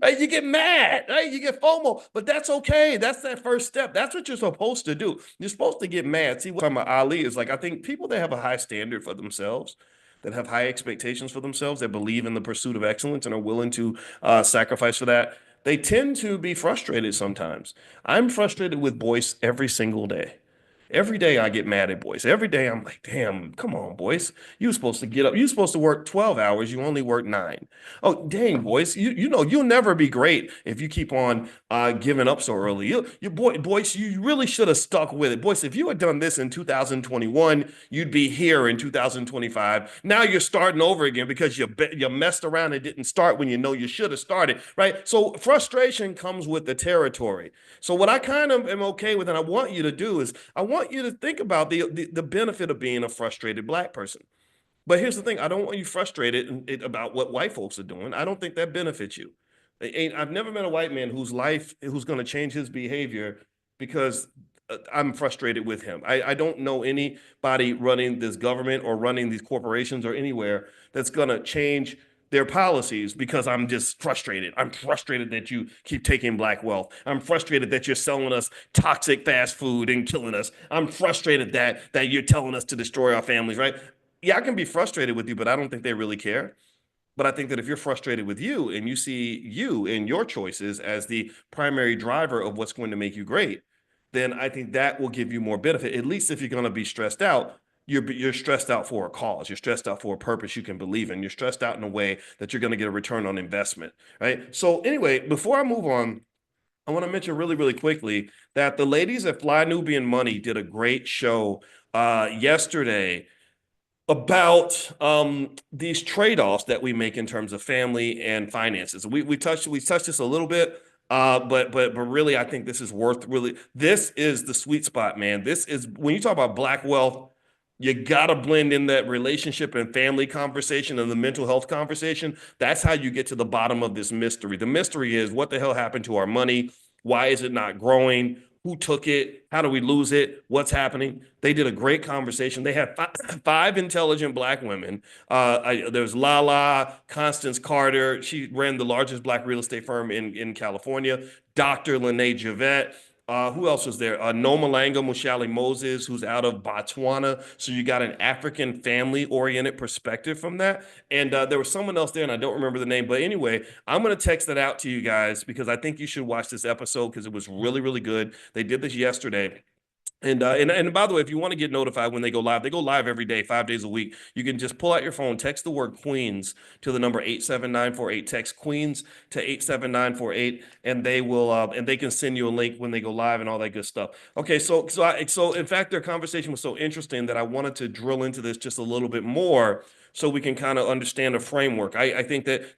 Right? You get mad, right? You get FOMO, but that's okay. That's that first step. That's what you're supposed to do. You're supposed to get mad. See, what I'm talking about Ali is like, I think people that have a high standard for themselves, that have high expectations for themselves, that believe in the pursuit of excellence and are willing to sacrifice for that, they tend to be frustrated sometimes. I'm frustrated with Boyce every single day. Every day I get mad at Boyce. Every day I'm like, damn, come on, Boyce. You're supposed to get up. You're supposed to work 12 hours. You only work 9. Oh, dang, Boyce. You'll never be great if you keep on giving up so early. Boyce, you really should have stuck with it. Boyce, if you had done this in 2021, you'd be here in 2025. Now you're starting over again because you messed around and didn't start when you should have started, right? So frustration comes with the territory. So what I kind of am okay with and I want you to do is I want you to think about the benefit of being a frustrated Black person. But here's the thing. I don't want you frustrated about what white folks are doing. I don't think that benefits you. I've never met a white man who's going to change his behavior because I'm frustrated with him. I don't know anybody running this government or running these corporations or anywhere that's going to change their policies because I'm just frustrated. I'm frustrated that you keep taking Black wealth. I'm frustrated that you're selling us toxic fast food and killing us. I'm frustrated that you're telling us to destroy our families, right? Yeah, I can be frustrated with you, but I don't think they really care. But I think that if you're frustrated with you and you see you and your choices as the primary driver of what's going to make you great, then I think that will give you more benefit. At least if you're going to be stressed out, you're stressed out for a cause. You're stressed out for a purpose you can believe in. You're stressed out in a way that you're going to get a return on investment, right? So anyway, before I move on, I want to mention really, really quickly that the ladies at Fly Nubian Money did a great show yesterday about these trade-offs that we make in terms of family and finances. We touched this a little bit, but really, I think this is this is the sweet spot, man. This is when you talk about Black wealth. You got to blend in that relationship and family conversation and the mental health conversation. That's how you get to the bottom of this mystery. The mystery is, what the hell happened to our money? Why is it not growing? Who took it? How do we lose it? What's happening? They did a great conversation. They had five intelligent Black women. There's Lala, Constance Carter. She ran the largest Black real estate firm in California. Dr. Lene Javette. Who else was there? Nomalanga Mushali Moses, who's out of Botswana. So you got an African family-oriented perspective from that. And there was someone else there, and I don't remember the name. But anyway, I'm going to text that out to you guys because I think you should watch this episode because it was really, really good. They did this yesterday. And by the way, if you want to get notified when they go live every day, 5 days a week. You can just pull out your phone, text the word Queens to the number 87948. Text Queens to 87948, and they will and they can send you a link when they go live and all that good stuff. Okay, so in fact, their conversation was so interesting that I wanted to drill into this just a little bit more, so we can kind of understand a framework. I think that,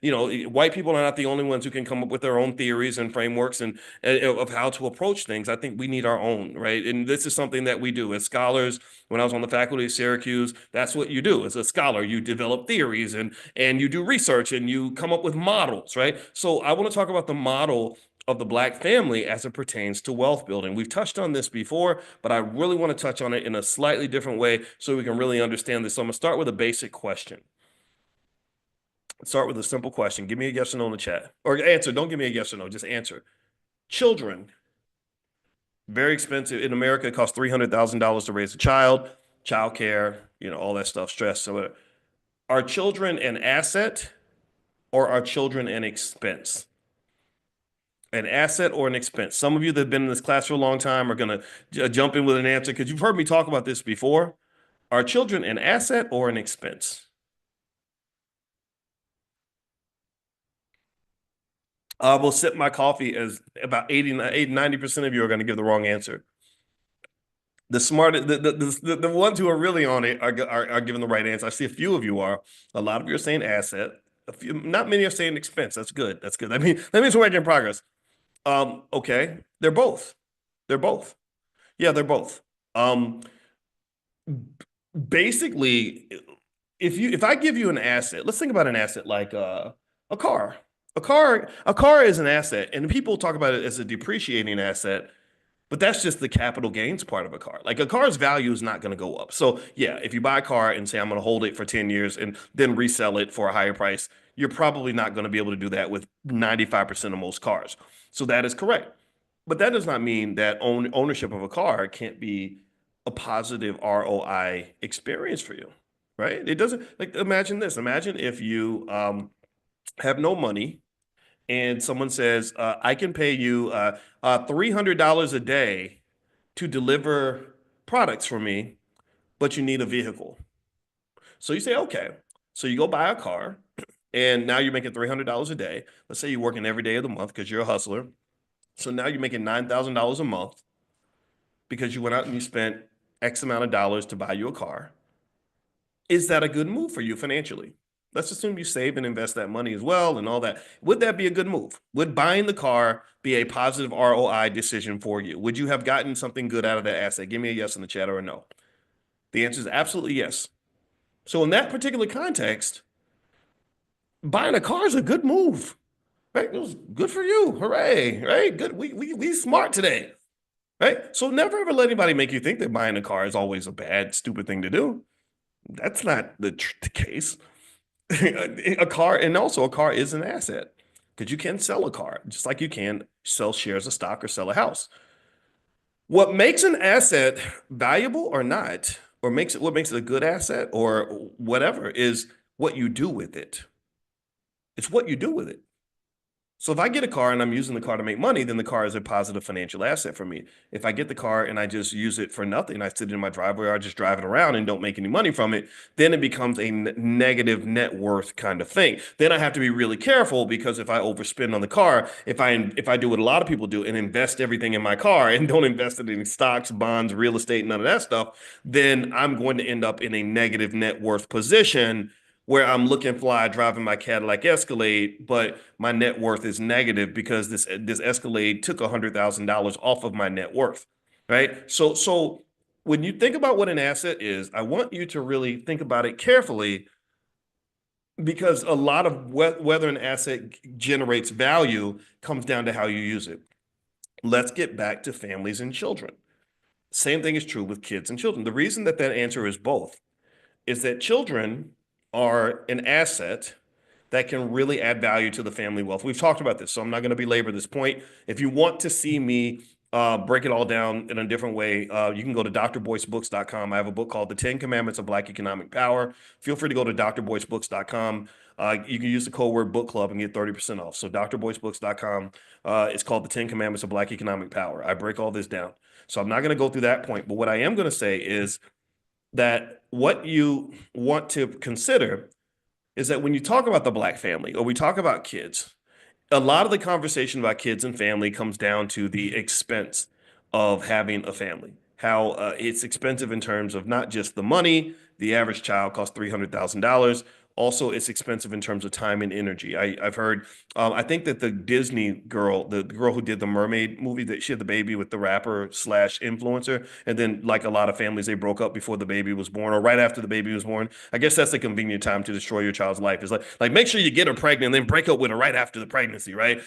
white people are not the only ones who can come up with their own theories and frameworks and of how to approach things. I think we need our own, right? And this is something that we do as scholars. When I was on the faculty of Syracuse, that's what you do as a scholar. You develop theories and you do research and you come up with models, right? So I want to talk about the model of the Black family as it pertains to wealth building. We've touched on this before, but I really want to touch on it in a slightly different way so we can really understand this. So I'm going to start with a basic question. Start with a simple question. Give me a yes or no in the chat. Or answer. Don't give me a yes or no. Just answer. Children. Very expensive. In America, it costs $300,000 to raise a child. Childcare, all that stuff, stress. So are children an asset or are children an expense? An asset or an expense? Some of you that have been in this class for a long time are going to jump in with an answer because you've heard me talk about this before. Are children an asset or an expense? I will sip my coffee as about 90% of you are going to give the wrong answer. The smartest, the ones who are really on it are giving the right answer. I see a few of you are. A lot of you are saying asset. Not many are saying expense. That's good. That's good. That means we're making progress. Okay, they're both. Yeah, they're both. Basically, if I give you an asset, let's think about an asset like a car. A car is an asset, and people talk about it as a depreciating asset, but that's just the capital gains part of a car. Like a car's value is not going to go up. So yeah, if you buy a car and say I'm going to hold it for 10 years and then resell it for a higher price, you're probably not going to be able to do that with 95% of most cars. So that is correct. But that does not mean that ownership of a car can't be a positive ROI experience for you, right? It doesn't, like, imagine this. Imagine if you have no money and someone says, I can pay you $300 a day to deliver products for me, but you need a vehicle. So you say, okay. So you go buy a car, and now you're making $300 a day. Let's say you're working every day of the month because you're a hustler. So now you're making $9,000 a month because you went out and you spent X amount of dollars to buy you a car. Is that a good move for you financially? Let's assume you save and invest that money as well and all that. Would that be a good move? Would buying the car be a positive ROI decision for you? Would you have gotten something good out of that asset? Give me a yes in the chat or a no. The answer is absolutely yes. So in that particular context, buying a car is a good move. Right? It was good for you. Hooray. Right? Good. We smart today. Right? So never ever let anybody make you think that buying a car is always a bad, stupid thing to do. That's not the case. A car is an asset because you can sell a car just like you can sell shares of stock or sell a house. What makes an asset valuable or not, or what makes it a good asset or whatever, is what you do with it. It's what you do with it. So if I get a car and I'm using the car to make money, then the car is a positive financial asset for me. If I get the car and I just use it for nothing, I sit in my driveway or I just drive it around and don't make any money from it, then it becomes a negative net worth kind of thing. Then I have to be really careful, because if I overspend on the car, if I do what a lot of people do and invest everything in my car and don't invest it in stocks, bonds, real estate, none of that stuff, then I'm going to end up in a negative net worth position where I'm looking fly driving my Cadillac Escalade, but my net worth is negative because this Escalade took $100,000 off of my net worth, right? So when you think about what an asset is, I want you to really think about it carefully, because a lot of whether an asset generates value comes down to how you use it. Let's get back to families and children. Same thing is true with kids and children. The reason that answer is both is that children are an asset that can really add value to the family wealth. We've talked about this, so I'm not going to belabor this point. If you want to see me break it all down in a different way, you can go to drboycebooks.com. I have a book called The 10 Commandments of Black Economic Power. Feel free to go to drboycebooks.com. You can use the code word book club and get 30% off. So drboycebooks.com. It's called The 10 Commandments of Black Economic Power. I break all this down. So I'm not going to go through that point, but what I am going to say is that what you want to consider is that when you talk about the Black family or we talk about kids, a lot of the conversation about kids and family comes down to the expense of having a family, how it's expensive in terms of not just the money. The average child costs $300,000. Also, it's expensive in terms of time and energy. I've heard, I think that the Disney girl, the girl who did the mermaid movie, that she had the baby with the rapper / influencer. And then, like a lot of families, they broke up before the baby was born or right after the baby was born. I guess that's a convenient time to destroy your child's life. It's like make sure you get her pregnant and then break up with her right after the pregnancy, right?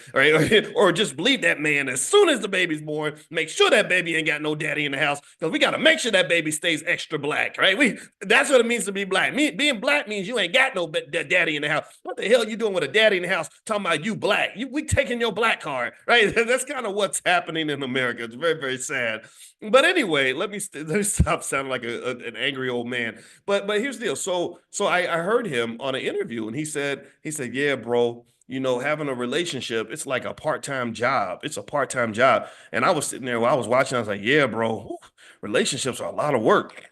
Or just leave that man as soon as the baby's born. Make sure that baby ain't got no daddy in the house, because we got to make sure that baby stays extra Black, right? That's what it means to be Black. Being Black means you ain't got no daddy in the house. What the hell you doing with a daddy in the house talking about you Black? We taking your Black card, right? That's kind of what's happening in America. It's very, very sad. But anyway, let me stop sounding like an angry old man. But here's the deal. So I heard him on an interview, and he said, yeah, bro, having a relationship, it's like a part-time job. It's a part-time job. And I was sitting there while I was watching, I was like, yeah, bro, relationships are a lot of work.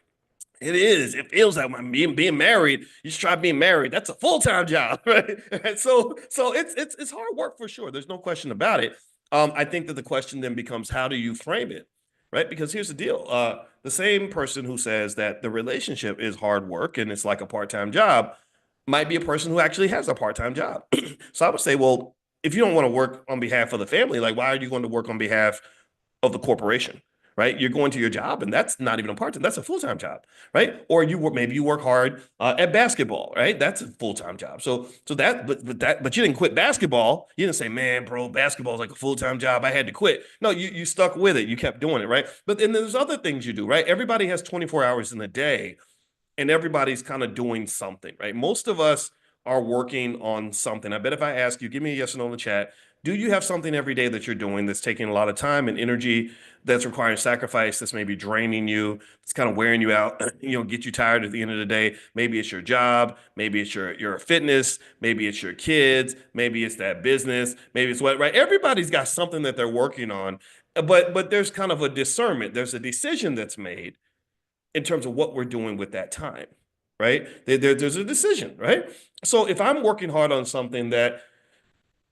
It is. It feels like being married. You should try being married. That's a full-time job, right? And so it's hard work for sure. There's no question about it. I think that the question then becomes, how do you frame it, right? Because here's the deal. The same person who says that the relationship is hard work and it's like a part-time job might be a person who actually has a part-time job. So I would say, well, if you don't want to work on behalf of the family, like, why are you going to work on behalf of the corporation? Right? You're going to your job, and that's not even a part-time, that's a full-time job, right? Or maybe you work hard at basketball, right? That's a full-time job. But you didn't quit basketball. You didn't say, man, bro, basketball is like a full-time job, I had to quit. No, you stuck with it. You kept doing it, right? But then there's other things you do, right? Everybody has 24 hours in a day, and everybody's kind of doing something, right? Most of us are working on something. I bet if I ask you, give me a yes or no in the chat, do you have something every day that you're doing that's taking a lot of time and energy, that's requiring sacrifice, that's maybe draining you, it's kind of wearing you out, get you tired at the end of the day? Maybe it's your job, maybe it's your fitness, maybe it's your kids, maybe it's that business, maybe it's what, right? Everybody's got something that they're working on, but there's kind of a discernment. There's a decision that's made in terms of what we're doing with that time, right? There's a decision, right? So if I'm working hard on something that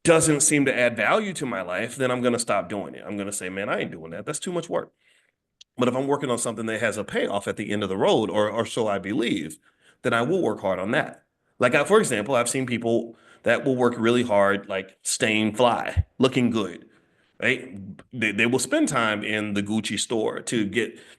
doesn't seem to add value to my life, then I'm going to stop doing it. I'm going to say, man, I ain't doing that. That's too much work. But if I'm working on something that has a payoff at the end of the road, or so I believe, then I will work hard on that. Like, for example, I've seen people that will work really hard, like staying fly, looking good, right? They will spend time in the Gucci store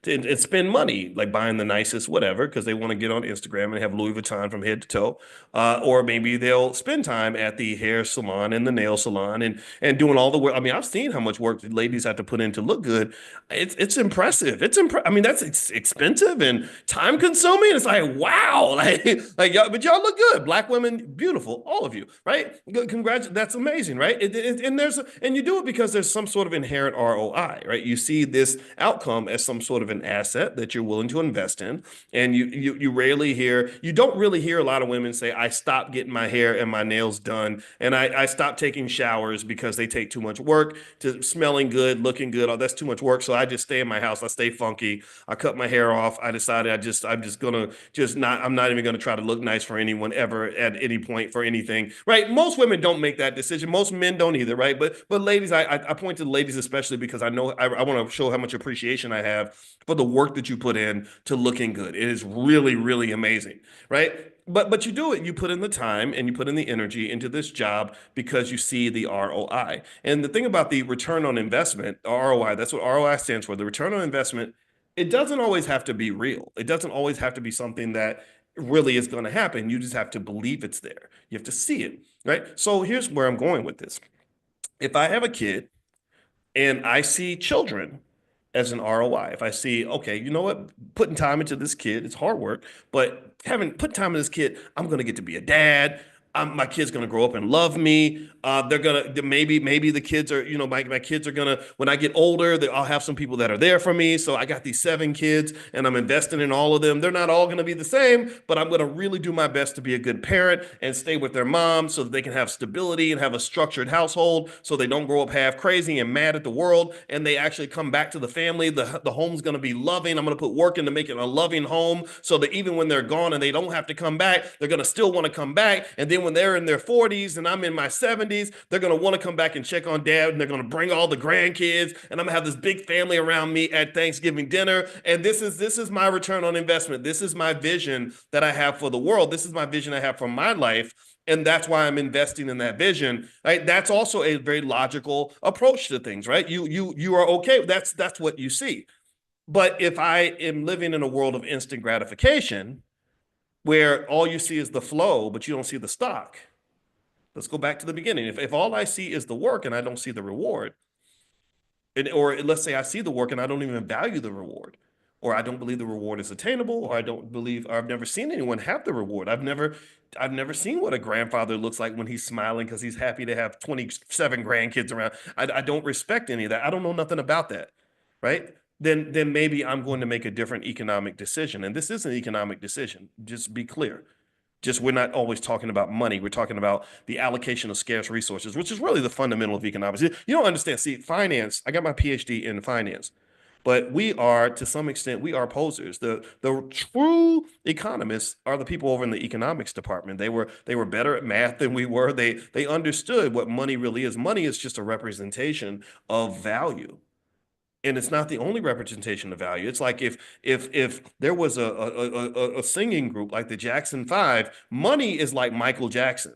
and spend money, like buying the nicest whatever, because they want to get on Instagram and have Louis Vuitton from head to toe. Or maybe they'll spend time at the hair salon and the nail salon and doing all the work. I mean, I've seen how much work ladies have to put in to look good. It's impressive. I mean, that's expensive and time consuming. It's like, wow, like y'all, but y'all look good. Black women, beautiful, all of you, right? Congratulations, that's amazing, right? And you do it because there's there's some sort of inherent ROI, right? You see this outcome as some sort of an asset that you're willing to invest in. And you don't really hear a lot of women say, I stopped getting my hair and my nails done, and I stopped taking showers because they take too much work to smelling good, looking good. Oh, that's too much work. So I just stay in my house. I stay funky. I cut my hair off. I decided I'm not even gonna try to look nice for anyone ever at any point for anything, right? Most women don't make that decision. Most men don't either, right? But ladies, I point to the ladies especially because I know I want to show how much appreciation I have for the work that you put in to looking good. It is really, really amazing, right? But you do it. You put in the time and you put in the energy into this job because you see the ROI. And the thing about the return on investment, ROI, that's what ROI stands for. The return on investment, it doesn't always have to be real. It doesn't always have to be something that really is going to happen. You just have to believe it's there. You have to see it, right? So here's where I'm going with this. If I have a kid and I see children as an ROI, if I see, okay, you know what, putting time into this kid, it's hard work, but having put time in this kid, I'm going to get to be a dad. My kid's gonna grow up and love me. They're gonna maybe the kids are, my kids are gonna, when I get older, I'll have some people that are there for me. So I got these 7 kids and I'm investing in all of them. They're not all gonna be the same, but I'm gonna really do my best to be a good parent and stay with their mom so that they can have stability and have a structured household so they don't grow up half crazy and mad at the world and they actually come back to the family. The home's gonna be loving. I'm gonna put work into making a loving home so that even when they're gone and they don't have to come back, they're gonna still want to come back. And then when they're in their 40s and I'm in my 70s, they're going to want to come back and check on dad, and they're going to bring all the grandkids, and I'm going to have this big family around me at Thanksgiving dinner. And this is my return on investment. This is my vision that I have for the world. This is my vision I have for my life. And that's why I'm investing in that vision, right? That's also a very logical approach to things, right? You are okay. That's what you see. But if I am living in a world of instant gratification, where all you see is the flow, but you don't see the stock. Let's go back to the beginning. If all I see is the work and I don't see the reward, or let's say I see the work and I don't even value the reward, or I don't believe the reward is attainable, or I've never seen anyone have the reward. I've never seen what a grandfather looks like when he's smiling because he's happy to have 27 grandkids around. I don't respect any of that. I don't know nothing about that, right? Then maybe I'm going to make a different economic decision. And this is an economic decision. Just be clear. Just we're not always talking about money. We're talking about the allocation of scarce resources, which is really the fundamental of economics. You don't understand. See, finance, I got my PhD in finance, but we are, to some extent, we are posers. The true economists are the people over in the economics department. They were better at math than we were. They understood what money really is. Money is just a representation of value. And it's not the only representation of value. It's like if there was a singing group like the Jackson 5, money is like Michael Jackson.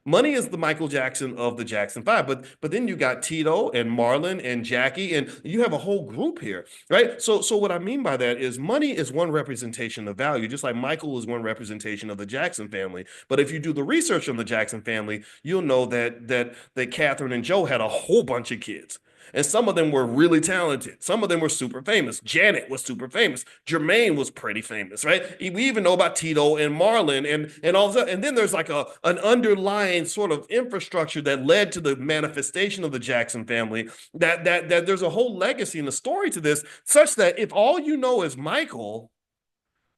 Money is the Michael Jackson of the Jackson 5. But then you got Tito and Marlon and Jackie, and you have a whole group here, right? So what I mean by that is money is one representation of value, just like Michael is one representation of the Jackson family. But if you do the research on the Jackson family, you'll know that Catherine and Joe had a whole bunch of kids. And some of them were really talented. Some of them were super famous. Janet was super famous. Jermaine was pretty famous, right? We even know about Tito and Marlon and all that. And then there's like an underlying sort of infrastructure that led to the manifestation of the Jackson family, that there's a whole legacy and a story to this, such that if all you know is Michael,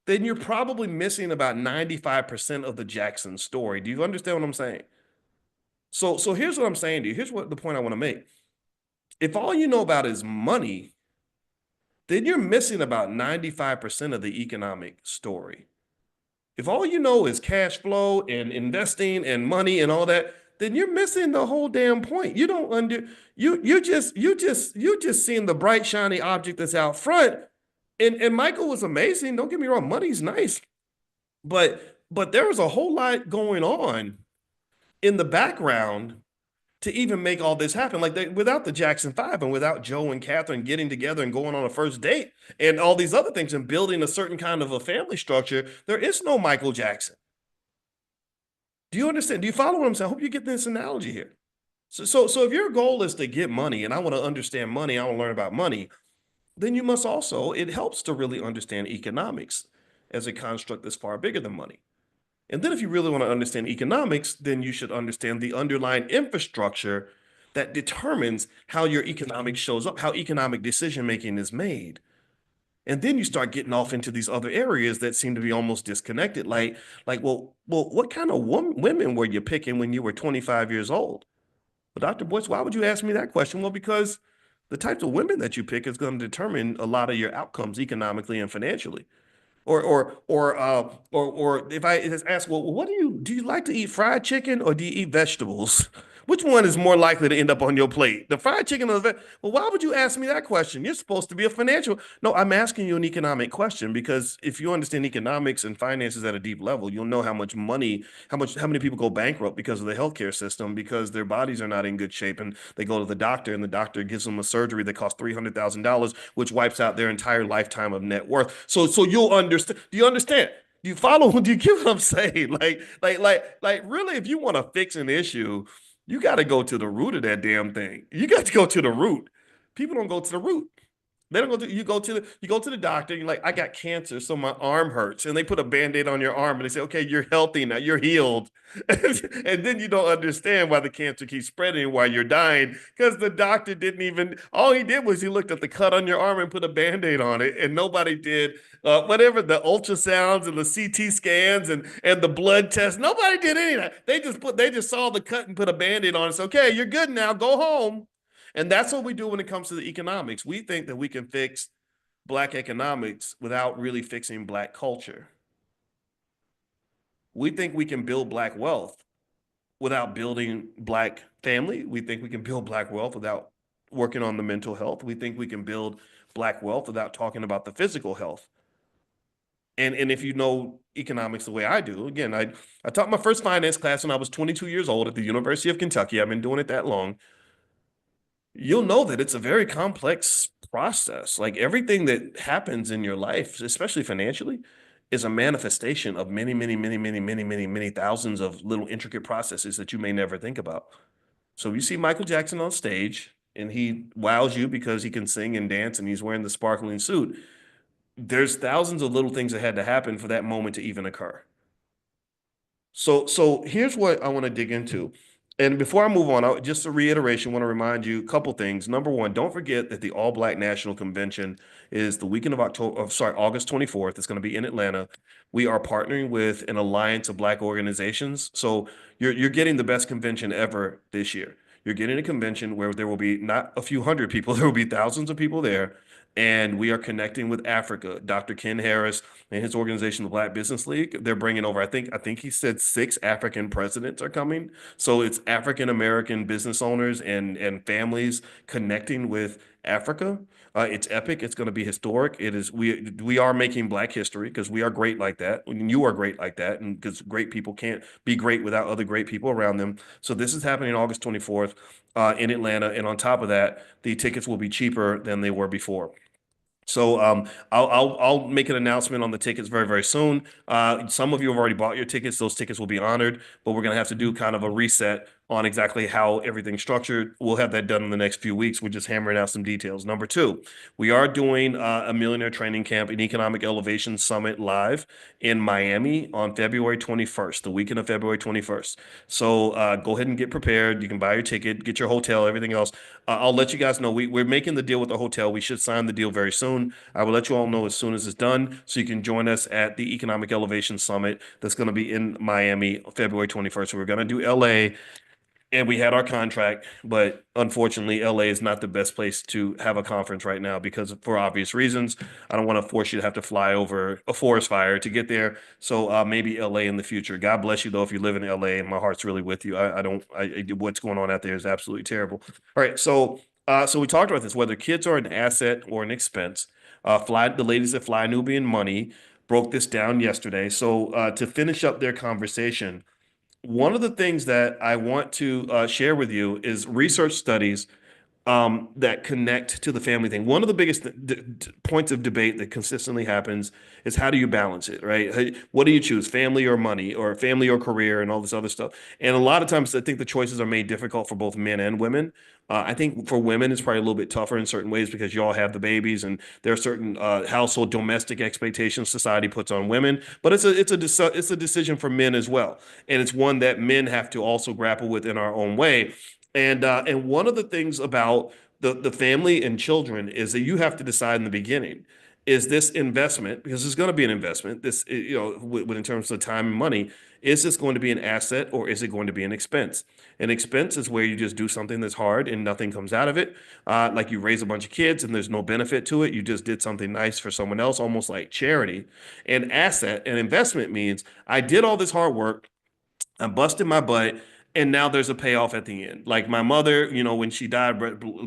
then you're probably missing about 95% of the Jackson story. Do you understand what I'm saying? So here's what I'm saying to you. Here's what the point I want to make. If all you know about is money, then you're missing about 95% of the economic story. If all you know is cash flow and investing and money and all that, then you're missing the whole damn point. You don't you just seeing the bright shiny object that's out front. And Michael was amazing. Don't get me wrong, money's nice. But there was a whole lot going on in the background to even make all this happen. Like without the Jackson 5 and without Joe and Catherine getting together and going on a first date and all these other things and building a certain kind of a family structure, there is no Michael Jackson. Do you understand? Do you follow what I'm saying? I hope you get this analogy here. So if your goal is to get money and I want to understand money, I want to learn about money, then you must also, it helps to really understand economics as a construct that's far bigger than money. And then if you really want to understand economics, then you should understand the underlying infrastructure that determines how your economic shows up, how economic decision making is made. And then you start getting off into these other areas that seem to be almost disconnected. Well, what kind of women were you picking when you were 25 years old? Well, Dr. Boyce, why would you ask me that question? Well, because the types of women that you pick is going to determine a lot of your outcomes economically and financially. Or if I ask, well, what do you like to eat fried chicken or do you eat vegetables? Which one is more likely to end up on your plate? The fried chicken or the well, why would you ask me that question? You're supposed to be a financial. No, I'm asking you an economic question because if you understand economics and finances at a deep level, you'll know how much money, how many people go bankrupt because of the healthcare system because their bodies are not in good shape and they go to the doctor and the doctor gives them a surgery that costs $300,000, which wipes out their entire lifetime of net worth. So you'll understand. Do you understand? Do you follow? Do you get what I'm saying? Really, if you want to fix an issue, you got to go to the root of that damn thing. You got to go to the root. People don't go to the root. They don't go to you go to the doctor, you're like, I got cancer, so my arm hurts. And they put a band-aid on your arm and they say, okay, you're healthy now, you're healed. And then you don't understand why the cancer keeps spreading while you're dying. Because the doctor all he did was he looked at the cut on your arm and put a band-aid on it. And nobody did whatever the ultrasounds and the CT scans and the blood tests. Nobody did any of that. They just saw the cut and put a band-aid on it. It's okay, you're good now, go home. And that's what we do when it comes to the economics. We think that we can fix Black economics without really fixing Black culture. We think we can build Black wealth without building Black family. We think we can build Black wealth without working on the mental health. We think we can build Black wealth without talking about the physical health. And if you know economics the way I do, again, I taught my first finance class when I was 22 years old at the University of Kentucky. I've been doing it that long. You'll know that it's a very complex process. Like everything that happens in your life, especially financially, is a manifestation of many, many, many, many, many, many, many thousands of little intricate processes that you may never think about. So you see Michael Jackson on stage and he wows you because he can sing and dance and he's wearing the sparkling suit. There's thousands of little things that had to happen for that moment to even occur. So here's what I want to dig into. And before I move on, just a reiteration, I want to remind you a couple things. Number one, don't forget that the All Black National Convention is the weekend of August 24th. It's going to be in Atlanta. We are partnering with an alliance of Black organizations. So you're getting the best convention ever this year. You're getting a convention where there will be not a few hundred people, there will be thousands of people there. And we are connecting with Africa. Dr. Ken Harris and his organization, the Black Business League, they're bringing over, I think he said 6 African presidents are coming. So it's African American business owners and families connecting with Africa. It's epic. It's going to be historic. We are making Black history because we are great like that. And you are great like that. And because great people can't be great without other great people around them. So this is happening August 24th in Atlanta. And on top of that, the tickets will be cheaper than they were before. So I'll make an announcement on the tickets very, very soon. Some of you have already bought your tickets. Those tickets will be honored, but we're going to have to do kind of a reset on exactly how everything's structured. We'll have that done in the next few weeks. We're just hammering out some details. Number 2, we are doing a Millionaire Training Camp and Economic Elevation Summit live in Miami on February 21st, the weekend of February 21st. So go ahead and get prepared. You can buy your ticket, get your hotel, everything else. I'll let you guys know. We're making the deal with the hotel. We should sign the deal very soon. I will let you all know as soon as it's done so you can join us at the Economic Elevation Summit that's going to be in Miami February 21st. So we're going to do LA. And we had our contract, but unfortunately, LA is not the best place to have a conference right now because for obvious reasons. I don't want to force you to have to fly over a forest fire to get there. So maybe LA in the future. God bless you, though, if you live in LA, and my heart's really with you. What's going on out there is absolutely terrible. All right, so we talked about this, whether kids are an asset or an expense. The ladies at Fly Nubian Money broke this down yesterday. So to finish up their conversation, one of the things that I want to share with you is research studies that connect to the family thing. One of the biggest points of debate that consistently happens is how do you balance it, right? What do you choose, family or money, or family or career, and all this other stuff? And a lot of times I think the choices are made difficult for both men and women. I think for women, it's probably a little bit tougher in certain ways because you all have the babies and there are certain household domestic expectations society puts on women. But it's a decision for men as well. And it's one that men have to also grapple with in our own way. And one of the things about the family and children is that you have to decide in the beginning, is this investment, because it's going to be an investment, this, in terms of time and money, is this going to be an asset or is it going to be an expense? An expense is where you just do something that's hard and nothing comes out of it. Like you raise a bunch of kids and there's no benefit to it. You just did something nice for someone else, almost like charity. An asset, an investment means I did all this hard work. I busted my butt, and now there's a payoff at the end. Like my mother, when she died,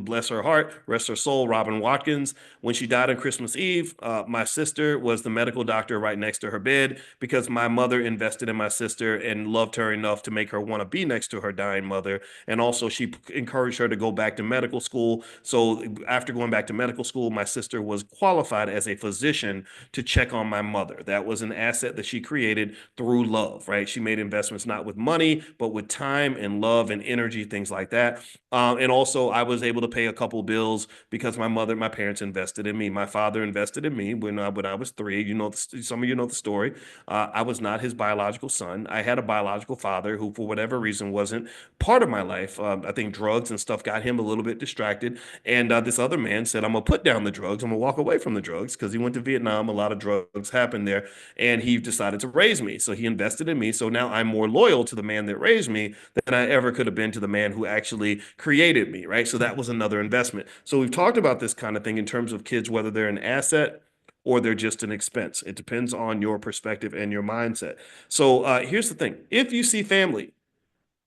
bless her heart, rest her soul, Robin Watkins. When she died on Christmas Eve, my sister was the medical doctor right next to her bed because my mother invested in my sister and loved her enough to make her want to be next to her dying mother. And also, she encouraged her to go back to medical school. So after going back to medical school, my sister was qualified as a physician to check on my mother. That was an asset that she created through love, right? She made investments not with money, but with time and love and energy, things like that. And also, I was able to pay a couple bills because my parents invested in me. My father invested in me when I was 3. Some of you know the story. I was not his biological son. I had a biological father who, for whatever reason, wasn't part of my life. I think drugs and stuff got him a little bit distracted. And this other man said, I'm going to put down the drugs. I'm going to walk away from the drugs because he went to Vietnam. A lot of drugs happened there. And he decided to raise me. So he invested in me. So now I'm more loyal to the man that raised me than I ever could have been to the man who actually created me, right? So that was another investment. So we've talked about this kind of thing in terms of kids, whether they're an asset or they're just an expense. It depends on your perspective and your mindset. So here's the thing. If you see family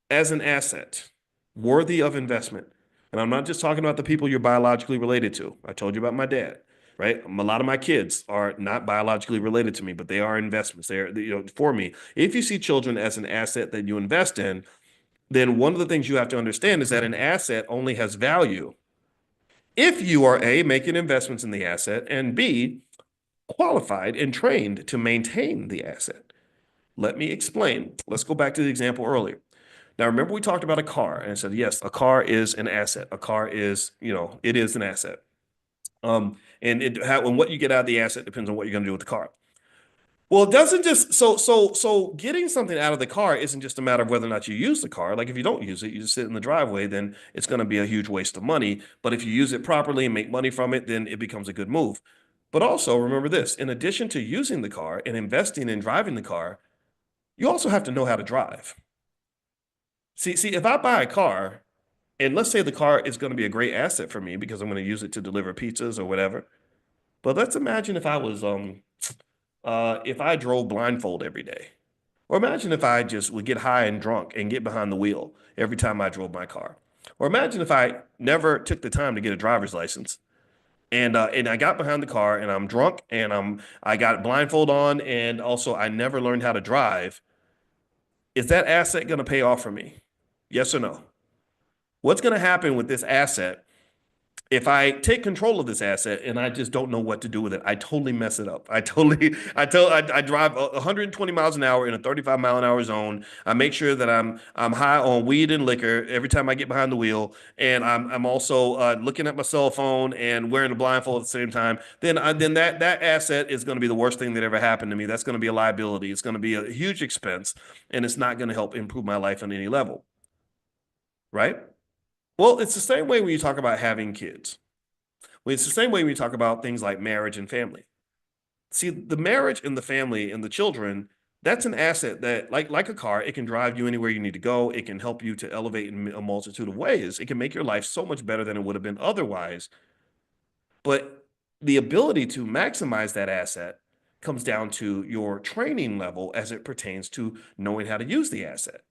as an asset worthy of investment, and I'm not just talking about the people you're biologically related to. I told you about my dad, right? A lot of my kids are not biologically related to me, but they are investments. They're, for me. If you see children as an asset that you invest in, then one of the things you have to understand is that an asset only has value if you are A, making investments in the asset, and B, qualified and trained to maintain the asset. Let me explain. Let's go back to the example earlier. Now, remember we talked about a car and said, yes, a car is an asset. A car is, it is an asset. And what you get out of the asset depends on what you're going to do with the car. Well, it doesn't just so getting something out of the car isn't just a matter of whether or not you use the car. Like if you don't use it, you just sit in the driveway, then it's going to be a huge waste of money. But if you use it properly and make money from it, then it becomes a good move. But also remember this, in addition to using the car and investing in driving the car, you also have to know how to drive. See, if I buy a car, and let's say the car is going to be a great asset for me because I'm going to use it to deliver pizzas or whatever. But let's imagine if I drove blindfold every day. Or imagine if I just would get high and drunk and get behind the wheel every time I drove my car. Or imagine if I never took the time to get a driver's license and I got behind the car and I'm drunk and I got blindfold on and also I never learned how to drive. Is that asset going to pay off for me? Yes or no? What's going to happen with this asset if I take control of this asset and I just don't know what to do with it? I totally mess it up. I drive 120 miles an hour in a 35-mile-an-hour zone. I make sure that I'm high on weed and liquor every time I get behind the wheel, and I'm also looking at my cell phone and wearing a blindfold at the same time. Then that asset is going to be the worst thing that ever happened to me. That's going to be a liability. It's going to be a huge expense, and it's not going to help improve my life on any level. Right? Well, it's the same way when you talk about having kids. Well, it's the same way when you talk about things like marriage and family. See, the marriage and the family and the children, that's an asset that, like a car, it can drive you anywhere you need to go. It can help you to elevate in a multitude of ways. It can make your life so much better than it would have been otherwise. But the ability to maximize that asset comes down to your training level as it pertains to knowing how to use the asset.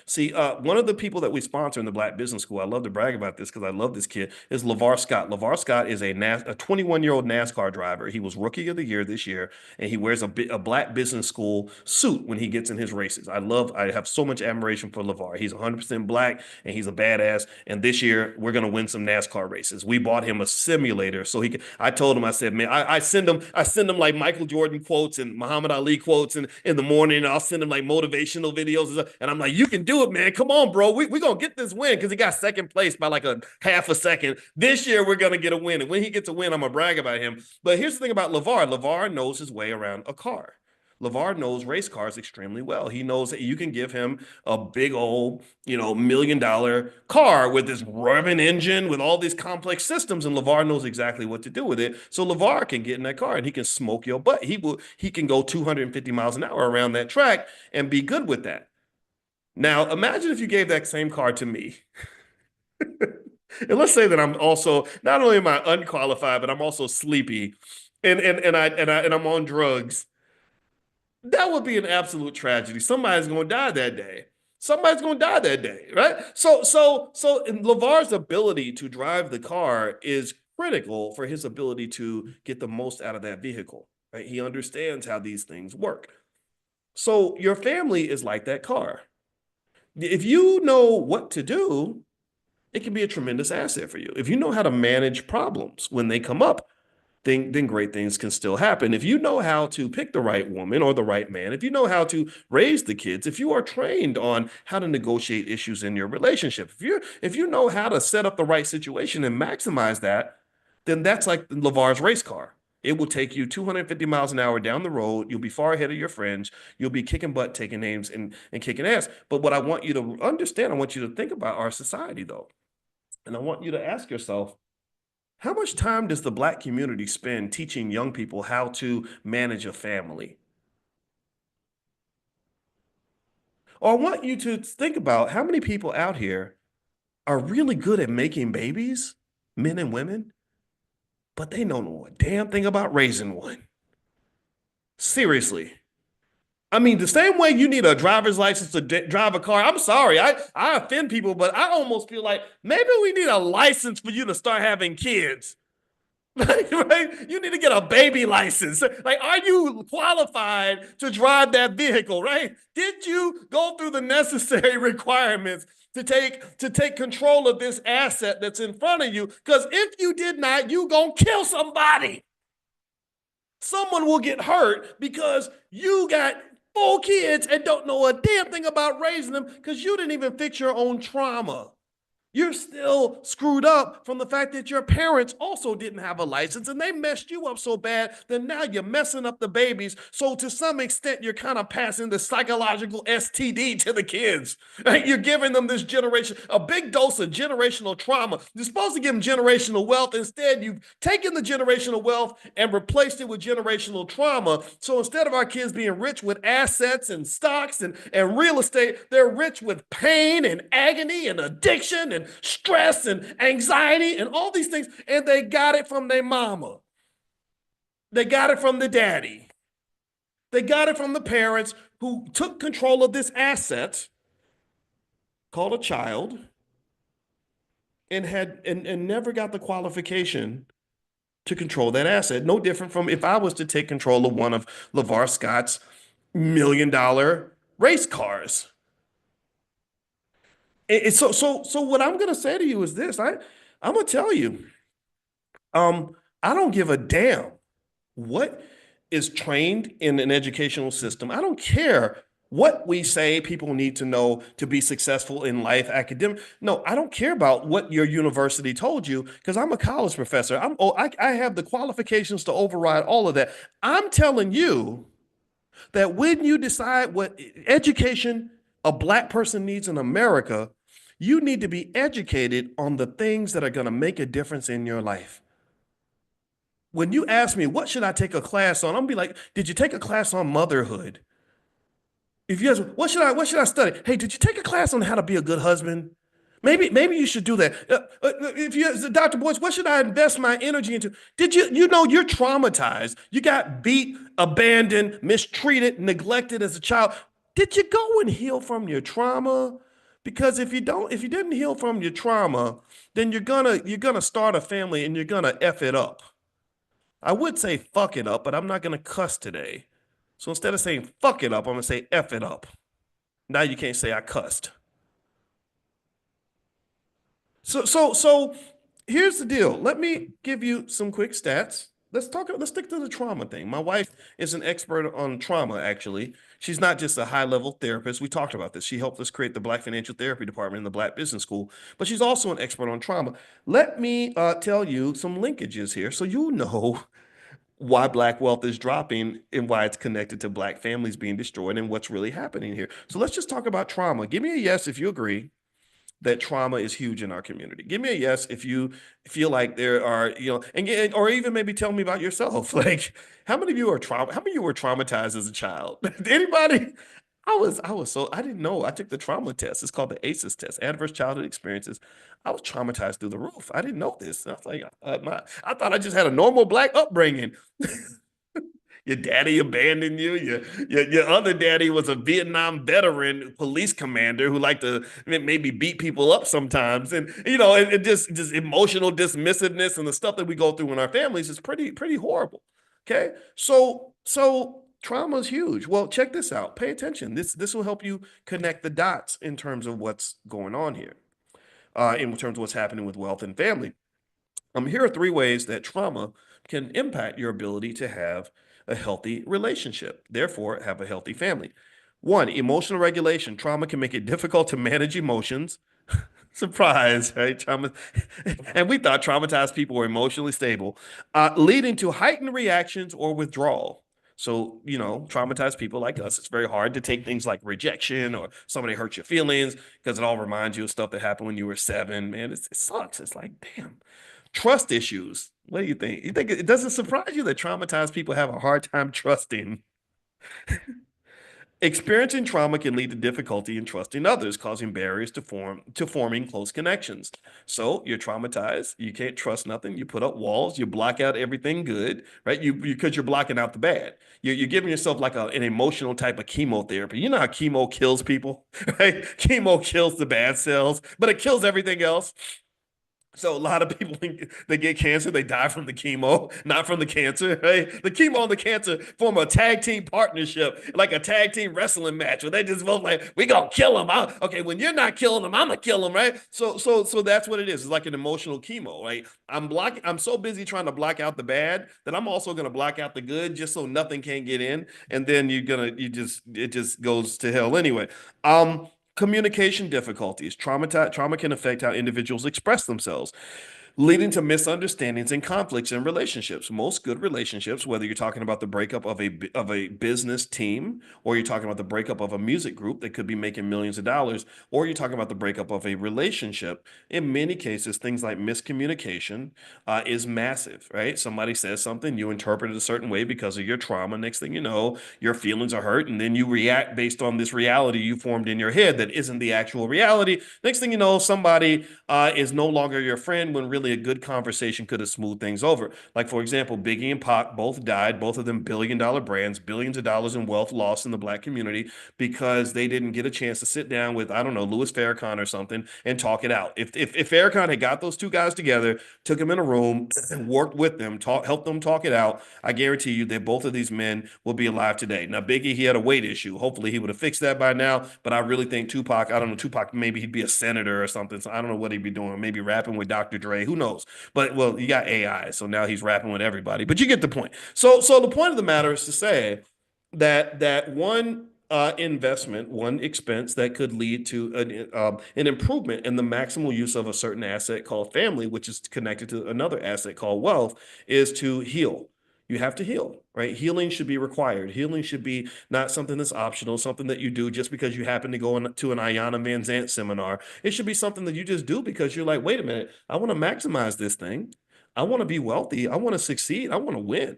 See, one of the people that we sponsor in the Black Business School, I love to brag about this because I love this kid, is LeVar Scott. LeVar Scott is a 21-year-old NASCAR driver. He was Rookie of the Year this year, and he wears a Black Business School suit when he gets in his races. I have so much admiration for LeVar. He's 100% Black, and he's a badass, and this year, we're going to win some NASCAR races. We bought him a simulator so he could. I told him, I said, man, I send him like Michael Jordan quotes and Muhammad Ali quotes in the morning, and I'll send him like motivational videos, and I'm like, you can do it, man. Come on, bro. We're going to get this win because he got second place by like a half a second. This year, we're going to get a win. And when he gets a win, I'm going to brag about him. But here's the thing about LeVar. LeVar knows his way around a car. LeVar knows race cars extremely well. He knows that you can give him a big old, $1 million car with this revving engine with all these complex systems, and LeVar knows exactly what to do with it. So LeVar can get in that car and he can smoke your butt. He can go 250 miles an hour around that track and be good with that. Now, imagine if you gave that same car to me. And let's say that I'm also, not only am I unqualified, but I'm also sleepy and I'm on drugs. That would be an absolute tragedy. Somebody's going to die that day. Somebody's going to die that day, right? So LeVar's ability to drive the car is critical for his ability to get the most out of that vehicle, right? He understands how these things work. So your family is like that car. If you know what to do, it can be a tremendous asset for you. If you know how to manage problems when they come up, then great things can still happen. If you know how to pick the right woman or the right man, if you know how to raise the kids, if you are trained on how to negotiate issues in your relationship, if you know how to set up the right situation and maximize that, then that's like LeVar's race car. It will take you 250 miles an hour down the road. You'll be far ahead of your friends. You'll be kicking butt, taking names, and kicking ass. But what I want you to understand, I want you to think about our society, though. And I want you to ask yourself, how much time does the Black community spend teaching young people how to manage a family? Or I want you to think about how many people out here are really good at making babies, men and women, but they don't know a damn thing about raising one. Seriously. I mean, the same way you need a driver's license to drive a car. I'm sorry, I offend people, but I almost feel like maybe we need a license for you to start having kids. Right? You need to get a baby license. Like, are you qualified to drive that vehicle, right? Did you go through the necessary requirements to take control of this asset that's in front of you? Because if you did not, you gonna kill somebody. Someone will get hurt because you got 4 kids and don't know a damn thing about raising them because you didn't even fix your own trauma. You're still screwed up from the fact that your parents also didn't have a license and they messed you up so bad that now you're messing up the babies. So to some extent, you're kind of passing the psychological STD to the kids. Right? You're giving them this generation, a big dose of generational trauma. You're supposed to give them generational wealth. Instead, you've taken the generational wealth and replaced it with generational trauma. So instead of our kids being rich with assets and stocks and real estate, they're rich with pain and agony and addiction and stress and anxiety and all these things, and they got it from their mama. They got it from the daddy. They got it from the parents who took control of this asset called a child and never got the qualification to control that asset. No different from if I was to take control of one of LeVar Scott's $1 million race cars. So what I'm gonna say to you is this. I'm gonna tell you, I don't give a damn what is trained in an educational system. I don't care what we say people need to know to be successful in life, academic. No, I don't care about what your university told you because I'm a college professor. I have the qualifications to override all of that. I'm telling you that when you decide what education a Black person needs in America, you need to be educated on the things that are going to make a difference in your life. When you ask me, what should I take a class on? I'm gonna be like, did you take a class on motherhood? If you ask, what should I study? Hey, did you take a class on how to be a good husband? Maybe you should do that. If you ask Dr. Boyce, what should I invest my energy into? Did you know you're traumatized? You got beat, abandoned, mistreated, neglected as a child. Did you go and heal from your trauma? Because if you didn't heal from your trauma, then you're gonna start a family and you're gonna F it up. I would say fuck it up, but I'm not gonna cuss today. So instead of saying fuck it up, I'm gonna say F it up. Now you can't say I cussed. So here's the deal. Let me give you some quick stats. Let's stick to the trauma thing. My wife is an expert on trauma, actually. She's not just a high-level therapist. We talked about this. She helped us create the Black Financial Therapy Department in the Black Business School, but she's also an expert on trauma. Let me tell you some linkages here so you know why Black wealth is dropping and why it's connected to Black families being destroyed and what's really happening here. So let's just talk about trauma. Give me a yes if you agree that trauma is huge in our community. Give me a yes if you feel like there are, or even maybe tell me about yourself. Like, how many of you are how many of you were traumatized as a child? Anybody? I didn't know. I took the trauma test. It's called the ACEs test, Adverse Childhood Experiences. I was traumatized through the roof. I didn't know this. I was like, I thought I just had a normal Black upbringing. Your daddy abandoned you. Your other daddy was a Vietnam veteran police commander who liked to maybe beat people up sometimes. And it just emotional dismissiveness and the stuff that we go through in our families is pretty horrible. Okay. So trauma is huge. Well, check this out. Pay attention. This will help you connect the dots in terms of what's going on here, in terms of what's happening with wealth and family. Here are 3 ways that trauma can impact your ability to have a healthy relationship, therefore have a healthy family. 1, emotional regulation. Trauma can make it difficult to manage emotions. Surprise, right? Trauma, and we thought traumatized people were emotionally stable, leading to heightened reactions or withdrawal. So, traumatized people like us, it's very hard to take things like rejection or somebody hurt your feelings because it all reminds you of stuff that happened when you were 7. Man, it sucks. It's like, damn. Trust issues. What do you think? You think it doesn't surprise you that traumatized people have a hard time trusting? Experiencing trauma can lead to difficulty in trusting others, causing barriers to forming close connections. So you're traumatized. You can't trust nothing. You put up walls. You block out everything good, right? Because you're blocking out the bad. You're giving yourself like an emotional type of chemotherapy. You know how chemo kills people, right? Chemo kills the bad cells, but it kills everything else. So a lot of people, they get cancer, they die from the chemo, not from the cancer, right? The chemo and the cancer form a tag team partnership, like a tag team wrestling match where they just both like, we gonna kill him. Okay, when you're not killing him, I'm gonna kill him, right? So that's what it is. It's like an emotional chemo, right? I'm so busy trying to block out the bad that I'm also gonna block out the good just so nothing can get in. And then it just goes to hell anyway. Communication difficulties. Trauma can affect how individuals express themselves, leading to misunderstandings and conflicts in relationships. Most good relationships, whether you're talking about the breakup of a business team, or you're talking about the breakup of a music group that could be making millions of dollars, or you're talking about the breakup of a relationship, in many cases, things like miscommunication is massive, right? Somebody says something, you interpret it a certain way because of your trauma. Next thing you know, your feelings are hurt, and then you react based on this reality you formed in your head that isn't the actual reality. Next thing you know, somebody is no longer your friend when really a good conversation could have smoothed things over. Like, for example, Biggie and Pac both died, both of them billion-dollar brands, billions of dollars in wealth lost in the Black community because they didn't get a chance to sit down with, I don't know, Louis Farrakhan or something and talk it out. If Farrakhan had got those 2 guys together, took them in a room and worked with them, helped them talk it out, I guarantee you that both of these men will be alive today. Now, Biggie, he had a weight issue. Hopefully he would have fixed that by now, but I really think Tupac, I don't know, Tupac, maybe he'd be a senator or something. So I don't know what he'd be doing. Maybe rapping with Dr. Dre. Who knows? But, well, you got AI, so now he's rapping with everybody. But you get the point. So the point of the matter is to say that one investment, one expense that could lead to an improvement in the maximal use of a certain asset called family, which is connected to another asset called wealth, is to heal. You have to heal, right? Healing should be required. Healing should be not something that's optional, something that you do just because you happen to go to an Ayanna Van Zant seminar. It should be something that you just do because you're like, wait a minute, I want to maximize this thing. I want to be wealthy. I want to succeed. I want to win.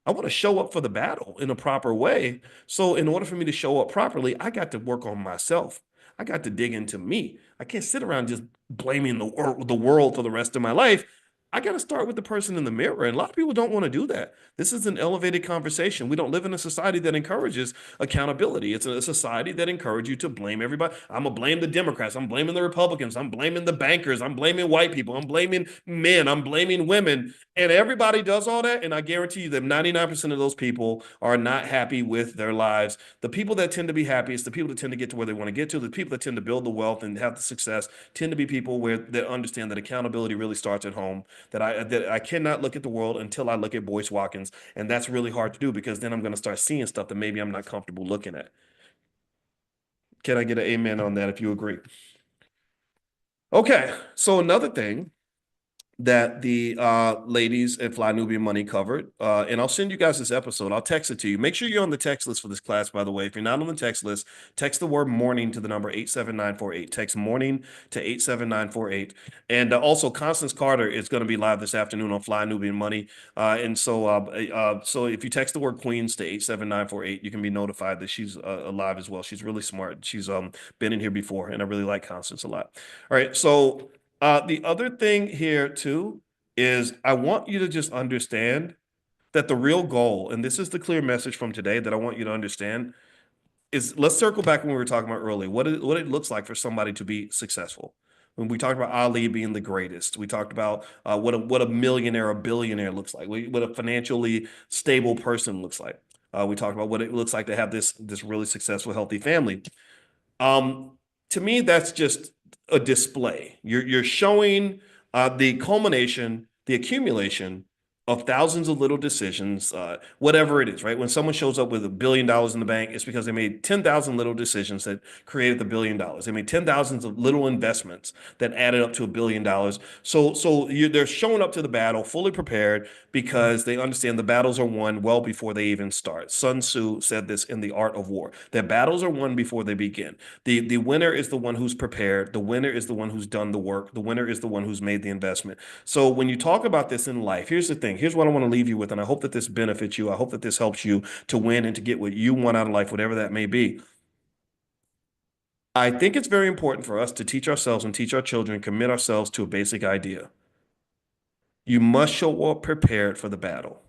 I want to show up for the battle in a proper way. So in order for me to show up properly, I got to work on myself. I got to dig into me. I can't sit around just blaming the world for the rest of my life. I got to start with the person in the mirror. And a lot of people don't want to do that. This is an elevated conversation. We don't live in a society that encourages accountability. It's a society that encourages you to blame everybody. I'm going to blame the Democrats. I'm blaming the Republicans. I'm blaming the bankers. I'm blaming white people. I'm blaming men. I'm blaming women. And everybody does all that. And I guarantee you that 99% of those people are not happy with their lives. The people that tend to be happiest, the people that tend to get to where they want to get to, the people that tend to build the wealth and have the success tend to be people that understand that accountability really starts at home. That I cannot look at the world until I look at Boyce Watkins. And that's really hard to do because then I'm going to start seeing stuff that maybe I'm not comfortable looking at. Can I get an amen on that if you agree? Okay, so another thing that the ladies at Fly Nubian Money covered. And I'll send you guys this episode. I'll text it to you. Make sure you're on the text list for this class, by the way. If you're not on the text list, text the word morning to the number 87948. Text morning to 87948. And also, Constance Carter is going to be live this afternoon on Fly Nubian Money. So if you text the word Queens to 87948, you can be notified that she's live as well. She's really smart. She's been in here before, and I really like Constance a lot. All right, so the other thing here too is I want you to just understand that the real goal, and this is the clear message from today that I want you to understand, is let's circle back when we were talking about earlier, what it looks like for somebody to be successful. When we talked about Ali being the greatest, we talked about what a millionaire, a billionaire looks like, what a financially stable person looks like. We talked about what it looks like to have this really successful, healthy family. To me, that's just a display. You're showing the culmination, the accumulation of thousands of little decisions, whatever it is, right? When someone shows up with $1 billion in the bank, it's because they made 10,000 little decisions that created the $1 billion. They made 10,000 of little investments that added up to $1 billion. They're showing up to the battle fully prepared because they understand the battles are won well before they even start. Sun Tzu said this in The Art of War, that battles are won before they begin. The winner is the one who's prepared. The winner is the one who's done the work. The winner is the one who's made the investment. So when you talk about this in life, here's the thing. Here's what I want to leave you with, and I hope that this benefits you. I hope that this helps you to win and to get what you want out of life, whatever that may be. I think it's very important for us to teach ourselves and teach our children, commit ourselves to a basic idea. You must show up prepared for the battle.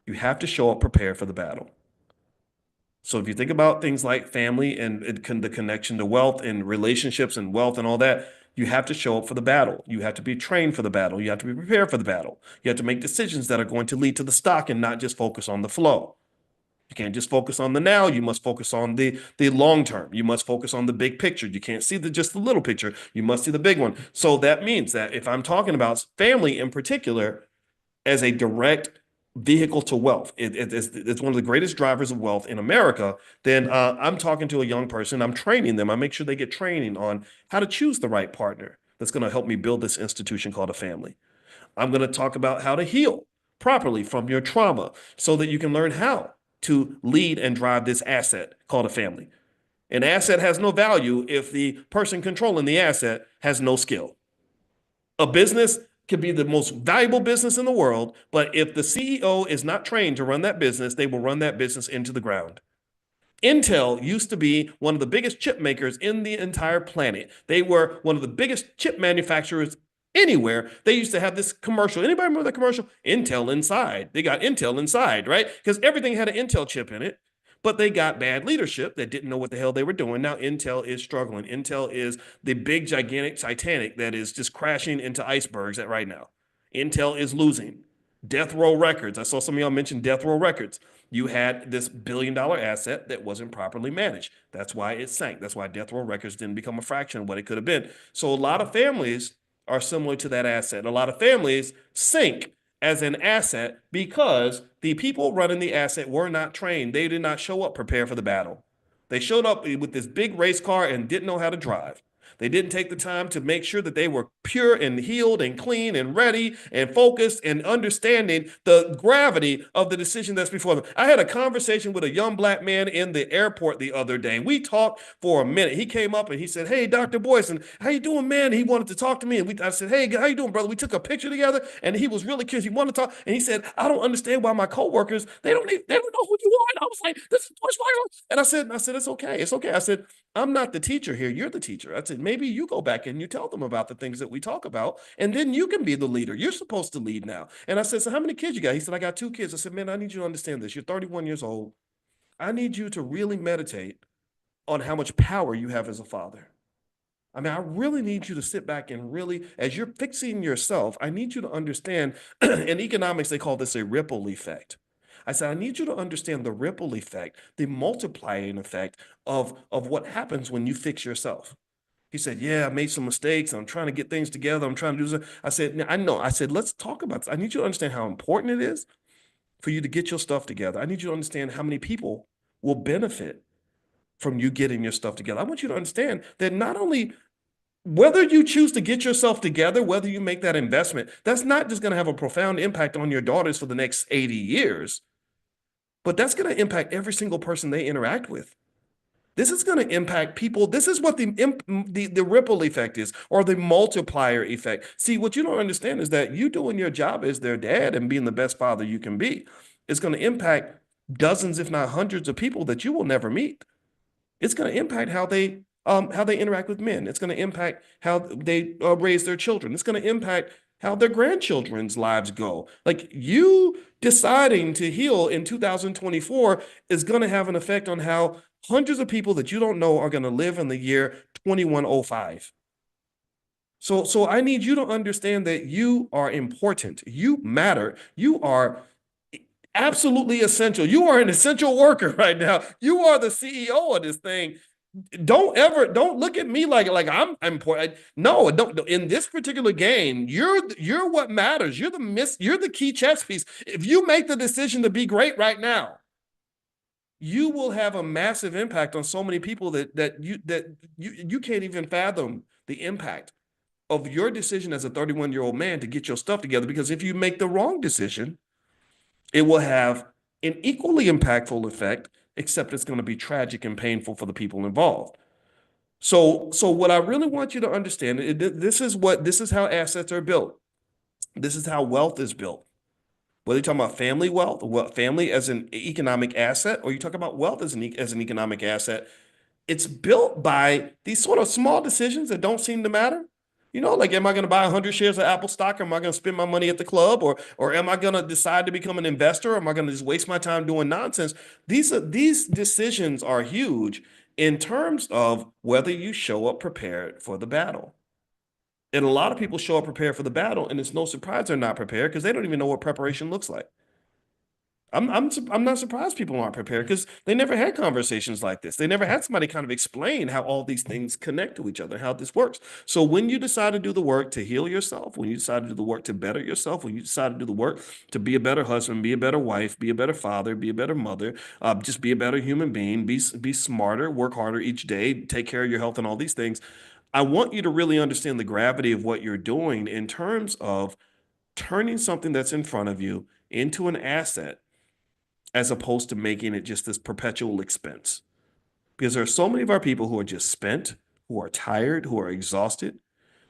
You have to show up prepared for the battle. So if you think about things like family and the connection to wealth and relationships and wealth and all that, you have to show up for the battle. You have to be trained for the battle. You have to be prepared for the battle. You have to make decisions that are going to lead to the stock and not just focus on the flow. You can't just focus on the now. You must focus on the long term. You must focus on the big picture. You can't see just the little picture. You must see the big one. So that means that if I'm talking about family in particular as a direct vehicle to wealth, it's one of the greatest drivers of wealth in America, then I'm talking to a young person. I'm training them. I make sure they get training on how to choose the right partner that's going to help me build this institution called a family. I'm going to talk about how to heal properly from your trauma so that you can learn how to lead and drive this asset called a family. An asset has no value if the person controlling the asset has no skill. A business could be the most valuable business in the world, but if the CEO is not trained to run that business, they will run that business into the ground. Intel used to be one of the biggest chip makers in the entire planet. They were one of the biggest chip manufacturers anywhere. They used to have this commercial. Anybody remember that commercial? Intel Inside. They got Intel Inside, right? Because everything had an Intel chip in it. But they got bad leadership that didn't know what the hell they were doing. Now Intel is struggling. Intel is the big, gigantic Titanic that is just crashing into icebergs right now. Intel is losing. Death Row Records. I saw some of y'all mention Death Row Records. You had this $1 billion asset that wasn't properly managed. That's why it sank. That's why Death Row Records didn't become a fraction of what it could have been. So a lot of families are similar to that asset. A lot of families sink as an asset because the people running the asset were not trained. They did not show up prepared for the battle. They showed up with this big race car and didn't know how to drive. They didn't take the time to make sure that they were pure and healed and clean and ready and focused and understanding the gravity of the decision that's before them. I had a conversation with a young black man in the airport the other day. We talked for a minute. He came up and he said, "Hey, Dr. Boyce, and how you doing, man?" He wanted to talk to me. And I said, "Hey, how you doing, brother?" We took a picture together and he was really curious. He wanted to talk. And he said, "I don't understand why my coworkers, they don't know who you are." And I was like, "This is Boyce Watkins." And I said, "It's okay. It's okay." I said, "I'm not the teacher here. You're the teacher." I said, "Maybe you go back and you tell them about the things that we talk about, and then you can be the leader. You're supposed to lead now." And I said, "So how many kids you got?" He said, "I got 2 kids." I said, "Man, I need you to understand this. You're 31 years old. I need you to really meditate on how much power you have as a father. I mean, I really need you to sit back and really, as you're fixing yourself, I need you to understand," in economics, they call this a ripple effect. I said, "I need you to understand the ripple effect, the multiplying effect of what happens when you fix yourself." He said, "Yeah, I made some mistakes. I'm trying to get things together. I'm trying to do something." I said, "I know." I said, "Let's talk about this. I need you to understand how important it is for you to get your stuff together. I need you to understand how many people will benefit from you getting your stuff together. I want you to understand that not only whether you choose to get yourself together, whether you make that investment, that's not just going to have a profound impact on your daughters for the next 80 years, but that's going to impact every single person they interact with. This is going to impact people. This is what the ripple effect is, or the multiplier effect. See, what you don't understand is that you doing your job as their dad and being the best father you can be is going to impact dozens, if not hundreds of people that you will never meet. It's going to impact how they interact with men. It's going to impact how they raise their children. It's going to impact how their grandchildren's lives go. Like, you deciding to heal in 2024 is going to have an effect on how hundreds of people that you don't know are going to live in the year 2105. So I need you to understand that you are important. You matter. You are absolutely essential. You are an essential worker right now. You are the CEO of this thing. Don't look at me like I'm important. No, don't. In this particular game, you're what matters. You're the key chess piece. If you make the decision to be great right now, you will have a massive impact on so many people that you can't even fathom the impact of your decision as a 31-year-old man to get your stuff together. Because if you make the wrong decision, it will have an equally impactful effect, except it's going to be tragic and painful for the people involved. So what I really want you to understand, this is how assets are built. This is how wealth is built. Whether you're talking about family wealth, or family as an economic asset, or you talk about wealth as an economic asset, it's built by these sort of small decisions that don't seem to matter. Like, am I going to buy 100 shares of Apple stock? Or am I going to spend my money at the club? Or am I going to decide to become an investor? Or am I going to just waste my time doing nonsense? These decisions are huge in terms of whether you show up prepared for the battle. And a lot of people show up prepared for the battle, and it's no surprise they're not prepared because they don't even know what preparation looks like. I'm not surprised people aren't prepared because they never had conversations like this. They never had somebody kind of explain how all these things connect to each other, how this works. So when you decide to do the work to heal yourself, when you decide to do the work to better yourself, when you decide to do the work to be a better husband, be a better wife, be a better father, be a better mother, just be a better human being, be smarter, work harder each day, take care of your health and all these things, I want you to really understand the gravity of what you're doing in terms of turning something that's in front of you into an asset, as opposed to making it just this perpetual expense. Because there are so many of our people who are just spent, who are tired, who are exhausted.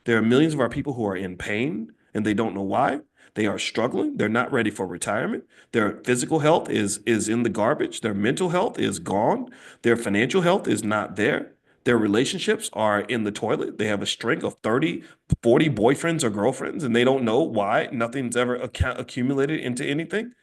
There are millions of our people who are in pain and they don't know why. They are struggling. They're not ready for retirement. Their physical health is in the garbage. Their mental health is gone. Their financial health is not there. Their relationships are in the toilet. They have a string of 30, 40 boyfriends or girlfriends, and they don't know why. Nothing's ever accumulated into anything.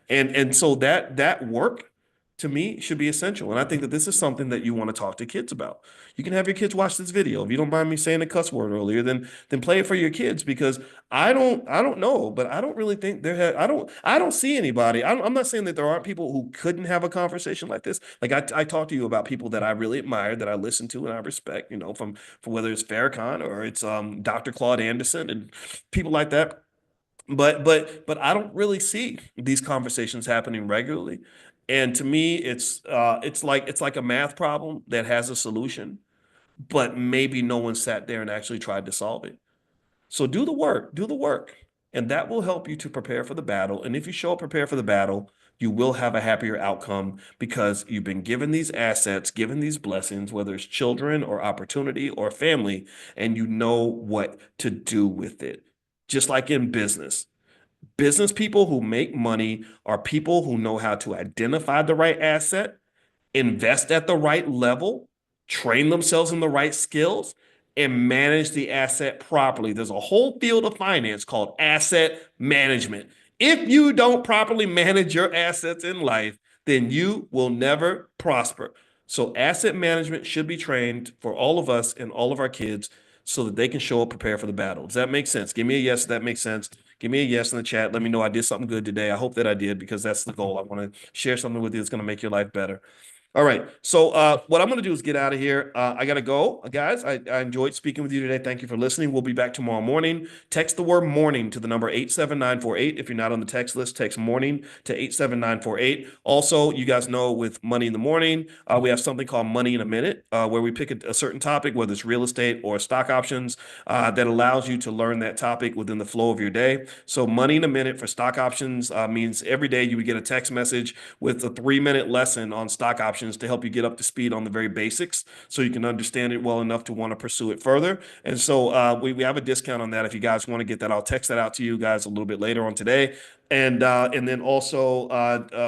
And so that work, to me, should be essential. And I think that this is something that you want to talk to kids about. You can have your kids watch this video. If you don't mind me saying a cuss word earlier, then play it for your kids, because I don't know, but I don't really think I don't see anybody. I'm not saying that there aren't people who couldn't have a conversation like this. Like, I talk to you about people that I really admire, that I listen to and I respect, from whether it's Farrakhan or it's Dr. Claude Anderson and people like that. But I don't really see these conversations happening regularly. And to me, it's like a math problem that has a solution, but maybe no one sat there and actually tried to solve it. So do the work, and that will help you to prepare for the battle. And if you show up prepared for the battle, you will have a happier outcome, because you've been given these assets, given these blessings, whether it's children or opportunity or family, and you know what to do with it. Just like in business. Business people who make money are people who know how to identify the right asset, invest at the right level, train themselves in the right skills, and manage the asset properly. There's a whole field of finance called asset management. If you don't properly manage your assets in life, then you will never prosper. So asset management should be trained for all of us and all of our kids, so that they can show up prepared for the battle. Does that make sense? Give me a yes if that makes sense. Give me a yes in the chat. Let me know I did something good today. I hope that I did, because that's the goal. I want to share something with you that's going to make your life better. All right. So what I'm going to do is get out of here. I got to go. Guys, I enjoyed speaking with you today. Thank you for listening. We'll be back tomorrow morning. Text the word morning to the number 87948. If you're not on the text list, text morning to 87948. Also, you guys know with Money in the Morning, we have something called Money in a Minute, where we pick a certain topic, whether it's real estate or stock options, that allows you to learn that topic within the flow of your day. So Money in a Minute for stock options means every day you would get a text message with a 3-minute lesson on stock options to help you get up to speed on the very basics so you can understand it well enough to want to pursue it further. And so we have a discount on that. If you guys want to get that, I'll text that out to you guys a little bit later on today. And then also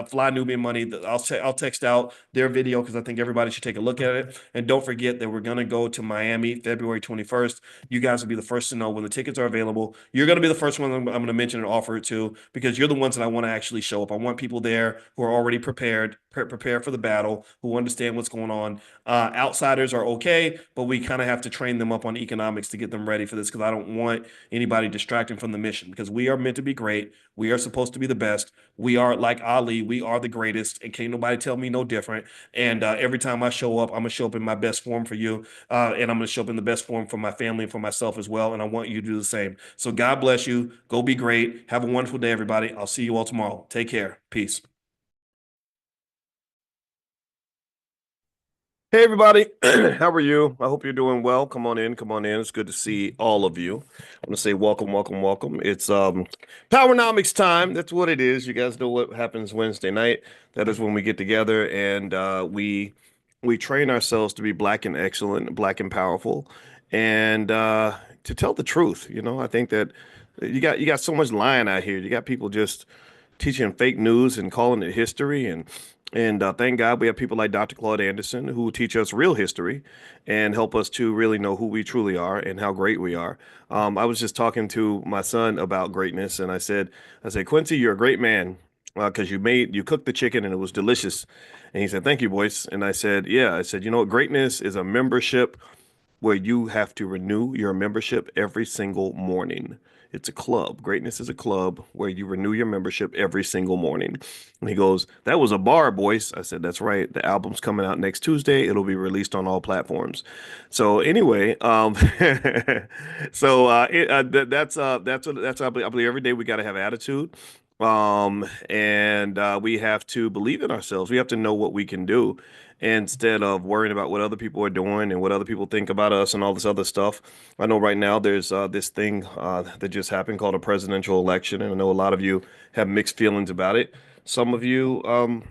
Fly Nubian Money, I'll text out their video because I think everybody should take a look at it. And don't forget that we're going to go to Miami February 21st. You guys will be the first to know when the tickets are available. You're going to be the first one I'm going to mention and offer it to because you're the ones that I want to actually show up. I want people there who are already prepared for the battle, who understand what's going on. Outsiders are okay, but we kind of have to train them up on economics to get them ready for this because I don't want anybody distracting from the mission because we are meant to be great. We are supposed to be the best. We are like Ali. We are the greatest, and can't nobody tell me no different. And every time I show up, I'm gonna show up in my best form for you, and I'm gonna show up in the best form for my family and for myself as well. And I want you to do the same. So God bless you. Go be great. Have a wonderful day, everybody. I'll see you all tomorrow. Take care. Peace. Hey everybody, how are you? I hope you're doing well. Come on in, come on in. It's good to see all of you. I'm gonna say welcome, welcome, welcome. It's Powernomics time. That's what it is. You guys know what happens Wednesday night. That is when we get together and we train ourselves to be black and excellent, black and powerful, and to tell the truth. You know, I think that you got so much lying out here. You got people just teaching fake news and calling it history and thank God we have people like Dr. Claude Anderson who teach us real history and help us to really know who we truly are and how great we are. I was just talking to my son about greatness, and I said, Quincy, you're a great man because you cooked the chicken and it was delicious. And he said, thank you, Boyce. And I said, yeah. I said, you know what? Greatness is a membership where you have to renew your membership every single morning. It's a club. Greatness is a club where you renew your membership every single morning. And he goes, that was a bar, Boyce. I said, that's right. The album's coming out next Tuesday. It'll be released on all platforms. So anyway, that's I believe every day we got to have attitude. And we have to believe in ourselves. We have to know what we can do instead of worrying about what other people are doing and what other people think about us and all this other stuff. I know right now there's this thing that just happened called a presidential election, and I know a lot of you have mixed feelings about it. Some of you, some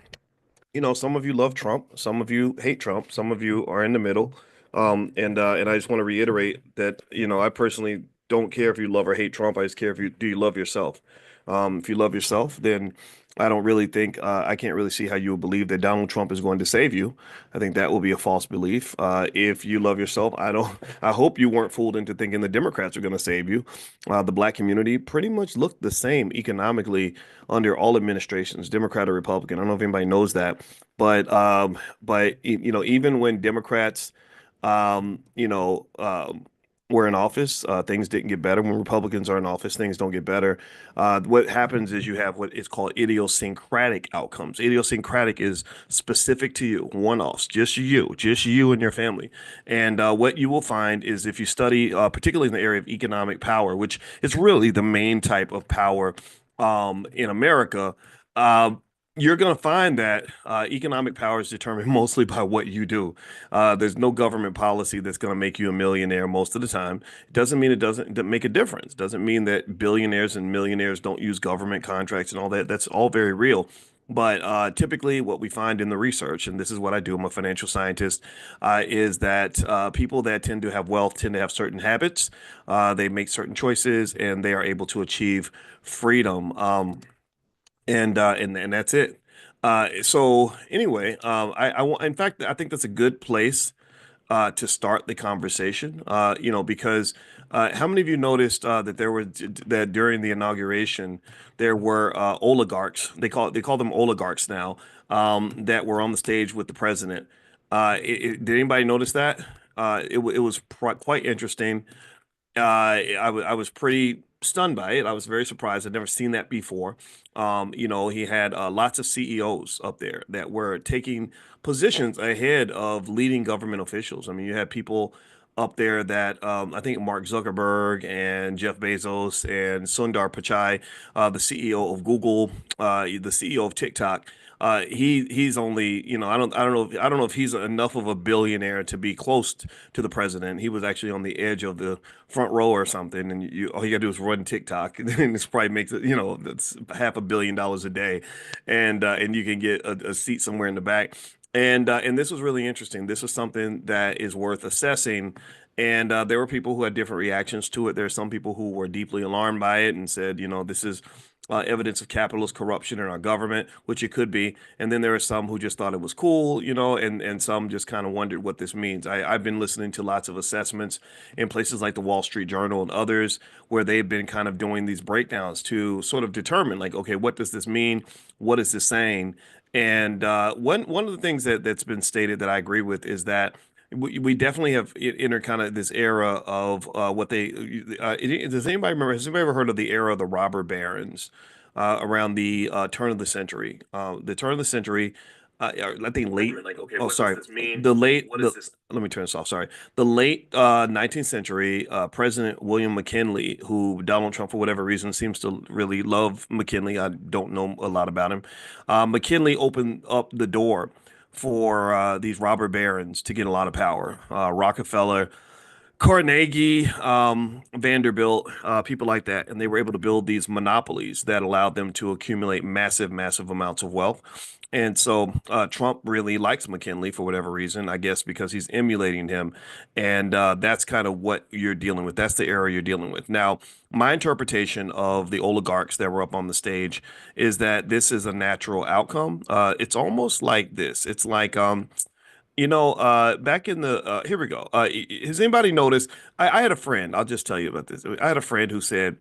of you love Trump, some of you hate Trump, some of you are in the middle. And I just want to reiterate that, I personally don't care if you love or hate Trump. I just care if do you love yourself. If you love yourself, then I don't really think I can't really see how you would believe that Donald Trump is going to save you. I think that will be a false belief. If you love yourself, I hope you weren't fooled into thinking the Democrats are going to save you. The black community pretty much looked the same economically under all administrations, Democrat or Republican. I don't know if anybody knows that, but even when Democrats, were in office, things didn't get better. When Republicans are in office, things don't get better. What happens is you have what is called idiosyncratic outcomes. Idiosyncratic is specific to you, one-offs, just you and your family. And what you will find is if you study, particularly in the area of economic power, which is really the main type of power in America, you're going to find that economic power is determined mostly by what you do. There's no government policy that's going to make you a millionaire most of the time. It doesn't mean it doesn't make a difference. It doesn't mean that billionaires and millionaires don't use government contracts and all that. That's all very real. But typically what we find in the research, and this is what I do, I'm a financial scientist, is that people that tend to have wealth tend to have certain habits. They make certain choices and they are able to achieve freedom. And that's it. So anyway, in fact, I think that's a good place to start the conversation. Because how many of you noticed that during the inauguration there were oligarchs? They call them oligarchs now, that were on the stage with the president. Did anybody notice that? It was quite interesting. I was pretty stunned by it. I was very surprised. I'd never seen that before. He had lots of CEOs up there that were taking positions ahead of leading government officials. I mean, you had people up there that I think Mark Zuckerberg and Jeff Bezos and Sundar Pichai, the CEO of Google, the CEO of TikTok. He's only, I don't know if he's enough of a billionaire to be close to the president. He was actually on the edge of the front row or something, and all you gotta do is run TikTok, and this probably makes it, that's $500 million a day, and you can get a seat somewhere in the back. And this was really interesting. This was something that is worth assessing. And there were people who had different reactions to it. There are some people who were deeply alarmed by it and said, this is evidence of capitalist corruption in our government, which it could be. And then there are some who just thought it was cool, and some just kind of wondered what this means. I've been listening to lots of assessments in places like the Wall Street Journal and others where they've been kind of doing these breakdowns to sort of determine, like, okay, what does this mean? What is this saying? And one of the things that's been stated that I agree with is that we definitely have entered kind of this era of what they does anybody remember? Has anybody ever heard of the era of the robber barons around the turn of the century? The turn of the century. I think late. Like, okay, oh, sorry. Does this mean? The late. What is this? Let me turn this off. Sorry. The late 19th century, President William McKinley, who Donald Trump, for whatever reason, seems to really love McKinley. I don't know a lot about him. McKinley opened up the door for these robber barons to get a lot of power. Rockefeller, Carnegie, Vanderbilt, people like that. And they were able to build these monopolies that allowed them to accumulate massive, massive amounts of wealth. And so Trump really likes McKinley for whatever reason, I guess because he's emulating him. And that's kind of what you're dealing with. That's the era you're dealing with. Now, my interpretation of the oligarchs that were up on the stage is that this is a natural outcome. It's almost like this. It's like, back in the here we go. Has anybody noticed? I had a friend. I'll just tell you about this. I had a friend who said,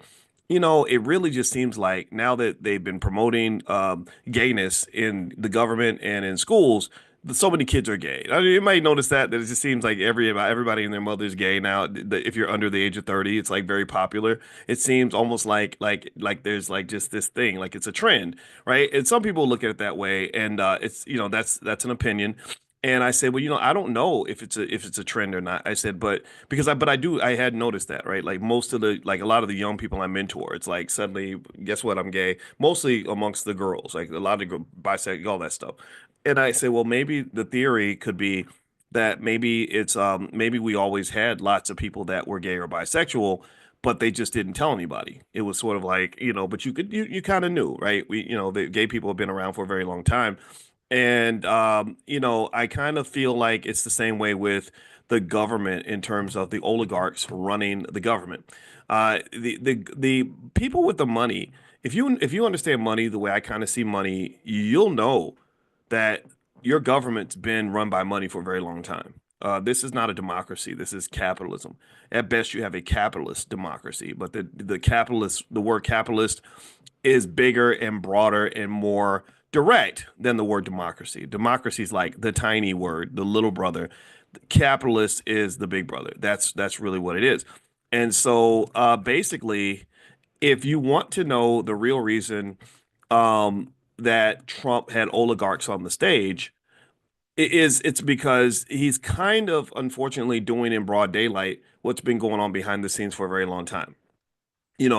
it really just seems like now that they've been promoting gayness in the government and in schools, so many kids are gay. I mean, you might notice that it just seems like everybody and their mother's gay now. If you're under the age of 30, it's like very popular. It seems almost like there's like just this thing, like it's a trend, right? And some people look at it that way, and it's that's an opinion. And I said, well, I don't know if it's a trend or not. I said, but I had noticed that, right? Like most of a lot of the young people I mentor, it's like suddenly, guess what? I'm gay, mostly amongst the girls, like a lot of bisexual, all that stuff. And I said, well, maybe the theory could be that maybe it's maybe we always had lots of people that were gay or bisexual, but they just didn't tell anybody. It was sort of like, but you kind of knew, right? The gay people have been around for a very long time. And I kind of feel like it's the same way with the government in terms of the oligarchs running the government. The people with the money, if you understand money the way I kind of see money, you'll know that your government's been run by money for a very long time. This is not a democracy. This is capitalism. At best, you have a capitalist democracy, but the word capitalist is bigger and broader and more direct than the word democracy. Democracy is like the tiny word, the little brother. Capitalist is the big brother. That's really what it is. And so basically, if you want to know the real reason that Trump had oligarchs on the stage, it's because he's kind of unfortunately doing in broad daylight what's been going on behind the scenes for a very long time. If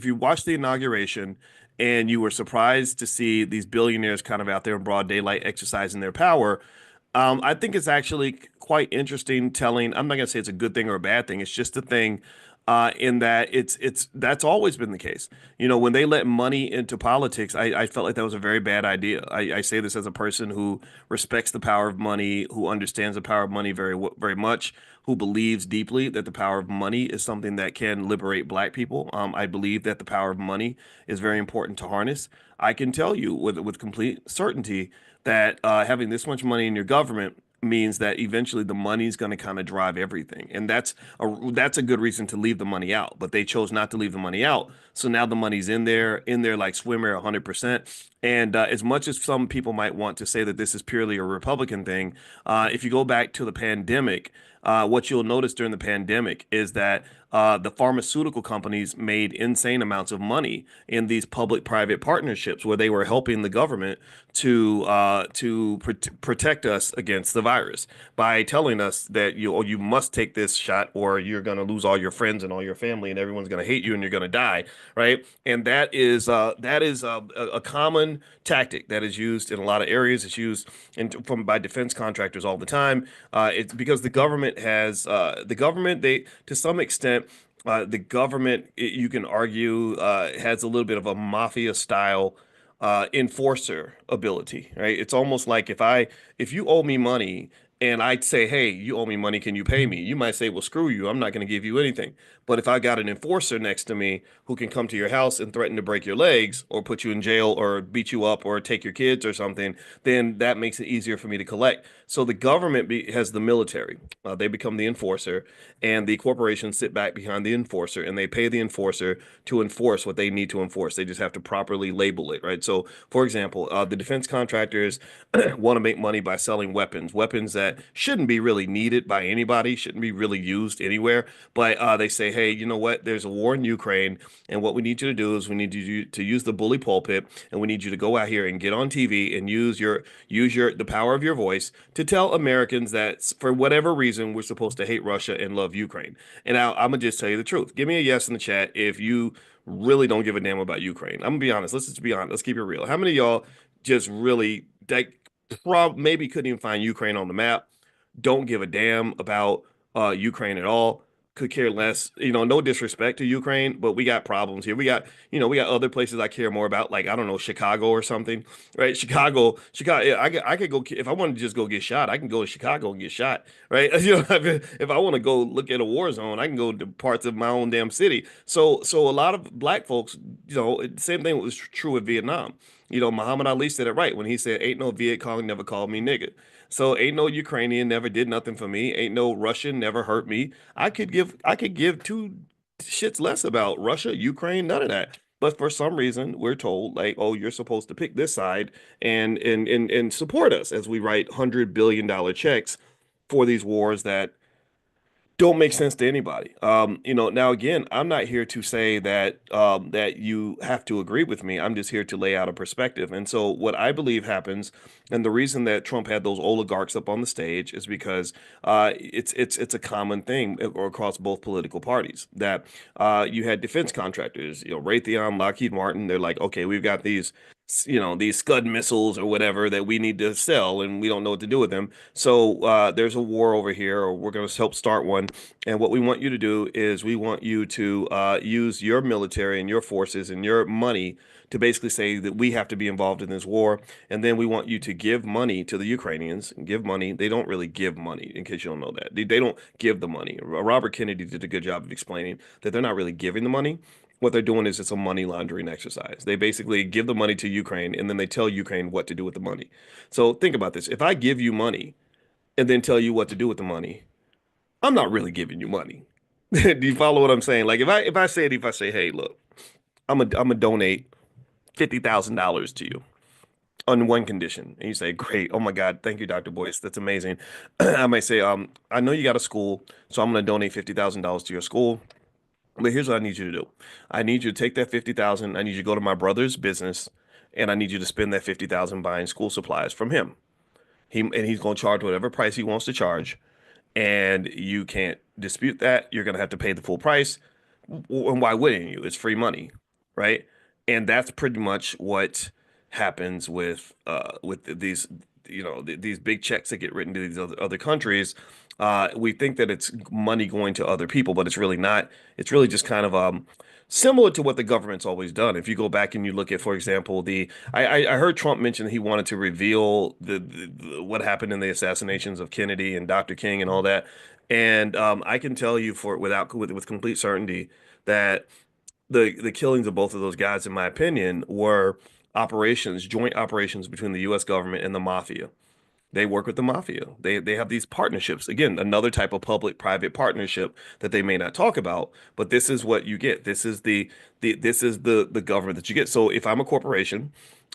you watch the inauguration and you were surprised to see these billionaires kind of out there in broad daylight exercising their power, I think it's actually quite interesting telling. I'm not going to say it's a good thing or a bad thing. It's just a thing in that that's always been the case. When they let money into politics, I felt like that was a very bad idea. I say this as a person who respects the power of money, who understands the power of money very, very much, who believes deeply that the power of money is something that can liberate Black people. I believe that the power of money is very important to harness. I can tell you with complete certainty that having this much money in your government means that eventually the money's going to kind of drive everything. And that's a good reason to leave the money out, but they chose not to leave the money out. So now the money's in there like swimmer 100%. And as much as some people might want to say that this is purely a Republican thing, if you go back to the pandemic, what you'll notice during the pandemic is that the pharmaceutical companies made insane amounts of money in these public-private partnerships where they were helping the government to protect us against the virus by telling us that you must take this shot or you're going to lose all your friends and all your family and everyone's going to hate you and you're going to die, right? And that is a common tactic that is used in a lot of areas. It's used by defense contractors all the time. It's because the government has they to some extent. The government, you can argue, has a little bit of a mafia style enforcer ability, right? It's almost like if you owe me money and I'd say, hey, you owe me money, can you pay me? You might say, well, screw you, I'm not going to give you anything. But if I got an enforcer next to me who can come to your house and threaten to break your legs or put you in jail or beat you up or take your kids or something, then that makes it easier for me to collect. So the government has the military. They become the enforcer, and the corporations sit back behind the enforcer, and they pay the enforcer to enforce what they need to enforce. They just have to properly label it, right? So, for example, the defense contractors want to make money by selling weapons that shouldn't be really needed by anybody, shouldn't be really used anywhere. But they say, hey, you know what? There's a war in Ukraine, and what we need you to do is we need you to use the bully pulpit, and we need you to go out here and get on TV and use the power of your voice to tell Americans that for whatever reason we're supposed to hate Russia and love Ukraine. And I'm gonna just tell you the truth. Give me a yes in the chat if you really don't give a damn about Ukraine. I'm gonna be honest. Let's just be honest. Let's keep it real. How many of y'all just really maybe couldn't even find Ukraine on the map? Don't give a damn about Ukraine at all. Could care less. No disrespect to Ukraine, but we got problems here. We got other places I care more about, like I don't know, Chicago or something, right? Chicago. Yeah, I could go if I wanted to just go get shot. I can go to Chicago and get shot, right? If I want to go look at a war zone, I can go to parts of my own damn city. So a lot of black folks, same thing was true with Vietnam. Muhammad Ali said it right when he said, "Ain't no Viet Cong never called me nigga." So ain't no Ukrainian never did nothing for me. Ain't no Russian never hurt me. I could give two shits less about Russia, Ukraine, none of that. But for some reason, we're told like, oh, you're supposed to pick this side and support us as we write $100 billion checks for these wars that don't make sense to anybody. Now again, I'm not here to say that you have to agree with me. I'm just here to lay out a perspective. And so what I believe happens, and the reason that Trump had those oligarchs up on the stage is because it's a common thing across both political parties that you had defense contractors, Raytheon, Lockheed Martin. They're like, okay, we've got these Scud missiles or whatever that we need to sell and we don't know what to do with them. So there's a war over here, or we're going to help start one. And what we want you to do is we want you to use your military and your forces and your money to basically say that we have to be involved in this war. And then we want you to give money to the Ukrainians and give money. They don't really give money, in case you don't know that. They don't give the money. Robert Kennedy did a good job of explaining that they're not really giving the money. What they're doing is it's a money laundering exercise. They basically give the money to Ukraine and then they tell Ukraine what to do with the money. So think about this. If I give you money and then tell you what to do with the money, I'm not really giving you money. Do you follow what I'm saying? Like if I say, hey, look, I'm gonna donate $50,000 to you on one condition, and you say, great, oh my God, thank you, Dr. Boyce, that's amazing. I might say, I know you got a school, so I'm gonna donate $50,000 to your school. But here's what I need you to do. I need you to take that 50,000. I need you to go to my brother's business, and I need you to spend that 50,000 buying school supplies from him. He's going to charge whatever price he wants to charge, and you can't dispute that. You're going to have to pay the full price. And why wouldn't you? It's free money, right? And that's pretty much what happens with these these big checks that get written to these other countries. We think that it's money going to other people, but it's really not. It's really just kind of similar to what the government's always done. If you go back and you look at, for example, I heard Trump mention that he wanted to reveal the what happened in the assassinations of Kennedy and Dr. King and all that. And I can tell you with complete certainty that the killings of both of those guys, in my opinion, were joint operations between the U.S. government and the mafia. They work with the mafia. They have these partnerships. Again, another type of public-private partnership that they may not talk about, but this is what you get. This is the government that you get. So if I'm a corporation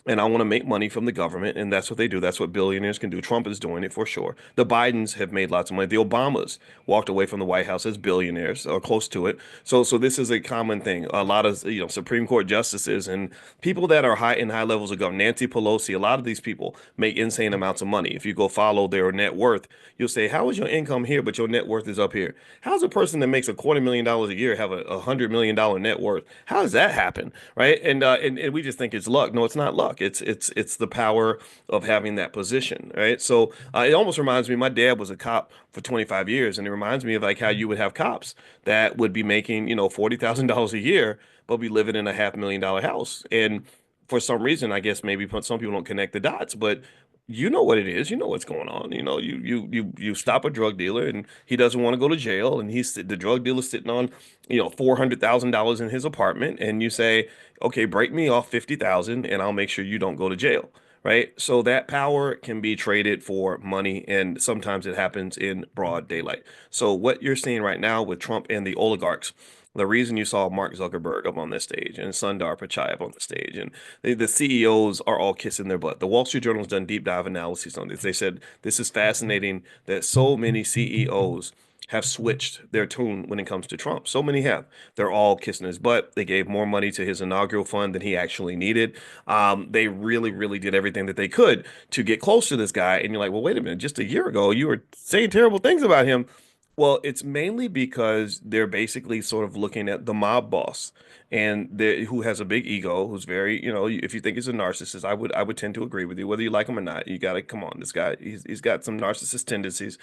and I want to make money from the government, and that's what they do. That's what billionaires can do. Trump is doing it for sure. The Bidens have made lots of money. The Obamas walked away from the White House as billionaires or close to it. So this is a common thing. A lot of Supreme Court justices and people that are high levels of government. Nancy Pelosi, a lot of these people make insane amounts of money. If you go follow their net worth, you'll say, how is your income here, but your net worth is up here? How's a person that makes $250,000 a year have a $100 million net worth? How does that happen, right? And we just think it's luck. No, it's not luck. It's the power of having that position, right? So it almost reminds me. My dad was a cop for 25 years, and it reminds me of like how you would have cops that would be making $40,000 a year, but be living in a $500,000 house. And for some reason, I guess maybe some people don't connect the dots, but you know what it is. You know what's going on. You stop a drug dealer and he doesn't want to go to jail, and the drug dealer's sitting on $400,000 in his apartment, and you say, okay, break me off 50,000 and I'll make sure you don't go to jail. Right. So that power can be traded for money, and sometimes it happens in broad daylight. So what you're seeing right now with Trump and the oligarchs, the reason you saw Mark Zuckerberg up on this stage and Sundar Pichai up on the stage, and the CEOs are all kissing their butt. The Wall Street Journal has done deep dive analyses on this. They said this is fascinating that so many CEOs have switched their tune when it comes to Trump. So many have. They're all kissing his butt. They gave more money to his inaugural fund than he actually needed. They really, really did everything that they could to get close to this guy. And you're like, well, wait a minute. Just a year ago, you were saying terrible things about him. Well, it's mainly because they're basically sort of looking at the mob boss, and who has a big ego, who's very, if you think he's a narcissist, I would tend to agree with you, whether you like him or not. You got to come on, this guy, he's got some narcissist tendencies,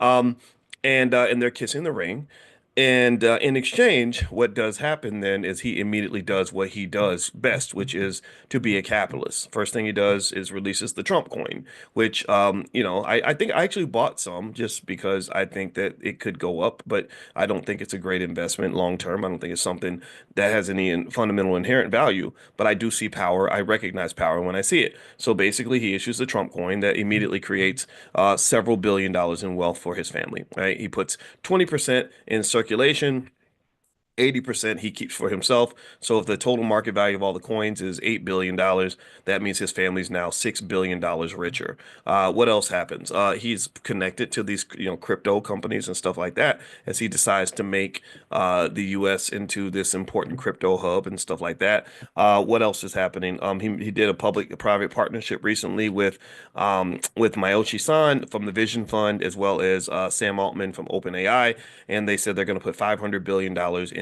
um, and they're kissing the ring. And in exchange, what does happen then is he immediately does what he does best, which is to be a capitalist. First thing he does is releases the Trump coin, which, I think I actually bought some just because I think that it could go up, but I don't think it's a great investment long term. I don't think it's something that has any fundamental inherent value, but I do see power. I recognize power when I see it. So basically, he issues the Trump coin that immediately creates several $billions in wealth for his family, right? He puts 20% in circulation. 80% he keeps for himself. So if the total market value of all the coins is $8 billion, that means his family's now $6 billion richer. What else happens? He's connected to these crypto companies and stuff like that as he decides to make the U.S. into this important crypto hub and stuff like that. What else is happening? He did a public-private partnership recently with Mayoshi Son from the Vision Fund, as well as Sam Altman from OpenAI, and they said they're going to put $500 billion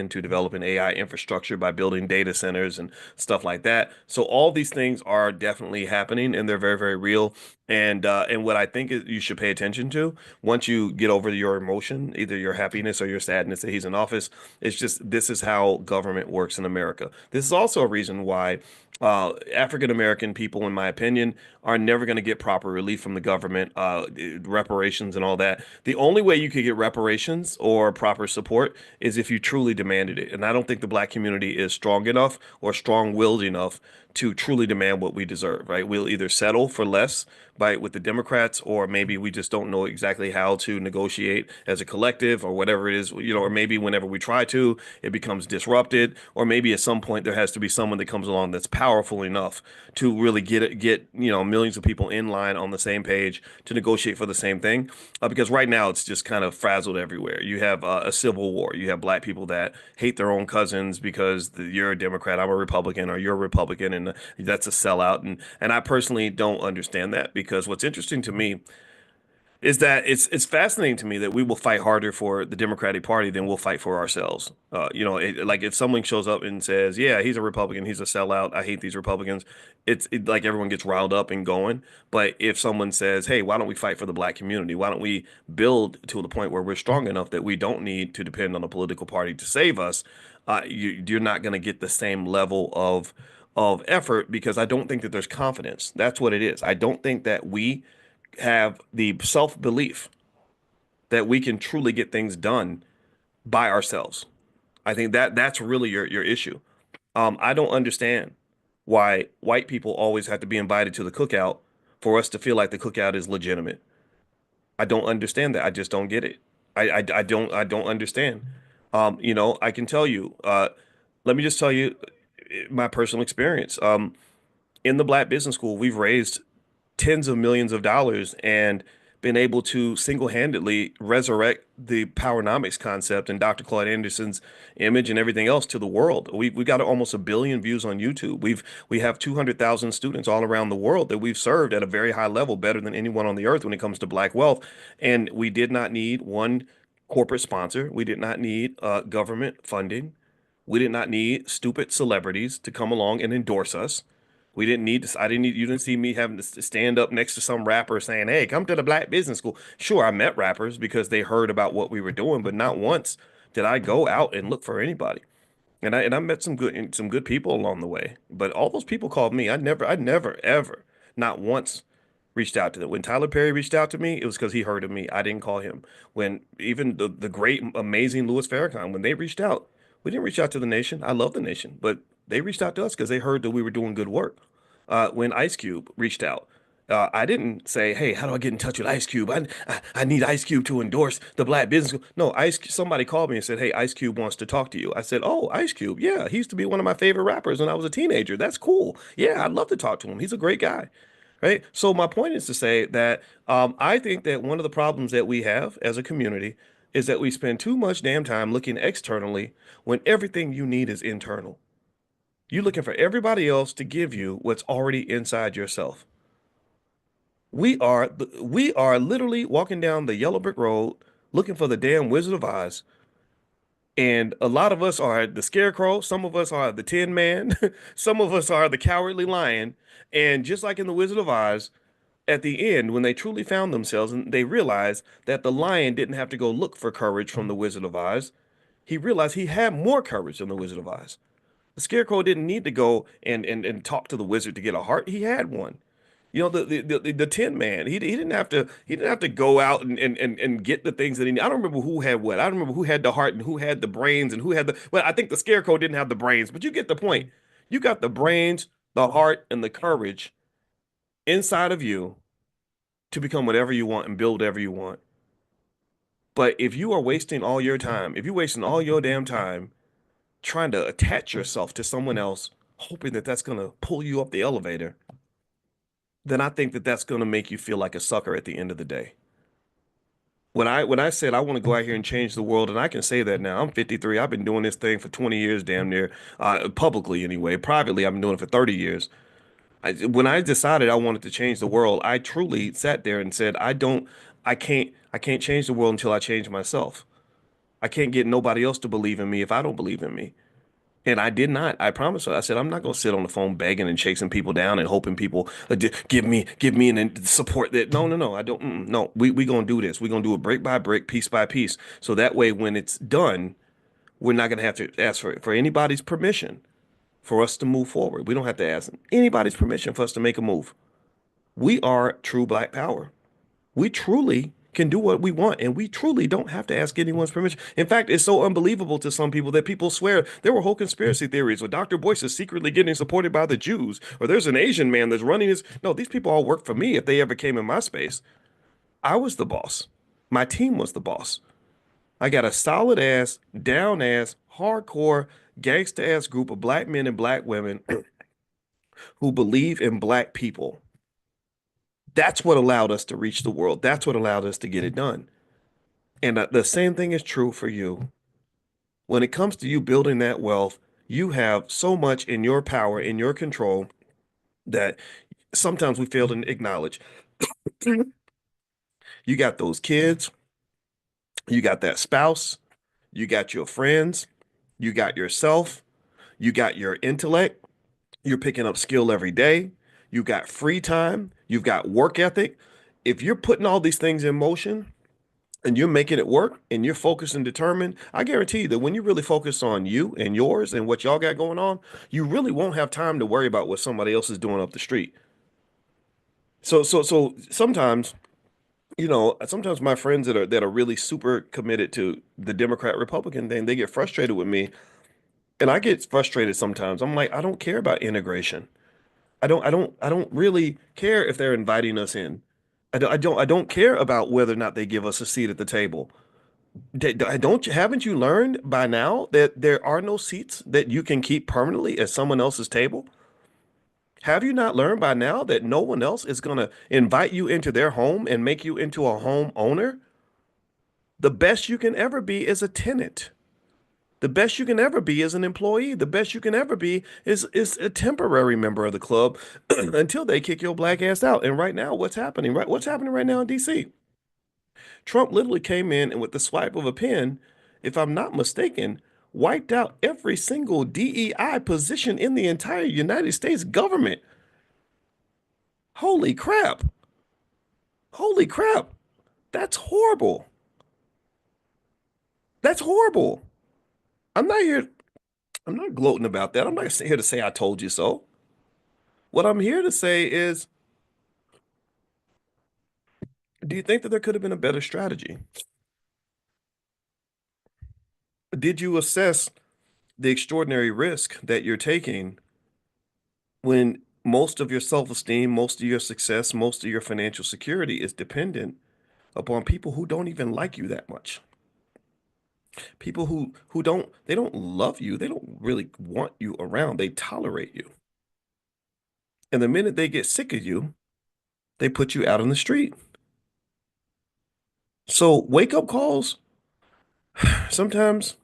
into developing AI infrastructure by building data centers and stuff like that. So all these things are definitely happening, and they're very, very real. And what I think you should pay attention to once you get over your emotion, either your happiness or your sadness that he's in office, it's just this is how government works in America. This is also a reason why African American people, in my opinion, are never going to get proper relief from the government, reparations and all that. The only way you could get reparations or proper support is if you truly demanded it. And I don't think the black community is strong enough or strong-willed enough to truly demand what we deserve, right? We'll either settle for less with the Democrats, or maybe we just don't know exactly how to negotiate as a collective or whatever it is, or maybe whenever we try to, it becomes disrupted, or maybe at some point there has to be someone that comes along that's powerful enough to really get millions of people in line on the same page to negotiate for the same thing. Because right now it's just kind of frazzled everywhere. You have a civil war. You have black people that hate their own cousins because you're a Democrat, I'm a Republican, or you're a Republican, and that's a sellout. And I personally don't understand that, because what's interesting to me is that it's fascinating to me that we will fight harder for the Democratic Party than we'll fight for ourselves. Like if someone shows up and says, "Yeah, he's a Republican, he's a sellout, I hate these Republicans," it's like everyone gets riled up and going. But if someone says, "Hey, why don't we fight for the black community? Why don't we build to the point where we're strong enough that we don't need to depend on a political party to save us?" You're not going to get the same level of effort, because I don't think that there's confidence. That's what it is. I don't think that we have the self-belief that we can truly get things done by ourselves. I think that's really your issue. I don't understand why white people always have to be invited to the cookout for us to feel like the cookout is legitimate. I don't understand that. I just don't get it. I don't understand. I can tell you, let me just tell you my personal experience. in the Black Business School, we've raised tens of millions of dollars and been able to single-handedly resurrect the powernomics concept and Dr. Claude Anderson's image and everything else to the world. We got almost 1 billion views on YouTube. We have 200,000 students all around the world that we've served at a very high level, better than anyone on the earth when it comes to Black wealth. And we did not need one corporate sponsor. We did not need government funding. We did not need stupid celebrities to come along and endorse us. We didn't need to, I didn't need, you didn't see me having to stand up next to some rapper saying, hey, come to the Black Business School. Sure, I met rappers because they heard about what we were doing, but not once did I go out and look for anybody. And I met some good people along the way. But all those people called me. I never ever, not once reached out to them. When Tyler Perry reached out to me, it was because he heard of me. I didn't call him. When even the great, amazing Louis Farrakhan, when they reached out, we didn't reach out to the nation. I love the nation, but they reached out to us because they heard that we were doing good work. When Ice Cube reached out, I didn't say, hey, how do I get in touch with Ice Cube? I need Ice Cube to endorse the Black Business School. No, somebody called me and said, hey, Ice Cube wants to talk to you. I said, oh, Ice Cube. Yeah, he used to be one of my favorite rappers when I was a teenager. That's cool. Yeah, I'd love to talk to him. He's a great guy. Right. So my point is to say that I think that one of the problems that we have as a community is that we spend too much damn time looking externally when everything you need is internal. You're looking for everybody else to give you what's already inside yourself. We are literally walking down the yellow brick road looking for the damn Wizard of Oz. And a lot of us are the Scarecrow. Some of us are the Tin Man. Some of us are the Cowardly Lion. And just like in the Wizard of Oz, at the end, when they truly found themselves and they realized that the lion didn't have to go look for courage from the Wizard of Oz, he realized he had more courage than the Wizard of Oz. The Scarecrow didn't need to go and talk to the wizard to get a heart. He had one. You know, the Tin Man. He didn't have to go out and get the things that he needed. I don't remember who had what. I don't remember who had the heart and who had the brains and who had the. Well, I think the Scarecrow didn't have the brains, but you get the point. You got the brains, the heart, and the courage inside of you to become whatever you want and build whatever you want. But if you are wasting all your time, if you're wasting all your damn time trying to attach yourself to someone else, hoping that that's going to pull you up the elevator, then I think that that's going to make you feel like a sucker at the end of the day. When I said I want to go out here and change the world, and I can say that now, I'm 53. I've been doing this thing for 20 years, damn near, publicly anyway. Privately, I've been doing it for 30 years. When I decided I wanted to change the world, I truly sat there and said, I can't change the world until I change myself. I can't get nobody else to believe in me if I don't believe in me. And I did not. I promised her. I said, I'm not going to sit on the phone begging and chasing people down and hoping people give me and support that. No. I don't. No, we going to do this. We're going to do it brick by brick, piece by piece. So that way, when it's done, we're not going to have to ask for anybody's permission for us to move forward. We don't have to ask anybody's permission for us to make a move. We are true Black power. We truly can do what we want, and we truly don't have to ask anyone's permission. In fact, it's so unbelievable to some people that people swear there were whole conspiracy theories where Dr. Boyce is secretly getting supported by the Jews, or there's an Asian man that's running his. No, these people all work for me if they ever came in my space. I was the boss. My team was the boss. I got a solid ass, down ass, hardcore, gangsta ass group of Black men and Black women who believe in Black people. That's what allowed us to reach the world. That's what allowed us to get it done. And the same thing is true for you. When it comes to you building that wealth, you have so much in your power, in your control, that sometimes we fail to acknowledge. You got those kids, you got that spouse, you got your friends, you got yourself, you got your intellect, you're picking up skill every day, you got free time, you've got work ethic. If you're putting all these things in motion and you're making it work and you're focused and determined, I guarantee you that when you really focus on you and yours and what y'all got going on, you really won't have time to worry about what somebody else is doing up the street. So sometimes, sometimes my friends that are really super committed to the Democrat Republican thing, they get frustrated with me. And I get frustrated sometimes. I'm like, I don't care about integration. I don't really care if they're inviting us in. I don't care about whether or not they give us a seat at the table. Haven't you learned by now that there are no seats that you can keep permanently at someone else's table? Have you not learned by now that no one else is going to invite you into their home and make you into a home owner? The best you can ever be is a tenant. The best you can ever be is an employee. The best you can ever be is a temporary member of the club until they kick your black ass out. And right now, what's happening? Right, what's happening right now in DC? Trump literally came in and with the swipe of a pen, if I'm not mistaken, wiped out every single DEI position in the entire United States government. Holy crap. Holy crap. That's horrible. That's horrible. I'm not gloating about that. I'm not here to say I told you so. What I'm here to say is, do you think that there could have been a better strategy? Did you assess the extraordinary risk that you're taking when most of your self-esteem, most of your success, most of your financial security is dependent upon people who don't even like you that much? People who don't love you, they don't really want you around, they tolerate you. And the minute they get sick of you, they put you out on the street. So wake-up calls, sometimes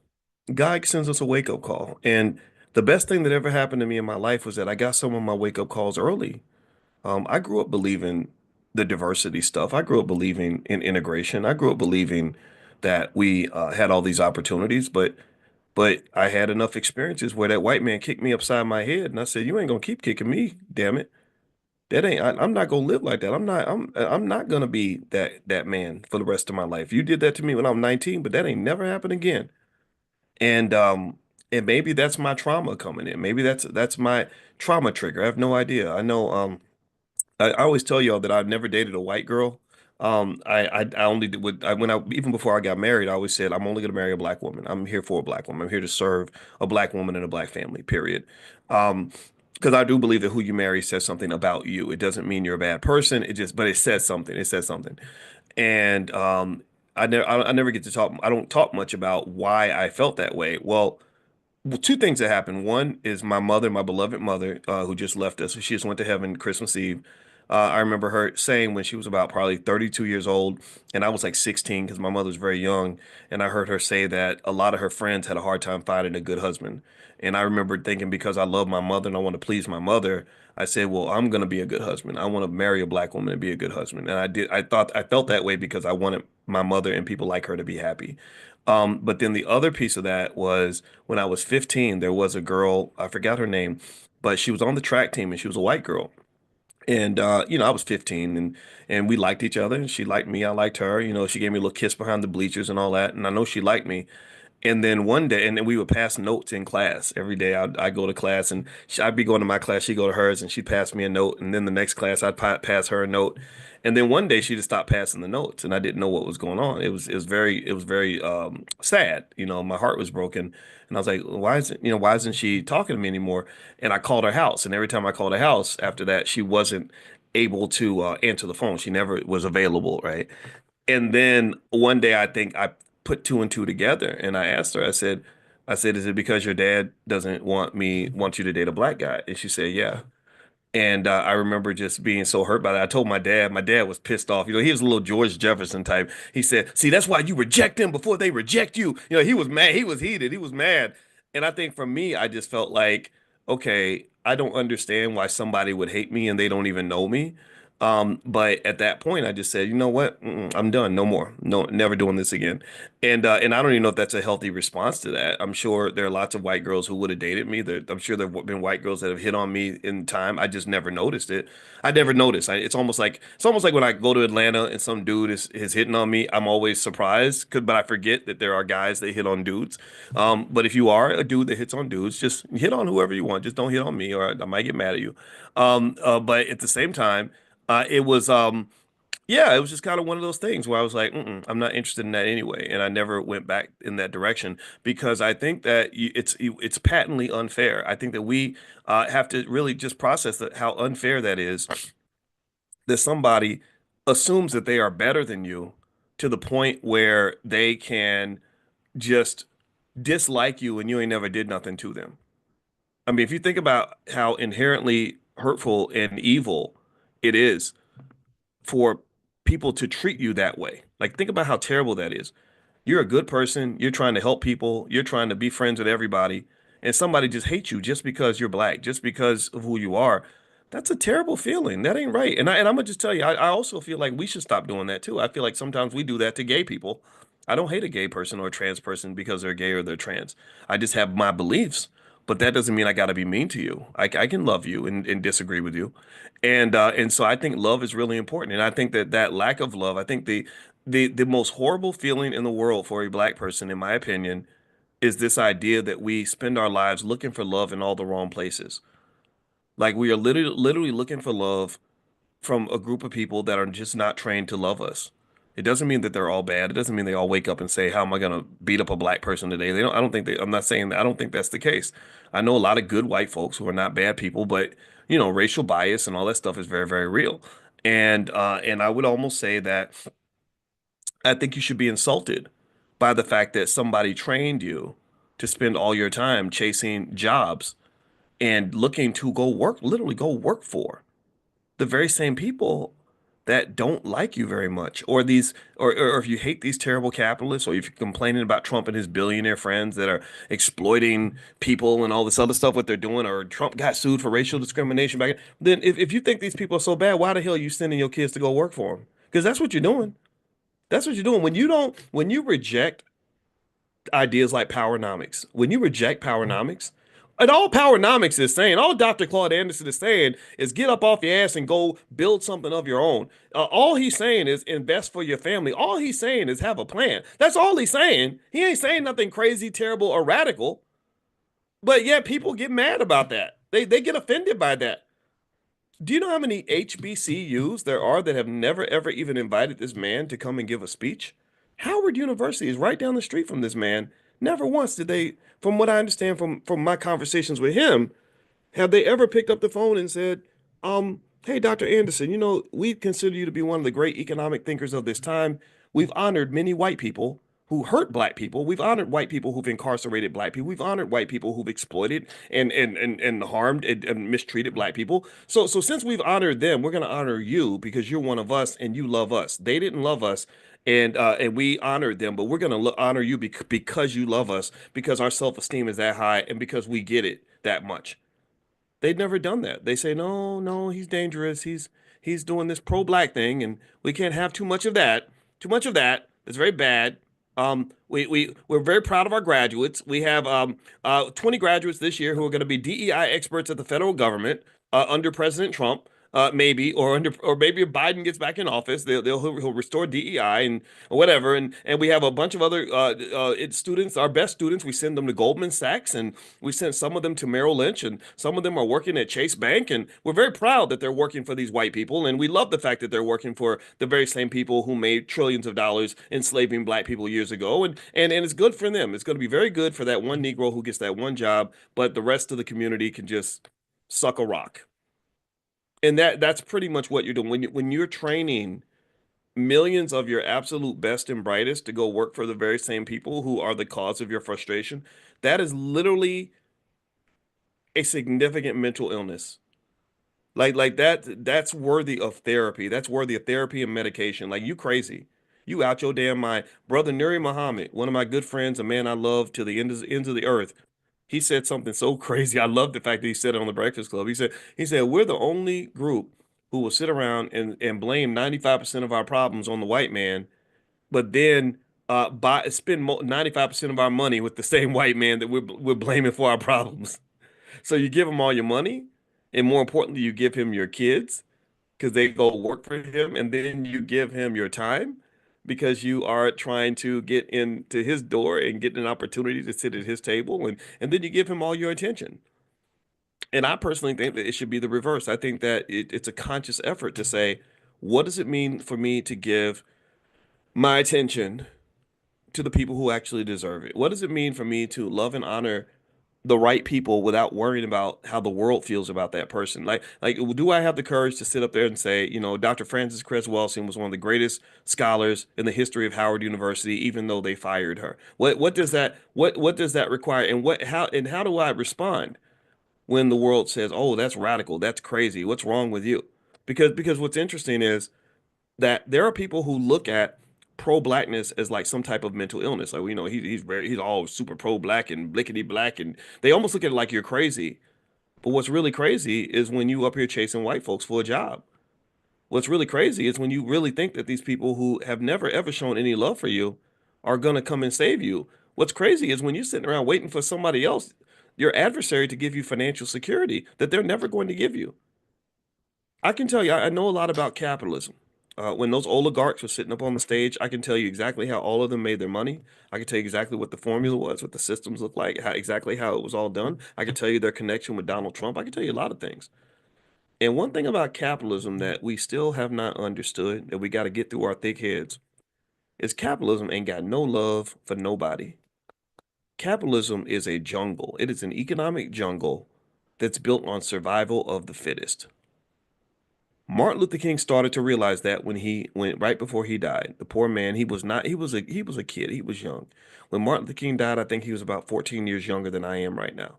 God sends us a wake-up call. And the best thing that ever happened to me in my life was that I got some of my wake-up calls early. I grew up believing the diversity stuff. I grew up believing in integration. I grew up believing that we had all these opportunities, but I had enough experiences where that white man kicked me upside my head, and I said, "You ain't gonna keep kicking me, damn it. That ain't. I'm not gonna live like that. I'm not gonna be that man for the rest of my life. You did that to me when I'm 19, but that ain't never happened again." And and maybe that's my trauma coming in. Maybe that's my trauma trigger. I have no idea. I know I always tell y'all that I've never dated a white girl. I only did with I, when I even before I got married, I always said I'm only gonna marry a black woman. I'm here for a black woman. I'm here to serve a black woman and a black family, period. Because I do believe that who you marry says something about you. It doesn't mean you're a bad person. But it says something. It says something. And I never get to talk. I don't talk much about why I felt that way. Well, two things that happened. One is my mother, my beloved mother, who just left us. She just went to heaven Christmas Eve. I remember her saying when she was about probably 32 years old, and I was like 16 because my mother was very young. And I heard her say that a lot of her friends had a hard time finding a good husband. And I remember thinking, because I love my mother and I want to please my mother, I said, well, I'm going to be a good husband. I want to marry a black woman and be a good husband. And I did. I felt that way because I wanted my mother and people like her to be happy. But then the other piece of that was when I was 15, there was a girl, I forgot her name, but she was on the track team and she was a white girl. And I was 15 and we liked each other and she liked me, I liked her. She gave me a little kiss behind the bleachers and all that. And I know she liked me. And then one day, and then we would pass notes in class every day. I'd go to class, and I'd be going to my class. She'd go to hers, and she'd pass me a note. And then the next class, I'd pass her a note. And then one day, she just stopped passing the notes, and I didn't know what was going on. It was very sad. My heart was broken, and I was like, why isn't she talking to me anymore? And I called her house, and every time I called her house after that, she wasn't able to answer the phone. She never was available, right? And then one day I think I put two and two together and I asked her, I said, is it because your dad doesn't want you to date a black guy? And she said, yeah. And I remember just being so hurt by that. I told my dad. My dad was pissed off. He was a little George Jefferson type. He said, "See, that's why you reject them before they reject you." He was mad. He was heated. He was mad. And I think for me, I just felt like, okay, I don't understand why somebody would hate me and they don't even know me. But at that point, I just said, you know what? I'm done. No more. No, never doing this again. And I don't even know if that's a healthy response to that. I'm sure there are lots of white girls who would have dated me. I'm sure there have been white girls that have hit on me in time. I just never noticed it. I never noticed. It's almost like when I go to Atlanta and some dude is hitting on me. I'm always surprised, but I forget that there are guys that hit on dudes. But if you are a dude that hits on dudes, just hit on whoever you want. Just don't hit on me, or I might get mad at you. But at the same time. It was yeah, it was just kind of one of those things where I was like, I'm not interested in that anyway, and I never went back in that direction because I think that it's patently unfair. I think that we have to really just process how unfair that is, that somebody assumes that they are better than you to the point where they can just dislike you and you ain't never did nothing to them. I mean, if you think about how inherently hurtful and evil it is for people to treat you that way. Like, think about how terrible that is. You're a good person. You're trying to help people. You're trying to be friends with everybody. And somebody just hates you just because you're black, just because of who you are. That's a terrible feeling. That ain't right. And I'm gonna just tell you, I also feel like we should stop doing that too. I feel like sometimes we do that to gay people. I don't hate a gay person or a trans person because they're gay or they're trans. I just have my beliefs, but that doesn't mean I got to be mean to you. I can love you and disagree with you, and so I think love is really important. And I think that lack of love, I think the most horrible feeling in the world for a black person, in my opinion, is this idea that we spend our lives looking for love in all the wrong places. Like, we are literally looking for love from a group of people that are just not trained to love us. It doesn't mean that they're all bad. It doesn't mean they all wake up and say, "How am I going to beat up a black person today?" They don't. I don't think they. I'm not saying that. I don't think that's the case. I know a lot of good white folks who are not bad people, but racial bias and all that stuff is very, very real. And I would almost say that I think you should be insulted by the fact that somebody trained you to spend all your time chasing jobs and looking to go work, literally go work for the very same people that don't like you very much, or these, or if you hate these terrible capitalists, or if you're complaining about Trump and his billionaire friends that are exploiting people and all this other stuff, what they're doing, or Trump got sued for racial discrimination back, then if you think these people are so bad, why the hell are you sending your kids to go work for them? Because that's what you're doing. That's what you're doing when you reject ideas like powernomics. When you reject powernomics, and all powernomics is saying, all Dr. Claude Anderson is saying is get up off your ass and go build something of your own. All he's saying is invest for your family. All he's saying is have a plan. That's all he's saying. He ain't saying nothing crazy, terrible, or radical. But yeah, people get mad about that. They get offended by that. Do you know how many HBCUs there are that have never, ever even invited this man to come and give a speech? Howard University is right down the street from this man. Never once did they, from what I understand from my conversations with him, have they ever picked up the phone and said, hey, Dr. Anderson, we consider you to be one of the great economic thinkers of this time. We've honored many white people who hurt black people. We've honored white people who've incarcerated black people. We've honored white people who've exploited and harmed and mistreated black people. So since we've honored them, we're going to honor you because you're one of us and you love us. They didn't love us. And we honored them, but we're going to honor you because you love us, because our self-esteem is that high, and because we get it that much. They'd never done that. They say, no, he's dangerous. He's doing this pro-black thing, and we can't have too much of that. Too much of that. It's very bad. We're very proud of our graduates. We have 20 graduates this year who are going to be DEI experts at the federal government under President Trump. Maybe, or maybe if Biden gets back in office, he'll restore DEI and or whatever. And we have a bunch of other students, our best students. We send them to Goldman Sachs, and we send some of them to Merrill Lynch, and some of them are working at Chase Bank. And we're very proud that they're working for these white people, and we love the fact that they're working for the very same people who made trillions of dollars enslaving black people years ago. And it's good for them. It's going to be very good for that one Negro who gets that one job, but the rest of the community can just suck a rock. And that's pretty much what you're doing when you're training millions of your absolute best and brightest to go work for the very same people who are the cause of your frustration. That is literally a significant mental illness. Like that's worthy of therapy. That's worthy of therapy and medication. Like, you crazy. You out your damn mind. Brother Nuri Muhammad, one of my good friends, a man I love to the ends of the earth. He said something so crazy. I love the fact that he said it on the Breakfast Club. He said, we're the only group who will sit around and blame 95% of our problems on the white man, but then spend 95% of our money with the same white man that we're blaming for our problems. So you give him all your money, and more importantly, you give him your kids because they go work for him, and then you give him your time because you are trying to get into his door and get an opportunity to sit at his table, and then you give him all your attention. And I personally think that it should be the reverse. I think that it's a conscious effort to say, what does it mean for me to give my attention to the people who actually deserve it? What does it mean for me to love and honor the right people without worrying about how the world feels about that person? Like, do I have the courage to sit up there and say, Dr. Frances Cress Welsing was one of the greatest scholars in the history of Howard University, even though they fired her? What does that require? And how do I respond when the world says, "Oh, that's radical, that's crazy. What's wrong with you?" Because what's interesting is that there are people who look at pro-blackness as like some type of mental illness. Like, he's all super pro-black and blickety black, and they almost look at it like you're crazy. But what's really crazy is when you up here chasing white folks for a job. What's really crazy is when you really think that these people who have never ever shown any love for you are gonna come and save you. What's crazy is when you're sitting around waiting for somebody else, your adversary, to give you financial security that they're never going to give you. I can tell you, I know a lot about capitalism. When those oligarchs were sitting up on the stage, I can tell you exactly how all of them made their money. I can tell you exactly what the formula was, what the systems looked like, exactly how it was all done. I can tell you their connection with Donald Trump. I can tell you a lot of things. And one thing about capitalism that we still have not understood, that we got to get through our thick heads, is capitalism ain't got no love for nobody. Capitalism is a jungle. It is an economic jungle that's built on survival of the fittest. Martin Luther King started to realize that when he went right before he died. The poor man, he was a kid, he was young. When Martin Luther King died, I think he was about 14 years younger than I am right now.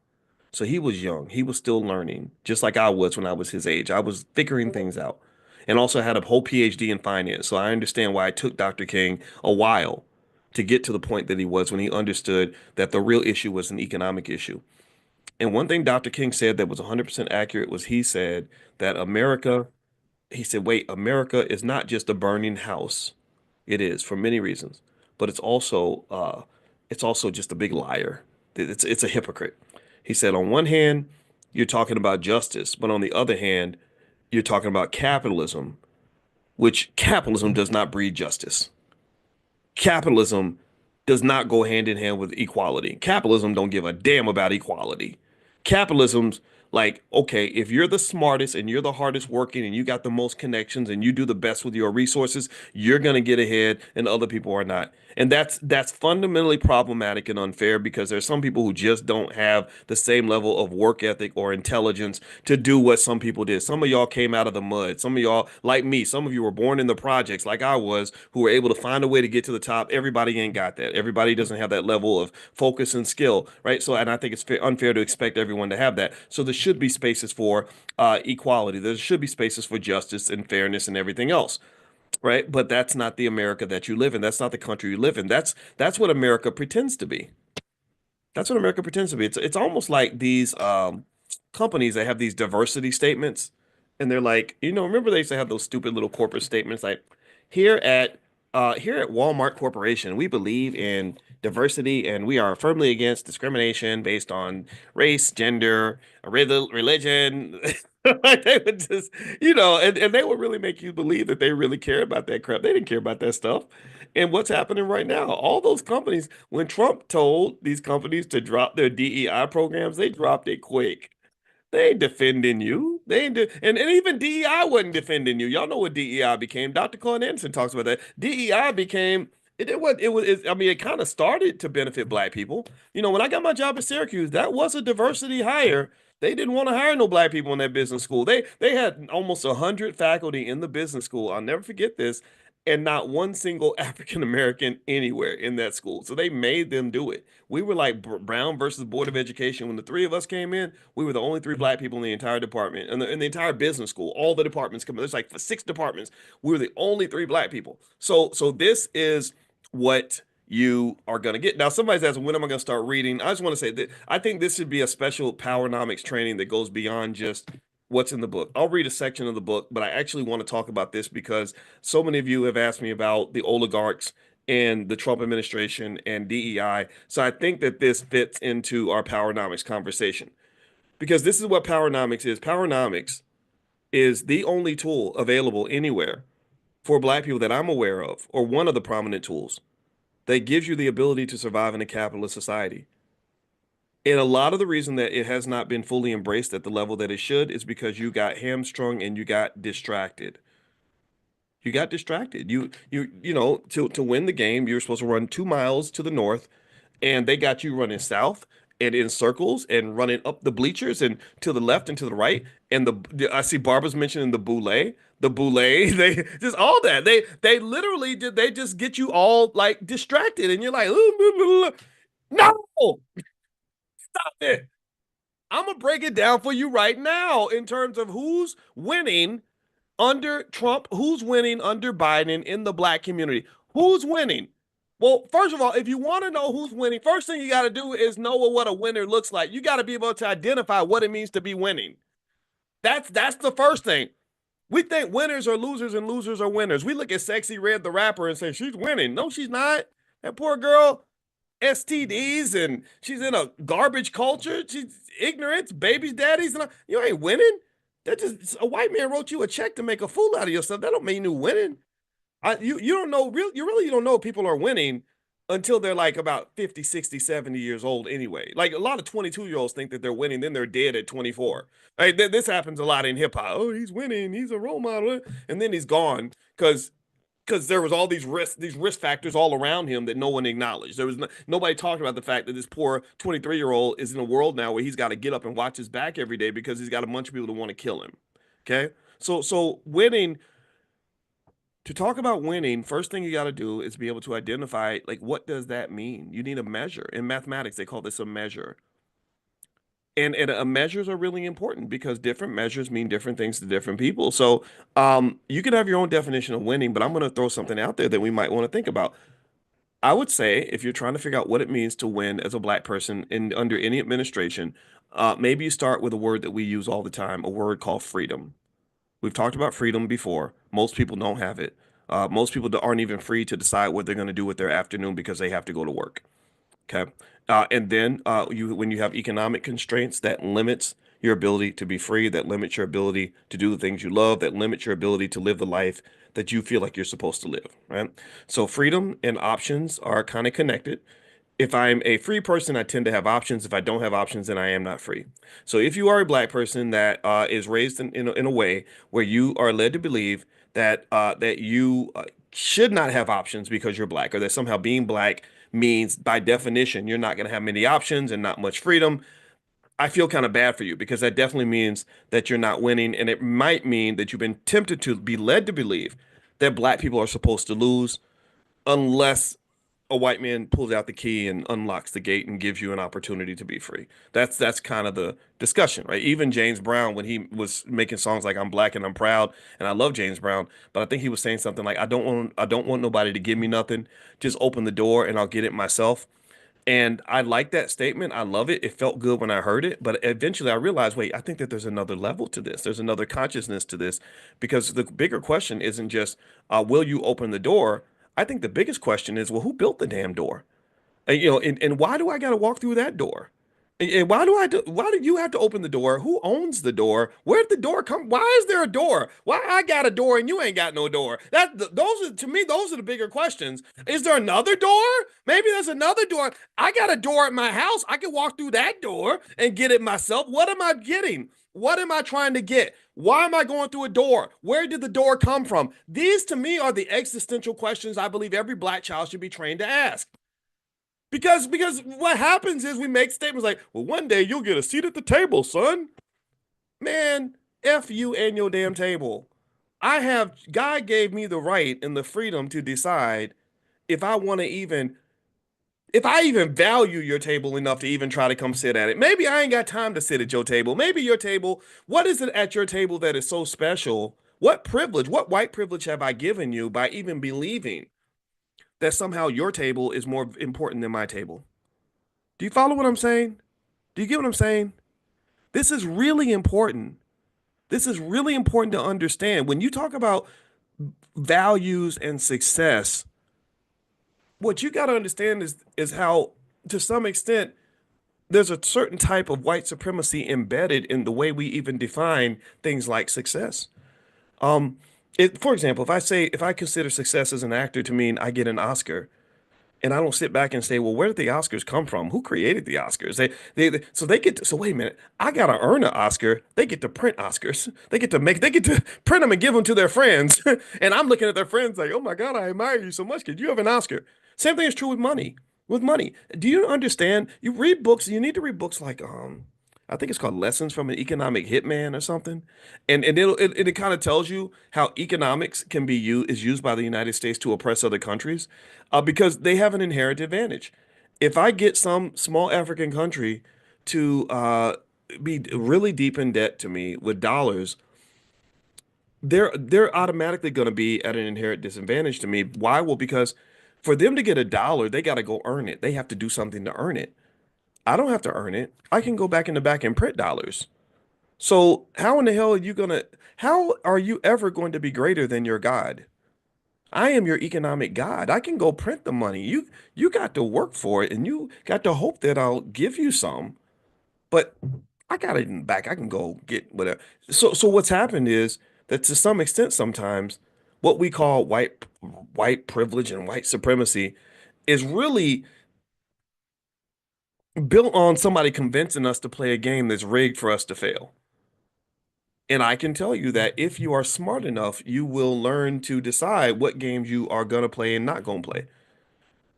So he was young. He was still learning, just like I was when I was his age. I was figuring things out, and also had a whole PhD in finance. So I understand why it took Dr. King a while to get to the point that he was, when he understood that the real issue was an economic issue. And one thing Dr. King said that was 100% accurate was, he said that America is not just a burning house. It is, for many reasons, but it's also just a big liar. It's a hypocrite. He said, on one hand, you're talking about justice, but on the other hand, you're talking about capitalism, which capitalism does not breed justice. Capitalism does not go hand in hand with equality. Capitalism don't give a damn about equality. Capitalism's like, okay, if you're the smartest and you're the hardest working and you got the most connections and you do the best with your resources, you're going to get ahead and other people are not. And that's fundamentally problematic and unfair, because there's some people who just don't have the same level of work ethic or intelligence to do what some people did. Some of y'all came out of the mud. Some of y'all, like me, some of you were born in the projects like I was, who were able to find a way to get to the top. Everybody ain't got that. Everybody doesn't have that level of focus and skill, right? So, and I think it's unfair to expect everyone to have that. So there should be spaces for equality. There should be spaces for justice and fairness and everything else. Right. But that's not the America that you live in. That's not the country you live in. That's what America pretends to be. That's what America pretends to be. It's almost like these companies that have these diversity statements, and they're like, remember they used to have those stupid little corporate statements like, here at Walmart Corporation, we believe in diversity and we are firmly against discrimination based on race, gender, religion. They would just, and they would really make you believe that they really care about that crap. They didn't care about that stuff. And what's happening right now? All those companies, when Trump told these companies to drop their DEI programs, they dropped it quick. They ain't defending you. They ain't and even DEI wasn't defending you. Y'all know what DEI became. Dr. Colin Anderson talks about that. DEI became I mean, it kind of started to benefit black people. When I got my job at Syracuse, that was a diversity hire. They didn't want to hire no black people in that business school. They had almost 100 faculty in the business school. I'll never forget this. And not one single African American anywhere in that school. So they made them do it. We were like Brown versus Board of Education. When the three of us came in, we were the only three black people in the entire department, in the entire business school. All the departments come in. There's like 6 departments. We were the only 3 black people. So this is what you are going to get. Now, somebody's asking, when am I going to start reading? I just want to say that I think this should be a special Powernomics training that goes beyond just what's in the book. I'll read a section of the book, but I actually want to talk about this because so many of you have asked me about the oligarchs and the Trump administration and DEI. So I think that this fits into our Powernomics conversation, because this is what Powernomics is. Powernomics is the only tool available anywhere for black people that I'm aware of, or one of the prominent tools that gives you the ability to survive in a capitalist society. And a lot of the reason that it has not been fully embraced at the level that it should is because you got hamstrung and you got distracted. You got distracted. To win the game, you're supposed to run 2 miles to the north, and they got you running south and in circles and running up the bleachers and to the left and to the right. And I see Barbara's mentioning the boule. The boule, they just all that. They literally did. They just get you all like distracted, and you're like, no. Stop it. I'm gonna break it down for you right now in terms of who's winning under Trump, who's winning under Biden in the black community. Who's winning? Well, first of all, if you want to know who's winning, first thing you got to do is know what a winner looks like. You got to be able to identify what it means to be winning. That's the first thing. We think winners are losers and losers are winners. We look at Sexy Red the rapper and say she's winning. No, she's not. That poor girl, STDs, and she's in a garbage culture. She's ignorant, babies, daddies, and you ain't winning. That just a white man wrote you a check to make a fool out of yourself. That don't mean you winning. You don't know you really don't know people are winning until they're like about 50, 60, 70 years old anyway. Like a lot of 22-year-olds think that they're winning, then they're dead at 24. Right? This happens a lot in hip hop. Oh, he's winning, he's a role model, and then he's gone because there was all these risk factors all around him that no one acknowledged. There was nobody talked about the fact that this poor 23-year-old is in a world now where he's got to get up and watch his back every day because he's got a bunch of people that want to kill him. Okay, so winning. To talk about winning, first thing you got to do is be able to identify, like, what does that mean? You need a measure. In mathematics, they call this a measure. And measures are really important because different measures mean different things to different people. So you can have your own definition of winning, but I'm going to throw something out there that we might want to think about. I would say if you're trying to figure out what it means to win as a black person under any administration, maybe you start with a word that we use all the time, a word called freedom. We've talked about freedom before. Most people don't have it. Most people aren't even free to decide what they're going to do with their afternoon because they have to go to work. Okay. And then when you have economic constraints, that limits your ability to be free, that limits your ability to do the things you love, that limits your ability to live the life that you feel like you're supposed to live, right? So freedom and options are kind of connected. If I'm a free person, I tend to have options. If I don't have options, then I am not free. So if you are a black person that is raised in a way where you are led to believe that that you should not have options because you're black, or that somehow being black means by definition you're not going to have many options and not much freedom, I feel kind of bad for you because that definitely means that you're not winning, and it might mean that you've been tempted to be led to believe that black people are supposed to lose unless a white man pulls out the key and unlocks the gate and gives you an opportunity to be free. That's kind of the discussion, right? Even James Brown, when he was making songs like "I'm Black and I'm Proud," and I love James Brown, but I think he was saying something like, I don't want nobody to give me nothing. Just open the door and I'll get it myself." And I like that statement. I love it. It felt good when I heard it. But eventually I realized, wait, I think that there's another level to this. There's another consciousness to this, because the bigger question isn't just, will you open the door? I think the biggest question is, well, who built the damn door? And why do I got to walk through that door? And why do you have to open the door? Who owns the door? Where did the door come? Why is there a door? Why I got a door and you ain't got no door? To me, those are the bigger questions. Is there another door? Maybe there's another door. I got a door at my house. I can walk through that door and get it myself. What am I getting? What am I trying to get? Why am I going through a door? Where did the door come from? These, to me, are the existential questions I believe every black child should be trained to ask. Because what happens is we make statements like, well, one day you'll get a seat at the table, son. Man, F you and your damn table. God gave me the right and the freedom to decide if I even value your table enough to even try to come sit at it. Maybe I ain't got time to sit at your table. Maybe your table, what is it at your table that is so special? What privilege, what white privilege have I given you by even believing that somehow your table is more important than my table? Do you follow what I'm saying? Do you get what I'm saying? This is really important. This is really important to understand. When you talk about values and success, what you got to understand is how, to some extent, there's a certain type of white supremacy embedded in the way we even define things like success. For example, if I consider success as an actor to mean I get an Oscar, and I don't sit back and say, well, where did the Oscars come from? Who created the Oscars? So wait a minute, I gotta earn an Oscar. They get to print Oscars. They get to print them and give them to their friends. And I'm looking at their friends like, oh my God, I admire you so much. Could you have an Oscar? Same thing is true with money. Do you understand? You read books. You need to read books like I think it's called Lessons from an Economic Hitman or something. And it kind of tells you how economics is used by the United States to oppress other countries because they have an inherent advantage. If I get some small African country to be really deep in debt to me with dollars, they're automatically going to be at an inherent disadvantage to me. Why? Well, because for them to get a dollar, they got to go earn it. They have to do something to earn it. I don't have to earn it. I can go back in the back and print dollars. So how in the hell are you gonna? How are you ever going to be greater than your God? I am your economic God. I can go print the money. You got to work for it, and you got to hope that I'll give you some. But I got it in the back. I can go get whatever. So what's happened is that to some extent, sometimes what we call white privilege and white supremacy is really built on somebody convincing us to play a game that's rigged for us to fail. And I can tell you that if you are smart enough, you will learn to decide what games you are going to play and not going to play.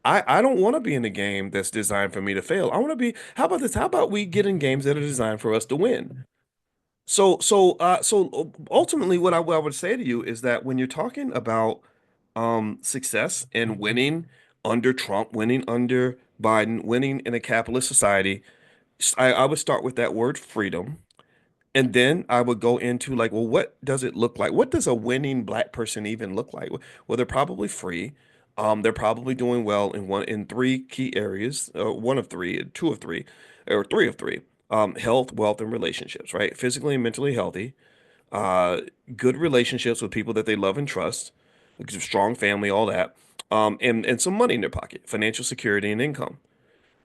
I don't want to be in a game that's designed for me to fail. I want to be, how about this? How about we get in games that are designed for us to win? So ultimately, what I would say to you is that when you're talking about success and winning under Trump, winning under Biden, winning in a capitalist society, I would start with that word freedom. And then I would go into like, well, what does it look like? What does a winning black person even look like? Well, they're probably free. They're probably doing well in three key areas, one of three, two of three, or three of three. Health, wealth, and relationships, right? Physically and mentally healthy, uh, good relationships with people that they love and trust, like a strong family, all that, and some money in their pocket, financial security and income.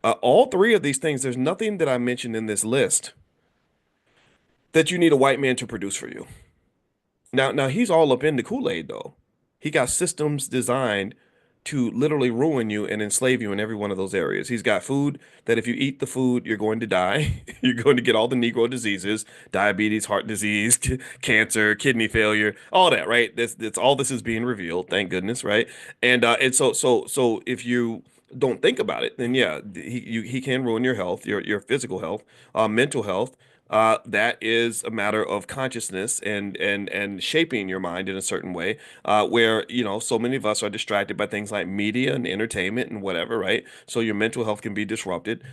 All three of these things, there's nothing that I mentioned in this list that you need a white man to produce for you. Now he's all up in the Kool-Aid though. He got systems designed to literally ruin you and enslave you in every one of those areas. He's got food that if you eat the food, you're going to die. You're going to get all the Negro diseases, diabetes, heart disease, cancer, kidney failure, all that, right? That's all this is being revealed, thank goodness, right? And so if you don't think about it, then yeah, he can ruin your health, your physical health, mental health. That is a matter of consciousness and shaping your mind in a certain way, where so many of us are distracted by things like media and entertainment and whatever, right? So your mental health can be disrupted.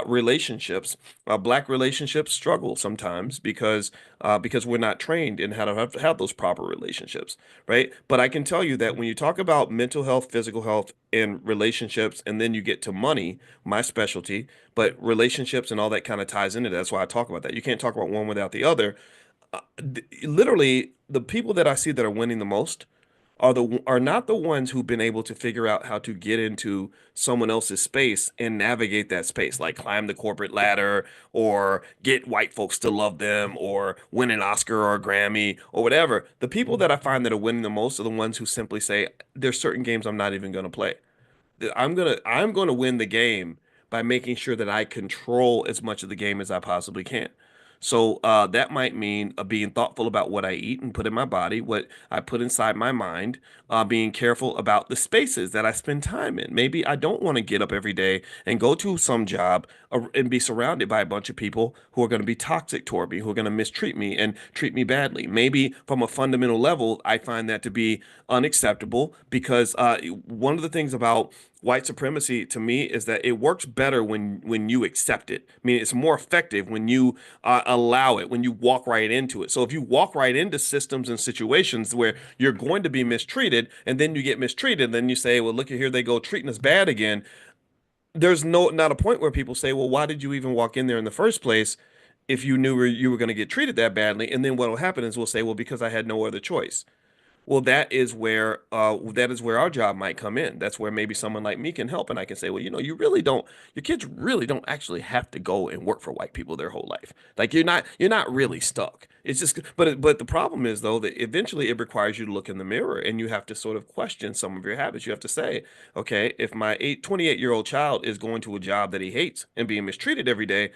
Relationships, black relationships struggle sometimes because we're not trained in how to have those proper relationships, right? But I can tell you that when you talk about mental health, physical health, and relationships, and then you get to money, my specialty, but relationships and all that kind of ties into that. That's why I talk about that. You can't talk about one without the other. Literally, the people that I see that are winning the most are not the ones who've been able to figure out how to get into someone else's space and navigate that space, like climb the corporate ladder or get white folks to love them or win an Oscar or a Grammy or whatever. The people that I find that are winning the most are the ones who simply say, there's certain games I'm not even going to play. I'm gonna win the game by making sure that I control as much of the game as I possibly can. So that might mean being thoughtful about what I eat and put in my body, what I put inside my mind, being careful about the spaces that I spend time in. Maybe I don't want to get up every day and go to some job and be surrounded by a bunch of people who are going to be toxic toward me, who are going to mistreat me and treat me badly. Maybe from a fundamental level, I find that to be unacceptable because one of the things about white supremacy to me is that it works better when you accept it. I mean, it's more effective when you allow it, when you walk right into it. So if you walk right into systems and situations where you're going to be mistreated and then you get mistreated, then you say, well, look at here, they go treating us bad again. There's not a point where people say, well, why did you even walk in there in the first place if you knew you were going to get treated that badly? And then what will happen is we'll say, well, because I had no other choice. Well, that is where our job might come in. That's where maybe someone like me can help, and I can say, well, your kids really don't actually have to go and work for white people their whole life. Like you're not really stuck. It's just, but the problem is though that eventually it requires you to look in the mirror and you have to sort of question some of your habits. You have to say, okay, if my 28-year-old child is going to a job that he hates and being mistreated every day,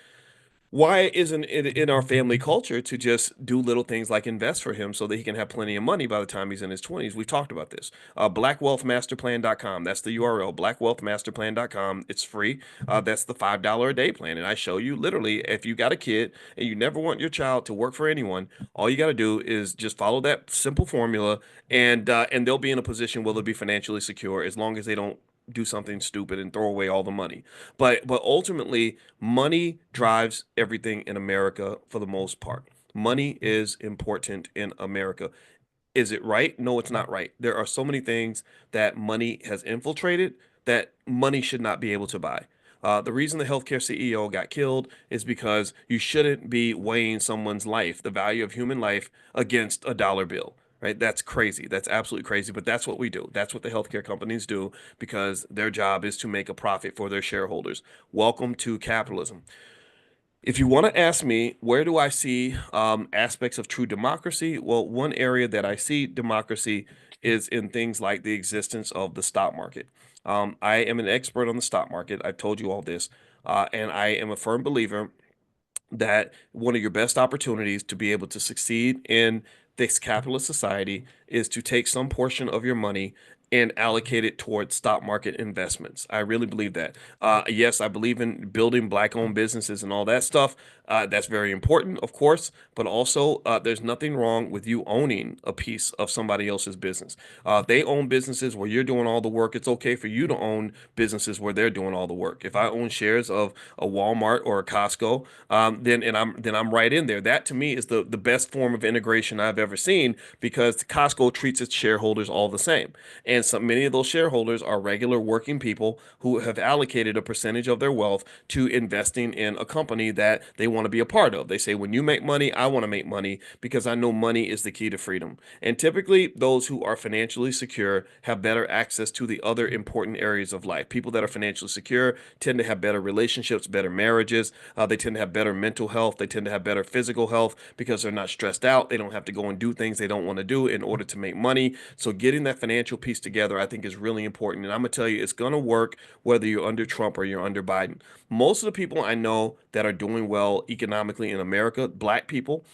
why isn't it in our family culture to just do little things like invest for him so that he can have plenty of money by the time he's in his 20s? We've talked about this. Blackwealthmasterplan.com. That's the URL, blackwealthmasterplan.com. It's free. That's the $5 a day plan. And I show you literally if you got a kid and you never want your child to work for anyone, all you got to do is just follow that simple formula and they'll be in a position where they'll be financially secure as long as they don't do something stupid and throw away all the money. But ultimately, money drives everything in America for the most part. Money is important in America. Is it right? No, it's not right. There are so many things that money has infiltrated that money should not be able to buy. The reason the healthcare CEO got killed is because you shouldn't be weighing someone's life, the value of human life, against a dollar bill. Right? That's crazy. That's absolutely crazy. But that's what we do. That's what the healthcare companies do because their job is to make a profit for their shareholders. Welcome to capitalism. If you want to ask me, where do I see aspects of true democracy? Well, one area that I see democracy is in things like the existence of the stock market. I am an expert on the stock market. I've told you all this. And I am a firm believer that one of your best opportunities to be able to succeed in this capitalist society is to take some portion of your money and allocate it towards stock market investments. I really believe that. Yes, I believe in building black-owned businesses and all that stuff. That's very important, of course, but also there's nothing wrong with you owning a piece of somebody else's business. They own businesses where you're doing all the work. It's okay for you to own businesses where they're doing all the work. If I own shares of a Walmart or a Costco, then I'm right in there. That to me is the best form of integration I've ever seen because Costco treats its shareholders all the same. And so many of those shareholders are regular working people who have allocated a percentage of their wealth to investing in a company that they want to be a part of. They say, when you make money, I want to make money because I know money is the key to freedom. And typically, those who are financially secure have better access to the other important areas of life. People that are financially secure tend to have better relationships, better marriages. They tend to have better mental health. They tend to have better physical health because they're not stressed out. They don't have to go and do things they don't want to do in order to make money. So getting that financial piece together, I think, is really important. And I'm going to tell you, it's going to work whether you're under Trump or you're under Biden. Most of the people I know that are doing well economically in America, black people,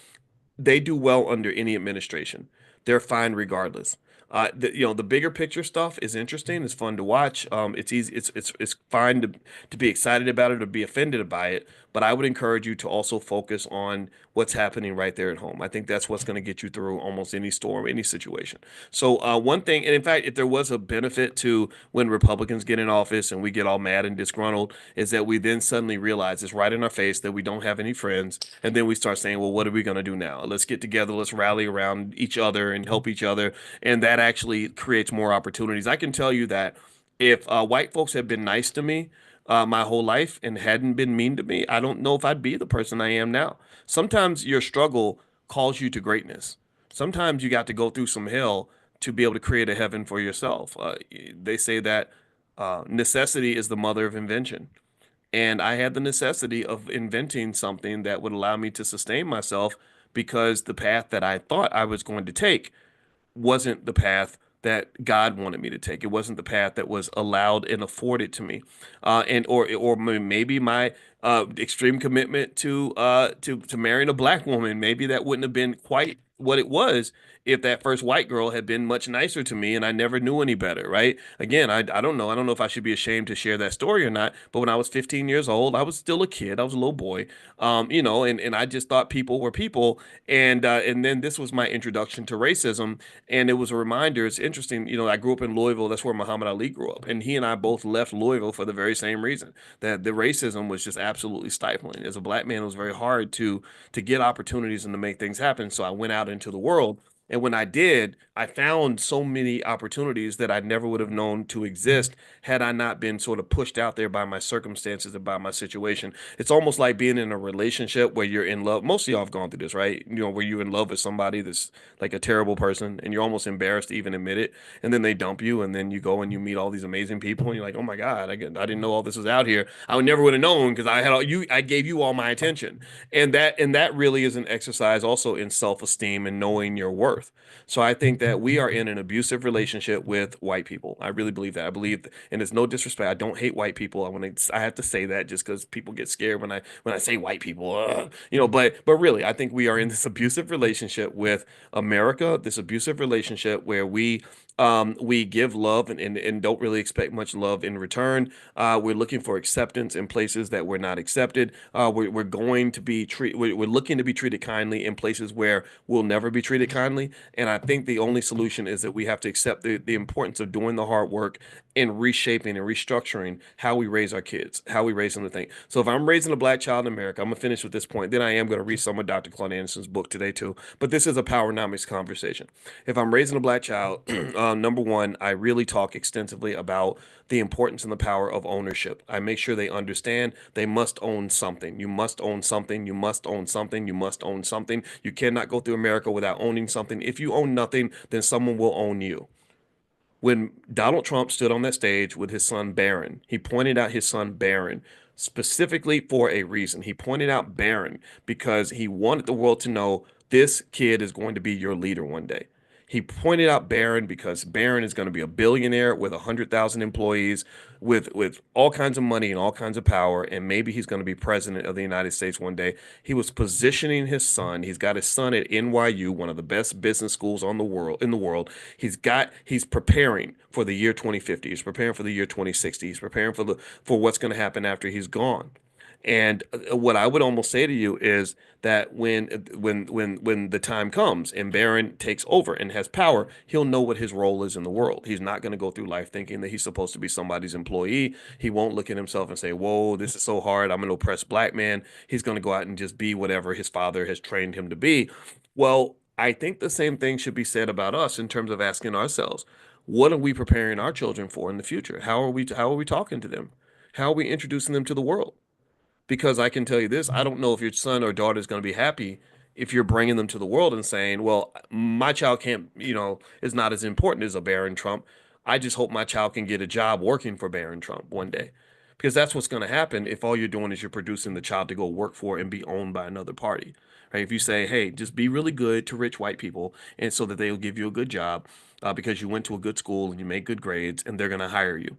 they do well under any administration. They're fine regardless. The bigger picture stuff is interesting. It's fun to watch. It's easy. It's fine to be excited about it or be offended by it. But I would encourage you to also focus on what's happening right there at home. I think that's what's going to get you through almost any storm, any situation. So one thing, and in fact, if there was a benefit to when Republicans get in office and we get all mad and disgruntled, is that we then suddenly realize it's right in our face that we don't have any friends, and then we start saying, well, what are we going to do now? Let's get together, let's rally around each other and help each other, and that actually creates more opportunities. I can tell you that if white folks had been nice to me my whole life and hadn't been mean to me, I don't know if I'd be the person I am now. Sometimes your struggle calls you to greatness. Sometimes you got to go through some hell to be able to create a heaven for yourself. They say that necessity is the mother of invention. And I had the necessity of inventing something that would allow me to sustain myself because the path that I thought I was going to take wasn't the path that God wanted me to take. It wasn't the path that was allowed and afforded to me, or maybe my extreme commitment to marrying a black woman. Maybe that wouldn't have been quite what it was if that first white girl had been much nicer to me and I never knew any better, right? Again, I don't know. I don't know if I should be ashamed to share that story or not, but when I was 15 years old, I was still a kid. I was a little boy, and I just thought people were people. And then this was my introduction to racism. And it was a reminder. It's interesting. I grew up in Louisville. That's where Muhammad Ali grew up. And he and I both left Louisville for the very same reason, that the racism was just absolutely stifling. As a black man, it was very hard to get opportunities and to make things happen. So I went out into the world. And when I did, I found so many opportunities that I never would have known to exist had I not been sort of pushed out there by my circumstances and by my situation. It's almost like being in a relationship where you're in love. Most of y'all have gone through this, right? Where you're in love with somebody that's like a terrible person and you're almost embarrassed to even admit it. And then they dump you and then you go and you meet all these amazing people and you're like, oh my God, I didn't know all this was out here. I never would have known because I gave you all my attention. And that really is an exercise also in self-esteem and knowing your worth. So I think that we are in an abusive relationship with white people. I really believe that. I believe, and it's no disrespect. I don't hate white people. I have to say that just because people get scared when I say white people. But really, I think we are in this abusive relationship with America. This abusive relationship where we give love and don't really expect much love in return. We're looking for acceptance in places that we're not accepted. We're going to be we're looking to be treated kindly in places where we'll never be treated kindly. And I think the only solution is that we have to accept the importance of doing the hard work in reshaping and restructuring how we raise our kids, how we raise them to think. So if I'm raising a black child in America, I'm gonna finish with this point. Then I am gonna read some of Dr. Claude Anderson's book today too. But this is a powernomics conversation. If I'm raising a black child, number one, I really talk extensively about the importance and the power of ownership. I make sure they understand they must own something. You must own something. You must own something. You must own something. You cannot go through America without owning something. If you own nothing, then someone will own you. When Donald Trump stood on that stage with his son Barron, he pointed out his son Barron specifically for a reason. He pointed out Barron because he wanted the world to know this kid is going to be your leader one day. He pointed out Barron because Barron is going to be a billionaire with 100,000 employees, with all kinds of money and all kinds of power, and maybe he's going to be president of the United States one day. He was positioning his son. He's got his son at NYU, one of the best business schools in the world. He's preparing for the year 2050. He's preparing for the year 2060. He's preparing for what's going to happen after he's gone. And what I would almost say to you is that when the time comes and Barron takes over and has power, he'll know what his role is in the world. He's not going to go through life thinking that he's supposed to be somebody's employee. He won't look at himself and say, "Whoa, this is so hard. I'm an oppressed black man." He's going to go out and just be whatever his father has trained him to be. Well, I think the same thing should be said about us in terms of asking ourselves, what are we preparing our children for in the future? How are we talking to them? How are we introducing them to the world? Because I can tell you this, I don't know if your son or daughter is going to be happy if you're bringing them to the world and saying, well, my child can't, is not as important as a Barron Trump. I just hope my child can get a job working for Barron Trump one day. Because that's what's going to happen if all you're doing is you're producing the child to go work for and be owned by another party. Right? If you say, hey, just be really good to rich white people and so that they'll give you a good job because you went to a good school and you make good grades and they're going to hire you.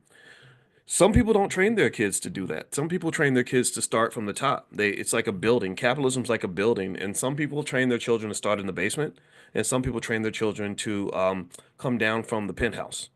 Some people don't train their kids to do that. Some people train their kids to start from the top. It's like a building. Capitalism's like a building, and some people train their children to start in the basement, and some people train their children to come down from the penthouse.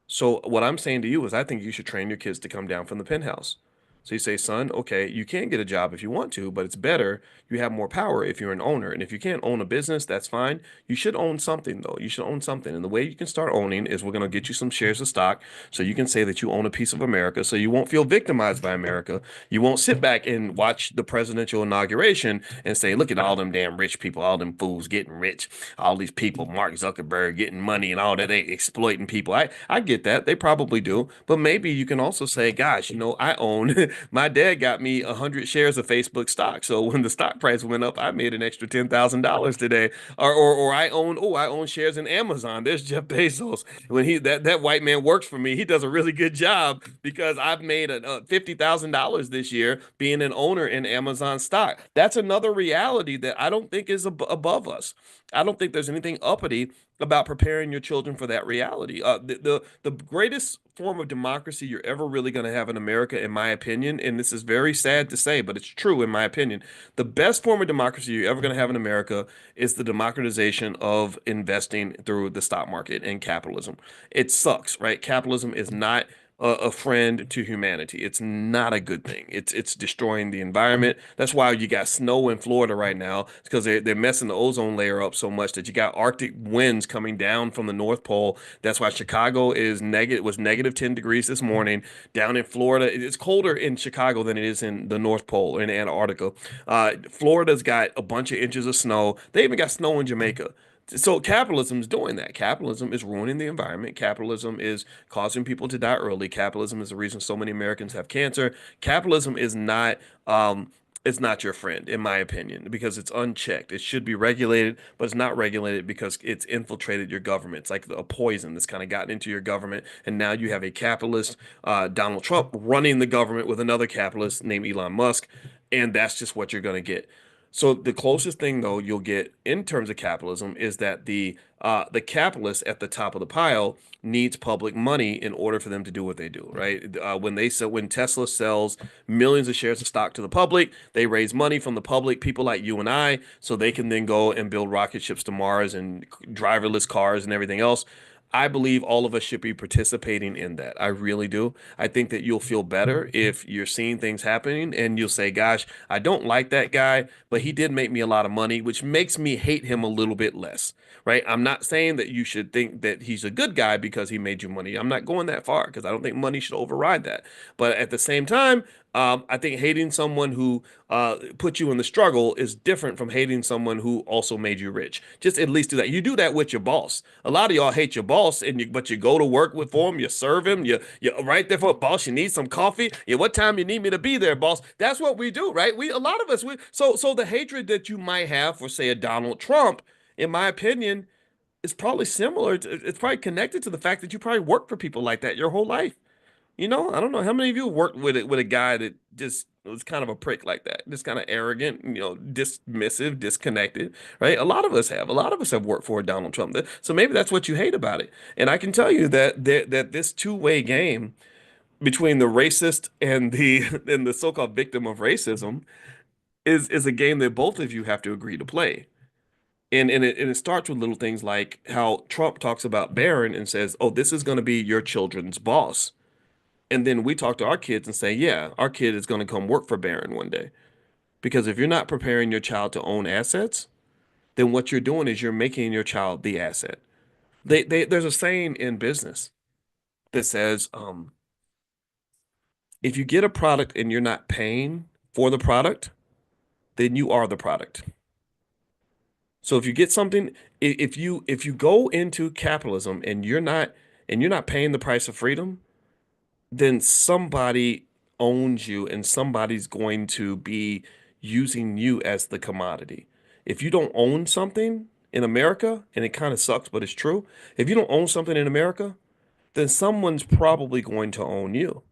So what I'm saying to you is I think you should train your kids to come down from the penthouse. So you say, son, okay, you can get a job if you want to, but it's better. You have more power if you're an owner. And if you can't own a business, that's fine. You should own something, though. You should own something. And the way you can start owning is we're going to get you some shares of stock so you can say that you own a piece of America so you won't feel victimized by America. You won't sit back and watch the presidential inauguration and say, look at all them damn rich people, all them fools getting rich, all these people, Mark Zuckerberg getting money and all that, they exploiting people. I get that. They probably do. But maybe you can also say, gosh, I own my dad got me 100 shares of Facebook stock. So when the stock price went up, I made an extra $10,000 today. Or I own shares in Amazon. There's Jeff Bezos. When that white man works for me, he does a really good job because I've made $50,000 this year being an owner in Amazon stock. That's another reality that I don't think is above us. I don't think there's anything uppity about preparing your children for that reality. The greatest form of democracy you're ever really going to have in America, in my opinion, and this is very sad to say, but it's true in my opinion, the best form of democracy you're ever going to have in America is the democratization of investing through the stock market and capitalism. It sucks, right? Capitalism is not a friend to humanity. It's not a good thing. It's destroying the environment. That's why you got snow in Florida right now. It's because they're messing the ozone layer up so much that you got Arctic winds coming down from the North Pole. That's why Chicago was negative 10 degrees this morning. Down in Florida, it's colder in Chicago than it is in the North Pole in Antarctica. Florida's got a bunch of inches of snow. They even got snow in Jamaica. So capitalism is doing that. Capitalism is ruining the environment. Capitalism is causing people to die early. Capitalism is the reason so many Americans have cancer. Capitalism is not it's not your friend, in my opinion, because it's unchecked. It should be regulated, but it's not regulated because it's infiltrated your government. It's like a poison that's kind of gotten into your government, and now you have a capitalist, Donald Trump, running the government with another capitalist named Elon Musk, and that's just what you're going to get. So the closest thing, though, you'll get in terms of capitalism is that the capitalist at the top of the pile needs public money in order for them to do what they do, right? When Tesla sells millions of shares of stock to the public, they raise money from the public, people like you and I, so they can then go and build rocket ships to Mars and driverless cars and everything else. I believe all of us should be participating in that. I really do. I think that you'll feel better if you're seeing things happening and you'll say, gosh, I don't like that guy, but he did make me a lot of money, which makes me hate him a little bit less, right? I'm not saying that you should think that he's a good guy because he made you money. I'm not going that far because I don't think money should override that. But at the same time, I think hating someone who put you in the struggle is different from hating someone who also made you rich. Just at least do that. You do that with your boss. A lot of y'all hate your boss, but you go to work for him. You serve him. You're right there for a boss. You need some coffee. Yeah, what time you need me to be there, boss? That's what we do, right? A lot of us. So the hatred that you might have for, say, a Donald Trump, in my opinion, is probably similar. It's probably connected to the fact that you probably worked for people like that your whole life. I don't know how many of you worked with a guy that just was kind of a prick like that, just kind of arrogant, dismissive, disconnected, right? A lot of us have. A lot of us have worked for Donald Trump. So maybe that's what you hate about it. And I can tell you that this two-way game between the racist and the and the so-called victim of racism is a game that both of you have to agree to play. And it starts with little things like how Trump talks about Barron and says, "Oh, this is going to be your children's boss." And then we talk to our kids and say, yeah, our kid is going to come work for Barron one day. Because if you're not preparing your child to own assets, then what you're doing is you're making your child the asset. There's a saying in business that says, if you get a product and you're not paying for the product, then you are the product. So if you get something, if you go into capitalism and you're not paying the price of freedom, then somebody owns you and somebody's going to be using you as the commodity. If you don't own something in America, and it kind of sucks, but it's true. If you don't own something in America, then someone's probably going to own you.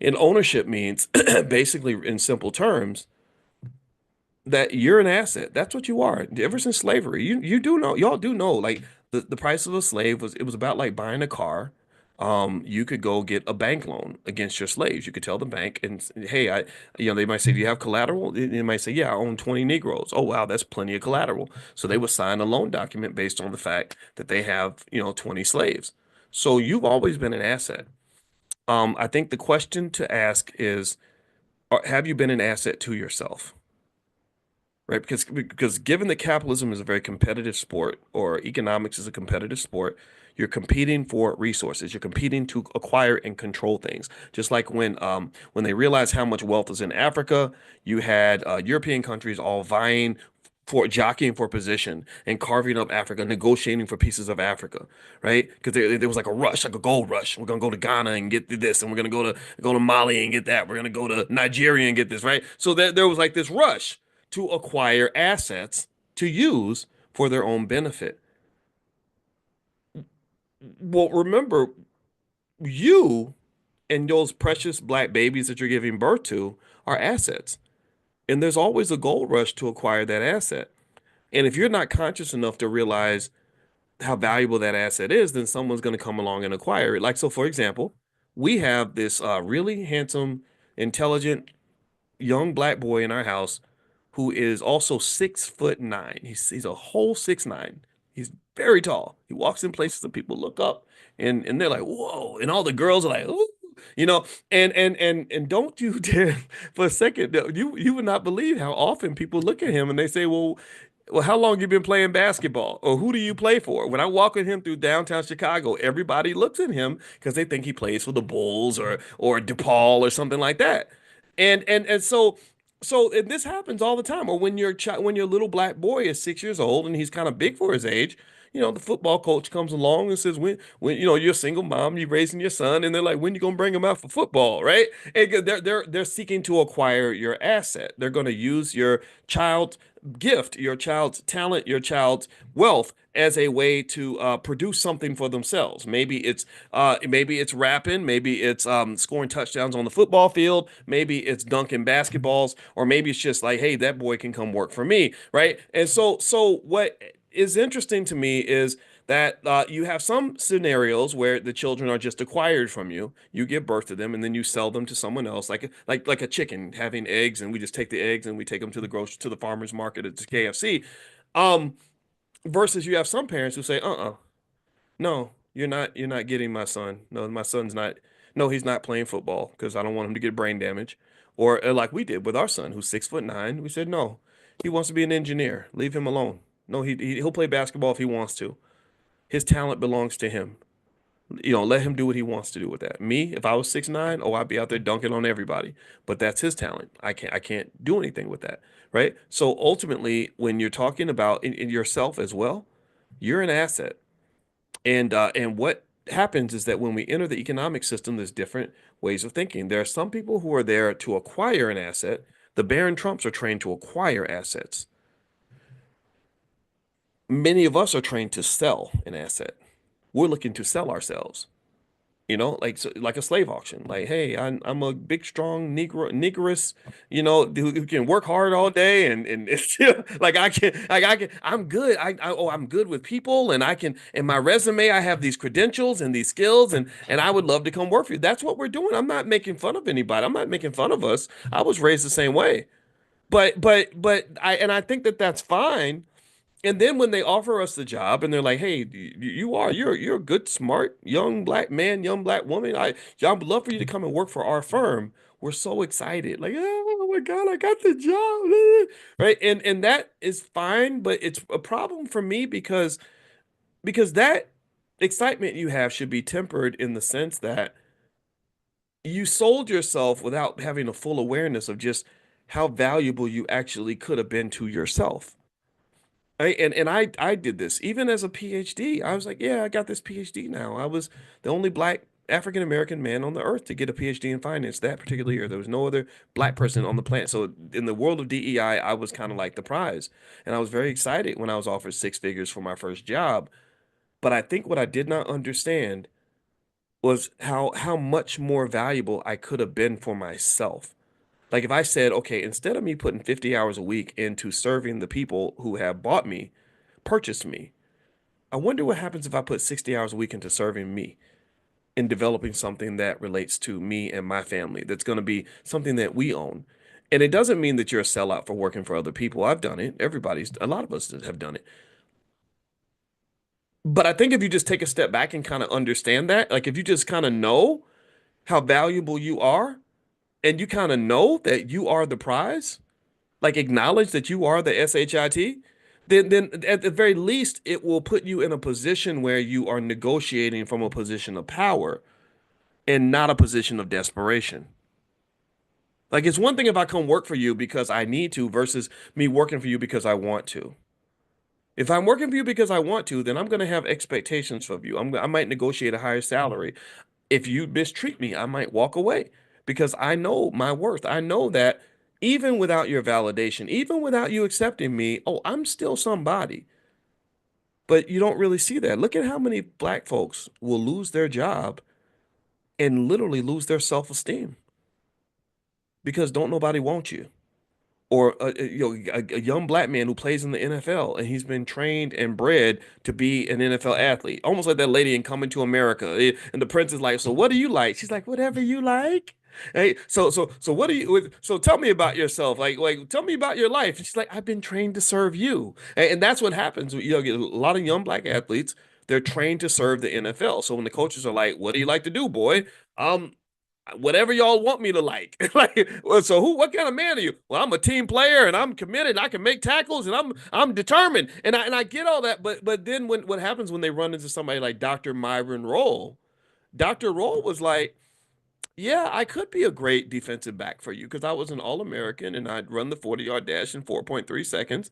And ownership means, basically in simple terms, that you're an asset. That's what you are. Ever since slavery, you do know, y'all do know, like the price of a slave was about like buying a car. You could go get a bank loan against your slaves. You could tell the bank and hey, they might say, do you have collateral? They might say, yeah, I own 20 Negroes. Oh, wow, that's plenty of collateral. So they would sign a loan document based on the fact that they have, 20 slaves. So you've always been an asset. I think the question to ask is, have you been an asset to yourself? Right? Because given that capitalism is a very competitive sport, or economics is a competitive sport, you're competing for resources. You're competing to acquire and control things. Just like when they realized how much wealth is in Africa, you had European countries all vying for jockeying for position and carving up Africa, negotiating for pieces of Africa, right? Because there was like a rush, like a gold rush. We're gonna go to Ghana and get this, and we're gonna go to Mali and get that. We're gonna go to Nigeria and get this, right? So there was like this rush to acquire assets to use for their own benefit. Well, remember, you and those precious black babies that you're giving birth to are assets. And there's always a gold rush to acquire that asset. And if you're not conscious enough to realize how valuable that asset is, then someone's going to come along and acquire it. Like, so for example, we have this really handsome, intelligent, young black boy in our house who is also 6'9". He's a whole 6'9". He's very tall. He walks in places and people look up and they're like, whoa. And all the girls are like, ooh, and don't you dare for a second, you would not believe how often people look at him and they say, well, how long you been playing basketball? Or who do you play for? When I walk with him through downtown Chicago, everybody looks at him because they think he plays for the Bulls or DePaul or something like that. And this happens all the time. Or when when your little black boy is 6 years old and he's kind of big for his age, the football coach comes along and says, when you're a single mom, you're raising your son, and they're like, when you gonna bring him out for football, right? And they're seeking to acquire your asset. They're going to use your child's gift, your child's talent, your child's wealth as a way to produce something for themselves. Maybe it's rapping, maybe it's scoring touchdowns on the football field, maybe it's dunking basketballs, or maybe it's just like, hey, that boy can come work for me, right? And so what is interesting to me is that you have some scenarios where the children are just acquired from you. You give birth to them and then you sell them to someone else, like a chicken having eggs, and we just take the eggs and we take them to the farmer's market at the KFC. Versus you have some parents who say, No, you're not. You're not getting my son. No, my son's not. No, he's not playing football because I don't want him to get brain damage. Or like we did with our son, who's 6'9". We said no. He wants to be an engineer. Leave him alone. No, he'll play basketball if he wants to. His talent belongs to him. Let him do what he wants to do with that. Me, if I was 6'9", oh, I'd be out there dunking on everybody. But that's his talent. I can't do anything with that, right? So ultimately, when you're talking about in yourself as well, you're an asset. And what happens is that when we enter the economic system, there's different ways of thinking. There are some people who are there to acquire an asset. The Barron Trumps are trained to acquire assets. Many of us are trained to sell an asset. We're looking to sell ourselves. Like a slave auction. Like, hey, I'm a big, strong negress, who can work hard all day and it's still like I'm good. I'm good with people and I can, in my resume, I have these credentials and these skills and I would love to come work for you. That's what we're doing. I'm not making fun of anybody. I'm not making fun of us. I was raised the same way. But I think that that's fine. And then when they offer us the job and they're like, "Hey, you're a good, smart, young black man, young black woman. I'd love for you to come and work for our firm." We're so excited, like, "Oh my God, I got the job!" Right? And that is fine, but it's a problem for me because that excitement you have should be tempered in the sense that you sold yourself without having a full awareness of just how valuable you actually could have been to yourself. And I did this even as a PhD. I was like, yeah, I got this PhD now. I was the only black African American man on the earth to get a PhD in finance that particular year. There was no other black person on the planet. So in the world of DEI, I was kind of like the prize. And I was very excited when I was offered six figures for my first job. But I think what I did not understand was how much more valuable I could have been for myself. Like if I said, okay, instead of me putting 50 hours a week into serving the people who have bought me, purchased me, I wonder what happens if I put 60 hours a week into serving me and developing something that relates to me and my family. That's going to be something that we own. And it doesn't mean that you're a sellout for working for other people. I've done it. A lot of us have done it. But I think if you just take a step back and kind of understand that, like if you just kind of know how valuable you are and you kind of know that you are the prize, like acknowledge that you are the SHIT, then at the very least, it will put you in a position where you are negotiating from a position of power and not a position of desperation. Like it's one thing if I come work for you because I need to versus me working for you because I want to. If I'm working for you because I want to, then I'm going to have expectations of you. I might negotiate a higher salary. If you mistreat me, I might walk away because I know my worth. I know that even without your validation, even without you accepting me, oh, I'm still somebody. But you don't really see that. Look at how many black folks will lose their job and literally lose their self-esteem because don't nobody want you. Or a young black man who plays in the NFL and he's been trained and bred to be an NFL athlete, almost like that lady in Coming to America. And the prince is like, "So what do you like?" She's like, "Whatever you like." Hey, so what do you? So tell me about yourself. Like tell me about your life. And she's like, "I've been trained to serve you," and that's what happens. Get a lot of young black athletes. They're trained to serve the NFL. So when the coaches are like, "What do you like to do, boy?" Whatever y'all want me to like. Like, well, so what kind of man are you? Well, I'm a team player and I'm committed. I can make tackles and I'm determined. And I get all that, but then what happens when they run into somebody like Dr. Myron Roll? Dr. Roll was like, yeah, I could be a great defensive back for you because I was an All-American and I'd run the 40-yard dash in 4.3 seconds.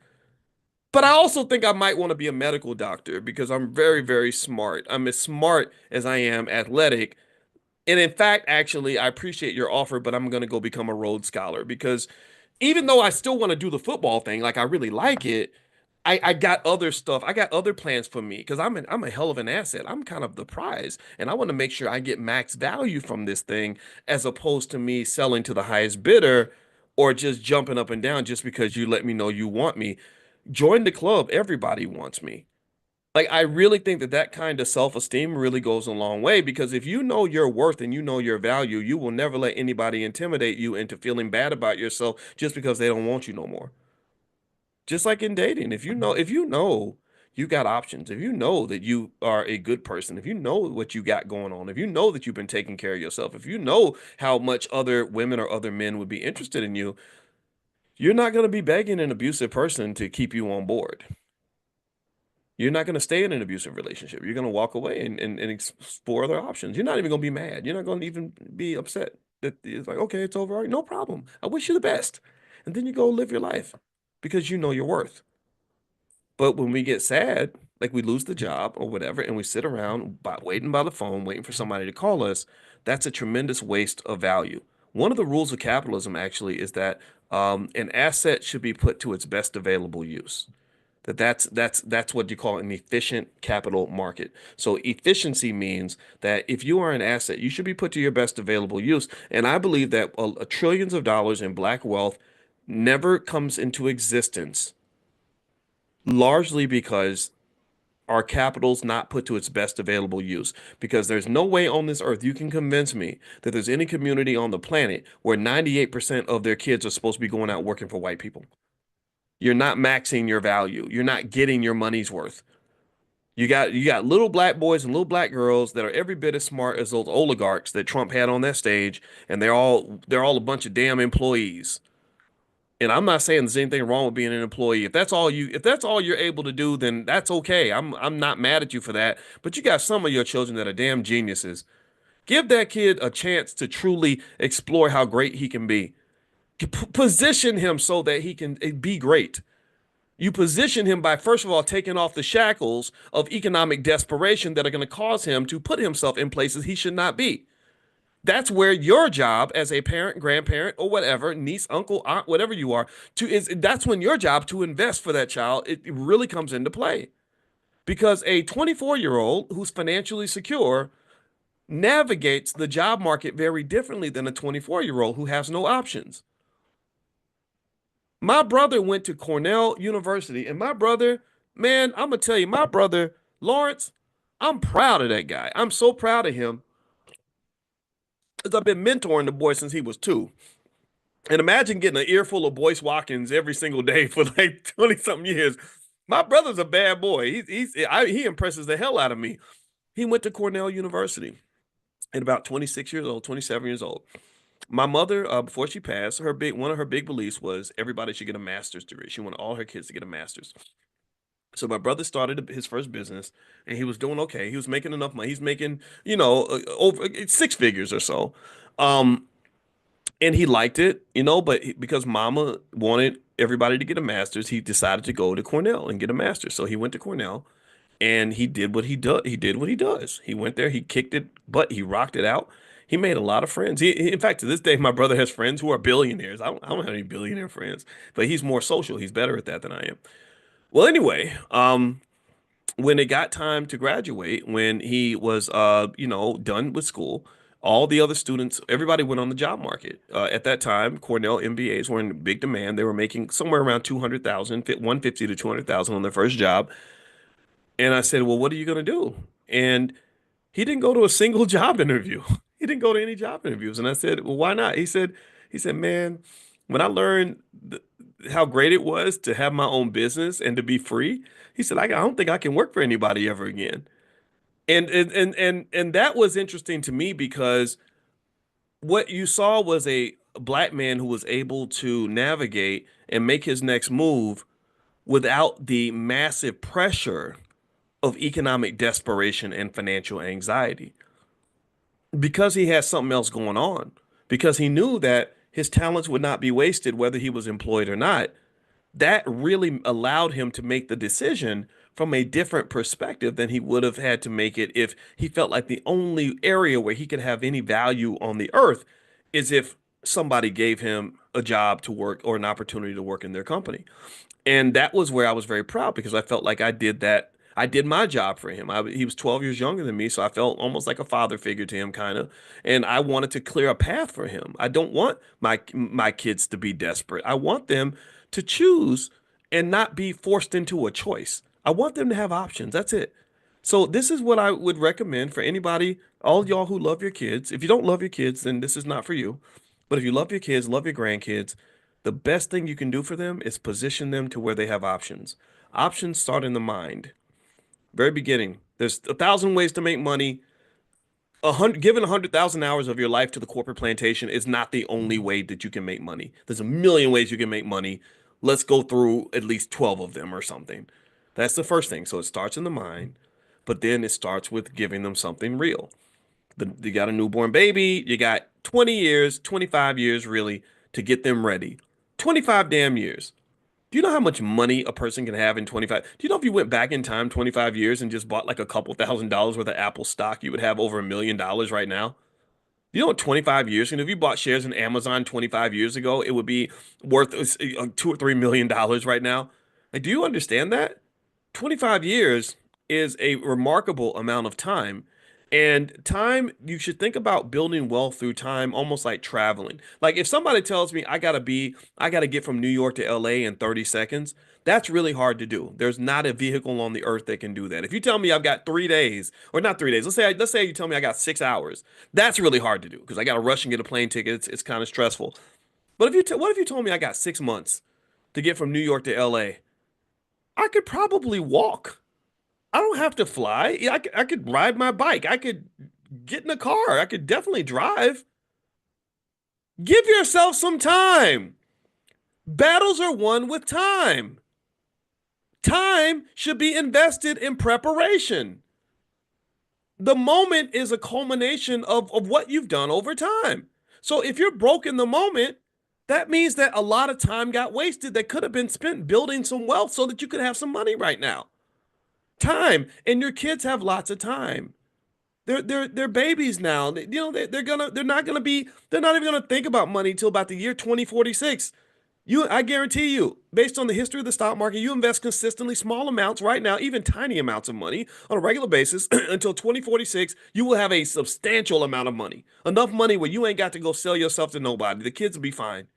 But I also think I might want to be a medical doctor because I'm very, very smart. I'm as smart as I am athletic. And in fact, actually, I appreciate your offer, but I'm going to go become a Rhodes Scholar because even though I still want to do the football thing, like I really like it, I got other stuff. I got other plans for me because I'm a hell of an asset. I'm kind of the prize, and I want to make sure I get max value from this thing as opposed to me selling to the highest bidder or just jumping up and down just because you let me know you want me. Join the club. Everybody wants me. Like, I really think that kind of self-esteem really goes a long way because if you know your worth and you know your value, you will never let anybody intimidate you into feeling bad about yourself just because they don't want you no more. Just like in dating, if you know you got options. If you know that you are a good person, if you know what you got going on, if you know that you've been taking care of yourself, if you know how much other women or other men would be interested in you, you're not going to be begging an abusive person to keep you on board. You're not going to stay in an abusive relationship. You're going to walk away and explore other options. You're not even going to be mad. You're not going to even be upset that it's like, okay, it's over. All right, no problem. I wish you the best. And then you go live your life because you know your worth. But when we get sad, like we lose the job or whatever, and we sit around waiting by the phone, waiting for somebody to call us, that's a tremendous waste of value. One of the rules of capitalism actually is that an asset should be put to its best available use. That's what you call an efficient capital market. So efficiency means that if you are an asset, you should be put to your best available use. And I believe that trillions of dollars in black wealth never comes into existence largely because our capital's not put to its best available use. Because there's no way on this earth you can convince me that there's any community on the planet where 98% of their kids are supposed to be going out working for white people. You're not maxing your value. You're not getting your money's worth. You got little black boys and little black girls that are every bit as smart as those oligarchs that Trump had on that stage, and they're all a bunch of damn employees. And I'm not saying there's anything wrong with being an employee. If that's all you're able to do, then that's okay. I'm not mad at you for that. But you got some of your children that are damn geniuses. Give that kid a chance to truly explore how great he can be. Position him so that he can be great. You position him by, first of all, taking off the shackles of economic desperation that are going to cause him to put himself in places he should not be. That's where your job as a parent, grandparent, or whatever, niece, uncle, aunt, whatever you are, that's when your job to invest for that child, it really comes into play. Because a 24-year-old who's financially secure navigates the job market very differently than a 24-year-old who has no options. My brother went to Cornell University, and my brother, man, I'm going to tell you, my brother, Lawrence, I'm proud of that guy. I'm so proud of him. Because I've been mentoring the boy since he was 2. And imagine getting an earful of Boyce Watkins every single day for like 20-something years. My brother's a bad boy. He impresses the hell out of me. He went to Cornell University at about 26 years old, 27 years old. My mother, before she passed, one of her big beliefs was everybody should get a master's degree. She wanted all her kids to get a master's. So my brother started his first business, and he was doing okay. He was making enough money. He's making, over 6 figures or so. And he liked it, but because mama wanted everybody to get a master's, he decided to go to Cornell and get a master's. So he went to Cornell, and he did what he does. He went there, he kicked it, but he rocked it out. He made a lot of friends. In fact, to this day, my brother has friends who are billionaires. I don't have any billionaire friends, but he's more social. He's better at that than I am. Well, anyway, when it got time to graduate, when he was, done with school, all the other students, everybody went on the job market. At that time, Cornell MBAs were in big demand. They were making somewhere around 200,000, 150 to 200,000 on their first job. And I said, well, what are you going to do? And he didn't go to a single job interview. He didn't go to any job interviews. And I said, well, why not? He said, man, when I learned how great it was to have my own business and to be free, he said, I don't think I can work for anybody ever again. And that was interesting to me because what you saw was a black man who was able to navigate and make his next move without the massive pressure of economic desperation and financial anxiety. Because he had something else going on, because he knew that his talents would not be wasted whether he was employed or not, that really allowed him to make the decision from a different perspective than he would have had to make it if he felt like the only area where he could have any value on the earth is if somebody gave him a job to work or an opportunity to work in their company. And that was where I was very proud because I felt like I did that. I did my job for him. He was 12 years younger than me, so I felt almost like a father figure to him, kind of. And I wanted to clear a path for him. I don't want my kids to be desperate. I want them to choose and not be forced into a choice. I want them to have options. That's it. So this is what I would recommend for anybody, all y'all who love your kids. If you don't love your kids, then this is not for you. But if you love your kids, love your grandkids, the best thing you can do for them is position them to where they have options. Options start in the mind. Very beginning. There's 1,000 ways to make money. Giving 100,000 hours of your life to the corporate plantation is not the only way that you can make money. There's a million ways you can make money. Let's go through at least 12 of them or something. That's the first thing. So it starts in the mind, but then it starts with giving them something real. You got a newborn baby, you got 20 years, 25 years really to get them ready. 25 damn years. Do you know how much money a person can have in 25? Do you know if you went back in time 25 years and just bought like a couple $1,000s worth of Apple stock, you would have over $1 million right now? You know what 25 years, and if you bought shares in Amazon 25 years ago, it would be worth $2 or $3 million right now. Like, do you understand that? 25 years is a remarkable amount of time. And time, you should think about building wealth through time, almost like traveling. Like if somebody tells me I gotta get from New York to LA in 30 seconds, that's really hard to do. There's not a vehicle on the earth that can do that. If you tell me I've got 3 days, or not 3 days, let's say you tell me I got 6 hours, that's really hard to do because I gotta rush and get a plane ticket. It's kind of stressful. But what if you told me I got 6 months to get from New York to LA? I could probably walk. I don't have to fly. Yeah, I could ride my bike. I could get in a car. I could definitely drive. Give yourself some time. Battles are won with time. Time should be invested in preparation. The moment is a culmination of what you've done over time. So if you're broke in the moment, that means that a lot of time got wasted that could have been spent building some wealth so that you could have some money right now. Time, and your kids have lots of time. They're babies now. They're not even gonna think about money till about the year 2046. I guarantee you, based on the history of the stock market, you invest consistently small amounts right now, even tiny amounts of money on a regular basis until 2046, you will have a substantial amount of money. Enough money where you ain't got to go sell yourself to nobody. The kids will be fine.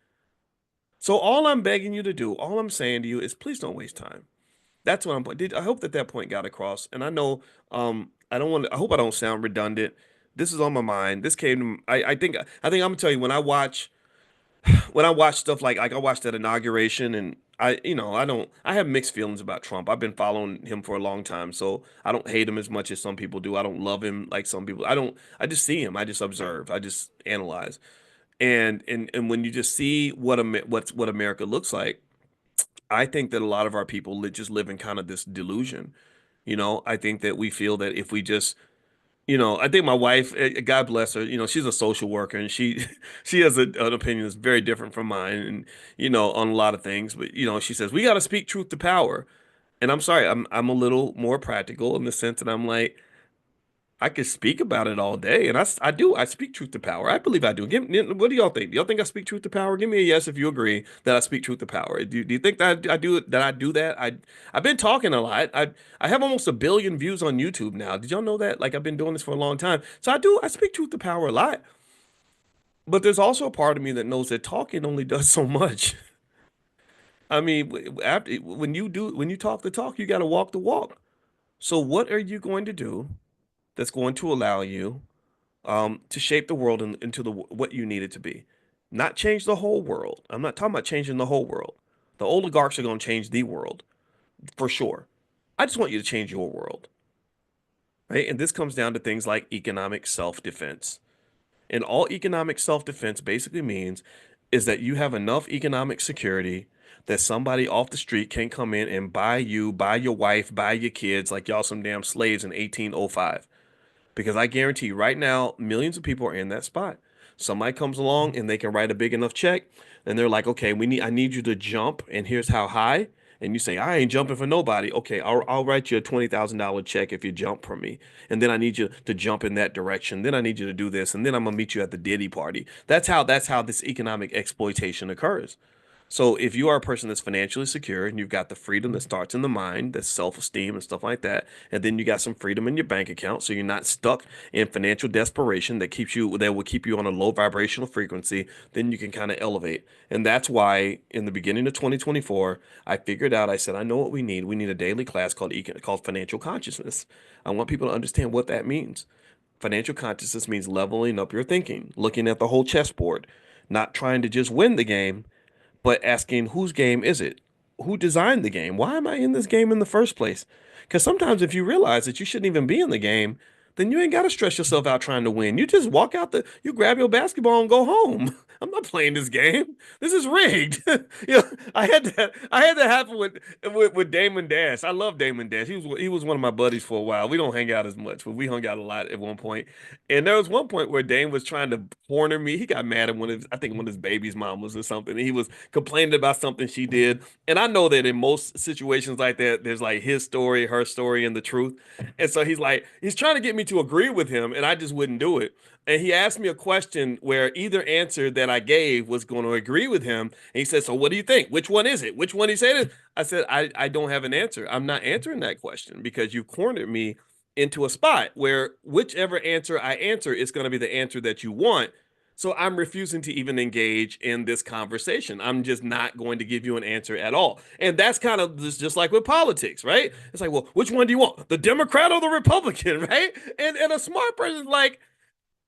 So all I'm begging you to do, all I'm saying to you is please don't waste time. That's what I hope that point got across. And I know I hope I don't sound redundant. This is on my mind. This came to I think I'm gonna tell you when I watch stuff like I watched that inauguration and I have mixed feelings about Trump. I've been following him for a long time, so I don't hate him as much as some people do. I don't love him like some people. I just see him. I just observe. I just analyze. And when you just see what America looks like, I think that a lot of our people just live in kind of this delusion. I think that we feel that if we just, I think my wife, God bless her, she's a social worker and she she has an opinion that's very different from mine and, on a lot of things. But, she says, we got to speak truth to power. And I'm sorry, I'm a little more practical in the sense that I'm like, I could speak about it all day, and I do. I speak truth to power. I believe I do. What do y'all think? Do y'all think I speak truth to power? Give me a yes if you agree that I speak truth to power. Do you think that I do that? I do that. I've been talking a lot. I have almost 1 billion views on YouTube now. Did y'all know that? Like I've been doing this for a long time. So I speak truth to power a lot. But there's also a part of me that knows that talking only does so much. I mean, when you talk the talk, you got to walk the walk. So what are you going to do that's going to allow you to shape the world into what you need it to be? Not change the whole world. I'm not talking about changing the whole world. The oligarchs are going to change the world for sure. I just want you to change your world, right? And this comes down to things like economic self-defense. And all economic self-defense basically means is that you have enough economic security that somebody off the street can't come in and buy you, buy your wife, buy your kids like y'all some damn slaves in 1805. Because I guarantee you right now, millions of people are in that spot. Somebody comes along and they can write a big enough check and they're like, okay, I need you to jump and here's how high. And you say, I ain't jumping for nobody. Okay, I'll write you a $20,000 check if you jump for me. And then I need you to jump in that direction. Then I need you to do this. And then I'm gonna meet you at the Diddy party. That's how this economic exploitation occurs. So if you are a person that's financially secure and you've got the freedom that starts in the mind, that's self-esteem and stuff like that, and then you got some freedom in your bank account, so you're not stuck in financial desperation that will keep you on a low vibrational frequency, then you can kind of elevate. And that's why in the beginning of 2024, I figured out, I said, I know what we need. We need a daily class called financial consciousness. I want people to understand what that means. Financial consciousness means leveling up your thinking, looking at the whole chessboard, not trying to just win the game, but asking whose game is it? who designed the game? Why am I in this game in the first place? Because sometimes if you realize that you shouldn't even be in the game, then you ain't got to stress yourself out trying to win. You just walk out you grab your basketball and go home. I'm not playing this game. This is rigged. I had that happen with Damon Dash. I love Damon Dash. He was one of my buddies for a while. We don't hang out as much, but we hung out a lot at one point. And there was one point where Dame was trying to corner me. He got mad at I think one of his baby's mamas or something. And he was complaining about something she did. And I know that in most situations like that, there's like his story, her story, and the truth. And so he's trying to get me to agree with him, and I just wouldn't do it. And he asked me a question where either answer that I gave was going to agree with him. And he said, "So what do you think? Which one is it? Which one?" He said, I said, I don't have an answer. I'm not answering that question because you cornered me into a spot where whichever answer I answer is going to be the answer that you want. So I'm refusing to even engage in this conversation. I'm just not going to give you an answer at all. And that's kind of just like with politics, right? It's like, well, which one do you want? The Democrat or the Republican, right? And a smart person is like,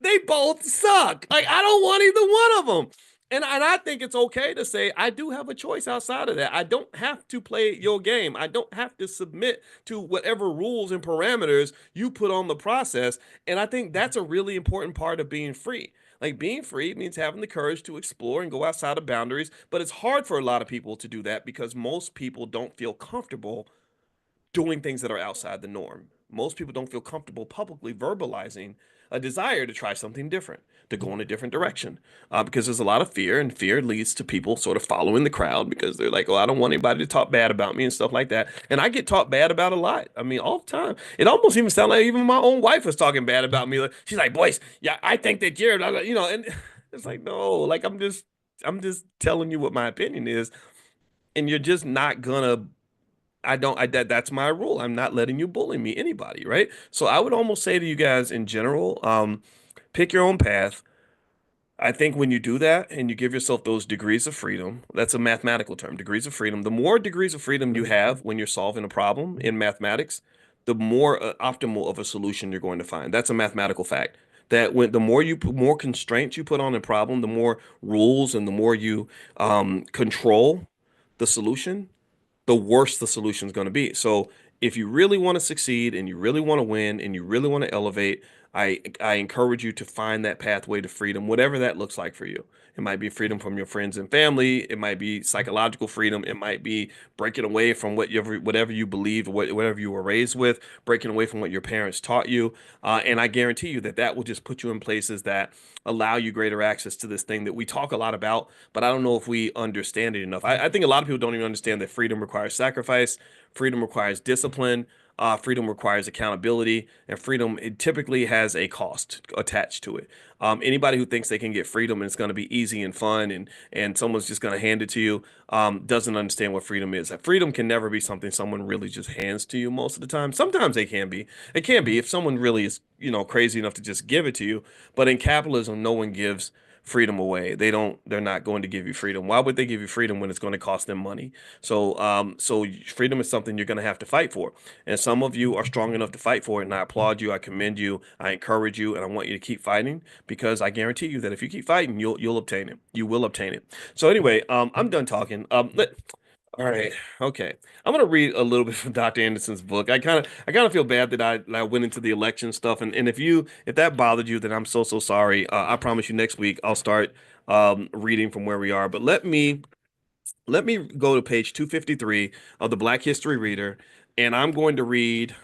they both suck. Like, I don't want either one of them. And I think it's okay to say, I do have a choice outside of that. I don't have to play your game. I don't have to submit to whatever rules and parameters you put on the process. And I think that's a really important part of being free. Like, being free means having the courage to explore and go outside of boundaries. But it's hard for a lot of people to do that because most people don't feel comfortable doing things that are outside the norm. Most people don't feel comfortable publicly verbalizing a desire to try something different, to go in a different direction, because there's a lot of fear, and fear leads to people sort of following the crowd because they're like, "Oh, I don't want anybody to talk bad about me," and stuff like that. And I get talked bad about a lot. I mean, all the time. It almost even sounds like even my own wife was talking bad about me. She's like, "Boyce, yeah, I think that you're," and it's like, no, like I'm just telling you what my opinion is, and you're just not gonna. That's my rule. I'm not letting you bully me, anybody, right? So I would almost say to you guys in general, pick your own path. I think when you do that and you give yourself those degrees of freedom, that's a mathematical term, degrees of freedom. The more degrees of freedom you have when you're solving a problem in mathematics, the more optimal of a solution you're going to find. That's a mathematical fact. That when the more constraints you put on a problem, the more rules and the more you control the solution, the worse the solution is going to be. So if you really want to succeed and you really want to win and you really want to elevate, I encourage you to find that pathway to freedom, whatever that looks like for you. It might be freedom from your friends and family. It might be psychological freedom. It might be breaking away from whatever you believe, whatever you were raised with, breaking away from what your parents taught you. And I guarantee you that will just put you in places that allow you greater access to this thing that we talk a lot about, but I don't know if we understand it enough. I think a lot of people don't even understand that freedom requires sacrifice, freedom requires discipline, freedom requires accountability, and freedom, it typically has a cost attached to it. Anybody who thinks they can get freedom and it's going to be easy and fun and someone's just going to hand it to you doesn't understand what freedom is. Freedom can never be something someone really just hands to you most of the time. Sometimes they can be. It can be if someone really is, crazy enough to just give it to you. But in capitalism, no one gives freedom away. They're not going to give you freedom. Why would they give you freedom when it's going to cost them money? So freedom is something you're going to have to fight for. And some of you are strong enough to fight for it. And I applaud you. I commend you. I encourage you. And I want you to keep fighting because I guarantee you that if you keep fighting, you'll obtain it. You will obtain it. So anyway, I'm done talking. All right. Okay. I'm gonna read a little bit from Dr. Anderson's book. I kind of feel bad that I went into the election stuff, and if that bothered you, then I'm so sorry. I promise you next week I'll start reading from where we are. But let me go to page 253 of the Black History Reader, and I'm going to read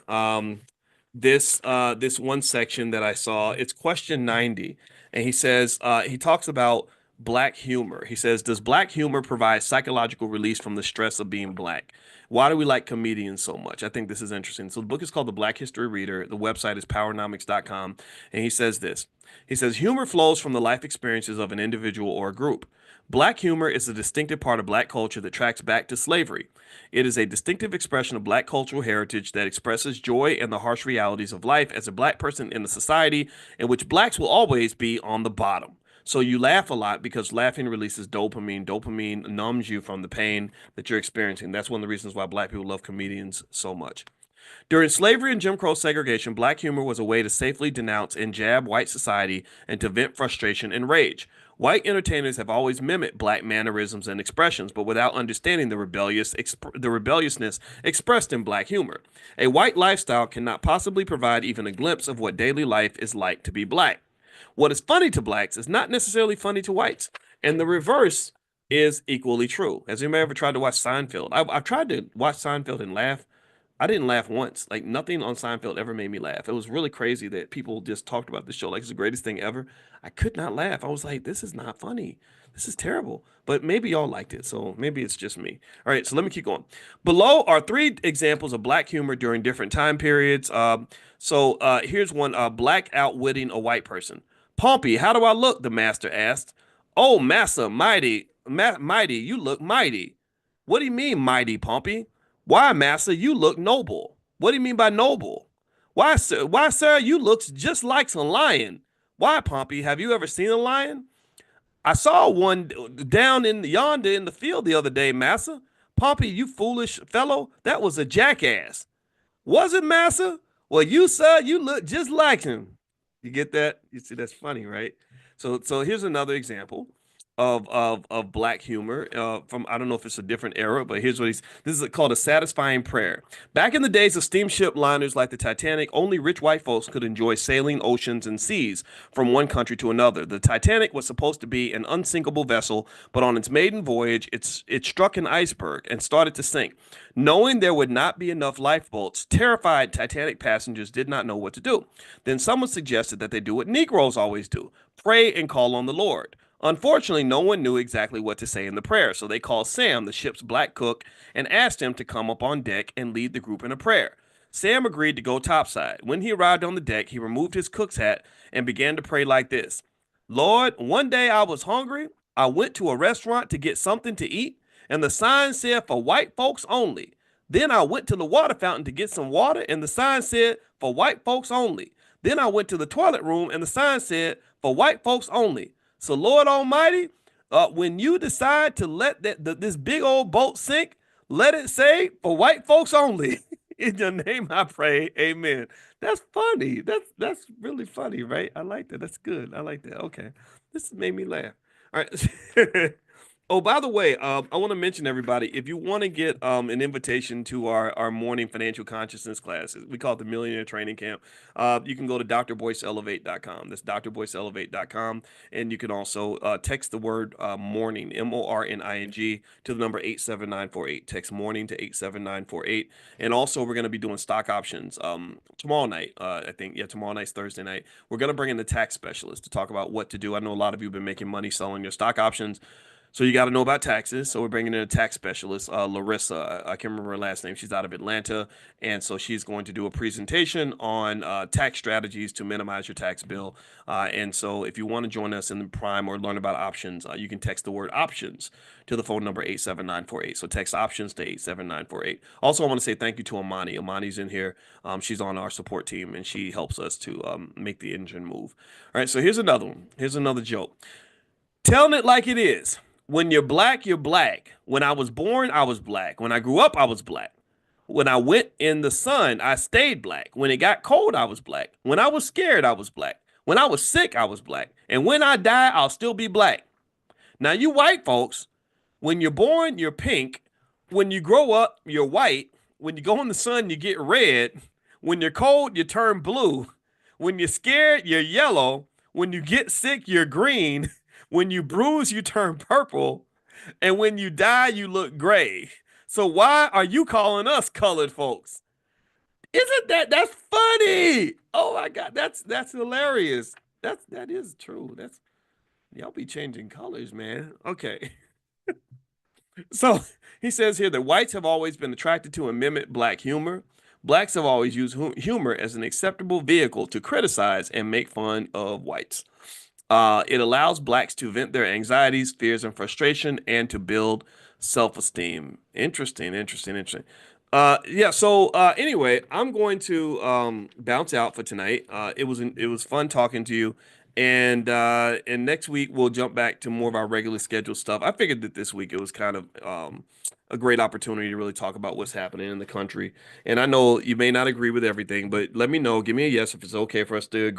this one section that I saw. It's question 90, and he talks about Black humor. He says, does Black humor provide psychological release from the stress of being Black? Why do we like comedians so much? I think this is interesting. So the book is called The Black History Reader. The website is powernomics.com. And he says this. He says, humor flows from the life experiences of an individual or a group. Black humor is a distinctive part of Black culture that tracks back to slavery. It is a distinctive expression of Black cultural heritage that expresses joy and the harsh realities of life as a Black person in a society in which Blacks will always be on the bottom. So you laugh a lot because laughing releases dopamine. Dopamine numbs you from the pain that you're experiencing. That's one of the reasons why Black people love comedians so much. During slavery and Jim Crow segregation, Black humor was a way to safely denounce and jab white society and to vent frustration and rage. White entertainers have always mimicked black mannerisms and expressions, but without understanding the rebelliousness expressed in black humor. A white lifestyle cannot possibly provide even a glimpse of what daily life is like to be black. What is funny to blacks is not necessarily funny to whites, and the reverse is equally true. Has anybody ever tried to watch Seinfeld? I've tried to watch Seinfeld and laugh. I didn't laugh once. Like, nothing on Seinfeld ever made me laugh. It was really crazy that people just talked about the show like it's the greatest thing ever. I could not laugh. I was like, this is not funny. This is terrible. But maybe y'all liked it, so maybe it's just me. All right, so let me keep going. Below are 3 examples of black humor during different time periods. Here's one: black outwitting a white person. Pompey, how do I look? The master asked. Oh, massa, mighty, you look mighty. What do you mean, mighty, Pompey? Why, massa, you look noble. What do you mean by noble? Why, sir, you looks just like a lion. Why, Pompey, have you ever seen a lion? I saw one down in yonder in the field the other day, massa. Pompey, you foolish fellow, that was a jackass. Was it, massa? Well, you, sir, you look just like him. You get that? You see, that's funny, right? So here's another example of black humor from, I don't know if it's a different era, but here's this is called a satisfying prayer. Back in the days of steamship liners like the Titanic, only rich white folks could enjoy sailing oceans and seas from one country to another. The Titanic was supposed to be an unsinkable vessel, but on its maiden voyage, it struck an iceberg and started to sink. Knowing there would not be enough lifeboats, terrified Titanic passengers did not know what to do. Then someone suggested that they do what Negroes always do: pray and call on the Lord. Unfortunately, no one knew exactly what to say in the prayer, so they called Sam, the ship's black cook, and asked him to come up on deck and lead the group in a prayer. Sam agreed to go topside. When he arrived on the deck, he removed his cook's hat and began to pray like this: Lord, one day I was hungry. I went to a restaurant to get something to eat, and the sign said for white folks only. Then I went to the water fountain to get some water, and the sign said for white folks only. Then I went to the toilet room, and the sign said for white folks only. So, Lord Almighty, when you decide to let this big old boat sink, let it say for white folks only. In your name I pray, amen. That's funny. That's really funny, right? I like that. That's good. I like that. Okay. This made me laugh. All right. Oh, by the way, I want to mention, everybody, if you want to get an invitation to our morning financial consciousness classes, we call it the Millionaire Training Camp. You can go to drboyceelevate.com. That's drboyceelevate.com. And you can also text the word morning, morning, to the number 87948. Text morning to 87948. And also, we're going to be doing stock options tomorrow night. I think, tomorrow night's Thursday night. We're going to bring in the tax specialist to talk about what to do. I know a lot of you have been making money selling your stock options, so you got to know about taxes. So we're bringing in a tax specialist, Larissa. I can't remember her last name. She's out of Atlanta. And so she's going to do a presentation on tax strategies to minimize your tax bill. And so if you want to join us in the Prime or learn about options, you can text the word options to the phone number 87948. So text options to 87948. Also, I want to say thank you to Amani. Amani's in here. She's on our support team, and she helps us to make the engine move. All right, so here's another one. Here's another joke. Telling it like it is. When you're black, you're black. When I was born, I was black. When I grew up, I was black. When I went in the sun, I stayed black. When it got cold, I was black. When I was scared, I was black. When I was sick, I was black. And when I die, I'll still be black. Now, you white folks, when you're born, you're pink. When you grow up, you're white. When you go in the sun, you get red. When you're cold, you turn blue. When you're scared, you're yellow. When you get sick, you're green. When you bruise, you turn purple. And when you die, you look gray. So why are you calling us colored folks? Isn't that's funny? Oh my God, that's hilarious. That is true. Y'all be changing colors, man. Okay. So he says here that whites have always been attracted to and mimic black humor. Blacks have always used humor as an acceptable vehicle to criticize and make fun of whites. It allows blacks to vent their anxieties, fears, and frustration, and to build self-esteem. Interesting. Anyway, I'm going to bounce out for tonight. It was fun talking to you, And next week we'll jump back to more of our regularly scheduled stuff. I figured that this week it was kind of a great opportunity to really talk about what's happening in the country. And I know you may not agree with everything, but let me know. Give me a yes if it's okay for us to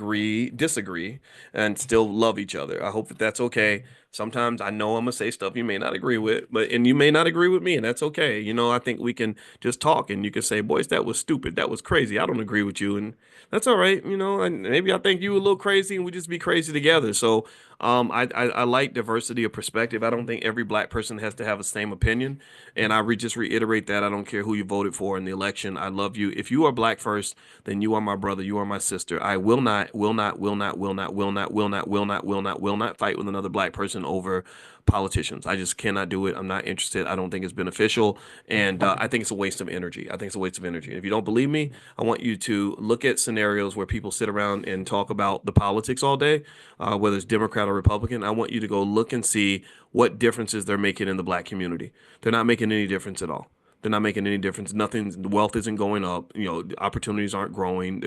disagree, and still love each other. I hope that that's okay. Sometimes I know I'm gonna say stuff you may not agree with, and you may not agree with me, and that's okay. I think we can just talk, and you can say, "Boys, that was stupid. That was crazy. I don't agree with you," and that's all right. And maybe I think you a little crazy, and we just be crazy together. So, I like diversity of perspective. I don't think every black person has to have the same opinion, and just reiterate that I don't care who you voted for in the election. I love you. If you are black first, then you are my brother. You are my sister. I will not, will not, will not, will not, will not, will not, will not, will not, will not fight with another black person over politicians. I just cannot do it. I'm not interested. I don't think it's beneficial, and I think it's a waste of energy. I think it's a waste of energy. If you don't believe me, I want you to look at scenarios where people sit around and talk about the politics all day, whether it's Democrat or Republican. I want you to go look and see what differences they're making in the black community. They're not making any difference at all. They're not making any difference. Nothing. The wealth isn't going up. Opportunities aren't growing.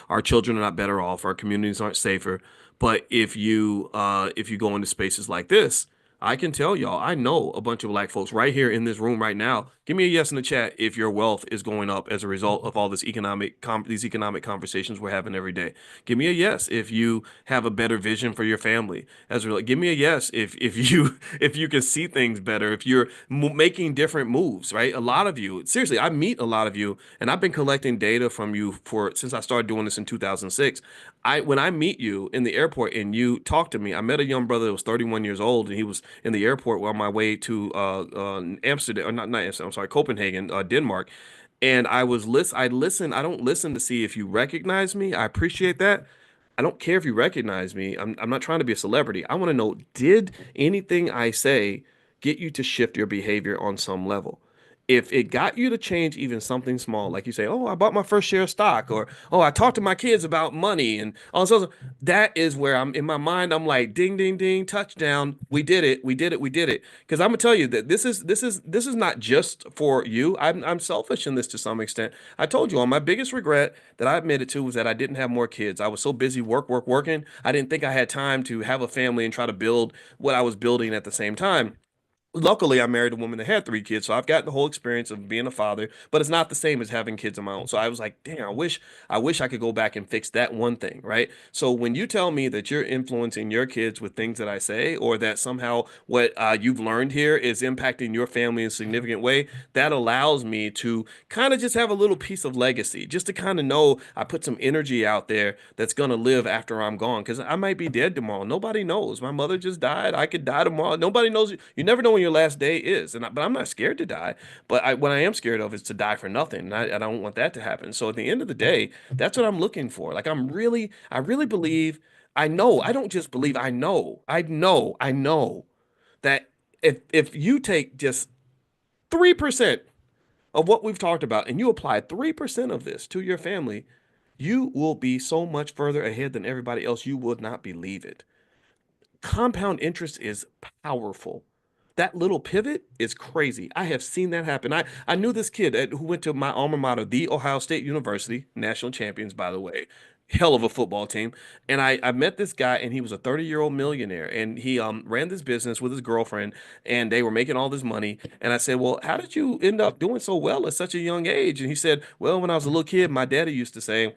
Our children are not better off. Our communities aren't safer. But if you go into spaces like this, I can tell y'all, I know a bunch of black folks right here in this room right now. Give me a yes in the chat if your wealth is going up as a result of all this these economic conversations we're having every day. Give me a yes if you have a better vision for your family. Give me a yes if you if you can see things better, if you're making different moves, right? A lot of you, seriously, I meet a lot of you, and I've been collecting data from you since I started doing this in 2006. When I meet you in the airport and you talk to me, I met a young brother that was 31 years old, and he was in the airport on my way to Amsterdam, or not Amsterdam, I'm sorry, Copenhagen, Denmark. And I listen. I don't listen to see if you recognize me. I appreciate that. I don't care if you recognize me. I'm not trying to be a celebrity. I want to know, did anything I say get you to shift your behavior on some level? If it got you to change even something small, like you say, "Oh, I bought my first share of stock," or "Oh, I talked to my kids about money," and all this other, that is where I'm in my mind. I'm like, "Ding, ding, ding, touchdown! We did it! We did it! We did it!" Because I'm gonna tell you that this is not just for you. I'm selfish in this to some extent. I told you all my biggest regret that I admitted to was that I didn't have more kids. I was so busy working. I didn't think I had time to have a family and try to build what I was building at the same time. Luckily, I married a woman that had 3 kids, so I've got the whole experience of being a father, but it's not the same as having kids of my own. So I was like, damn, I wish I could go back and fix that one thing, right? So when you tell me that you're influencing your kids with things that I say, or that somehow what you've learned here is impacting your family in a significant way, that allows me to kind of just have a little piece of legacy, just to kind of know I put some energy out there that's gonna live after I'm gone, because I might be dead tomorrow. Nobody knows. My mother just died. I could die tomorrow. Nobody knows. You never know when your last day is, but I'm not scared to die. But what I am scared of is to die for nothing. And I don't want that to happen. So at the end of the day, that's what I'm looking for. Like I really believe. I know. I don't just believe. I know. I know that if you take just 3% of what we've talked about and you apply 3% of this to your family, you will be so much further ahead than everybody else. You would not believe it. Compound interest is powerful. That little pivot is crazy. I have seen that happen. I knew this kid who went to my alma mater, the Ohio State University, national champions, by the way, hell of a football team. And I met this guy, and he was a 30-year-old millionaire, and he ran this business with his girlfriend, and they were making all this money. And I said, well, how did you end up doing so well at such a young age? And he said, well, when I was a little kid, my daddy used to say,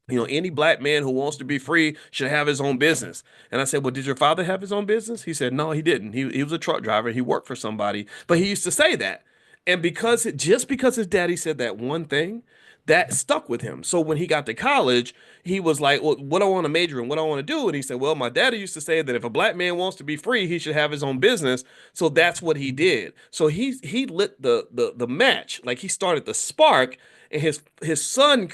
any black man who wants to be free should have his own business. And I said, well, did your father have his own business? He said, no, he didn't. He was a truck driver. He worked for somebody, but he used to say that. And just because his daddy said that one thing, that stuck with him. So when he got to college, he was like, well, what do I want to major in? What do I want to do? And he said, well, my daddy used to say that if a black man wants to be free, he should have his own business. So that's what he did. So he lit the match, like he started the spark, and his son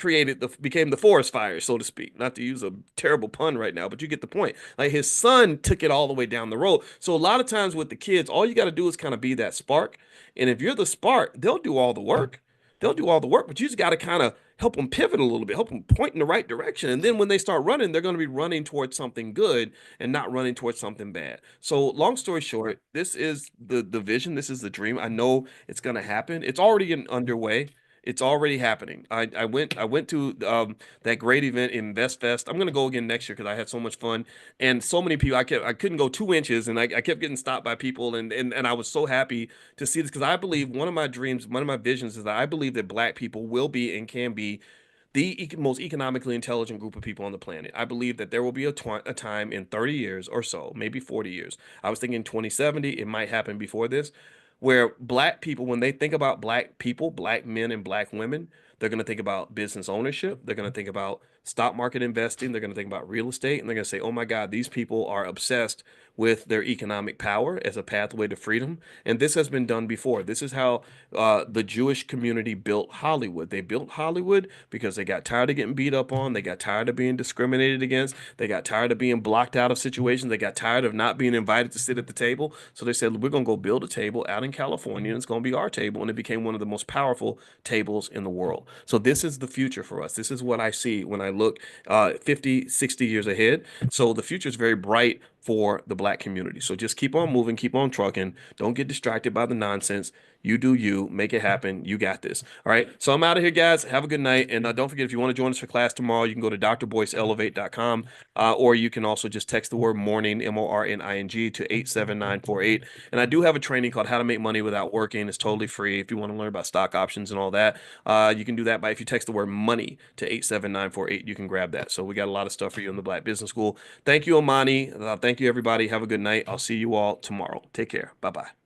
became the forest fire, so to speak. Not to use a terrible pun right now, but you get the point. Like his son took it all the way down the road. So a lot of times with the kids, all you got to do is kind of be that spark. And if you're the spark, they'll do all the work. They'll do all the work, but you just got to kind of help them pivot a little bit, help them point in the right direction. And then when they start running, they're going to be running towards something good and not running towards something bad. So long story short, this is the vision. This is the dream. I know it's going to happen. It's already underway. It's already happening. I went to that great event, InvestFest. I'm gonna go again next year because I had so much fun and so many people. I couldn't go 2 inches, and I kept getting stopped by people, and I was so happy to see this because I believe one of my dreams, one of my visions is that I believe that Black people will be and can be the most economically intelligent group of people on the planet. I believe that there will be a time in 30 years or so, maybe 40 years. I was thinking 2070, it might happen before this, where Black people, when they think about Black people, Black men and Black women, they're going to think about business ownership. They're going to think about stock market investing. They're going to think about real estate. And they're going to say, oh my God, these people are obsessed with their economic power as a pathway to freedom. And this has been done before. This is how the Jewish community built Hollywood. They built Hollywood because they got tired of getting beat up on. They got tired of being discriminated against. They got tired of being blocked out of situations. They got tired of not being invited to sit at the table. So they said, we're going to go build a table out in California, and it's going to be our table. And it became one of the most powerful tables in the world. So this is the future for us. This is what I see when I look 50, 60 years ahead. So the future is very bright for the Black community. So just keep on moving, keep on trucking. Don't get distracted by the nonsense. You do you, make it happen. You got this. All right. So I'm out of here, guys. Have a good night. And don't forget, if you want to join us for class tomorrow, you can go to drboyceelevate.com, or you can also just text the word morning, MORNING, to 87948. And I do have a training called How to Make Money Without Working. It's totally free. If you want to learn about stock options and all that, you can do that if you text the word money to 87948, you can grab that. So we got a lot of stuff for you in the Black Business School. Thank you, Amani. Thank you, everybody. Have a good night. I'll see you all tomorrow. Take care. Bye-bye.